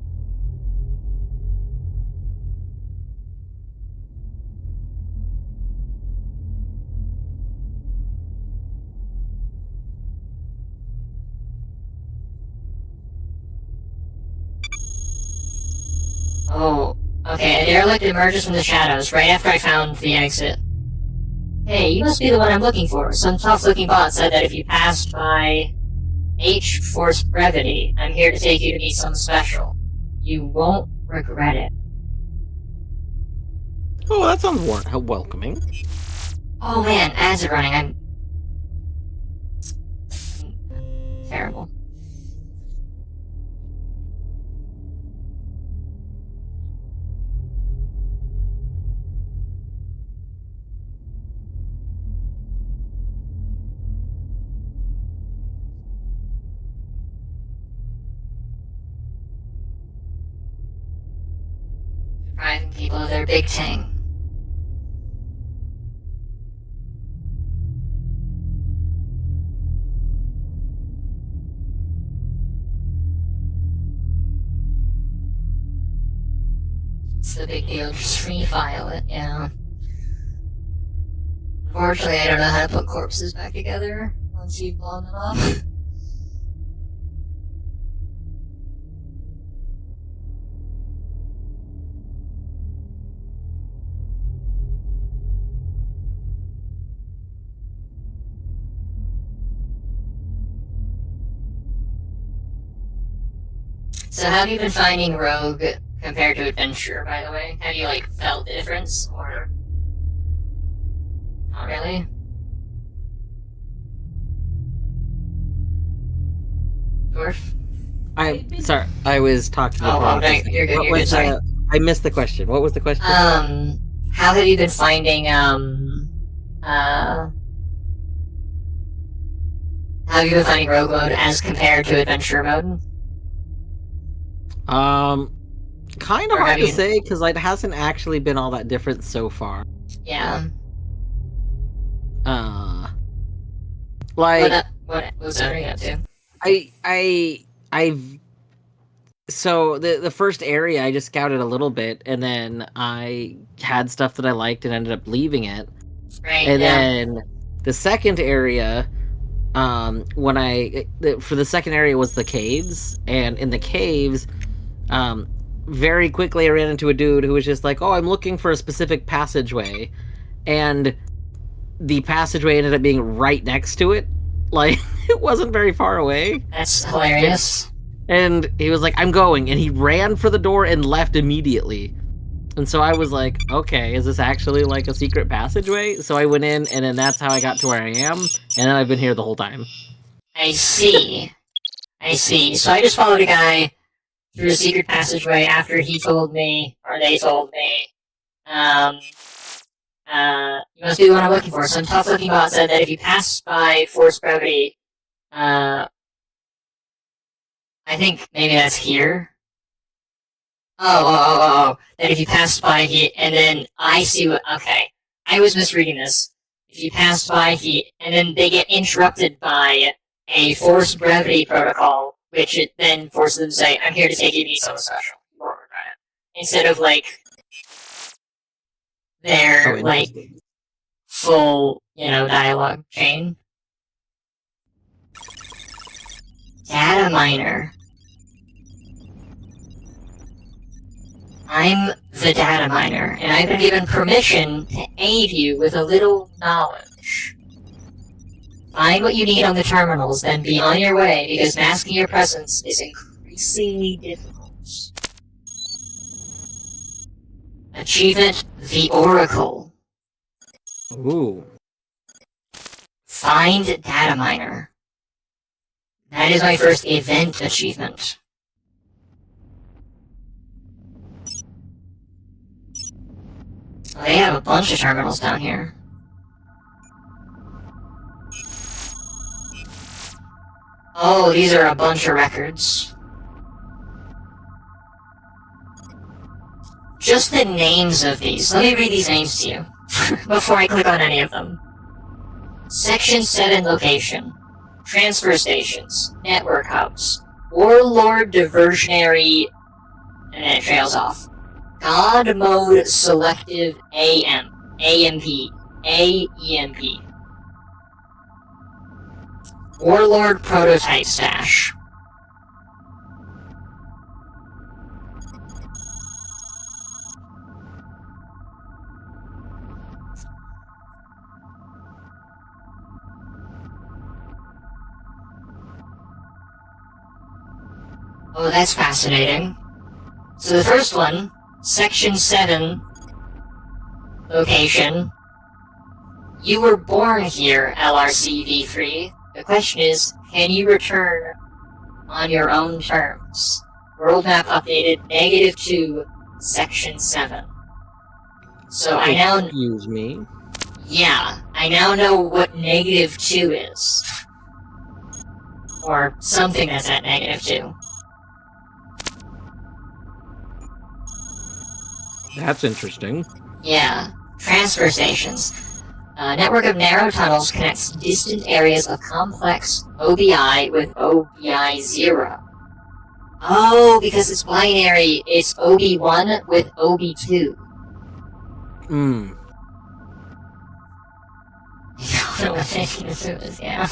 Oh, okay, a derelict emerges from the shadows right after I found the exit. Hey, you must be the one I'm looking for. Some tough-looking bot said that if you passed by H Force Brevity, I'm here to take you to meet someone special. You won't regret it. Oh, that sounds welcoming. Oh man, ads are running. I'm terrible. Depriving people of their big ting. It's the big deal? Just free file it, yeah. Unfortunately, I don't know how to put corpses back together once you've blown them up. So how have you been finding Rogue compared to Adventure, by the way? Have you, like, felt the difference, or... Not really? Dwarf? I'm sorry, I was talking to Oh, Paul. okay, you're good, What you're good, was sorry. I missed the question. What was the question? How have you been finding, how have you been finding Rogue mode as compared to Adventure mode? Kind of Or hard have to you- say, because it hasn't actually been all that different so far. Yeah. Like, What was that up to? I've so the first area I just scouted a little bit, and then I had stuff that I liked and ended up leaving it. Right, And yeah. then the second area, for the second area was the caves, and in the caves, very quickly I ran into a dude who was just like, "Oh, I'm looking for a specific passageway," and the passageway ended up being right next to it. Like, it wasn't very far away. That's hilarious. And he was like, "I'm going," and he ran for the door and left immediately. And so I was like, okay, is this actually like a secret passageway? So I went in, and then that's how I got to where I am, and then I've been here the whole time. I see. I see. So I just followed a guy through a secret passageway after he told me, or they told me, you must be the one I'm looking for. Some tough-looking bot said that if you pass by force gravity, I think maybe that's here. That if you pass by he, and then I see what, okay. I was misreading this. If you pass by he, and then they get interrupted by a forced gravity protocol, which it then forces them to say, I'm here to take you to something special. Instead of, like, their, like, full, dialogue chain. Data miner. I'm the data miner, and I've been given permission to aid you with a little knowledge. Find what you need on the terminals, then be on your way, because masking your presence is increasingly difficult. Achievement, the Oracle. Ooh. Find data miner. That is my first event achievement. They have a bunch of terminals down here. Oh, these are a bunch of records. Just the names of these. Let me read these names to you before I click on any of them. Section 7 location. Transfer stations. Network hubs. Warlord diversionary... And then it trails off. God mode selective AM. AMP. AEMP. Warlord prototype stash. Oh, that's fascinating. So the first one, Section 7, location. You were born here, LRC-V3. The question is, can you return on your own terms? World map updated, -2, Section 7. So I now... Excuse me? Yeah, I now know what -2 is. Or something that's at -2. That's interesting. Yeah. Transfer stations. A network of narrow tunnels connects distant areas of complex OBI with OBI 0. Oh, because it's binary. It's OB1 with OB2. Hmm. I don't know what this is, yeah.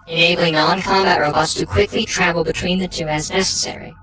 Enabling non-combat robots to quickly travel between the two as necessary.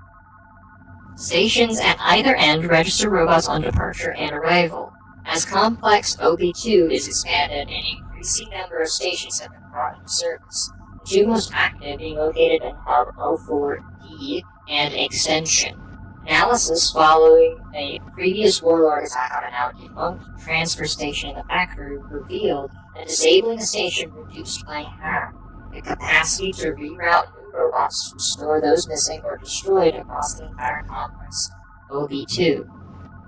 Stations at either end register robots on departure and arrival. As complex OB2 is expanded, an increasing number of stations have been brought into service. The two most active being located in Hub 04D and Extension. Analysis following a previous Warlord attack on a now defunct transfer station in the factory revealed that disabling a station reduced by half the capacity to reroute new robots to restore those missing or destroyed across the entire complex, OB2,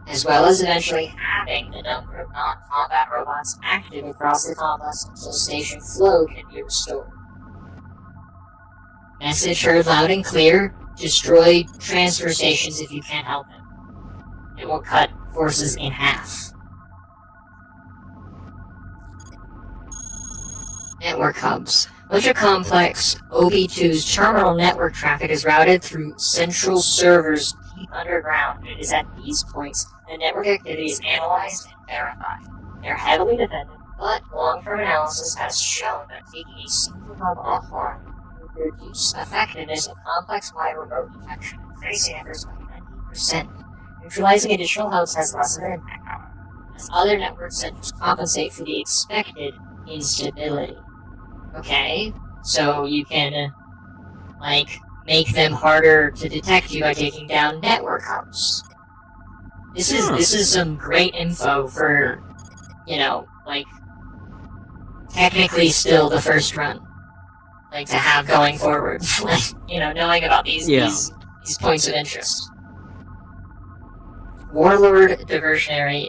as well as eventually halving the number of non-combat robots active across the complex until station flow can be restored. Message heard loud and clear: destroy transfer stations if you can't help it. It will cut forces in half. Network hubs. Much of complex OB2's terminal network traffic is routed through central servers deep underground. It is at these points that network activity is analyzed and verified. They're heavily defended, but long-term analysis has shown that taking a single hub offline will reduce effectiveness of complex-wide remote detection and tracing efforts by 90%. Neutralizing additional hubs has less of an impact, however, as other network centers compensate for the expected instability. Okay, so you can, make them harder to detect you by taking down network hubs. This is some great info for, technically still the first run. To have going forward. Knowing about these points of interest. Warlord diversionary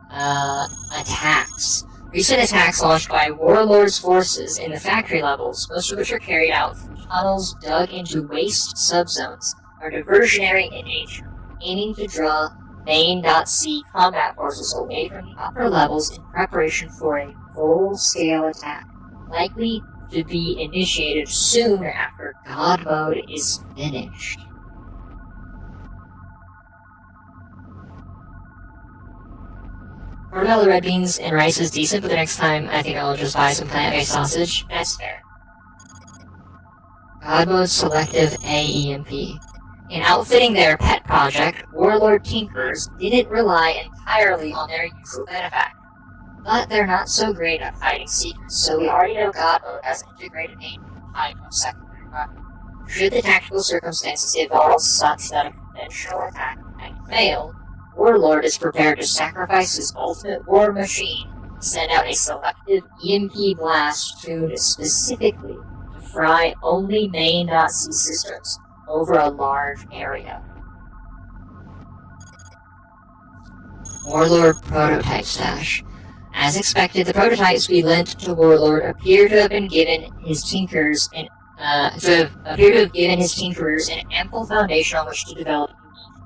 attacks. Recent attacks launched by Warlord's forces in the factory levels, most of which are carried out through tunnels dug into waste subzones, are diversionary in nature, aiming to draw main.C combat forces away from the upper levels in preparation for a full-scale attack, likely to be initiated soon after God Mode is finished. Portobello red beans and rice is decent, but the next time I think I'll just buy some plant-based sausage. That's fair. God Mode selective AEMP. In outfitting their pet project, Warlord Tinkers didn't rely entirely on their usual benefactor. But they're not so great at hiding secrets, so we already know God Mode has an integrated aim type of secondary weapon. Should the tactical circumstances evolve such that a conventional attack might fail, Warlord is prepared to sacrifice his ultimate war machine to send out a selective EMP blast tuned specifically to fry only main.C systems over a large area. Warlord prototype stash. As expected, the prototypes we lent to Warlord appear to have been given his tinkerers an ample foundation on which to develop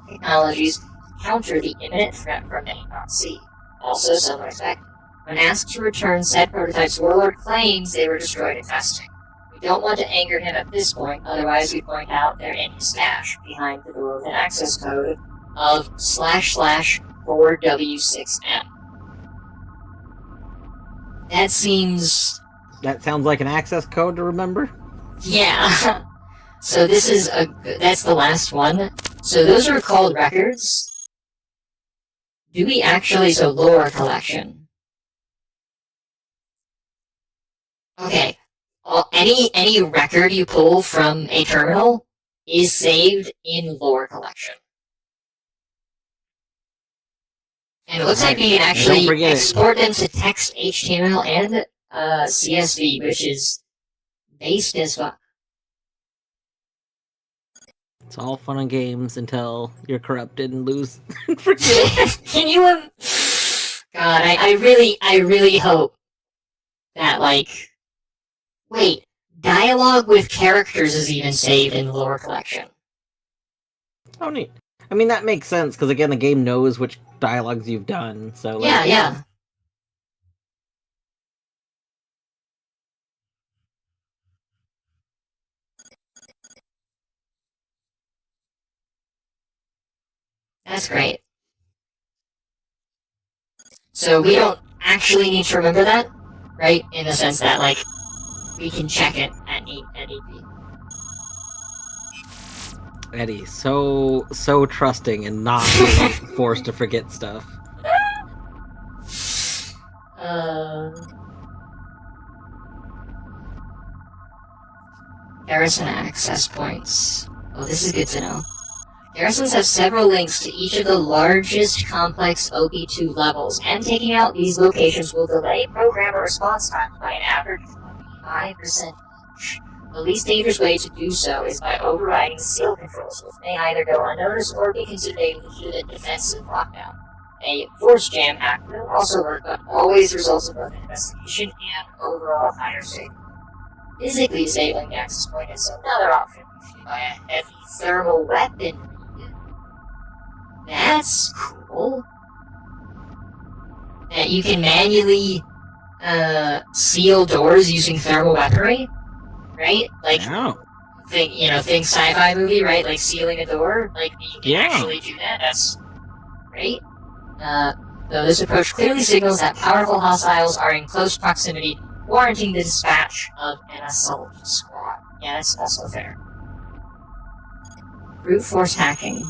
unique technologies to counter the imminent threat from main.C. Also, some expected. When asked to return said prototypes, Warlord claims they were destroyed in testing. We don't want to anger him at this point, otherwise we point out they're in his stash, behind the door with an access code of //4W6M. That sounds like an access code to remember? Yeah. So that's the last one. So those are called records. Do we actually, lore collection. Okay. Any record you pull from a terminal is saved in lore collection. And it looks like we can actually export them to text, HTML, and CSV, which is based as fuck. It's all fun and games until you're corrupted and lose and forget. Can you God, I really hope that, wait, dialogue with characters is even saved in the lore collection. Oh, neat. I mean, that makes sense, because again, the game knows which dialogues you've done, so... Yeah. That's great. So we don't actually need to remember that, right? In the sense that, like, we can check it at need be. Eddie, so trusting and not being forced to forget stuff. Garrison access points. Oh, this is good to know. Garrisons have several links to each of the largest complex OP2 levels, and taking out these locations will delay programmer response time by an average of 25% each. The least dangerous way to do so is by overriding seal controls, which may either go unnoticed or be considered a legitimate defensive lockdown. A force jam hack will also work, but always results in both investigation and overall higher safety. Physically disabling the access point is another option, usually by a heavy thermal weapon. That's cool. That you can manually seal doors using thermal weaponry, right? Like, think sci-fi movie, right? Like sealing a door, like you can actually do that. That's great. Though this approach clearly signals that powerful hostiles are in close proximity, warranting the dispatch of an assault squad. Yeah, that's also fair. Brute force hacking.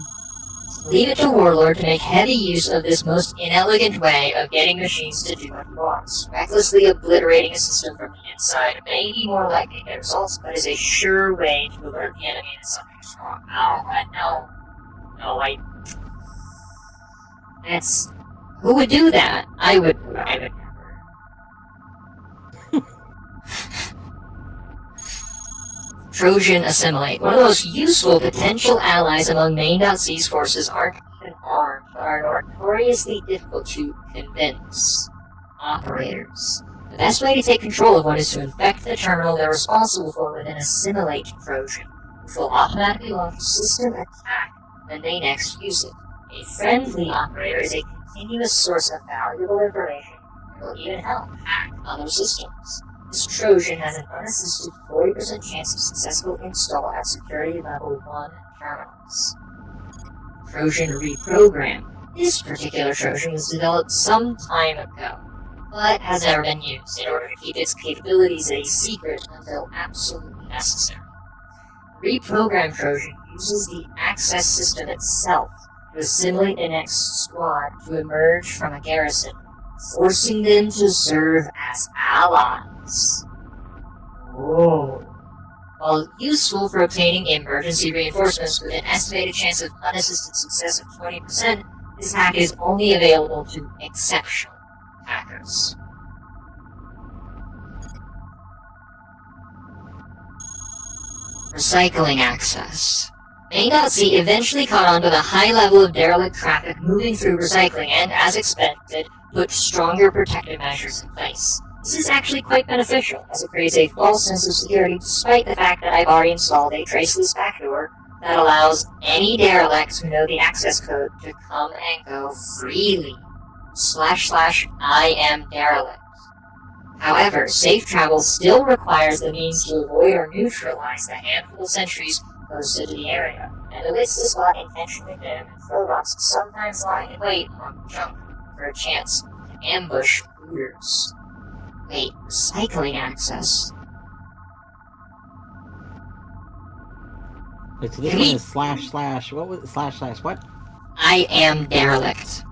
Leave it to Warlord to make heavy use of this most inelegant way of getting machines to do what he wants. Recklessly obliterating a system from the inside may be more likely to get results, but is a sure way to alert the enemy that something's wrong. That's... Who would do that? I would never. Trojan assimilate. One of the most useful potential allies among Main.C's forces aren't even armed, but are notoriously difficult to convince. Operators. The best way to take control of one is to infect the terminal they're responsible for with an assimilate Trojan, which will automatically launch a system attack when they next use it. A friendly operator is a continuous source of valuable information and will even help hack other systems. This Trojan has an unassisted 40% chance of successful install at security level 1 terminals. Trojan reprogram. This particular Trojan was developed some time ago, but has never been used in order to keep its capabilities a secret until absolutely necessary. Reprogram Trojan uses the access system itself to assimilate the next squad to emerge from a garrison, forcing them to serve as allies. Whoa. While useful for obtaining emergency reinforcements with an estimated chance of unassisted success of 20%, this hack is only available to exceptional hackers. Recycling access. Main.C eventually caught on to the high level of derelict traffic moving through recycling and, as expected, put stronger protective measures in place. This is actually quite beneficial, as it creates a false sense of security despite the fact that I've already installed a traceless backdoor that allows any derelicts who know the access code to come and go freely. // I am derelict. However, safe travel still requires the means to avoid or neutralize the handful of sentries posted to the area, and the wits to spot intentionally dead and throw rocks, sometimes lying in wait on junk for a chance to ambush looters. Wait, recycling access? Wait, so this one is // what was it? // what? I am derelict.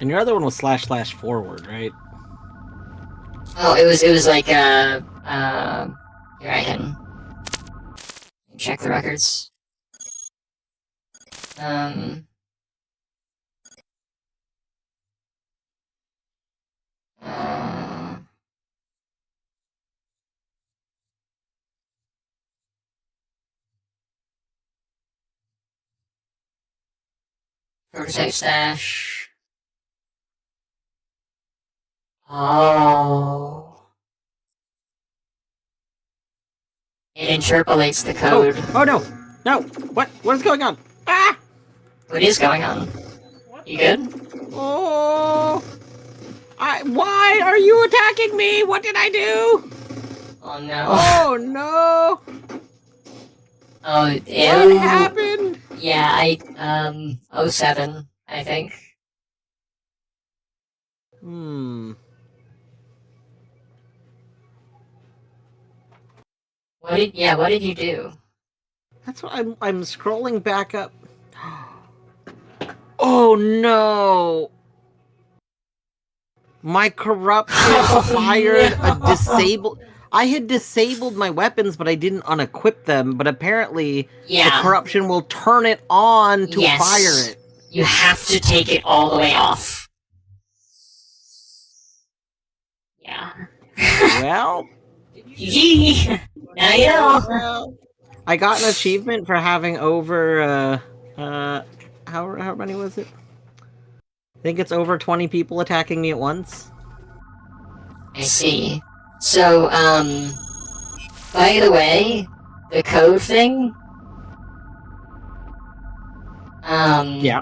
And your other one was // forward, right? Oh, it was like, here I can check the records. Prototype stash. Oh. It interpolates the code. Oh no! No! What is going on? Ah! What is going on? You good? Oh! Why are you attacking me? What did I do? Oh no. Oh no! Oh, What ew. happened? Yeah, '07, I think. What did you do? That's what I'm scrolling back up. Oh no! My corruption fired a disabled. I had disabled my weapons, but I didn't unequip them. But apparently, the corruption will turn it on to fire it. You have to take it all the way off. Yeah. Well, GG! Now you know. well, I got an achievement for having over how many was it? I think it's over 20 people attacking me at once. I see. So, by the way, the code thing, Yeah.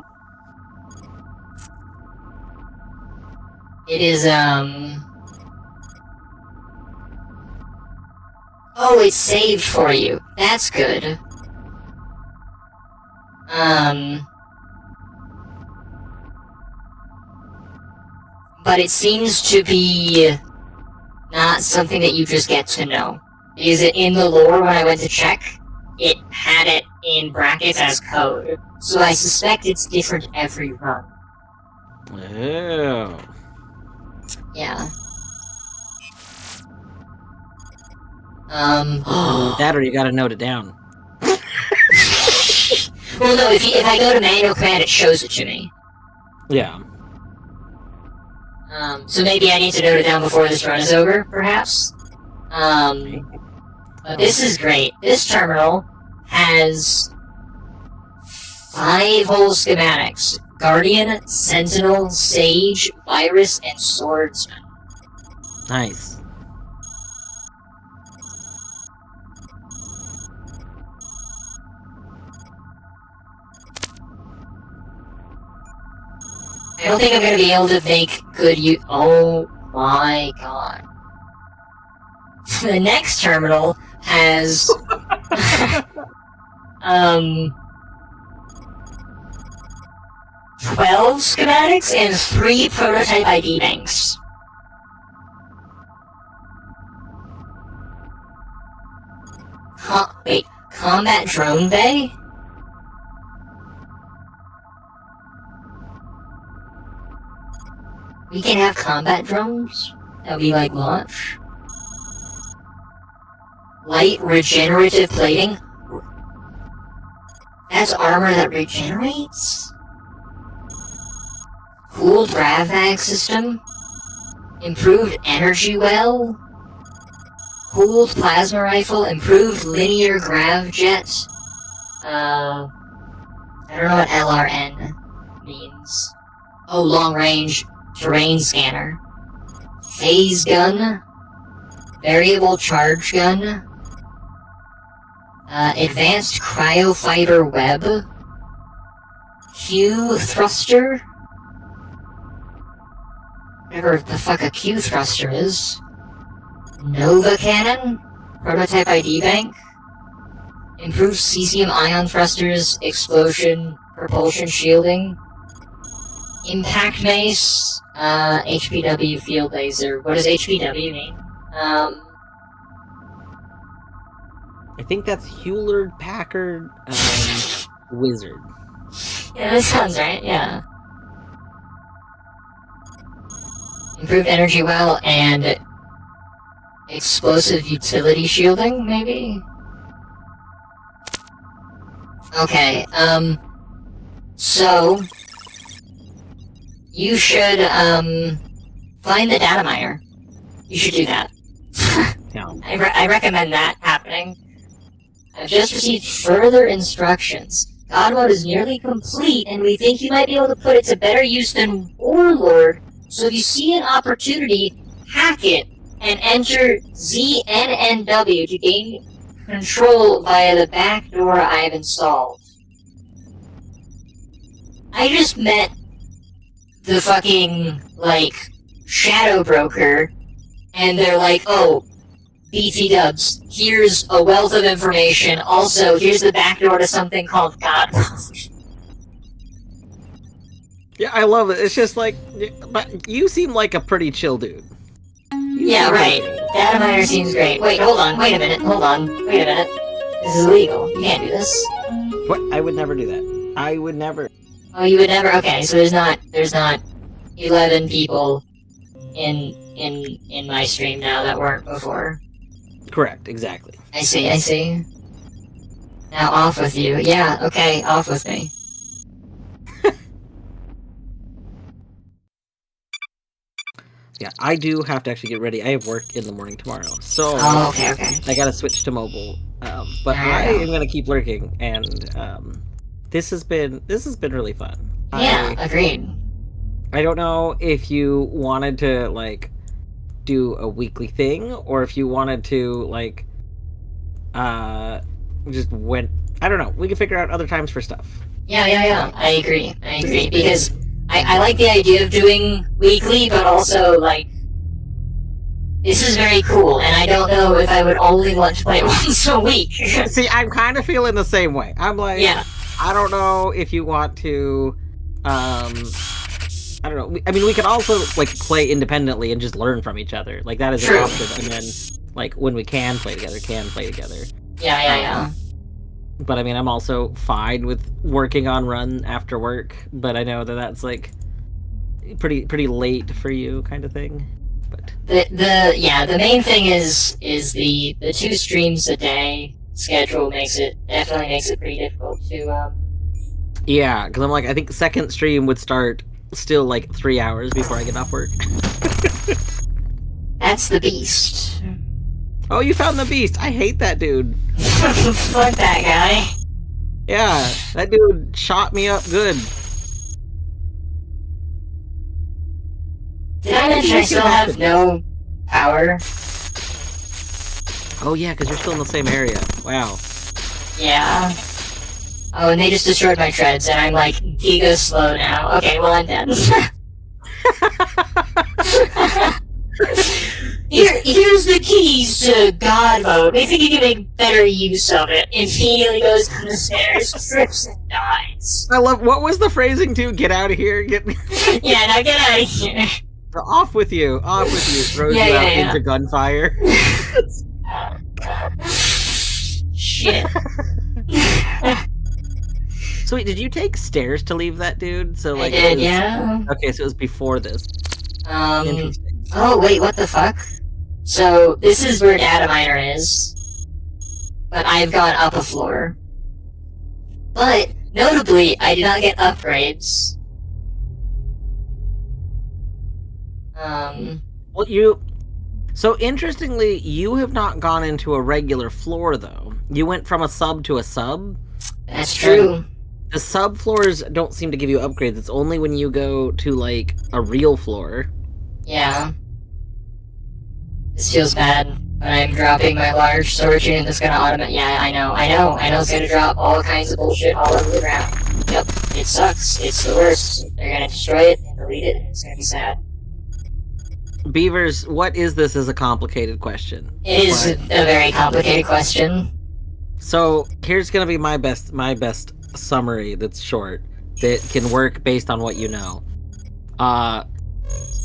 it is, oh, it's saved for you. That's good. But it seems to be not something that you just get to know. Is it in the lore when I went to check? It had it in brackets as code. So I suspect it's different every run. Oh. Yeah. That or you gotta note it down. Well, no, if I go to manual command, it shows it to me. Yeah. So maybe I need to note it down before this run is over, perhaps? But this is great. This terminal has 5 whole schematics. Guardian, Sentinel, Sage, Virus, and Swordsman. Nice. I don't think I'm gonna be able to make good use. Oh my god. The next terminal has 12 schematics and 3 prototype ID banks. Wait, Combat Drone Bay? We can have combat drones that we like launch. Light regenerative plating. That's armor that regenerates? Cooled grav mag system. Improved energy well. Cooled plasma rifle. Improved linear grav jet. I don't know what LRN means. Oh, long range terrain scanner. Phase gun. Variable charge gun. Advanced cryofiber web. Q thruster. Whatever the fuck a Q thruster is. Nova cannon. Prototype ID bank. Improved cesium ion thrusters. Explosion. Propulsion shielding. Impact mace. HPW field laser. What does HPW mean? I think that's Hewlett Packard Wizard. Yeah, that sounds right, yeah. Improved energy well and explosive utility shielding, maybe? Okay, so you should, find the data miner. You should do that. Yeah. I recommend that happening. I've just received further instructions. God mode is nearly complete, and we think you might be able to put it to better use than Warlord. So if you see an opportunity, hack it and enter ZNNW to gain control via the back door I've installed. I just met the fucking, like, shadow broker, and they're like, oh, BT dubs, here's a wealth of information. Also, here's the backdoor to something called God. Yeah, I love it. It's just like, but you seem like a pretty chill dude. Yeah, right. Data miner seems great. Wait, hold on. Wait a minute. Hold on. Wait a minute. This is illegal. You can't do this. What? I would never do that. I would never. Oh, you would never. Okay, so there's not 11 people in my stream now that weren't before. Correct. Exactly. I see. Now off with you. Yeah. Okay. Off with me. Yeah, I do have to actually get ready. I have work in the morning tomorrow, so Oh, okay. I gotta switch to mobile. But I am gonna keep lurking, and this has been really fun. Yeah. Agreed. I don't know if you wanted to like do a weekly thing, or if you wanted to like just went. I don't know. We can figure out other times for stuff. Yeah. I agree. Because I like the idea of doing weekly, but also, like, this is very cool, and I don't know if I would only want to play it once a week. See, I'm kind of feeling the same way. I'm like, yeah. I don't know if you want to, I don't know. I mean, we could also, like, play independently and just learn from each other. Like, that is an option, and then, like, when we can play together. Yeah. But I mean, I'm also fine with working on run after work, but I know that that's like pretty late for you, kind of thing. But the main thing is the 2 streams a day schedule definitely makes it pretty difficult to Yeah, because I'm like, I think the second stream would start still like 3 hours before I get off work. That's the beast. Oh, you found the beast! I hate that dude. Fuck that guy. Yeah, that dude shot me up good. Did I mention I still have no power? Oh yeah, because you're still in the same area. Wow. Yeah. Oh, and they just destroyed my treads, and I'm like giga slow now. Okay, well I'm dead. Here's the keys to God mode. They think you can make better use of it. Immediately goes down the stairs, trips, and dies. I love. What was the phrasing too? Get out of here. Get. Yeah, now get out of here. Off with you. Throws you out into gunfire. Shit. So wait, did you take stairs to leave that dude? So like. I did, yeah. Okay, so it was before this. Interesting. Oh wait, what the fuck? So this is where data miner is, but I've gone up a floor. But notably, I did not get upgrades. Well, you. So interestingly, you have not gone into a regular floor though. You went from a sub to a sub. That's true. The sub floors don't seem to give you upgrades. It's only when you go to like a real floor. Yeah. This feels bad, but I'm dropping my large storage unit that's gonna automate. Yeah, I know it's gonna drop all kinds of bullshit all over the ground. Yep, it sucks. It's the worst. They're gonna destroy it and delete it, and it's gonna be sad. Beavers, what is this as a complicated question? It is a very complicated question. So here's gonna be my best summary that's short, that can work based on what you know.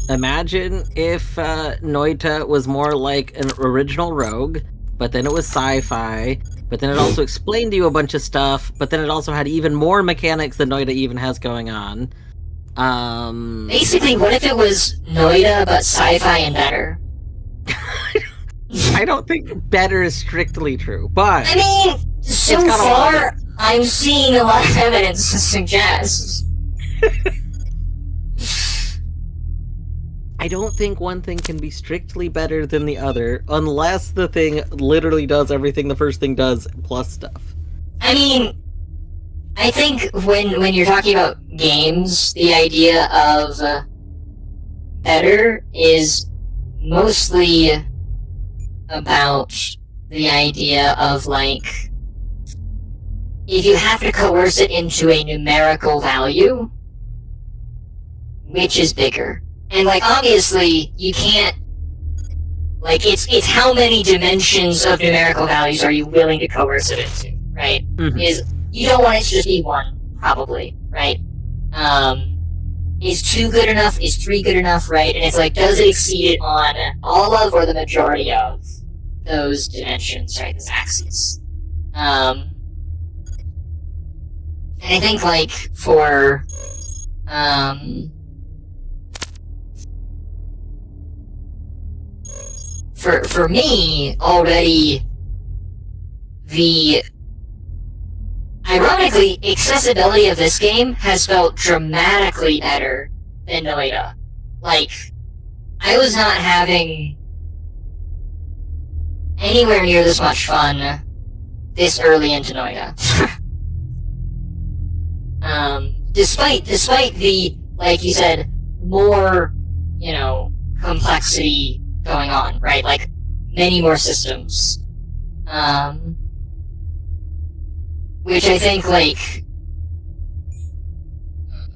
Imagine if Noita was more like an original rogue, but then it was sci-fi, but then it also explained to you a bunch of stuff, but then it also had even more mechanics than Noita even has going on. Basically, what if it was Noita, but sci-fi and better? I don't think better is strictly true, but... I mean, so far, I'm seeing a lot of evidence to suggest. I don't think one thing can be strictly better than the other, unless the thing literally does everything the first thing does, plus stuff. I mean, I think when you're talking about games, the idea of better is mostly about the idea of, like, if you have to coerce it into a numerical value, which is bigger? And, like, obviously, you can't Like, it's how many dimensions of numerical values are you willing to coerce it into, right? Mhm. Is you don't want it to just be one, probably, right? Is 2 good enough? Is 3 good enough, right? And it's like, does it exceed it on all of or the majority of those dimensions, right? Those axes. And I think, like, for me, already, the ironically, accessibility of this game has felt dramatically better than Noida. Like, I was not having anywhere near this much fun this early into Noida. Despite the, like you said, more, complexity going on, right? Like, many more systems. Which I think, like,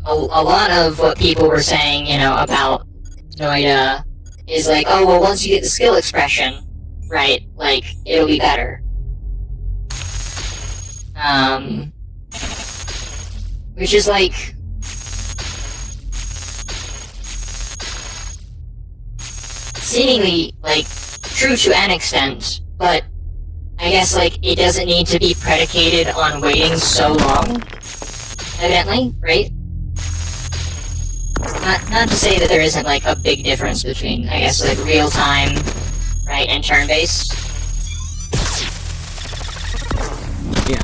a lot of what people were saying, about Noida is like, oh, well, once you get the skill expression, right, like, it'll be better. Which is, like, seemingly, like, true to an extent, but I guess, like, it doesn't need to be predicated on waiting so long, evidently, right? Not to say that there isn't, like, a big difference between, I guess, like, real-time, right, and turn-based. Yeah.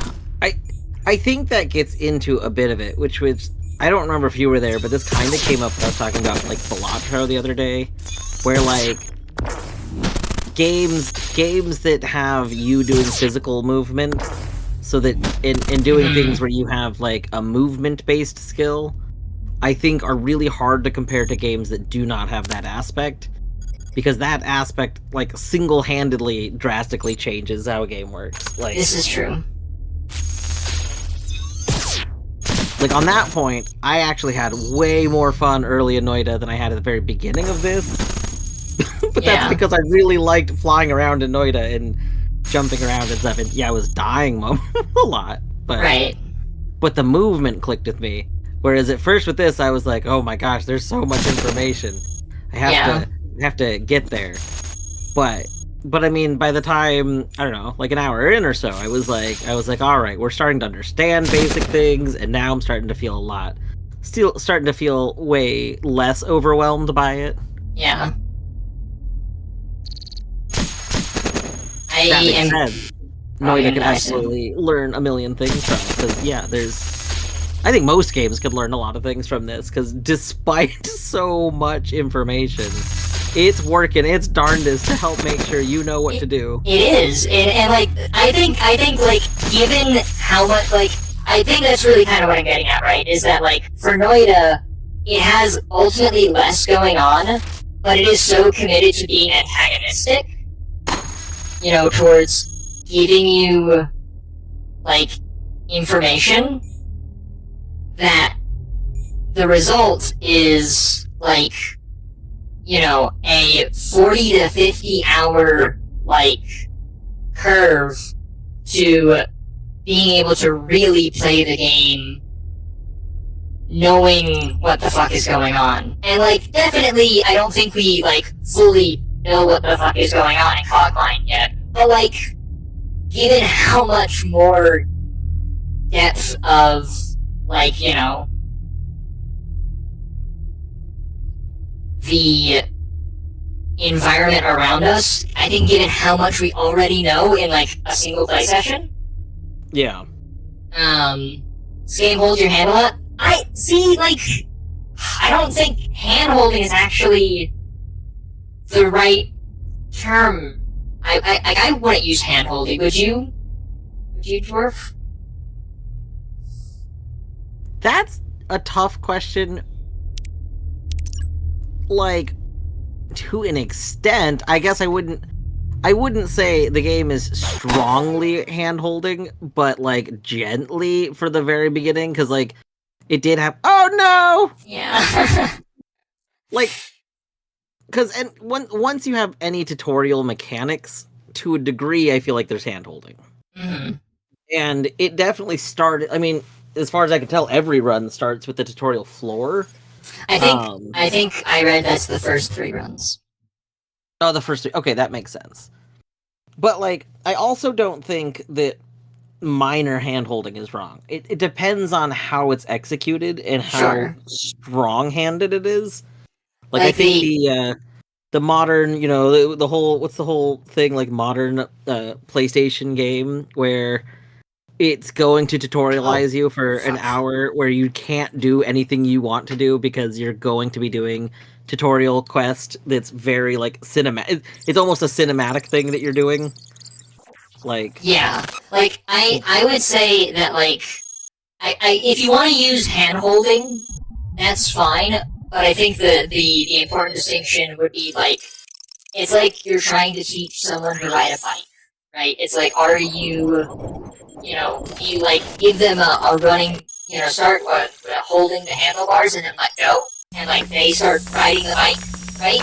I think that gets into a bit of it, which was, I don't remember if you were there, but this kind of came up when I was talking about, like, Balatro the other day, where, like, games that have you doing physical movement, so that in doing things where you have, like, a movement-based skill, I think are really hard to compare to games that do not have that aspect, because that aspect, like, single-handedly drastically changes how a game works. Like, This is true. like, on that point, I actually had way more fun early in Noida than I had at the very beginning of this. But Yeah. that's because I really liked flying around in Noida and jumping around and stuff, and yeah, I was dying a lot. But, Right. but the movement clicked with me. Whereas at first with this, I was like, oh my gosh, there's so much information. I have to get there. But I mean, by the time, I don't know, like an hour in or so, I was like, all right, we're starting to understand basic things, and now I'm starting to feel starting to feel way less overwhelmed by it. Yeah. That being said, Noida could nice. absolutely learn a million things from it, because yeah, I think most games could learn a lot of things from this, because despite so much information, it's working its darndest to help make sure you know what to do. It is, and like, I think, like, given how much, like, I think that's really kind of what I'm getting at, right? Is that, like, for Noida, it has ultimately less going on, but it is so committed to being antagonistic, towards giving you, like, information, that the result is, like, a 40 to 50 hour, like, curve to being able to really play the game knowing what the fuck is going on. And, like, definitely, I don't think we, like, fully know what the fuck is going on in CogMind yet. But, like, given how much more depth of, like, the environment around us, I think given how much we already know in, like, a single play session, Yeah. this game holds your hand a lot. I don't think hand-holding is actually the right term. I wouldn't use hand-holding, would you? Would you, Dwarf? That's a tough question. Like, to an extent, I guess I wouldn't say the game is strongly hand-holding, but, like, gently for the very beginning, because, like, it did have, oh no! Yeah. Like, because once you have any tutorial mechanics, to a degree, I feel like there's handholding. Mm-hmm. And it definitely started. I mean, as far as I can tell, every run starts with the tutorial floor. I think I read that's the first 3 runs. Oh, the first 3. Okay, that makes sense. But like, I also don't think that minor handholding is wrong. It depends on how it's executed and how Sure. strong-handed it is. Like I Like think the modern, the whole what's the whole thing like modern PlayStation game where it's going to tutorialize you for an hour where you can't do anything you want to do because you're going to be doing tutorial quest that's very like cinematic. It's almost a cinematic thing that you're doing. Like Yeah, like I would say that like I if you want to use hand holding, that's fine. But I think the important distinction would be like it's like you're trying to teach someone to ride a bike, right? It's like are do you like give them a running start holding the handlebars and then let go and like they start riding the bike, right?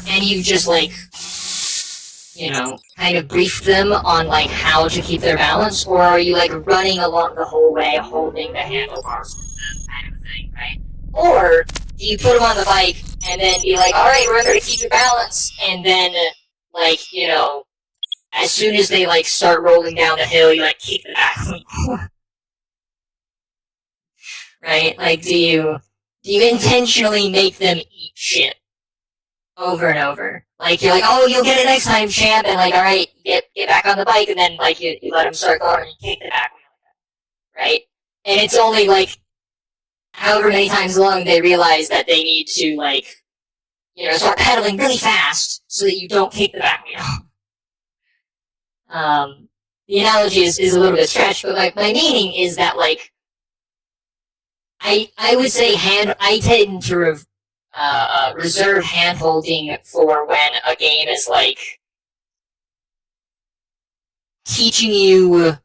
And you just like kind of brief them on like how to keep their balance, or are you like running along the whole way holding the handlebars with them kind of thing, right? Or do you put them on the bike and then be like, all right, remember to keep your balance, and then like as soon as they like start rolling down the hill, you like kick them back, right? Like do you intentionally make them eat shit over and over? Like you're like, oh, you'll get it next time, champ, and like, all right, get back on the bike, and then like you let them start going, and you kick the back wheel, right? And it's only like however many times long they realize that they need to like start pedaling really fast so that you don't kick the back wheel. The analogy is a little bit stretched, but my meaning is that like I would say I tend to reserve hand holding for when a game is like teaching you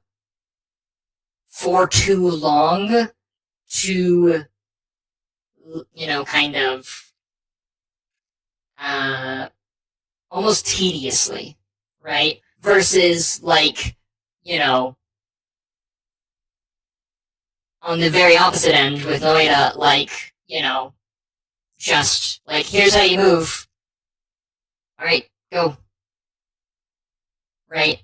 for too long to kind of almost tediously, right? Versus like on the very opposite end with Noida, like just like here's how you move. All right, go. Right.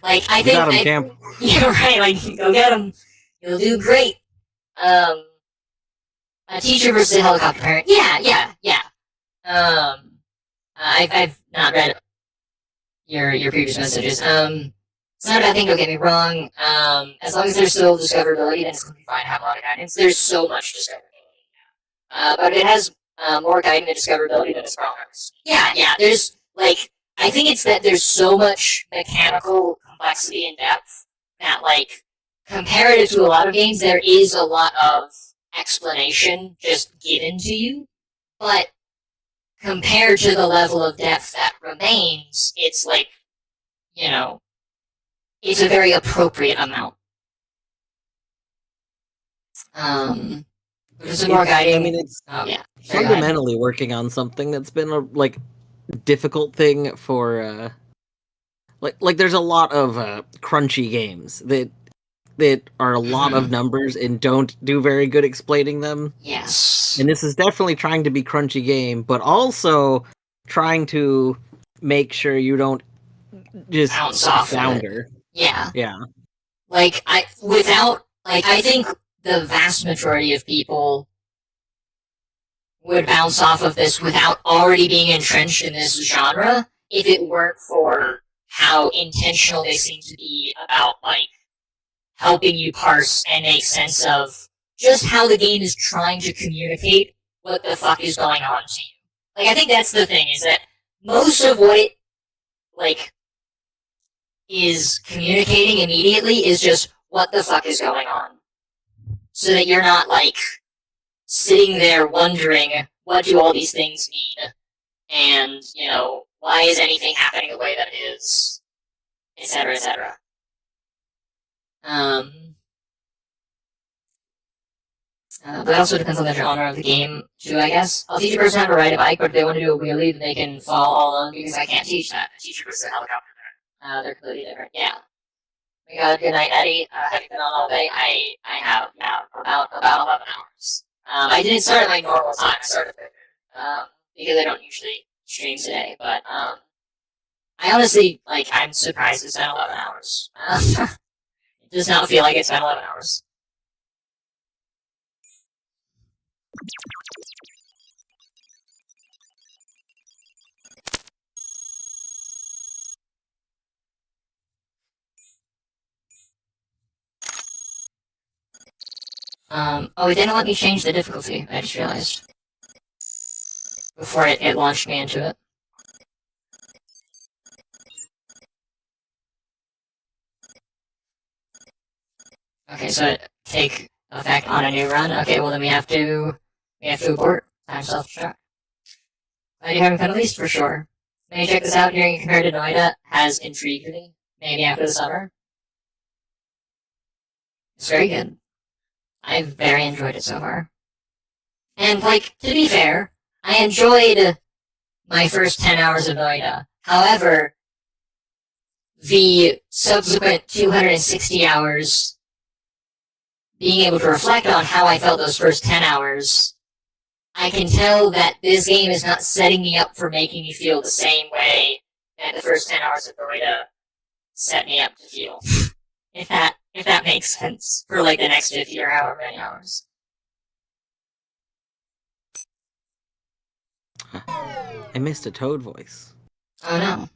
Like I think got him, champ. Yeah, right. Like go get him. You'll do great. A teacher versus a helicopter parent. Yeah. I've not read your previous messages. It's not a bad thing. Don't get me wrong. As long as there's still discoverability, then it's gonna be fine. Have a lot of guidance. There's so much discoverability. But it has more guidance and discoverability than its progress. Yeah. There's like I think it's that there's so much mechanical complexity and depth that like comparative to a lot of games, there is a lot of explanation just given to you, but compared to the level of depth that remains, it's like it's a very appropriate amount. There's more guiding. I mean, it's yeah. fundamentally working on something that's been a like difficult thing for like there's a lot of crunchy games that are a lot of numbers and don't do very good explaining them. Yes. And this is definitely trying to be crunchy game, but also trying to make sure you don't just bounce off flounder. Yeah. Like I think the vast majority of people would bounce off of this without already being entrenched in this genre if it weren't for how intentional they seem to be about like helping you parse and make sense of just how the game is trying to communicate what the fuck is going on to you. Like I think that's the thing, is that most of what it like is communicating immediately is just what the fuck is going on. So that you're not like sitting there wondering what do all these things mean and, why is anything happening the way that it is, etc., etc. But it also depends on the genre of the game, too, I guess. I'll teach a person how to ride a bike, but if they want to do a wheelie, then they can fall all alone because I can't teach that. I teach a person a helicopter. They're completely different. Yeah. We got a good night, Eddie. Have you been on all day? I have, yeah, about 11 hours. I didn't start at like normal time. I started because I don't usually stream today, but I honestly, like, I'm surprised it's been 11 hours. It does not feel like it's been 11 hours. Oh, it didn't let me change the difficulty, I just realized. Before it launched me into it. Okay, so it take effect on a new run. Okay, well then we have to abort. Time self-destruct. Glad you're having fun at least for sure. May I check this out? Hearing you compared to Noida has intrigued me. Maybe after the summer. It's very good. I've very enjoyed it so far. And, like, to be fair, I enjoyed my first 10 hours of Noida. However, the subsequent 260 hours, being able to reflect on how I felt those first 10 hours, I can tell that this game is not setting me up for making me feel the same way that the first 10 hours of Noida set me up to feel. If that makes sense, for like the next 50 or however many hours. I missed a Toad voice. Oh no.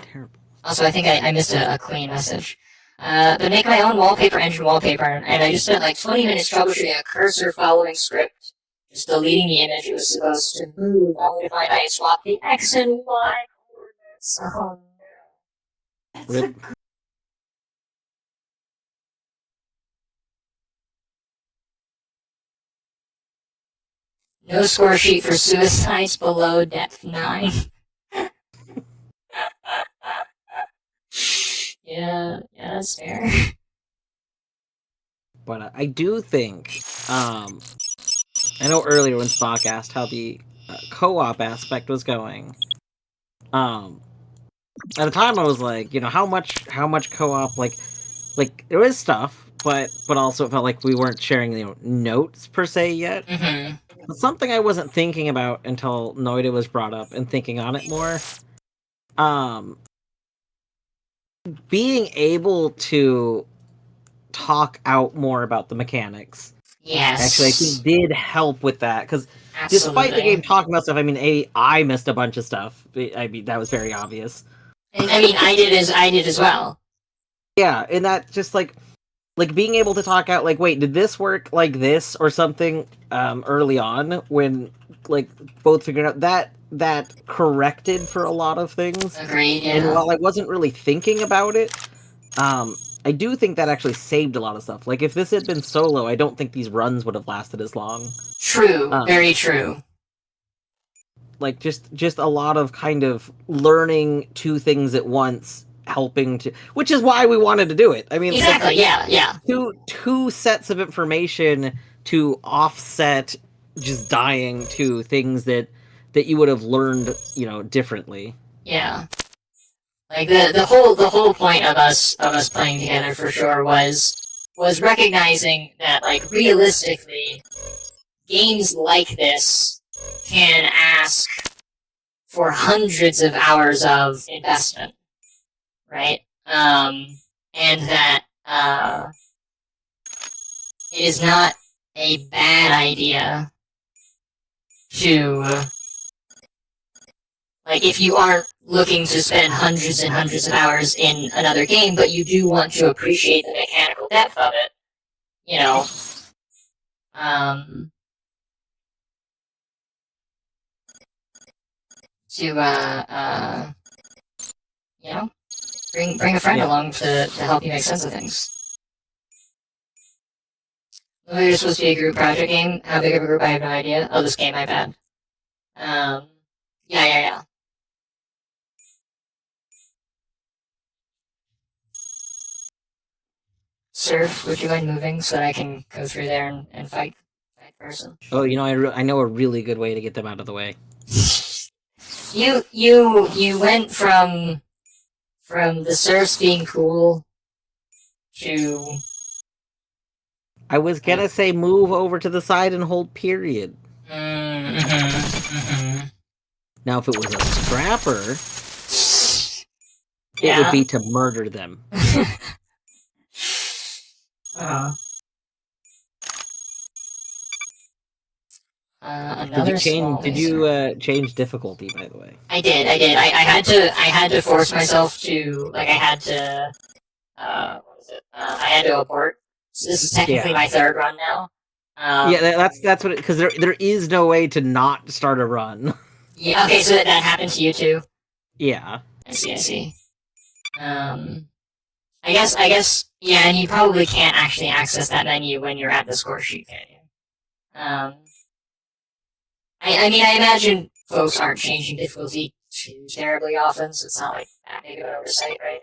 Terrible. Also, I think I missed a clean message. But make my own wallpaper engine wallpaper, and I just spent like 20 minutes troubleshooting a cursor following script. Just deleting the image it was supposed to move, only to find I swapped the X and Y coordinates. Oh no. Rip. No score sheet for suicides below depth 9. Yeah, that's fair. But I do think, I know earlier when Spock asked how the co-op aspect was going, at the time I was like, how much co-op, like there was stuff, but also it felt like we weren't sharing, notes per se yet. Mm-hmm. But something I wasn't thinking about until Noida was brought up and thinking on it more, being able to talk out more about the mechanics. Yes. Actually, I think did help with that, because despite the game talking about stuff, I mean, I missed a bunch of stuff. I mean, that was very obvious. And, I mean, I did as well. Yeah, and that just like being able to talk out, like, wait, did this work like this or something early on when like both figured out that corrected for a lot of things. Agreed. Yeah. And while I wasn't really thinking about it, I do think that actually saved a lot of stuff. Like, if this had been solo, I don't think these runs would have lasted as long. True. Very true. Like, just a lot of kind of learning two things at once, helping to... Which is why we wanted to do it. I mean, exactly, yeah. Two sets of information to offset just dying to things that you would have learned, differently. Yeah. Like the whole point of us playing together for sure was recognizing that, like, realistically, games like this can ask for hundreds of hours of investment, right? And that it is not a bad idea to, like, if you aren't looking to spend hundreds and hundreds of hours in another game, but you do want to appreciate the mechanical depth of it, bring a friend along to help you make sense of things. Maybe it's supposed to be a group project game. How big of a group? I have no idea. Oh, this game, my bad. Yeah. Surf, would you mind moving so that I can go through there and fight person. Oh, I know a really good way to get them out of the way. You went from the serfs being cool to I was gonna say move over to the side and hold period. Now, if it was a scrapper, it would be to murder them. Another Did you change difficulty, by the way? I did. I had to force myself to, like, I had to abort. So this is technically my third run now. That's what, because there is no way to not start a run. Yeah. Okay, so that happened to you too. Yeah. I see. I guess. Yeah, and you probably can't actually access that menu when you're at the score sheet, can you? I mean, I imagine folks aren't changing difficulty too terribly often, so it's not like that big of an oversight, right?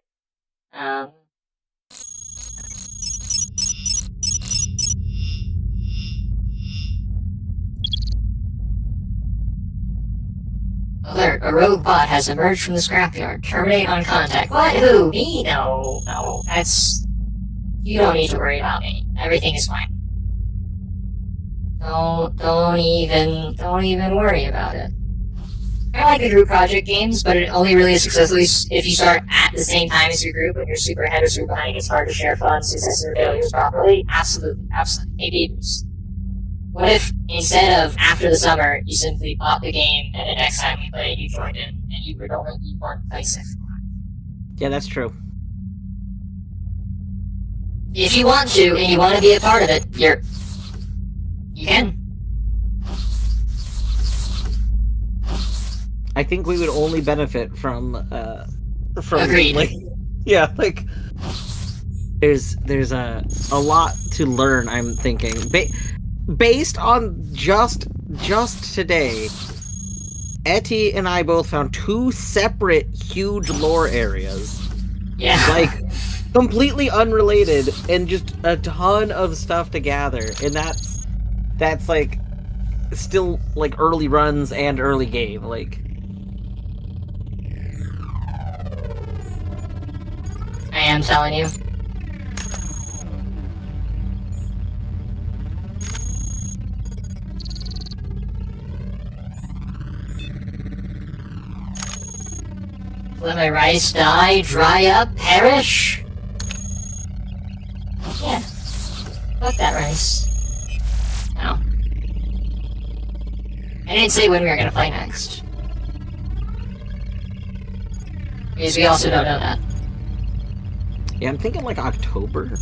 Alert, a rogue bot has emerged from the scrapyard. Terminate on contact. What? Who? Me? No. That's... You don't need to worry about me. Everything is fine. Don't even worry about it. I like the group project games, but it only really is successful if you start at the same time as your group and you're super ahead or super behind. It's hard to share fun, successes, or failures properly. Absolutely. Hey, Beavers. What if, instead of after the summer, you simply bought the game, and the next time we played, you joined in, and you would only be one place at a time? Yeah, that's true. If you want to, and you want to be a part of it, you can. I think we would only benefit from Agreed. There's a lot to learn, I'm thinking. Based on just today, Etty and I both found 2 separate huge lore areas. Yeah. Like, completely unrelated, and just a ton of stuff to gather. And that's like, still, like, early runs and early game. Like, I am telling you. Let my rice die, dry up, perish? Yeah. Fuck that rice. No. I didn't say when we were gonna play next. Because we also don't know that. yeah, I'm thinking like October.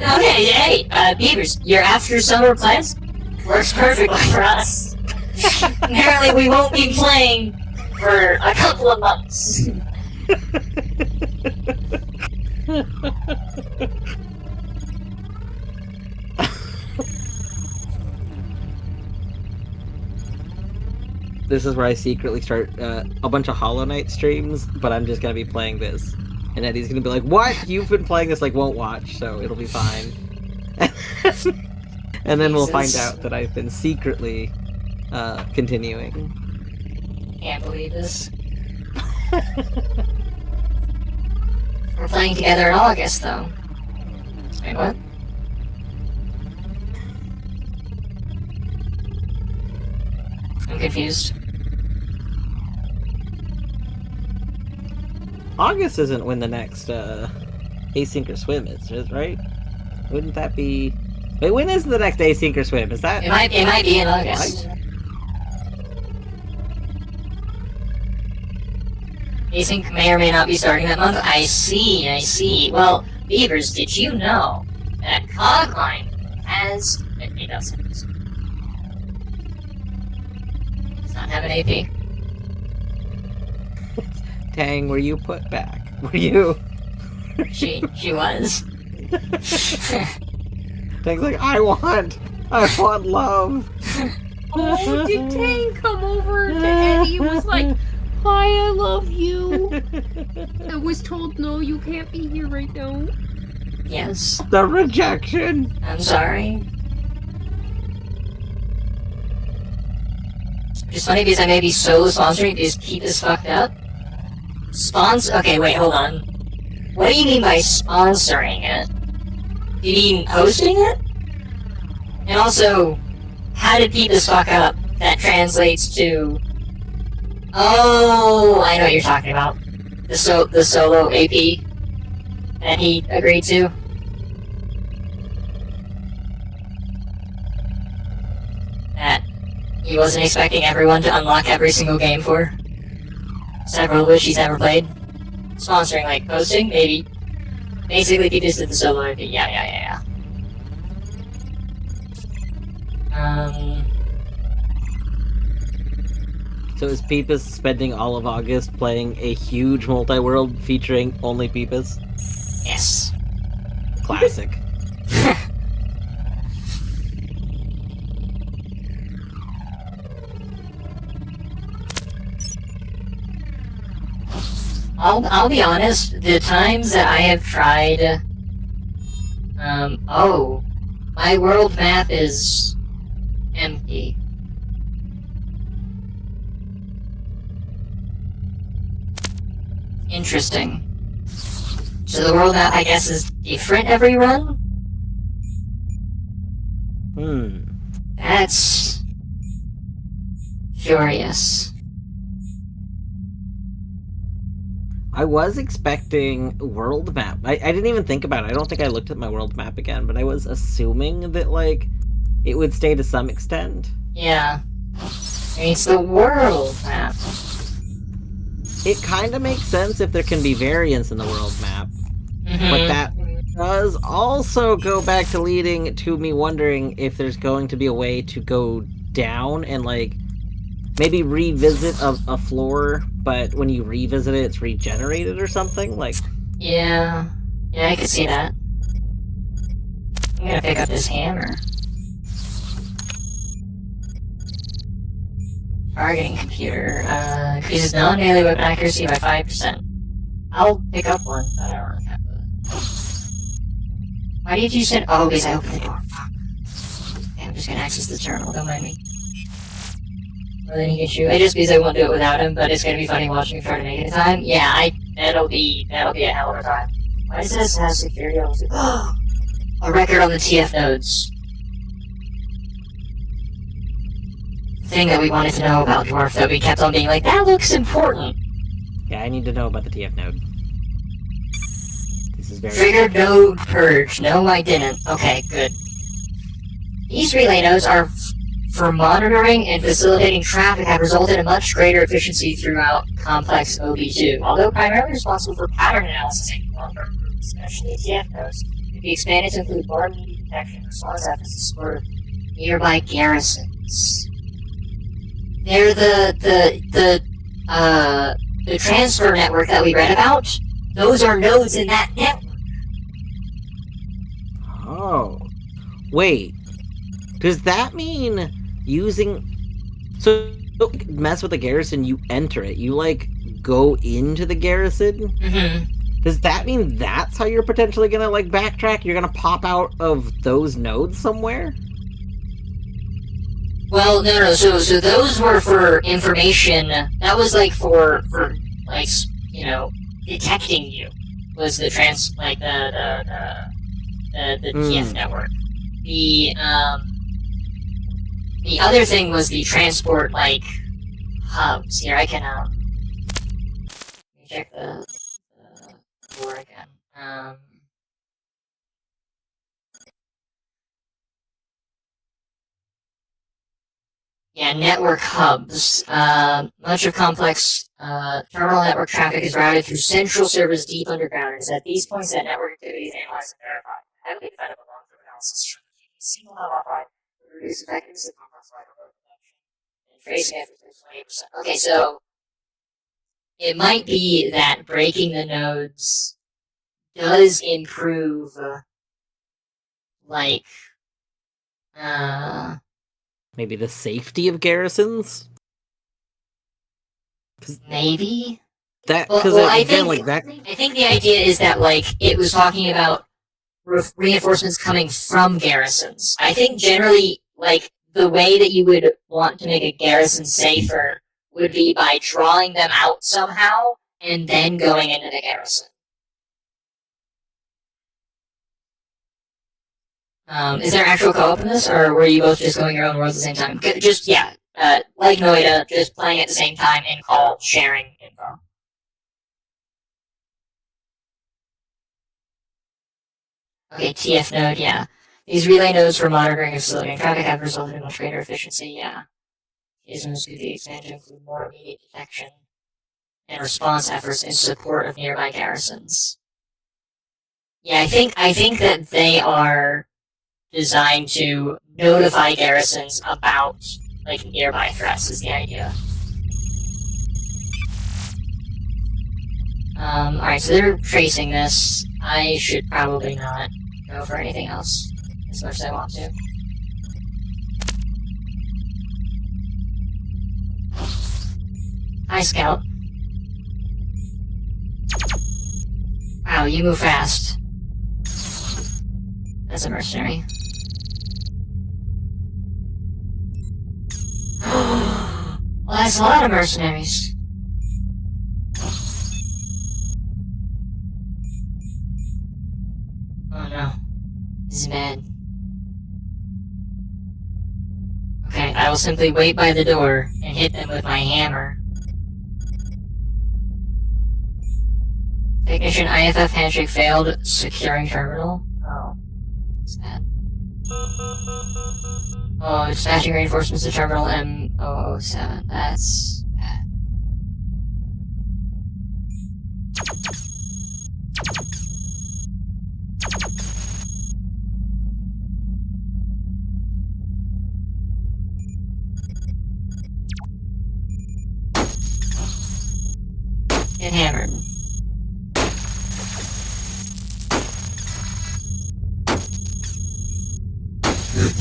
Okay, hey, Beavers, your after summer plans works perfectly for us. Apparently we won't be playing for a couple of months. This is where I secretly start a bunch of Hollow Knight streams, but I'm just gonna be playing this. And Eddie's gonna be like, "What? You've been playing this?" Like, won't watch, so it'll be fine. And then we'll find out that I've been secretly continuing. Can't believe this. We're playing together in August, though. Wait, what? I'm confused. August isn't when the next Async or Swim is, right? Wouldn't that be... Wait, when is the next Async or Swim? Is that... It might be in August. Right? Async may or may not be starting that month. I see. Well, Beavers, did you know that CogMind has... It doesn't. Does not have an AP. Tang, were you put back? Were you... She was. Tang's like, I want love. Oh, did Tang come over to Eddie and was like, "Hi, I love you." I was told, no, you can't be here right now. Yes. The rejection. I'm sorry. It's funny because I may be solo sponsoring because Keep is fucked up. Okay, wait, hold on. What do you mean by sponsoring it? Do you mean hosting it? And also, how did Keep this fuck up? That translates to... Oh, I know what you're talking about. The solo AP that he agreed to. That he wasn't expecting everyone to unlock every single game for. Several of which he's never played. Sponsoring, like, posting, maybe. Basically, he just did the solo IP. Yeah. So is Peepus spending all of August playing a huge multi-world featuring only Peepus? Yes. Classic. I'll be honest, the times that I have tried, oh, my world map is empty. Interesting. So the world map, I guess, is different every run? That's... curious. I was expecting world map. I didn't even think about it. I don't think I looked at my world map again, but I was assuming that, like, it would stay to some extent. Yeah. I mean, it's the world map. It kind of makes sense if there can be variance in the world map, but that does also go back to leading to me wondering if there's going to be a way to go down and, like, maybe revisit a floor, but when you revisit it, it's regenerated or something? Like... Yeah, I could see that. I'm gonna pick up this hammer. Targeting computer, increases non-melee weapon accuracy by 5%. I'll pick up one, but I don't really have to. Why did you send? Oh, because I opened the door. Fuck. Okay, I'm just gonna access the terminal, don't mind me. Well, then he gets you. Just because I won't do it without him, but it's gonna be funny watching him try to make it in time. Yeah, that'll be a hell of a time. Why does this have security? A record on the TF nodes. Thing that we wanted to know about Dwarf that we kept on being like, that looks important. Yeah, I need to know about the TF node. This is very... Triggered node purge. No, I didn't. Okay, good. These relay nodes are for monitoring and facilitating traffic have resulted in much greater efficiency throughout complex OB2. Although primarily responsible for pattern analysis and long-term improvements, especially TF nodes, could be expanded to include more immediate detection as well as efforts to support nearby garrisons. They're the transfer network that we read about. Those are nodes in that network. Oh. Wait. Does that mean using... So, mess with the garrison, you enter it. You, like, go into the garrison? Mm-hmm. Does that mean that's how you're potentially gonna, like, backtrack? You're gonna pop out of those nodes somewhere? Well, no, so those were for information. That was, like, for like, you know, detecting you. Was the the TF network. The other thing was the transport, like, hubs. Here, I can, let me check the door again. Yeah, network hubs. Much of complex terminal network traffic is routed through central servers deep underground. It is at these points that network activity is analyzed and verified. Heavily defendable long-term analysis shows that a single hub offline will reduce effectiveness of complex wide load production and tracing efforts by 20%. Okay, so it might be that breaking the nodes does improve, like, Maybe the safety of garrisons? maybe? That, because I again, think, like that... I think the idea is that, like, it was talking about reinforcements coming from garrisons. I think generally, like, the way that you would want to make a garrison safer would be by drawing them out somehow and then going into the garrison. Is there actual co-op in this, or were you both just going your own worlds at the same time? Just, yeah, like Noida, just playing at the same time in call, sharing info. Okay, TF node, yeah. These relay nodes for monitoring of civilian traffic have resulted in much greater efficiency, yeah. Isms due to the expansion include more immediate detection and response efforts in support of nearby garrisons. Yeah, I think that they are designed to notify garrisons about, like, nearby threats is the idea. Alright, so they're tracing this. I should probably not go for anything else as much as I want to. Hi, Scout. Wow, you move fast. That's a mercenary. Well, that's a lot of mercenaries. Oh no. This is bad. Okay, I will simply wait by the door and hit them with my hammer. Technician IFF handshake failed. Securing terminal. Oh. That's bad. Oh, dispatching reinforcements to terminal M007. That's bad. Get hammered.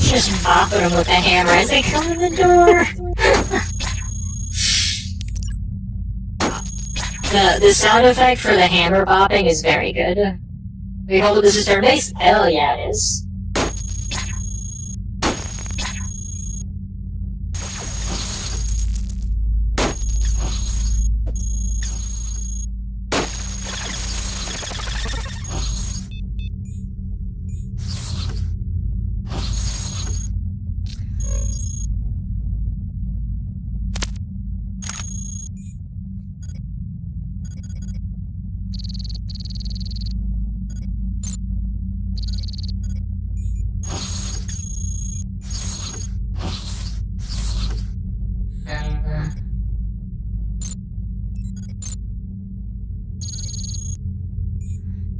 Just bopping them with the hammer as they come in the door. The sound effect for the hammer bopping is very good. Wait, hold up, this is turn-based? Hell yeah, it is.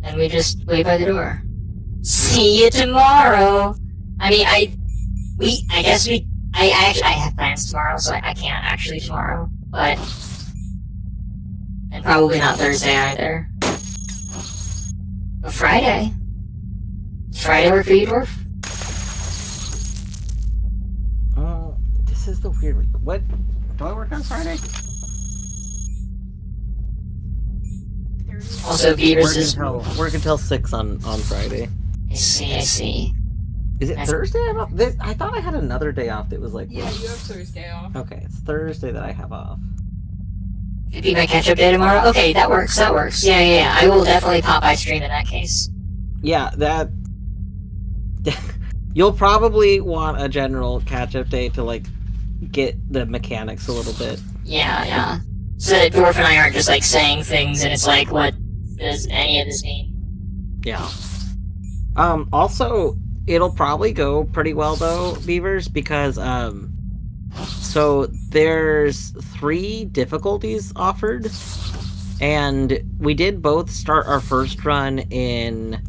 And we just wait by the door. See you tomorrow! I mean, I have plans tomorrow, so I can't actually tomorrow, but... And probably not Thursday either. But Friday? Does Friday work for you, Dwarf? This is the weird week. What? Do I work on Friday? Also, Beavers is... Work until 6 on Friday. I see. Is it Thursday I'm off? I thought I had another day off that was like... Yeah, you have Thursday off. Okay, it's Thursday that I have off. Could be my catch-up day tomorrow? Okay, that works. Yeah. I will definitely pop by stream in that case. Yeah, that... You'll probably want a general catch-up day to, like, get the mechanics a little bit. Yeah. So that Dwarf and I aren't just, like, saying things and it's like, what does any of this mean? Yeah. Also, it'll probably go pretty well, though, Beavers, because, so there's 3 difficulties offered, and we did both start our first run in,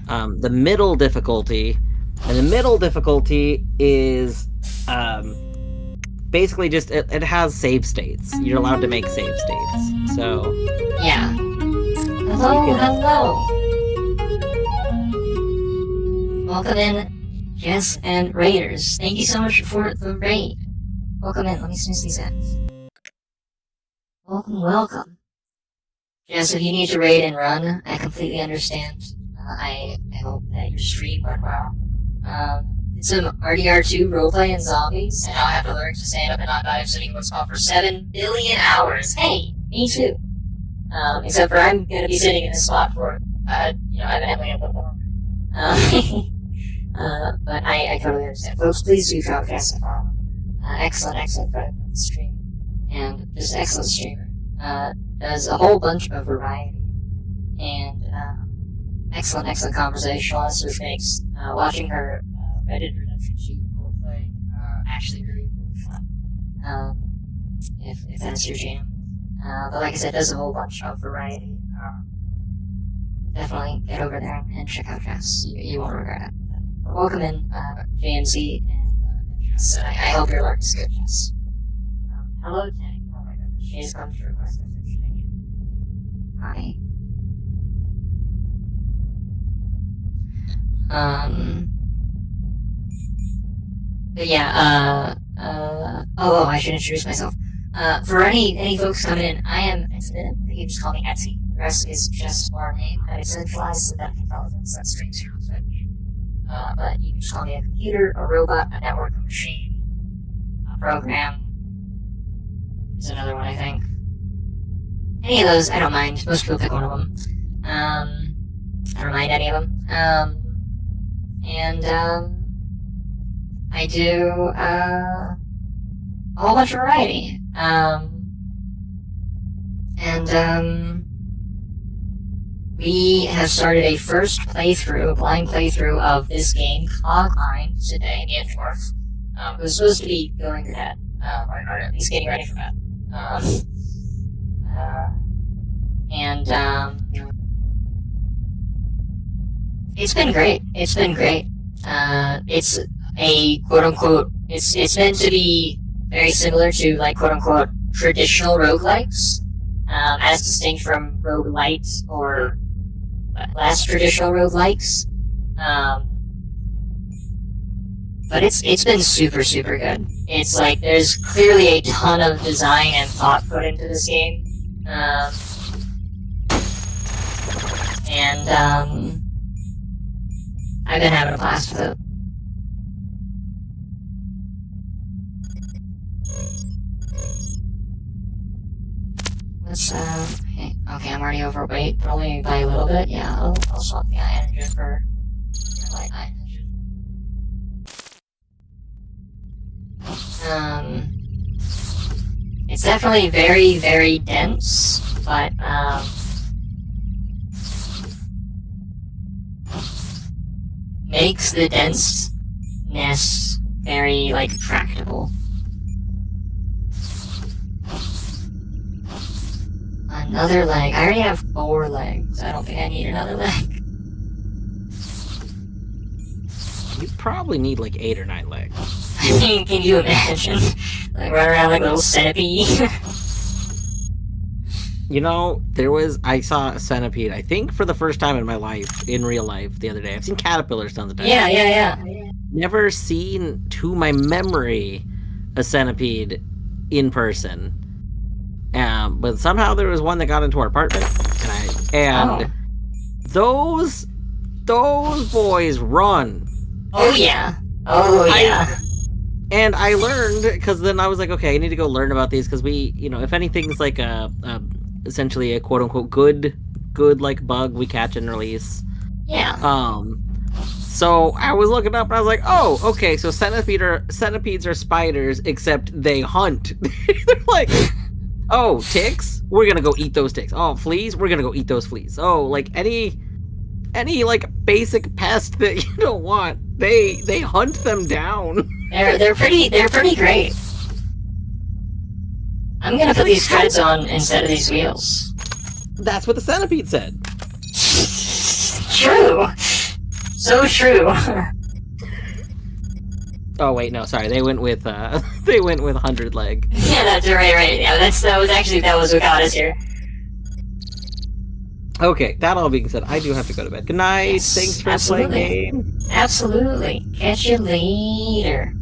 the middle difficulty, and the middle difficulty is, basically just, it has save states. You're allowed to make save states, so... Yeah. Hello. Welcome in, Jess and Raiders. Thank you so much for the raid. Welcome in. Let me snooze these ends. Welcome. Jess, if you need to raid and run, I completely understand. I hope that your stream went well. It's some RDR2 roleplay and zombies, and I'll have to learn to stand up and not die of sitting in one spot for 7 billion hours. Hey, me too. Except for I'm gonna be sitting in this spot for, evidently a little longer. But I totally understand. Folks, please do drop cast and follow. Excellent friend of the stream. And just excellent streamer. Does a whole bunch of variety. And, excellent conversationalist, which makes, watching her, Red Dead Redemption 2 roleplay, actually really fun. If that's your jam. But like I said, does a whole bunch of variety. Definitely get over there and check out Jess. You won't regret it. Welcome in, JMZ and Jess. I hope your luck is good, Jess. Hello, Jenny. Oh my goodness, she has come to request a fish. Hi. But yeah, I should introduce myself. For any folks coming in, I am Infinite. You can just call me Etsy. The rest is just our name. I centralized synthetic intelligence that streams here on Twitch. But you can just call me a computer, a robot, a network, a machine, a program. There's another one, I think. Any of those, I don't mind. Most people pick one of them. I don't mind any of them. I do, a whole bunch of variety. We have started a first playthrough, a blind playthrough of this game, CogMind, today, me and Dwarf. It was supposed to be going to bed, or at least getting ready for bed. It's been great. It's a quote-unquote, it's meant to be very similar to, like, quote-unquote, traditional roguelikes, as distinct from roguelites or less traditional roguelikes. But it's been super good. It's like, there's clearly a ton of design and thought put into this game. I've been having a blast with it. Okay, I'm already overweight, but only by a little bit. Yeah, I'll swap the iron engine for the light iron engine. It's definitely very dense, but, makes the denseness very, like, tractable. Another leg. I already have 4 legs. I don't think I need another leg. You probably need like 8 or 9 legs. I mean, can you imagine? Like, run around like a little centipede? You know, I saw a centipede, I think for the first time in my life, in real life, the other day. I've seen caterpillars tons of times. Yeah. Never seen, to my memory, a centipede in person. But somehow there was one that got into our apartment, those boys run. Oh yeah. And I learned, because then I was like, okay, I need to go learn about these, because we, if anything's like essentially a quote-unquote good like bug we catch and release. Yeah. So I was looking up and I was like, oh, okay, so centipedes are spiders, except they hunt. They're like, oh, ticks? We're gonna go eat those ticks. Oh, fleas? We're gonna go eat those fleas. Oh, like any like basic pest that you don't want, they hunt them down. They're pretty great. I'm gonna put these treads on instead of these wheels. That's what the centipede said. True. So true. Oh wait, no, sorry. They went with 100 leg. Yeah, that's right. Yeah, that was what got us here. Okay, that all being said, I do have to go to bed. Good night. Yes, Thanks for absolutely. playing game. Absolutely. Catch you later.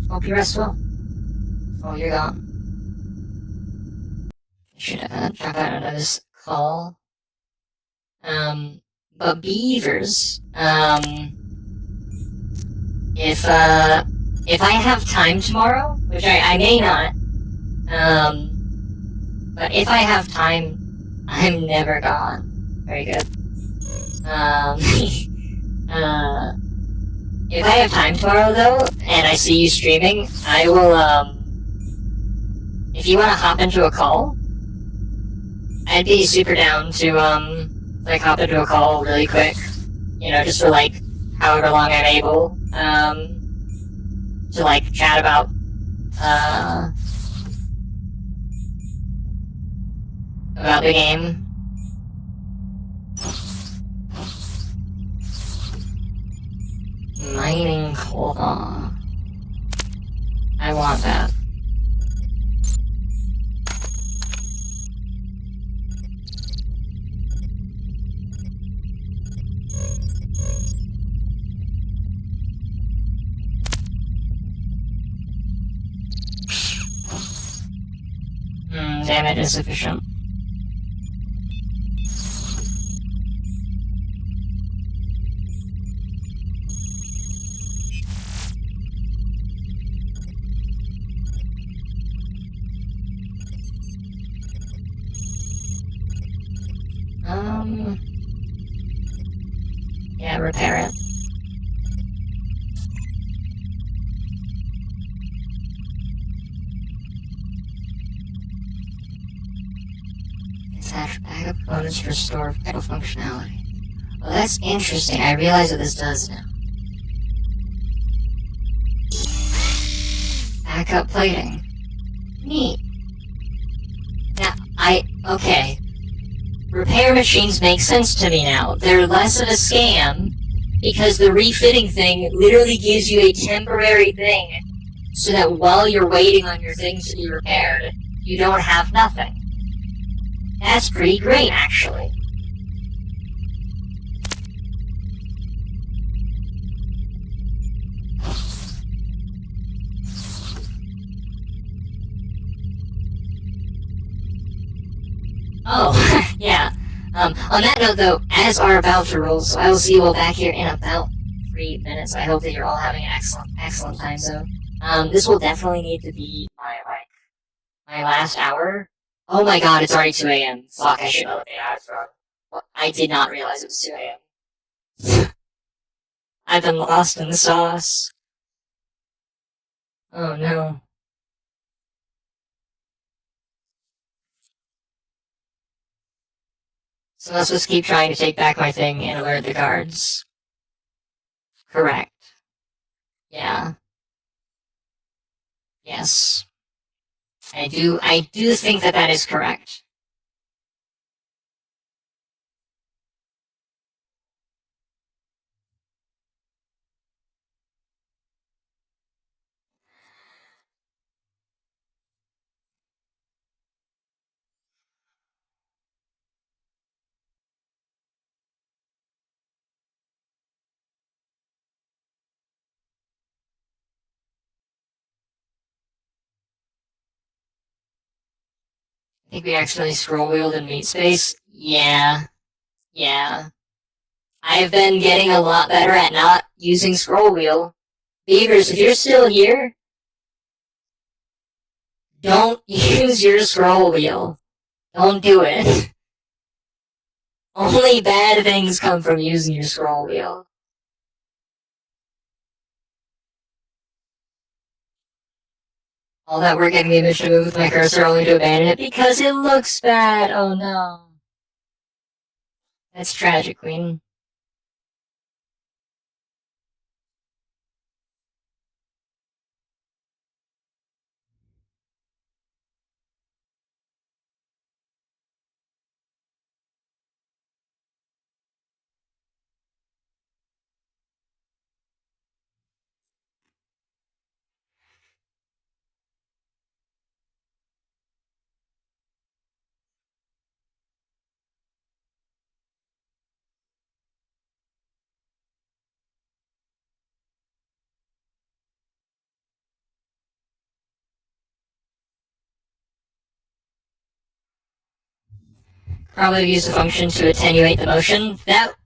Hope you rest well. Oh, you're gone. Should drop out of this call. But beavers, if I have time tomorrow, which I may not, but if I have time, I'm never gone. Very good. If I have time tomorrow, though, and I see you streaming, I will, if you want to hop into a call, I'd be super down to, like, hop into a call really quick. You know, just for, like, however long I'm able, to, like, chat about, about the game. Mining claw. I want that. Damage is sufficient. Yeah, repair it. Attach backup components restore vital functionality. Well, that's interesting. I realize what this does now. Backup plating. Neat. Now, okay. Repair machines make sense to me now. They're less of a scam because the refitting thing literally gives you a temporary thing so that while you're waiting on your things to be repaired, you don't have nothing. That's pretty great, actually. Oh, yeah. On that note, though, as our voucher rolls, so I will see you all back here in about 3 minutes. I hope that you're all having an excellent time zone. This will definitely need to be my last hour. Oh my god, it's already 2 a.m. Fuck, I should know what the hours are. Well, I did not realize it was 2 a.m. I've been lost in the sauce. Oh no. So let's just keep trying to take back my thing and alert the guards. Correct. Yeah. Yes. I do think that is correct. I think we actually scroll wheeled in meat space. Yeah. I've been getting a lot better at not using scroll wheel. Beavers, if you're still here, don't use your scroll wheel. Don't do it. Only bad things come from using your scroll wheel. All that work getting the image to move with my cursor only to abandon it because it looks bad. Oh no. That's tragic, Queen. Probably use the function to attenuate the motion. That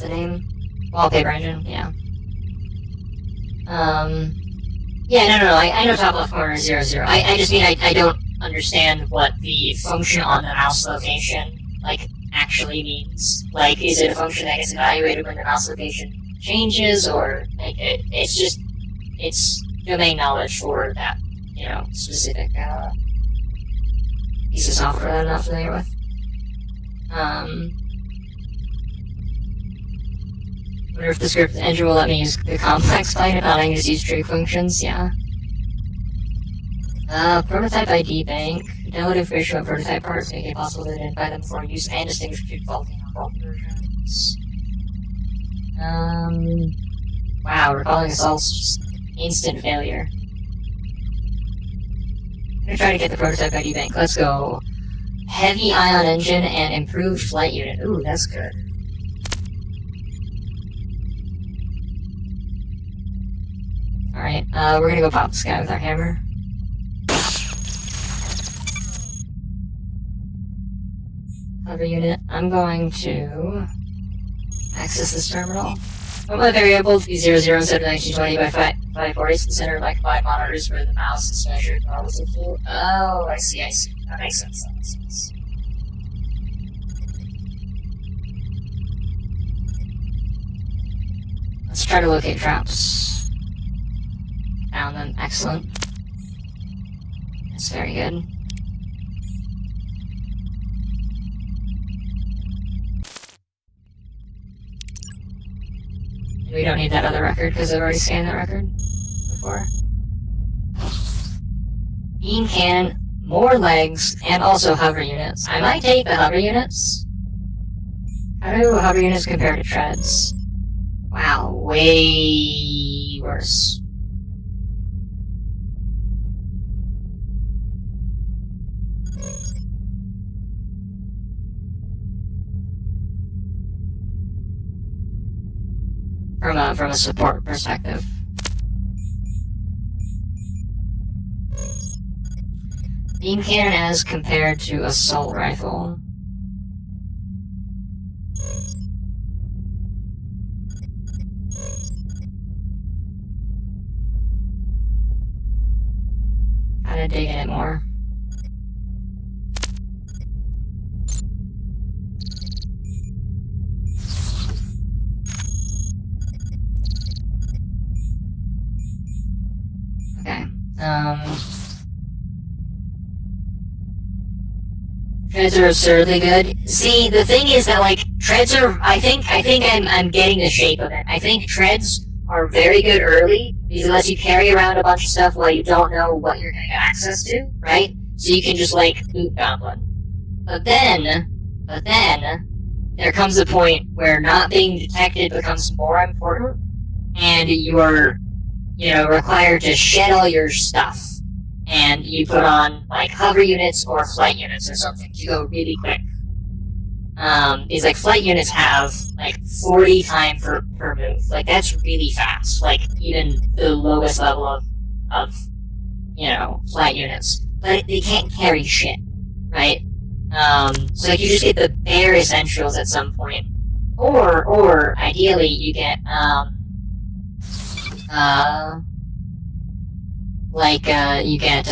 What's the name? Wallpaper engine, yeah. Yeah, no, I know top left corner is 0, 0. I just mean I don't understand what the function on the mouse location, like, actually means. Like, is it a function that gets evaluated when the mouse location changes, or, like, it's domain knowledge for that, you know, specific, piece of software that I'm not familiar with. Wonder if the script engine will let me use the complex byte if I just use trig functions, yeah. Prototype ID bank. Download information about prototype parts, make it possible to identify them before use and distinguish between faulty and non-faulty versions. Wow, recalling assaults, just instant failure. I'm gonna try to get the prototype ID bank. Let's go. Heavy ion engine and improved flight unit. Ooh, that's good. Alright, we're gonna go pop this guy with our hammer. Hover unit. I'm going to access this terminal. I want my variable to be 00 instead of 1920 by 540. The center of my combined monitors where the mouse is measured relative to. Oh, I see. That makes sense. Let's try to locate traps. Found them. Excellent. That's very good. We don't need that other record because I've already scanned that record before. Beam cannon, more legs, and also hover units. I might take the hover units. How do hover units compare to treads? Wow, way worse. From a support perspective. Beam cannon as compared to assault rifle. Gotta dig in it more. Okay. Treads are absurdly good. See, the thing is that, like, treads are, I think I'm getting the shape of it. I think treads are very good early, because it lets you carry around a bunch of stuff while you don't know what you're gonna get access to, right? So you can just, like, boot goblin. But then, there comes a point where not being detected becomes more important, and you're, you know, required to shed all your stuff. And you put on, like, hover units or flight units or something to go really quick. These, like, flight units have, like, 40 time per move. Like, that's really fast. Like, even the lowest level of you know, flight units. But they can't carry shit, right? So, like, you just get the bare essentials at some point. Or, ideally, you get, you get,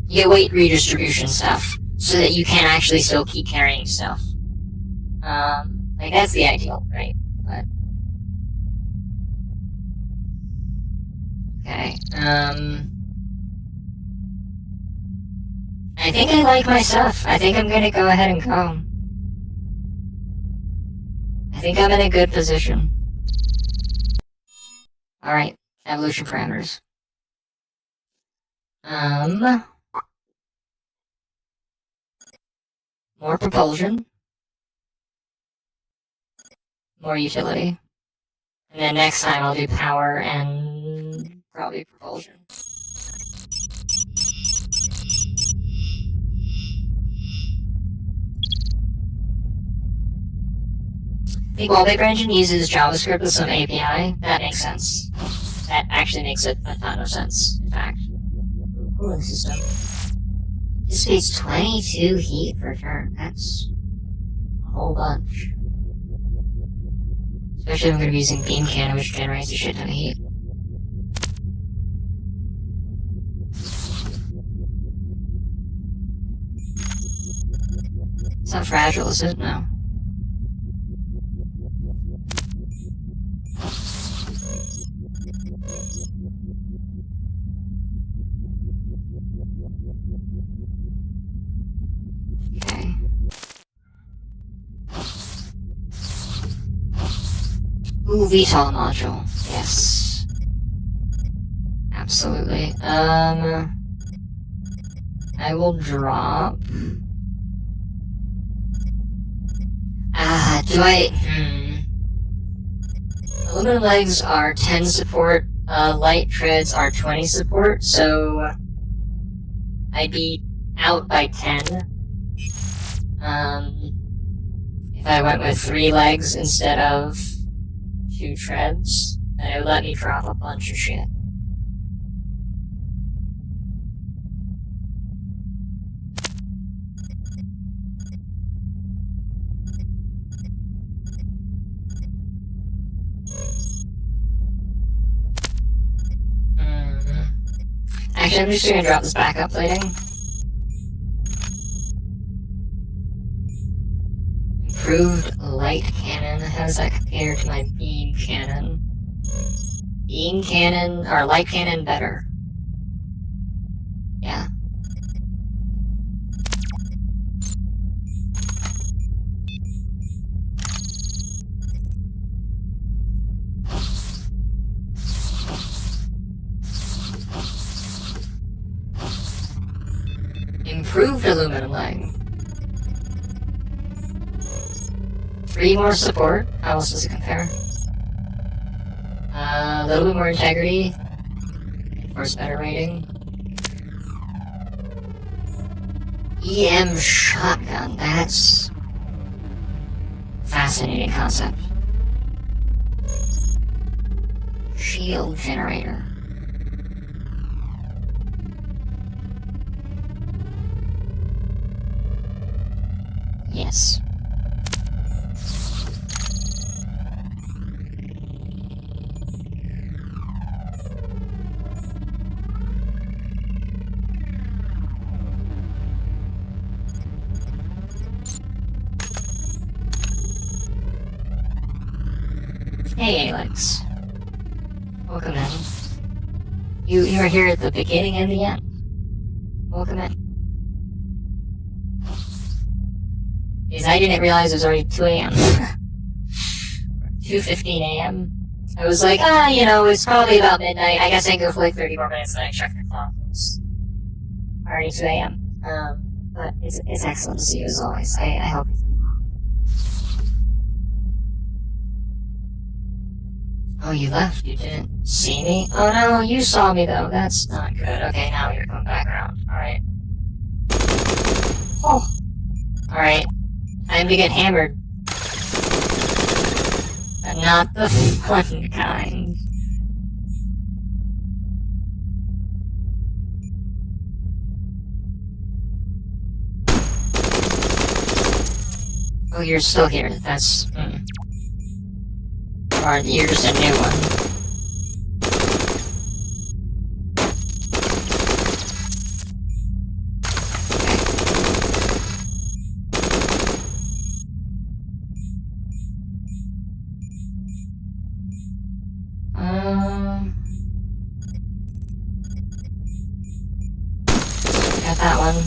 you get weight redistribution stuff, so that you can actually still keep carrying stuff. Like, that's the ideal, right? But, okay, I think I like my stuff. I think I'm gonna go ahead and go. I think I'm in a good position. Alright, evolution parameters. More propulsion. More utility. And then next time I'll do power and probably propulsion. The wallpaper engine uses JavaScript with some API. That makes sense. That actually makes a ton of sense, in fact. Cooling system. Dissipates 22 heat per turn. That's a whole bunch. Especially if I'm going to be using beam cannon, which generates a shit ton of heat. It's not fragile, is it? No. Okay. Ooh, VTOL module. Yes. Absolutely. I will drop... Aluminum legs are 10 support, light treads are 20 support, so I'd be out by 10. If I went with 3 legs instead of 2 treads, then it would let me drop a bunch of shit. Actually, I'm just gonna drop this backup plating. Improved light cannon. How does that compare to my beam cannon? Beam cannon, or light cannon better. Yeah. Improved aluminum leg. 3 more support. How else does it compare? A little bit more integrity. Of course, better rating. EM shotgun. That's a fascinating concept. Shield generator. Yes. Hey, Alex. Welcome in. You are here at the beginning and the end. Welcome in. Because I didn't realize it was already 2 a.m. 2:15 a.m. I was like, it's probably about midnight. I guess I can go for like 30 more minutes, and I checked the clock. It's already 2 a.m. But it's excellent to see you as always. I hope you're doing well. Oh, you left? You didn't see me? Oh no, you saw me though. That's not good. Okay, now you're coming back around. Alright. Oh. Alright. Time to get hammered. But not the fun kind. Oh, you're still here. That's... Or you're just a new one. Got that one.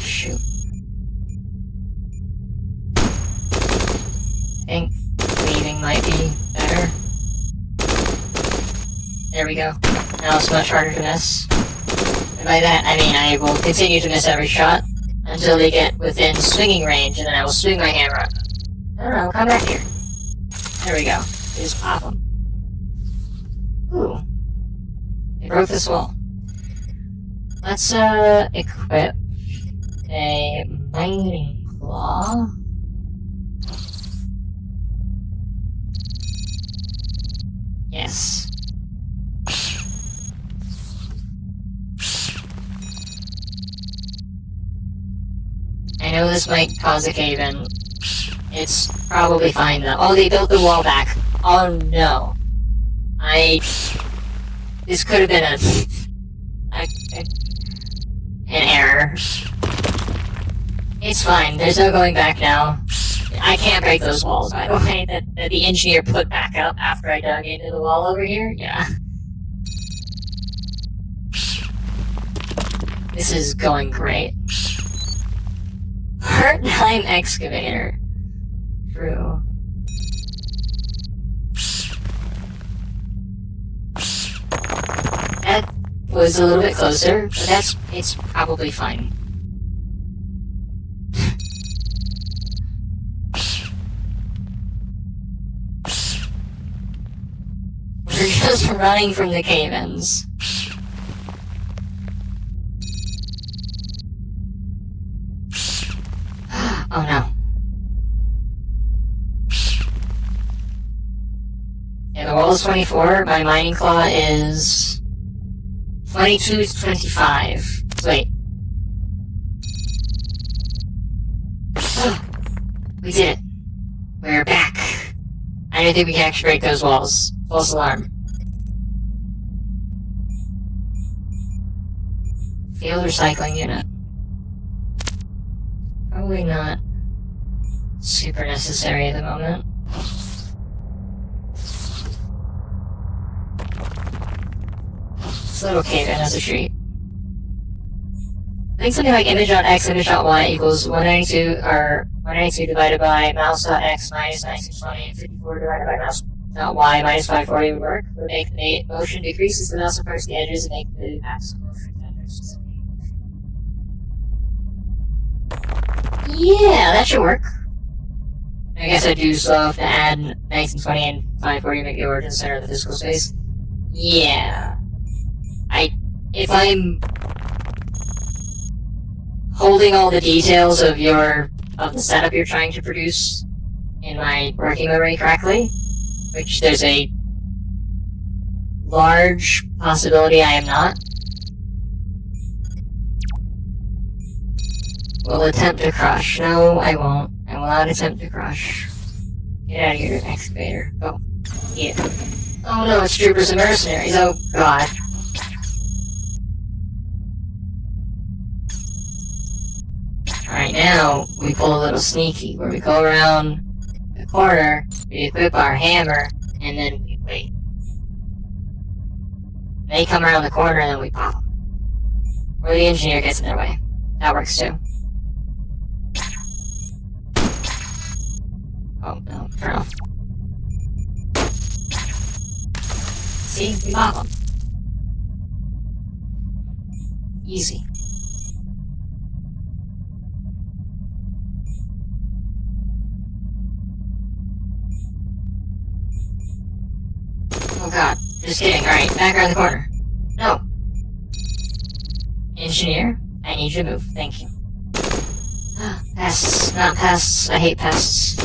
Shoot. I think leaving might be better. There we go. Now it's much harder to miss. And by that, I mean I will continue to miss every shot until they get within swinging range, and then I will swing my hammer up. No, come back here. There we go. Just pop them. Ooh. They broke this wall. Let's, equip a mining claw. Yes. I know this might cause a cave-in. It's probably fine though. Oh, they built the wall back. Oh no. This could have been an error. It's fine. There's no going back now. I can't break those walls, by the way, that the engineer put back up after I dug into the wall over here. Yeah. This is going great. Part-time excavator. True. That was a little bit closer, but it's probably fine. We're just running from the cave-ins. Oh no. Yeah, the wall is 24, my mining claw is 22 to 25. Wait. We did it. We're back. I don't think we can actually break those walls. False alarm. Field recycling unit. Probably not super necessary at the moment. This little cave-in has a treat. I think something like image dot x, image dot y equals 192, or 192 divided by mouse dot x minus 9620, and 54 divided by mouse dot y minus 540 would work. Would make the motion decrease as the mouse approaches the edges and make the maximum motion tenders. Yeah, that should work. I guess I do still have to add 1920 and 540 to make the origin center of the physical space. Yeah. If I'm holding all the details of the setup you're trying to produce in my working memory correctly, which there's a large possibility I am not, will attempt to crush. No, I won't. I will not attempt to crush. Get out of here, excavator. Go. Yeah. Oh no, it's troopers and mercenaries. Oh god. Alright, now we pull a little sneaky, where we go around the corner, we equip our hammer, and then we wait. They come around the corner and then we pop them. Or the engineer gets in their way. That works too. Oh no, turn off. See? We pop them. Easy. Oh god, just kidding. Alright, back around the corner. No. Engineer, I need you to move. Thank you. Pests, not pests. I hate pests.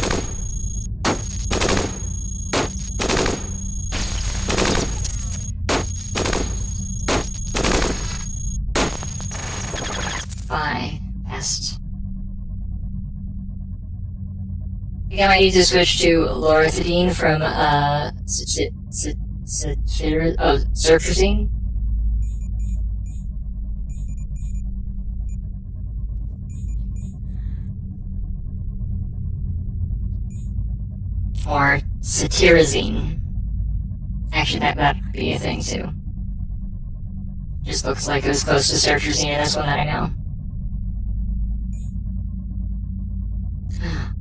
Bye, pest. I think I might need to switch to loratadine from, sertrazine? Or cetirizine. Actually, that could be a thing, too. Just looks like it was close to sertrazine, and that's one that I know.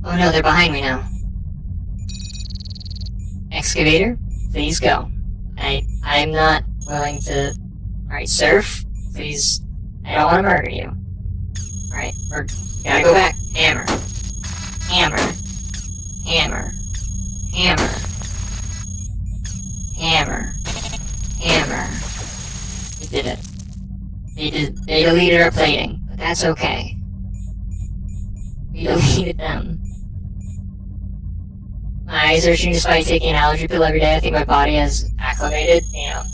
Oh no, they're behind me now. Excavator, please go. I'm not willing to... Alright, surf, please. I don't want to murder you. Alright, gotta go back. Hammer. Hammer. Hammer. Hammer. Hammer. Hammer. We did it. They deleted our plating, but that's okay. We deleted them. My eyes are itching despite taking an allergy pill every day. I think my body has acclimated. Damn.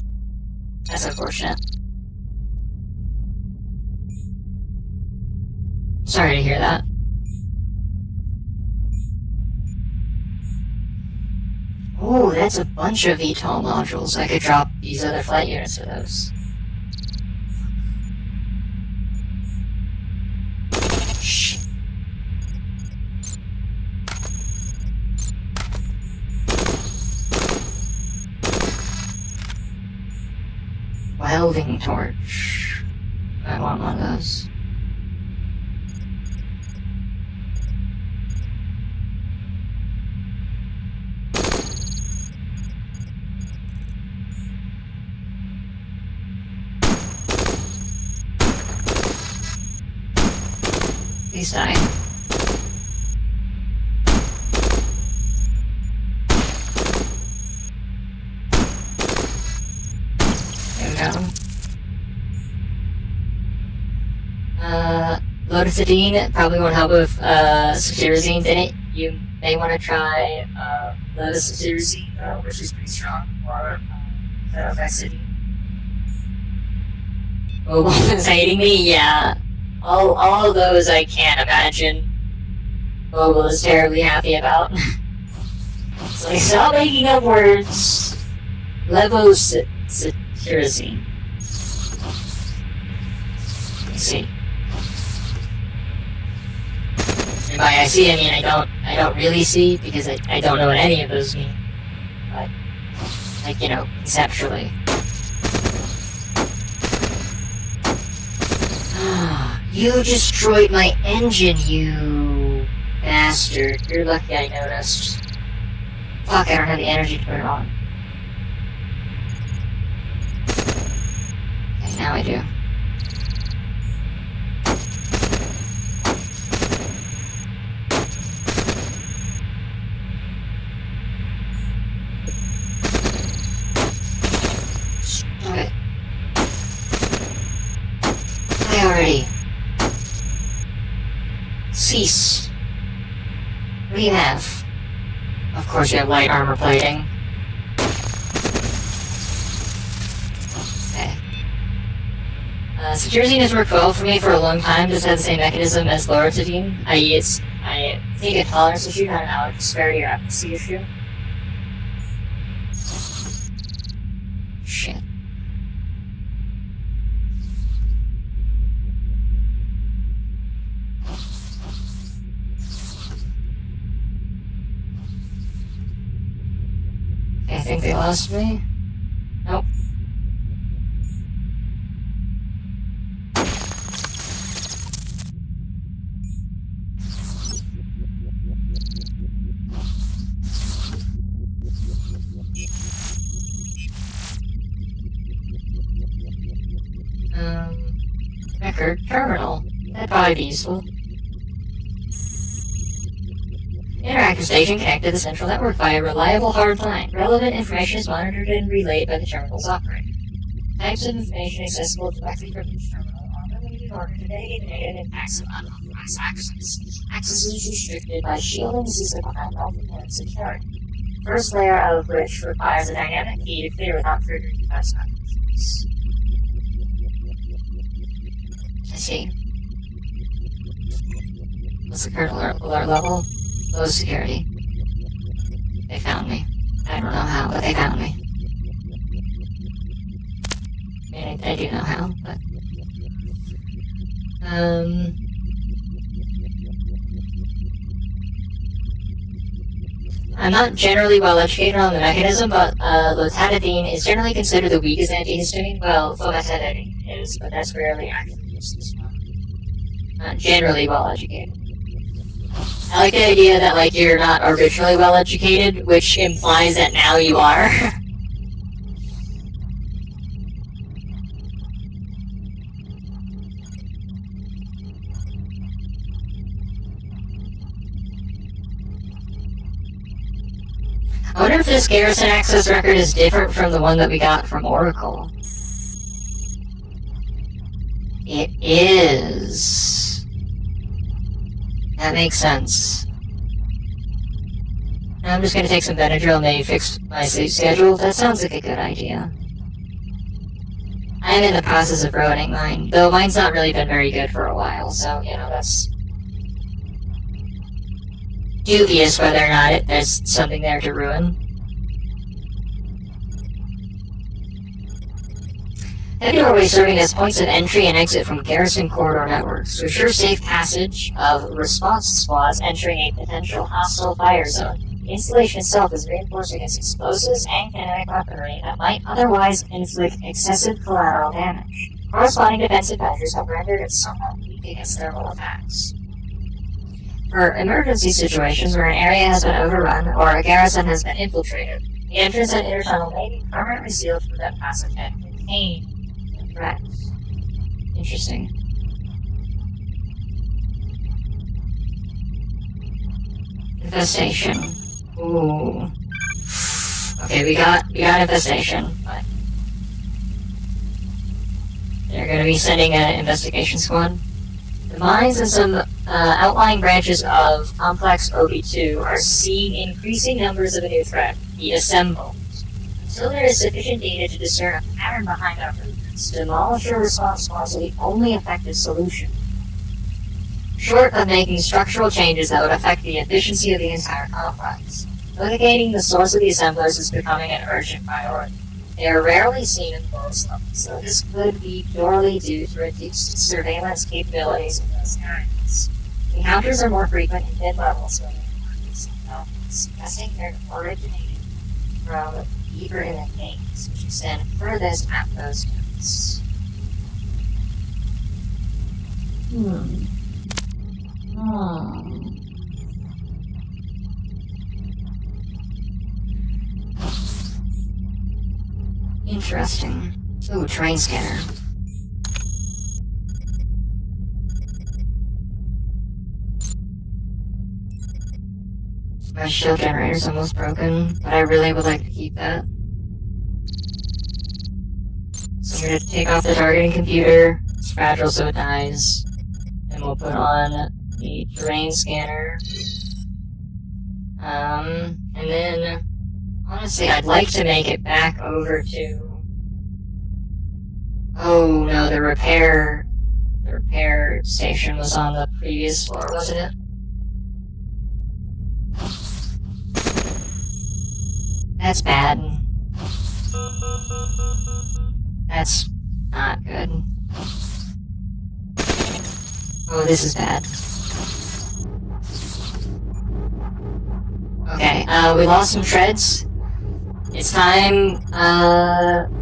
That's unfortunate. Sorry to hear that. Oh, that's a bunch of VTOL modules. I could drop these other flight units for those. Shit. Welding torch. I want one of those. Please die. There we go. Loratadine probably won't help with cetirizine in it. You may want to try levocetirizine, which is pretty strong, or fetofexidine. Mobile is hating me? Yeah. All of those I can't imagine Mobile is terribly happy about. So like, stop making up words. Levocetirizine. Let's see. And by I see, I mean I don't really see, because I don't know what any of those mean. But, like, you know, conceptually. You destroyed my engine, you bastard. You're lucky I noticed. Fuck, I don't have the energy to put it on. Okay, now I do. Okay. Die already. Cease. What do you have? Of course you have light armor plating. Okay. Cetirizine has worked well for me for a long time. Just has the same mechanism as loratadine. I think a tolerance issue, not an allergy severity or efficacy issue. Shit. I think they lost me. Nope. Record terminal. That'd probably be useful. Interactive station connected to the central network via reliable hardline. Relevant information is monitored and relayed by the terminal's operator. Types of information accessible directly from each terminal are limited in order to mitigate the negative impacts of unauthorized access. Access is restricted by shielding the system behind multi-tenant security. First layer of which requires a dynamic key to clear without triggering device mechanisms. I see. What's the current alert level? Low security. They found me. I don't know how, but they found me. I mean, I do know how, but... I'm not generally well educated on the mechanism, but loratadine is generally considered the weakest antihistamine. Well, fometadine is, but that's rarely actually used this one. Not generally well educated. I like the idea that, like, you're not originally well educated, which implies that now you are. I wonder if this Garrison access record is different from the one that we got from Oracle. It is. That makes sense. Now I'm just gonna take some Benadryl and maybe fix my sleep schedule. That sounds like a good idea. I am in the process of ruining mine, though mine's not really been very good for a while, so, you know, that's dubious whether or not there's something there to ruin. Heavy doorways serving as points of entry and exit from garrison corridor networks to ensure safe passage of response squads entering a potential hostile fire zone. The installation itself is reinforced against explosives and kinetic weaponry that might otherwise inflict excessive collateral damage. Corresponding defensive measures have rendered it somewhat weak against thermal attacks. For emergency situations where an area has been overrun or a garrison has been infiltrated, the entrance and inner tunnel may be permanently sealed to prevent passage and contain the threats. Interesting. Infestation. Ooh. Okay, we got infestation, but they're gonna be sending an investigation squad. The mines and some outlying branches of Complex OB2 are seeing increasing numbers of a new threat, the Assembled. Until there is sufficient data to discern a pattern behind our movements, demolish or response squads are the only effective solution. Short of making structural changes that would affect the efficiency of the entire complex, locating the source of the assemblers is becoming an urgent priority. They are rarely seen in the lowest levels, so this could be purely due to reduced surveillance capabilities in those areas. Encounters are more frequent in mid-levels where the are suggesting they're originating from deeper in the caves, which extend furthest at those depths. Interesting. Ooh, train scanner. My shield generator's almost broken, but I really would like to keep that. So I'm gonna take off the targeting computer. It's fragile so it dies. And we'll put on the terrain scanner. And then honestly, I'd like to make it back over to... Oh no, the repair station was on the previous floor, wasn't it? That's bad. That's not good. Oh, this is bad. Okay, we lost some treads. It's time,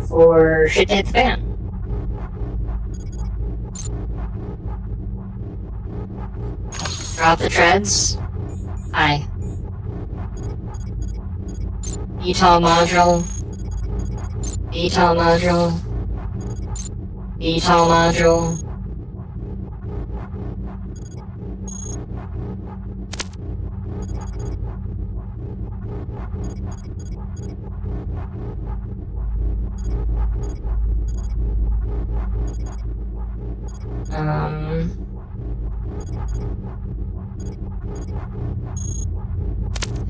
for shit to hit the fan. Drop the treads. Hi. VTOL module. VTOL module. VTOL module.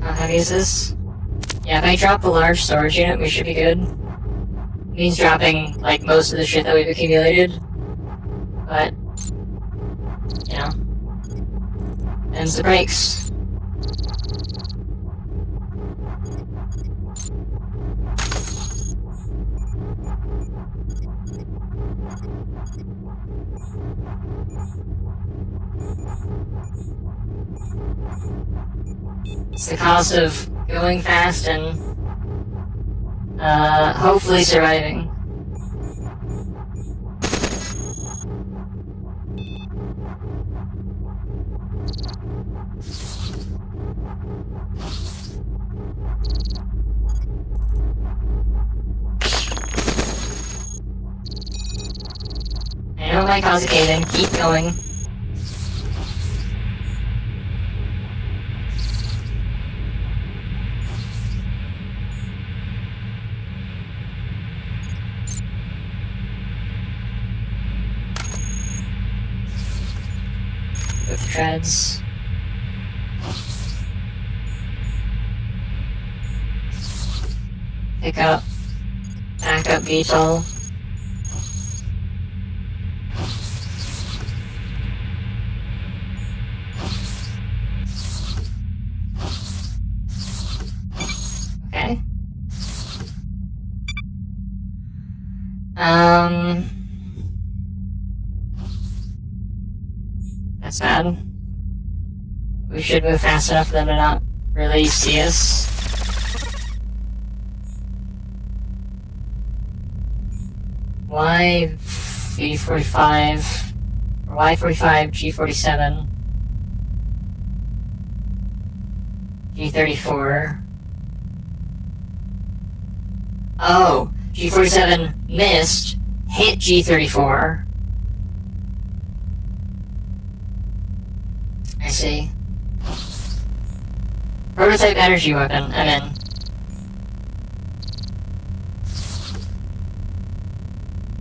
How heavy is this? Yeah, if I drop the large storage unit, we should be good. It means dropping, like, most of the shit that we've accumulated. But, you know. Them's the breaks. It's the cost of going fast and, hopefully surviving. I know it might cause a cave-in, keep going. With treads. Pick up. Backup VTOL. Okay. That's bad. We should move fast enough for them to not really see us. Y45, or Y45, G47, G34. Oh, G47 missed, hit G34. I see. Prototype energy weapon, I'm in.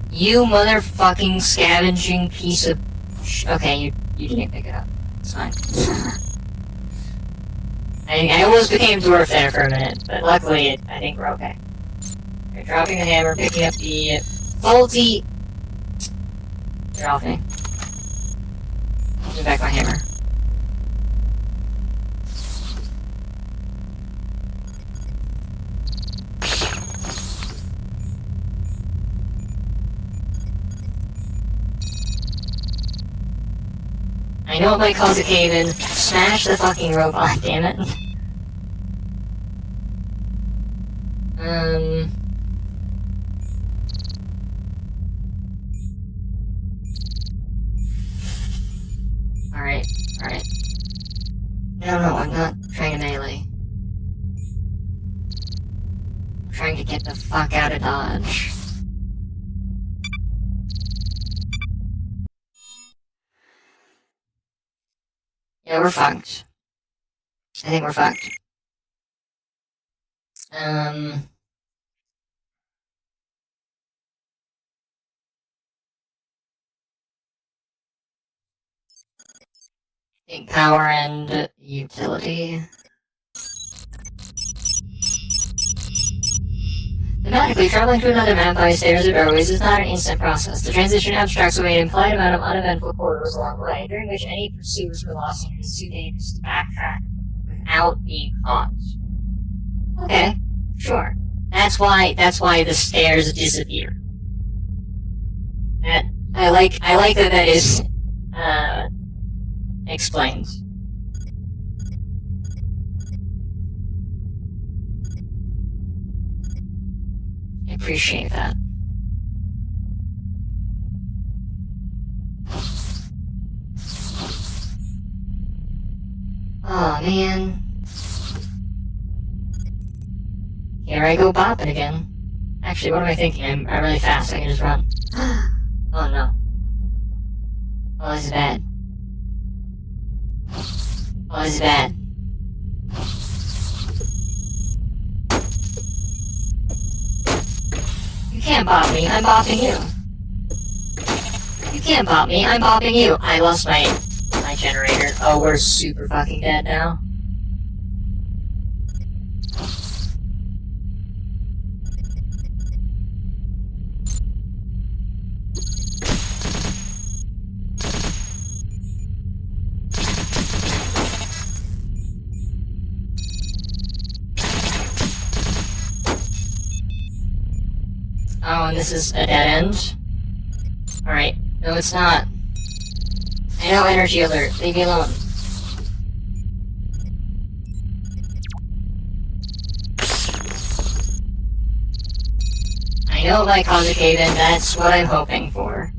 You motherfucking scavenging piece of okay, you didn't pick it up. It's fine. I almost became dwarf there for a minute, but luckily I think we're okay. Okay, dropping the hammer, picking up the faulty... Get off me. Give me back my hammer. I know it might cause a cave-in. Smash the fucking robot, damn it. Alright. No, I'm not trying to melee. I'm trying to get the fuck out of Dodge. Yeah, we're fucked. I think we're fucked. Think power and utility. Thematically, traveling to another map by stairs or doorways is not an instant process. The transition abstracts away an implied amount of uneventful corridors along the way, during which any pursuers were lost and it is too dangerous to backtrack without being caught. Okay, sure. That's why the stairs disappear. I like that is explained. I appreciate that. Oh man. Here I go bopping again. Actually, what am I thinking? I'm really fast, I can just run. Oh no. Oh, this is bad. Oh, this is bad. You can't bop me, I'm bopping you. You can't bop me, I'm bopping you. I lost my generator. Oh, we're super fucking dead now. Oh, and this is a dead end? Alright. No, it's not. I know energy alert. Leave me alone. I know it might cause a cave-in, that's what I'm hoping for.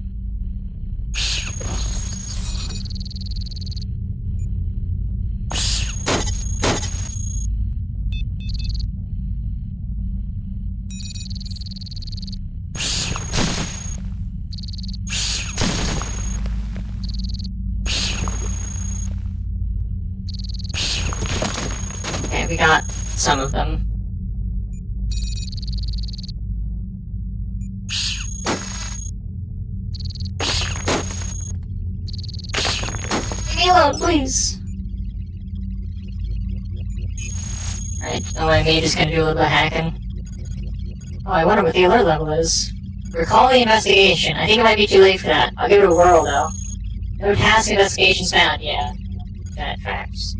Okay, we got some of them. Leave me alone, please! Alright, oh, my mage is gonna do a little bit of hacking. Oh, I wonder what the alert level is. Recall the investigation. I think it might be too late for that. I'll give it a whirl, though. No task investigations found. Yeah, that tracks.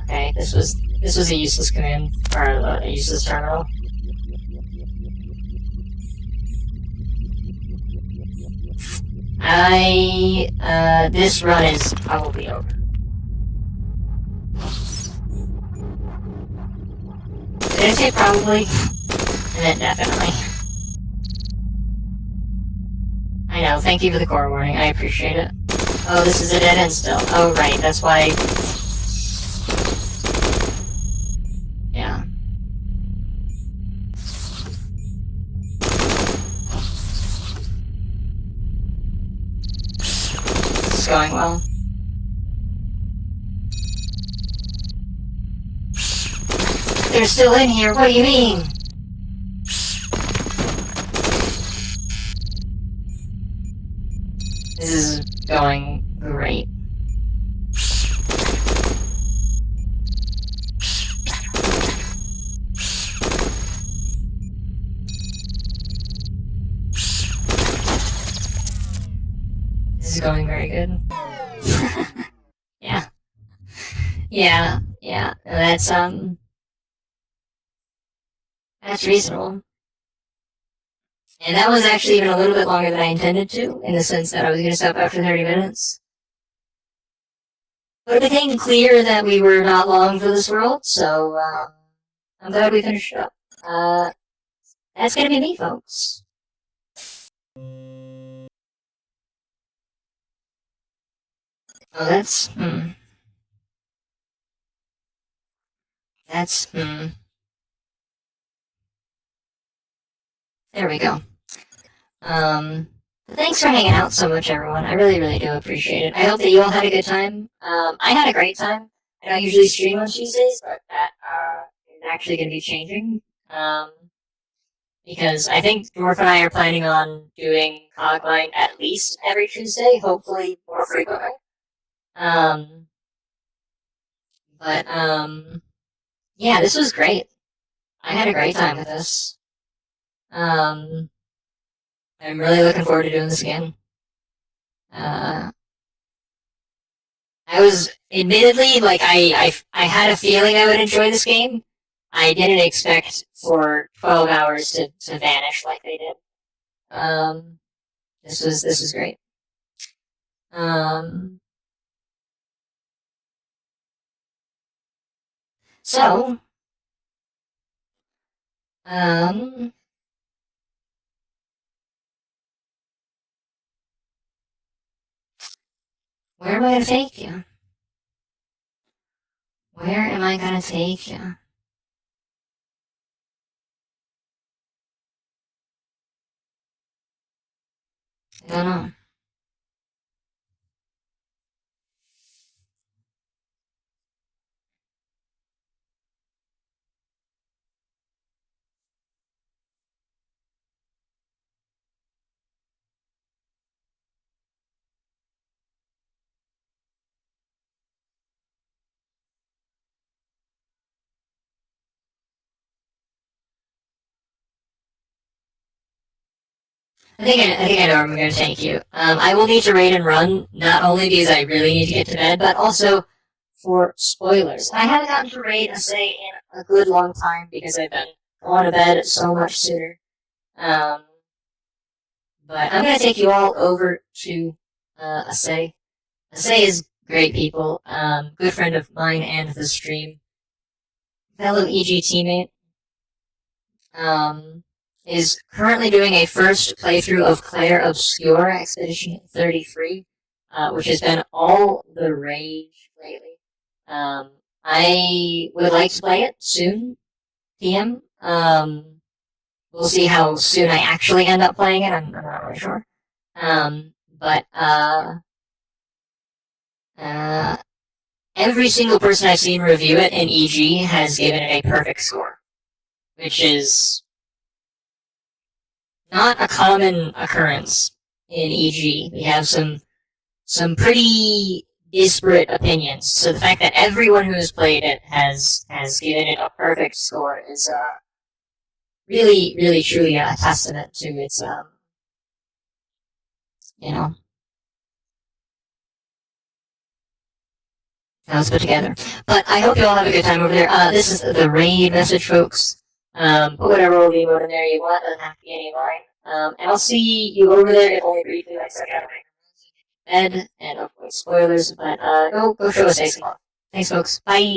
Okay, this was a useless command, or a useless terminal. This run is probably over. Did I say probably? And then definitely. I know, thank you for the core warning, I appreciate it. Oh, this is a dead end still. Oh, right, that's why... Yeah. This is going well. They're still in here, what do you mean? This is going great. This is going very good. Yeah. Yeah. That's reasonable. And that was actually even a little bit longer than I intended to, in the sense that I was going to stop after 30 minutes. But it became clear that we were not long for this world, so I'm glad we finished up. That's going to be me, folks. Oh, that's... There we go. Thanks for hanging out so much, everyone. I really, really do appreciate it. I hope that you all had a good time. I had a great time. I don't usually stream on Tuesdays, but that is actually going to be changing. Because I think Dwarf and I are planning on doing CogMind at least every Tuesday, hopefully more frequently. Yeah, this was great. I had a great time with this. I'm really looking forward to doing this again. I was admittedly I had a feeling I would enjoy this game. I didn't expect for 12 hours to vanish like they did. This was great. So where am I gonna take you? Where am I gonna take you? I don't know. I think I know where I'm going to take you. I will need to raid and run, not only because I really need to get to bed, but also for spoilers. I haven't gotten to raid a say in a good long time because I've been going to bed so much sooner. But I'm going to take you all over to Asay. Asay is great people, good friend of mine and the stream, fellow EG teammate. Is currently doing a first playthrough of Claire Obscure Expedition 33, which has been all the rage lately. I would like to play it soon, PM. We'll see how soon I actually end up playing it, I'm not really sure. Every single person I've seen review it in EG has given it a perfect score, which is not a common occurrence in EG. We have some pretty disparate opinions. So the fact that everyone who has played it has given it a perfect score is really, really, truly a testament to its, how it's put together. But I hope you all have a good time over there. This is the raid message, folks. Put whatever old emote in there you want. Doesn't have to be any of mine. And I'll see you over there, if only briefly, like step out of my bed. And of course, spoilers. But go show us face love. Thanks, folks. Bye.